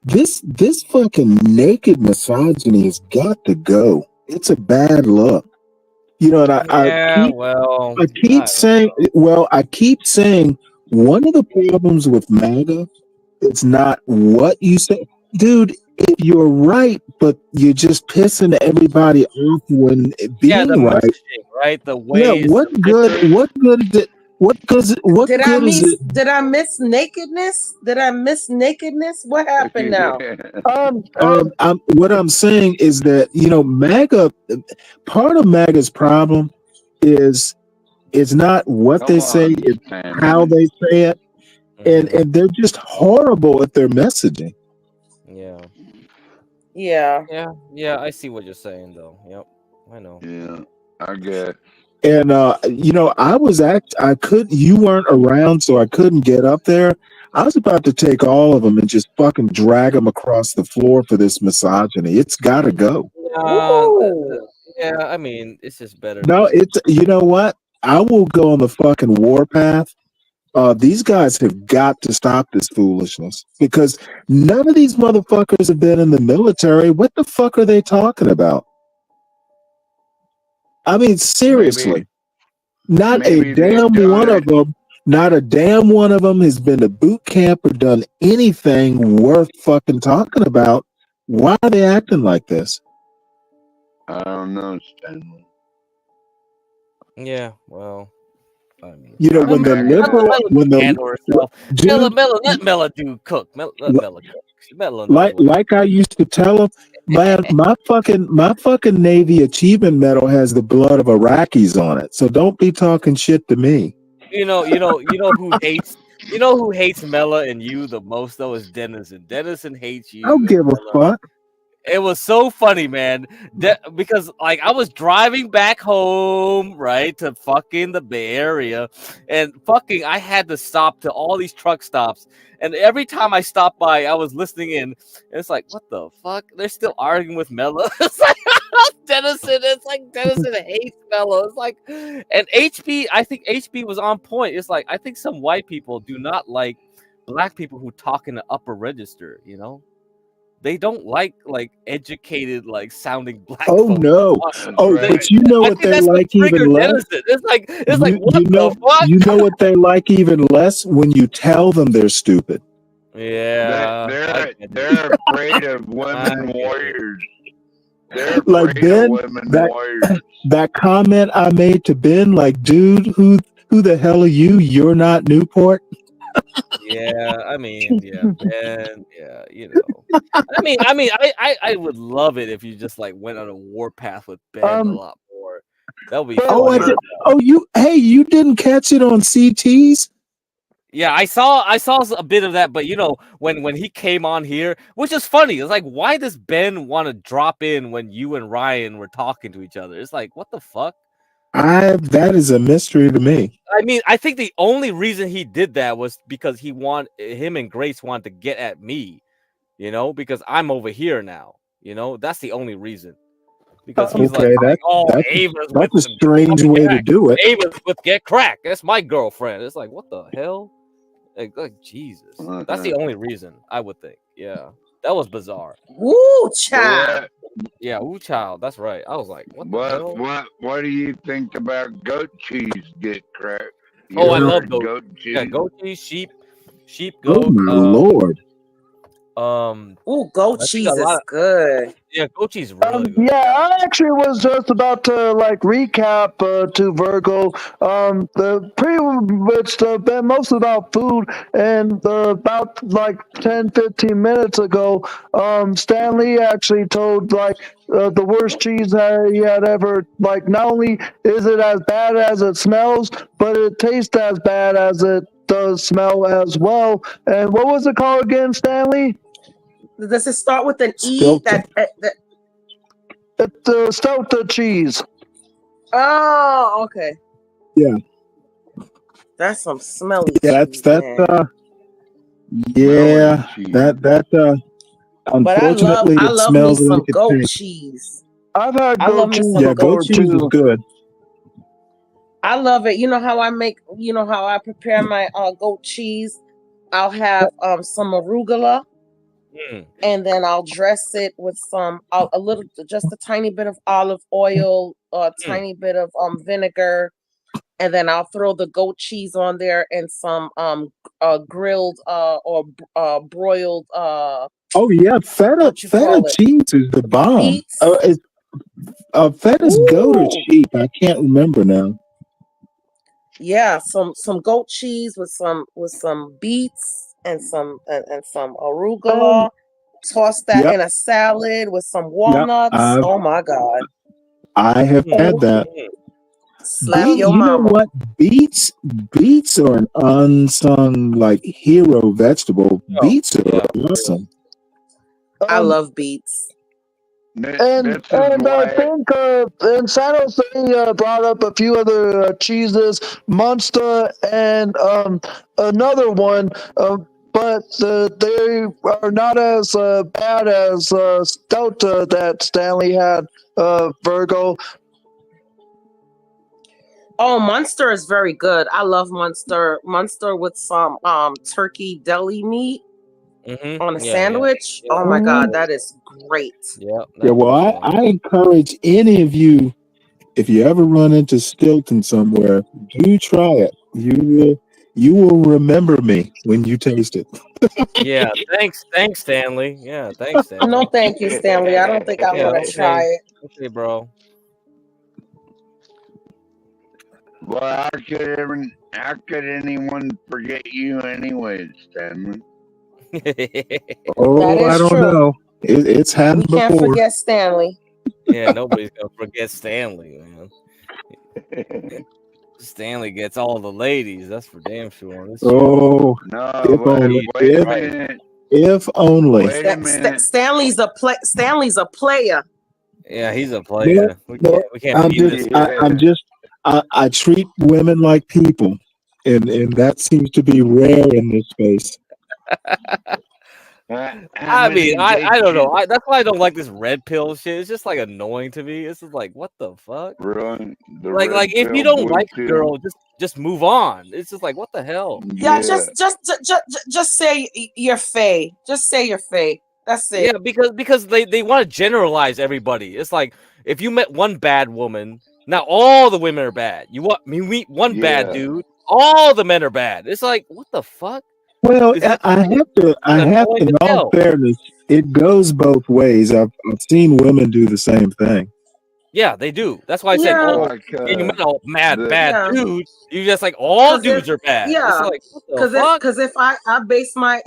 this fucking naked misogyny has got to go. It's a bad look. And Yeah, well, I keep saying, one of the problems with MAGA, it's not what you say, dude. If you're right, but you're just pissing everybody off when yeah, the being right. messaging, right? The way Yeah, it's what good? delivered. What good is it? What Did I good is miss? it? Did I miss nakedness? Did I miss nakedness? What happened now? What I'm saying is that MAGA. Part of MAGA's problem is it's not what they say; it's how they say it, and they're just horrible at their messaging. Yeah. Yeah. Yeah, I see what you're saying though. Yep, I know. Yeah, I get. And you weren't around, so I couldn't get up there. I was about to take all of them and just fucking drag them across the floor for this misogyny. It's got to go. Yeah, I mean, it's just better. No, you know what? I will go on the fucking warpath. These guys have got to stop this foolishness because none of these motherfuckers have been in the military. What the fuck are they talking about? I mean, seriously, not a damn one of them. Not a damn one of them has been to boot camp or done anything worth fucking talking about. Why are they acting like this? I don't know, Stanley. Yeah, well, I mean, when the liberal, Mella, let Mella do cook. Let Mella cook. Mella knows like I used to tell them, man, my fucking Navy Achievement Medal has the blood of Iraqis on it. So don't be talking shit to me. You know who hates Mella and you the most though is Dennison. Dennison hates you. I don't give a fuck. It was so funny, man. Because like I was driving back home, right, to fucking the Bay Area, and fucking I had to stop to all these truck stops. And every time I stopped by, I was listening in. And it's like, what the fuck? They're still arguing with Mella. It's like Dennison. It's like Dennison hates Mella. It's like, and HB. I think HB was on point. It's like I think some white people do not like black people who talk in the upper register. They don't like educated, like sounding black. Oh no! But you know what they like even less. It's like what the fuck? You know what they like even less when you tell them they're stupid. Yeah, they're afraid of women warriors. They're Like afraid Ben, of women warriors. that comment I made to Ben, like, dude, who the hell are you? You're not Newport. yeah. I mean, yeah, Ben. Yeah, you know. I would love it if you just like went on a warpath with Ben a lot more. That would be Oh, funny. you didn't catch it on CTs? Yeah, I saw a bit of that, but you know, when he came on here, which is funny, it's like, why does Ben want to drop in when you and Ryan were talking to each other? It's like, what the fuck? That is a mystery to me. I mean, I think the only reason he did that was because him and Grace wanted to get at me, you know, because I'm over here now, you know, that's the only reason. Because he's Okay, like, oh, Ava's with that's a strange way to do it. Ava's with Get Crack. That's my girlfriend. It's like, what the hell? Like Jesus. That's the only reason, I would think. Yeah. That was bizarre. Woo, child. Yeah, ooh, child. That's right. I was like, what the hell? What do you think about goat cheese, Get Crack? Oh, I love goat cheese. Yeah, goat cheese, sheep, goat. Oh my Lord. Ooh, goat cheese is good. Yeah, goat cheese is really good. Yeah, I actually was just about to like recap to Virgo. Been mostly about food, and about like 10-15 minutes ago, Stanley actually told like the worst cheese that he had ever, like, not only is it as bad as it smells, but it tastes as bad as it does smell as well. And what was it called again, Stanley? Does it start with an E? It's Stilton cheese. Oh, okay. Yeah. That's some smelly cheese, unfortunately but I it love smells me some like goat a cheese. I've had goat cheese. Yeah, goat cheese is good. I love it. You know how I prepare my goat cheese? I'll have some arugula. And then I'll dress it with just a tiny bit of olive oil, a tiny bit of vinegar, and then I'll throw the goat cheese on there and some grilled or broiled. Oh yeah, feta cheese is the bomb. Feta's goat or sheep? I can't remember now. Yeah, some goat cheese with some beets and some arugula. Toss that in a salad with some walnuts. Oh my God! I have had that. Slap your mama. mama. Know what? Beets are an unsung like hero vegetable. Beets are awesome. I love beets. And I think and San Jose brought up a few other cheeses, Munster and another one, but they are not as bad as Stout that Stanley had, Virgo. Oh, Munster is very good. I love Munster. Munster with some turkey deli meat on a sandwich. Yeah. Oh my God, that is great. Yeah. Yeah. Well, I encourage any of you, if you ever run into Stilton somewhere, do try it. You will remember me when you taste it. Yeah. Thanks, Stanley. Yeah. Thanks, Stanley. No, thank you, Stanley. I don't think I want to try it. Okay, bro. Well, how could anyone forget you anyways, Stanley? Oh, I don't know. It's happened before. Can't forget Stanley. Yeah, nobody's gonna forget Stanley, man. Stanley gets all the ladies. That's for damn sure. Oh, no! If only. Stanley's a player. Yeah, he's a player. We can't beat this. I treat women like people, and that seems to be rare in this space. I mean, I don't know. That's why I don't like this red pill shit. It's just like annoying to me. It's just like, what the fuck? Like if you don't like a girl, just move on. It's just like, what the hell? Yeah, just say you're Faye. Just say you're Faye. That's it. Yeah, because they want to generalize everybody. It's like if you met one bad woman, now all the women are bad. You meet one bad dude, all the men are bad. It's like, what the fuck? Well, That's I have to. annoying In as all hell. fairness, it goes both ways. I've seen women do the same thing. Yeah, they do. That's why I said, Yeah. "Oh, Like you met a mad bad Yeah. dude." You just like all Because if dudes are bad. It's yeah, like what the fuck? because if I base my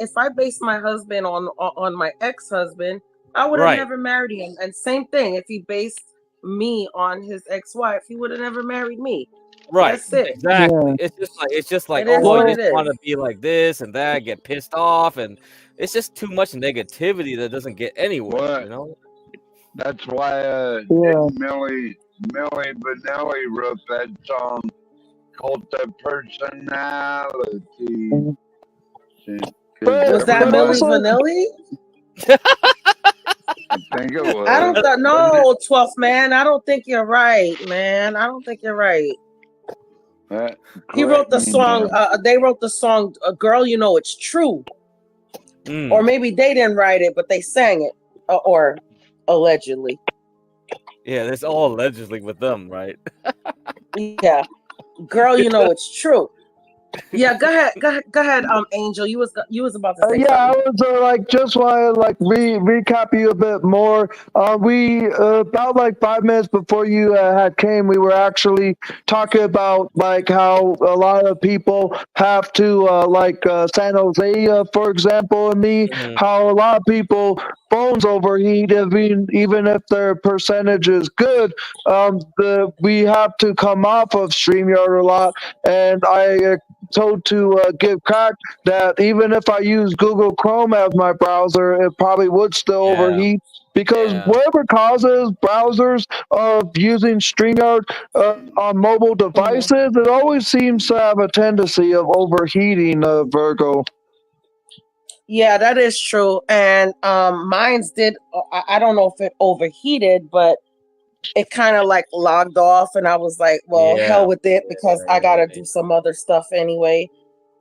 husband on my ex-husband, I would have Right. never married him. And same thing, if he based me on his ex-wife, he would have never married me. Right. That's it. Exactly. Yeah. It's just like, It is oh, you what just it is. want to be like this and that, get pissed off, and it's just too much negativity that doesn't get anywhere. what? You know? That's why Yeah. Millie Vanilli wrote that song called "The Personality." Was that But Millie also, Vanilli? I think it was. I don't know, 12th man. I don't think you're right, man. I don't think you're right. He wrote the song. They wrote the song "Girl, You Know It's True," or maybe they didn't write it, but they sang it, or allegedly. Yeah, it's all allegedly with them, right? Yeah, "Girl, You Know It's True." Yeah, go ahead. Angel, you was about to say yeah, I something. was like just want to like recap you a bit more. We about like 5 minutes before you had came, we were actually talking about like how a lot of people have to like San Jose, for example, and me, how a lot of people phones overheat even if their percentage is good. We have to come off of StreamYard a lot, and I told to give crack that even if I use Google Chrome as my browser, it probably would still overheat because whatever causes browsers of using StreamYard on mobile devices, it always seems to have a tendency of overheating, Virgo. Yeah, that is true. And mine's did. I don't know if it overheated, but it kind of like logged off, and I was like, well, hell with it, because I gotta do some other stuff anyway.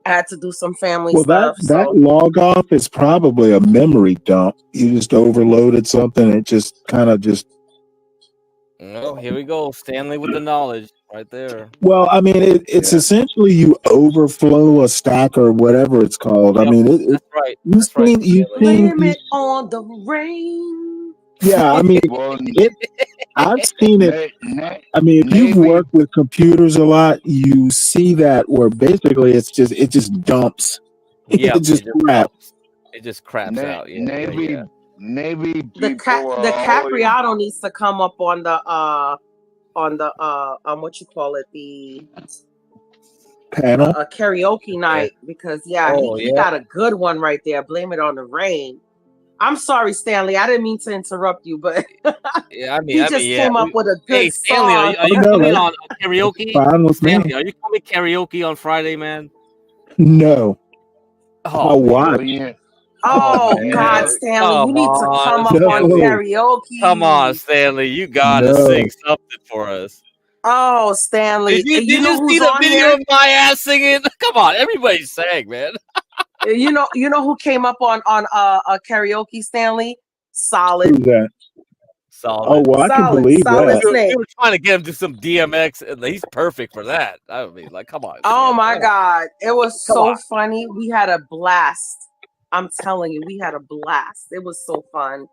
I had to do some family Well, stuff. that log off is probably a memory dump. You just overloaded something. It just kind of just. Oh, here we go. Stanley with the knowledge right there. Well, I mean, it's essentially you overflow a stack or whatever it's called. I mean, That's right. You've seen. Blame it on the rain. Yeah, I mean, I've seen it. I mean, if you've worked with computers a lot, you see that where basically it just dumps. Yeah, it just craps. It just craps out. Yeah, Navy The Capriato needs to come up on the what you call it, the panel karaoke night, because he got a good one right there. Blame it on the rain. I'm sorry, Stanley. I didn't mean to interrupt you, but yeah, I mean, he just came up with a good Hey, Stanley, song. are you coming on karaoke? Fine with Stanley, me. are you coming karaoke on Friday, man? No. Oh, I'll watch. Oh God, Stanley, you need to come up on karaoke. Come on, Stanley, you gotta sing something for us. Oh, Stanley, Did you know see who's the on video here? of my ass singing? Come on, everybody sang, man. You know who came up on a karaoke, Stanley? Solid. Who's that? Solid. Oh, well, I can believe that. We were trying to get him to some DMX, and he's perfect for that. I mean, like, come on. Oh my God, it was so funny. We had a blast. I'm telling you, we had a blast. It was so fun.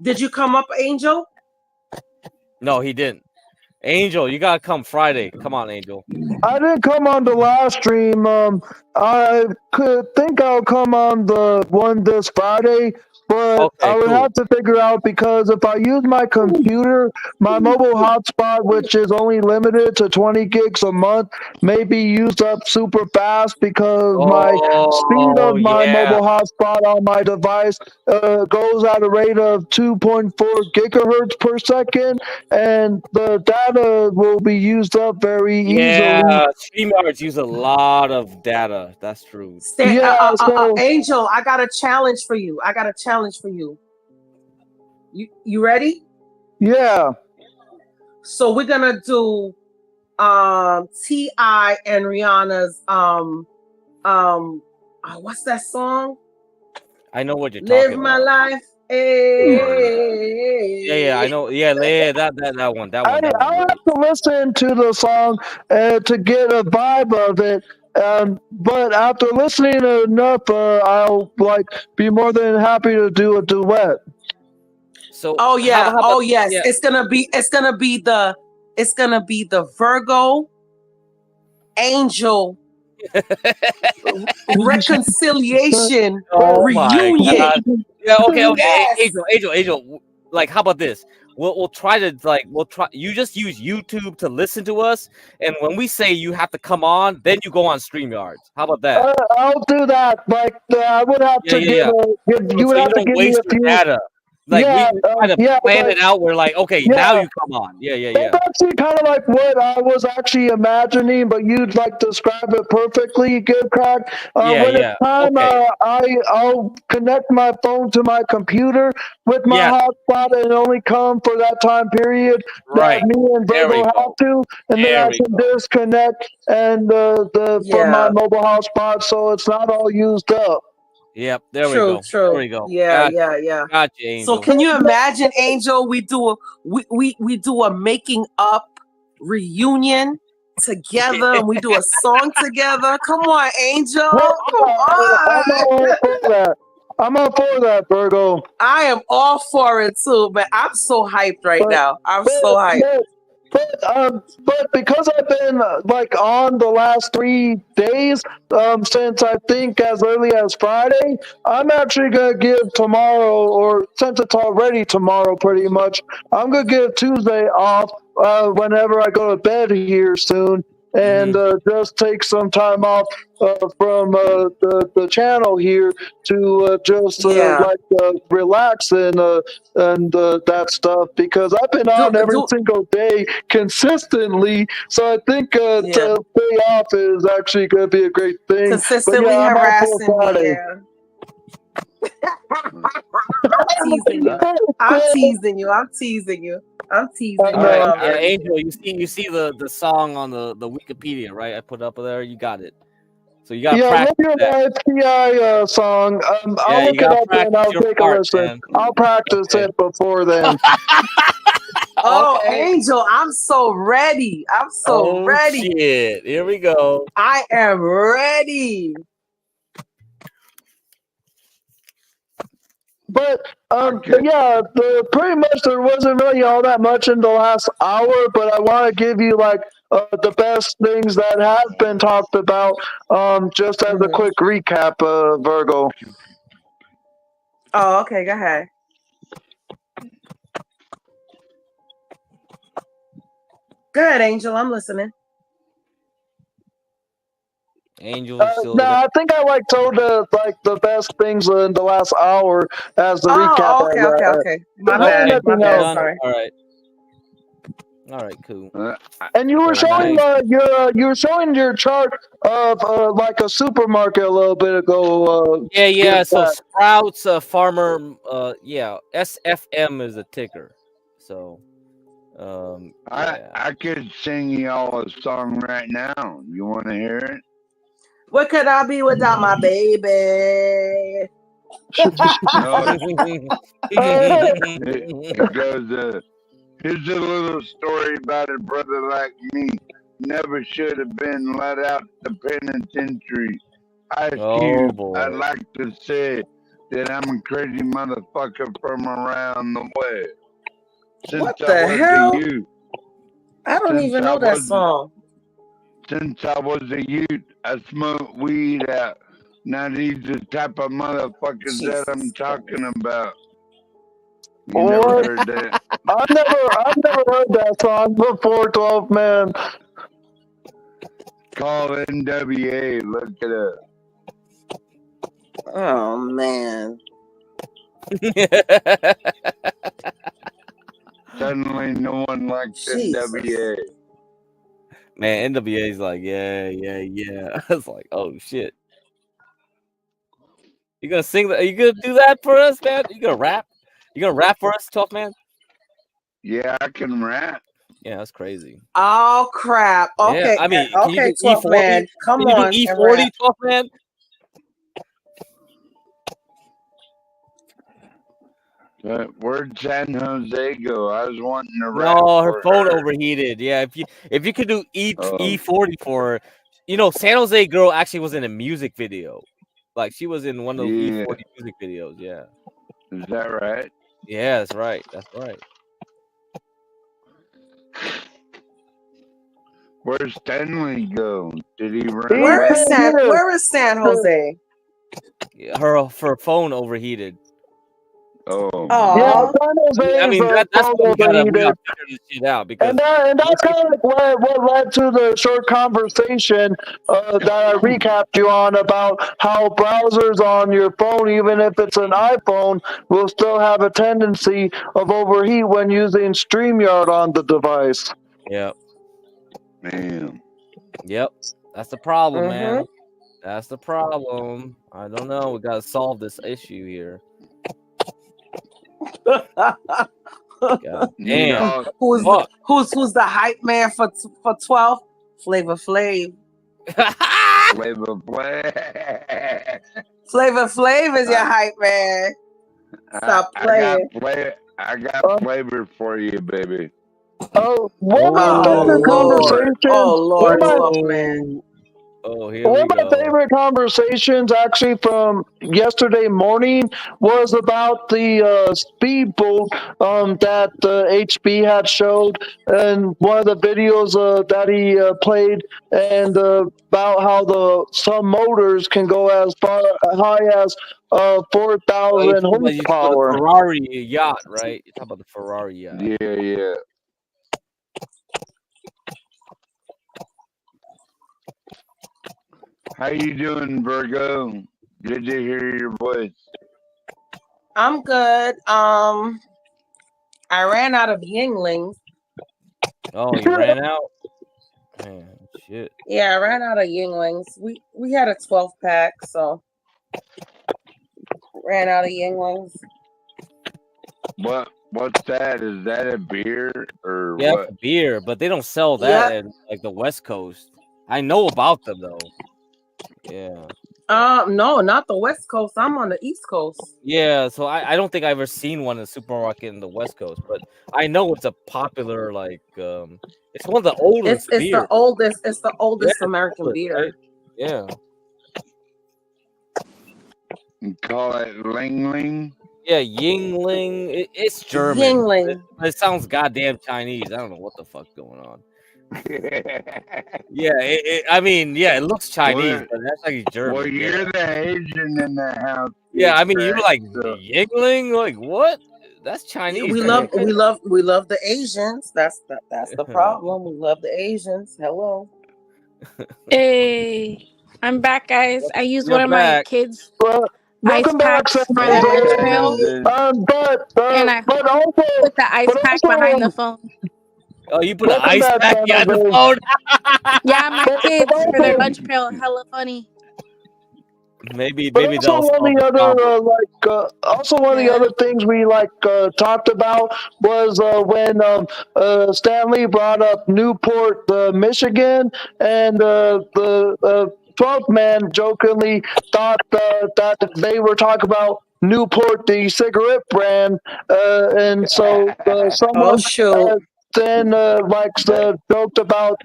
Did you come up, Angel? No, he didn't. Angel, you gotta come Friday. Come on, Angel. I didn't come on the last stream. I think I'll come on the one this Friday, but I would have to figure out, because if I use my computer, my mobile hotspot, which is only limited to 20 gigs a month, may be used up super fast because my speed of my mobile hotspot on my device goes at a rate of 2.4 gigahertz per second, and the data will be used up very easily. Yeah, StreamYards use a lot of data. That's true. Angel, I got a challenge for you. You ready? Yeah. So we're gonna do T.I. and Rihanna's what's that song? I know what you're Live talking my about. life. Hey. Yeah, I know. Yeah, that one. I have to listen to the song to get a vibe of it. But after listening enough, I'll like be more than happy to do a duet. So Oh yeah, about, yes. yeah. It's gonna be the Virgo angel reconciliation reunion. God. Yeah, okay. Yes. Angel. Like, how about this? We'll try to you just use YouTube to listen to us, and when we say you have to come on, then you go on StreamYard. How about that? I'll do that. Like I would have to Yeah. you would So have you to don't give me waste a your few. data. Like we try to plan it out. We're like, okay, now you come on. Yeah. That's actually kind of like what I was actually imagining, but you'd like describe it perfectly. Good crack. When it's time, Okay. I'll connect my phone to my computer with my hotspot and only come for that time period Right. that me and There we Virgo go. have to, and then I can disconnect and from my mobile hotspot, so it's not all used up. Yep. There we True, go. true. There we go. Yeah. Gotcha, Angel. So can you imagine, Angel? We do a making up reunion together, and we do a song together. Come on, Angel. Come on. I'm all for that, Virgo. I am all for it too, man. I'm so hyped right now. I'm so hyped. But because I've been like on the last 3 days, since I think as early as Friday, I'm actually gonna give tomorrow, or since it's already tomorrow, pretty much, I'm gonna give Tuesday off whenever I go to bed here soon, and just take some time off from the channel here to just relax and that stuff, because I've been on every single day consistently. So I think to pay off is actually going to be a great thing. Consistently I'm out for harassing me. Friday. Yeah. I'm teasing you. All right, Angel, you see the song on the Wikipedia, right? I put up there. You got it. So you got to practice look at my PI song. I'll look it up and I'll take a listen. man. I'll practice it before then. Oh, Angel, I'm so ready. I'm so ready. Shit. Here we go. I am ready. But pretty much there wasn't really all that much in the last hour, but I want to give you like the best things that have been talked about, just as a quick recap, Virgo. Oh, okay, go ahead. Go ahead, Angel. I'm listening. Angel, no, I think I told the best things in the last hour as the recap. Okay. My bad. Sorry. All right, cool. And you were showing your chart of like a supermarket a little bit ago. So Sprouts, Farmer, SFM is a ticker. So, I could sing y'all a song right now. You want to hear it? What could I be without my baby? It goes, here's a little story about a brother like me. Never should have been let out the penitentiary. I'd like to say that I'm a crazy motherfucker from around the way. What the hell? I don't even know that song. Since I was a youth, I smoked weed out. Now these the type of motherfuckers that I'm talking about. You never heard that? I've never heard that song before, 12 man. Call NWA, look it up. Oh man. Suddenly no one likes NWA. Man, NWA is like, yeah. It's like, oh shit. You gonna sing that? Are you gonna do that for us, man? You gonna rap? You gonna rap for us, 12 man? Yeah, I can rap. Yeah, that's crazy. Oh crap. Okay. Yeah, I mean, okay, 12 man. Come on. Can you do E40, 12 man? Where'd San Jose go? I was wanting to rap. No, her phone overheated. Yeah, if you could do E40 for her, You know, San Jose girl actually was in a music video. Like she was in one of those Yeah. E40 music videos. Yeah. Is that right? Yeah, that's right. That's right. Where's Stanley go? Did he run Where is away? San Jose? Her phone overheated. Oh. Aw. I mean that's what we gotta figure this shit out because And that's kind of like what led to the short conversation that I recapped you on about how browsers on your phone, even if it's an iPhone, will still have a tendency of overheat when using StreamYard on the device. Yep. Man. Yep. That's the problem, man. That's the problem. I don't know. We gotta solve this issue here. God damn. Who's the hype man for 12? Flavor Flav. Flavor Flav. Flavor Flav is your hype man. Stop playing. I got flavor for you, baby. Oh, one of my favorite conversations. Oh Lord, one of Fluff my, man. Oh, here one we of my go. favorite conversations, actually, from yesterday morning, was about the speedboat that HB had showed, and one of the videos that he played, and about how some motors can go as high as 4,000 You talking about horsepower. the Ferrari yacht, right? You're talking about the Ferrari yacht. Yeah. How you doing, Virgo? Good to hear your voice. I'm good. I ran out of Yinglings. Oh, you ran out? Man, shit. Yeah, I ran out of Yinglings. We had a 12-pack, so ran out of Yinglings. What's that? Is that a beer or Yeah, what? it's a beer, but they don't sell that in like the West Coast. I know about them though. Yeah. No, not the West Coast. I'm on the East Coast. Yeah, so I don't think I've ever seen one in a supermarket in the West Coast, but I know it's a popular it's one of the oldest It's beers. the oldest American beer. Right? Yeah. You call it Ling Ling? Yeah, Yingling. It's German. Yingling. It sounds goddamn Chinese. I don't know what the fuck's going on. Yeah, it looks Chinese, but that's like German. Well, you're the Asian in the house. Yeah, I mean, you're like so. Yingling, like what? That's Chinese. We love the Asians. That's the problem. We love the Asians. Hello. Hey, I'm back, guys. I used You're one of back. my kids' ice Welcome back, packs for their lunch pail, and I but also put the ice pack behind the phone. Oh, you put an ice pack behind the phone? Yeah, my kids for their lunch pail. Hella funny. Maybe also they'll solve one of the other also one of the other things we talked about was when Stanley brought up Newport, Michigan, and the 12th man jokingly thought that they were talking about Newport, the cigarette brand, and so someone then joked about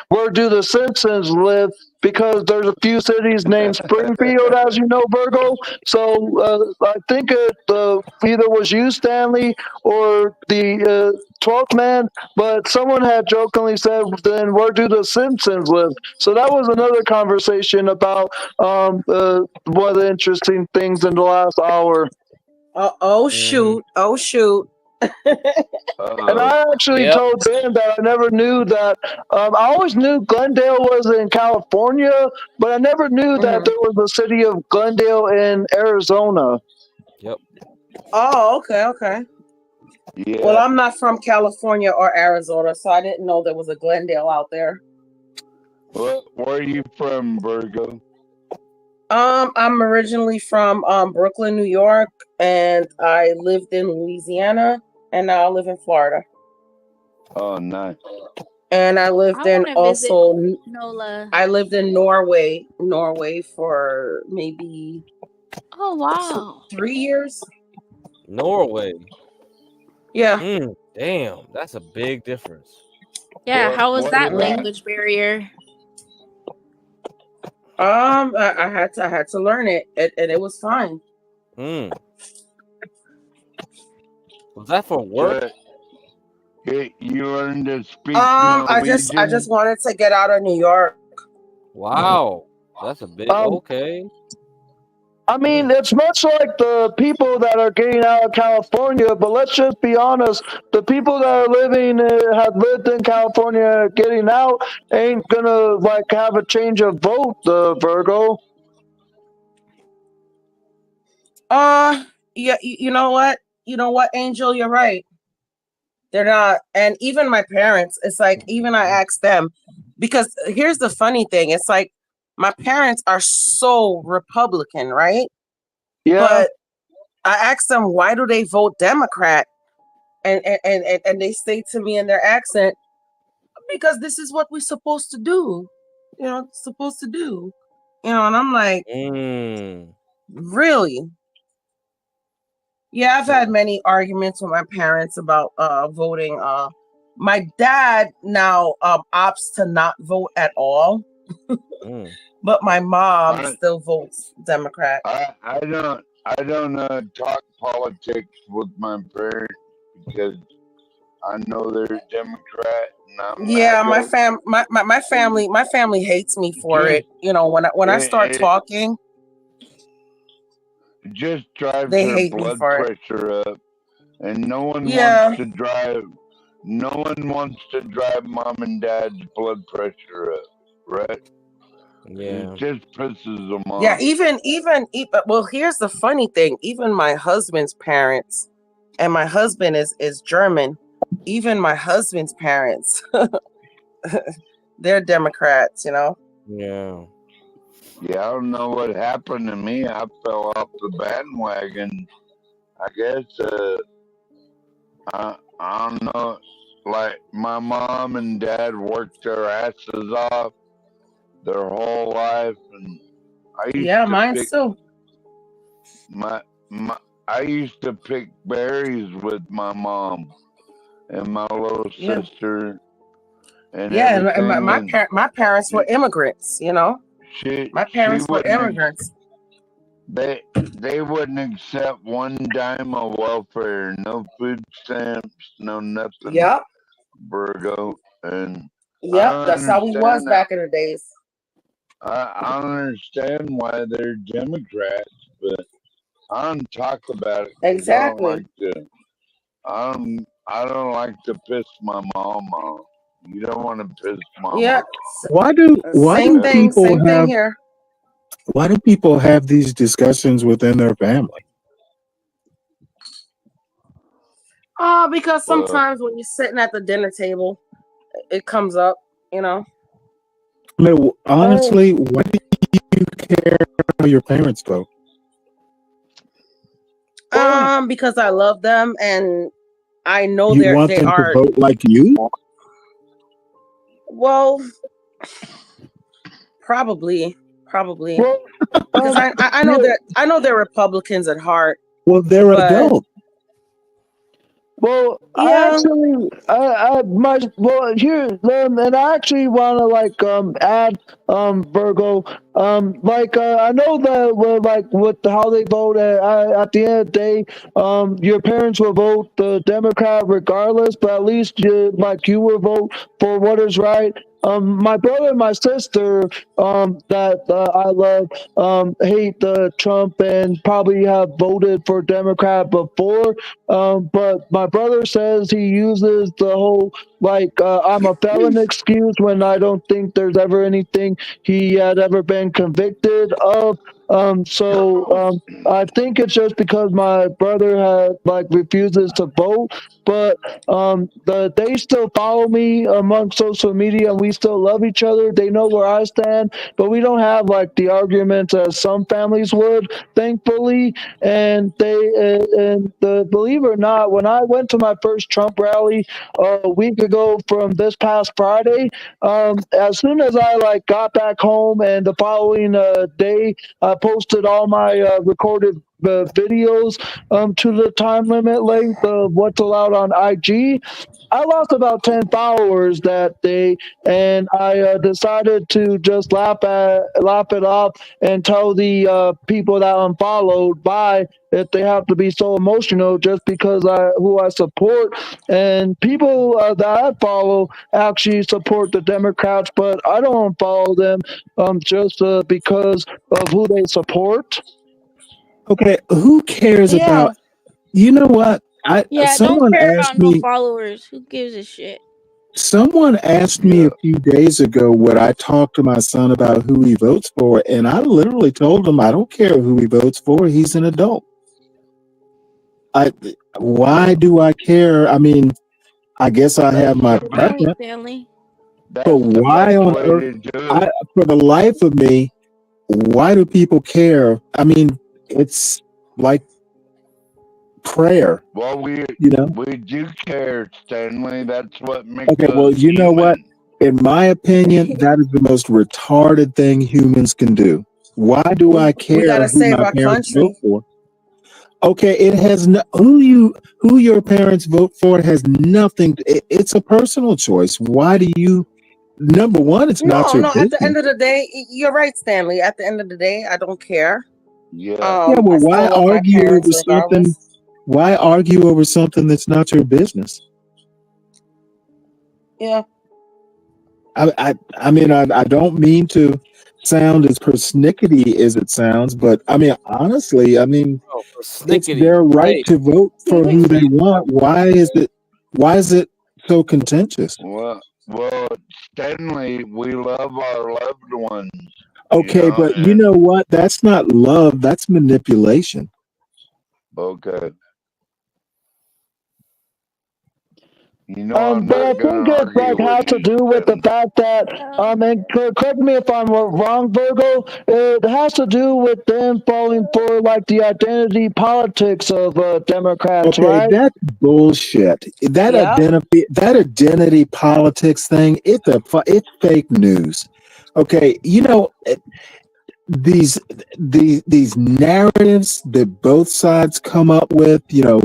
where do the Simpsons live, because there's a few cities named Springfield, as you know, Virgo. So I think it either was you, Stanley, or the 12th man, but someone had jokingly said, then where do the Simpsons live? So that was another conversation about one of the interesting things in the last hour. Oh shoot. And I actually told Ben that I never knew that. I always knew Glendale was in California, but I never knew that there was a city of Glendale in Arizona. Yep. Oh, okay. Yeah. Well, I'm not from California or Arizona, so I didn't know there was a Glendale out there. Where are you from, Virgo? I'm originally from Brooklyn, New York, and I lived in Louisiana, and now I live in Florida. Oh, nice. And I lived in NOLA. I lived in Norway for maybe 3 years. Norway. Yeah. Damn, that's a big difference. Yeah, how was that language barrier? I had to learn it, and it was fine. Was that for work? You learned to speak I Norwegian? just wanted to get out of New York. Wow, that's a big okay. I mean, it's much like the people that are getting out of California, but let's just be honest. The people that are have lived in California getting out ain't gonna like have a change of vote, Virgo. Yeah, you know what? You know what, Angel, you're right. They're not. And even my parents, it's like, even I asked them, because here's the funny thing. It's like, my parents are so Republican, right? Yeah. But I asked them, why do they vote Democrat? And they say to me in their accent, because this is what we're supposed to do. You know, supposed to do. You know, and I'm like, really? Yeah, I've had many arguments with my parents about voting. My dad now opts to not vote at all. But my mom still votes Democrat. I don't talk politics with my parents because I know they're Democrat, and I'm Yeah, my family hates me for it. You know, when I start talking, it just drives they their hate me blood for it. pressure up, and no one Yeah. wants to drive. No one wants to drive mom and dad's blood pressure up, right? Yeah. It just pisses them off. Yeah, even well, here's the funny thing. Even my husband's parents, and my husband is German. Even my husband's parents, they're Democrats, you know? Yeah. Yeah, I don't know what happened to me. I fell off the bandwagon. I guess I don't know. Like my mom and dad worked their asses off their whole life, and I used to mine pick too. I used to pick berries with my mom and my little sister and everything. And my parents were immigrants, you know? My parents were immigrants. They wouldn't accept one dime of welfare, no food stamps, no nothing. Yep. Virgo, and Yep, that's how we was back in the days. I don't understand why they're Democrats, but I don't talk about it. Exactly. I don't like to piss my mom off. You don't want to piss mom Yeah. off. Why do people Same have thing here. why do people have these discussions within their family? Because sometimes when you're sitting at the dinner table, it comes up, you know. I mean, honestly, why do you care about your parents though? Because I love them and I know You want them to vote like you? Well, probably. Because I know they're Republicans at heart. Well, they're adults. Well, Yeah. and I actually want to add Virgo, I know that with how they vote at the end of the day, your parents will vote the Democrat regardless, but at least you will vote for what is right. My brother and my sister that I love hate Trump and probably have voted for Democrat before. But my brother says he uses the whole I'm a felon excuse when I don't think there's ever anything he had ever been convicted of. I think it's just because my brother refuses to vote, but they still follow me among social media and we still love each other. They know where I stand, but we don't have the arguments as some families would, thankfully. And believe it or not, when I went to my first Trump rally a week ago from this past Friday, as soon as I got back home and the following day, I posted all my recorded videos to the time limit length of what's allowed on IG. I lost about 10 followers that day, and I decided to just laugh it off and tell the people that unfollowed bye if they have to be so emotional just because who I support. And people that I follow actually support the Democrats, but I don't follow them just because of who they support. Okay, who cares Yeah. about? You know what? Yeah, don't Someone care asked about no me. followers. Who gives a shit? Someone asked me a few days ago would I talk to my son about who he votes for, and I literally told him I don't care who he votes for. He's an adult. Why do I care? I mean, I guess I have my Good point, preference, Stanley. but That's the why best on way earth? to do it. For the life of me, why do people care? I mean, it's like prayer. Well, we do care, Stanley. That's what makes Okay, us well, you know what? human. In my opinion, that is the most retarded thing humans can do. Why do I We care gotta who save my our parents vote country. for? Okay, it has no, who your parents vote for has nothing. It's a personal choice. Why do you? Number one, it's not your No. At the business. end of the day, you're right, Stanley. At the end of the day, I don't care. Yeah. Yeah, well, I why still love my argue parents over something? regardless. Why argue over something that's not your business? Yeah. I mean, I don't mean to sound as persnickety as it sounds, but I mean, honestly, I mean, Oh, it's persnickety. their right Hey. to vote for who they want. Why is it so contentious? Well, Stanley, we love our loved ones. Okay, but you know what? That's not love. That's manipulation. Okay. You know, I'm But I not think gonna it argue has with to you, do with the Stanley. fact that and correct me if I'm wrong, Virgo. It has to do with them falling for like the identity politics of Democrats, Okay, right? that's bullshit. That identity politics thing. It's fake news. Okay, you know these narratives that both sides come up with. You know,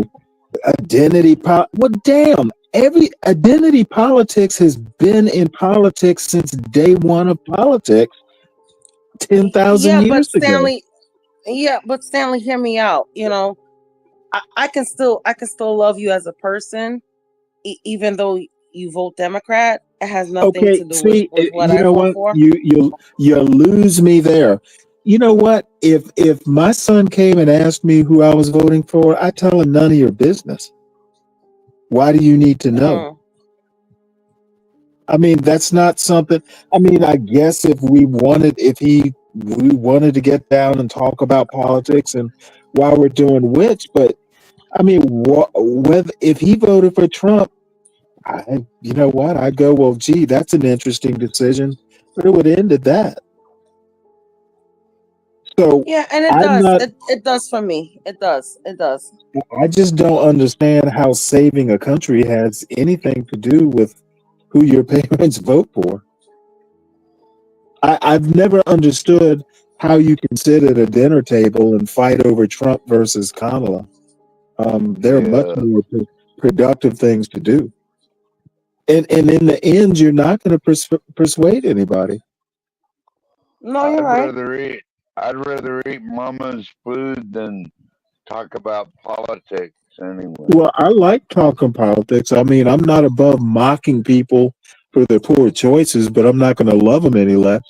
well, damn. Every identity politics has been in politics since day one of politics, 10,000 Yeah, but years ago. Stanley, hear me out. You know, I can still love you as a person, even though you vote Democrat. It has nothing Okay, to do see, with what you I know vote what? for. You lose me there. You know what? If my son came and asked me who I was voting for, I tell him none of your business. Why do you need to know? I mean, that's not something. I mean, I guess we wanted to get down and talk about politics and why we're doing which, but I mean, whether if he voted for Trump, you know what? I'd go, well, gee, that's an interesting decision, but it would end at that. So Yeah, and it I'm does. not. It does for me. It does. It does. I just don't understand how saving a country has anything to do with who your parents vote for. I've never understood how you can sit at a dinner table and fight over Trump versus Kamala. There are much more productive things to do. And in the end, you're not going to persuade anybody. No, you're right. I'd rather eat mama's food than talk about politics anyway. Well, I like talking politics. I mean, I'm not above mocking people for their poor choices, but I'm not going to love them any less.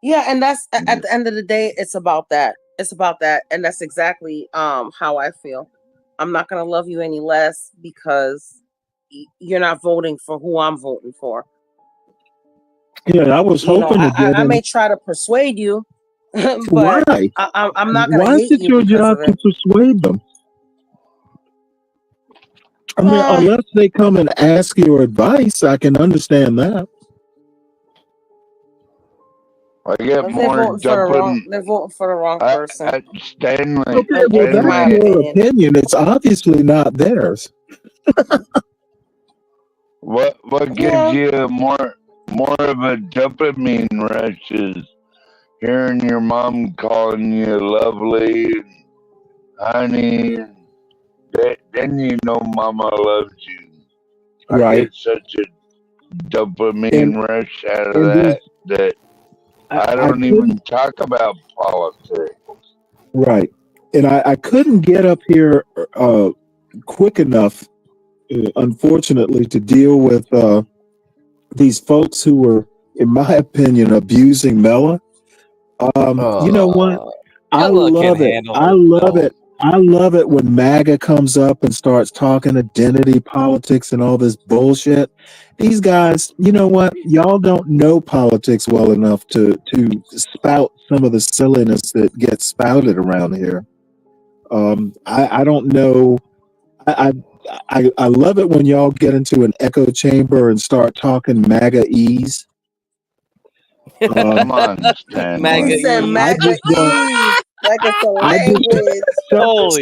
Yeah, and that's at the end of the day, it's about that. It's about that, and that's exactly how I feel. I'm not gonna love you any less because you're not voting for who I'm voting for. Yeah, I was hoping to get I in. may try to persuade you, but Why? I'm not gonna Why is hate it you your because job of to it. persuade them? I mean, unless they come and ask your advice, I can understand that. I get more jumping. They're voting for the wrong person. Stanley. Okay, well, in my that's your opinion. opinion. It's obviously not theirs. What gives you more of a dopamine rush is hearing your mom calling you lovely and honey. then you know Mama loves you. I Right. get such a dopamine rush out of and that I I don't couldn't. even talk about politics. Right. And I couldn't get up here quick enough, unfortunately, to deal with these folks who were, in my opinion, abusing Mella. You know what? I Mella can love it. handle I love herself. it. I love it when MAGA comes up and starts talking identity politics and all this bullshit. These guys, you know what? Y'all don't know politics well enough to spout some of the silliness that gets spouted around here. I don't know. I love it when y'all get into an echo chamber and start talking MAGA ease. Come on, He Stanley. said I MAGA just don't. ease like it's a I just language.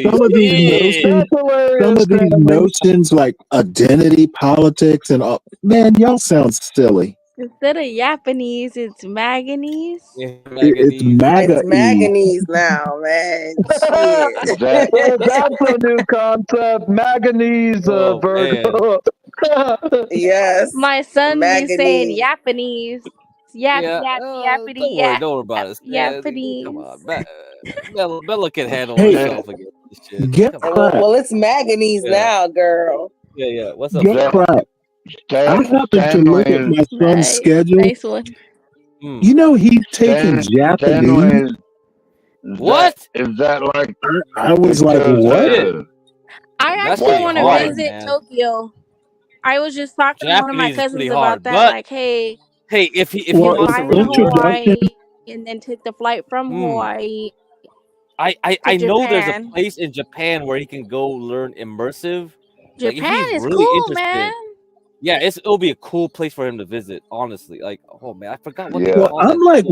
some of these notions, That's some hilarious, of these Stanley. notions like identity politics and all. Man, y'all sound silly. Instead of Japanese, it's manganese. Yeah, It's manganese. MAGA It's ease. manganese now, man. Shit. That's a new concept. Manganese, Oh man. Virgo. Yes. My son be saying Manganese. Japanese. Yap, Yeah. yap, Don't yappity, worry. yap, Don't worry about it. Come Japanese. on. Bella can handle Hey, herself against this shit. get Come on. cracked. Well, it's manganese Yeah. now, girl. Yeah. What's up, Get Bella? cracked. I happened to look at my son's schedule. Nice one. You know he's taking Japanese. What? Is that like I was like, Oh, what? shit. I That's actually pretty want to hard, visit man. Tokyo. I was just talking to one of my Japanese is pretty cousins hard, about that. but Like, hey, hey, if he Well, wants to fly to really learn, Hawaii and then take the flight from Hawaii I to know there's a Japan. place in Japan where he can go learn immersive. Like if Japan he's is really cool, interested, man. yeah, it'll be a cool place for him to visit. Honestly, like oh man, I forgot what they Well, call I'm that. like,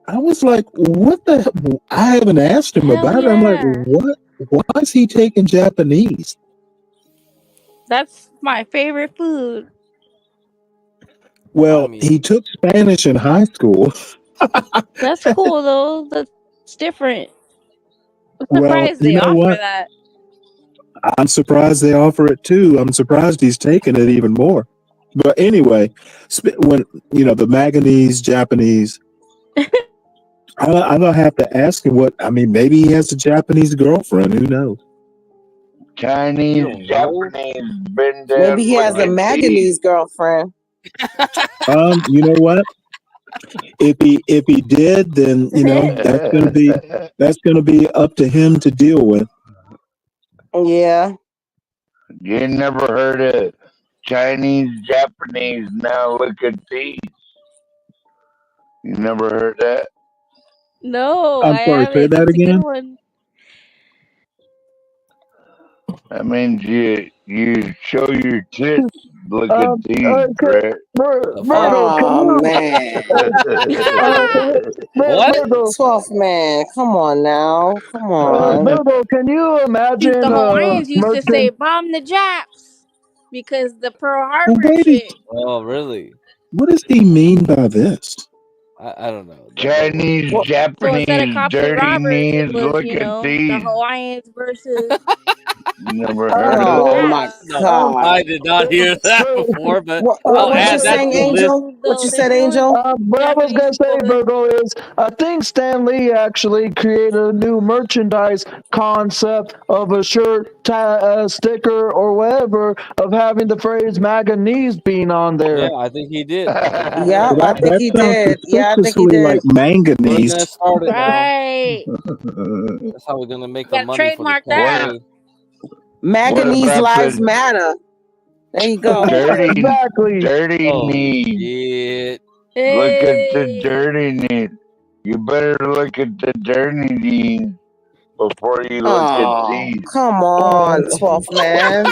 I was like, what the hell? I haven't asked him Hell about it. I'm like, yeah. what? Why is he taking Japanese? That's my favorite food. Well, he took Spanish in high school. That's cool though. That's different. I'm Well, surprised you they know offer what? that. I'm surprised they offer it too. I'm surprised he's taking it even more. But anyway, when the manganese Japanese, I'm gonna have to ask him what. I mean, maybe he has a Japanese girlfriend. Who knows? Chinese, Japanese, been down Maybe he has a looking manganese girlfriend. You know what? If he did, then that's gonna be up to him to deal with. Yeah. You never heard of Chinese, Japanese, now look at these. You never heard that? No, I'm I sorry. Say haven't. that That's a good again. one. That means you show your tits. Look at these, Brett. Virgo, can Oh you? man. Virgo, 12th man. Come on now. Come on. Virgo, can you The imagine Hawaiians used to say merchant? bomb the Japs because the Pearl Well, Harbor wait, shit. Oh really? what does he mean by this? I don't know. Chinese, So instead of Japanese, cops and dirty robbers, it knees. was, Look at the these. Hawaiians versus Never heard of Oh that? my No, God. I did not hear that before, but I'll What you add that to saying, the list. Angel? What you said, Angel? What I was gonna say, Virgo, is I think Stan Lee actually created a new merchandise concept of a shirt, sticker, or whatever of having the phrase "manganese" being on there. Yeah, I think he did. Yeah, I think That he sounds did. Yeah, I think he suspiciously did. like We're manganese. gonna start it now. Right. That's how we're gonna make You the gotta money for the trademark that. cafe. Manganese about lives the matter. There you go. dirty Oh knees? shit! Look at the Hey. dirty knees. You better look at the dirty knees before you look at Oh, these. come on, 12th man.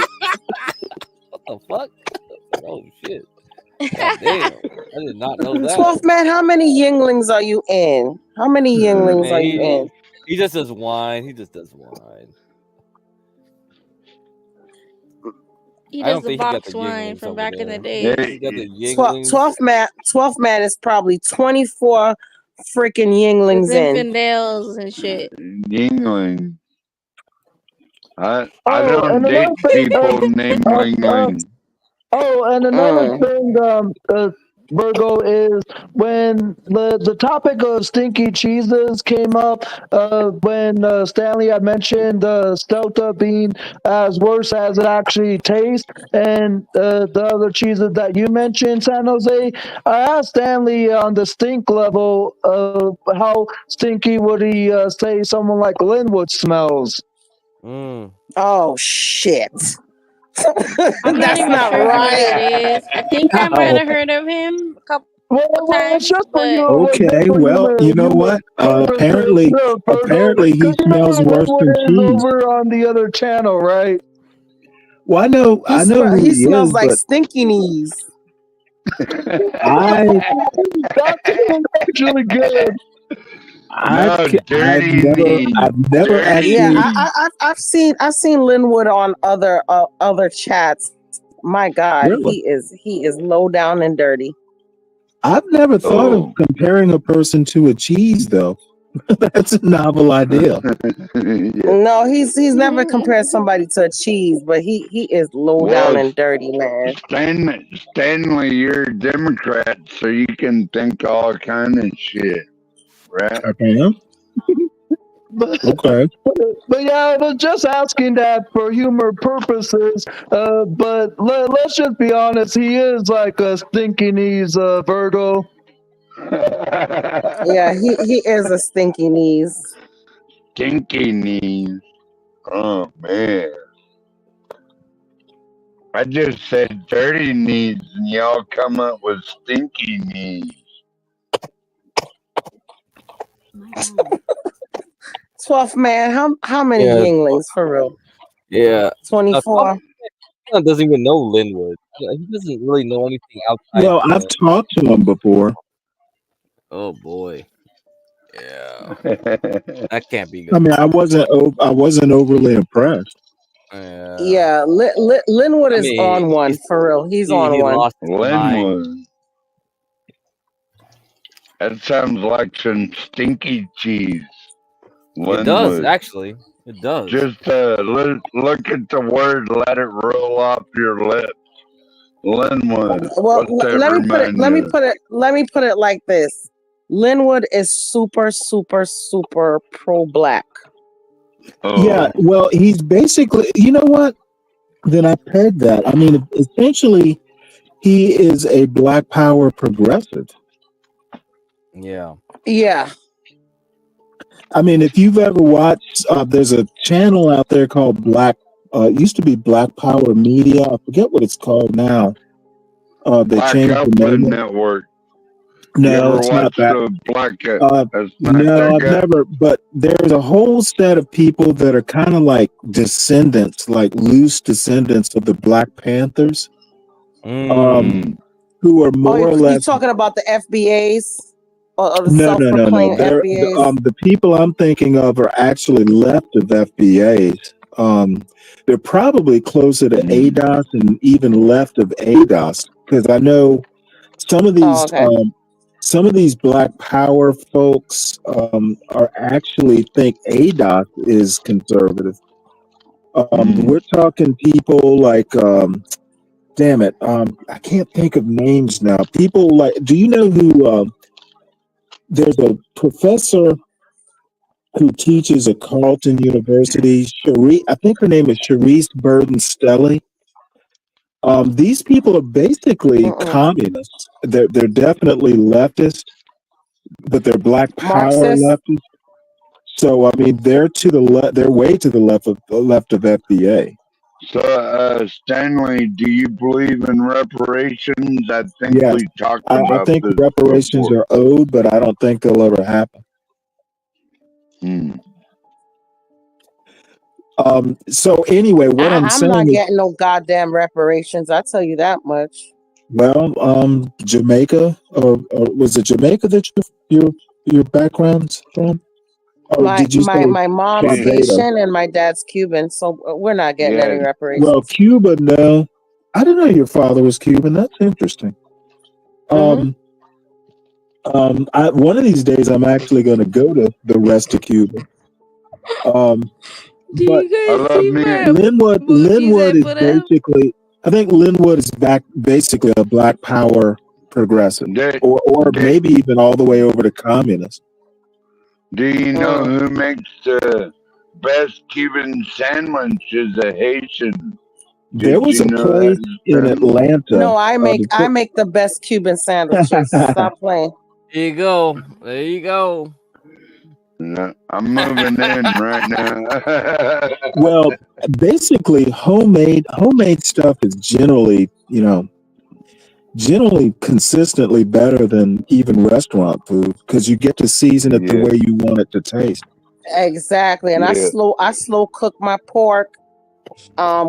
What the fuck? Oh shit! God damn! I did not know that. 12th man, how many Yinglings are you in? How many Yinglings Man, are you in? he just does wine. He just does wine. He I does don't the think he got box the wine Yinglings from over back in the there. day. He got the Yinglings. 12th man is probably 24 freaking Yinglings in. Zinfandels and shit. Yingling. I Oh, don't and date another thing, people named Ling Ling. and another thing, Virgo, is when the topic of stinky cheeses came up, when Stanley had mentioned Stelta being as worse as it actually tastes, and the other cheeses that you mentioned, San Jose, I asked Stanley on the stink level, how stinky would he say someone like Linwood smells? Oh shit. I'm not That's even not sure who that right. is. I think I might have heard of him a couple Well, it's times, just for but you. Okay, For well, you know human what? purposes, Virgo. Apparently he Because you know smells where worse Linwood than is cheese. over on the other channel, right? Well, I know who He he smells is, like but stinky knees. I That's actually good. No, dirty knees. I've never Dirty Yeah, actually. knees. I've seen Linwood on other chats. My God, Really? he is low down and dirty. I've never thought of Oh. comparing a person to a cheese, though. That's a novel idea. No, he's never compared somebody to a cheese, but he is low down Well, and dirty, man. Stanley, you're a Democrat, so you can think all kind of shit, right? Okay. Okay. But yeah, I was just asking that for humor purposes. But let's just be honest. He is like a stinky knees Virgo. Yeah, he is a stinky knees. Stinky knees. Oh man. I just said dirty knees and y'all come up with stinky knees. 12th man, how many Yeah, Yinglings for real? Yeah. 24. Tom doesn't even know Linwood. He doesn't really know anything outside. Well, I've talked to him before. Oh boy. Yeah. That can't be good. I mean, I wasn't overly impressed. Yeah, Linwood is on one for real. He's on he one. lost his mind. Linwood. That sounds like some stinky cheese. It does, Linwood. actually. It does. Just look at the word, let it roll off your lips. Linwood. Well, What's that let me put it. remind Let you me of? put it like this. Linwood is super pro black. Yeah, well, he's basically, you know what? Then I pegged that. I mean, essentially, he is a Black Power progressive. Yeah. Yeah. I mean, if you've ever watched, there's a channel out there called it used to be Black Power Media. I forget what it's called now. They Black changed the Alpha name. Network. No, You ever it's not watched that. the Black? That's not No, that I've guy. never. But there's a whole set of people that are kind of like descendants, like loose descendants of the Black Panthers, who are more or You less. talking about the FBAs or the No. self-proclaimed They're, FBAs? the people I'm thinking of are actually left of FBAs. They're probably closer to ADOS and even left of ADOS, because I know some of these some of these Black Power folks are actually think ADOS is conservative. We're talking people like damn it, I can't think of names now. People like, do you know who? There's a professor who teaches at Carleton University. I think her name is Sharice Burden Stelly. These people are basically communists. They're definitely leftist, but they're Black Power Marxist? leftists. So I mean, they're to the left. They're way to the left of FBA. So, Stanley, do you believe in reparations? I think Yes, we talked I about think this reparations before. are owed, but I don't think they'll ever happen. So anyway, what I'm I'm not saying is, getting no goddamn reparations. I tell you that much. well, Jamaica, or was it Jamaica that your background's from? Or did you say My mom's Barbados? Haitian and my dad's Cuban, so we're not getting any reparations. Well, Cuba, no. I didn't know your father was Cuban. That's interesting. One of these days, I'm actually going to go to the rest of Cuba. Do But you I guys love see me. my Linwood emojis I is put up? basically, I think Linwood is basically a black power progressive, or They, maybe even all the way over to communist. do you know who makes the best Cuban sandwiches? A Haitian. There Did was you a know place that? in Atlanta. No, I make the best Cuban sandwiches. Stop playing. There you go. There you go. No, I'm moving in right now. Well, basically, homemade stuff is generally, generally consistently better than even restaurant food because you get to season it the Yeah. way you want it to taste. Exactly. And I Yeah. slow cook my pork.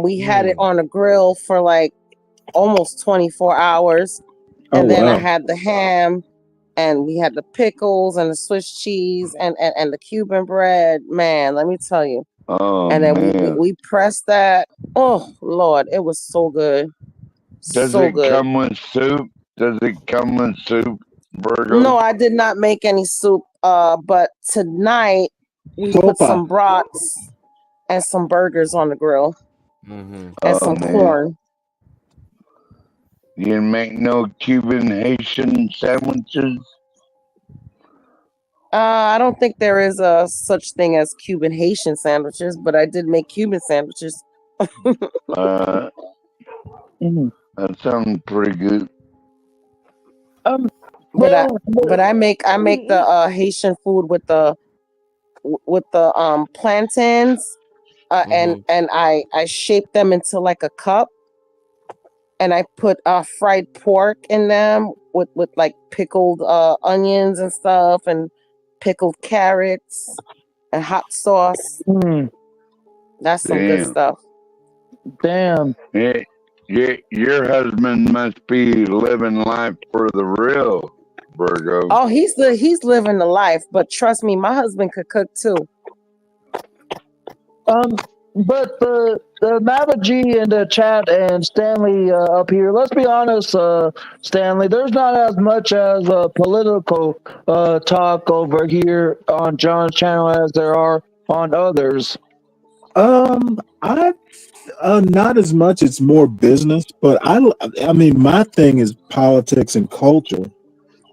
We had it on a grill for like almost 24 hours. And then I had the ham, and we had the pickles and the Swiss cheese and the Cuban bread. Man, let me tell you. Oh, And then man. we pressed that. Oh Lord, it was so good. Does So it good. come with soup? Does it come with soup, Virgo? No, I did not make any soup. But tonight we put some brats and some burgers on the grill and some corn. You didn't make no Cuban Haitian sandwiches? I don't think there is a such thing as Cuban Haitian sandwiches, but I did make Cuban sandwiches. That sounds pretty good. But I make the Haitian food with the plantains, and I shape them into like a cup, and I put fried pork in them with like pickled onions and stuff, and pickled carrots and hot sauce. That's some good stuff. Damn. Your husband must be living life for the real, Virgo. Oh, he's living the life, but trust me, my husband could cook too. But the Mavaji in the chat and Stanley up here, let's be honest, Stanley, there's not as much as political talk over here on John's channel as there are on others. I not as much. It's more business, but I mean, my thing is politics and culture.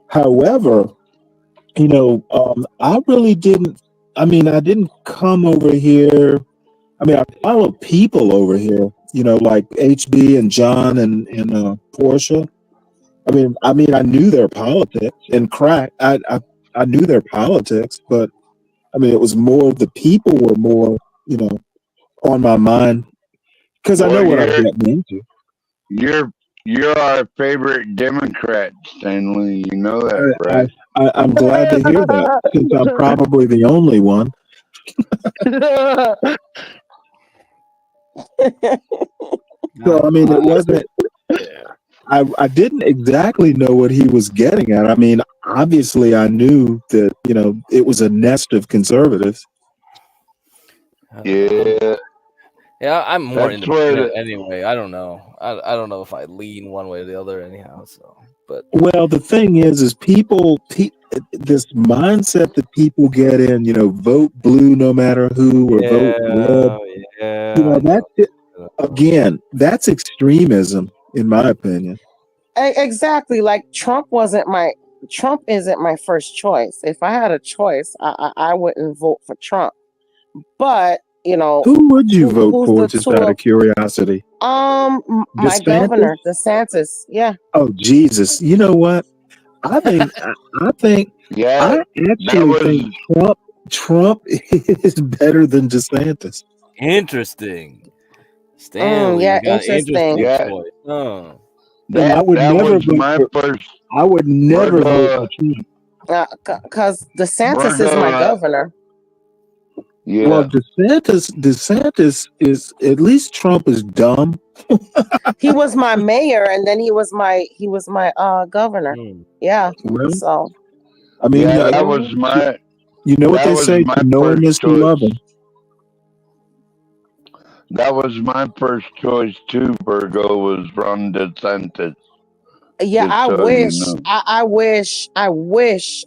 However, I really didn't. I mean, I didn't come over here. I mean, I follow people over here. Like HB and John and Portia. I mean, I knew their politics and crack. I knew their politics, but I mean, it was more the people were more, on my mind because I know what I'm getting into. You're our favorite Democrat, Stanley. You know that, right? I'm glad to hear that since I'm probably the only one. So I mean, it wasn't. I didn't exactly know what he was getting at. I mean, obviously, I knew that it was a nest of conservatives. Yeah. Yeah, I'm more independent anyway. I don't know. I don't know if I lean one way or the other anyhow. So, but well, the thing is people this mindset that people get in, vote blue no matter who, or vote red. Again, that's extremism, in my opinion. Exactly. Like Trump isn't my first choice. If I had a choice, I wouldn't vote for Trump. But who would you vote for? Just out of curiosity. My governor, DeSantis. Yeah. Oh Jesus! You know what? I think yeah. I actually think Trump is better than DeSantis. Interesting. Stanley, yeah, you got interesting. choice. Oh. I would never vote for. I would never vote for Trump. Because DeSantis is my governor. Yeah. Well, DeSantis is, at least Trump is dumb. He was my mayor, and then he was my governor. Yeah. Really? So. I mean, that was my. You know what they say? To know him is to love him. That was my first choice too. Virgo was Ron DeSantis. Yeah, I wish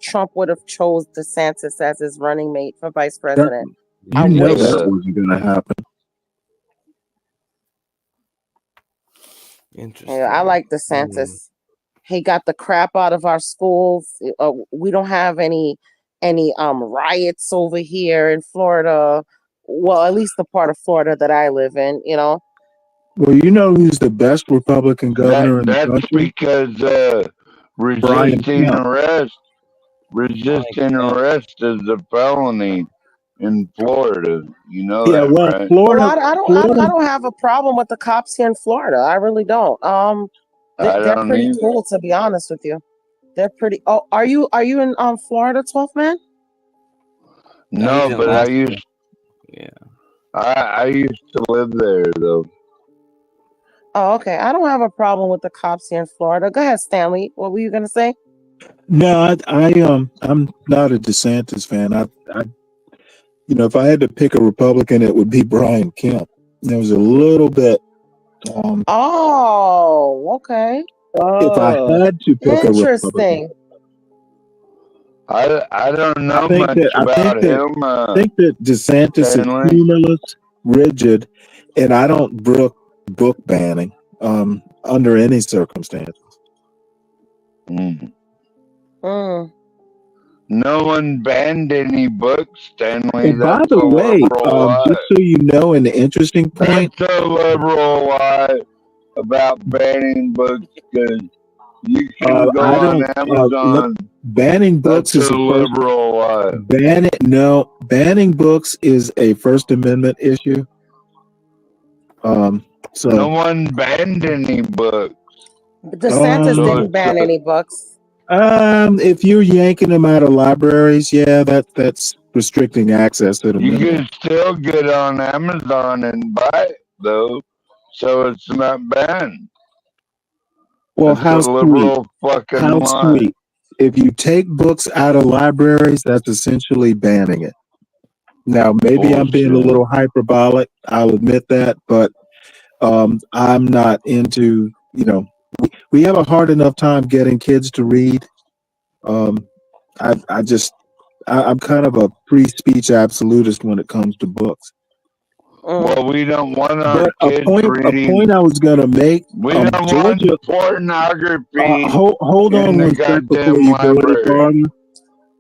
Trump would have chose DeSantis as his running mate for vice president. You know that wasn't going to happen. Interesting. Yeah, I like DeSantis. He got the crap out of our schools. We don't have any riots over here in Florida. Well, at least the part of Florida that I live in, you know. Well, you know who's the best Republican governor in the That's country? because resisting Kemp. arrest. Resisting arrest is a felony in Florida. You know Yeah, that, well, right? Florida, I don't have a problem with the cops here in Florida. I really don't. They're don't pretty either. cool, to be honest with you. They're pretty. Oh, are you in Florida, 12th man? No, but I used. Yeah. I used to live there though. Oh, okay. I don't have a problem with the cops here in Florida. Go ahead, Stanley. What were you gonna say? No, I'm not a DeSantis fan. If I had to pick a Republican, it would be Brian Kemp. There was a little bit. Oh, okay. If I had to pick a Republican, Interesting. I don't know I think much that about him. I think that DeSantis Stanley. is humorless, rigid, and I don't book banning under any circumstances. No one banned any books, Stanley. And by That's the a way, liberal lie. just so you know, an interesting point. That's a liberal lie about banning books because you can go on Amazon. Banning books That's is a liberal lie. Banning books is a First Amendment issue. So no one banned any books. DeSantis didn't ban any books. If you're yanking them out of libraries, yeah, that's restricting access to them. You can still get on Amazon and buy it though, so it's not banned. Well, It's how a liberal fucking How lie. sweet. If you take books out of libraries, that's essentially banning it. Now, maybe I'm being a little hyperbolic. I'll admit that, but I'm not into, we have a hard enough time getting kids to read. I'm kind of a free speech absolutist when it comes to books. Well, we don't want our kids reading. A point I was going to make. We don't want pornography. Hold on one second before you go any farther.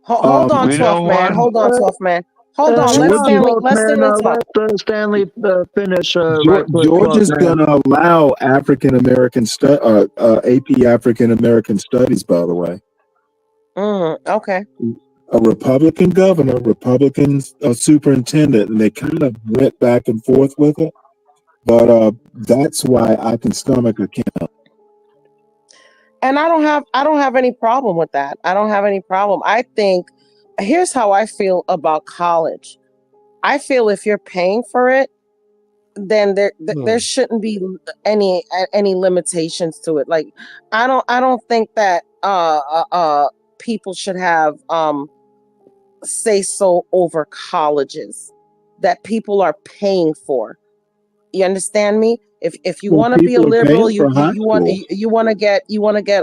Hold on, 12th man. Hold on, 12th man. Hold on. Let Stanley finish. George is going to allow African American AP African American Studies. By the way. Okay. A Republican governor, Republican superintendent, and they kind of went back and forth with it. But that's why I can stomach a Kemp. And I don't have any problem with that. I don't have any problem. I think here's how I feel about college. I feel if you're paying for it, then there shouldn't be any limitations to it. Like I don't think that people should have say so over colleges that people are paying for. You understand me? If you want to be a liberal, you want to get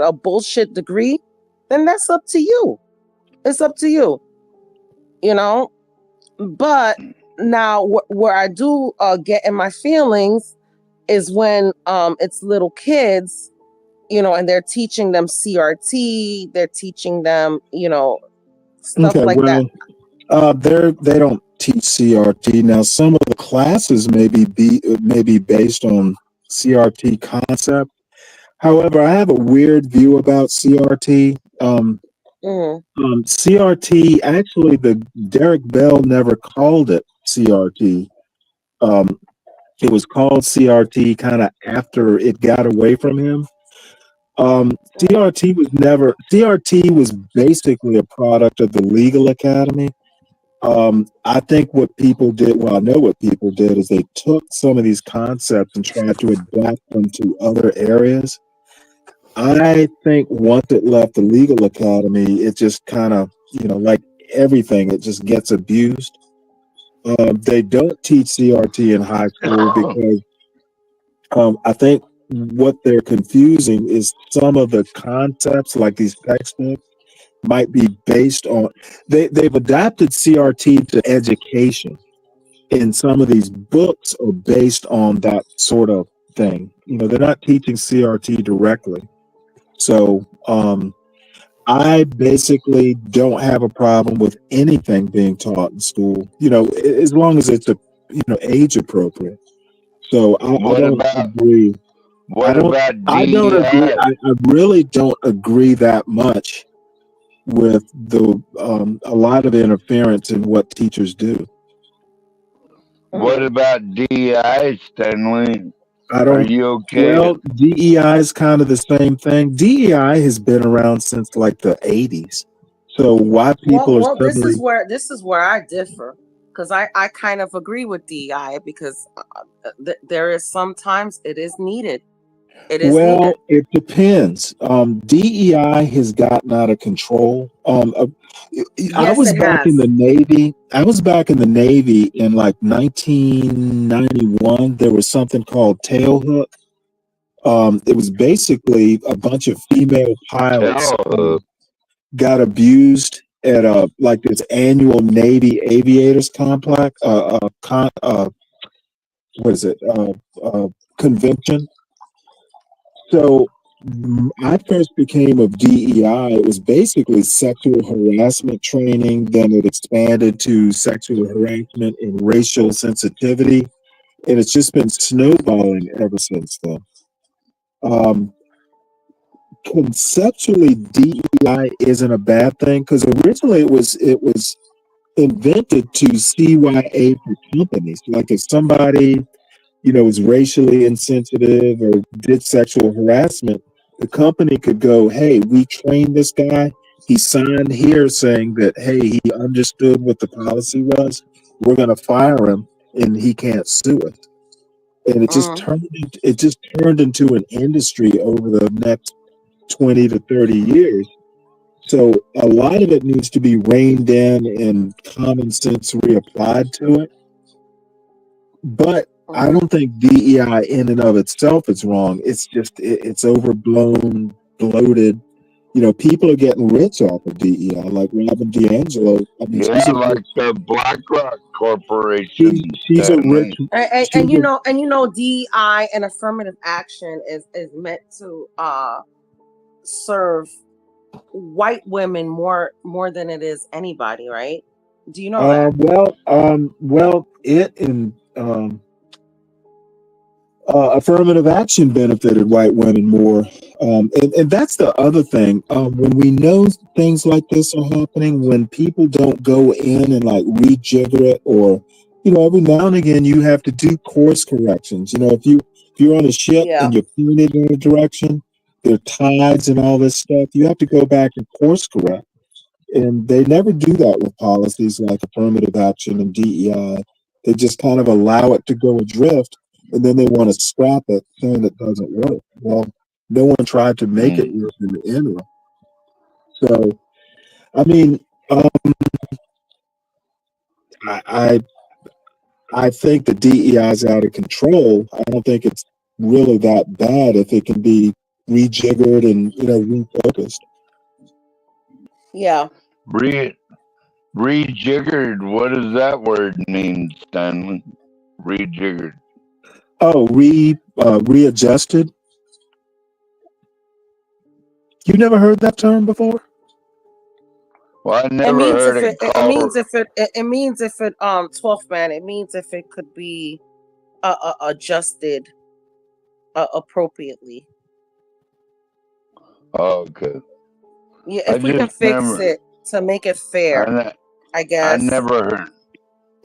a bullshit degree, then that's up to you. It's up to you. But now where I do get in my feelings is when it's little kids, and they're teaching them CRT, they're teaching them, stuff that. They don't teach CRT. Now, some of the classes may be based on CRT concept. However, I have a weird view about CRT. CRT, actually, Derek Bell never called it CRT. It was called CRT kind of after it got away from him. CRT was basically a product of the Legal Academy. I think what people did, well, I know what people did is they took some of these concepts and tried to adapt them to other areas. I think once it left the Legal Academy, it just kind of, like everything, it just gets abused. They don't teach CRT in high school because I think what they're confusing is some of the concepts, like these textbooks, might be based on they've adapted CRT to education, in some of these books are based on that sort of thing. They're not teaching CRT directly. So I basically don't have a problem with anything being taught in school, as long as it's age appropriate. So I What don't about agree. what about I don't agree. DEI? I really don't agree that much with the a lot of interference in what teachers do. What about DEI, Stanley? I Are don't. you okay? Well, DEI is kind of the same thing. DEI has been around since like the 80s. So why people are Well, this suddenly is where I differ, because I kind of agree with DI, because there is sometimes it is needed. It is Well, needed. it depends. DEI has gotten out of control. I Yes, was it back in has. the Navy. I was back in the Navy in like 1991. There was something called tailhook. It was basically a bunch of female pilots got abused at like this annual Navy aviators complex. What is it? Convention. So I first became of DEI. It was basically sexual harassment training. Then it expanded to sexual harassment and racial sensitivity, and it's just been snowballing ever since then. Um, Conceptually, DEI isn't a bad thing because originally it was invented to CYA for companies. Like if somebody is racially insensitive or did sexual harassment, the company could go, "Hey, we trained this guy. He signed here saying that, hey, he understood what the policy was. We're going to fire him, and he can't sue us." And it just turned into an industry over the next 20 to 30 years. So a lot of it needs to be reined in and common sense reapplied to it. But I don't think DEI in and of itself is wrong. It's just it's overblown, bloated. People are getting rich off of DEI, like Robin DiAngelo. I mean, Yeah, like the BlackRock Corporation. she's a rich. And DEI and affirmative action is meant to serve white women more than it is anybody, right? Do you know that? Well, it and affirmative action benefited white women more, and that's the other thing. When we know things like this are happening, when people don't go in and like rejigger it, or every now and again you have to do course corrections. If you're on a ship and you're pointed in a direction, there are tides and all this stuff. You have to go back and course correct. And they never do that with policies like affirmative action and DEI. They just kind of allow it to go adrift, and then they want to scrap it, saying it doesn't work. Well, no one tried to make it work in the interim. So, I mean, I think the DEI is out of control. I don't think it's really that bad if it can be rejiggered and refocused. Yeah. Rejiggered. What does that word mean, Stanley? Rejiggered. Oh, readjusted. You never heard that term before? Well, I never heard it called. It means if it 12th man. It means if it could be adjusted appropriately. Oh, okay. Yeah, if we can fix it to make it fair, I guess. I never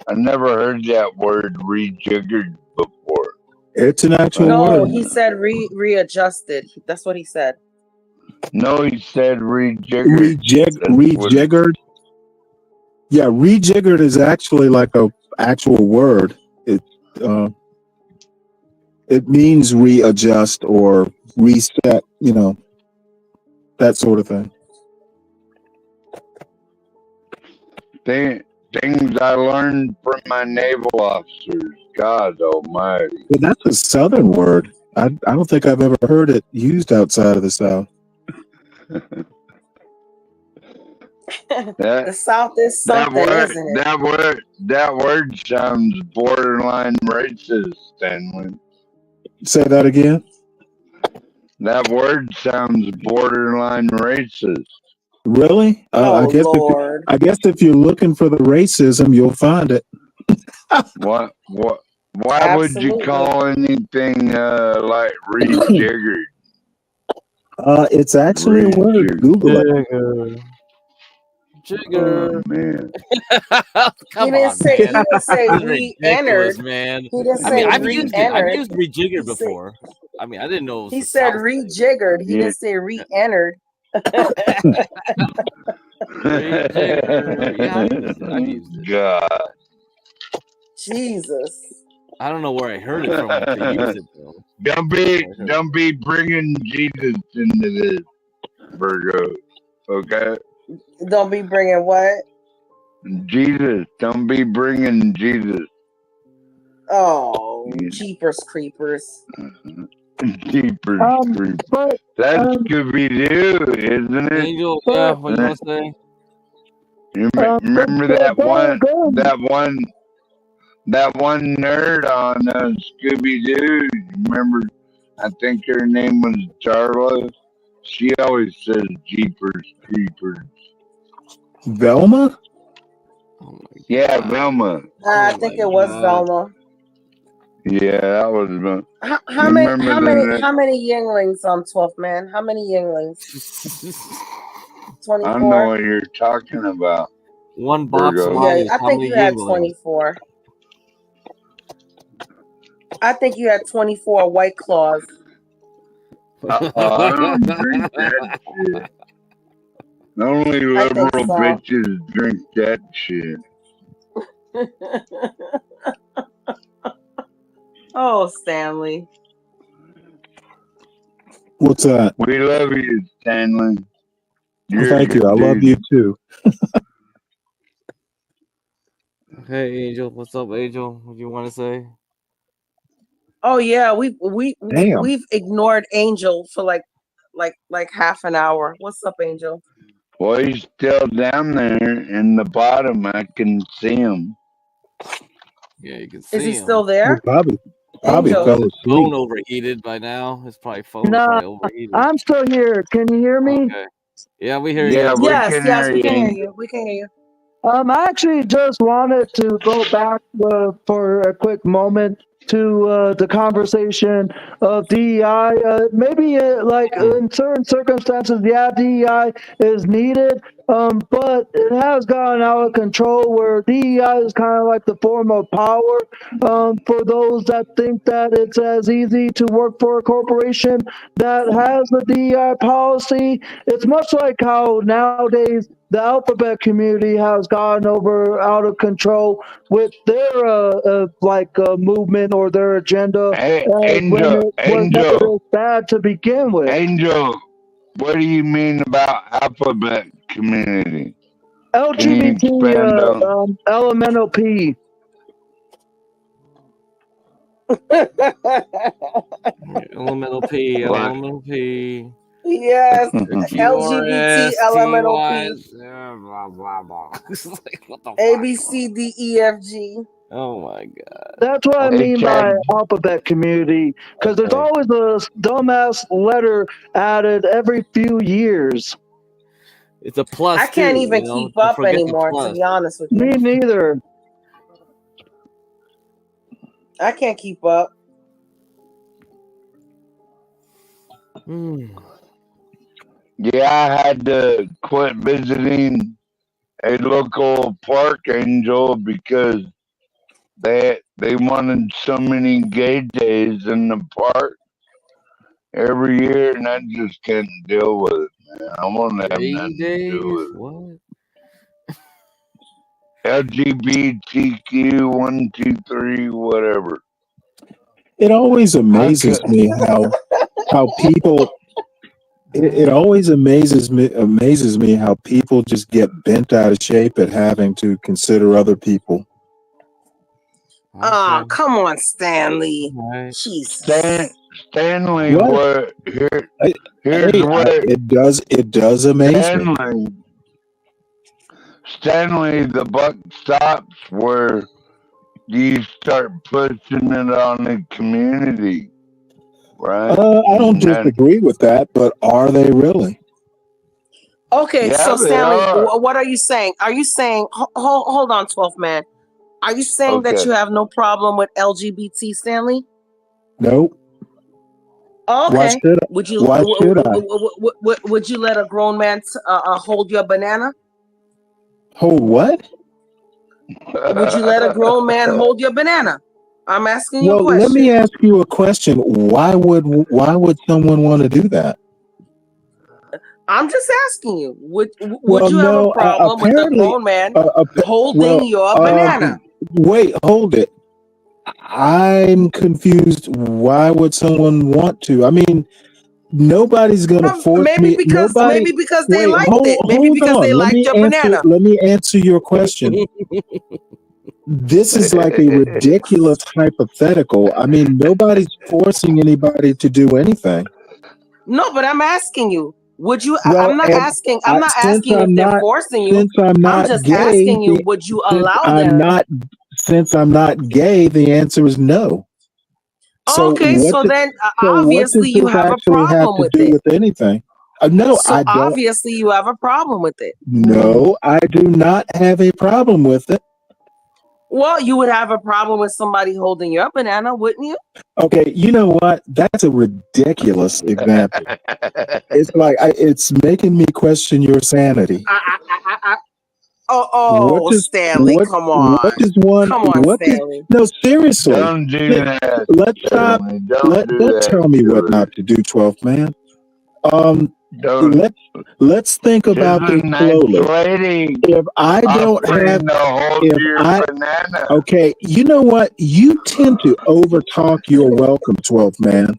heard that word rejiggered before. It's an actual word. No, he said readjusted. That's what he said. No, he said rejiggered. Rejiggered. Yeah, rejiggered is actually like a actual word. It means readjust or reset. That sort of thing. Things I learned from my naval officers. God Almighty. Well, that's a Southern word. I don't think I've ever heard it used outside of the South. The South is something, isn't it? That word sounds borderline racist, Stanley. Say that again. That word sounds borderline racist. Really? Oh Lord. I guess if you're looking for the racism, you'll find it. What? Why would you call anything like rejiggered? It's actually a word. Google it. Jigger. Oh, man. Come He didn't on, say. man. He didn't say This is re-entered. ridiculous, man. He didn't I mean, say I've used it. I've re-entered. used rejiggered He said, before. I mean, I didn't know it was he the said South. rejiggered. He Yeah. didn't say re-entered. Rejigger. Yeah, I've used it. God. Jesus. I don't know where I heard it from to use it though. Don't be bringing Jesus into this, Virgo. Okay. Don't be bringing what? Jesus. Don't be bringing Jesus. Oh, Jeepers Creepers. Jeepers Creepers. But That's Scooby Doo, isn't it? Angel, yeah, what you want to say? Remember that one nerd on Scooby Doo? Remember? I think her name was Darla. She always says Jeepers Creepers. Velma? Yeah, Velma. I think it was Velma. Yeah, that was Velma. How many Yinglings on 12th Man? How many Yinglings? 24. I don't know what you're talking about. One box Virgo. line. Yeah, I think you had 24. I think you had 24 White Claws. I don't drink that shit. Only liberal bitches drink that shit. Oh, Stanley. What's that? We love you, Stanley. Well, thank you. I love you too. Hey, Angel. What's up, Angel? What do you want to say? Oh yeah, Damn. we've ignored Angel for like half an hour. What's up, Angel? Well, he's still down there in the bottom. I can see him. Yeah, you can see Is he him. still there? Probably Angel. fell His asleep. phone overheated by now. His phone No, probably overheated. I'm still here. Can you hear me? Okay. Yeah, we hear Yeah, you. we Yes, can yes, hear we can hear you. you. We can hear you. I actually just wanted to go back for a quick moment to the conversation of DEI. Maybe in certain circumstances, yeah, DEI is needed, but it has gone out of control where DEI is kind of like the form of power for those that think that it's as easy to work for a corporation that has a DEI policy. It's much like how nowadays the alphabet community has gone out of control with their movement or their agenda when it was never this bad to begin with. Angel, what do you mean about alphabet community? LGBT elemental P. Elemental P. Elemental P. Yes, LGBT elemental P. Blah blah blah. Like, what the A B C D E F G. Oh my god. That's what I mean by alphabet community, because there's always a dumbass letter added every few years. It's a plus. I can't even keep up anymore, to be honest with you. Me neither. I can't keep up. Yeah, I had to quit visiting a local park, Angel, because they wanted so many gay days in the park every year, and I just can't deal with it, man. I want to have nothing to do with it. What? LGBTQ 1, 2, 3, whatever. It always amazes me how people. It always amazes me how people just get bent out of shape at having to consider other people. Oh, come on, Stanley. Jesus. Stanley, here's Hey, what it does amaze me. Stanley, the buck stops where you start pushing it on the community, right? I don't disagree with that, but are they really? Okay, Yeah, so they Stanley, are. what are you saying? Are you saying, hold on, 12th man. Are you saying that Okay. you have no problem with LGBT, Stanley? Nope. Okay. Why should I? Would you Why should I? would you let a grown man hold your banana? Hold what? Would you let a grown man hold your banana? I'm asking you a Well, let question. me ask you a question. Why would someone want to do that? I'm just asking you. Would Well, you have a no. problem with a Apparently, grown man holding well, your banana? wait, hold it. I'm confused. Why would someone want to? I mean, nobody's gonna force me. Nobody. Maybe because they Wait, liked it. Maybe hold because on. they liked your banana. Let me answer your question. This is like a ridiculous hypothetical. I mean, nobody's forcing anybody to do anything. No, but I'm asking you. Would you? Well, I'm not and asking. I'm not since asking if I'm they're not forcing you. since I'm not just gay, asking you. Would you allow them? Since I'm not gay, the answer is no. So Okay, what so does- then so what does obviously you this have a actually have problem to with do it. with anything? No, So I don't. obviously you have a problem with it. No, I do not have a problem with it. Well, you would have a problem with somebody holding your banana, wouldn't you? Okay, you know what? That's a ridiculous example. It's like it's making me question your sanity. Stanley, come on. What is one? Come on, What is Stanley. no? Seriously, Don't do that. let's stop. Stanley. Don't do Don't that. tell me what George. not to do, 12th man. Don't. Let's think She's about a this nice slowly. lady. If I don't have, Offering to hold if your I, banana. okay, you know what? You tend to overtalk your welcome, 12th man.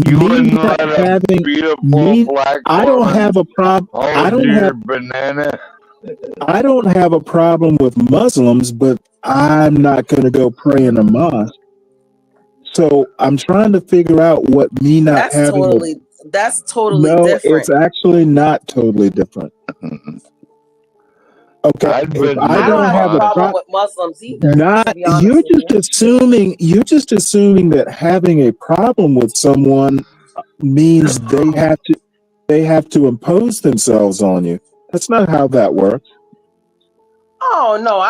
You wouldn't let a beautiful black I don't woman have a problem. hold your banana. I don't have a problem with Muslims, but I'm not going to go pray in a mosque. So I'm trying to figure out what me not That's having. totally No, different. it's actually not totally different. Okay, I don't have a problem with Muslims either. Not you're just assuming that having a problem with someone means they have to impose themselves on you. That's not how that works. Oh no,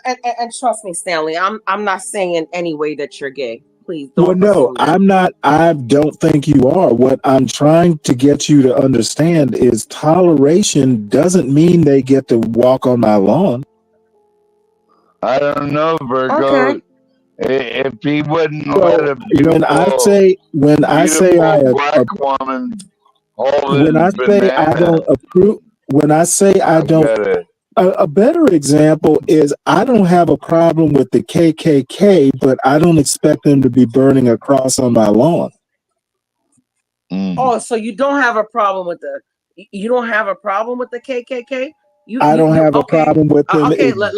and trust me, Stanley. I'm not saying in any way that you're gay. Please don't. Well, no, I'm not. I don't think you are. What I'm trying to get you to understand is toleration doesn't mean they get to walk on my lawn. I don't know, Virgo. Okay. If he wouldn't let a When I say black woman hold when I his say I banana, don't approve, when I say I don't, a better example is I don't have a problem with the KKK, but I don't expect them to be burning a cross on my lawn. Oh, so you don't have a problem with you don't have a problem with the KKK? I don't have a problem with them. Okay, let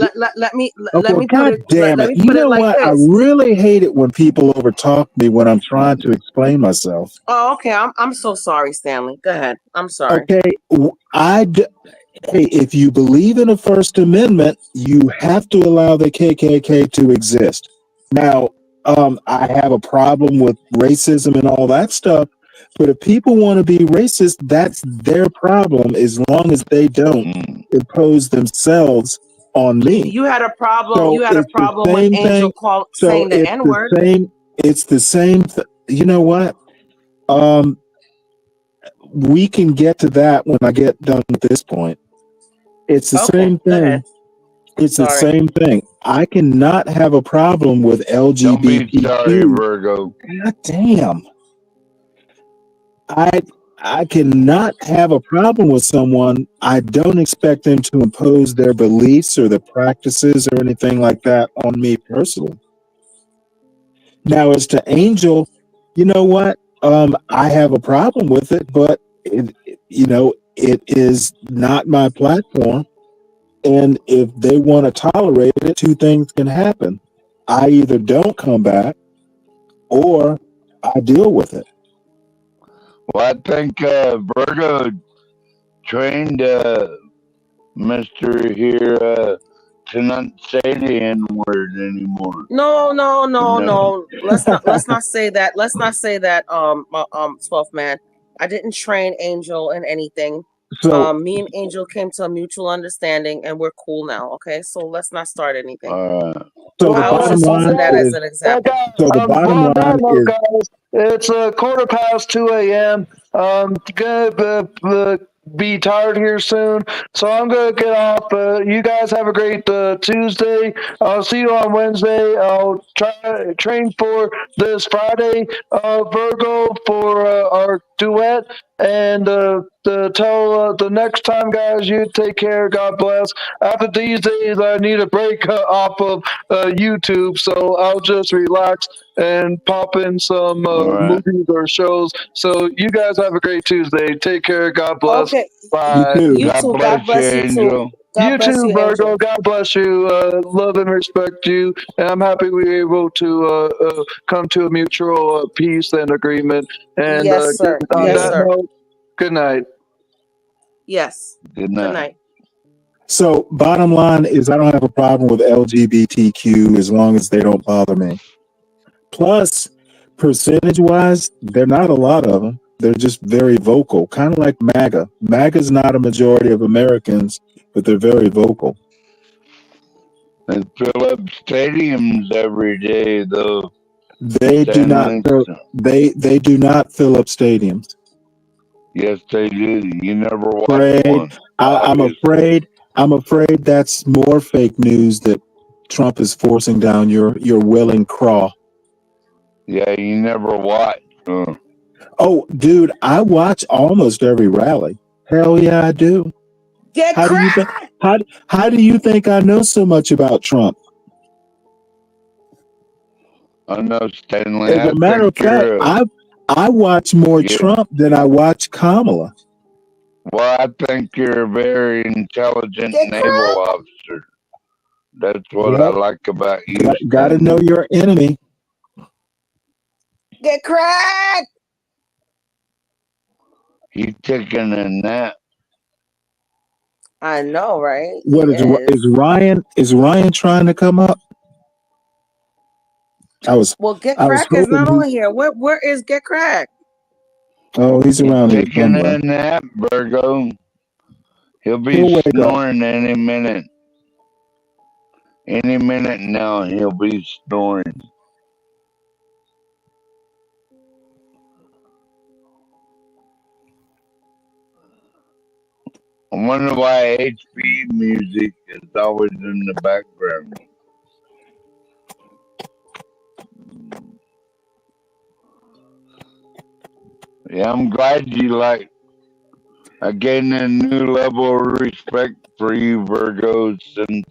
me God put it. damn Let it! me You put it know like what? I this. really hate it when people overtalk me when I'm trying to explain myself. Oh, okay. I'm so sorry, Stanley. Go ahead. I'm sorry. Okay, hey, if you believe in a First Amendment, you have to allow the KKK to exist. Now, I have a problem with racism and all that stuff, but if people want to be racist, that's their problem as long as they don't impose themselves on me. You had a problem. So You had a it's the problem with same Angel thing. saying the it's N-word. It's the same. You know what? We can get to that when I get done with this point. It's the same thing. It's the same thing. I cannot have a problem with LGBTQ. don't be sorry, Virgo. God damn. I cannot have a problem with someone. I don't expect them to impose their beliefs or their practices or anything like that on me personally. Now, as to Angel, you know what? I have a problem with it, but it is not my platform. And if they want to tolerate it, two things can happen. I either don't come back or I deal with it. Well, I think Virgo trained Mister here to not say the N word anymore. No. Let's not say that. Let's not say that. 12th man. I didn't train Angel in anything. So Me and Angel came to a mutual understanding, and we're cool now. Okay, so let's not start anything. So the I was bottom just using line that as is, an example. so the bottom On that line note, is, guys, it's 2:15 a.m. Gonna be tired here soon, so I'm gonna get off. You guys have a great Tuesday. I'll see you on Wednesday. I'll try train for this Friday, Virgo, for our duet, and tell the next time, guys. You take care. God bless. After these days, I need a break off of YouTube, so I'll just relax and pop in some movies or shows. So you guys have a great Tuesday. Take care. God bless. Okay. Bye. You too. God bless you too. God You bless too, you, Virgo. Angel. God bless you. Love and respect you. And I'm happy we were able to come to a mutual peace and agreement. And Yes, sir. on Yes, that sir. note, good night. Yes. Good Good night. so bottom line is, I don't have a problem with LGBTQ as long as they don't bother me. Plus, percentage wise, they're not a lot of them. They're just very vocal, kind of like MAGA. MAGA's not a majority of Americans, but they're very vocal. They fill up stadiums every day, though. They do not. They do not fill up stadiums. Yes, they do. You never watch Afraid, one. I'm afraid. I'm afraid that's more fake news that Trump is forcing down your willing craw. Yeah, you never watch. Oh, dude, I watch almost every rally. Hell yeah, I do. Get How do you think? How do you think I know so much about Trump? I know, Stanley. As a matter of fact, I watch more Trump than I watch Kamala. Well, I think you're a very intelligent naval officer. That's what I like about you. Got to know your enemy. Get cracked. He's taking a nap. I know, right? What is Ryan? Is Ryan trying to come up? Get Crack is not on here. Where is Get Crack? Oh, he's around here Taking somewhere. a nap, Virgo. He'll be snoring any minute. Any minute now, he'll be snoring. I wonder why HP music is always in the background. Yeah, I'm glad you like. I gained a new level of respect for you, Virgo, since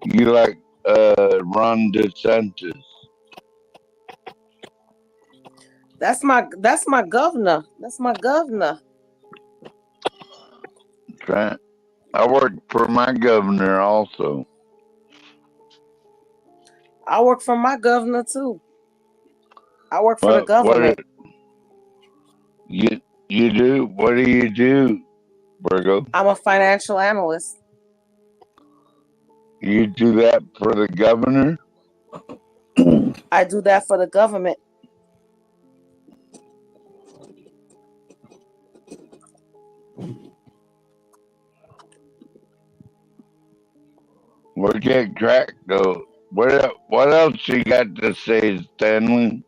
you like Ron DeSantis. That's my governor. That's my governor. Right. I work for my governor also. I work for my governor too. I work for the government. You do? What do you do, Virgo? I'm a financial analyst. You do that for the governor? I do that for the government. We'll get cracked though. What else you got to say, Stanley?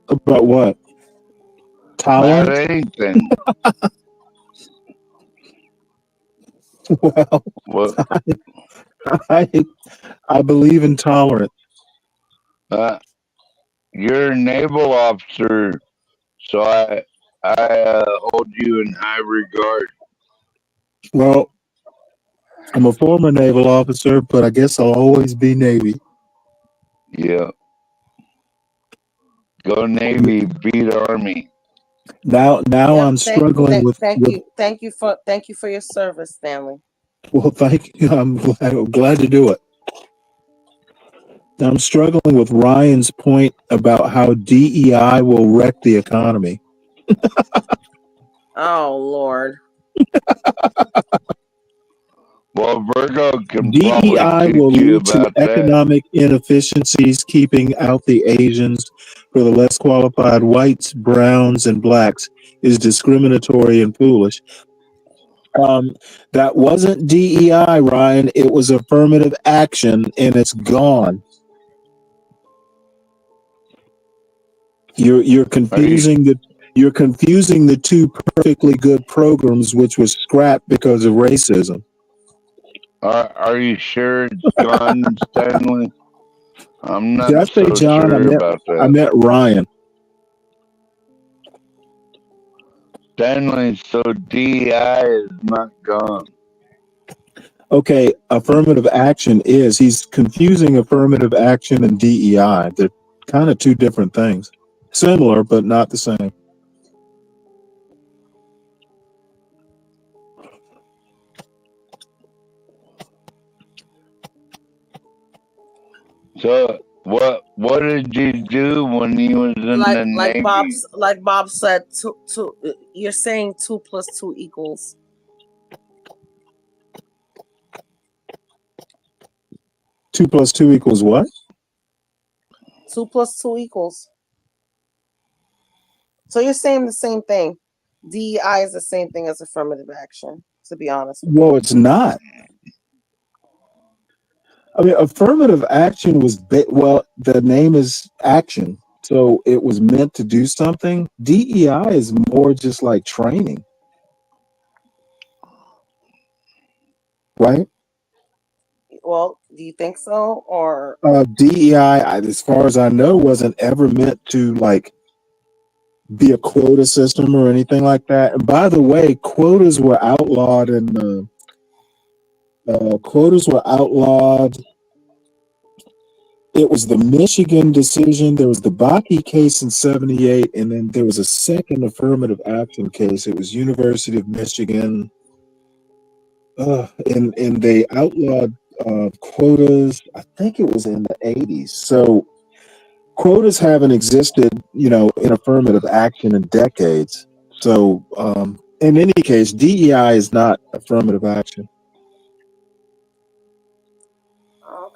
About what? Tolerance? About anything. Well, I believe in tolerance. You're a naval officer, so I hold you in high regard. Well, I'm a former naval officer, but I guess I'll always be Navy. Yeah. Go Navy, beat Army. Now I'm struggling with. Thank you for your service, Stanley. Well, thank you. I'm glad to do it. I'm struggling with Ryan's point about how DEI will wreck the economy. Oh Lord. Well, Virgo can DEI probably will teach you lead to about that. economic inefficiencies, keeping out the Asians for the less qualified whites, browns, and blacks is discriminatory and foolish. That wasn't DEI, Ryan. It was affirmative action, and it's gone. You're confusing the two perfectly good programs, which was scrapped because of racism. Are you sure it's gone, Stanley? I'm Did I not say so John? sure about I that. meant Ryan. Stanley, so DEI is not gone. Okay, affirmative action he's confusing affirmative action and DEI. They're kind of two different things. Similar, but not the same. So what did you do when you was in the Navy? Like Bob said, two you're saying 2 + 2 equals. Two plus two equals what? 2 + 2 equals. So you're saying the same thing. DEI is the same thing as affirmative action, to be honest with Well, it's not. I mean, affirmative action was the name is action, so it was meant to do something. DEI is more just like training, right? Well, do you think so? Or DEI, as far as I know, wasn't ever meant to like be a quota system or anything like that. And by the way, quotas were outlawed It was the Michigan decision. There was the Bakke case in 78, and then there was a second affirmative action case. It was University of Michigan. And they outlawed quotas. I think it was in the 80s. So quotas haven't existed, in affirmative action in decades. So in any case, DEI is not affirmative action.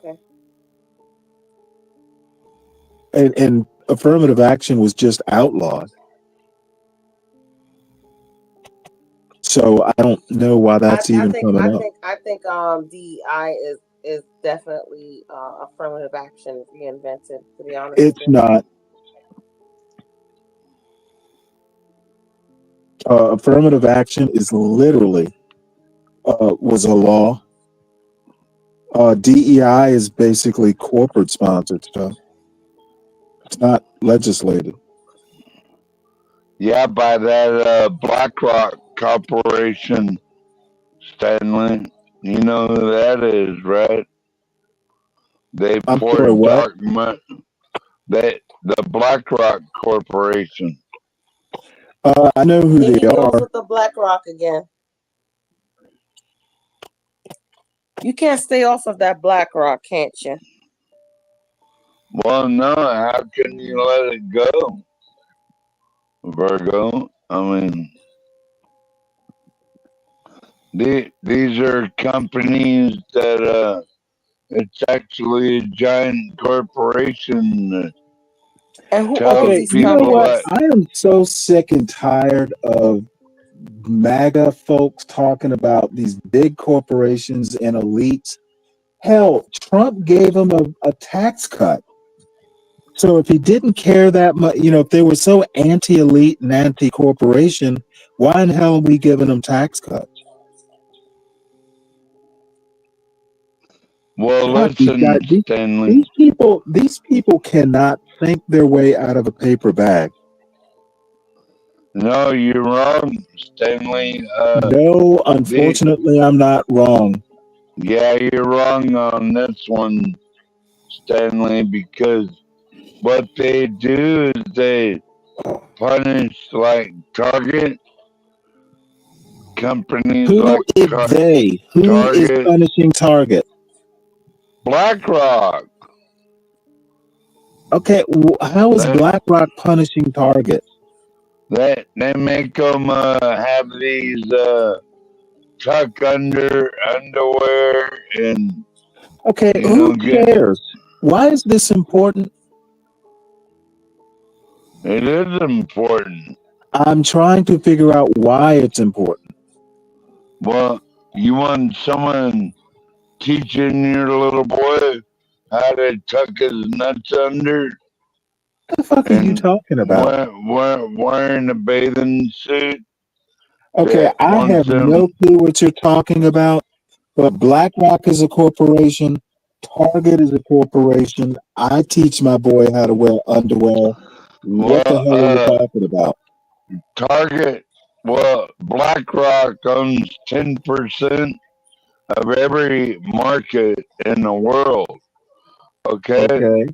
okay. And affirmative action was just outlawed. So I don't know why that's even coming up. I think DEI is definitely affirmative action reinvented, to be honest. It's not. Affirmative action is literally was a law. DEI is basically corporate sponsored stuff. It's not legislated. Yeah, by that BlackRock Corporation, Stanley. You know who that is, right? They poured dark money. The BlackRock Corporation. I know who Here they he goes are. with the BlackRock again. You can't stay off of that BlackRock, can't you? Well, no. How can you let it go, Virgo? I mean, these are companies that it's actually a giant corporation. And who owns these You know what? I am so sick and tired of MAGA folks talking about these big corporations and elites. Hell, Trump gave them a tax cut. So if he didn't care that much, if they were so anti-elite and anti-corporation, why in hell are we giving them tax cuts? Well, God, listen, Stanley. These people cannot think their way out of a paper bag. No, you're wrong, Stanley. No, unfortunately, I'm not wrong. Yeah, you're wrong on this one, Stanley, because what they do is they punish like Target companies. Who is they? Who is punishing Target? BlackRock. Okay, how is BlackRock punishing Target? They make them have these tuck underwear and Okay, who cares? Why is this important? It is important. I'm trying to figure out why it's important. Well, you want someone teaching your little boy how to tuck his nuts under? What the fuck are you talking about? Wearing a bathing suit? Okay, I have no clue what you're talking about, but BlackRock is a corporation. Target is a corporation. I teach my boy how to wear underwear. What the hell are you talking about? Target, BlackRock owns 10% of every market in the world. Okay?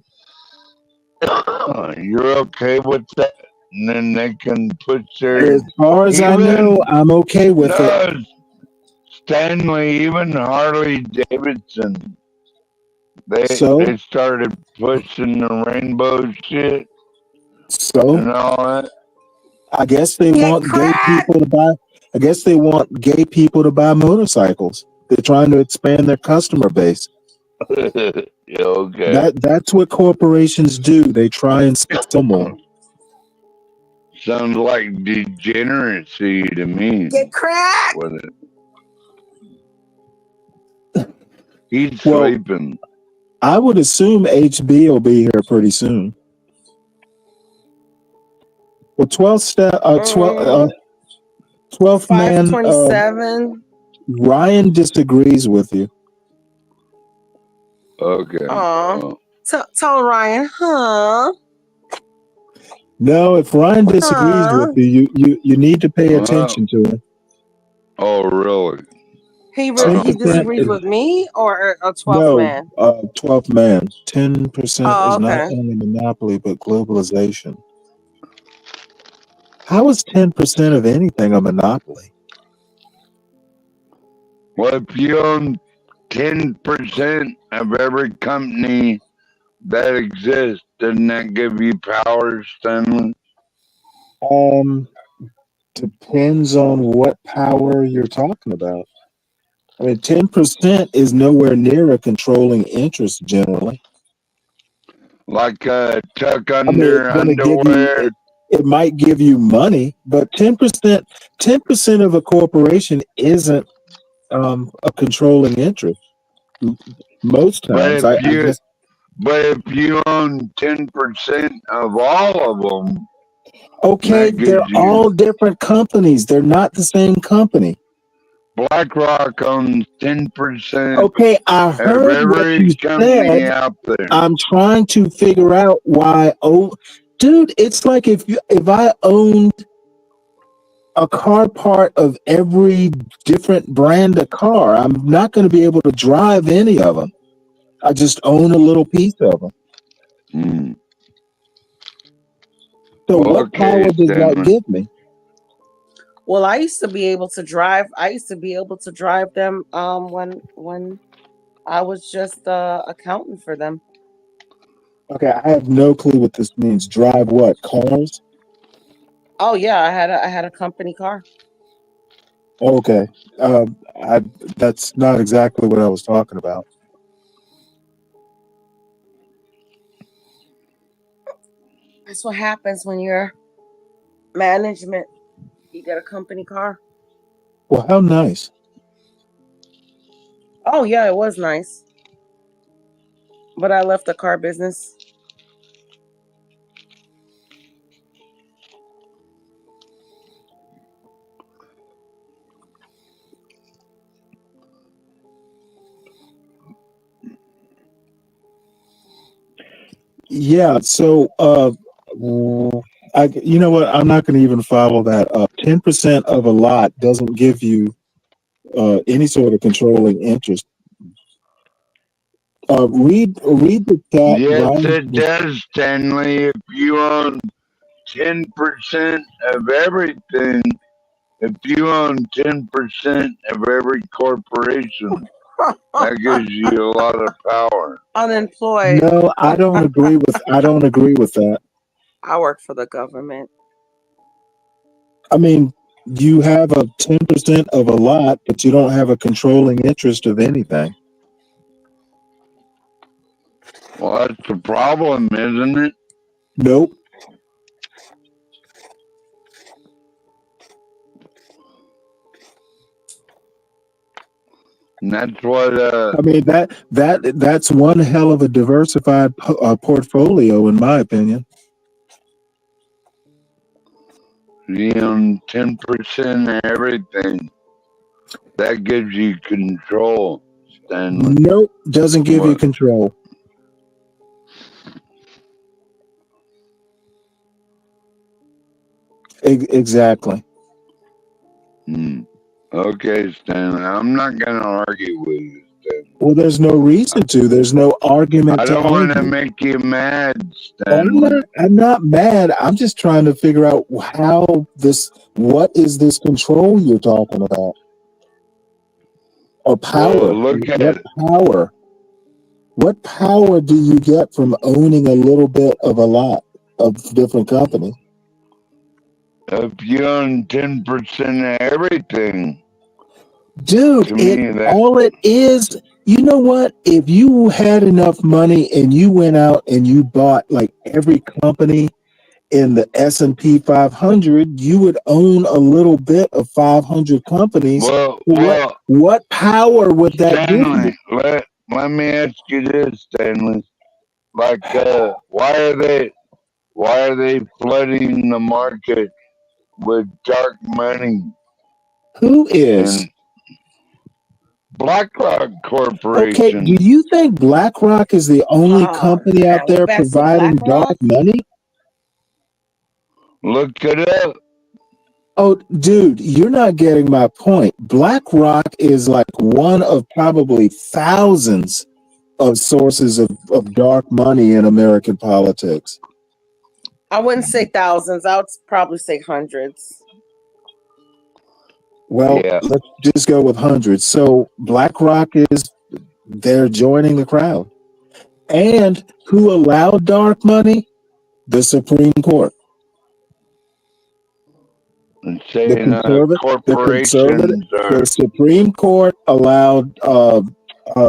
You're okay with that? And then they can put their... As far as I know, I'm okay with it. Stanley, even Harley Davidson, they started pushing the rainbow shit and all that. I guess they want gay people to buy. I guess they want gay people to buy motorcycles. They're trying to expand their customer base. Okay. That's what corporations do. They try and sell more. Sounds like degeneracy to me. Get cracked. He's sleeping. I would assume HB will be here pretty soon. Well, 12th man. 527. Ryan disagrees with you. Okay. Tell Ryan, huh? No, if Ryan disagrees with you need to pay attention to him. Oh, really? He disagrees with me or a 12th man? 12th man. 10% is not okay. only monopoly but globalization. How is 10% of anything a monopoly? Well, if you own 10% of every company that exists, doesn't that give you power, Stanley? Depends on what power you're talking about. I mean, 10% is nowhere near a controlling interest generally. Like tuck under underwear. It might give you money, but 10% of a corporation isn't a controlling interest. Most times, But if you own 10% of all of them, okay, they're all different companies. They're not the same company. BlackRock owns 10%. Okay, I heard what you said. Out there. I'm trying to figure out why. Oh, dude, it's like if I owned a car part of every different brand of car, I'm not going to be able to drive any of them. I just own a little piece of them. So what power does that give me? Well, I used to be able to drive. I used to be able to drive them when I was just accounting for them. Okay, I have no clue what this means. Drive what? Cars? Oh yeah, I had a company car. Okay, that's not exactly what I was talking about. That's what happens when you're management. You get a company car. Well, how nice. Oh yeah, it was nice. But I left the car business. Yeah, so you know what? I'm not going to even follow that up. 10% of a lot doesn't give you any sort of controlling interest. Read the chat. Yes, Ryan. it does, Stanley. If you own 10% of everything, if you own 10% of every corporation, that gives you a lot of power. Unemployed. No, I don't agree with that. I work for the government. I mean, you have a 10% of a lot, but you don't have a controlling interest of anything. Well, that's the problem, isn't it? Nope. And that's what. I mean that's one hell of a diversified portfolio, in my opinion. You own 10% of everything. That gives you control, Stanley. Nope, doesn't give you control. Exactly. Okay, Stanley. I'm not going to argue with you, Stanley. Well, there's no reason to. There's no argument I to don't want to argue. make you mad, Stanley. I'm not mad. I'm just trying to figure out what is this control you're talking about? Or power. Well, look at what power? What power do you get from owning a little bit of a lot of different companies? If you own 10% of everything, dude, all it is, you know what? If you had enough money and you went out and you bought like every company in the S&P 500, you would own a little bit of 500 companies. Well, what power would that give you? Stanley, let me ask you this, Stanley. Like, why are they flooding the market with dark money? Who is? And BlackRock Corporation. Okay, do you think BlackRock is the only company out there providing dark money? Look it up. Oh, dude, you're not getting my point. BlackRock is like one of probably thousands of sources of dark money in American politics. I wouldn't say thousands. I would probably say hundreds. Well, let's just go with hundreds. So BlackRock they're joining the crowd. And who allowed dark money? The Supreme Court. And saying corporations the Supreme Court allowed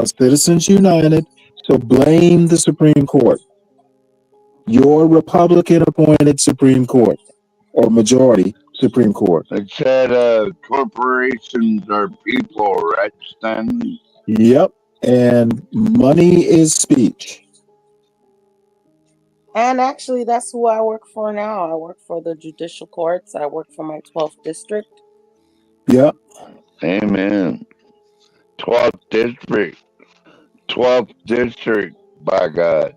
Citizens United to blame the Supreme Court. Your Republican appointed Supreme Court or majority Supreme Court. It said corporations are people, right, Stanley? Yep. And money is speech. And actually, that's who I work for now. I work for the judicial courts. I work for my 12th district. Yep. Amen. 12th district. 12th district, by God.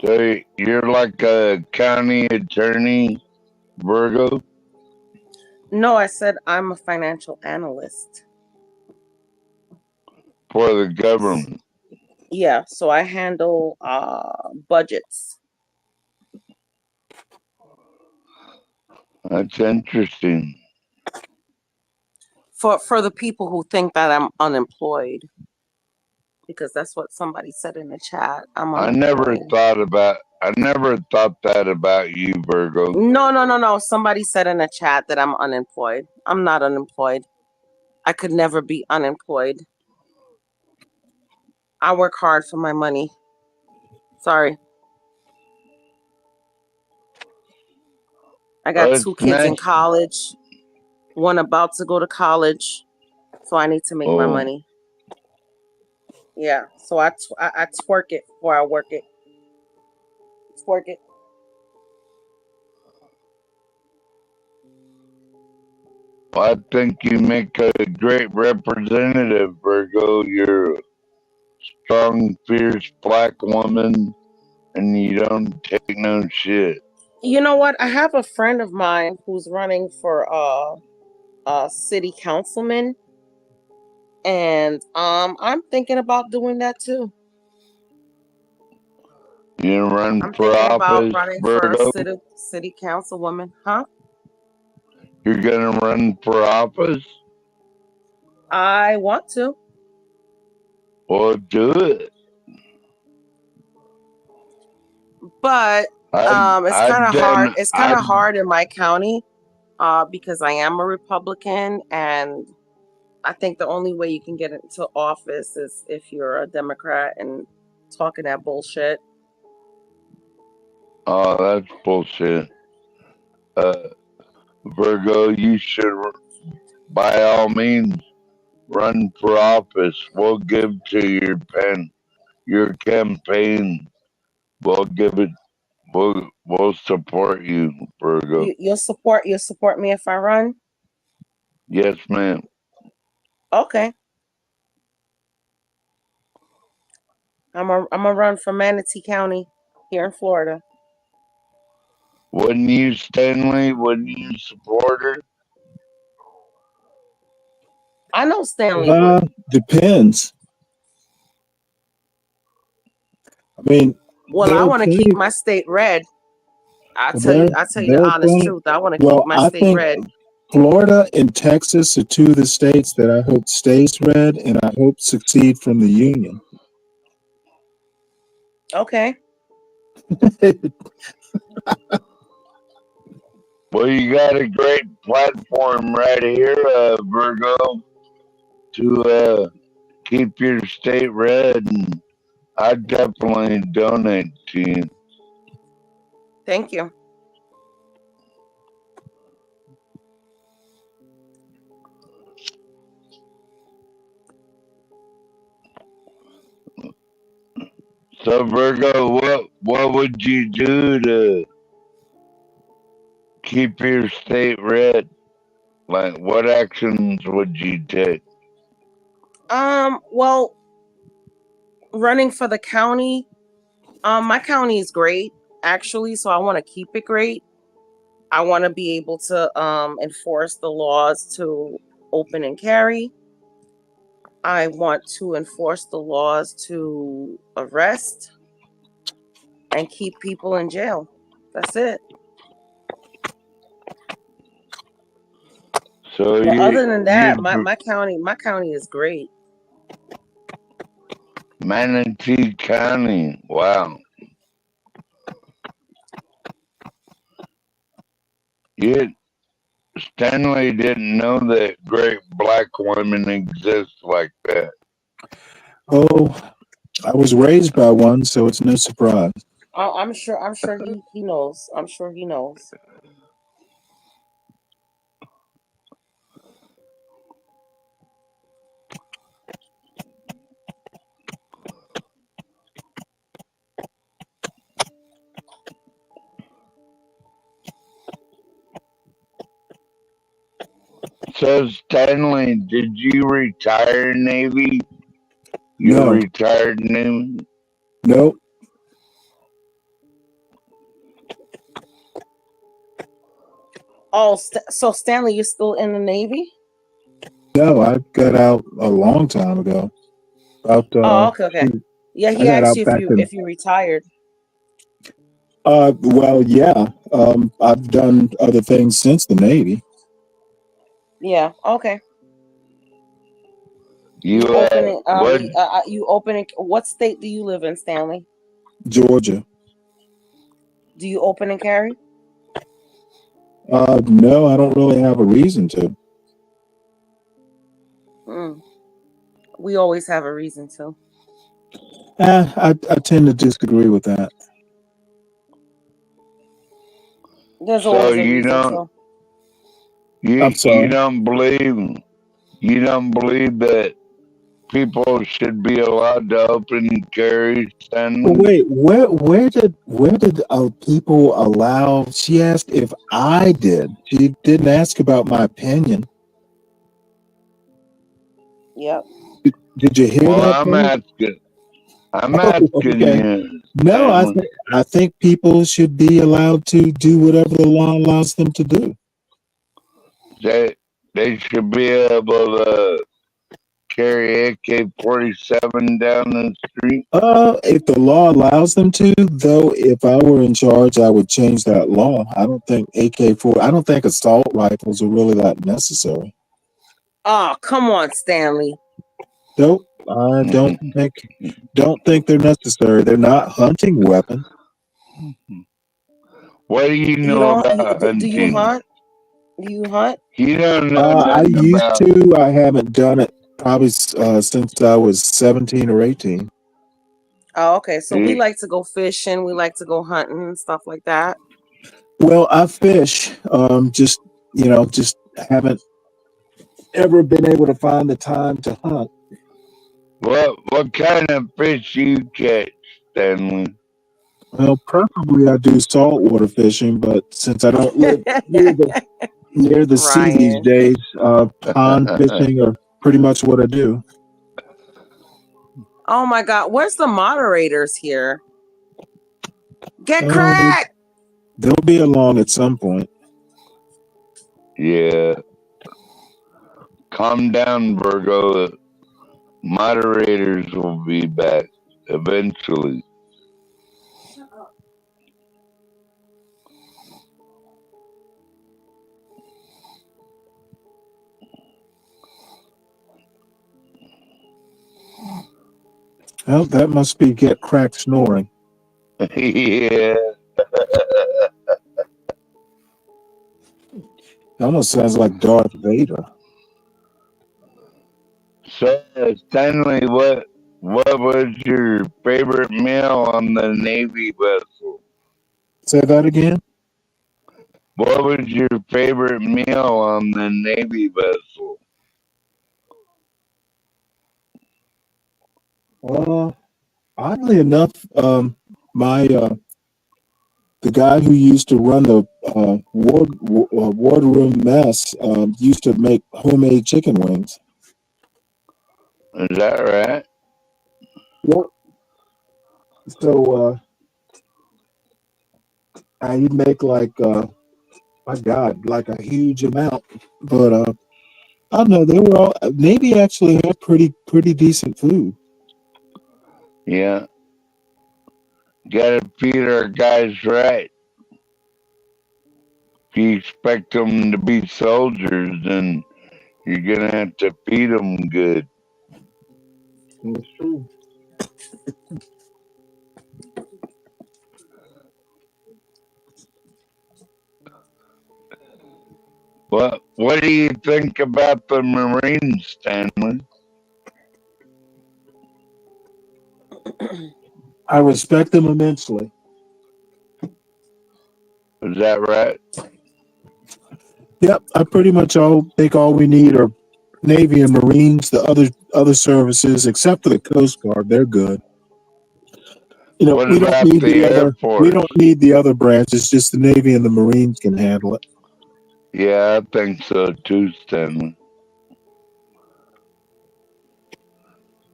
So you're like a county attorney, Virgo? No, I said I'm a financial analyst. For the government. Yeah, so I handle budgets. That's interesting. For the people who think that I'm unemployed. Because that's what somebody said in the chat. I never thought that about you, Virgo. No. Somebody said in the chat that I'm unemployed. I'm not unemployed. I could never be unemployed. I work hard for my money. Sorry. I got 2 kids in college. One about to go to college. So I need to make my money. Yeah. So I twerk it before I work it. Twerk it. Well, I think you make a great representative, Virgo. You're a strong, fierce black woman, and you don't take no shit. You know what? I have a friend of mine who's running for city councilman, and I'm thinking about doing that too. You run I'm for thinking office, about running Virgo? for a city councilwoman, huh? You're gonna run for office? I want to. Well, do it. But it's I've kind of done. hard. It's kind of hard in my county because I am a Republican, and I think the only way you can get into office is if you're a Democrat and talking that bullshit. Oh, that's bullshit. Virgo, you should, by all means, run for office. We'll give to your campaign. We'll give it. We'll support you, Virgo. You'll support me if I run. Yes, ma'am. Okay. I'm a run for Manatee County here in Florida. Wouldn't you, Stanley? Wouldn't you support her? I know Stanley would. Depends. I mean, Well, I want to keep my state red. I tell you the honest truth. I want to keep my state red. Florida and Texas are two of the states that I hope stays red and I hope succeed from the union. Okay. Well, you got a great platform right here, Virgo, to keep your state red, and I'd definitely donate to you. Thank you. So, Virgo, what would you do to keep your state red? Like, what actions would you take? Well, running for the county, my county is great, actually, so I want to keep it great. I want to be able to enforce the laws to open and carry. I want to enforce the laws to arrest and keep people in jail. That's it. So But other than that, my county is great. Manatee County, wow. Stanley didn't know that great black women exist like that. Oh, I was raised by one, so it's no surprise. I'm sure he knows. I'm sure he knows. So, Stanley, did you retire Navy? You No. retired Navy? Nope. Oh, so Stanley, you're still in the Navy? No, I got out a long time ago. About okay. Yeah, he I got asked out you back in. if you retired. Well, yeah. I've done other things since the Navy. Yeah. Okay. You opening. You opening. What state do you live in, Stanley? Georgia. Do you open and carry? No, I don't really have a reason to. We always have a reason to. I tend to disagree with that. There's always a reason to. You don't believe that people should be allowed to open and carry, Stanley? Wait, where did people allow? She asked if I did. She didn't ask about my opinion. Yep. Did you hear that? I'm asking you. No, I think people should be allowed to do whatever the law allows them to do. They should be able to carry AK-47 down the street. If the law allows them to, though, if I were in charge, I would change that law. I don't think I don't think assault rifles are really that necessary. Oh, come on, Stanley. Nope, I don't think they're necessary. They're not hunting weapons. What do you know about hunting? Do you hunt? Do you hunt? You don't know I nothing used about. to. I haven't done it probably since I was 17 or 18. Oh, okay. So we like to go fishing. We like to go hunting and stuff like that. Well, I fish. Just just haven't ever been able to find the time to hunt. What kind of fish you catch, Stanley? Well, preferably I do saltwater fishing, but since I don't live near the sea these Ryan. days, pond fishing are pretty much what I do. Oh my God. Where's the moderators here? Get cracked! They'll be along at some point. Yeah. Calm down, Virgo. Moderators will be back eventually. Well, that must be Get Cracked snoring. Yeah. It almost sounds like Darth Vader. So, Stanley, what was your favorite meal on the Navy vessel? Say that again? What was your favorite meal on the Navy vessel? Oddly enough, my the guy who used to run the wardroom mess used to make homemade chicken wings. Is that right? Yep. So I'd make like my God, like a huge amount. But I don't know, they were all Navy actually had pretty decent food. Yeah. Gotta feed our guys right. If you expect them to be soldiers, then you're gonna have to feed them good. That's true. What do you think about the Marines, Stanley? I respect them immensely. Is that right? Yep, I pretty much think all we need are Navy and Marines. The other services, except for the Coast Guard, they're good. You know, What we don't about need the Air we Force? don't need the other branches. Just the Navy and the Marines can handle it. Yeah, I think so too, Stanley.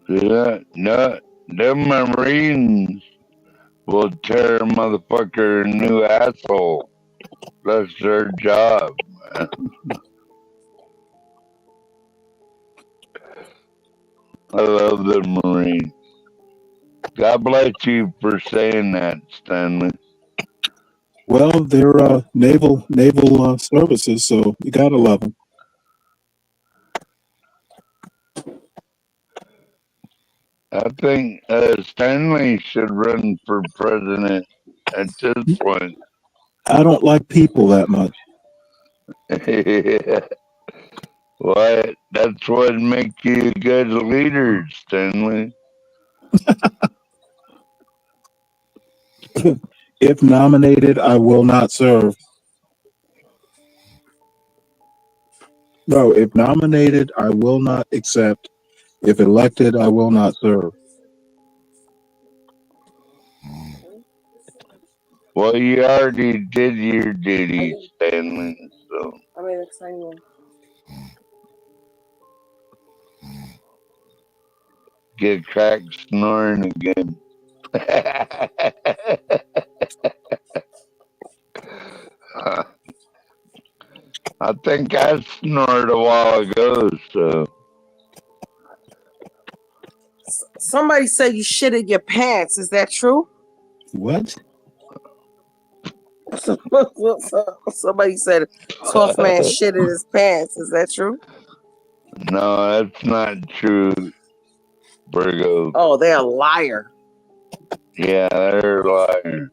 Yeah, no, them Marines will tear a motherfucker a new asshole. That's their job, man. I love the Marines. God bless you for saying that, Stanley. Well, they're naval services, so you gotta love them. I think Stanley should run for president at this point. I don't like people that much. Yeah. What? That's what makes you a good leader, Stanley. If nominated, I will not serve. No, if nominated, I will not accept. If elected, I will not serve. Well, you already did your duty, Stanley. So I mean, it's saying get cracked snoring again. I think I snored a while ago, so. somebody said you shitted your pants. Is that true? What? Somebody said Tough Man shitted his pants. Is that true? No, that's not true, Virgo. Oh, they're a liar. Yeah, they're a liar.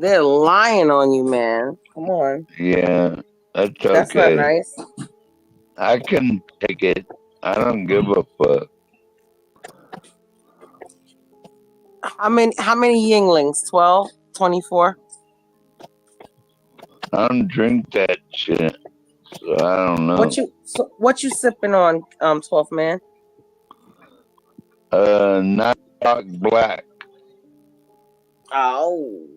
They're lying on you, man. Come on. Yeah, that's okay. That's not nice. I can take it. I don't give a fuck. How many Yinglings? 12? 24? I don't drink that shit, so I don't know. What you sipping on, 12th man? Not black. Oh.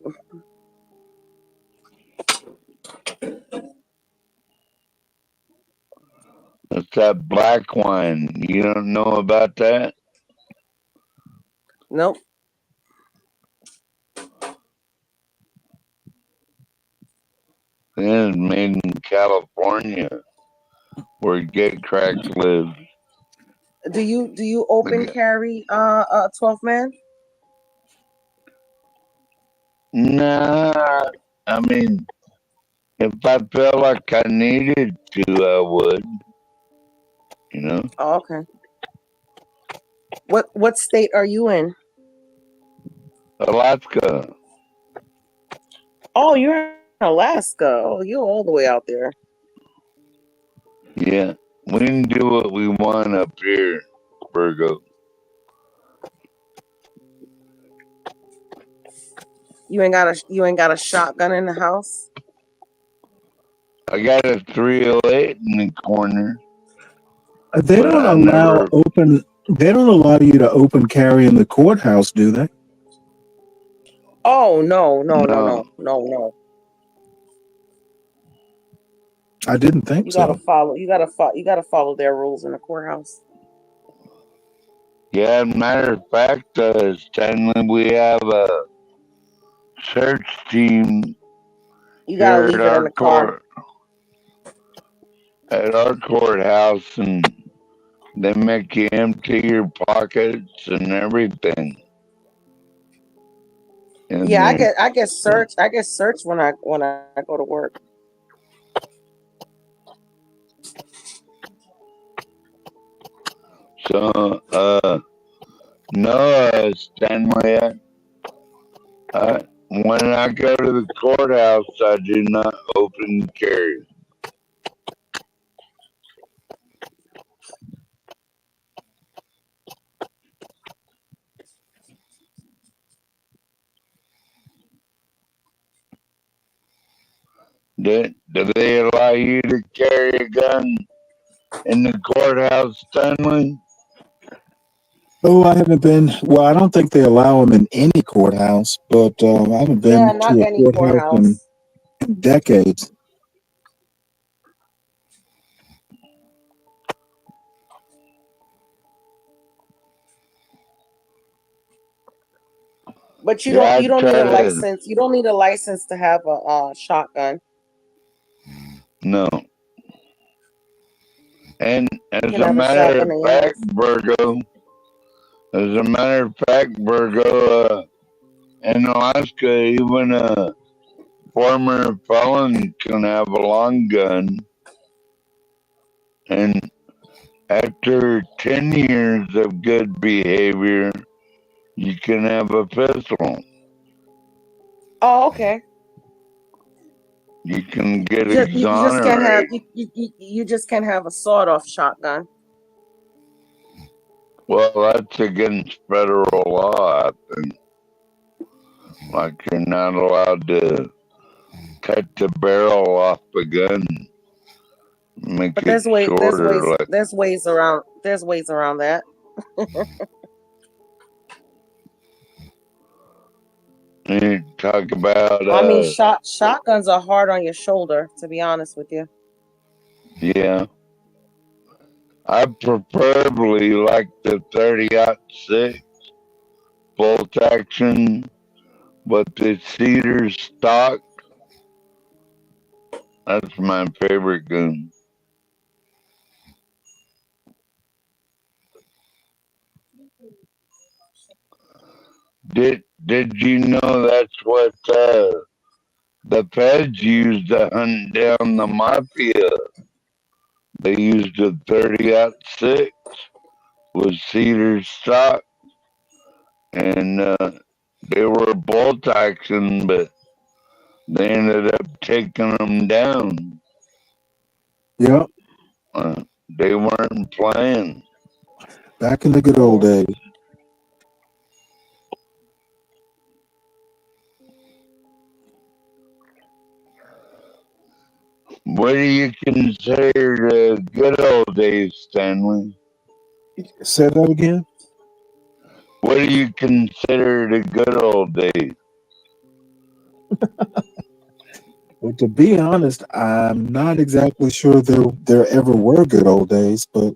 It's that black wine. You don't know about that? Nope. It's made in California, where Get Cracks live. Do you open carry 12th man? Nah, I mean, if I felt like I needed to, I would. You know? Oh, okay. What state are you in? Alaska. Oh, you're in Alaska. Oh, you're all the way out there. Yeah, we can do what we want up here, Virgo. You ain't got a shotgun in the house? I got a 308 in the corner. They don't allow They don't allow you to open carry in the courthouse, do they? Oh no. I didn't think You so. gotta follow their rules in the courthouse. Yeah, matter of fact, Stanley, we have a search team You gotta here leave it in the car. at our courthouse, and they make you empty your pockets and everything. Yeah, I get searched. I get searched when I go to work. So, no, Stanley, when I go to the courthouse, I do not open carry. Do they allow you to carry a gun in the courthouse, Stanley? Oh, I haven't been. Well, I don't think they allow them in any courthouse, but I haven't been not to a any courthouse in decades. But you Yeah, don't need a license. You don't need a license to have a shotgun. No. And You as can a have a matter shotgun of in your fact, house. Virgo, in Alaska, even a former felon can have a long gun. And after 10 years of good behavior, you can have a pistol. Oh, okay. You can get You just can't have exonerated. you just can't have a sawed-off shotgun. Well, that's against federal law, I think. Like, you're not allowed to cut the barrel off the gun, make But it shorter. Like, there's ways around that. you talk about, I mean, shotguns are hard on your shoulder, to be honest with you. yeah. I preferably like the 30-06 bolt action, but the cedar stock, that's my favorite gun. Did you know that's what the feds used to hunt down the mafia? They used a 30-06 with cedar stock, and they were bolt action, but They ended up taking them down. Yep. They weren't playing. Back in the good old days. What do you consider the good old days, Stanley? Say that again. What do you consider the good old days? Well, to be honest, I'm not exactly sure there ever were good old days, but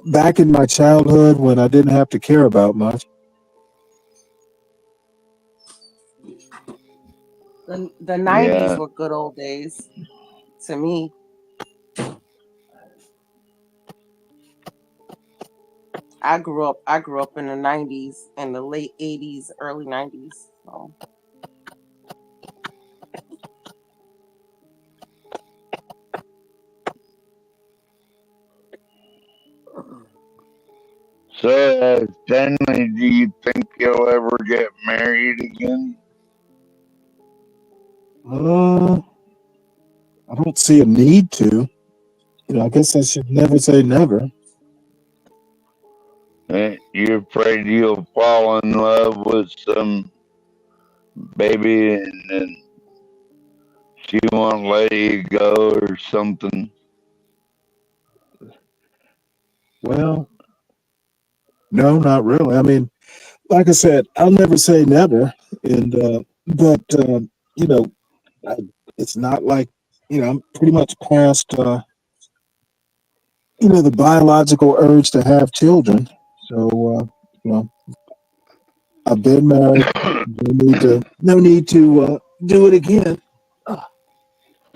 back in my childhood when I didn't have to care about much. The 90s were good old days to me. I grew up in the 90s and the late 80s, early 90s. So, Stanley, do you think you'll ever get married again? I don't see a need to. I guess I should never say never. You're afraid you'll fall in love with some baby and then she won't let you go or something? Well, no, not really. I mean, like I said, I'll never say never, but it's not like I'm pretty much past the biological urge to have children. So I've been married. No need to do it again.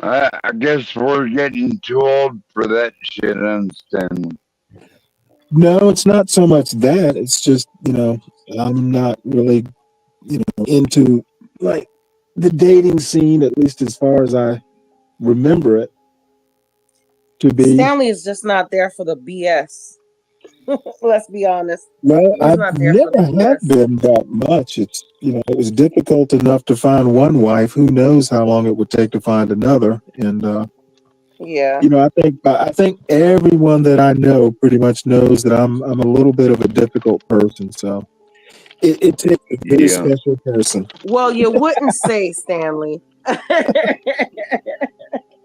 I guess we're getting too old for that shit, Stanley. No, it's not so much that. It's just I'm not really into like the dating scene, at least as far as I remember it to be. Stanley is just not there for the BS. Let's be honest. Well, I've never have been that much. It's it was difficult enough to find one wife. Who knows how long it would take to find another? And yeah, I think everyone that I know pretty much knows that I'm a little bit of a difficult person. So it takes a very special person. Well, you wouldn't say, Stanley.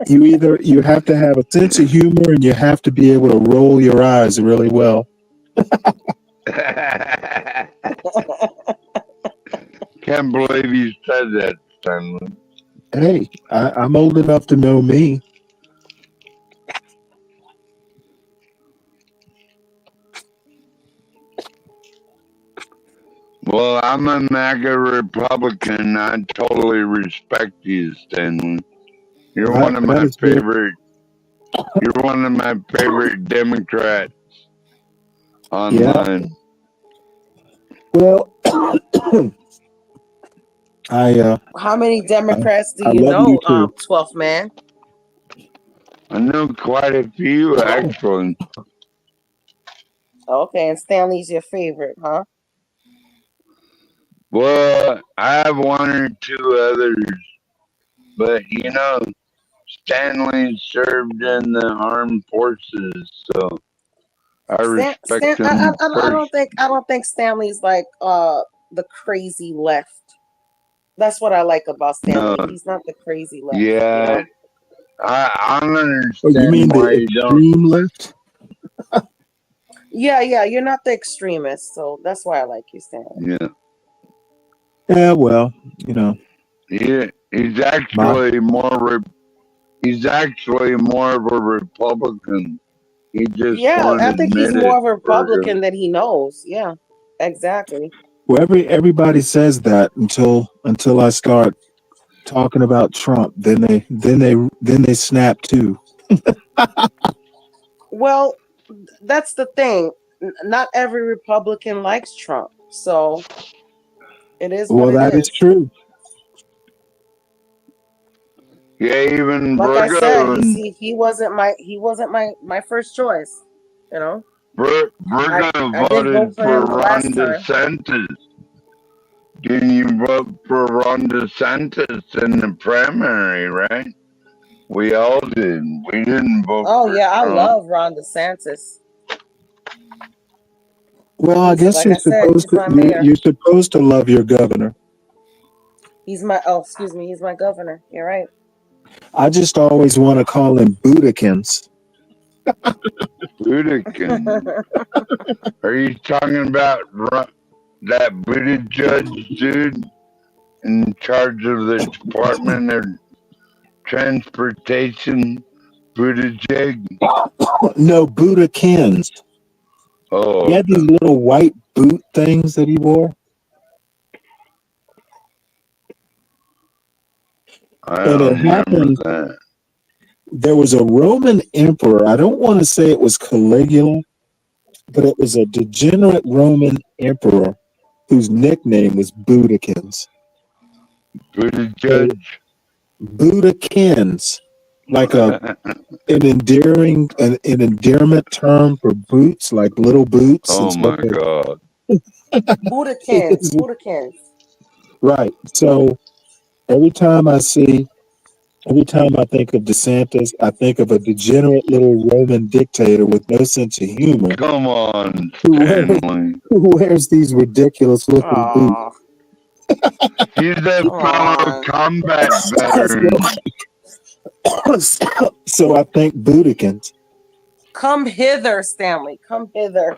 You have to have a sense of humor and you have to be able to roll your eyes really well. Can't believe you said that, Stanley. Hey, I'm old enough to know me. Well, I'm a MAGA Republican. I totally respect you, Stanley. You're one of my favorite. You're one of my favorite Democrats online. Well, how many Democrats do I you love know, you too. 12th man? I know quite a few, actually. Okay, and Stanley's your favorite, huh? Well, I have one or two others, but Stanley served in the armed forces, so I respect him. I don't think Stanley's like the crazy left. That's what I like about Stanley. No. He's not the crazy left. Yeah, I don't understand. Oh, you mean why the extreme left? Yeah, you're not the extremist, so that's why I like you, Stanley. Yeah. Yeah, well, Yeah, he's actually he's actually more of a Republican. He just I think he's more of a Republican than than he knows. Yeah, exactly. Well, everybody says that until I start talking about Trump. Then they snap too. Well, that's the thing. Not every Republican likes Trump, so it is what that is true. Yeah, even like I said, he wasn't my first choice. Virgo voted for Ron DeSantis. Didn't you vote for Ron DeSantis in the primary, right? We all did. We didn't vote Oh for yeah, I Trump. love Ron DeSantis. Well, I guess like I said, he's my mayor. you're supposed to love your governor. He's my he's my governor. You're right. I just always want to call him Budikins. Budikin. Are you talking about that Buddha judge dude in charge of the Department of Transportation? Buttigieg? No, Budikins. Oh, He had these little white boot things that he wore. I And it don't remember happened. that. There was a Roman emperor. I don't want to say it was Caligula, but it was a degenerate Roman emperor whose nickname was Budikins. Buttigieg? Budikins, like an endearment term for boots, like little boots. Oh my God. Budikins. Right. So every time I think of DeSantis, I think of a degenerate little Roman dictator with no sense of humor. Come on, who Stanley. wears these ridiculous looking boots. He's a fellow combat veteran. So I think Budikins. Come hither, Stanley. Come hither.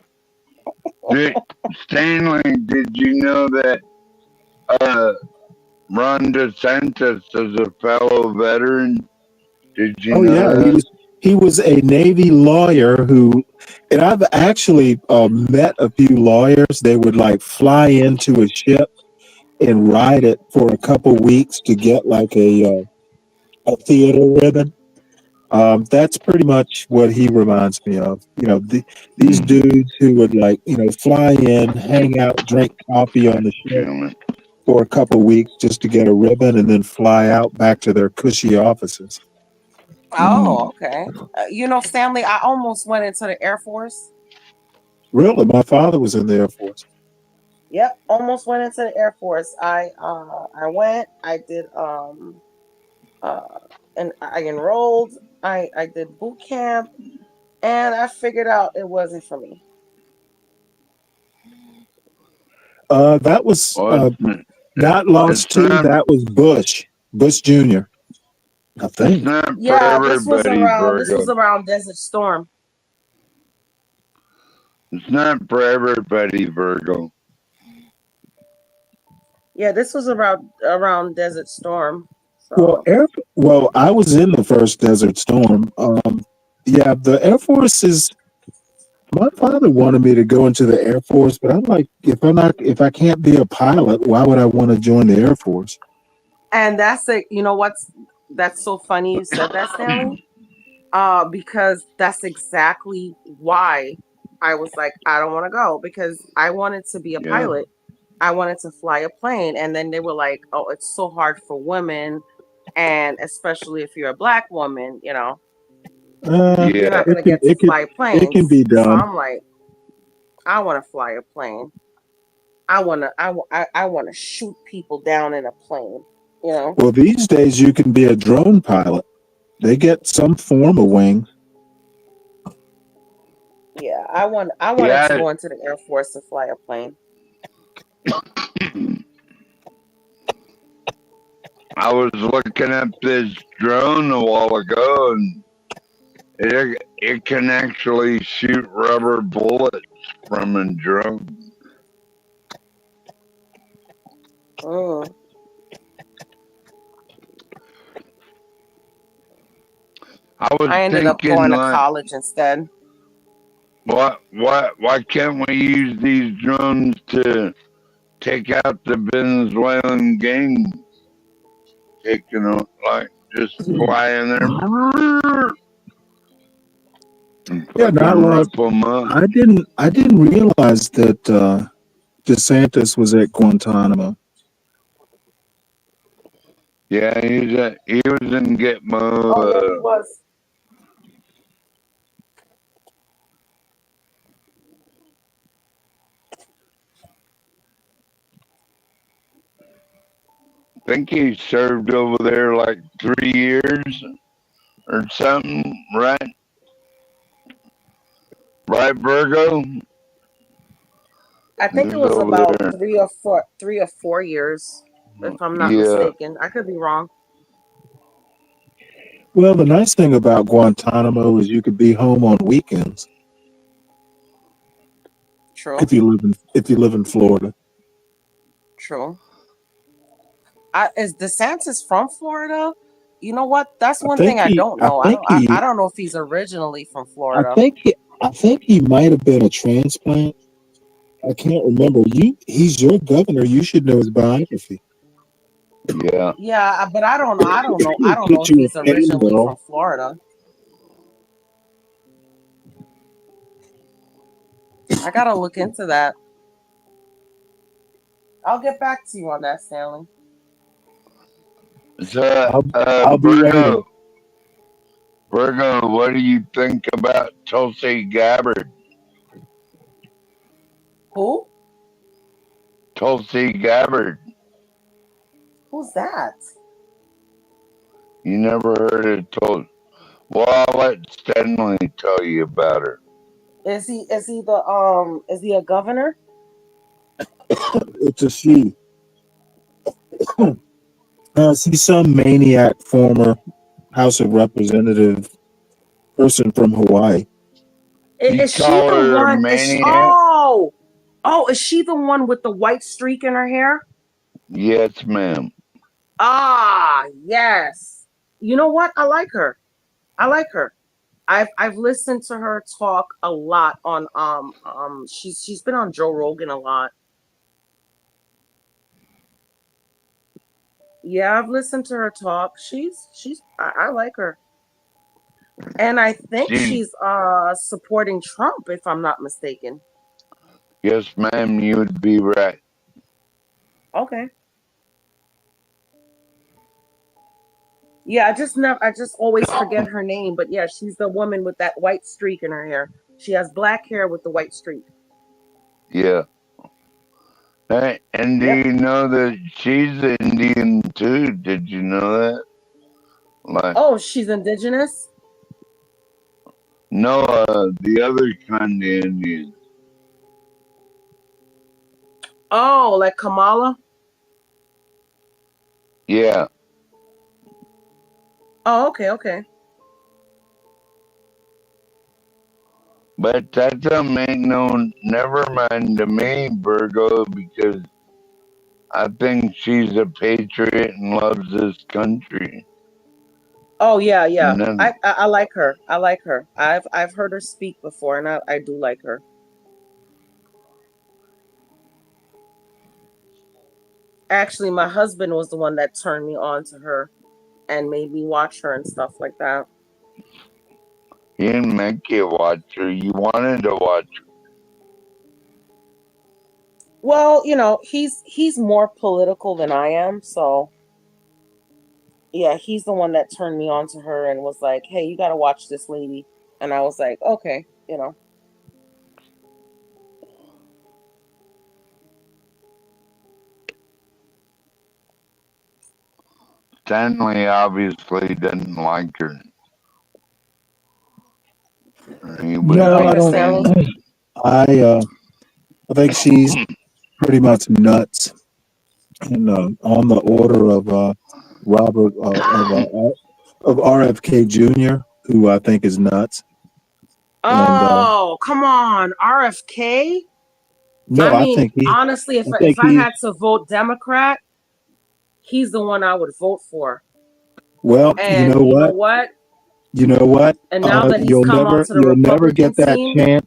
Stanley, did you know that Ron DeSantis is a fellow veteran? Did you know that? He was a Navy lawyer and I've actually met a few lawyers. They would like fly into a ship and ride it for a couple weeks to get like a theater ribbon. That's pretty much what he reminds me of. You know, these dudes who would like, fly in, hang out, drink coffee on the ship for a couple weeks just to get a ribbon and then fly out back to their cushy offices. Oh, okay. Stanley, I almost went into the Air Force. Really? My father was in the Air Force. Yep, almost went into the Air Force. I went. I did and I enrolled. I did boot camp, and I figured out it wasn't for me. That was not Lost Two. That was Bush Jr. I think. Yeah, this was around Desert Storm. It's not for everybody, Virgo. Yeah, this was around Desert Storm. So. Well, I was in the first Desert Storm. Yeah, the Air Force is. My father wanted me to go into the Air Force, but I'm like, if I can't be a pilot, why would I want to join the Air Force? And that's that's so funny you said that, Stanley. Because that's exactly why I was like, I don't want to go, because I wanted to be a pilot. I wanted to fly a plane. And then they were like, oh, it's so hard for women. And especially if you're a Black woman, you're not going to get to fly planes. It can be done. So I'm like, I want to fly a plane. I want to shoot people down in a plane, Well, these days you can be a drone pilot. They get some form of wings. Yeah, I wanted to go into the Air Force to fly a plane. I was looking up this drone a while ago, and it can actually shoot rubber bullets from a drone. Oh. I ended up going to college instead. Why can't we use these drones to take out the Venezuelan gang? Just fly in there. Yeah, not lost. I didn't realize that DeSantis was at Guantanamo. Yeah, he was in Gitmo. Oh, yeah, he was. think he served over there like 3 years or something, right? Right, Virgo? I think He it was was over about there. 3 or 4 years, if I'm not Yeah. mistaken. I could be wrong. Well, the nice thing about Guantanamo is you could be home on weekends True. if you live in Florida. True. Is DeSantis from Florida? You know what? That's I one think thing I he don't I know. think I he don't know if he's originally from I Florida. think he might have been a transplant. I can't remember. He's your governor. You should know his biography. Yeah. Yeah, but I don't know. I don't know. I He'll don't know put if you he's in pain, originally though. from Florida. I gotta look into that. I'll get back to you on that, Stanley. So, I'll be waiting. Virgo, what do you think about Tulsi Gabbard? Who? Tulsi Gabbard. Who's that? You never heard of Tulsi? Well, I'll let Stanley tell you about her. Is he a governor? It's a she. She's some maniac former House of Representative person from Hawaii. You Is she call the her a one? maniac? Is she the one with the white streak in her hair? Yes, ma'am. Ah, yes. You know what? I like her. I've listened to her talk a lot on she's been on Joe Rogan a lot. Yeah, I've listened to her talk. I like her. And I think she's supporting Trump, if I'm not mistaken. Yes, ma'am, you would be right. Okay. Yeah, I just always forget her name, but yeah, she's the woman with that white streak in her hair. She has black hair with the white streak. Yeah. Hey, and do you know that she's Indian too? Did you know that? Like, Oh, she's indigenous? no, the other kind of Indian. Oh, like Kamala? Yeah. Oh, okay. But that don't make never mind to me, Virgo, because I think she's a patriot and loves this country. Oh yeah. And then, I like her. I've heard her speak before, and I do like her. Actually, my husband was the one that turned me on to her and made me watch her and stuff like that. he didn't make you watch her. You wanted to watch her. Well, he's more political than I am, so yeah, he's the one that turned me on to her and was like, "Hey, you got to watch this lady." And I was like, "Okay." Stanley obviously didn't like her. He was No, I don't. against. I think she's pretty much nuts, and on the order of Robert of RFK Jr., who I think is nuts. Oh, come on, RFK. No, I I mean, think honestly, I think if I had to vote Democrat, he's the one I would vote for. Well, And you know what? You know what? And now that he's come onto the You'll never Republican get that scene, chance.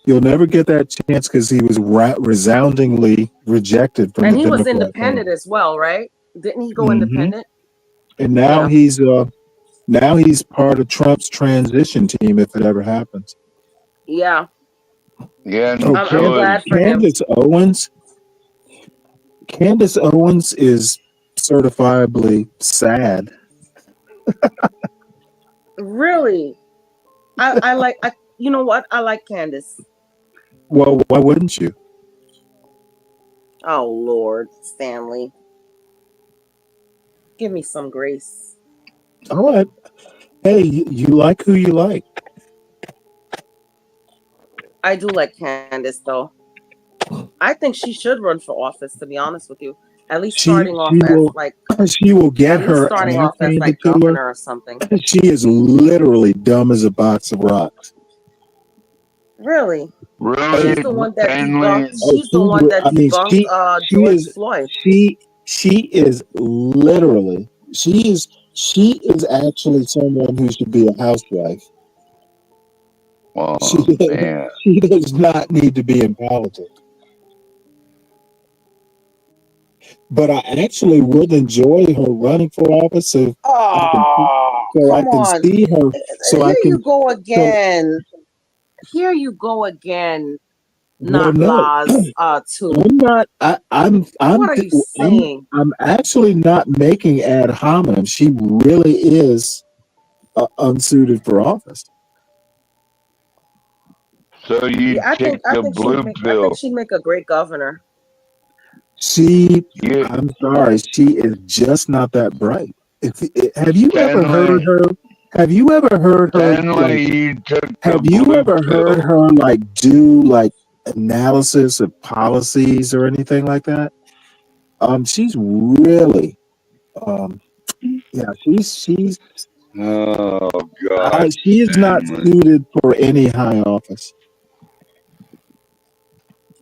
You'll never get that chance because he was resoundingly rejected from and the he was Democrat independent Party. as well, right? Didn't he go hmm independent? And now Yeah. he's part of Trump's transition team if it ever happens. Yeah. Yeah, Oh, I'm glad for him. Candace Owens is certifiably sad. Really? I like you know what? I like Candace. Well, why wouldn't you? Oh Lord, Stanley. Give me some grace. All right. Hey, you like who you like. I do like Candace, though. I think she should run for office, to be honest with you. At least starting off as like she will get at least her starting ass off as handed like to her. governor or something. She is literally dumb as a box of rocks. Really? Really, She's the one that Stanley? debunked. She's the one that debunked George Floyd. She is literally she is actually someone who should be a housewife. Oh man. She does not need to be in politics. But I actually would enjoy her running for office so I can see her. So Here I can. you go again. Here you go again. Well, Not no, laws. Too. I'm not. I'm. What are you saying? I'm actually not making ad hominem. She really is unsuited for office. So you Yeah, I take think the blue I pill. think she'd make a great governor. I'm sorry, she is just not that bright. Have you ever heard Stanley. her? Have you ever heard her? Stanley, you took the Have you blue ever heard pill. her like do like analysis of policies or anything like that? She's really, yeah, she's. Oh God, She is not Stanley. suited for any high office.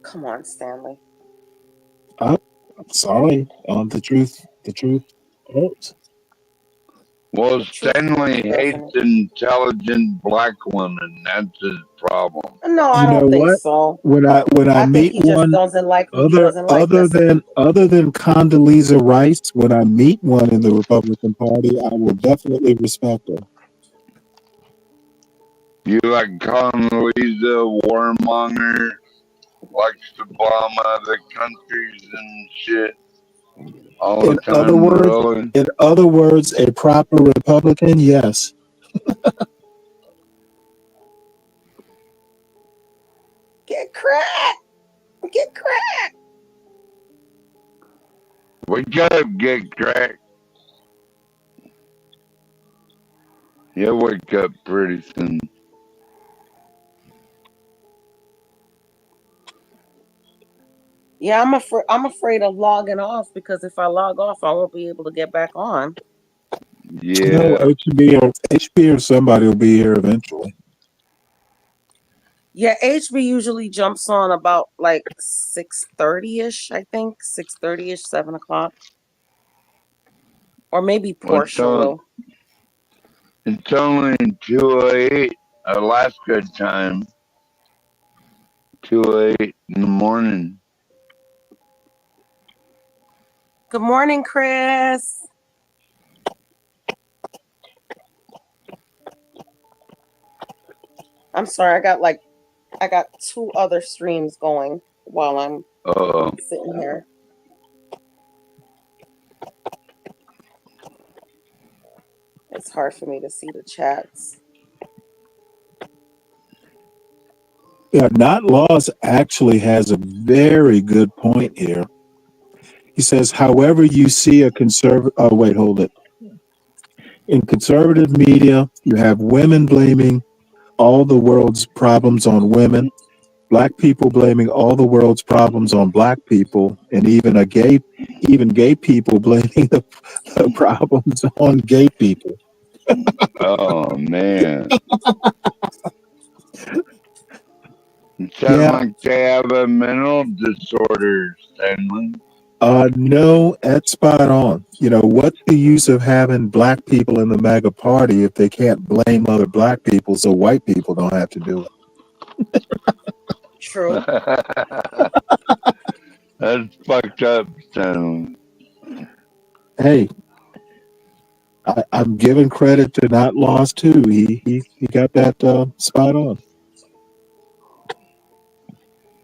Come on, Stanley. I'm sorry. The truth hurts. Well, Stanley hates intelligent black women. That's his problem. No, I You know don't think what? so. When I I think meet he just one doesn't like who he doesn't like. other than Condoleezza Rice, when I meet one in the Republican Party, I will definitely respect her. You like Condoleezza, warmonger, likes to bomb other countries and shit all the time, really. In other words, a proper Republican, yes. Get cracked. Get cracked. Wake up, get cracked. You'll wake up pretty soon. Yeah, I'm afraid of logging off because if I log off, I won't be able to get back on. Yeah. No, HB or somebody will be here eventually. Yeah, HB usually jumps on about like 6:30ish, I think. 6:30ish, 7:00. Or maybe Portia will. It's only 2:08 Alaska time. 2:08 in the morning. Good morning, Chris. I'm sorry, I got 2 other streams going while I'm sitting here. It's hard for me to see the chats. Yeah, Not Laws actually has a very good point here. He says, however you see a conservative, oh, wait, hold it. In conservative media, you have women blaming all the world's problems on women, black people blaming all the world's problems on black people, and even gay people blaming the problems on gay people. Oh, man. It sounds like they have a mental disorder, Stanley. No, that's spot on. You know, what's the use of having black people in the MAGA party if they can't blame other black people so white people don't have to do it? True. That's fucked up, Stanley. Hey, I'm giving credit to Not Lost too. He got that spot on.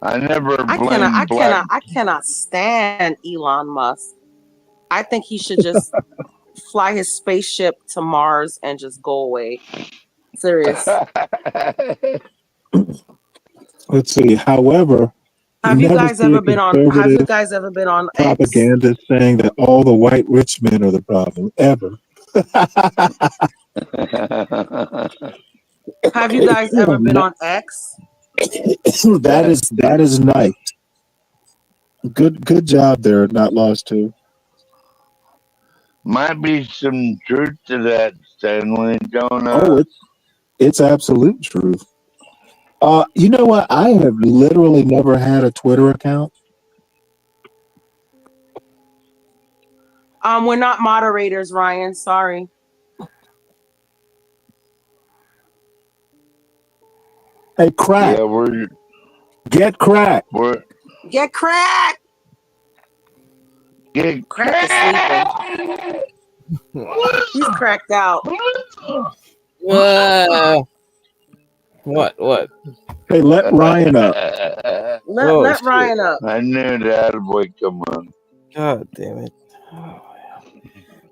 I never I cannot stand Elon Musk. I think he should just fly his spaceship to Mars and just go away. Serious. Let's see. However, Have you never guys see ever a been on? Have you conservative guys ever been on X? propaganda saying that all the white rich men are the problem ever. Have you guys ever been on X? That is nice. Good job there, Not Lost too. Might be some truth to that, Stanley. Don't Oh, it's absolute truth. You know what? I have literally never had a Twitter account. We're not moderators, Ryan. Sorry. Hey, crack. Yeah, Get cracked. Get cracked. Get Crack is sleeping. He's cracked out. What? Hey, let Ryan up. Let Ryan up. I knew that boy come on. God damn it.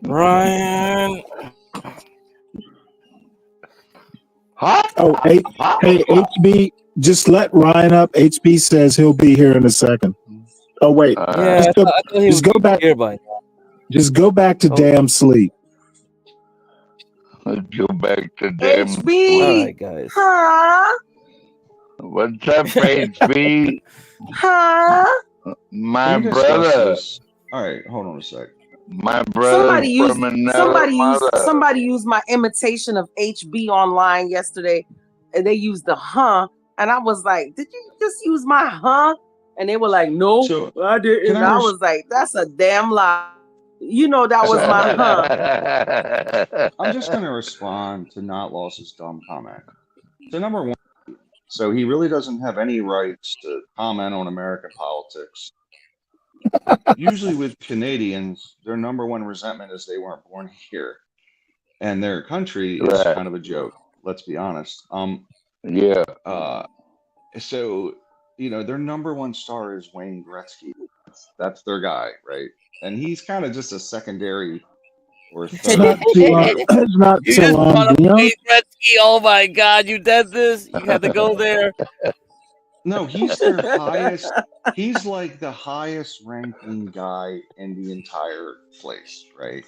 Ryan. Oh, hey, HB, just let Ryan up. HB says he'll be here in a second. Oh, wait. Yeah, I thought he just would go back. here by now. Just go back to damn sleep. Let's go back to damn HB. sleep. All right, guys. Huh? What's up, HB? Huh? My Can we discuss brother. this? All right, hold on a sec. My brother from another mother. Somebody used my imitation of HB online yesterday, and they used the huh, and I was like, "Did you just use my huh?" And they were like, "No, I didn't." And I was like, "That's a damn lie." You know that was my huh. I'm just going to respond to Not Lost's dumb comment. So number one, so he really doesn't have any rights to comment on American politics. Usually with Canadians, their number one resentment is they weren't born here, and their country is kind of a joke. Let's be honest. Yeah. So their number one star is Wayne Gretzky. That's their guy, right? And he's kind of just a secondary or third. It's not You just Celine brought up Dion. Wayne Gretzky. Oh my God, you did this? You had to go there. No, he's their highest. He's like the highest ranking guy in the entire place, right?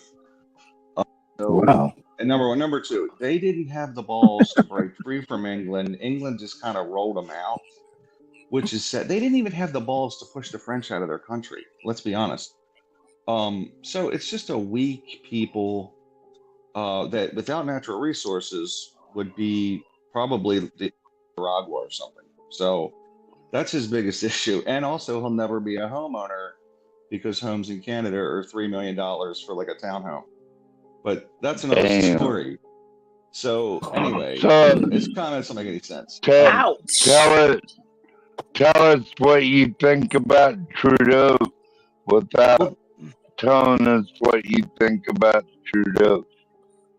Wow. And number one. Number two, they didn't have the balls to break free from England. England just kind of rolled them out, which is sad. They didn't even have the balls to push the French out of their country. Let's be honest. So it's just a weak people that without natural resources would be probably the Nicaragua or something. So that's his biggest issue. And also he'll never be a homeowner because homes in Canada are $3 million for like a townhome. But that's another story. So anyway, it's kind of doesn't make any sense. Tell us what you think about Trudeau without telling us what you think about Trudeau.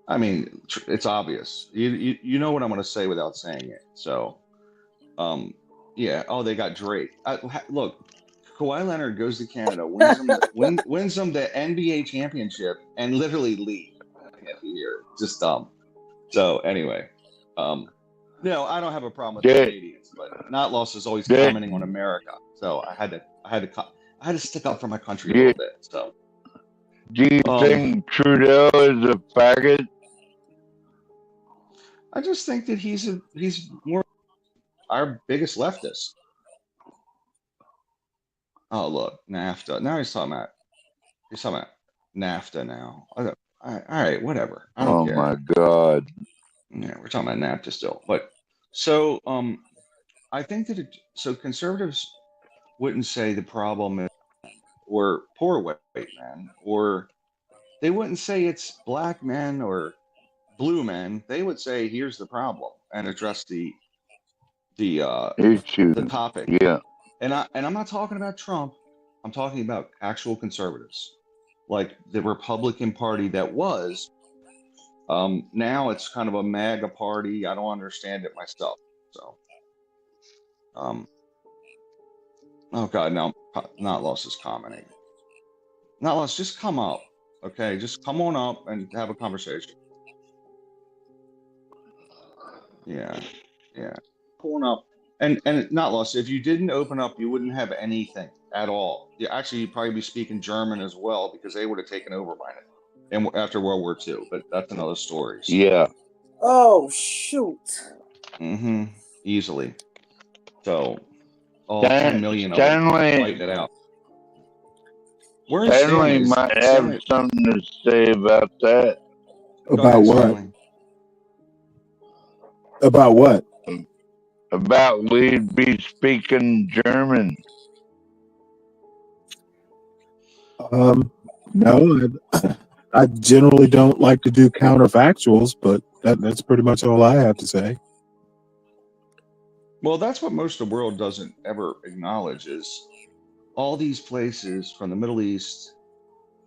I mean, it's obvious. You know what I'm going to say without saying it. So, yeah. Oh, they got Drake. Look, Kawhi Leonard goes to Canada, wins them the NBA championship, and literally leaves half a year. Just dumb. So anyway, no, I don't have a problem with Canadians, but Not Lost is always commenting on America. So I had to stick up for my country a little bit. So. Do you think Trudeau is a faggot? I just think that he's more our biggest leftist. Oh look, NAFTA. Now he's talking about NAFTA now. All right, whatever. I don't care. Oh my God. Yeah, we're talking about NAFTA still. But so I think that conservatives wouldn't say the problem is or poor white men, or they wouldn't say it's black men or blue men. They would say here's the problem and address the topic. Yeah. And I'm not talking about Trump. I'm talking about actual conservatives, like the Republican Party that was. Now it's kind of a MAGA party. I don't understand it myself. So, oh God, no, Not Lost is commenting. Not Lost, just come up, okay? Just come on up and have a conversation. Yeah. Pulling up. And not lost. If you didn't open up, you wouldn't have anything at all. You'd probably be speaking German as well because they would have taken over by now, and after World War II. But that's another story. So. Yeah. Oh shoot. Easily. So, all 10 million of them fighting it out. Where's Stanley Stanley? might have something to say about that. About what? Stanley. About what? About we'd be speaking German. No, I generally don't like to do counterfactuals, but that's pretty much all I have to say. Well, that's what most of the world doesn't ever acknowledge is all these places from the Middle East.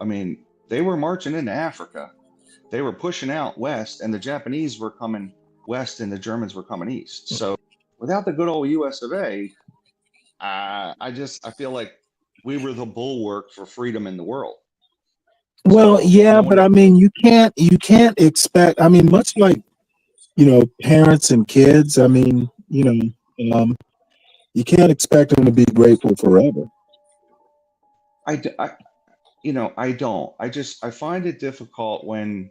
I mean, they were marching into Africa. They were pushing out west, and the Japanese were coming west, and the Germans were coming east. So without the good old US of A, I feel like we were the bulwark for freedom in the world. Well, yeah, but I mean, you can't expect. I mean, much like parents and kids. I mean, you can't expect them to be grateful forever. I don't. I find it difficult when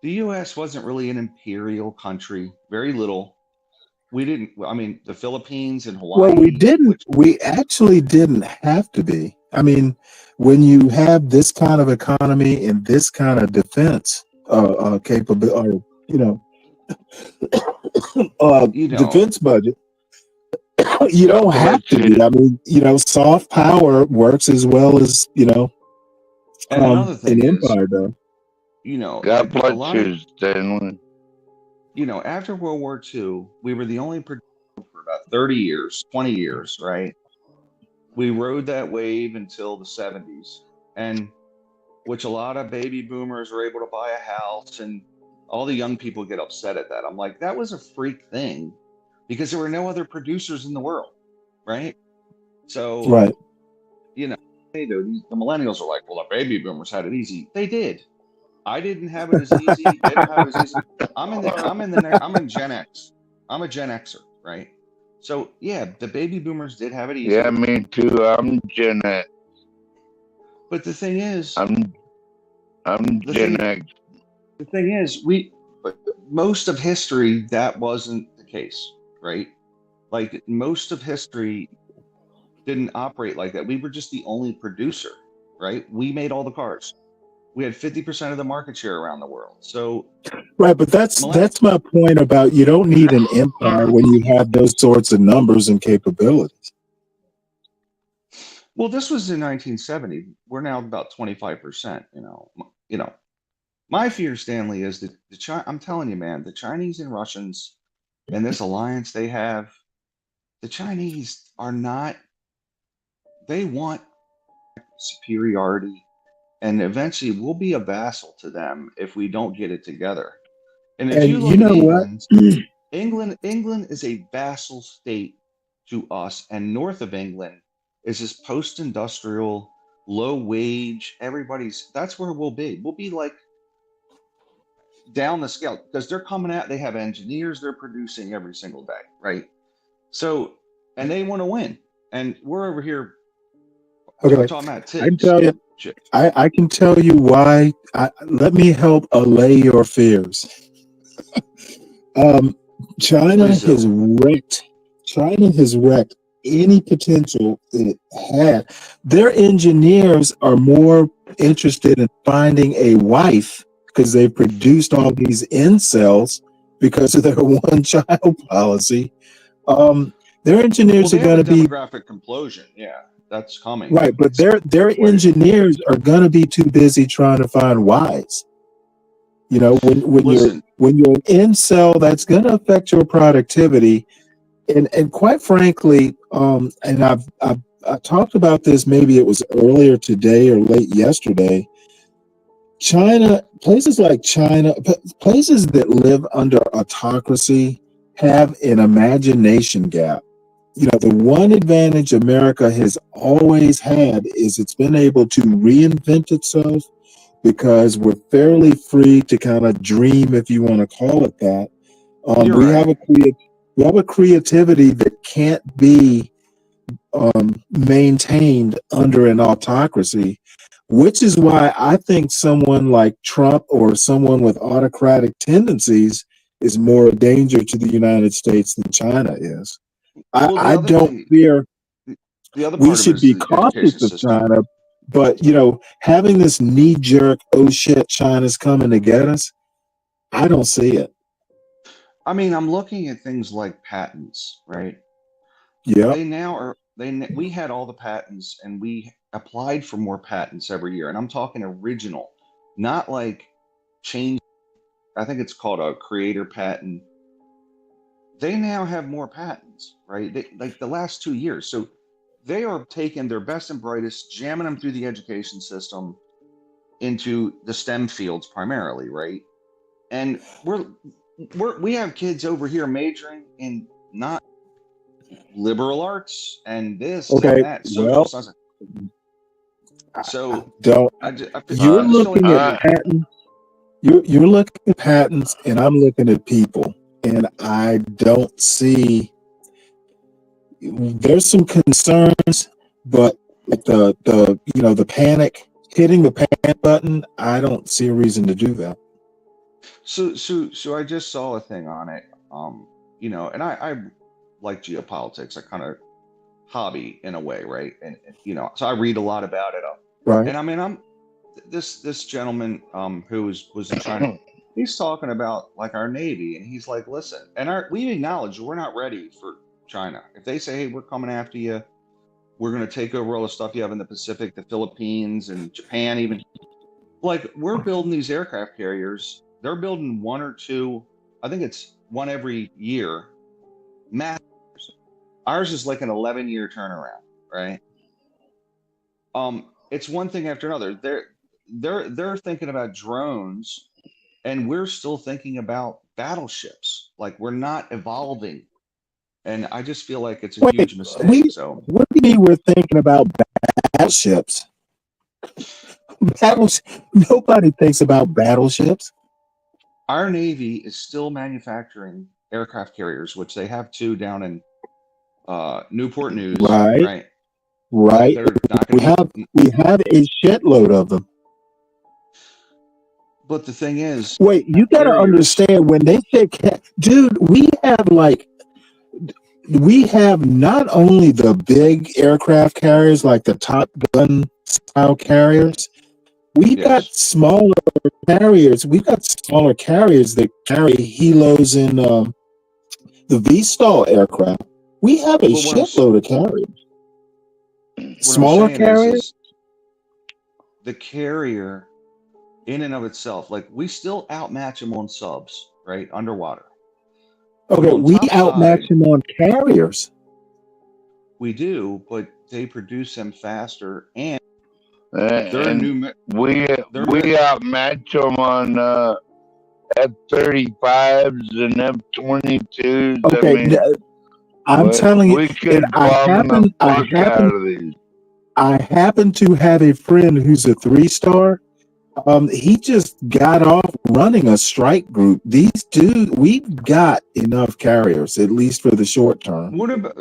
the U.S. wasn't really an imperial country. Very little. We didn't. I mean, the Philippines and Hawaii. Well, we didn't. We actually didn't have to be. I mean, when you have this kind of economy and this kind of defense capability, defense budget, you don't have to be. I mean, soft power works as well as and another thing an empire does. God bless you, Stanley. After World War II, we were the only producer for about 30 years, 20 years, right? We rode that wave until the 70s, and which a lot of baby boomers were able to buy a house, and all the young people get upset at that. I'm like, that was a freak thing because there were no other producers in the world, right? So, right. The millennials are like, well, the baby boomers had it easy. They did. I didn't have it as easy. They didn't have it as easy. I'm in Gen X. I'm a Gen Xer, right? So yeah, the baby boomers did have it easy. Yeah, me too. I'm Gen X. But the thing is, I'm Gen X. The thing is, most of history that wasn't the case, right? Like most of history didn't operate like that. We were just the only producer, right? We made all the cars. We had 50% of the market share around the world. So right, but that's my point about you don't need an empire when you have those sorts of numbers and capabilities. Well, this was in 1970. We're now about 25%. My fear, Stanley, is that I'm telling you, man, the Chinese and Russians and this alliance they have, the Chinese are not. They want superiority. And eventually we'll be a vassal to them if we don't get it together. And if you look at England is a vassal state to us, and north of England is this post-industrial, low wage, that's where we'll be. We'll be like down the scale because they're coming out, they have engineers they're producing every single day, right? So, and they want to win. And we're over here. Okay, we're talking about I can tell you. I can tell you why. Let me help allay your fears. China has wrecked. China has wrecked any potential it had. Their engineers are more interested in finding a wife because they've produced all these incels because of their one-child policy. Their engineers are going to be demographic implosion. Yeah. That's coming. Right, but their engineers are gonna be too busy trying to find wives. When you're an incel, that's gonna affect your productivity. And quite frankly, and I talked about this, maybe it was earlier today or late yesterday. Places like China, places that live under autocracy have an imagination gap. The one advantage America has always had is it's been able to reinvent itself because we're fairly free to kind of dream, if you want to call it that. We You have a creativity that can't be maintained under an autocracy, which is why I think someone like Trump or someone with autocratic tendencies is more a danger to the United States than China is. I don't fear. The other We part of it should is be the education cautious of system. China, but having this knee jerk, oh shit, China's coming to get us, I don't see it. I mean, I'm looking at things like patents, right? Yeah. We had all the patents and we applied for more patents every year. And I'm talking original, not like change. I think it's called a creator patent. They now have more patents, right? Like the last 2 years. So they are taking their best and brightest, jamming them through the education system into the STEM fields primarily, right? And we have kids over here majoring in not liberal arts and this Okay. and that, social Well, science. So don't. I just You're feel looking like at patents. You're looking at patents, and I'm looking at people, and I don't see. There's some concerns, but like the panic, hitting the panic button, I don't see a reason to do that. so I just saw a thing on it. And I like geopolitics. I kind of hobby in a way, right? And so I read a lot about it. Right. And I mean, I'm this gentleman who was in China. He's talking about like our Navy, and he's like, listen, and we acknowledge we're not ready for China. If they say, hey, we're coming after you, we're going to take over all the stuff you have in the Pacific, the Philippines, and Japan, even. Like, we're building these aircraft carriers. They're building one or two. I think it's one every year. Massive. Ours is like an 11-year turnaround, right? It's one thing after another. They're thinking about drones, and we're still thinking about battleships. Like, we're not evolving, and I just feel like it's a huge mistake. So what do you mean we're thinking about battleships? Nobody thinks about battleships. our Navy is still manufacturing aircraft carriers, which they have two down in Newport News, Right. right? Right. We have a shitload of them. But the thing is, wait, you got to understand when they say, dude, we have not only the big aircraft carriers like the Top Gun style carriers, we've got smaller carriers. We've got smaller carriers that carry helos and the V-stall aircraft. We have a shitload of carriers. Smaller carriers. The carrier, in and of itself, like we still outmatch them on subs, right, underwater. Okay, we outmatch them on carriers. We do, but they produce them faster, and we outmatch them on F-35s and F-22s. Okay, I mean, I'm telling you, we could I happen to have a friend who's a 3-star. He just got off running a strike group. These dudes, we've got enough carriers, at least for the short term. What about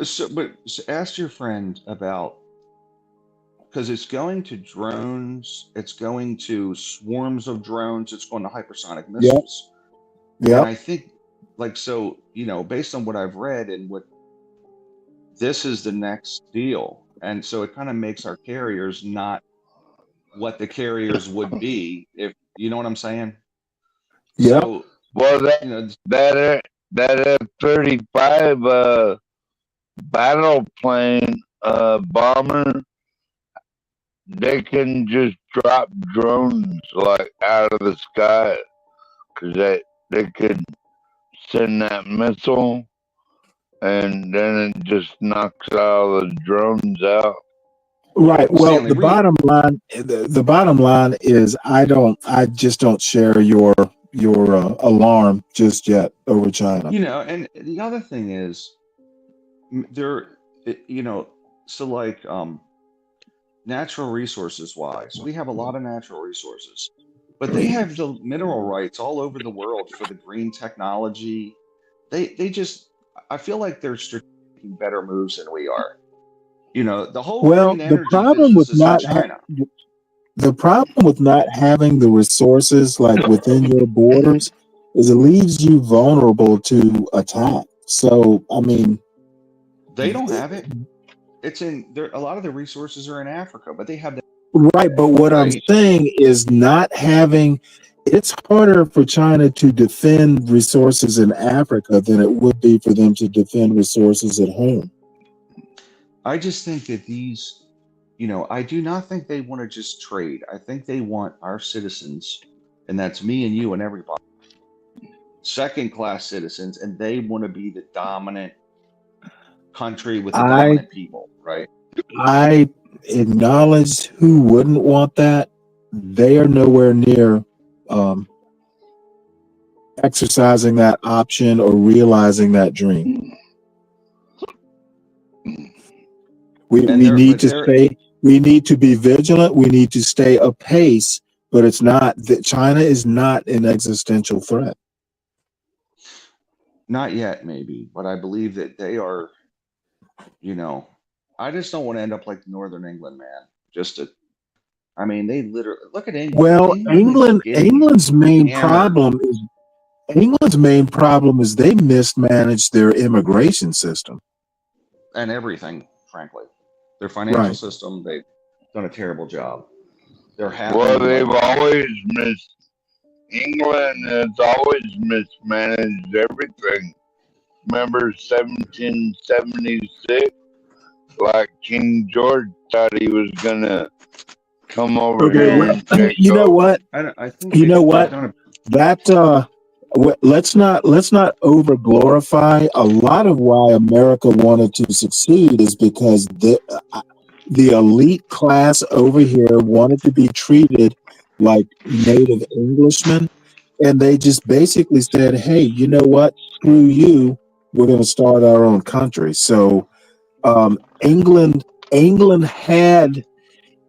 ask your friend about, because it's going to drones, it's going to swarms of drones, it's going to hypersonic missiles. Yeah. And I think, like, so, based on what I've read and what this is the next deal. And so it kind of makes our carriers not what the carriers would be, if you know what I'm saying. Yeah. So, well, that F-35 battle plane bomber, they can just drop drones like out of the sky, because they could send that missile, and then it just knocks all the drones out. Right. Well, Stanley, the bottom line is I just don't share your alarm just yet over China. And the other thing is so like natural resources wise, we have a lot of natural resources, but they have the mineral rights all over the world for the green technology. They just I feel like they're making better moves than we are. You know, the whole Well, green the energy problem with business is in not China. the problem with not having the resources like within your borders is it leaves you vulnerable to attack. So, I mean, They don't have it. It's in there. A lot of the resources are in Africa, but they have the right. But what I'm right. saying is not having. It's harder for China to defend resources in Africa than it would be for them to defend resources at home. I just think that these, you know, I do not think they want to just trade. I think they want our citizens, and that's me and you and everybody, second class citizens, and they want to be the dominant country with the I dominant people, right? I acknowledge who wouldn't want that. They are nowhere near um, exercising that option or realizing that dream. We And we they're, need but to they're stay. We need to be vigilant. We need to stay apace. But it's not that China is not an existential threat. not yet, maybe, but I believe that they are, you know, I just don't want to end up like Northern England, man. Just to, I mean, they literally look at England. Well, England is getting hammered. England's main problem is they mismanaged their immigration system. And everything, frankly. Their financial Right. system, they've done a terrible job. They're happy. Well, to, they've like, always England has always mismanaged everything. Remember 1776? Like King George thought he was gonna come over Okay. here and take You know over. what? I think You they've know what? done That let's not over glorify. A lot of why America wanted to succeed is because the elite class over here wanted to be treated like native Englishmen, and they just basically said, "Hey, you know what? Screw you. We're going to start our own country." So, England had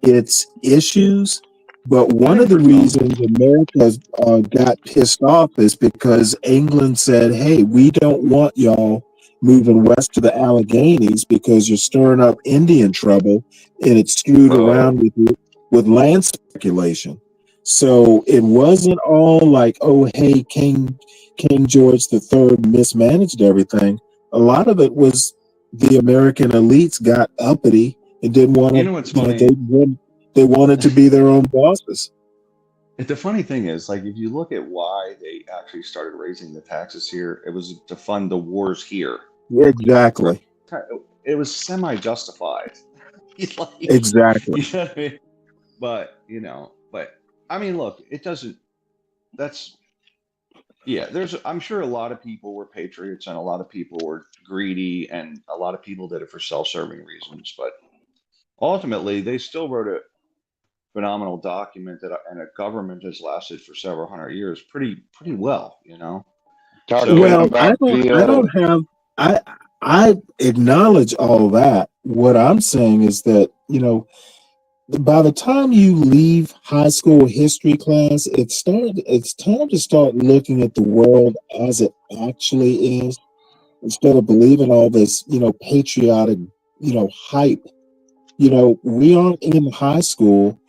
its issues, but one of the reasons America got pissed off is because England said, "Hey, we don't want y'all moving west to the Alleghenies because you're stirring up Indian trouble," and it screwed around with land speculation. So it wasn't all like, "Oh, hey, King George III mismanaged everything." A lot of it was the American elites got uppity and didn't want You to, know what's funny? they wanted to be their own bosses. The funny thing is, like, if you look at why they actually started raising the taxes here, it was to fund the wars here. Exactly. It was semi-justified. Like, Exactly. You know what I mean? But I mean, look, it doesn't. That's yeah. I'm sure a lot of people were patriots and a lot of people were greedy and a lot of people did it for self-serving reasons. But ultimately, they still wrote a phenomenal document and a government has lasted for several hundred years pretty well, you know. Well, I acknowledge all that. What I'm saying is that, by the time you leave high school history class, it's time to start looking at the world as it actually is instead of believing all this, patriotic, hype. We aren't in high school.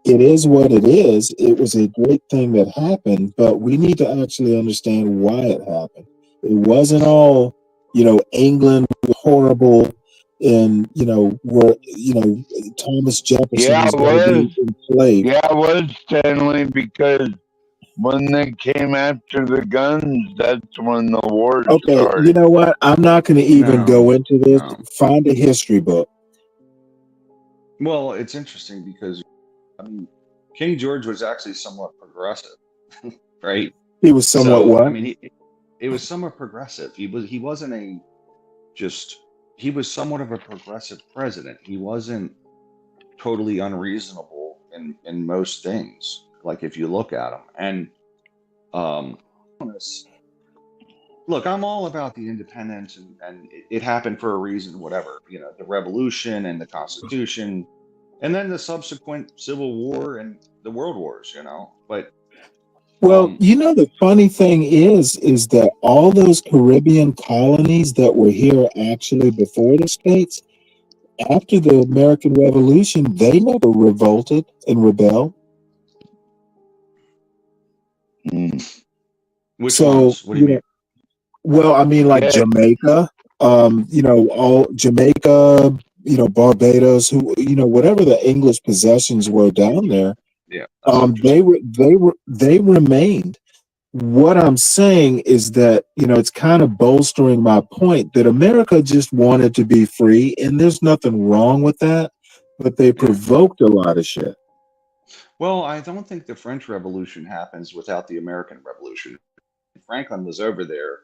It is what it is. It was a great thing that happened, but we need to actually understand why it happened. It wasn't all, England was horrible and, Thomas Jefferson Yeah, was it going to was. be enslaved. Yeah, it was Stanley because when they came after the guns, that's when the war Okay, you started. know what? I'm not going to even go into this. No. Find a history book. Well, it's interesting because I mean, King George was actually somewhat progressive, right? He was somewhat So, what? I mean, it was somewhat progressive. He wasn't he was somewhat of a progressive president. He wasn't totally unreasonable in most things. Like if you look at him, and look, I'm all about the independence, and it happened for a reason. Whatever, the revolution and the Constitution, and then the subsequent Civil War and the World Wars. But Well, the funny thing is that all those Caribbean colonies that were here actually before the States, after the American Revolution, they never revolted and rebelled. Which ones? What do you mean? Well, I mean, like Jamaica, all Jamaica, Barbados, whatever the English possessions were down there, Yeah. they remained. What I'm saying is that, it's kind of bolstering my point that America just wanted to be free, and there's nothing wrong with that, but they provoked a lot of shit. Well, I don't think the French Revolution happens without the American Revolution. Franklin was over there,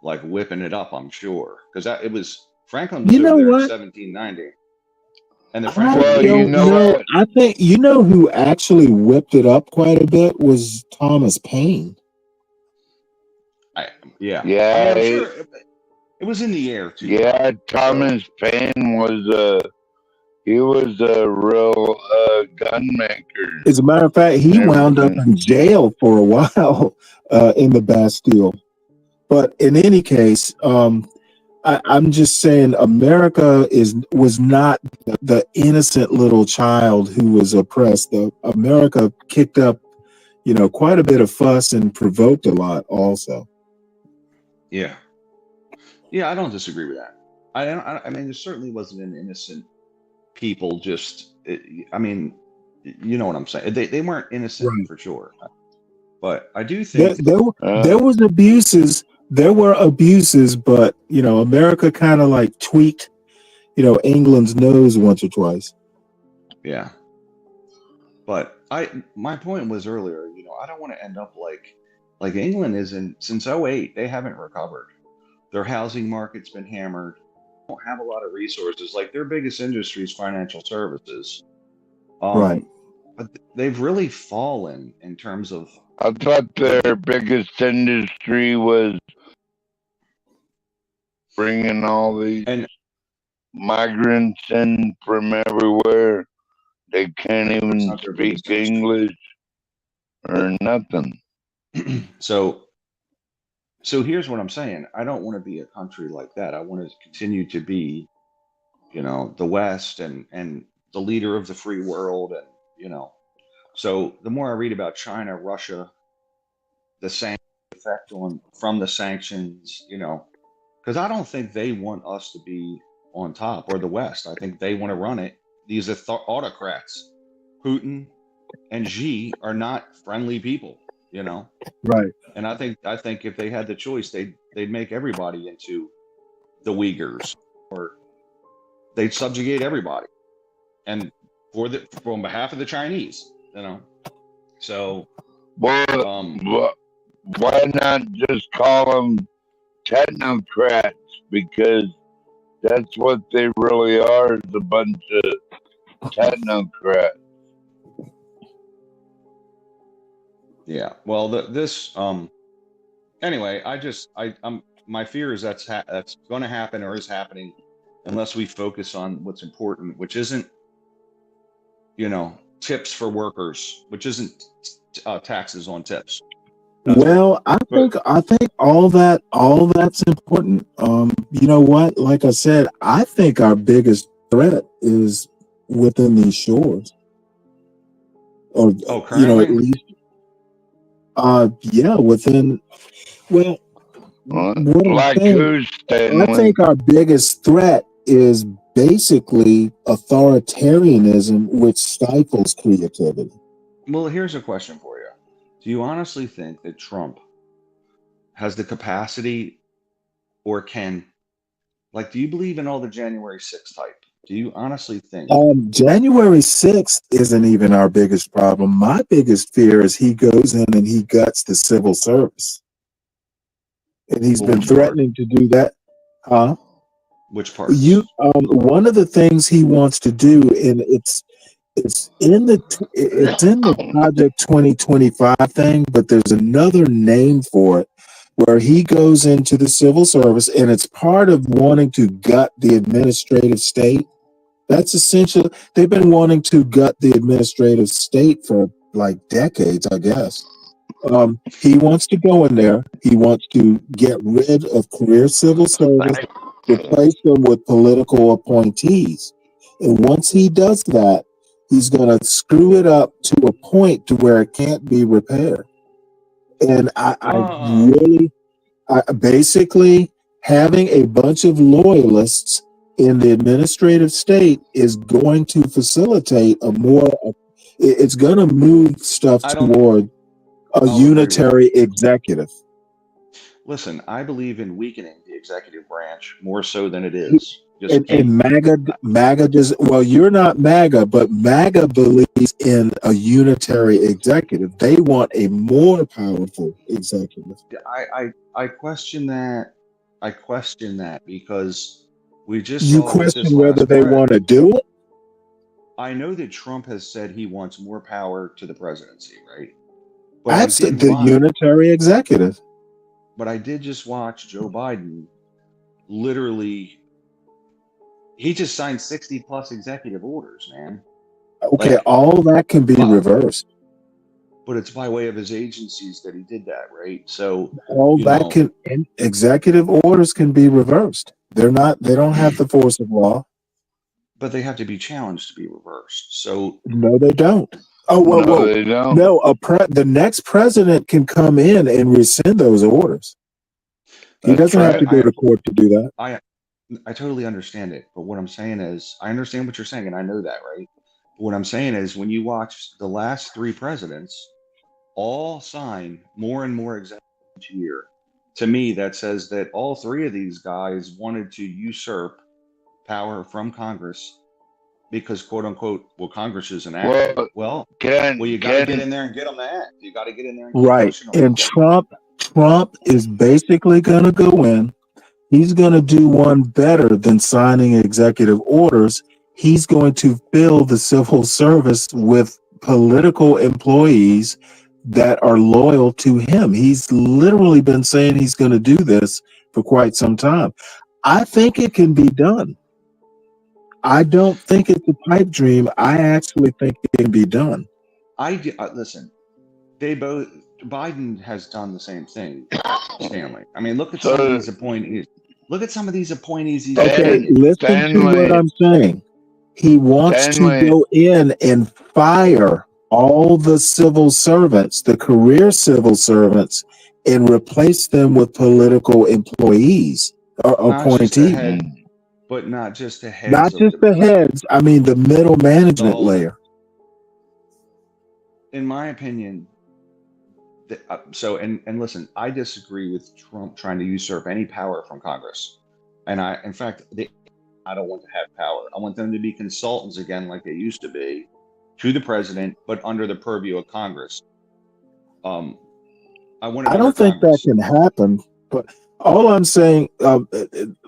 like whipping it up, I'm sure, because Franklin was over there in 1790, and the French Revolution. I think who actually whipped it up quite a bit was Thomas Paine. Yeah. Yeah, I mean, I'm sure it was in the air too. Yeah, Thomas Paine was he was a real gun maker. As a matter of fact, he wound up in jail for a while in the Bastille. But in any case, I'm just saying America was not the innocent little child who was oppressed. America kicked up, quite a bit of fuss and provoked a lot also. Yeah. Yeah, I don't disagree with that. I mean, there certainly wasn't an innocent people. I mean, you know what I'm saying. They weren't innocent for sure. But I do think there was abuses. There were abuses, but America kind of like tweaked, England's nose once or twice. Yeah. But my point was earlier, I don't want to end up like England isn't, since 2008, they haven't recovered. Their housing market's been hammered. They don't have a lot of resources. Like their biggest industry is financial services. Right. But they've really fallen in terms of. I thought their biggest industry was bringing all these migrants in from everywhere. They can't even speak English or nothing. So here's what I'm saying. I don't want to be a country like that. I want to continue to be, the West and the leader of the free world, and So the more I read about China, Russia, the sanction effect from the sanctions, because I don't think they want us to be on top, or the West. I think they want to run it. These are autocrats. Putin and Xi are not friendly people, Right. And I think if they had the choice, they'd make everybody into the Uyghurs, or they'd subjugate everybody, and on behalf of the Chinese, So, why not just call them technocrats? Because that's what they really are, is a bunch of technocrats. Yeah. Well, anyway, my fear is that's going to happen, or is happening, unless we focus on what's important, which isn't, tips for workers, which isn't taxes on tips. Well, I think all that's important. You know what? Like I said, I think our biggest threat is within these shores. Or currently? at least within what like I'm saying, who's Stanley? I think our biggest threat is basically authoritarianism, which stifles creativity. Well, here's a question for you. Do you honestly think that Trump has the capacity, or do you believe in all the January 6th type? Do you honestly think? January 6th isn't even our biggest problem. My biggest fear is he goes in and he guts the civil service. And he's been threatening to do that. Huh? Which part? One of the things he wants to do, and it's in the Project 2025 thing, but there's another name for it, where he goes into the civil service, and it's part of wanting to gut the administrative state. That's essential. They've been wanting to gut the administrative state for like decades, I guess. He wants to go in there. He wants to get rid of career civil service, replace them with political appointees. And once he does that, he's going to screw it up to a point to where it can't be repaired. And basically having a bunch of loyalists in the administrative state is going to facilitate it's going to move stuff toward a unitary executive. Listen, I believe in weakening the executive branch more so than it is. And MAGA does, well, you're not MAGA, but MAGA believes in a unitary executive. They want a more powerful executive. I question that. I question that because we just You saw with this question whether last they want to do it? I know that Trump has said he wants more power to the presidency, right? That's the unitary executive. But I did just watch Joe Biden literally, he just signed 60 plus executive orders, man. Okay, all that can be reversed. But it's by way of his agencies that he did that, right? So executive orders can be reversed. They don't have the force of law. But they have to be challenged to be reversed. So no, they don't. Oh, well, they don't. No, the next president can come in and rescind those orders. He doesn't have to go to court to do that. I totally understand it. But what I'm saying is, I understand what you're saying, and I know that, right? But what I'm saying is, when you watch the last 3 presidents all sign more and more executives each year, to me, that says that all 3 of these guys wanted to usurp power from Congress because, quote unquote, well, Congress is an act. Well, you got to get in there and get them to act. You got to get in there and keep pushing them. And Trump is basically going to go in. He's going to do one better than signing executive orders. He's going to fill the civil service with political employees that are loyal to him. He's literally been saying he's going to do this for quite some time. I think it can be done. I don't think it's a pipe dream. I actually think it can be done. Listen, Biden has done the same thing, Stanley. I mean, look at some of these appointees. Look at some of these appointees he's listen to what I'm saying. He wants to go in and fire all the civil servants, the career civil servants, and replace them with political employees or appointees. But not just the heads. Not just the heads. I mean, the middle management layer. In my opinion, and listen, I disagree with Trump trying to usurp any power from Congress. And I don't want to have power. I want them to be consultants again, like they used to be, to the president, but under the purview of Congress. I don't think that can happen. But all I'm saying,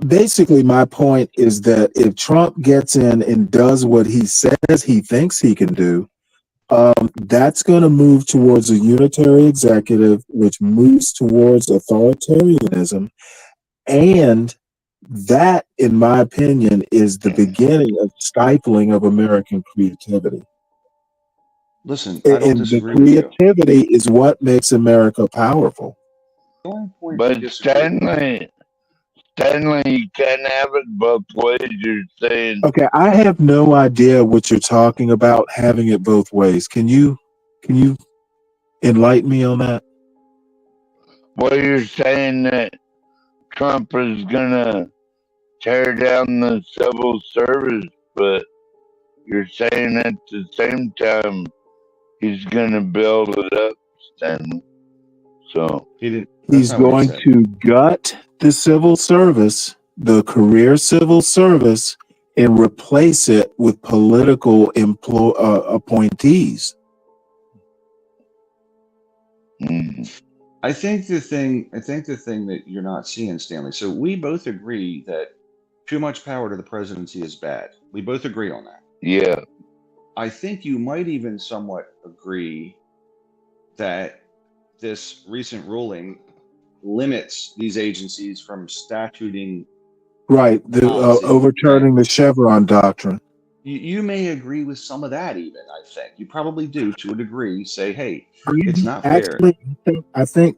basically, my point is that if Trump gets in and does what he says he thinks he can do, that's going to move towards a unitary executive, which moves towards authoritarianism. And that, in my opinion, is the beginning of stifling of American creativity. Listen, I don't disagree the creativity is what makes America powerful. But Stanley, you can't have it both ways. You're saying. Okay, I have no idea what you're talking about having it both ways. Can you enlighten me on that? Well, you're saying that Trump is gonna tear down the civil service, but you're saying at the same time he's gonna build it up, Stanley. So he's going to gut the civil service, the career civil service, and replace it with political appointees. I think the thing that you're not seeing, Stanley. So we both agree that too much power to the presidency is bad. We both agree on that. Yeah. I think you might even somewhat agree that this recent ruling limits these agencies from statuting. Right, overturning the Chevron doctrine. you may agree with some of that. Even I think you probably do to a degree. Say, hey, it's not fair. Actually, I think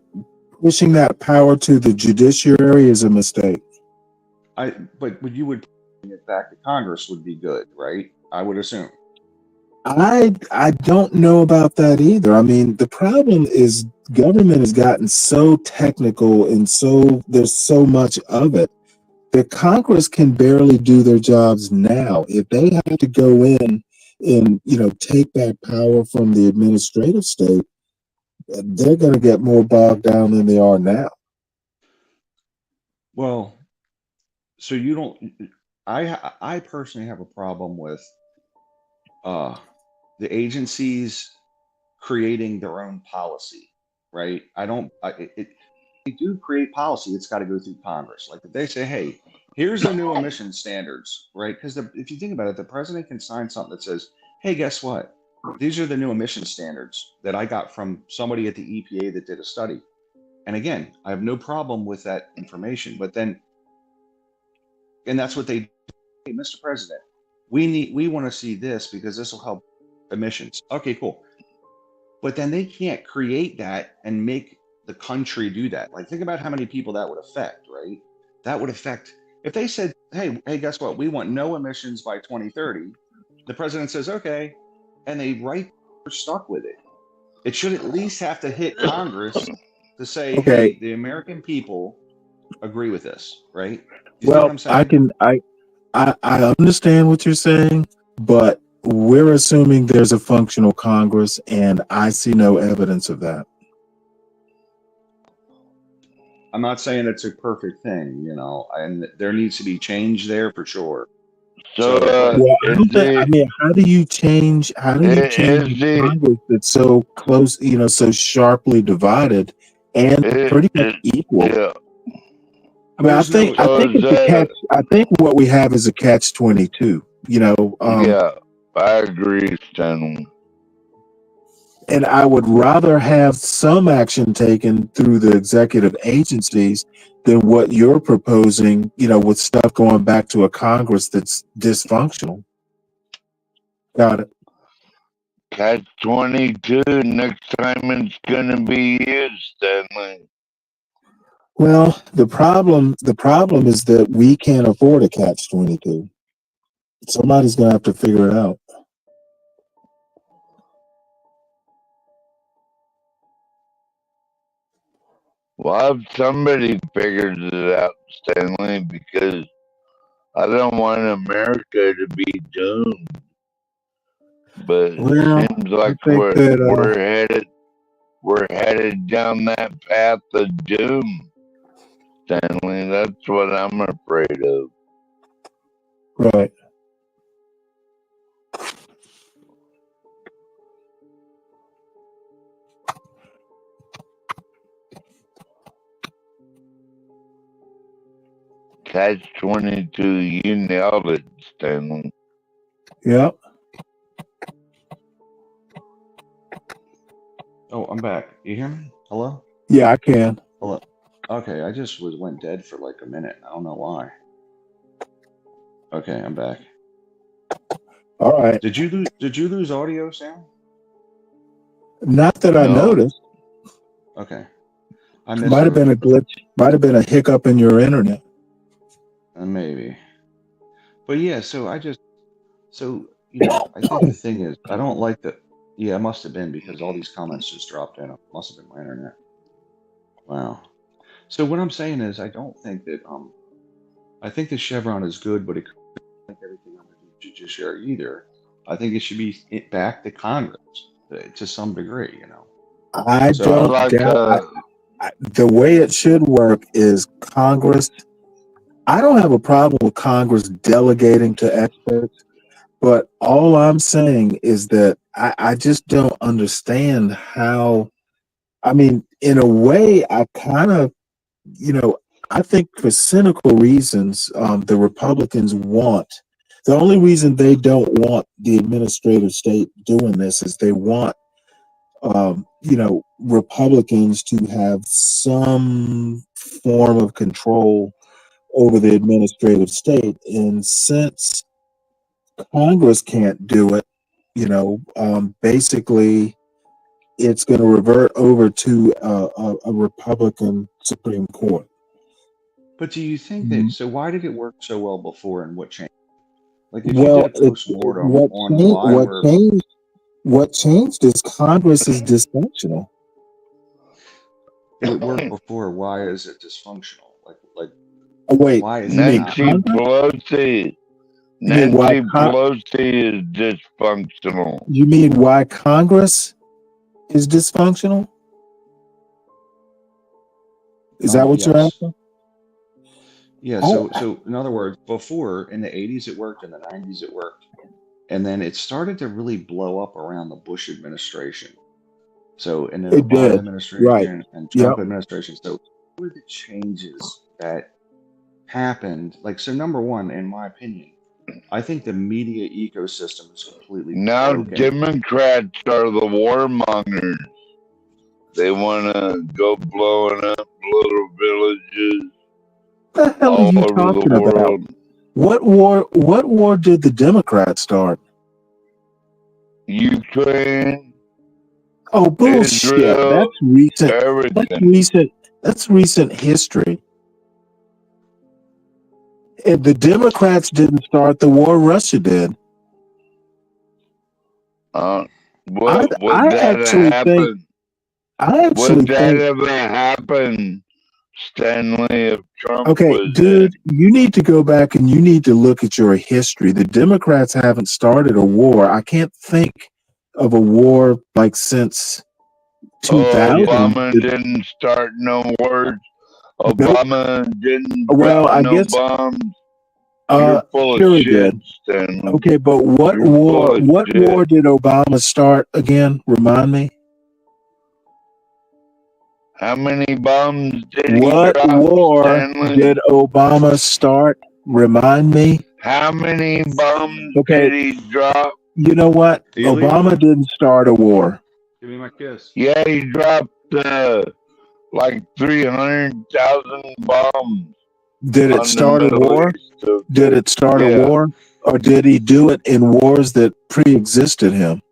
pushing that power to the judiciary is a mistake. But you would bring it back to Congress would be good, right? I would assume. I don't know about that either. I mean, the problem is government has gotten so technical and there's so much of it that Congress can barely do their jobs now. If they have to go in and take back power from the administrative state, they're going to get more bogged down than they are now. Well, so you don't. I personally have a problem with the agencies creating their own policy, right? They do create policy, it's got to go through Congress. Like if they say, hey, here's the new emission standards, right? Because if you think about it, the president can sign something that says, hey, guess what? These are the new emission standards that I got from somebody at the EPA that did a study. And again, I have no problem with that information, but then, and that's what they do. Hey, Mr. President, we want to see this because this will help emissions. Okay, cool. But then they can't create that and make the country do that. Like, think about how many people that would affect, right? That would affect, if they said, hey, guess what? We want no emissions by 2030. The president says, okay. And they they're stuck with it. It should at least have to hit Congress to say, Okay. hey, the American people agree with this, right? You see what Well, I'm saying? I understand what you're saying, but we're assuming there's a functional Congress, and I see no evidence of that. I'm not saying it's a perfect thing, and there needs to be change there for sure. So, well, how do you change a Congress that's so close, so sharply divided and pretty much equal? Yeah. I mean, I think it's a catch. I think what we have is a catch-22. Yeah, I agree, Stanley. And I would rather have some action taken through the executive agencies than what you're proposing, with stuff going back to a Congress that's dysfunctional. Got it. Catch-22. Next time it's gonna be you, Stanley. Well, the problem is that we can't afford a catch-22. Somebody's gonna have to figure it out. Well, if somebody figures it out, Stanley, because I don't want America to be doomed. But it seems like we're headed down that path of doom, Stanley. That's what I'm afraid of. Right. Catch-22, you nailed it, Stanley. Yep. Oh, I'm back. You hear me? Hello? Yeah, I can. Hello. Okay, I just went dead for like a minute. I don't know why. Okay, I'm back. All right. Did you lose audio, Sam? Not that I noticed. Okay. Might have been a glitch. Might have been a hiccup in your internet. Maybe. But yeah, I think the thing is, I don't like that. Yeah, it must have been because all these comments just dropped in. It must have been my internet. Wow. So what I'm saying is, I don't think that I think the Chevron is good, but it could make everything under the judiciary either. I think it should be back to Congress to some degree, I don't doubt. The way it should work is Congress. I don't have a problem with Congress delegating to experts, but all I'm saying is that I just don't understand how. I mean, in a way, I kind of, I think for cynical reasons, the Republicans the only reason they don't want the administrative state doing this is they want, Republicans to have some form of control over the administrative state. And since Congress can't do it, basically it's going to revert over to a Republican Supreme Court. But do you think that? So why did it work so well before, and what changed? Like, if you Well, did a post-mortem what on changed, why we're what changed is Congress is dysfunctional. But it worked before. Why is it dysfunctional? Like Oh, wait, why is you it mean not? Congress? Pelosi. You mean why? Nancy Pelosi is dysfunctional. You mean why Congress is dysfunctional? Is that what you're Yes. asking? Yeah. Oh, So in other words, before in the 80s it worked, in the 90s it worked, and then it started to really blow up around the Bush administration. So in the it Obama did. Right. administration and Yep. Trump administration. So what were the changes that happened? Like, so number one, in my opinion, I think the media ecosystem is completely Now broken. Democrats are the warmongers. They want to go blowing up little villages What the hell are all you over talking the about? world. What war did the Democrats start? Ukraine, Oh, bullshit. Israel, That's recent. That's everything. recent. That's recent history. If the Democrats didn't start the war, Russia did. Would I that actually happen? think. I actually Would that think. ever happen, Stanley, if Trump Okay, was dude, you need to go back and you need to look at your history. The Democrats haven't started a war. I can't think of a war like since in? 2000. Obama didn't start no wars. Nope. Obama didn't Well, drop I no guess. bombs. You're full Sure of he shit, did. Stanley. Okay, but what You're full of What shit. war did Obama start again? Remind me. How many bombs did he What drop, war Stanley? did Obama start? Remind me. How many bombs Okay, did he drop? you know what? Do you leave Obama me? didn't start a war. Give me my kiss. Yeah, he dropped like 300,000 bombs Did it on the start a Middle war? East. Okay. Did it start a Yeah. war? Or did he do it in wars that pre-existed him?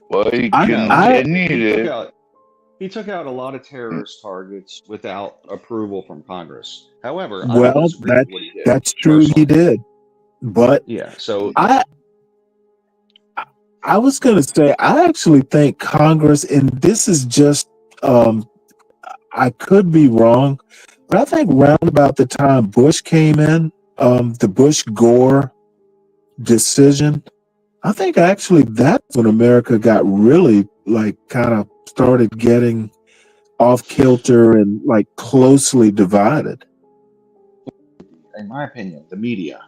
Well, he I continued it. He took out a lot of terrorist targets without approval from Congress. However, I don't well, disagree with what he did. that's true. He Personally. did, but Yeah. So I was going to say, I actually think Congress, and this is just, I could be wrong, but I think round about the time Bush came in, the Bush-Gore decision, I think actually that's when America got really like kind of started getting off kilter and like closely divided. in my opinion, the media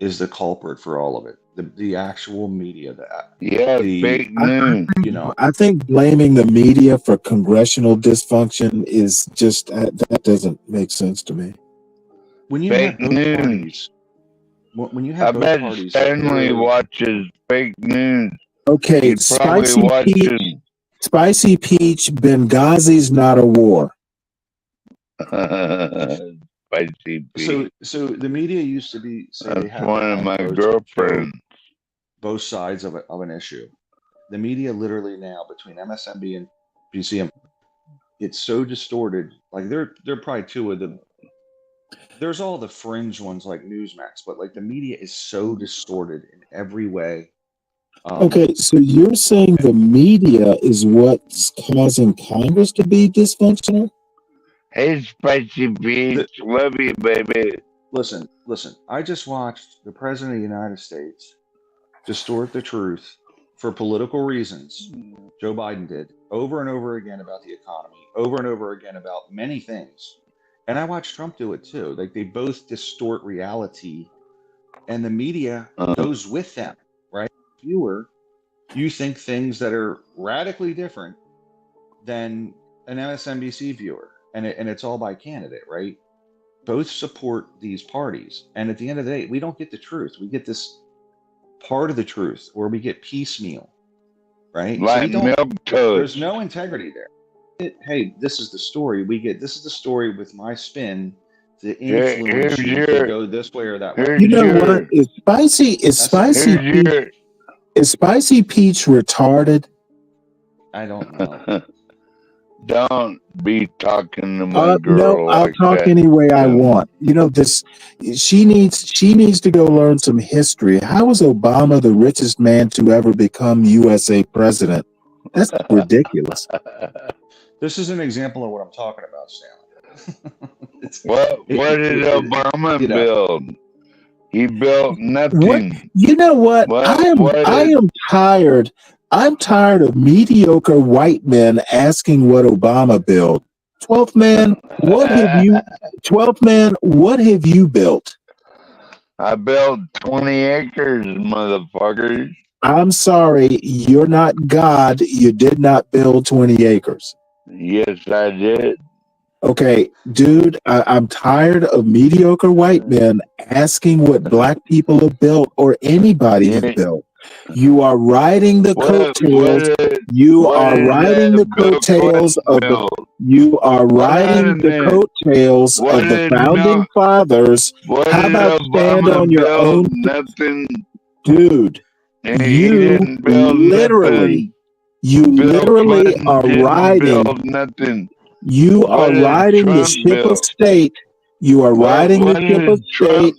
is the culprit for all of it. The actual media, Fake news. I think blaming the media for congressional dysfunction is just that doesn't make sense to me. When you Fake have both news. parties, when you I have both bet parties, Stanley watches fake news. Okay, He's probably watching. Spicy Peach, Benghazi's not a war. Spicy Peach. So the media used to be say they That's have one to of have my both girlfriends. sides of an issue. The media literally now between MSNBC and BCM, it's so distorted. Like they're probably two of the. There's all the fringe ones like Newsmax, but like the media is so distorted in every way. Okay, so you're saying the media is what's causing Congress to be dysfunctional? Hey, Spicy Peach, love you, baby. Listen. I just watched the President of the United States distort the truth for political reasons. Joe Biden did over and over again about the economy, over and over again about many things. And I watched Trump do it too. Like they both distort reality, and the media goes with them, right? Viewer, you think things that are radically different than an MSNBC viewer, and it's all by candidate, right? Both support these parties, and at the end of the day, we don't get the truth. We get this part of the truth, or we get piecemeal, right? Like So milk toast. there's no integrity there. Hey, this is the story we get. This is the story with my spin to influence you to go this way or that way. You know what? Is spicy peach retarded? I don't know. Don't be talking to my girl No, I'll like talk that. any way I want. You know, she needs to go learn some history. How was Obama the richest man to ever become USA president? That's ridiculous. This is an example of what I'm talking about, Sam. What did Obama build? He built nothing. What? You know what? I am tired. I'm tired of mediocre white men asking what Obama built. 12th man, what have you built? I built 20 acres, motherfuckers. I'm sorry, you're not God. You did not build 20 acres. Yes, I did. Okay, dude, I'm tired of mediocre white men asking what black people have built or anybody has built. You are riding the coattails. You are riding the coattails of the. You are riding the coattails of the founding fathers. How about stand on your own? Nothing, dude. You literally are riding. Nothing. You are riding the ship of state. You are riding the ship of state.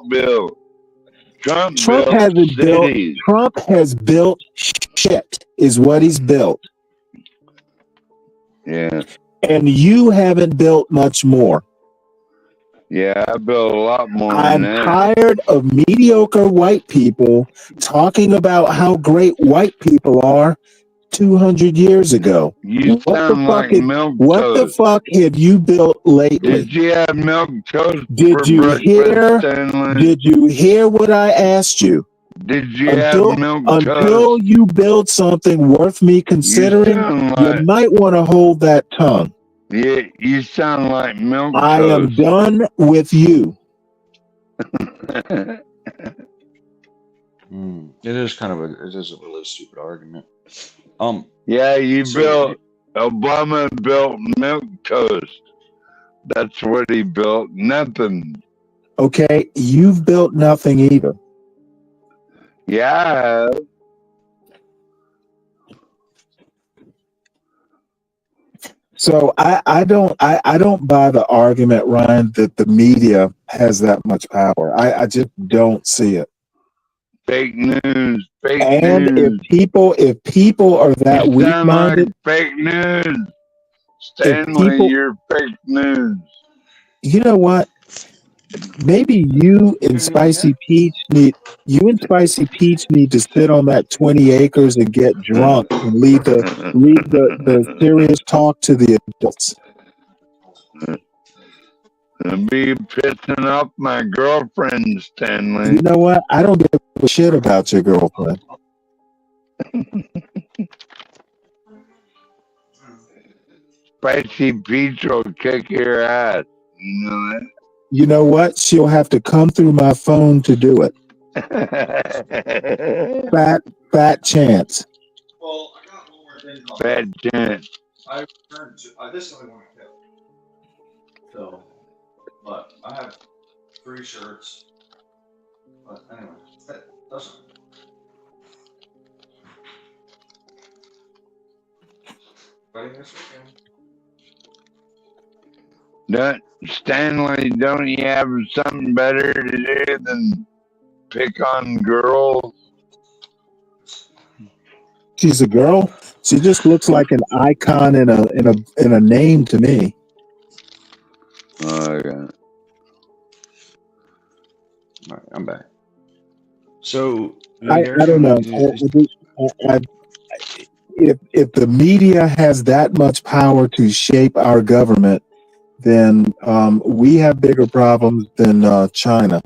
Trump hasn't built. Trump has built shit, is what he's built. Yeah. And you haven't built much more. Yeah, I built a lot more. I'm than that. tired of mediocre white people talking about how great white people are 200 years ago. What the fuck have you built lately? Did you have milk toast Did you hear what I asked you? Did you have milk toast? Until you build something worth me considering, you might want to hold that tongue. Yeah, you sound like milk toast. I am done with you. It is kind of it is a really stupid argument. Yeah, Obama built milk toast. That's what he built. Nothing. Okay, you've built nothing either. Yeah, I have. So I don't buy the argument, Ryan, that the media has that much power. I just don't see it. Fake news. Fake and news. if people are that weak-minded, like fake news. Stanley, you're fake news. You know what? Maybe you and Spicy Peach need to sit on that 20 acres and get drunk and leave the serious talk to the adults. I'll be pissing off my girlfriend, Stanley. You know what? I don't give a shit about your girlfriend. Spicy Peach will kick your ass. You know that? You know what? She'll have to come through my phone to do it. Fat chance. Well, I got one more thing. Fat chance. I returned to this only one I kept. So, but I have 3 shirts. But anyway, that doesn't. Ready this weekend? Stanley, don't you have something better to do than pick on girls? She's a girl. She just looks like an icon in a name to me. Oh, yeah. All right, I'm back. So I don't know. If the media has that much power to shape our government, then we have bigger problems than China.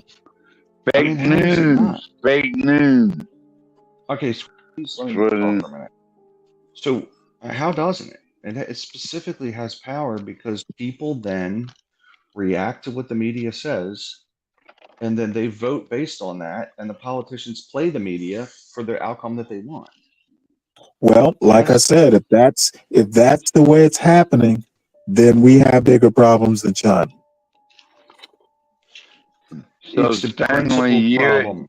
Fake news. Fake news. Okay, so let me talk for a minute. So how doesn't it? It specifically has power because people then react to what the media says, and then they vote based on that, and the politicians play the media for the outcome that they want. Well, like I said, if that's the way it's happening, then we have bigger problems than China. So it's the Stanley, principal problem.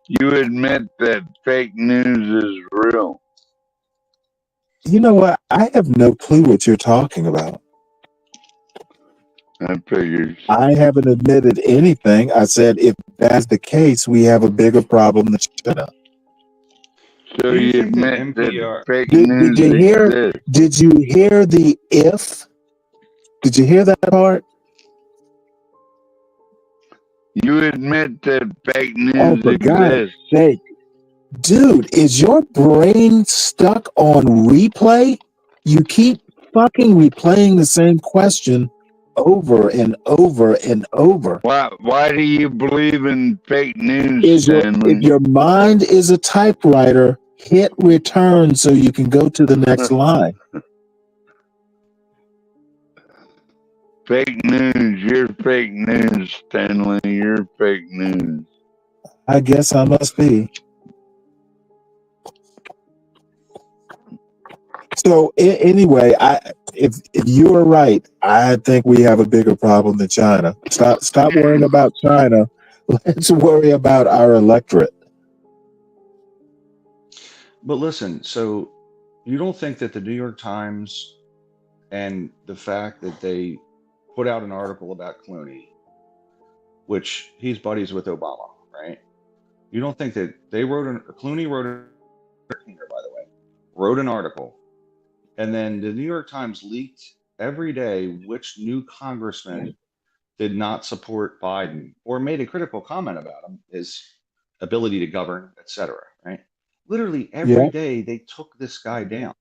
you admit that fake news is real. You know what? I have no clue what you're talking about. I figured. I haven't admitted anything. I said if that's the case, we have a bigger problem than China. So Do you you think that admit that NPR? fake Did news you hear? exists. Did you hear the if? Did you hear that part? You admit that fake Oh, news for God's exists. sake. Dude, is your brain stuck on replay? You keep fucking replaying the same question over and over and over. Why do you believe in fake news, If Stanley? your mind is a typewriter, hit return so you can go to the next line. Fake news. You're fake news, Stanley. You're fake news. I guess I must be. So anyway, if you are right, I think we have a bigger problem than China. Stop worrying about China. Let's worry about our electorate. But listen, so you don't think that the New York Times and the fact that they put out an article about Clooney, which he's buddies with Obama, right? You don't think that they Clooney wrote here, by the way, wrote an article, and then the New York Times leaked every day which new congressman did not support Biden or made a critical comment about him, his ability to govern, etc. Right? Literally every day they took this guy down.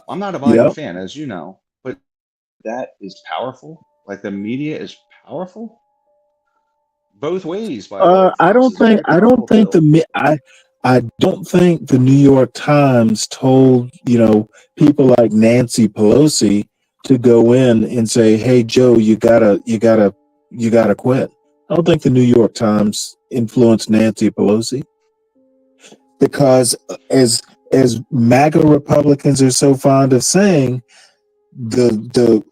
I'm not a Biden fan, as you know, but that is powerful. Like the media is powerful both ways. By the way, I Fox don't is think very powerful too. I don't think the New York Times told people like Nancy Pelosi to go in and say, "Hey Joe, you gotta quit." I don't think the New York Times influenced Nancy Pelosi because as MAGA Republicans are so fond of saying, the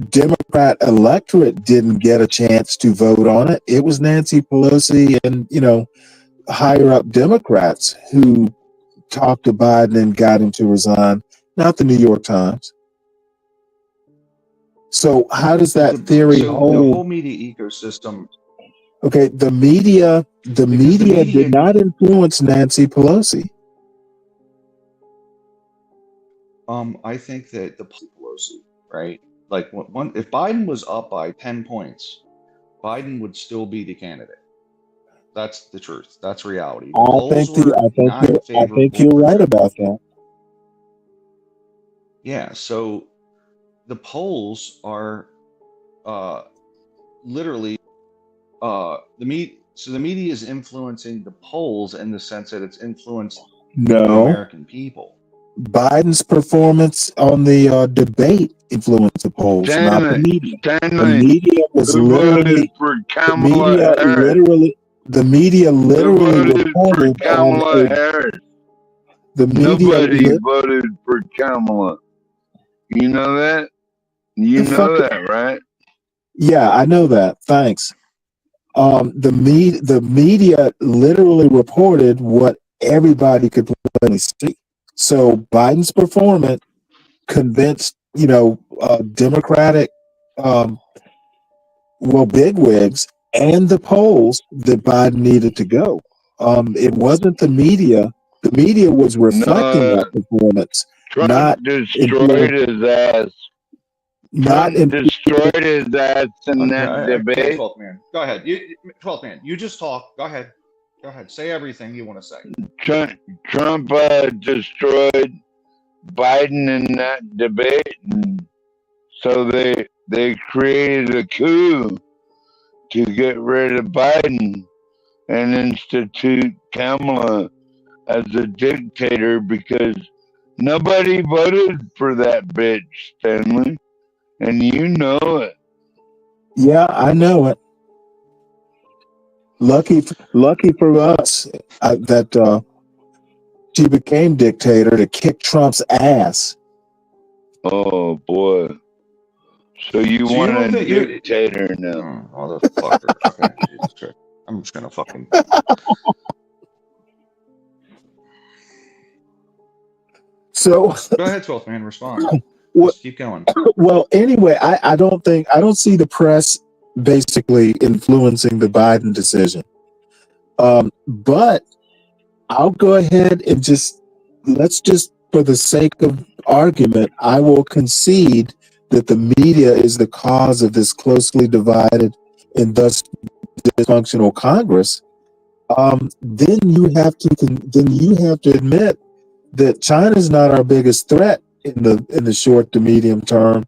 Democrat electorate didn't get a chance to vote on it. It was Nancy Pelosi and higher up Democrats who talked to Biden and got him to resign, not the New York Times. So how does that theory hold? The whole media ecosystem. Okay, the media did not influence Nancy Pelosi. I think that the Pelosi, right? Like if Biden was up by 10 points, Biden would still be the candidate. That's the truth. That's reality. The polls were not favorable. I think you're right about that. Yeah, so the polls are literally the media is influencing the polls in the sense that it's influenced the American people. Biden's performance on the debate influenced the polls, not the media. The media was literally for Kamala Harris. The media literally reported Kamala Harris. The media Nobody voted for Kamala. You know that? You know that, right? Yeah, I know that. Thanks. The media literally reported what everybody could plainly see. So Biden's performance convinced, Democratic, bigwigs and the polls that Biden needed to go. It wasn't the media. The media was reflecting that performance. Trump destroyed his ass. Trump destroyed his ass in that debate. 12th man. Go ahead. 12th man. You just talk. Go ahead. Go ahead. Say everything you want to say. Trump destroyed Biden in that debate, and so they created a coup to get rid of Biden and institute Kamala as a dictator because nobody voted for that bitch, Stanley, and you know it. Yeah, I know it. Lucky for us that she became dictator to kick Trump's ass. Oh boy, So you So you want don't a think you? dictator now? Motherfucker. Okay, Jesus Christ. I'm just gonna fucking. So Go ahead, 12th man. Respond. Well, Just keep going. well, anyway, I don't see the press basically influencing the Biden decision. But I'll go ahead and let's just, for the sake of argument, I will concede that the media is the cause of this closely divided and thus dysfunctional Congress. Then you have to admit that China's not our biggest threat in the short to medium term.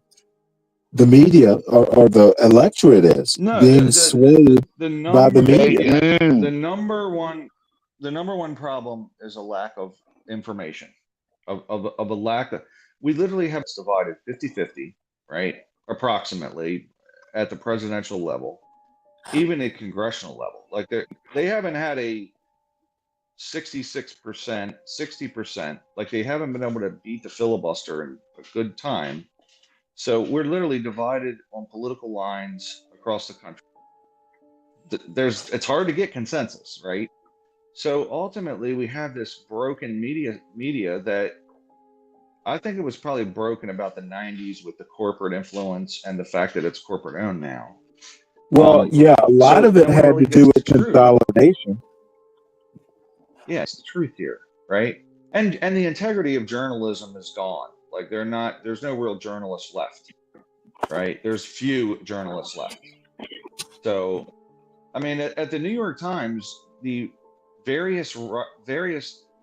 The media or the electorate is No, being swayed by the media. the number one problem is a lack of information, of a lack of. We literally have divided 50-50, right? Approximately at the presidential level, even at congressional level. Like they haven't had a 66%, 60%. Like they haven't been able to beat the filibuster in a good time. So we're literally divided on political lines across the country. It's hard to get consensus, right? So ultimately, we have this broken media that I think it was probably broken about the 90s with the corporate influence and the fact that it's corporate owned now. Well, yeah, a lot of it had to do with consolidation. Yeah, it's the truth here, right? And the integrity of journalism is gone. Like there's no real journalists left, right? There's few journalists left. So, I mean, at the New York Times, the various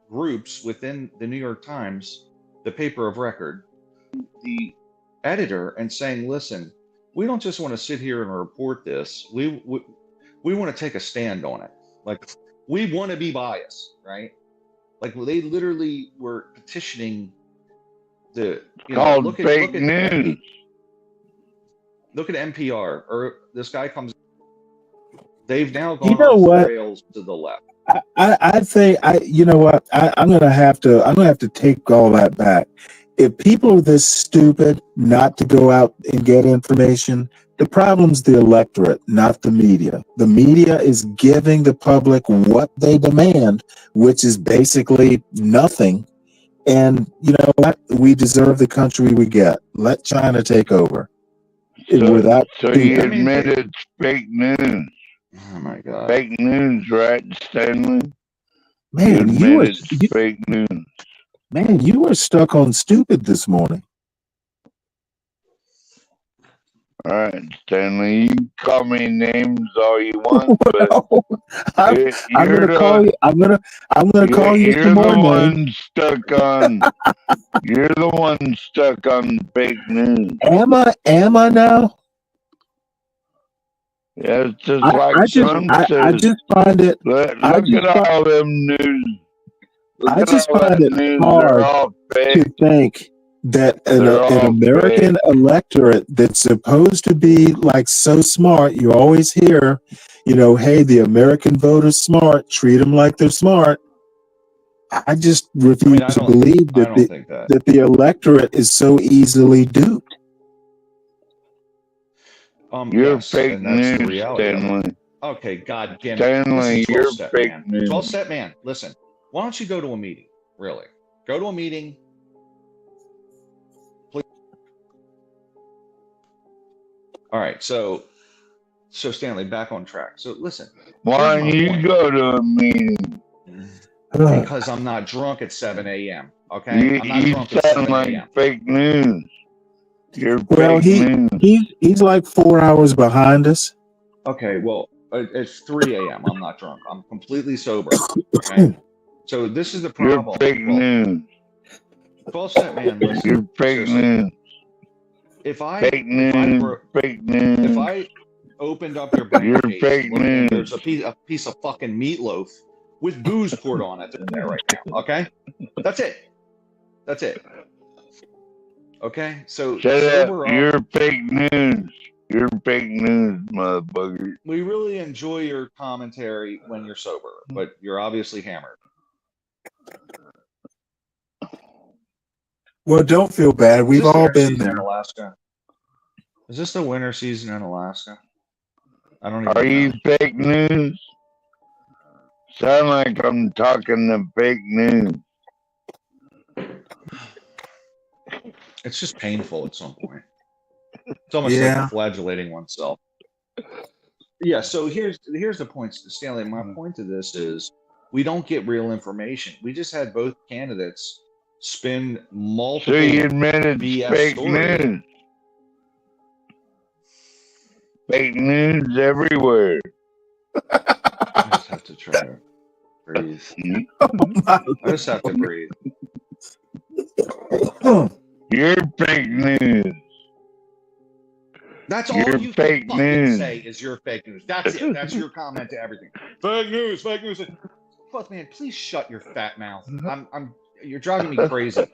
groups within the New York Times, the paper of record, the editor, and saying, listen, we don't just want to sit here and report this. We want to take a stand on it. Like, we want to be biased, right? Like, they literally were petitioning Called fake news. Look at NPR, or this guy comes. They've now gone You know off what? the rails to the left. I'd say you know what? I'm gonna have to take all that back. If people are this stupid not to go out and get information, the problem's the electorate, not the media. The media is giving the public what they demand, which is basically nothing. And you know what? We deserve the country we get. Let China take over. So you admit it's fake news. Oh my God. Fake news, right, Stanley? Man, you admit it's fake news. Man, you were stuck on stupid this morning. All right, Stanley, you can call me names all you want, but I'm gonna call you. I'm gonna call you You're some more the one names. stuck on. You're the one stuck on fake news. Am I now? Yeah, it's just like Trump says. I just find it. Look at all them news. I just find it hard to think that an American electorate that's supposed to be like so smart, you always hear, hey, the American voter's smart, treat them like they're smart. I just refuse to believe that the electorate is so easily duped. You're fake news, Stanley. Okay, God damn it. Stanley, you're fake news. 12-step man, listen. Why don't you go to a meeting? Really? Go to a meeting. Please. All right, so Stanley, back on track. So listen. Why don't you go to a meeting? Because I'm not drunk at 7 a.m. Okay? I'm not drunk at 7 like a.m. fake news. You're Well, fake news. he's like 4 hours behind us. Okay, well, it's 3 a.m. I'm not drunk. I'm completely sober. Okay? So this is the problem. You're fake news. 12-step man, listen. You're fake news. If I opened up your bank case, and there's a piece of fucking meatloaf with booze poured on it in there right now. Okay, that's it. Okay, so Shut sober up. up. You're fake news. You're fake news, motherfucker. We really enjoy your commentary when you're sober, but you're obviously hammered. Well, don't feel bad. We've all been there. Alaska. Is this the winter season in Alaska? I don't even Are know. you fake news? Sound like I'm talking to fake news. It's just painful at some point. It's almost like flagellating oneself. Yeah, so here's the point, Stanley. My point to this is we don't get real information. We just had both candidates spin multiple So you admit it's BS fake stories. news. Fake news everywhere. I just have to try to breathe. I just have to breathe. You're fake news. That's all you fake can fucking news. say is your fake news. That's it. That's your comment to everything. Fake news, fake news. Fuck, man, please shut your fat mouth. You're driving me crazy.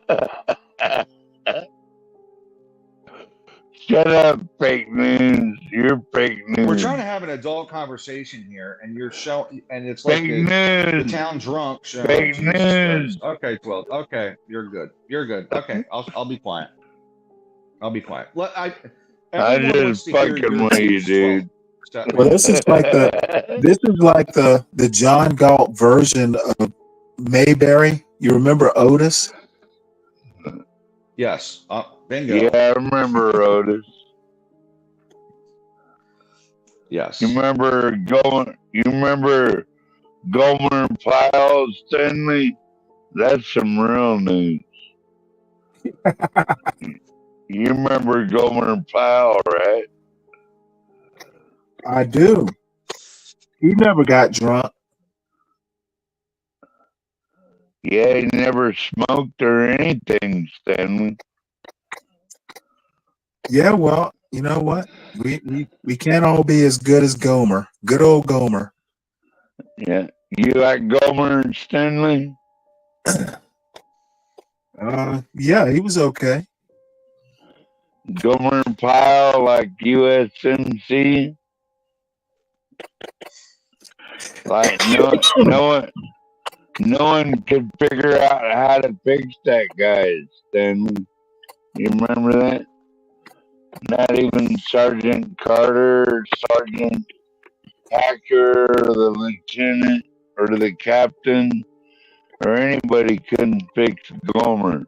Shut up, fake news. You're fake news. We're trying to have an adult conversation here, and you're showing, and it's like the town drunk show. Fake Jesus news. Christ. Okay, 12. Okay, you're good. You're good. Okay, I'll be quiet. I'll be quiet. I just fucking with you, dude. Well, this is like the John Galt version of Mayberry. You remember Otis? Yes. Bingo. Yeah, I remember Otis. Yes. You remember Gomer Pyle, Stanley? That's some real news. You remember Gomer Pyle, right? I do. He never got drunk. Yeah, he never smoked or anything, Stanley. Yeah, well, you know what? We can't all be as good as Gomer. Good old Gomer. Yeah. You like Gomer, Stanley? Yeah, he was okay. Gomer Pyle, like USMC? Like no one could figure out how to fix that guy, Stanley. You remember that? Not even Sergeant Carter, Sergeant Hacker, or the lieutenant, or the captain, or anybody couldn't fix Gomer.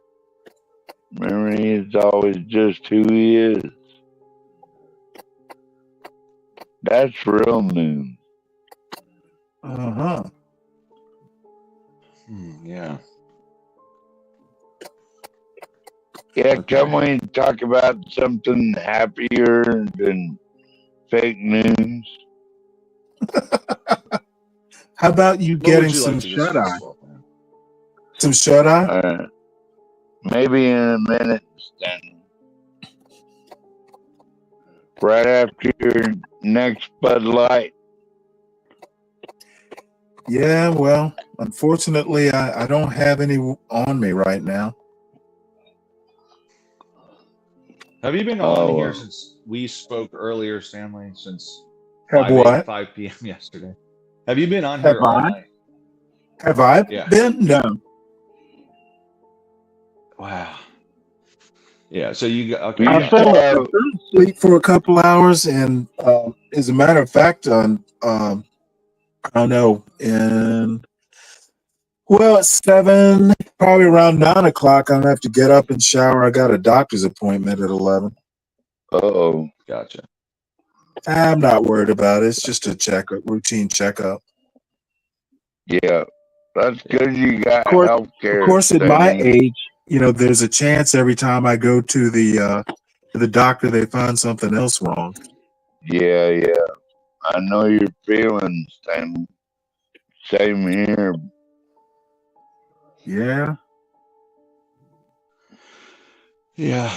Remember, he's always just who he is. That's real news. Uh-huh. Yeah. Yeah, can we talk about something happier than fake news? How about you getting some shut-eye? Some shut-eye? Maybe in a minute, Stanley. Right after your next Bud Light. Yeah, well, unfortunately, I don't have any on me right now. Have you been on here since we spoke earlier, Stanley? Since Have 5 p.m. yesterday. Have you been on here Have all I? night? Have I Yeah. been? No. Wow. Yeah. So you got okay. I fell asleep for a couple hours, and as a matter of fact, I don't know, it's 7, probably around 9 o'clock. I'm gonna have to get up and shower. I got a doctor's appointment at 11. Uh-oh. Gotcha. I'm not worried about it. It's just a checkup, routine checkup. Yeah, that's good. You got health care. Of course, at my age, there's a chance every time I go to the doctor, they find something else wrong. Yeah. I know your feelings, Stanley. Same here. Yeah. Yeah.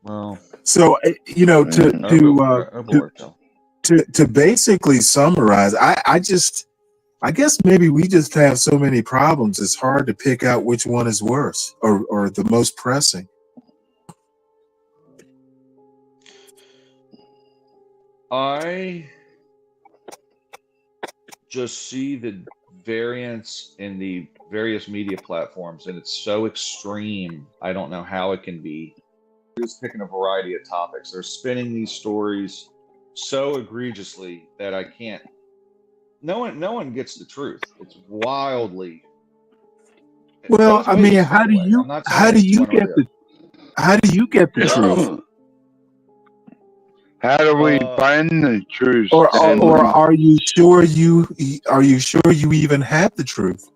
Well. So to basically summarize, I guess maybe we just have so many problems. It's hard to pick out which one is worse or the most pressing. I just see the variance in the various media platforms, and it's so extreme. I don't know how it can be just picking a variety of topics. They're spinning these stories so egregiously that I can't. No one gets the truth. It's wildly. Well, Both I mean, ways, by the way. I'm not saying how do it's you one or get the other. how do you get the truth? How do we find the truth? Or Stanley? are you sure you even have the truth?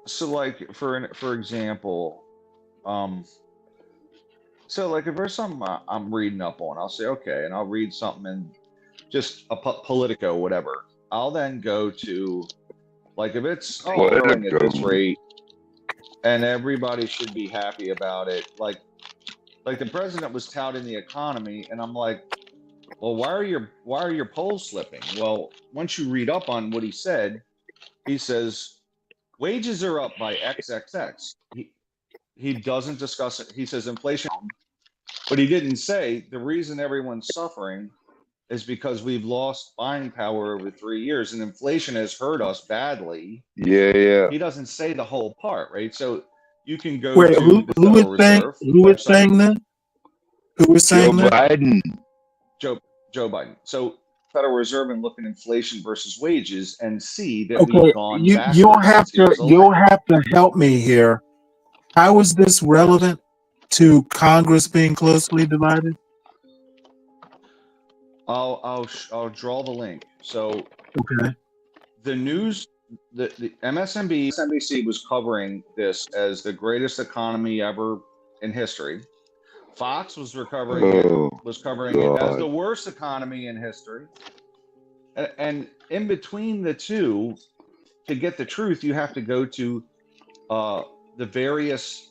So, like for example, so like if there's something I'm reading up on, I'll say okay, and I'll read something in just a Politico, whatever. I'll then go to, like, if it's growing at this rate, and everybody should be happy about it, like the president was touting the economy, and I'm like, well, why are your polls slipping? Well, once you read up on what he said, he says wages are up by XXX. He doesn't discuss it. He says inflation, but he didn't say the reason everyone's suffering is because we've lost buying power over 3 years, and inflation has hurt us badly. Yeah. He doesn't say the whole part, right? So you can go Wait, to the Federal Reserve who is website. saying that? Who is saying that? Biden. Joe Biden. So Federal Reserve, and look at inflation versus wages and see that Okay, we've gone backwards you'll have since he was elected. to help me here. How is this relevant to Congress being closely divided? I'll draw the link. So Okay. the news, the MSNBC was covering this as the greatest economy ever in history. Fox was covering it as the worst economy in history. And in between the two, to get the truth, you have to go to the various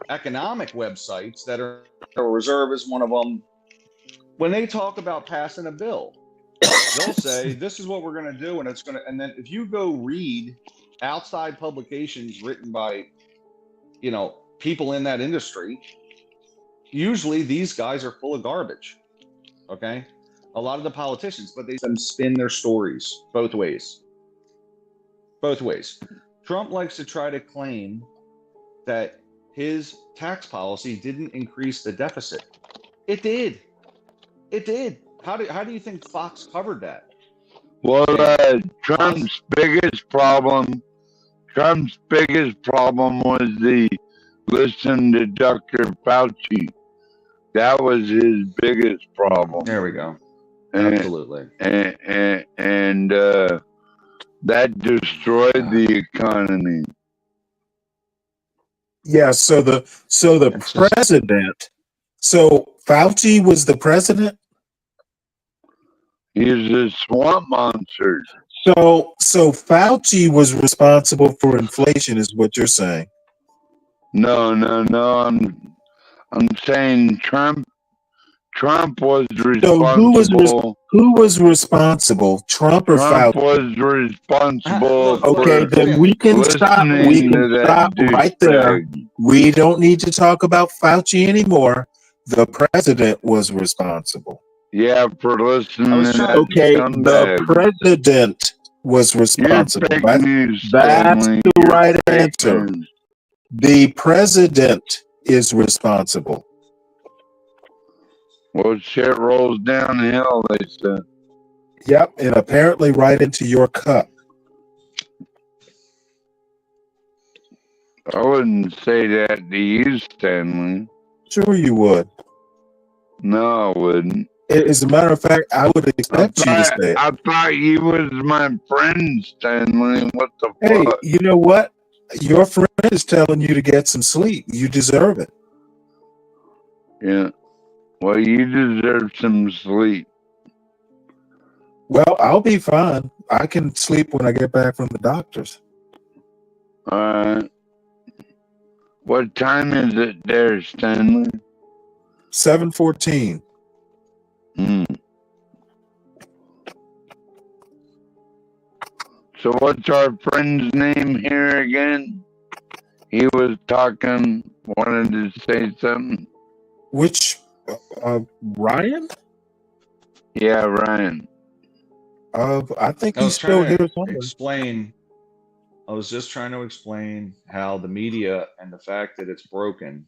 economic websites that are. Federal Reserve is one of them. When they talk about passing a bill, they'll say this is what we're going to do, and it's going to. And then if you go read outside publications written by, people in that industry, usually these guys are full of garbage. Okay, a lot of the politicians, but they spin their stories both ways. Both ways. Trump likes to try to claim that his tax policy didn't increase the deficit. It did. It did. How do you think Fox covered that? Well, Trump's biggest problem was the listen to Dr. Fauci. That was his biggest problem. There we go. Absolutely. And that destroyed the economy. Yeah, so the president, so Fauci was the president? He's a swamp monster. So Fauci was responsible for inflation, is what you're saying? No. I'm saying Trump was responsible. So who was responsible? Trump or Fauci? Trump was responsible. Okay, then we can stop. We can stop right there. We don't need to talk about Fauci anymore. The president was responsible. Yeah, for listening. Okay, the president was responsible. That's the right answer. The president is responsible. Well, shit rolls downhill, they said. Yep, and apparently right into your cup. I wouldn't say that to you, Stanley. Sure you would. No, I wouldn't. As a matter of fact, I would expect you to say it. I thought you was my friend, Stanley. What the Hey, fuck? you know what? Your friend is telling you to get some sleep. You deserve it. Yeah. Well, you deserve some sleep. Well, I'll be fine. I can sleep when I get back from the doctor's. All right. What time is it there, Stanley? 7:14. So what's our friend's name here again? He was talking, wanted to say something. Which, Ryan? Yeah, Ryan. I think I was he's still trying here to somewhere. I was just trying to explain how the media and the fact that it's broken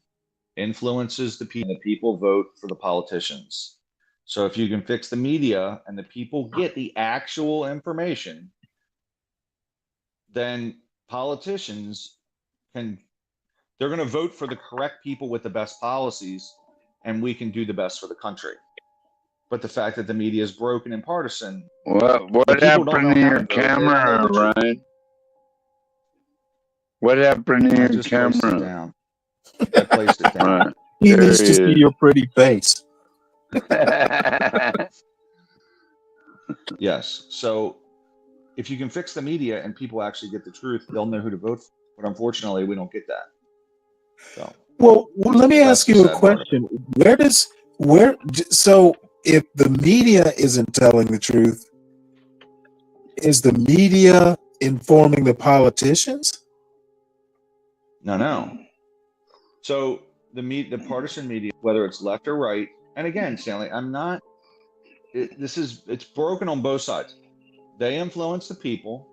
influences the people, and the people vote for the politicians. So if you can fix the media and the people get the actual information, then politicians they're going to vote for the correct people with the best policies, and we can do the best for the country. But the fact that the media is broken and partisan, what happened to your camera, Ryan? What happened to your just placed it camera? down. I placed it down. Right. He There needs to he see is. your pretty face. Yes. So if you can fix the media and people actually get the truth, they'll know who to vote for. But unfortunately, we don't get that. So Well, let me that's ask the you a sad part of it. question. So if the media isn't telling the truth, is the media informing the politicians? No. So the partisan media, whether it's left or right, and again, Stanley, it's broken on both sides. They influence the people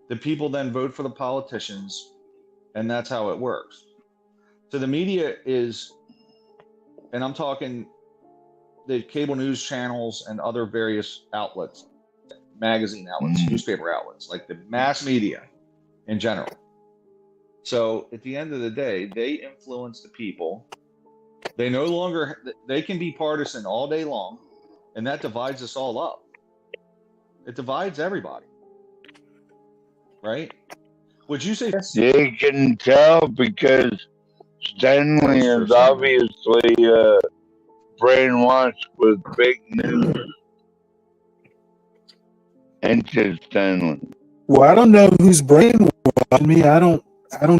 then vote for the politicians, and that's how it works. So the media is, and I'm talking the cable news channels and other various outlets, magazine outlets, newspaper outlets, like the mass media in general. So at the end of the day, they influence the people. They can be partisan all day long, and that divides us all up. It divides everybody. Right? Would you say You can tell because Stanley is obviously brainwashed with fake news. Enter Stanley. Well, I don't know who's brainwashing me. I don't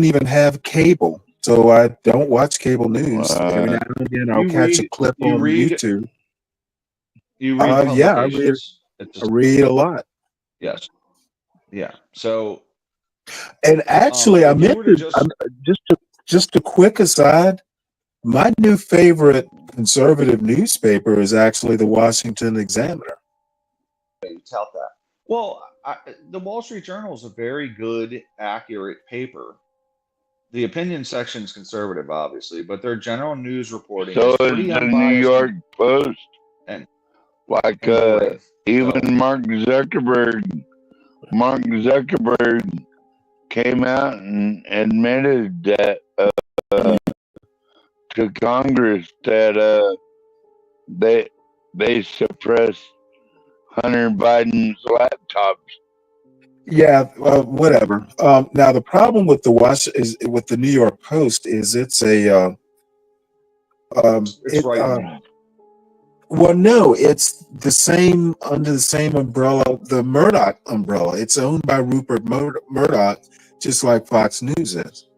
even have cable, so I don't watch cable news. Every now and again, I'll catch a clip on YouTube. You read Yeah, publications. I read a lot. Yes. Yeah. So, and actually, I meant just a quick aside. My new favorite conservative newspaper is actually the Washington Examiner. You tell that. Well, the Wall Street Journal is a very good, accurate paper. The opinion section is conservative, obviously, but their general news reporting So is is pretty the unbiased. New York Post. And like even Mark Zuckerberg came out and admitted that to Congress that they suppressed Hunter Biden's laptops. Yeah, whatever. Now the problem with with the New York Post is it's a right. Well, no, it's the same under the same umbrella, the Murdoch umbrella. It's owned by Rupert Murdoch, just like Fox News is.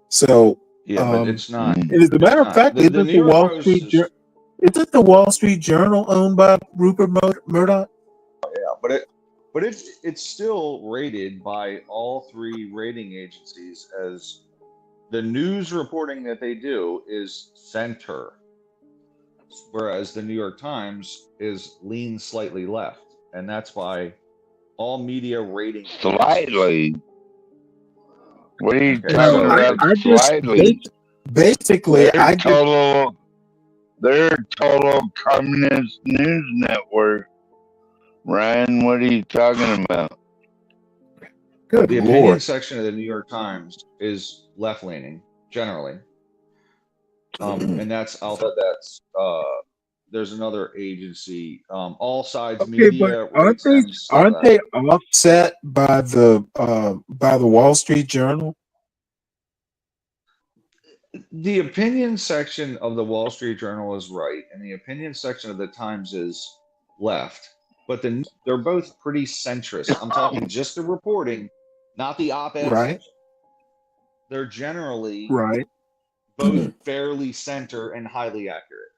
So, but it's not. As a matter of fact, isn't the Wall Street Journal owned by Rupert Murdoch? Yeah, but it's still rated by all three rating agencies as the news reporting that they do is center, whereas the New York Times leans slightly left, and that's why all media rating slightly. What are you talking about? Slightly. Basically, they're a total communist news network. Ryan, what are you talking about? Good the Lord. Opinion section of the New York Times is left leaning generally, and that's there's another agency, All Sides Media. But aren't they offset by the Wall Street Journal? The opinion section of the Wall Street Journal is right, and the opinion section of the Times is left. But they're both pretty centrist. I'm talking just the reporting, not the op-ed section. They're generally both fairly center and highly accurate.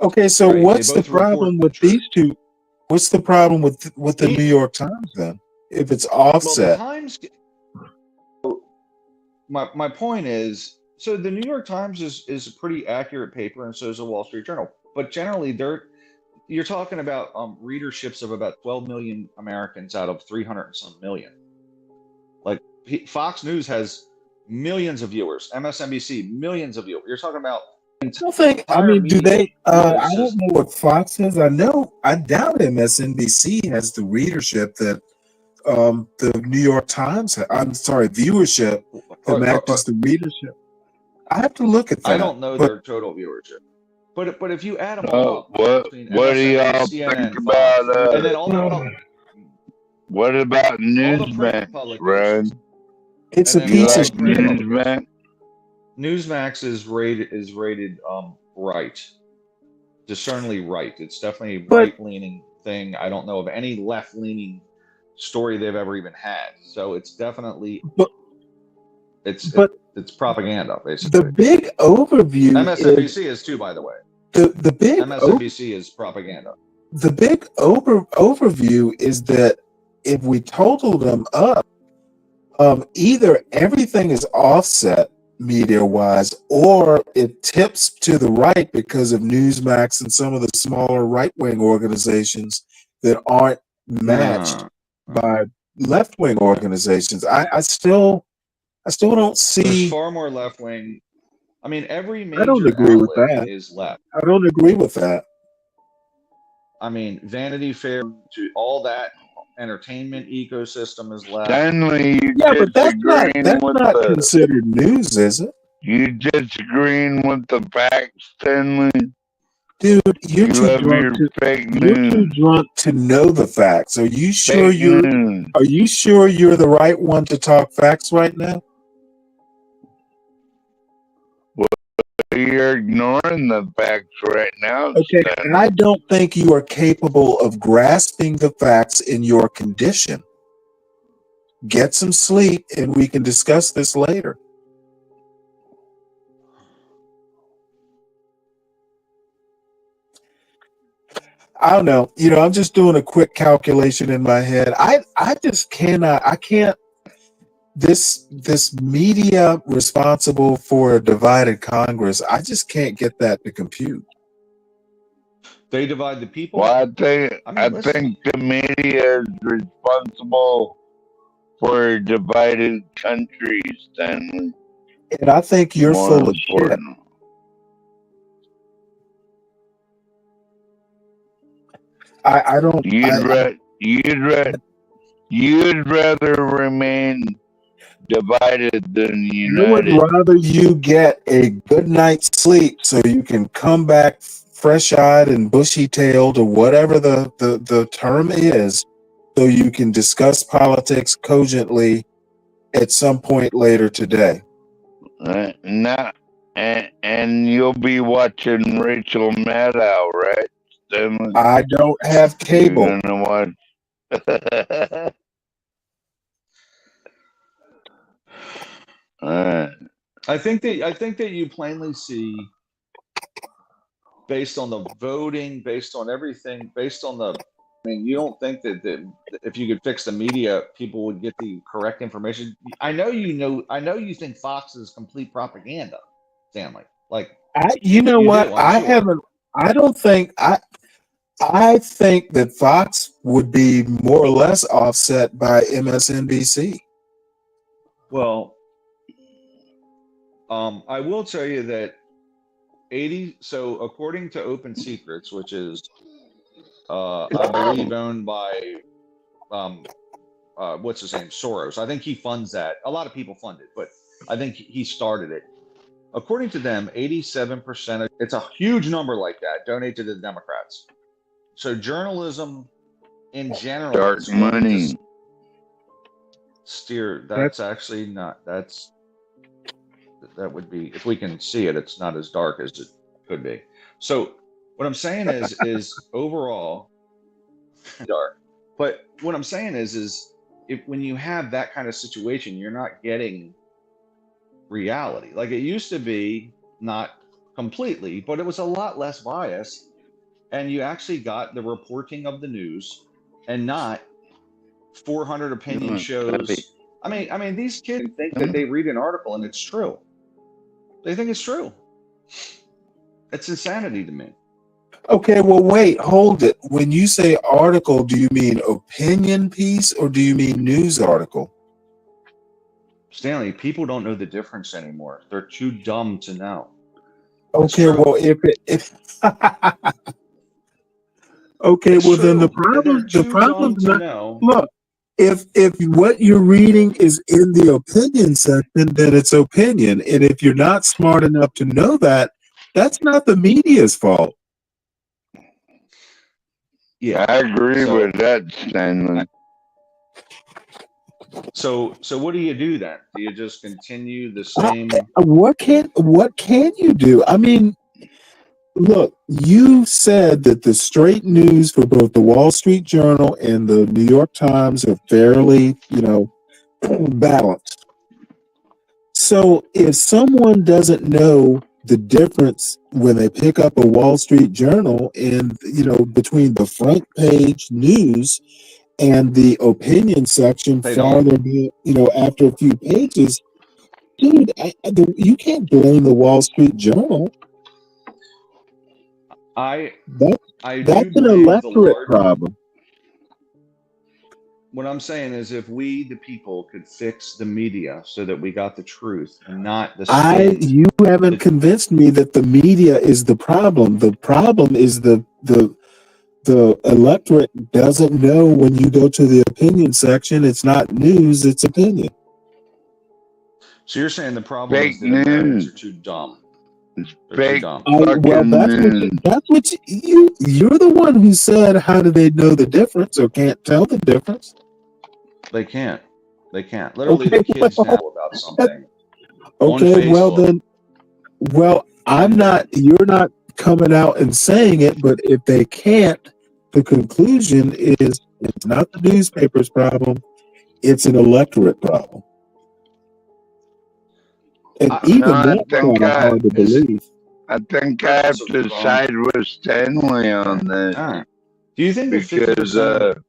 Okay, so what's the problem with these two? What's the problem with the New York Times then? If it's offset. Well, the Times. My point is, so the New York Times is a pretty accurate paper, and so is the Wall Street Journal. But generally, you're talking about readerships of about 12 million Americans out of 300 and some million. Like Fox News has millions of viewers. MSNBC, millions of viewers. You're talking about I don't think. I entire mean, do media they? I don't ecosystem. know what Fox has. I know. I doubt MSNBC has the readership that the New York Times. I'm sorry, viewership that matches the readership. I have to look at that. I don't know their total viewership, but if you add them all up, What between do y'all MSNBC, think CNN, Fox, about and then all what about all the print Newsmax, publications, Red? It's and a then all piece the of print shit. publications. Newsmax is rated right, discerningly right. It's definitely a right leaning thing. I don't know of any left leaning story they've ever even had. So it's definitely it's propaganda basically. The big overview MSNBC is too, by the way. The big MSNBC is propaganda. The big overview is that if we total them up, either everything is offset media-wise, or it tips to the right because of Newsmax and some of the smaller right-wing organizations that aren't matched by left-wing organizations. I still don't see. There's far more left wing. I mean, every I don't major agree with outlet that. is left. I don't agree with that. I mean, Vanity Fair, to all that entertainment ecosystem is left. Stanley, you Yeah, but that's not disagreeing with considered news, is it? You disagreeing with the facts, Stanley? Dude, you're You too love drunk your to fake you're too news. drunk to know the facts. Are you sure Fake news. Are you sure you're the right one to talk facts right now? Well, you're ignoring the facts right now, Okay, Stanley. I don't think you are capable of grasping the facts in your condition. Get some sleep and we can discuss this later. I don't know. I'm just doing a quick calculation in my head. I just cannot. I can't. This media responsible for a divided Congress. I just can't get that to compute. They divide the people. Well, I think the media is responsible for a divided country, Stanley. And I think you're More full of shit. important. I don't. You'd rather remain divided than I would united. rather you get a good night's sleep so you can come back fresh-eyed and bushy-tailed, or whatever the term is, so you can discuss politics cogently at some point later today. And you'll be watching Rachel Maddow, right, Stanley? I don't have cable. You're gonna watch. I think that you plainly see, based on the voting, based on everything, based on the. I mean, you don't think that if you could fix the media, people would get the correct information. I know you think Fox is complete propaganda, Stanley. Like, You know you what? do, I sure. haven't. I don't think. I think that Fox would be more or less offset by MSNBC. Well, I will tell you that 80. So according to Open Secrets, which is, I believe, owned by, what's his name, Soros. I think he funds that. A lot of people fund it, but I think he started it. According to them, 87%. It's a huge number like that. Donate to the Democrats. So journalism, in general, Dark is going money. to steer. That's actually not. That would be, if we can see it, it's not as dark as it could be. So what I'm saying is overall dark. But what I'm saying is if when you have that kind of situation, you're not getting reality. Like it used to be, not completely, but it was a lot less biased, and you actually got the reporting of the news and not 400 opinion shows. I mean, these kids think that they read an article and it's true. They think it's true. It's insanity to me. Okay, well, wait, hold it. When you say article, do you mean opinion piece or do you mean news article? Stanley, people don't know the difference anymore. They're too dumb to know. Okay, well, okay, It's well then true. the They're too problem's dumb to not. know. Look, if what you're reading is in the opinion section, then it's opinion, and if you're not smart enough to know that, that's not the media's fault. Yeah, I agree with that, Stanley. So what do you do then? Do you just continue the same? What can you do? I mean, look, you said that the straight news for both the Wall Street Journal and the New York Times are fairly, balanced. So if someone doesn't know the difference when they pick up a Wall Street Journal and, between the front page news and the opinion section farther down, after a few pages, dude, you can't blame the Wall Street Journal. I That's do an believe electorate problem. What I'm saying is, if we, the people, could fix the media so that we got the truth and not the spin. You haven't convinced me that the media is the problem. The problem is the electorate doesn't know when you go to the opinion section. It's not news, it's opinion. So you're saying the problem is that Americans are too dumb. Fake Well, that's what you're the one who said, how do they know the difference or can't tell the difference? They can't. Literally, the kids know about something. Okay, you're not coming out and saying it, but if they can't, the conclusion is it's not the newspaper's problem, it's an electorate problem. And that's kind of hard to believe. I think I have to side with Stanley on this. Do you think that because 50%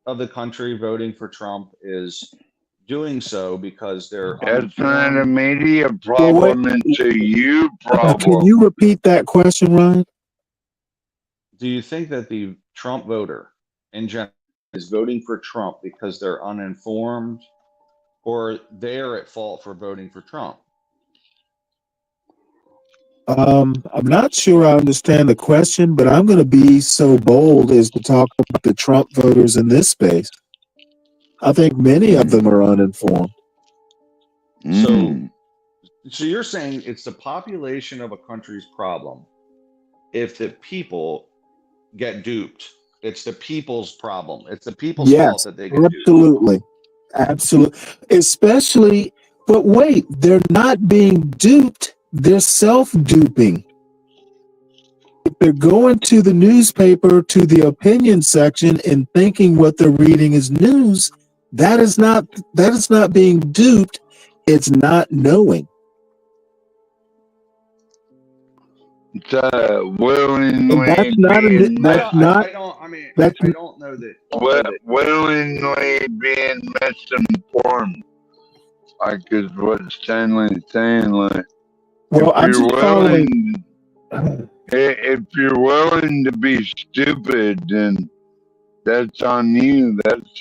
of the country voting for Trump is doing so because they're that's not a media problem, it's a you problem? Can you repeat that question, Ryan? Do you think that the Trump voter in general is voting for Trump because they're uninformed, or they're at fault for voting for Trump? I'm not sure I understand the question, but I'm going to be so bold as to talk about the Trump voters in this space. I think many of them are uninformed. So you're saying it's the population of a country's problem if the people get duped. It's the people's problem. It's the people's fault that they get duped. Absolutely. Especially, but wait, they're not being duped. They're self-duping. If they're going to the newspaper, to the opinion section, and thinking what they're reading is news, that is not being duped. It's not knowing. It's willingly I don't know that willingly being misinformed. Like is what Stanley's saying. Like, if you're willing to be stupid, then that's on you. That's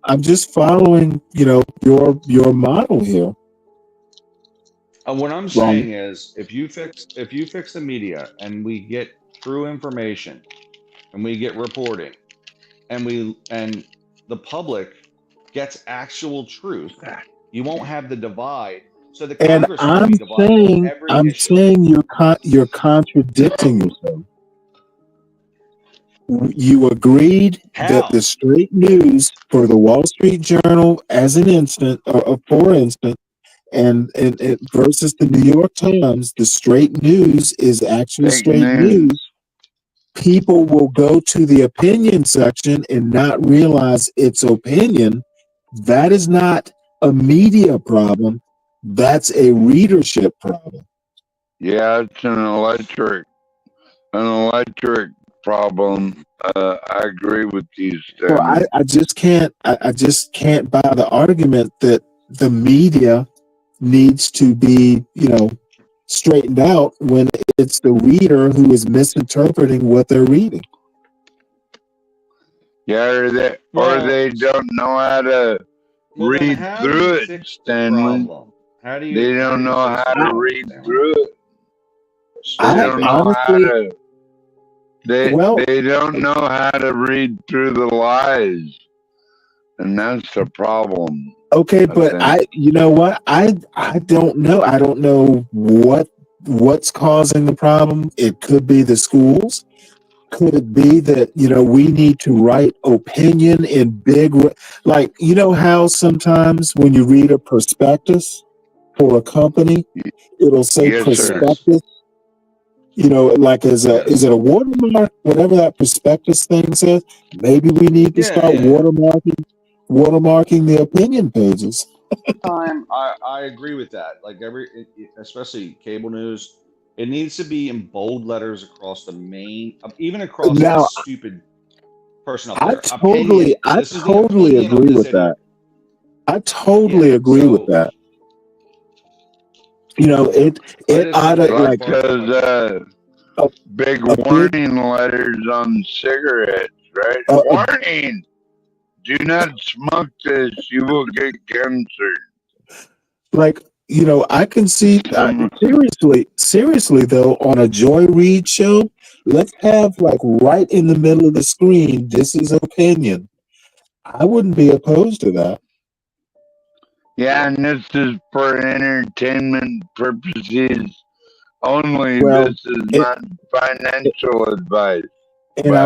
I'm just following, your model here. What I'm saying is, if you fix the media and we get true information and we get reporting and the public gets actual truth, you won't have the divide. So the Congress will be divided on every issue. saying you're contradicting yourself. You agreed that the straight news for the Wall Street Journal, as an instant, for instance, and versus the New York Times, the straight news is actually straight news. People will go to the opinion section and not realize it's opinion. That is not a media problem. That's a readership problem. Yeah, it's an electric problem. I agree with you, Stan. Well, I just can't buy the argument that the media needs to be, straightened out when it's the reader who is misinterpreting what they're reading. Yeah, or they don't know how to to read through it, Stanley. They don't know how to read through it. They don't know how to. They don't know how to read through the lies, and that's the problem. Okay, but you know what? I don't know. I don't know what's causing the problem. It could be the schools. Could it be that, we need to write opinion in big, like, how sometimes when you read a prospectus for a company, it'll say prospectus, like is it a watermark, whatever that prospectus thing says? Maybe we need to start watermarking the opinion pages. I agree with that. Like especially cable news, it needs to be in bold letters across the main, even across the stupid person up there. I totally agree with that. I totally agree with that. It ought to like those big warning letters on cigarettes, right? Warning: do not smoke this; you will get cancer. Like, I can see seriously though, on a Joy Reid show, let's have like right in the middle of the screen, this is opinion. I wouldn't be opposed to that. Yeah, and this is for entertainment purposes only. Well, this is not financial advice. And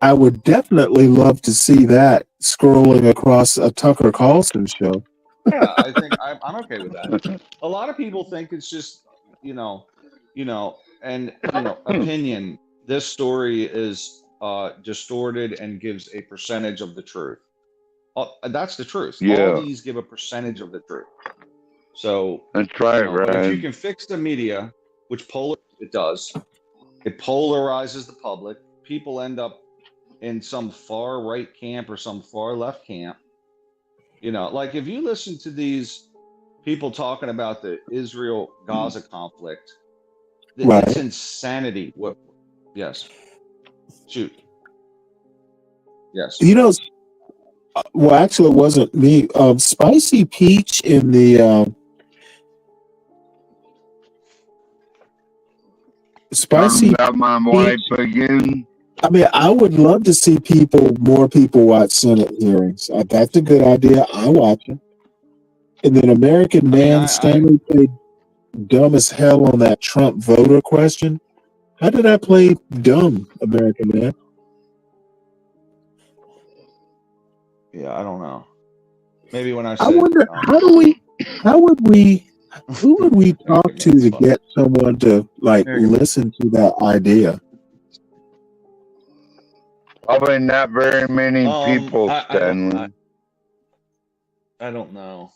I would definitely love to see that scrolling across a Tucker Carlson show. Yeah, I think I'm okay with that. A lot of people think it's just, opinion. This story is distorted and gives a percentage of the truth. That's the truth. Yeah. All these give a percentage of the truth. So that's right, But if you can fix the media, which it does, it polarizes the public. People end up in some far right camp or some far left camp. Like if you listen to these people talking about the Israel-Gaza conflict, it's insanity. What? Yes. Shoot. Yes. Well, actually, it wasn't me. Spicy Peach in the Spicy. About my wife again. I mean, I would love to see more people watch Senate hearings. That's a good idea. I watch it. And then American Man Stanley played dumb as hell on that Trump voter question. How did I play dumb, American Man? Yeah, I don't know. Maybe when I said, I wonder who would we talk to get someone to listen to that idea? Probably not very many people, Stanley. I don't know.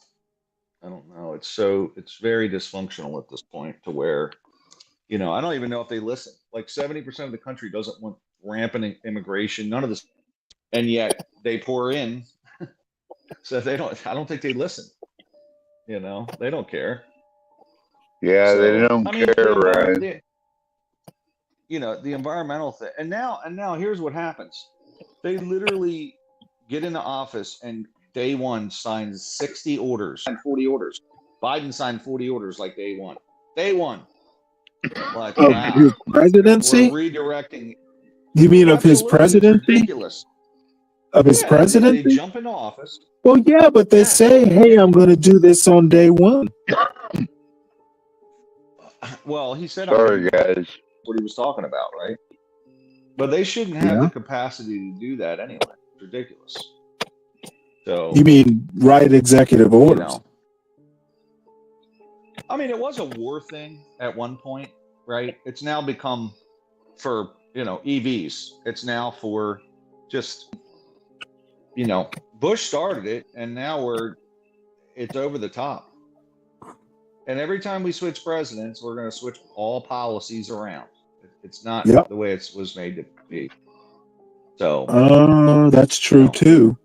It's very dysfunctional at this point to where, I don't even know if they listen. Like 70% of the country doesn't want rampant immigration. None of this, and yet they pour in. So I don't think they listen. They don't care. Yeah, they don't care, right? The environmental thing. And now here's what happens. They literally get into office and day one signs 60 orders and 40 orders. Biden signed 40 orders like day one. Day one. Like, wow. His presidency? We're redirecting. You mean of his presidency? It's ridiculous. Of his presidency? They jump into office. Well, yeah, but they say, hey, I'm going to do this on day one. Well, he said, sorry, guys, what he was talking about, right? But they shouldn't have the capacity to do that anyway. It's ridiculous. So you mean write executive orders? I mean, it was a war thing at one point, right? It's now become for, EVs. It's now for just, Bush started it, and now it's over the top. And every time we switch presidents, we're going to switch all policies around. It's not the way it was made to be. So. That's true too.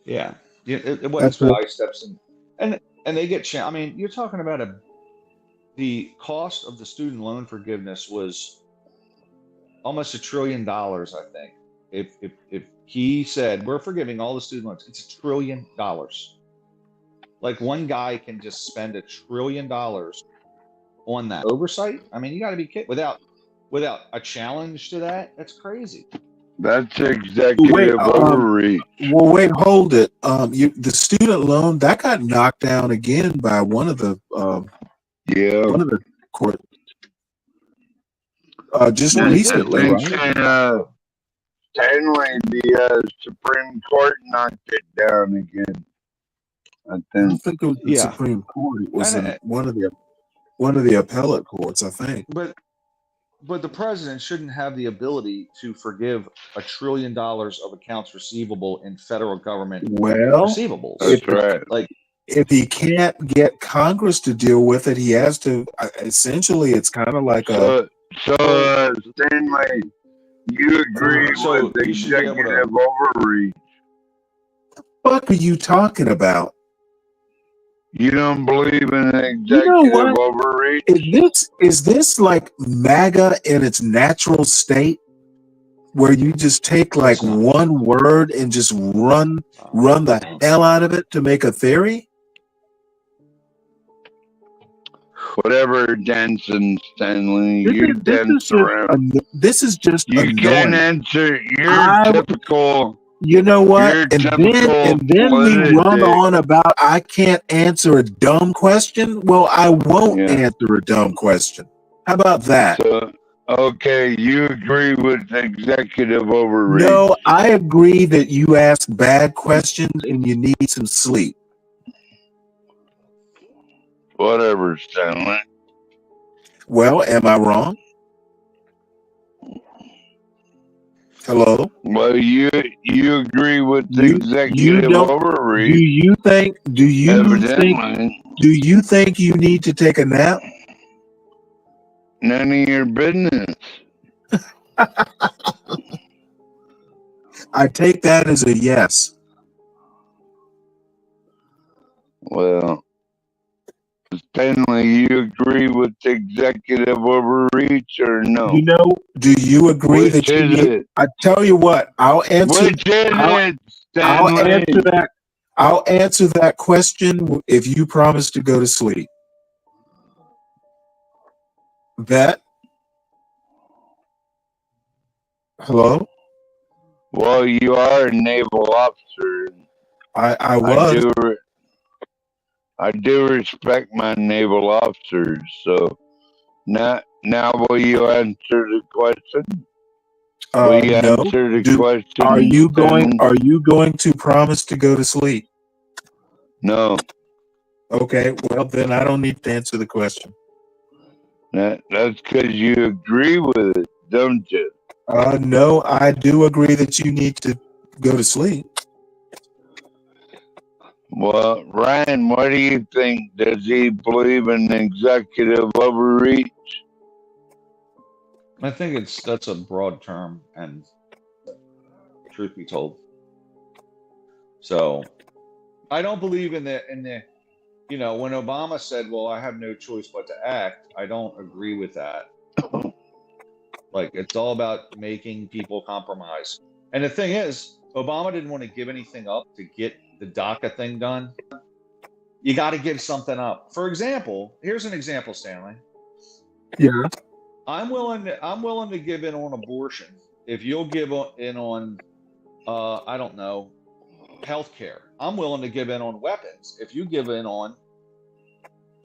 Yeah. It wasn't five steps in. And they get, I mean, you're talking about the cost of the student loan forgiveness was almost $1 trillion, I think. If He said, we're forgiving all the student loans. It's $1 trillion. Like one guy can just spend $1 trillion on that oversight. I mean, you got to be kidding. Without a challenge to that, that's crazy. That's executive overreach. Well, wait, hold it. The student loan that got knocked down again by one of the court just recently, I right? think Stanley, the Supreme Court knocked it down again. I don't think it was the Supreme Court. It was one of the appellate courts, I think. But the president shouldn't have the ability to forgive $1 trillion of accounts receivable in federal government receivables. That's right. Like, if he can't get Congress to deal with it, he has to. Essentially, it's kind of like Stanley, you agree with executive overreach? What the fuck are you talking about? You don't believe in executive overreach? Is this like MAGA in its natural state, where you just take like one word and just run the hell out of it to make a theory? Whatever, dancing, Stanley. You dance around. This is just you annoying. can't answer. You're typical. You know what? And then we run on about I can't answer a dumb question. Well, I won't answer a dumb question. How about that? So, okay, you agree with executive overreach? No, I agree that you ask bad questions and you need some sleep. Whatever, Stanley. Well, am I wrong? Hello? Well, you agree with executive overreach? Do you think you need to take a nap? None of your business. I take that as a yes. Well, Stanley, you agree with executive overreach or no? You know, do you agree Which that you is need? it? I tell you what, I'll answer. Which is it, I'll Stanley? answer that. I'll answer that question if you promise to go to sleep. Bet. Hello? Well, you are a naval officer. I was. I do respect my naval officers. So now will you answer the question? Will you No. answer the question? Are you going to promise to go to sleep? No. Okay. Well, then I don't need to answer the question. That's because you agree with it, don't you? No, I do agree that you need to go to sleep. Well, Ryan, what do you think? Does he believe in executive overreach? I think that's a broad term, and truth be told. So I don't believe in the when Obama said, well, I have no choice but to act, I don't agree with that. Like, it's all about making people compromise. And the thing is, Obama didn't want to give anything up to get the DACA thing done. You got to give something up. For example, here's an example, Stanley. Yeah. I'm willing to give in on abortion if you'll give in on I don't know, healthcare. I'm willing to give in on weapons if you give in on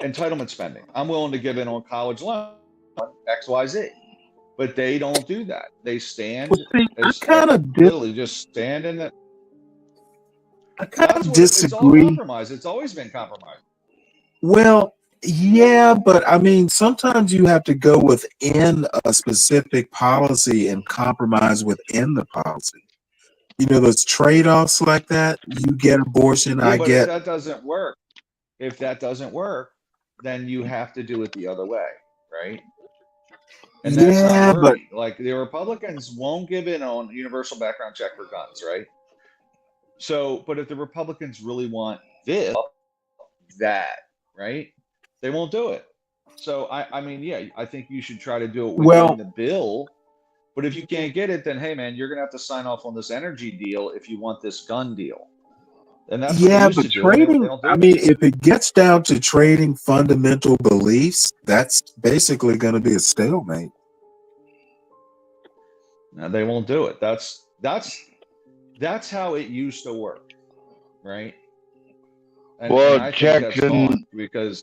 entitlement spending. I'm willing to give in on college loan, XYZ. But they don't do that. They stand literally just stand in it. I kind of It's all disagree. compromise. It's always been compromise. Well, yeah, but I mean, sometimes you have to go within a specific policy and compromise within the policy. You know, those trade-offs like that. You get abortion, Yeah, I but get. if that doesn't work, then you have to do it the other way, right? And that's Yeah, not but working. Like, the Republicans won't give in on universal background check for guns, right? So, but if the Republicans really want that, right, they won't do it. So, I mean, yeah, I think you should try to do it within the bill, But if you can't get it, then hey, man, you're gonna have to sign off on this energy deal if you want this gun deal. And that's what they Yeah, used but to do. And they trading, don't do I it mean, anymore. if it gets down to trading fundamental beliefs, that's basically going to be a stalemate. No, they won't do it. That's how it used to work, right? And I think that's gone because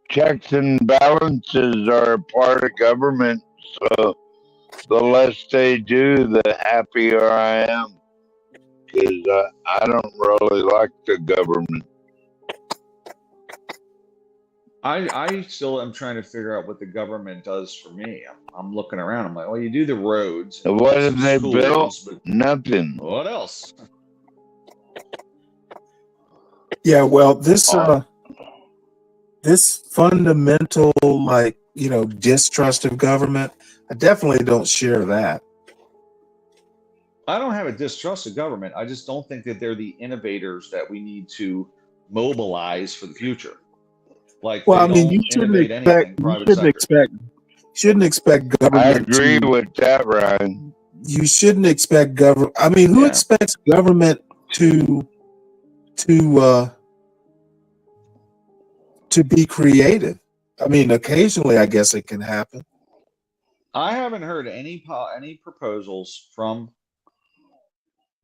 checks and balances are a part of government. So the less they do, the happier I am. Because I don't really like the government. I still am trying to figure out what the government does for me. I'm looking around. I'm like, well, you do the roads. And What the have they built? schools, but Nothing. what else? Yeah, well, this fundamental, like, distrust of government, I definitely don't share that. I don't have a distrust of government. I just don't think that they're the innovators that we need to mobilize for the future. Like, Well, I they mean, don't you shouldn't innovate anything private sector. expect I government agree to, with that, Ryan. you shouldn't expect government. I mean, who Yeah. expects government to be creative? I mean, occasionally, I guess it can happen. I haven't heard any proposals from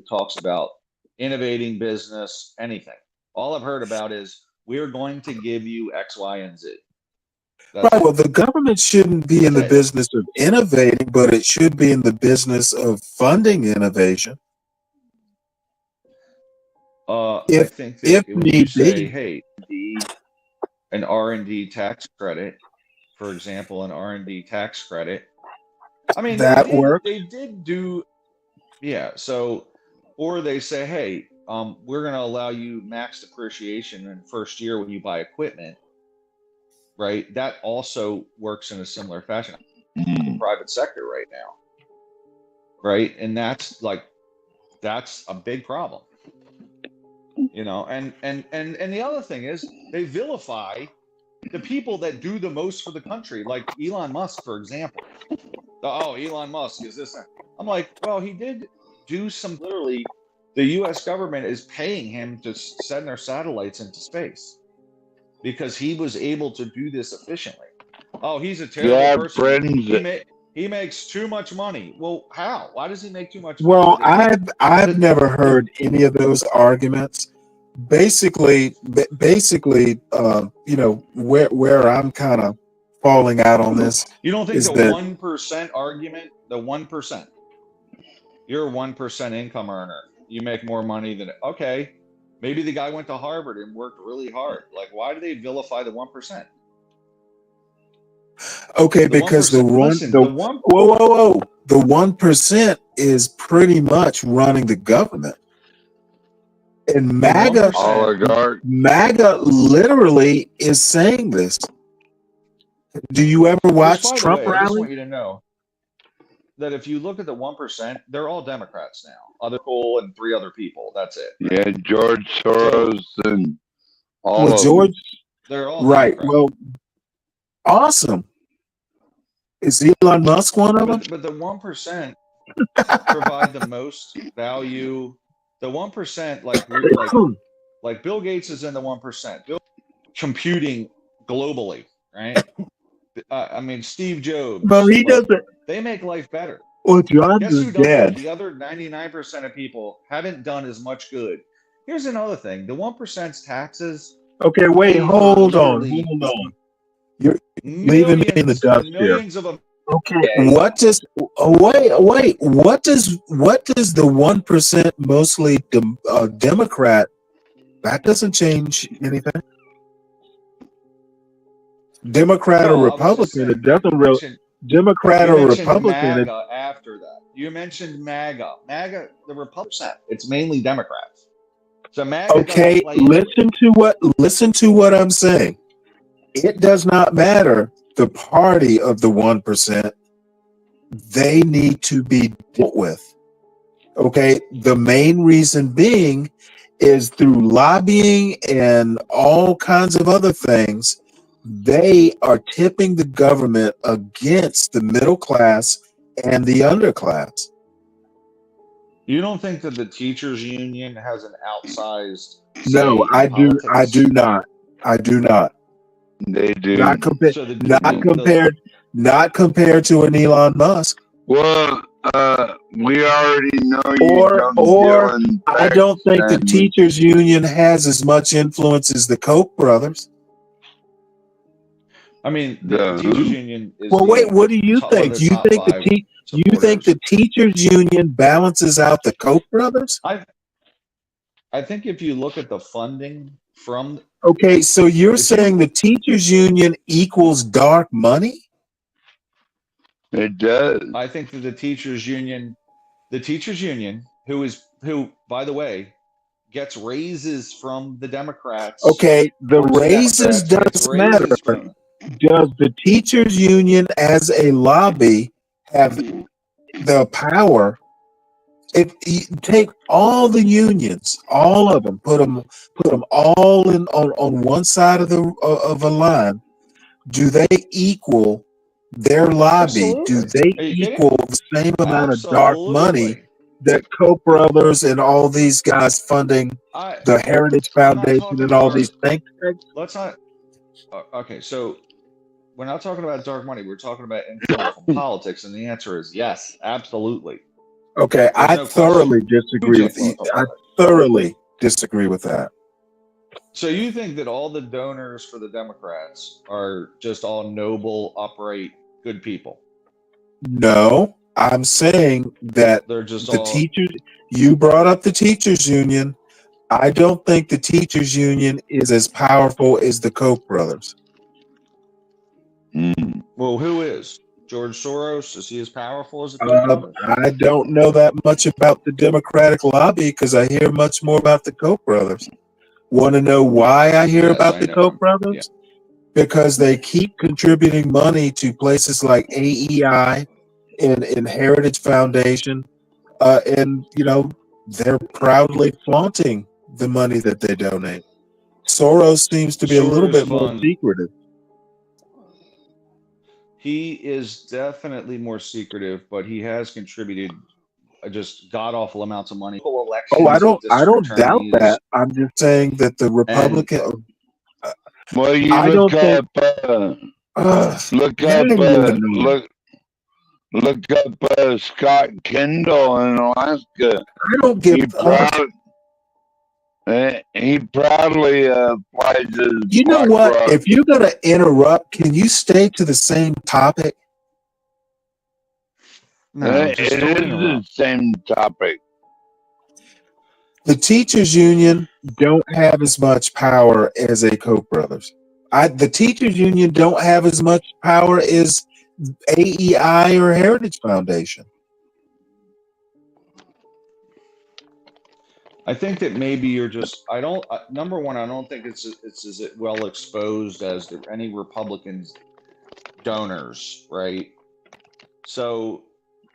talks about innovating business, anything. All I've heard about is we're going to give you X, Y, and Z. That's Right. it. Well, the government shouldn't be in the business of innovating, but it should be in the business of funding innovation. I think that if when you need say, be. hey, an R&D tax credit, for example, an R&D tax credit. I mean, That works. They did do, yeah. So, or they say, hey, we're going to allow you max depreciation in the first year when you buy equipment, right? That also works in a similar fashion. The private sector right now, right? And that's a big problem, And the other thing is they vilify the people that do the most for the country, like Elon Musk, for example. Oh, Elon Musk is this. I'm like, well, he did do some. Literally, the U.S. government is paying him to send their satellites into space because he was able to do this efficiently. Oh, he's a terrible person. He makes too much money. Well, how? Why does he make too much money? Well, I've never heard any of those arguments. Basically, where I'm kind of falling out on this. You don't think is the that 1% argument, the 1%, you're a 1% income earner. You make more money than, okay, maybe the guy went to Harvard and worked really hard. Like, why do they vilify the 1%? Okay, because the 1% is pretty much running the government. And MAGA literally is saying this. Do you ever watch Trump rally? I just want you to know that if you look at the 1%, they're all Democrats now. Other cool and 3 other people. That's it. Right? Yeah, George Soros and all of George, them. They're all right. Democrats. Well, awesome. Is Elon Musk one of them? But the 1% provide the most value. The 1%, like Bill Gates is in the 1%. Bill computing globally, right? I mean, Steve Jobs. But he doesn't. They make life better. Well, John Guess is who doesn't? dead. The other 99% of people haven't done as much good. Here's another thing: the 1%'s taxes. Okay, wait, hold on. You're leaving me in the dust here. Okay, what does what does the 1% mostly Democrat? That doesn't change anything. Democrat or Republican, it doesn't really. Democrat or Republican. MAGA after that. You mentioned MAGA. MAGA, the Republican. It's mainly Democrats. So MAGA. Okay, listen to what I'm saying. It does not matter the party of the 1%. They need to be dealt with. Okay, the main reason being is through lobbying and all kinds of other things. They are tipping the government against the middle class and the underclass. You don't think that the teachers union has an outsized No, say in politics? I do not. I do not. They do. Not compared. So Not compared to an Elon Musk. Well, we already know you don't Or deal in I don't think the then. teachers union has as much influence as the Koch brothers. I mean, the teachers union is. Well, wait. What do you one of think? the Do you top think five you think the teachers union balances out the Koch brothers? I think if you look at the funding from. Okay, so you're saying the teachers union equals dark money? It does. I think that the teachers union, who, by the way, gets raises from the Democrats. Okay, the raises doesn't matter. Does the teachers union as a lobby have the power? If you take all the unions, all of them, put them all in on one side of a line, do they equal their lobby? Absolutely. Do they Are you equal the same amount of dark money that Koch brothers and all these guys funding the Heritage Foundation and all these think tanks? Let's not. Okay, so we're not talking about dark money. We're talking about influence from politics, and the answer is yes, absolutely. Okay, I thoroughly disagree with you. I thoroughly disagree with that. So you think that all the donors for the Democrats are just all noble, upright, good people? No, I'm saying that they're just the teachers. You brought up the teachers union. I don't think the teachers union is as powerful as the Koch brothers. Well, who is? George Soros? Is he as powerful as the Koch brothers? I don't know that much about the Democratic lobby because I hear much more about the Koch brothers. Want to know why I hear about the Koch brothers? Yeah. Because they keep contributing money to places like AEI and Heritage Foundation, and they're proudly flaunting the money that they donate. Soros seems to be a little bit more secretive. He is definitely more secretive, but he has contributed just god awful amounts of money. Oh, I don't doubt that. I'm just saying that the Republican. Well, you look up Scott Kendall in Alaska. I don't give. He proudly flies his. You know what? If you're gonna interrupt, can you stay to the same topic? No, it is the same topic. The teachers union don't have as much power as a Koch brothers. The teachers union don't have as much power as AEI or Heritage Foundation. I think that maybe you're just. Number one, I don't think it's as well exposed as any Republicans donors, right? So,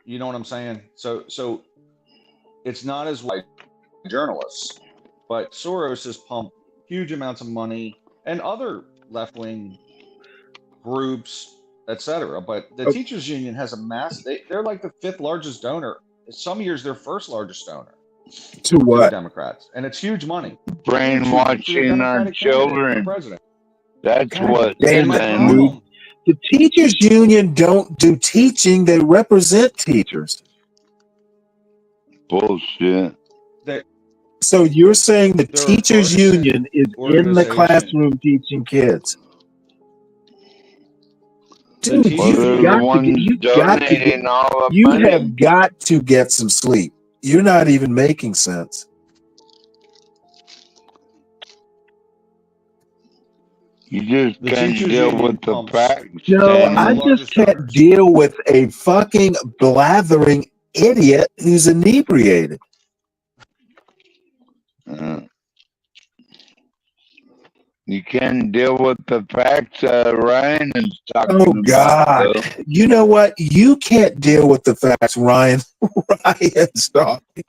you know what I'm saying? So it's not as wide journalists, but Soros has pumped huge amounts of money and other left-wing groups, etc. But the teachers union has a they're like the 5th largest donor. Some years they're 1st largest donor. To what? The Democrats, and it's huge money. Brainwashing our children. That's what. The teachers union don't do teaching; they represent teachers. Bullshit. So you're saying the teachers union is in the classroom teaching kids? Dude, you have got to get some sleep. You're not even making sense. You just can't deal with the facts. No, I just can't deal with a fucking blathering idiot who's inebriated. You can't deal with the facts Ryan is talking about. Oh, God. You know what? You can't deal with the facts Ryan's talking.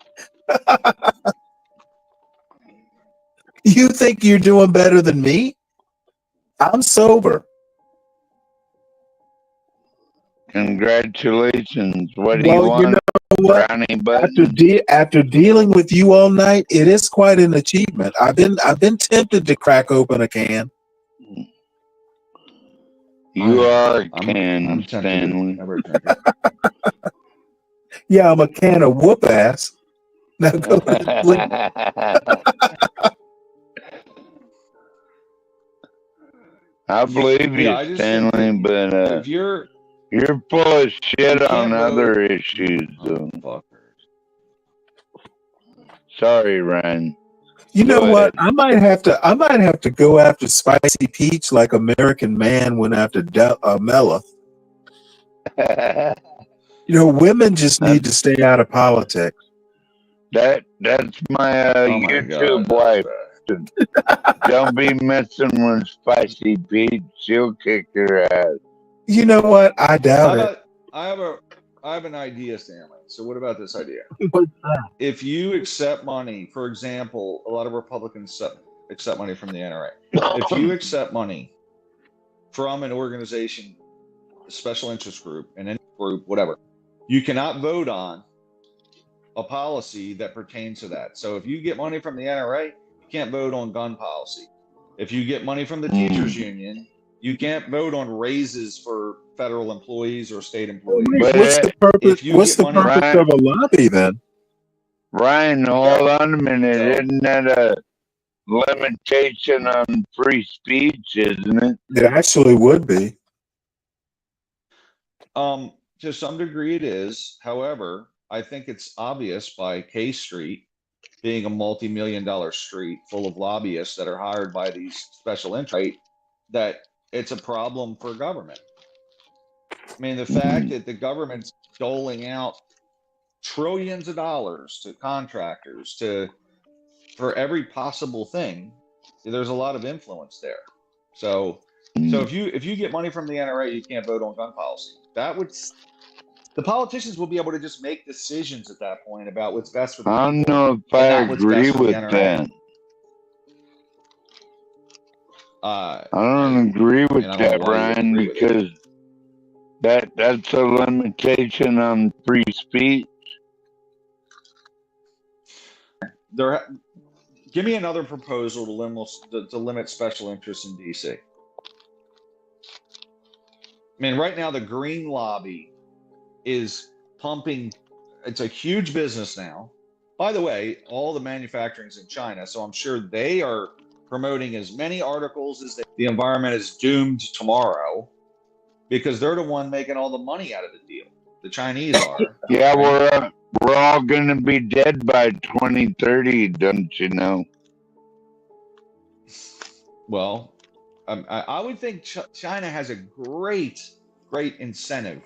You think you're doing better than me? I'm sober. Congratulations. What do you Well, you want? know what? Brownie button? After dealing with you all night, it is quite an achievement. I've been tempted to crack open a can. You are a I'm can, tempted. Stanley. Never drinking. Yeah, I'm a can of whoop ass. Now go ahead, please. I believe you, Yeah, I just think Stanley, but if you're full of shit you on can't other vote. issues. Oh, Though. fuckers. Sorry, Ryan. You know Go what? ahead. I might have to go after Spicy Peach like American Man went after Mella. You know, women just need to stay out of politics. That's my Oh my YouTube God, wife. Don't be messing with Spicy Pete. She'll kick your ass. You know what? I doubt it. I have an idea, Stanley. So what about this idea? What's that? If you accept money, for example, a lot of Republicans accept money from the NRA. If you accept money from an organization, a special interest group, and any group, whatever, you cannot vote on a policy that pertains to that. So if you get money from the NRA, you can't vote on gun policy. If you get money from the teachers union, you can't vote on raises for federal employees or state employees. What's the purpose? What's the purpose of a lobby then? Ryan, hold on a minute. Isn't that a limitation on free speech, isn't it? It actually would be. To some degree it is. However, I think it's obvious by K Street being a multi-million-dollar street full of lobbyists that are hired by these special interests, that it's a problem for government. I mean, the fact that the government's doling out trillions of dollars to contractors for every possible thing, there's a lot of influence there. So if you get money from the NRA, you can't vote on gun policy. The politicians will be able to just make decisions at that point about what's best for the people. I don't know if I agree with that. I don't agree with that, Ryan, because that's a limitation on free speech. Give me another proposal to limit special interests in DC. I mean, right now the green lobby is pumping. It's a huge business now. By the way, all the manufacturing's in China, so I'm sure they are promoting as many articles as the environment is doomed tomorrow, because they're the one making all the money out of the deal. The Chinese are. Yeah, right? We're all going to be dead by 2030, don't you know? Well, I would think China has a great incentive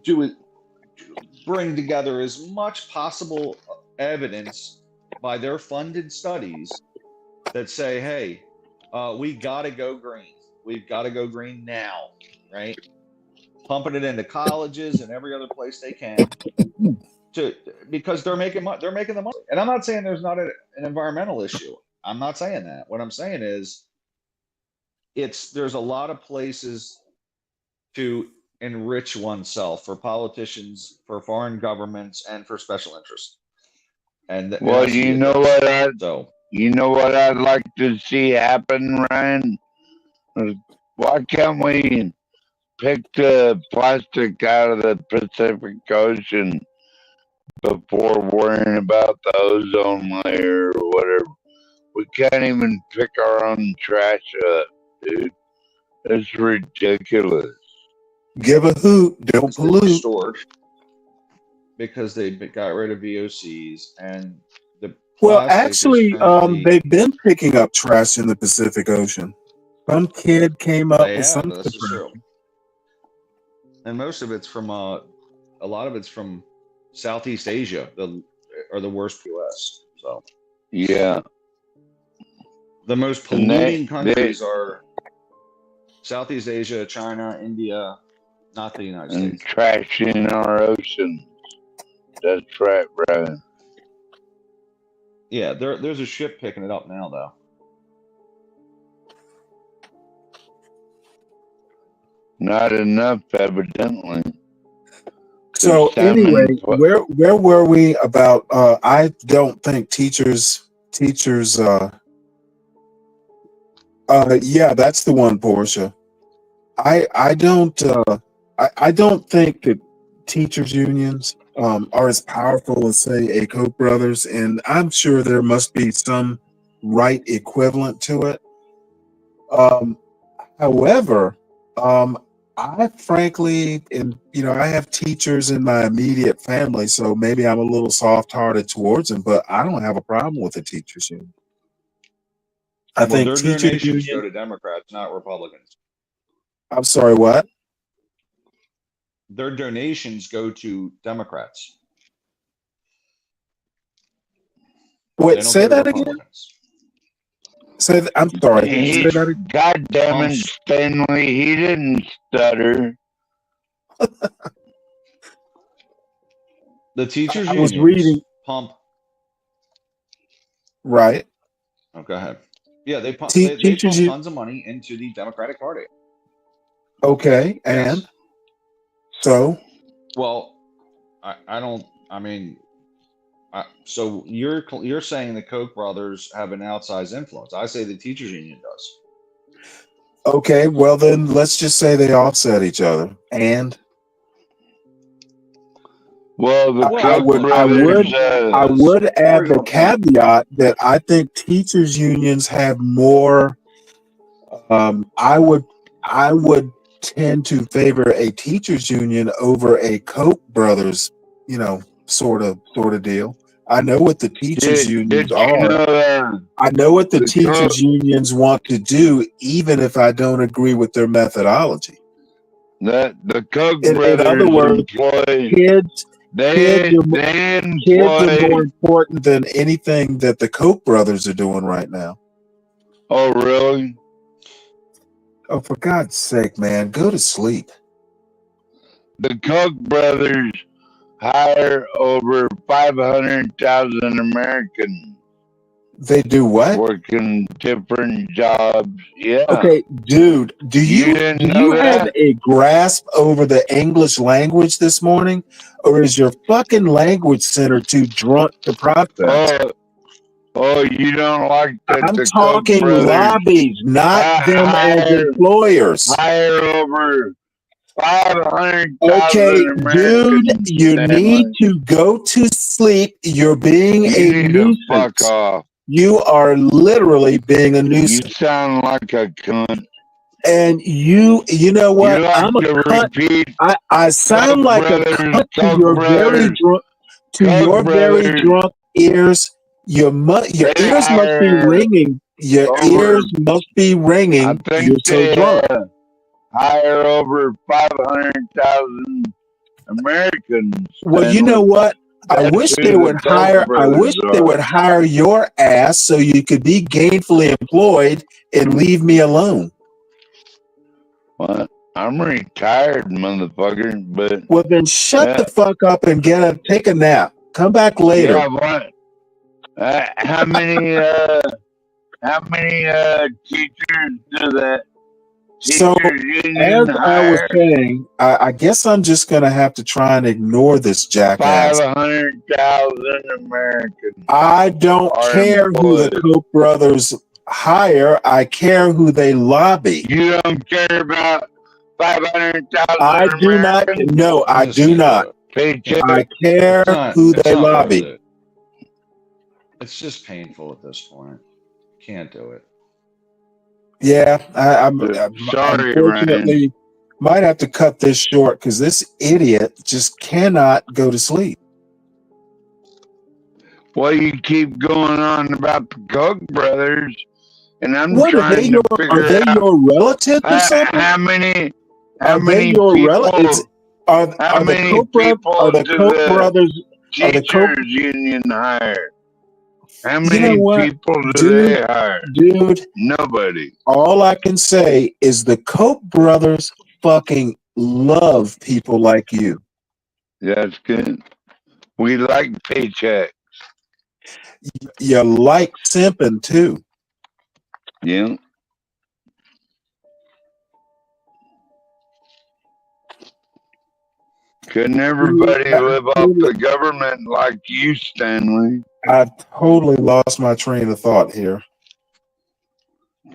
to bring together as much possible evidence by their funded studies that say, hey, we got to go green. We've got to go green now, right? Pumping it into colleges and every other place they can, because they're making the money. And I'm not saying there's not an environmental issue. I'm not saying that. What I'm saying is, there's a lot of places to enrich oneself for politicians, for foreign governments, and for special interests. And well, you know what I'd like to see happen, Ryan? Why can't we pick the plastic out of the Pacific Ocean before worrying about the ozone layer or whatever? We can't even pick our own trash up, dude. It's ridiculous. Give a hoot, don't pollute. Stored because they got rid of VOCs and the Well, plastic actually, is currently, they've been picking up trash in the Pacific Ocean. Some kid came up with some this is true. And most of it's from a lot of it's from Southeast Asia, are the worst US. So yeah, the most polluting countries are Southeast Asia, China, India, not the United States. And trash in our oceans. That's right, Brian. Yeah, there's a ship picking it up now, though. Not enough, evidently. So anyway, where were we about? I don't think teachers. Yeah, that's the one, Portia. I don't I don't think that teachers unions are as powerful as say a Koch brothers, and I'm sure there must be some right equivalent to it. However, I frankly, and I have teachers in my immediate family, so maybe I'm a little soft-hearted towards them, but I don't have a problem with the teachers union. I think their teacher donations union. go to Democrats, not Republicans. I'm sorry, what? Their donations go to Democrats. Wait, say that again. I'm sorry. Say that again. God damn it, Stanley, he didn't stutter. The teachers I was unions reading. pump. Right. Oh, go ahead. Yeah, they pump. They Teachers pump tons of money into the Democratic Party. Okay, and Yes. so. Well, I don't. I mean, so you're saying the Koch brothers have an outsized influence. I say the teachers union does. Okay, well then let's just say they offset each other, and. Well, I would add the caveat that I think teachers unions have more. I would tend to favor a teachers union over a Koch brothers, sort of deal. I know what the teachers unions are. I know what the teachers unions want to do, even if I don't agree with their methodology. The Koch in other brothers words, employ kids they are more important than anything that the Koch brothers are doing right now. Oh, really? Oh, for God's sake, man, go to sleep. The Koch brothers hire over 500,000 Americans. They do what? Working different jobs. Yeah. Okay, dude, do you have a grasp over the English language this morning, or is your fucking language center too drunk to process? Oh, you don't like that? I'm the talking Koch brothers lobbies, not them as employers. Hire over 500,000 Okay, Americans. dude, you need to go to sleep. You're being a nuisance. Fuck off. You are literally being a nuisance. You sound like a cunt. And you know what? You like I'm a to cunt. repeat I sound like a cunt to your very drunk, very drunk ears. Your ears must be ringing. Your ears must be ringing. You're so drunk. Hire over 500,000 Americans. Well, you know what? I wish they would hire. I wish they would hire your ass so you could be gainfully employed and leave me alone. What? I'm retired, motherfucker. But well, then shut the fuck up and take a nap. Come back later. Yeah, what? How many teachers do that? So, as I was saying, I guess I'm just going to have to try and ignore this jackass. 500,000 Americans. I don't care who the Koch brothers hire. I care who they lobby. You don't care about 500,000 I do not. No, I do not. I care who they lobby. It's just painful at this point. Can't do it. Yeah, I'm sorry, unfortunately Ryan. Might have to cut this short because this idiot just cannot go to sleep. Well, you keep going on about the Koch brothers, and I'm What are trying they? to figure Are they out your relatives or something? how many Are they your relatives? Are the Koch brothers? Are the Koch union hired? How You many know what, people do they dude? hire? Dude, Nobody. all I can say is the Koch brothers fucking love people like you. That's good. We like paychecks. You like simping too. Yeah. Couldn't everybody live off the government like you, Stanley? I totally lost my train of thought here.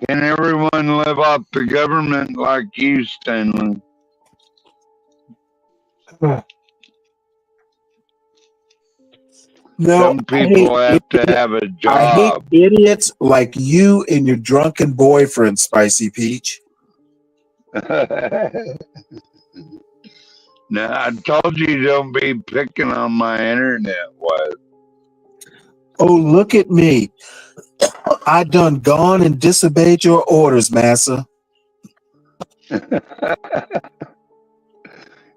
Can everyone live off the government like you, Stanley? No, Some people have to have a I hate job. idiots like you and your drunken boyfriend, Spicy Peach. Now, I told you don't be picking on my internet wife. Oh, look at me. I done gone and disobeyed your orders, massa.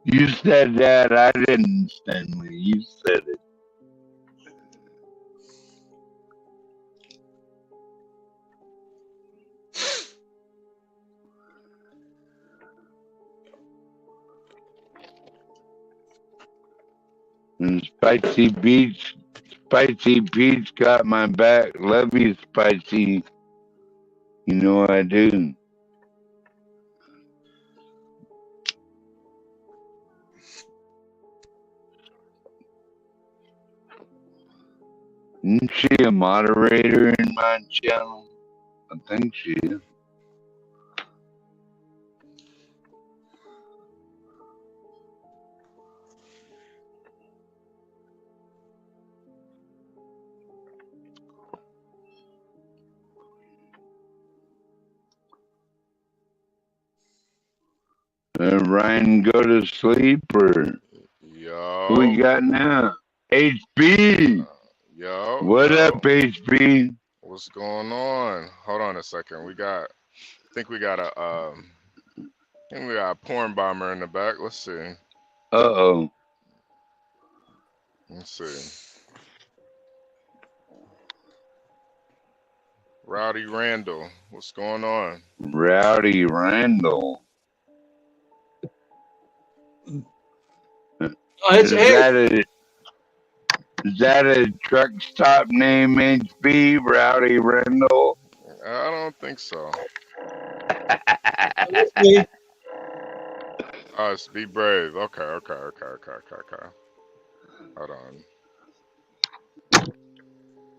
You said that. I didn't, Stanley. You said it. And Spicy Peach got my back. Love you, Spicy. You know I do. Isn't she a moderator in my channel? I think she is. Ryan, go to sleep or who we got now? HB. What up, HB? What's going on? Hold on a second. I think we got a porn bomber in the back. Let's see. Uh-oh. Let's see. Rowdy Randall. What's going on? Rowdy Randall. Is that a truck stop name, HB? Rowdy Randall? I don't think so. Oh, it's Be Brave. Okay. Hold on.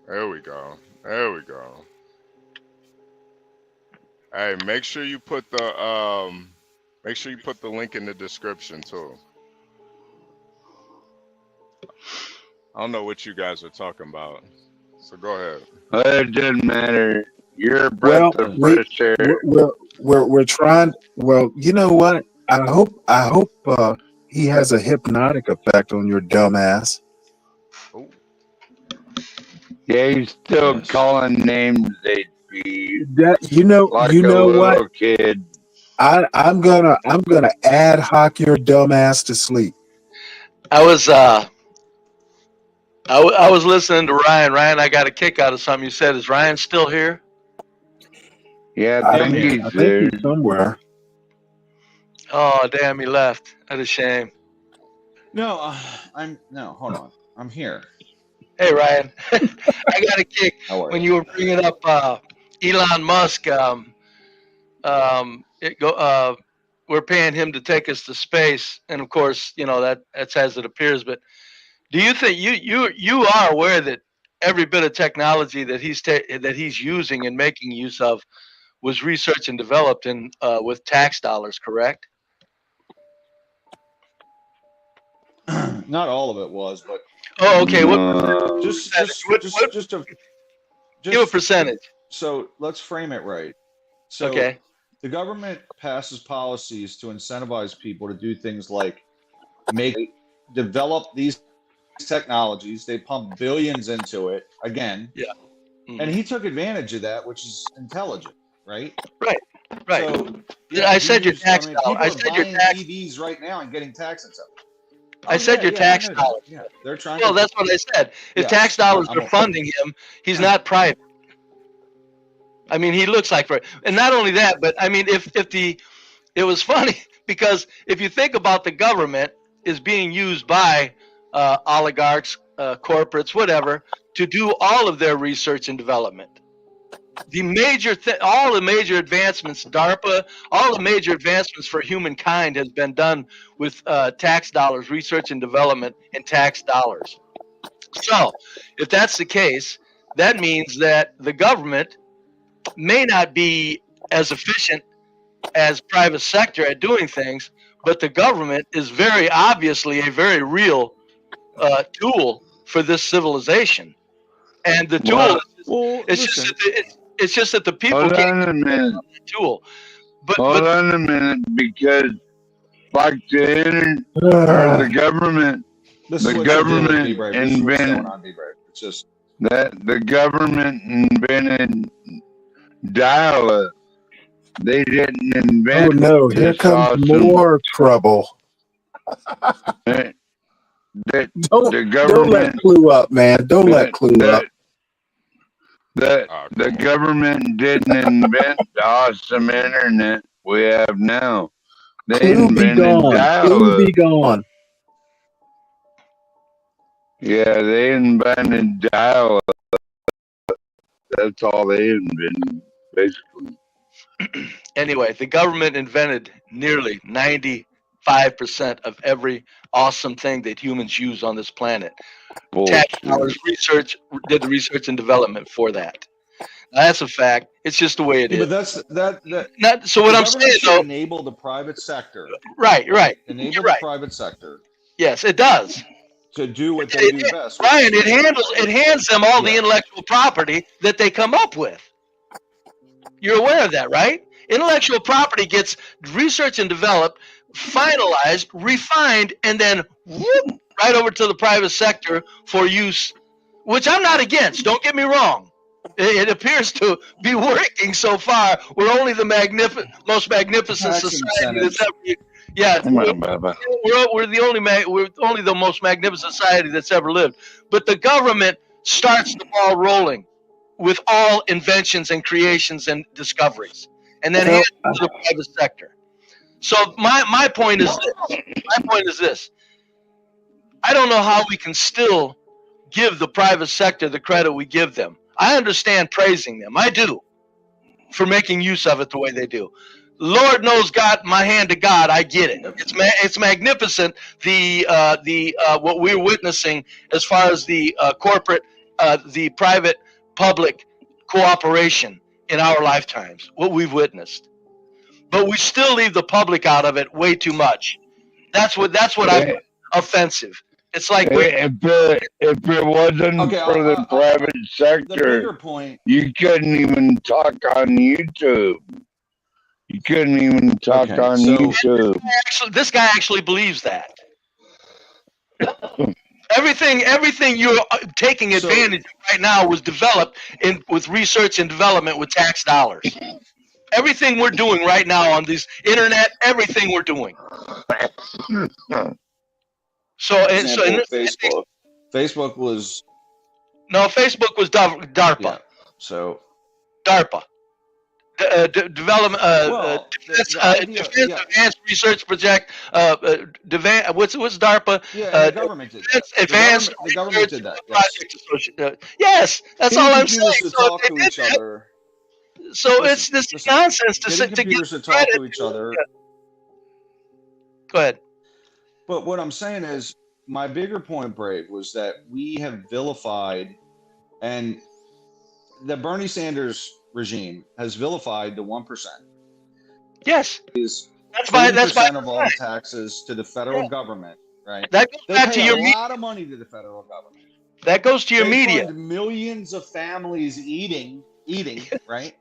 There we go. Hey, make sure you put the link in the description too. I don't know what you guys are talking about, so go ahead. It doesn't matter. You're a breath of fresh air. We're trying. Well, you know what? I hope he has a hypnotic effect on your dumb ass. Oh. Yeah, he's still calling names, HB. Like a little what? Kid. I'm gonna ad hoc your dumb ass to sleep. I was listening to Ryan. Ryan, I got a kick out of something you said. Is Ryan still here? Yeah, I think he's there. He's somewhere. Oh, damn, he left. That's a shame. No, hold on. I'm here. Hey, Ryan. I got a kick when you were bringing up Elon Musk. We're paying him to take us to space, and of course, that's as it appears. But do you think you are aware that every bit of technology that he's using and making use of was researched and developed with tax dollars, correct? Not all of it was, but okay. Give a percentage. So let's frame it right. So the government passes policies to incentivize people to do things like develop these technologies. They pump billions into it again. Yeah. Mm-hmm. And he took advantage of that, which is intelligent, right? Right. So, I said your tax dollars. People are buying EVs right now and getting tax incentives. I said your tax dollars. Yeah, they're trying. Well, that's what I said. If tax dollars are funding him, he's not private. I mean, he looks like private. And not only that, but I mean, it was funny because if you think about the government is being used by oligarchs, corporates, whatever, to do all of their research and development. all the major advancements, DARPA, all the major advancements for humankind has been done with tax dollars, research and development, and tax dollars. So, if that's the case, that means that the government may not be as efficient as private sector at doing things, but the government is very obviously a very real tool for this civilization. And the tool, it's just that the people Hold can't on a minute. the tool. Hold on a minute, because like the government, invented It's just that the government invented dial-up. They didn't invent. Oh no! Here this comes awesome, more trouble. the Don't government. let Clue up, man. Don't let Clue up. The government didn't invent the awesome internet we have now. They Clue be invented gone. Clue dial-up. be gone. Yeah, they invented dial-up. That's all they invented, basically. Anyway, the government invented nearly 95% of every awesome thing that humans use on this planet. Tax dollars, did the research and development for that. Now, that's a fact. It's just the way it is. But that's that. Not, so what the I'm government saying, should though, enable the private sector. Right. Enable You're the right. private sector Yes, it does. to do what they do best. Brian, it hands them all the intellectual property that they come up with. You're aware of that, right? Intellectual property gets researched and developed, finalized, refined, and then whoop, right over to the private sector for use, which I'm not against. Don't get me wrong. It appears to be working so far. We're only the most magnificent Tax society incentives. that's ever. Yeah, Come on, Baba. we're only the most magnificent society that's ever lived. But the government starts the ball rolling with all inventions and creations and discoveries, and then hands it to the private sector. So my point is this. My point is this. I don't know how we can still give the private sector the credit we give them. I understand praising them. I do, for making use of it the way they do. Lord knows, God, my hand to God, I get it. It's magnificent. What we're witnessing as far as the corporate, the private public cooperation in our lifetimes. What we've witnessed, but we still leave the public out of it way too much. That's what I find offensive. It's like if it wasn't for the private sector, the bigger point. You couldn't even talk on YouTube. You couldn't even talk on YouTube. This guy actually believes that. Everything you're taking advantage of right now was developed with research and development with tax dollars. Everything we're doing right now on this internet, everything we're doing. Facebook was DARPA. Yeah, so DARPA. Development, Advanced Research Project. What's DARPA? Yeah, the government did that. Advanced the government did that. Project. Yes, that's all I'm saying. To talk to each other. So it's this nonsense to computers get to talk credit. to each other. Go ahead. But what I'm saying is, my bigger point, Brave, was that we have vilified, and the Bernie Sanders regime has vilified the 1%. Yes, that's why of all taxes to the federal government, right? That goes they back pay to your a lot of money to the federal government. That goes to your media. Fund millions of families eating, right?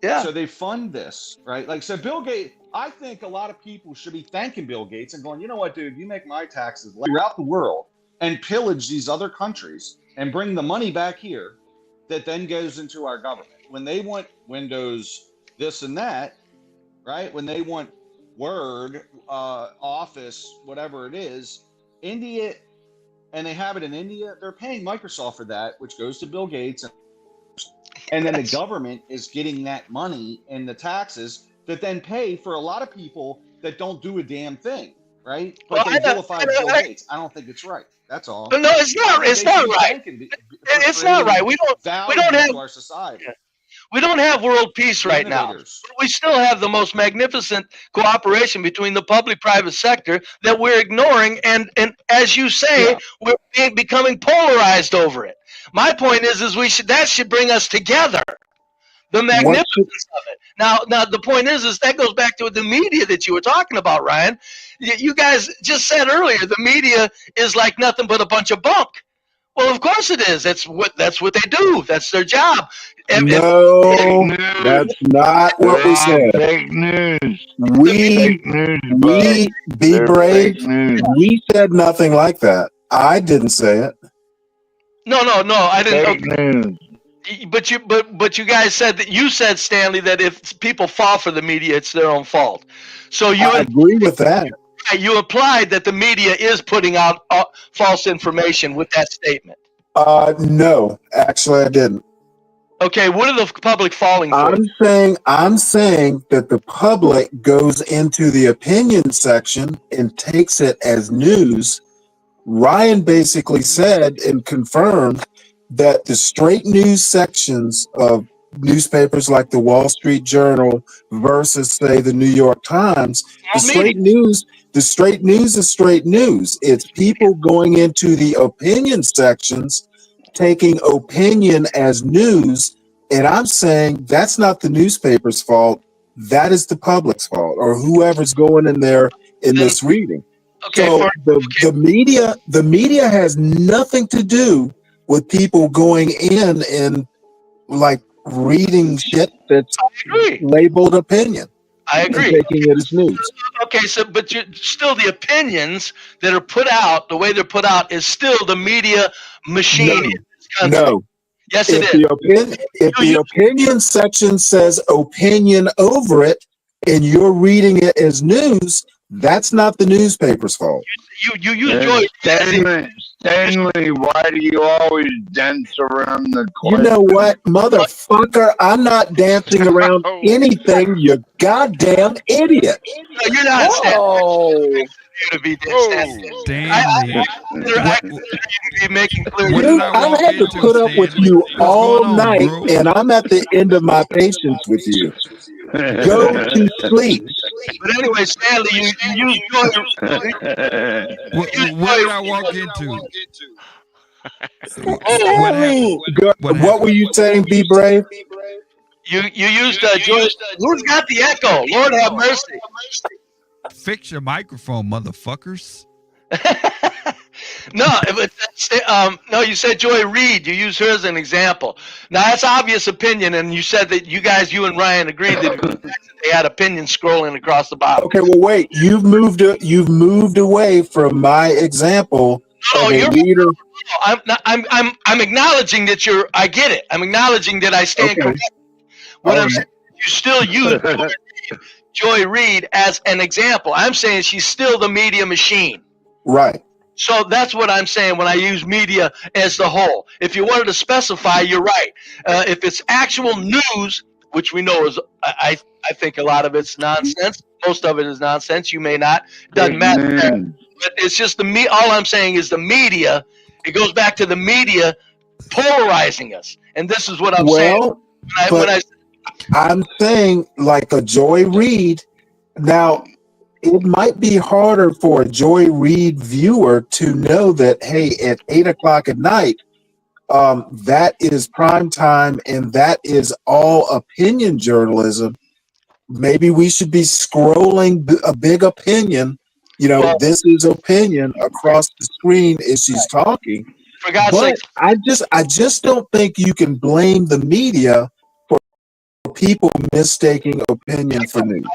Yeah. So they fund this, right? Like, so Bill Gates, I think a lot of people should be thanking Bill Gates and going, you know what, dude, you make my taxes throughout the world and pillage these other countries and bring the money back here that then goes into our government. When they want Windows, this and that, right? When they want Word, Office, whatever it is, India, and they have it in India, they're paying Microsoft for that, which goes to Bill Gates. And then the government is getting that money in the taxes that then pay for a lot of people that don't do a damn thing, right? But they vilify Bill Gates. I don't think it's right. That's all. No, it's not. It's not right. It's not right. We don't have to our society. We don't have world peace right now. We still have the most magnificent cooperation between the public-private sector that we're ignoring, and as you say, we're becoming polarized over it. My point is that should bring us together. The magnificence of it. Now the point is that goes back to the media that you were talking about, Ryan. You guys just said earlier the media is like nothing but a bunch of bunk. Well, of course it is. That's what they do. That's their job. No, that's not what we said. Fake news. We be brave. We said nothing like that. I didn't say it. No, I didn't. Fake news. But you guys said that you said, Stanley, that if people fall for the media, it's their own fault. So I agree with that. You implied that the media is putting out false information with that statement. No, actually, I didn't. Okay, what are the public falling for? I'm saying that the public goes into the opinion section and takes it as news. Ryan basically said and confirmed that the straight news sections of newspapers like the Wall Street Journal versus, say, the New York Times, the straight news is straight news. It's people going into the opinion sections, taking opinion as news, and I'm saying that's not the newspaper's fault. That is the public's fault, or whoever's going in there in this reading. So the media has nothing to do with people going in and like reading shit that's labeled opinion. I agree. And taking it as news. Okay, but still the opinions that are put out, the way they're put out, is still the media machine in this country. No. Yes, it is. If the opinion section says opinion over it, and you're reading it as news, that's not the newspaper's fault. You use Joy. Stanley, why do you always dance around the question? You know what, motherfucker? I'm not dancing around anything, you goddamn idiot. No, you're not. Stanley. To be Stanley. Making clear. I've had to put up with you all night, and I'm at the end of my patience with you. Go to sleep. But anyway, Stanley, you use what did I walk into? What were you saying, Be Brave? You used Joyce. Who's got the echo? Lord have mercy. Fix your microphone, motherfuckers. No, you said Joy Reid. You used her as an example. Now that's obvious opinion, and you said that you and Ryan agreed that they had opinions scrolling across the bottom. Okay, well, wait. You've moved away from my example. I'm acknowledging that I get it. I'm acknowledging that I stand corrected. What I'm saying, you still use Joy Reid as an example. I'm saying she's still the media machine. Right. So that's what I'm saying when I use media as the whole. If you wanted to specify, you're right. If it's actual news, which we know is, I think a lot of it's nonsense. Most of it is nonsense. You may not. Doesn't matter. But it's just all I'm saying is the media. It goes back to the media polarizing us. And this is what I'm saying. I'm saying like a Joy Reid. Now, it might be harder for a Joy Reid viewer to know that, hey, at 8 o'clock at night, that is prime time and that is all opinion journalism. Maybe we should be scrolling a big opinion. This is opinion across the screen as she's talking. For God's sake, I just don't think you can blame the media for people mistaking opinion for news.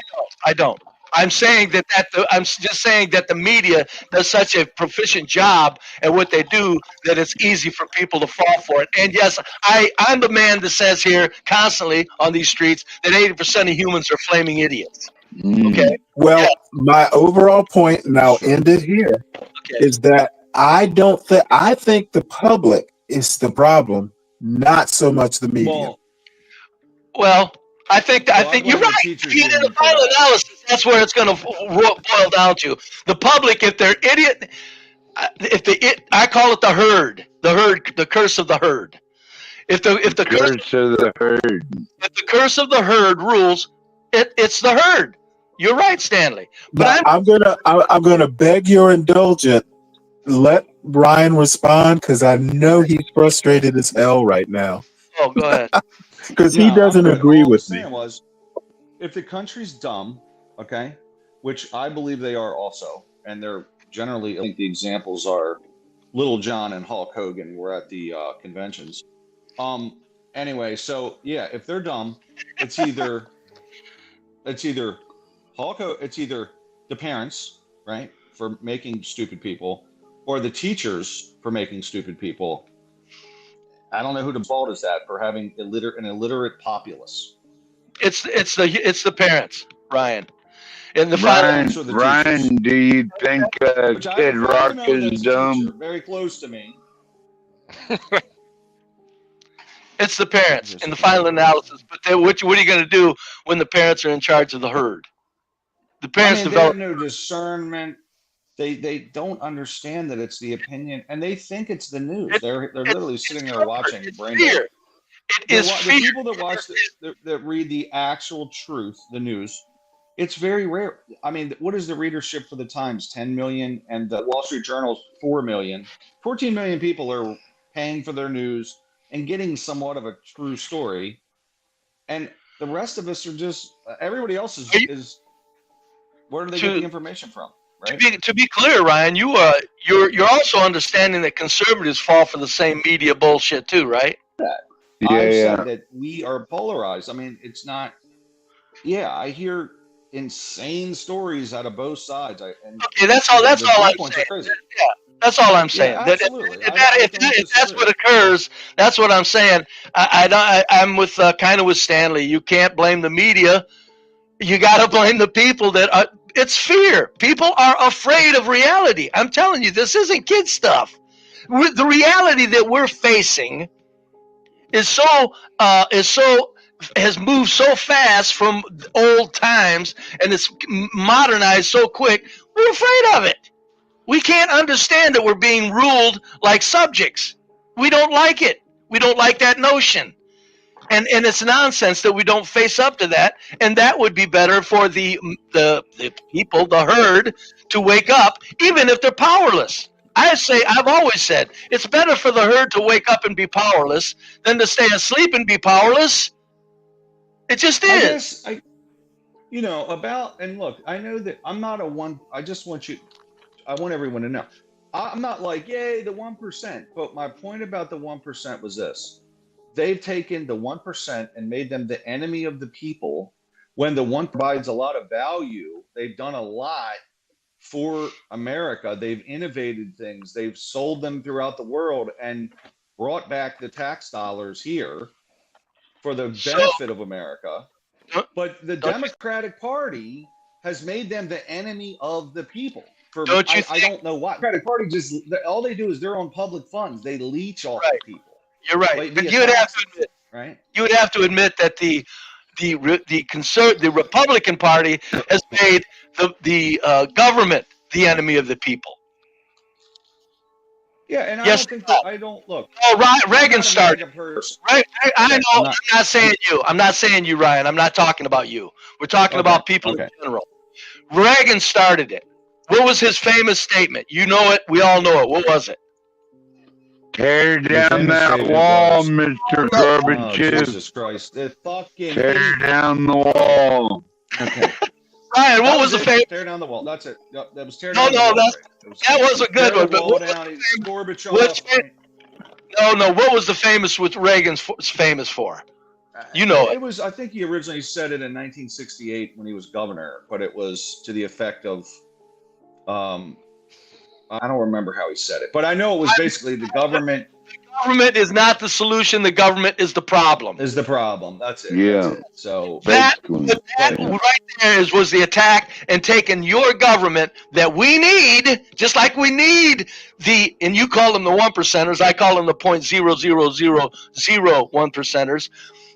I don't. I'm saying I'm just saying that the media does such a proficient job at what they do that it's easy for people to fall for it. And yes, I'm the man that says here constantly on these streets that 80% of humans are flaming idiots. Okay. Well, my overall point, and I'll end it here, is that I think the public is the problem, not so much the media. Well, I think you're right. If you did a final analysis, that's where it's going to boil down to. The public, if they're idiot, I call it the herd, the curse of the herd. If the curse of the herd. If the curse of the herd rules, it's the herd. You're right, Stanley. But I'm gonna beg your indulgence. Let Brian respond because I know he's frustrated as hell right now. Oh, go ahead. Because Yeah, he doesn't I'm good. agree All with I'm me. saying was, if the country's dumb, okay, which I believe they are also, and they're generally, I think the examples are Little John and Hulk Hogan were at the conventions. Anyway, so yeah, if they're dumb, it's either it's either it's either the parents, right, for making stupid people, or the teachers for making stupid people. I don't know who the fault is that for having an illiterate populace. It's the parents, Ryan. In the Ryan, do you think Which I Kid have a friend Rock I know is that's a dumb? teacher, very close to me. It's the parents in the final analysis. But what are you going to do when the parents are in charge of the herd? The parents They develop. have no discernment. They don't understand that it's the opinion, and they think it's the news. They're literally sitting there watching brain dead. The people that watch that read the actual truth, the news, it's very rare. I mean, what is the readership for the Times? 10 million, and the Wall Street Journal's 4 million. 14 million people are paying for their news and getting somewhat of a true story, and the rest of us are just everybody else is where do they get the information from? Right? To be clear, Ryan, you're also understanding that conservatives fall for the same media bullshit too, right? I've said that we are polarized. I mean, it's not. Yeah, I hear insane stories out of both sides. Okay, that's all I'm saying. Yeah, that's all I'm saying. Yeah, absolutely. If that's what occurs, that's what I'm saying. I'm with kind of with Stanley. You can't blame the media. You got to blame the people that are. It's fear. People are afraid of reality. I'm telling you, this isn't kid stuff. The reality that we're facing is has moved so fast from old times, and it's modernized so quick. We're afraid of it. We can't understand that we're being ruled like subjects. We don't like it. We don't like that notion. And it's nonsense that we don't face up to that. And that would be better for the people, the herd, to wake up, even if they're powerless. I've always said it's better for the herd to wake up and be powerless than to stay asleep and be powerless. It just is. And look, I know that I'm not a one. I want everyone to know. I'm not like, yay, the 1%. But my point about the 1% was this. They've taken the 1% and made them the enemy of the people when the one provides a lot of value. They've done a lot for America. They've innovated things. They've sold them throughout the world and brought back the tax dollars here for the benefit of America. But the Democratic Party has made them the enemy of the people. I don't know why. The Democratic Party all they do is their own public funds. They leech off the people. You're right, but you would have to admit, right? You would have to admit that the Republican Party has made the government the enemy of the people. Yeah, and I don't look. Oh, Reagan started. Right? I know. I'm not saying you. I'm not saying you, Ryan. I'm not talking about you. We're talking about people in general. Reagan started it. What was his famous statement? You know it. We all know it. What was it? Tear down that wall, Mr. Gorbachev. Oh, Jesus Christ. Tear down the wall. Okay. Ryan, what was the famous? Tear down the wall. That's it. Yep, that was tear down the wall. That was a good one. But what was the famous with Reagan's famous for? You know it. It was. I think he originally said it in 1968 when he was governor, but it was to the effect of, I don't remember how he said it, but I know it was basically the government. The government is not the solution. The government is the problem. Is the problem. That's it. Yeah. That's it. So that right there was the attack and taking your government that we need, just like we need and you call them the 1%ers, I call them the 0.00001%ers.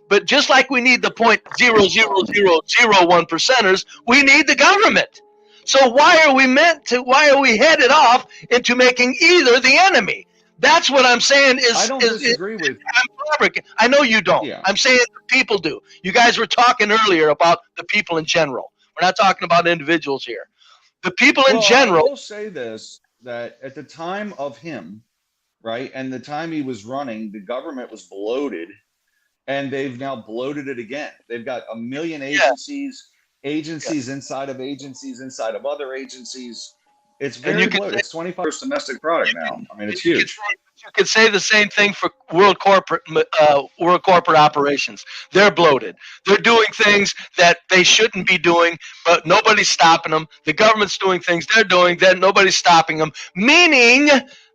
But just like we need the 0.00001%ers, we need the government. So why are we headed off into making either the enemy? That's what I'm saying. I don't disagree with. I know you don't. Yeah. I'm saying the people do. You guys were talking earlier about the people in general. We're not talking about individuals here. The people in Well, general. I will say this, that at the time of him, right, and the time he was running, the government was bloated, and they've now bloated it again. They've got a million agencies, inside of agencies, inside of other agencies. It's very bloated. It's 25% domestic product now. I mean, it's huge. You could say the same thing for world corporate operations. They're bloated. They're doing things that they shouldn't be doing, but nobody's stopping them. The government's doing things they're doing that nobody's stopping them, meaning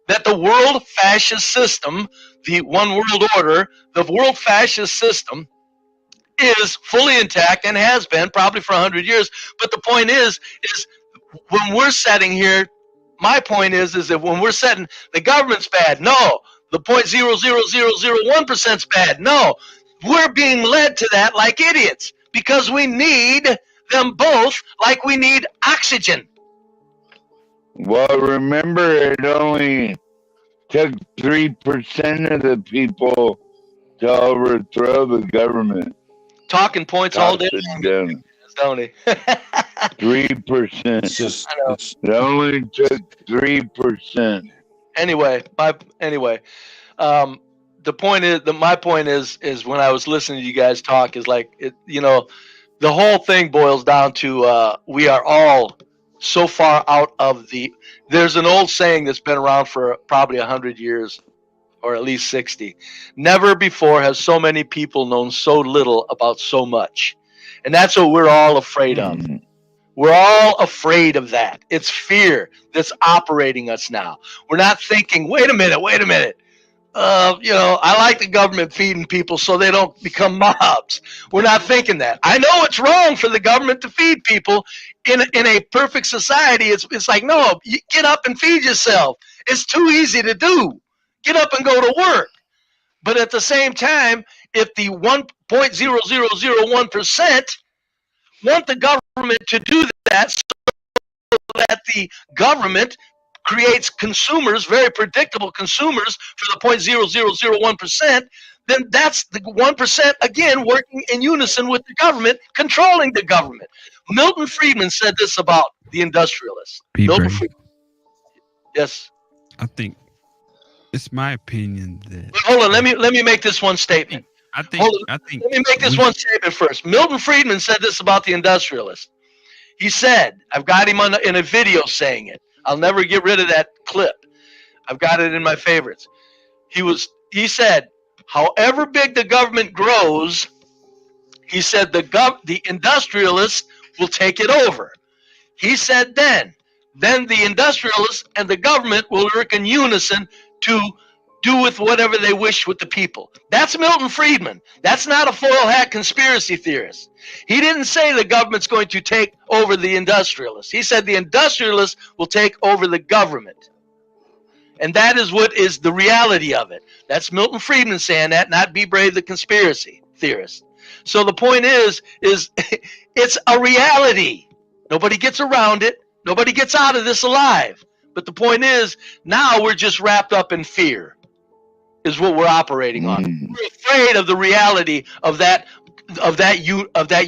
that the world fascist system, the one world order, the world fascist system is fully intact and has been probably for 100 years. But the point is when we're sitting here, my point is that when we're setting the government's bad, no. The 0.00001% is bad, no. We're being led to that like idiots because we need them both like we need oxygen. Well, remember, it only took 3% of the people to overthrow the government. Talking points all day long, don't he? 3%. It only took 3%. Anyway, the point is that my point is when I was listening to you guys talk is like it, the whole thing boils down to we are all so far out of the. There's an old saying that's been around for probably 100 years, or at least 60. Never before have so many people known so little about so much, and that's what we're all afraid of. We're all afraid of that. It's fear that's operating us now. We're not thinking, wait a minute. I like the government feeding people so they don't become mobs. We're not thinking that. I know it's wrong for the government to feed people. In a perfect society, it's like, no, you get up and feed yourself. It's too easy to do. Get up and go to work. But at the same time, if the 1.0001% want the government to do that so that the government creates consumers, very predictable consumers for the 0.0001%, then that's the 1% again working in unison with the government, controlling the government. Milton Friedman said this about the industrialists. Yes. I think it's my opinion that. Hold on, let me make this one statement. I think. Let me make this one statement first. Milton Friedman said this about the industrialists. He said, I've got him in a video saying it. I'll never get rid of that clip. I've got it in my favorites. He said, however big the government grows, he said the industrialists will take it over. He said then the industrialists and the government will work in unison to do with whatever they wish with the people. That's Milton Friedman. That's not a foil hat conspiracy theorist. He didn't say the government's going to take over the industrialists. He said the industrialists will take over the government. And that is what is the reality of it. That's Milton Friedman saying that, not Be Brave the conspiracy theorist. So the point is it's a reality. Nobody gets around it. Nobody gets out of this alive. But the point is, now we're just wrapped up in fear, is what we're operating on. We're afraid of the reality of that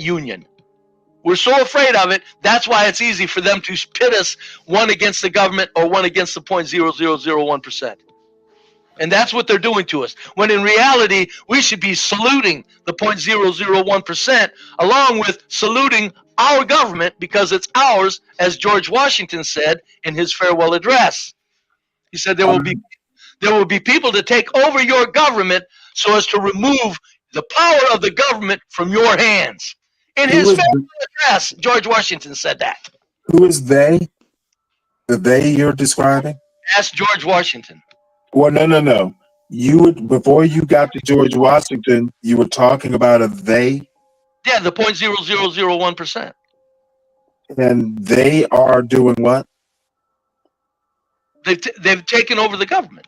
union. We're so afraid of it. That's why it's easy for them to pit us one against the government or one against the 0.0001%. And that's what they're doing to us. When in reality, we should be saluting the 0.001% along with saluting our government because it's ours, as George Washington said in his farewell address. He said there will be people to take over your government so as to remove the power of the government from your hands. In his farewell address, George Washington said that. Who is they? The they you're describing? Ask George Washington. Well, no. Before you got to George Washington, you were talking about a they? Yeah, the 0.0001%. And they are doing what? They've taken over the government.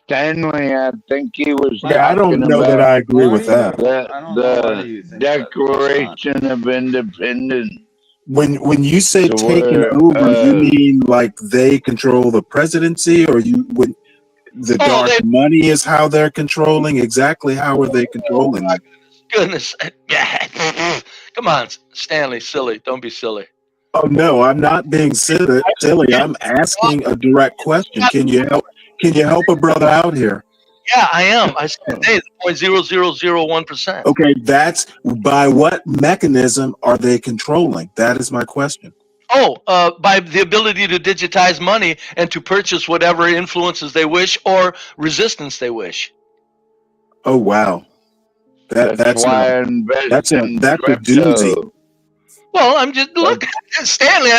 Stanley, I think he was. Yeah, I don't know that I agree with that. The Declaration of Independence. When you say So taking we're over, you mean like they control the presidency, or when the Oh, dark money is how they're controlling? Exactly how are they controlling it? goodness. Yeah. Come on, Stanley, silly. Don't be silly. Oh no, I'm not being silly. I'm asking a direct question. Can you help? Can you help a brother out here? Yeah, I am. I said, hey, 0.0001%. Okay, that's by what mechanism are they controlling? That is my question. Oh, by the ability to digitize money and to purchase whatever influences they wish or resistance they wish. Oh wow, that's why I invest in crypto. doozy. Well, I'm just look, Stanley.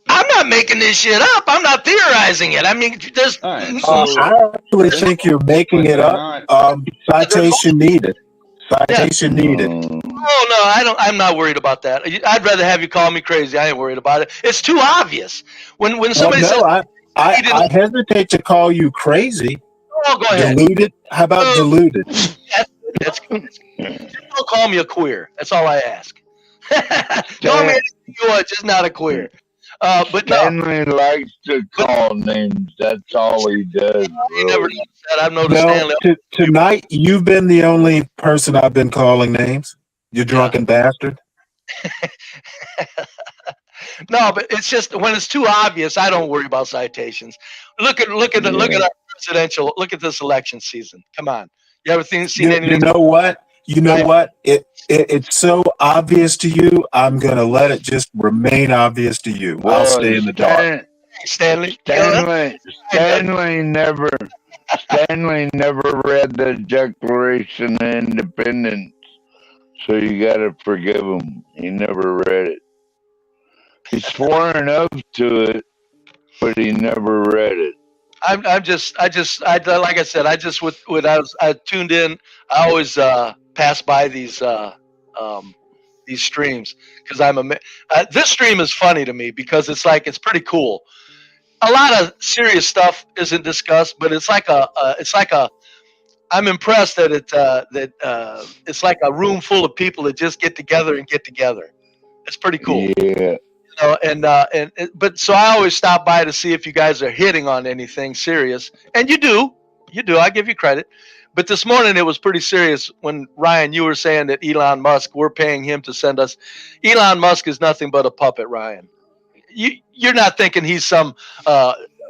I'm not making this shit up. I'm not theorizing it. I mean, there's. I actually think you're making it up. Citation needed. Citation needed. Oh no, I don't. I'm not worried about that. I'd rather have you call me crazy. I ain't worried about it. It's too obvious. When somebody says, I hesitate to call you crazy. "Oh, go ahead." Deluded. How about deluded? That's good. Don't call me a queer. That's all I ask. Call me anything you want, just not a queer. But Stanley likes to call names. That's all he does. He never does that. I've noticed No, Stanley. tonight you've been the only person I've been calling names. You drunken bastard. No, but it's just when it's too obvious, I don't worry about citations. Look at our presidential. Look at this election season. Come on, you ever seen anything? You know what? You know what? It's so obvious to you. I'm gonna let it just remain obvious to you. I'll stay in the dark. Stanley never read the Declaration of Independence, so you gotta forgive him. He never read it. He swore an oath to it, but he never read it. I like I said, I tuned in. I always pass by these streams because this stream is funny to me because it's pretty cool. A lot of serious stuff isn't discussed, but it's like I'm impressed that it's like a room full of people that just get together. It's pretty cool. Yeah. But so I always stop by to see if you guys are hitting on anything serious, and you do. I give you credit. But this morning it was pretty serious when Ryan, you were saying that Elon Musk, we're paying him to send us. Elon Musk is nothing but a puppet, Ryan. You're not thinking he's some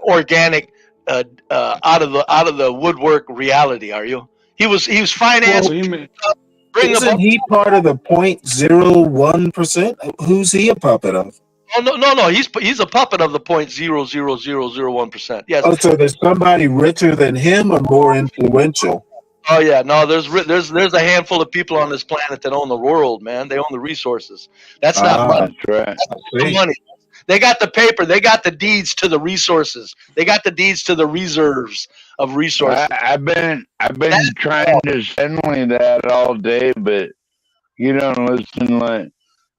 organic out of the woodwork reality, are you? He was financed. Isn't he part of the 0.01%? Who's he a puppet of? Oh no! He's a puppet of the 0.00001%. Yes. Oh, so there's somebody richer than him or more influential? Oh yeah, no. There's a handful of people on this planet that own the world, man. They own the resources. That's not money. That's right. That's the money. They got the paper. They got the deeds to the resources. They got the deeds to the reserves of resources. I've been trying to Stanley that all day, but you don't listen. Like,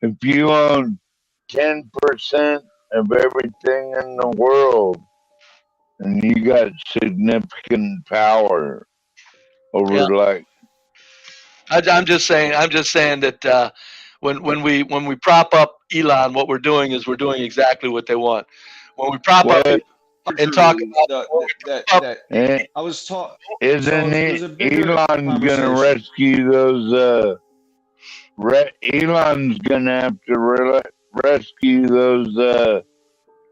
if you own 10% of everything in the world, and you got significant power over I'm just saying that when we prop up Elon, what we're doing is we're doing exactly what they want. When we prop up and talk about I was taught. Isn't Elon gonna rescue those? Elon's gonna have to rescue those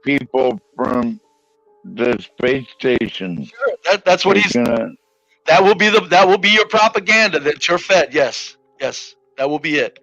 people from the space station. Sure, that's what he's gonna. That will be your propaganda that you're fed. Yes, that will be it.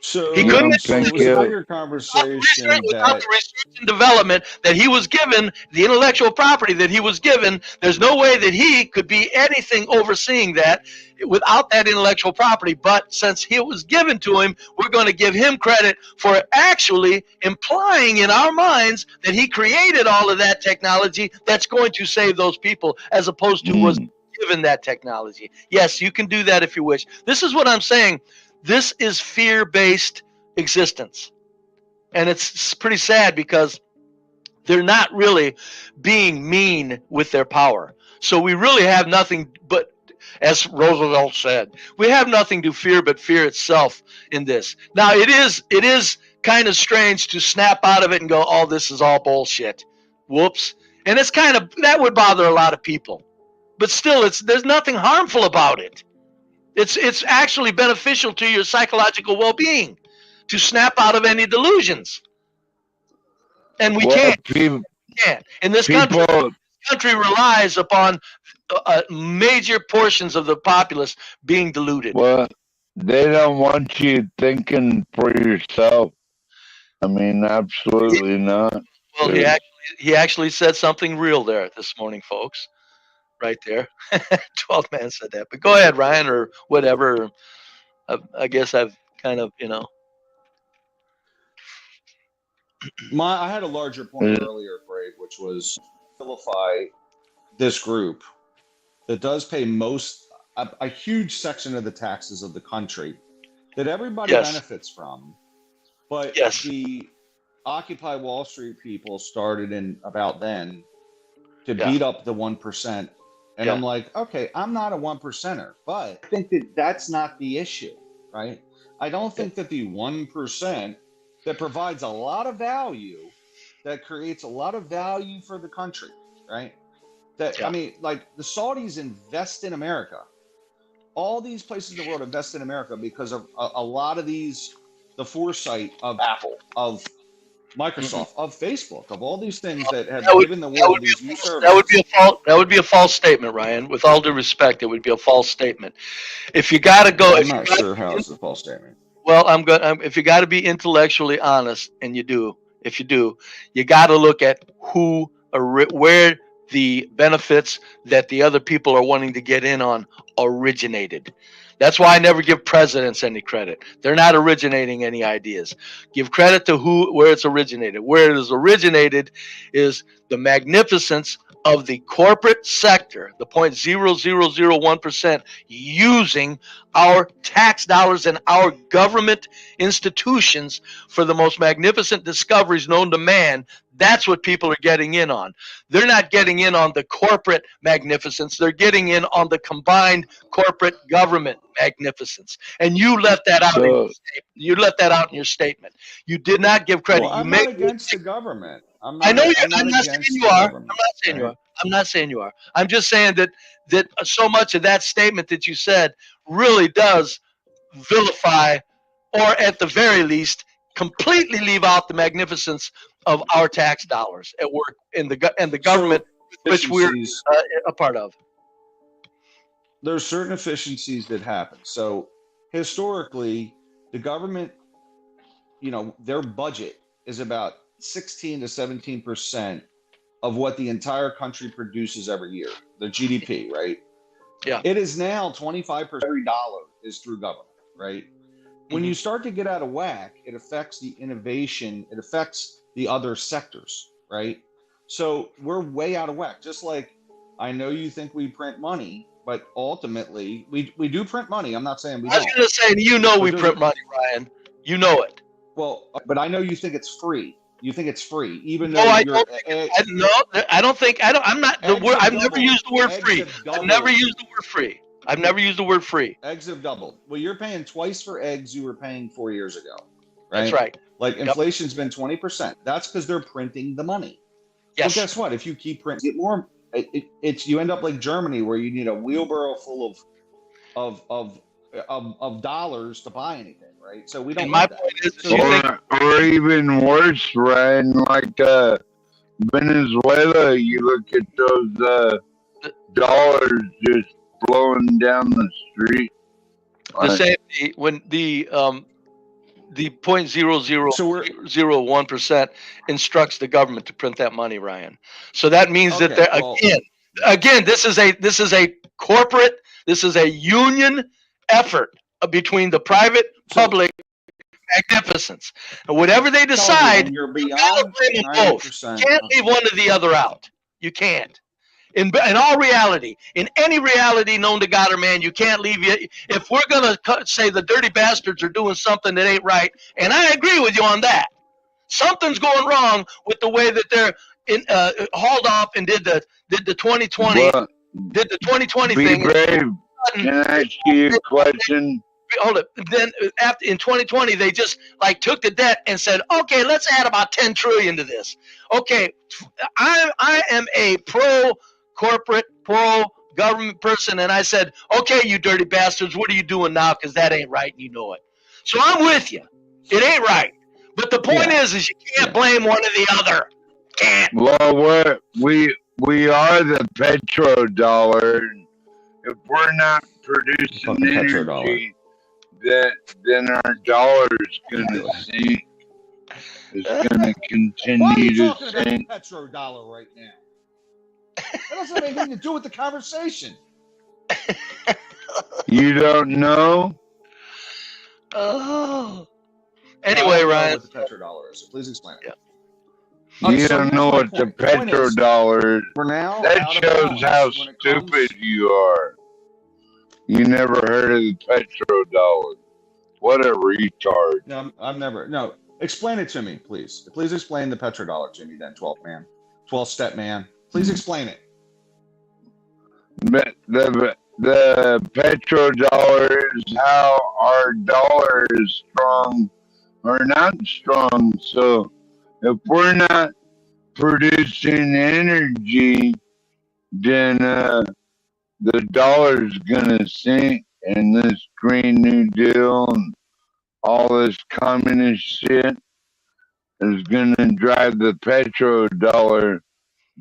So he couldn't. It was a bigger conversation without the research and development that he was given, the intellectual property that he was given. There's no way that he could be anything overseeing that without that intellectual property. But since it was given to him, we're going to give him credit for actually implying in our minds that he created all of that technology that's going to save those people, as opposed to was given that technology. Yes, you can do that if you wish. This is what I'm saying. This is fear-based existence. And it's pretty sad because they're not really being mean with their power. So we really have nothing but as Roosevelt said. We have nothing to fear but fear itself in this. Now, it is kind of strange to snap out of it and go, oh, this is all bullshit. Whoops. And it's kind of, that would bother a lot of people. But still, there's nothing harmful about it. It's actually beneficial to your psychological well-being to snap out of any delusions. And we can't. In this country relies upon major portions of the populace being deluded. Well, they don't want you thinking for yourself. I mean, absolutely not. Well, he actually said something real there this morning, folks. Right there. 12th man said that. But go ahead, Ryan, or whatever. I guess I've kind of, I had a larger point earlier, Brave, which was vilify this group that does pay a huge section of the taxes of the country that everybody benefits from. But the Occupy Wall Street people started in about then to beat up the 1%. And I'm like, okay, I'm not a 1%er, but I think that that's not the issue, right? I don't think that the 1% that provides a lot of value, that creates a lot of value for the country, right? I mean, like the Saudis invest in America. All these places in the world invest in America because of a lot of the foresight of Apple, of Microsoft, of Facebook, of all these things that have given the world these new services. That would be a false statement, Ryan. With all due respect, it would be a false statement. If you got to go, I'm not sure how it's a false statement. Well, if you got to be intellectually honest, and you do, you got to look at where the benefits that the other people are wanting to get in on originated. That's why I never give presidents any credit. They're not originating any ideas. Give credit to where it's originated. Where it is originated is the magnificence of the corporate sector, the 0.0001%, using our tax dollars and our government institutions for the most magnificent discoveries known to man. That's what people are getting in on. They're not getting in on the corporate magnificence. They're getting in on the combined corporate government magnificence. And you left that out. You left that out in your statement. You did not give credit. Well, I'm not against the government. I'm not saying you are. I'm not saying you are. I'm just saying that so much of that statement that you said really does vilify, or at the very least, completely leave out the magnificence of our tax dollars at work in the government which we're a part of. There's certain efficiencies that happen. So historically, the government, their budget is about 16 to 17% of what the entire country produces every year, the GDP, right? Yeah. It is now 25%. Every dollar is through government, right? When you start to get out of whack, it affects the innovation, it affects the other sectors, right? So we're way out of whack. Just like, I know you think we print money, but ultimately we do print money. I'm not saying we don't. I was going to say, we print money, Ryan. You know it. Well, but I know you think it's free. You think it's free, even though I don't think. I've never used the word free. I've never used the word free. I've never used the word free. Eggs have doubled. Well, you're paying twice for eggs you were paying 4 years ago, right? That's right. Like inflation's been 20%. That's because they're printing the money. Yes. Well, guess what? If you keep printing, you end up like Germany, where you need a wheelbarrow full of dollars to buy anything, right? So we don't. My point is, or even worse, Ryan, like Venezuela. You look at those dollars just flowing down the street. The same when the 0.0001% instructs the government to print that money, Ryan. So that means that again, this is a corporate, this is a union effort between the private, public magnificence. And whatever they decide, you gotta blame them both. You can't leave one or the other out. You can't. In all reality, in any reality known to God or man, you can't leave it. If we're going to say the dirty bastards are doing something that ain't right, and I agree with you on that, something's going wrong with the way that they're hauled off and did the 2020 thing. sudden, can I ask you a question? hold it. Then after in 2020, they just like took the debt and said, okay, let's add about 10 trillion to this. Okay, I am a pro corporate, pro government person, and I said, okay, you dirty bastards, what are you doing now? Because that ain't right, and you know it. So I'm with you. It ain't right. But the point is you can't blame one or the other. Can't. Well, we are the petrodollar. If we're not producing energy, then our dollar is going to sink. It's going to continue to sink. Petrodollar right now. That doesn't have anything to do with the conversation. You don't know? Oh. No, Anyway, I don't know Ryan. what the petrodollar is. So please explain it. You don't know what the petrodollar is. For now, that shows how stupid you are. You never heard of the petrodollar. What a retard. No, I've never. No, explain it to me, please. Please explain the petrodollar to me then, 12th man. 12-step man. Please explain it. But the petrodollar is how our dollar is strong or not strong. So if we're not producing energy, then the dollar's gonna sink, and this Green New Deal and all this communist shit is gonna drive the petrodollar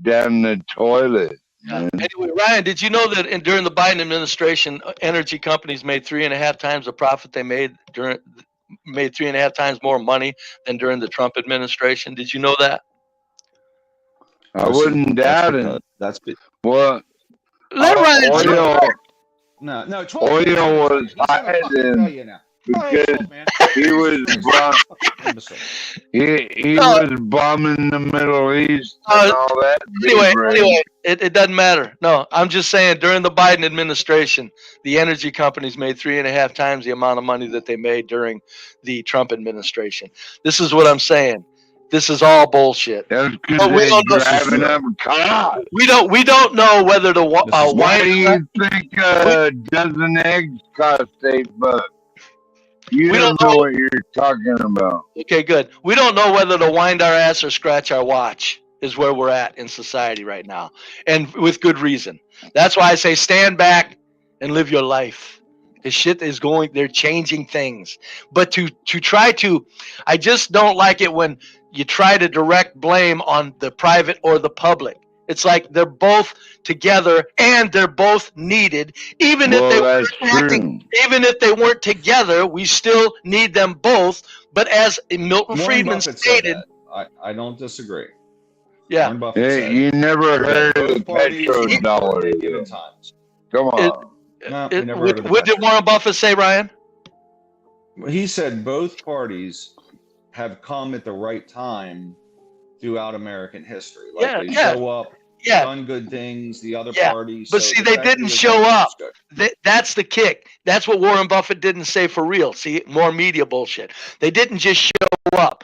down the toilet. Man. Anyway, Ryan, did you know that during the Biden administration, energy companies made 3.5 times the profit they made made 3.5 times more money than during the Trump administration? Did you know that? I wouldn't doubt it. That's well. Let Ryan oil. No, Oil was higher than because he was he was bombing the Middle East and all that. Anyway, it doesn't matter. No, I'm just saying during the Biden administration, the energy companies made 3.5 times the amount of money that they made during the Trump administration. This is what I'm saying. This is all bullshit. That's because they're driving up cars. We don't know whether to why do you think a dozen eggs cost $8? You don't know what you're talking about. Okay, good. We don't know whether to wind our ass or scratch our watch is where we're at in society right now, and with good reason. That's why I say stand back and live your life. This shit is going. They're changing things, but to try to, I just don't like it when you try to direct blame on the private or the public. It's like they're both together and they're both needed. Even if they weren't acting, even if they weren't together, we still need them both. But as Milton Friedman stated, I don't disagree. Yeah. Hey, you never heard of the petrodollar. Come on. What did Warren Buffett say, Ryan? He said both parties have come at the right time throughout American history. Like they show up, done good things, the other parties. But see, they didn't show up. That's the kick. That's what Warren Buffett didn't say for real. See, more media bullshit. They didn't just show up.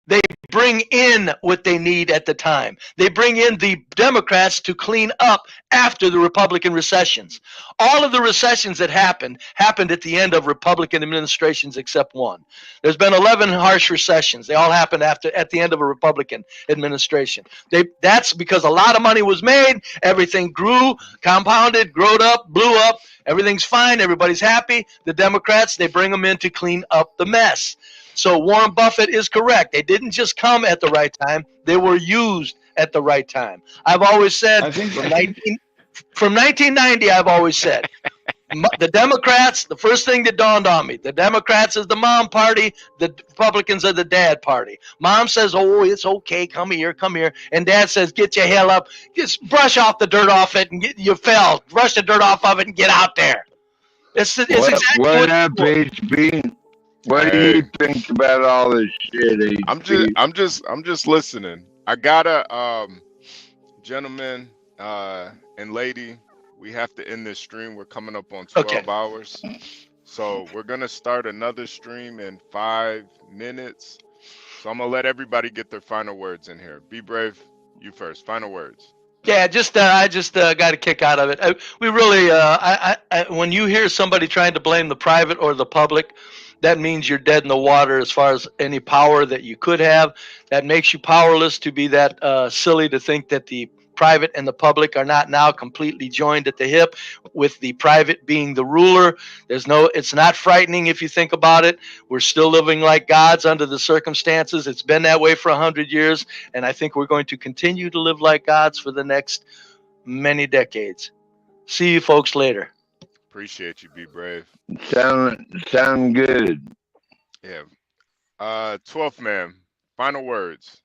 They bring in what they need at the time. They bring in the Democrats to clean up after the Republican recessions. All of the recessions that happened at the end of Republican administrations except one. There's been 11 harsh recessions. They all happened at the end of a Republican administration. That's because a lot of money was made. Everything grew, compounded, growed up, blew up. Everything's fine. Everybody's happy. The Democrats, they bring them in to clean up the mess. So Warren Buffett is correct. They didn't just come at the right time. They were used at the right time. I've always said from 1990, I've always said the Democrats, the first thing that dawned on me, the Democrats is the mom party, the Republicans are the dad party. Mom says, oh, it's okay, come here. And dad says, get your hell up, just brush off the dirt off it, and you fell. Brush the dirt off of it and get out there. It's exactly what up, HB? What do you think about all this shit, HB? I'm just listening. I got a gentleman and lady. We have to end this stream. We're coming up on 12 hours. So we're going to start another stream in 5 minutes. So I'm going to let everybody get their final words in here. Be brave. You first. Final words. Yeah, I just got a kick out of it. We really, when you hear somebody trying to blame the private or the public, that means you're dead in the water as far as any power that you could have. That makes you powerless to be that silly to think that the private and the public are not now completely joined at the hip, with the private being the ruler. It's not frightening if you think about it. We're still living like gods under the circumstances. It's been that way for 100 years, and I think we're going to continue to live like gods for the next many decades. See you folks later. Appreciate you, Be Brave. Sound good. Yeah. 12th man, final words.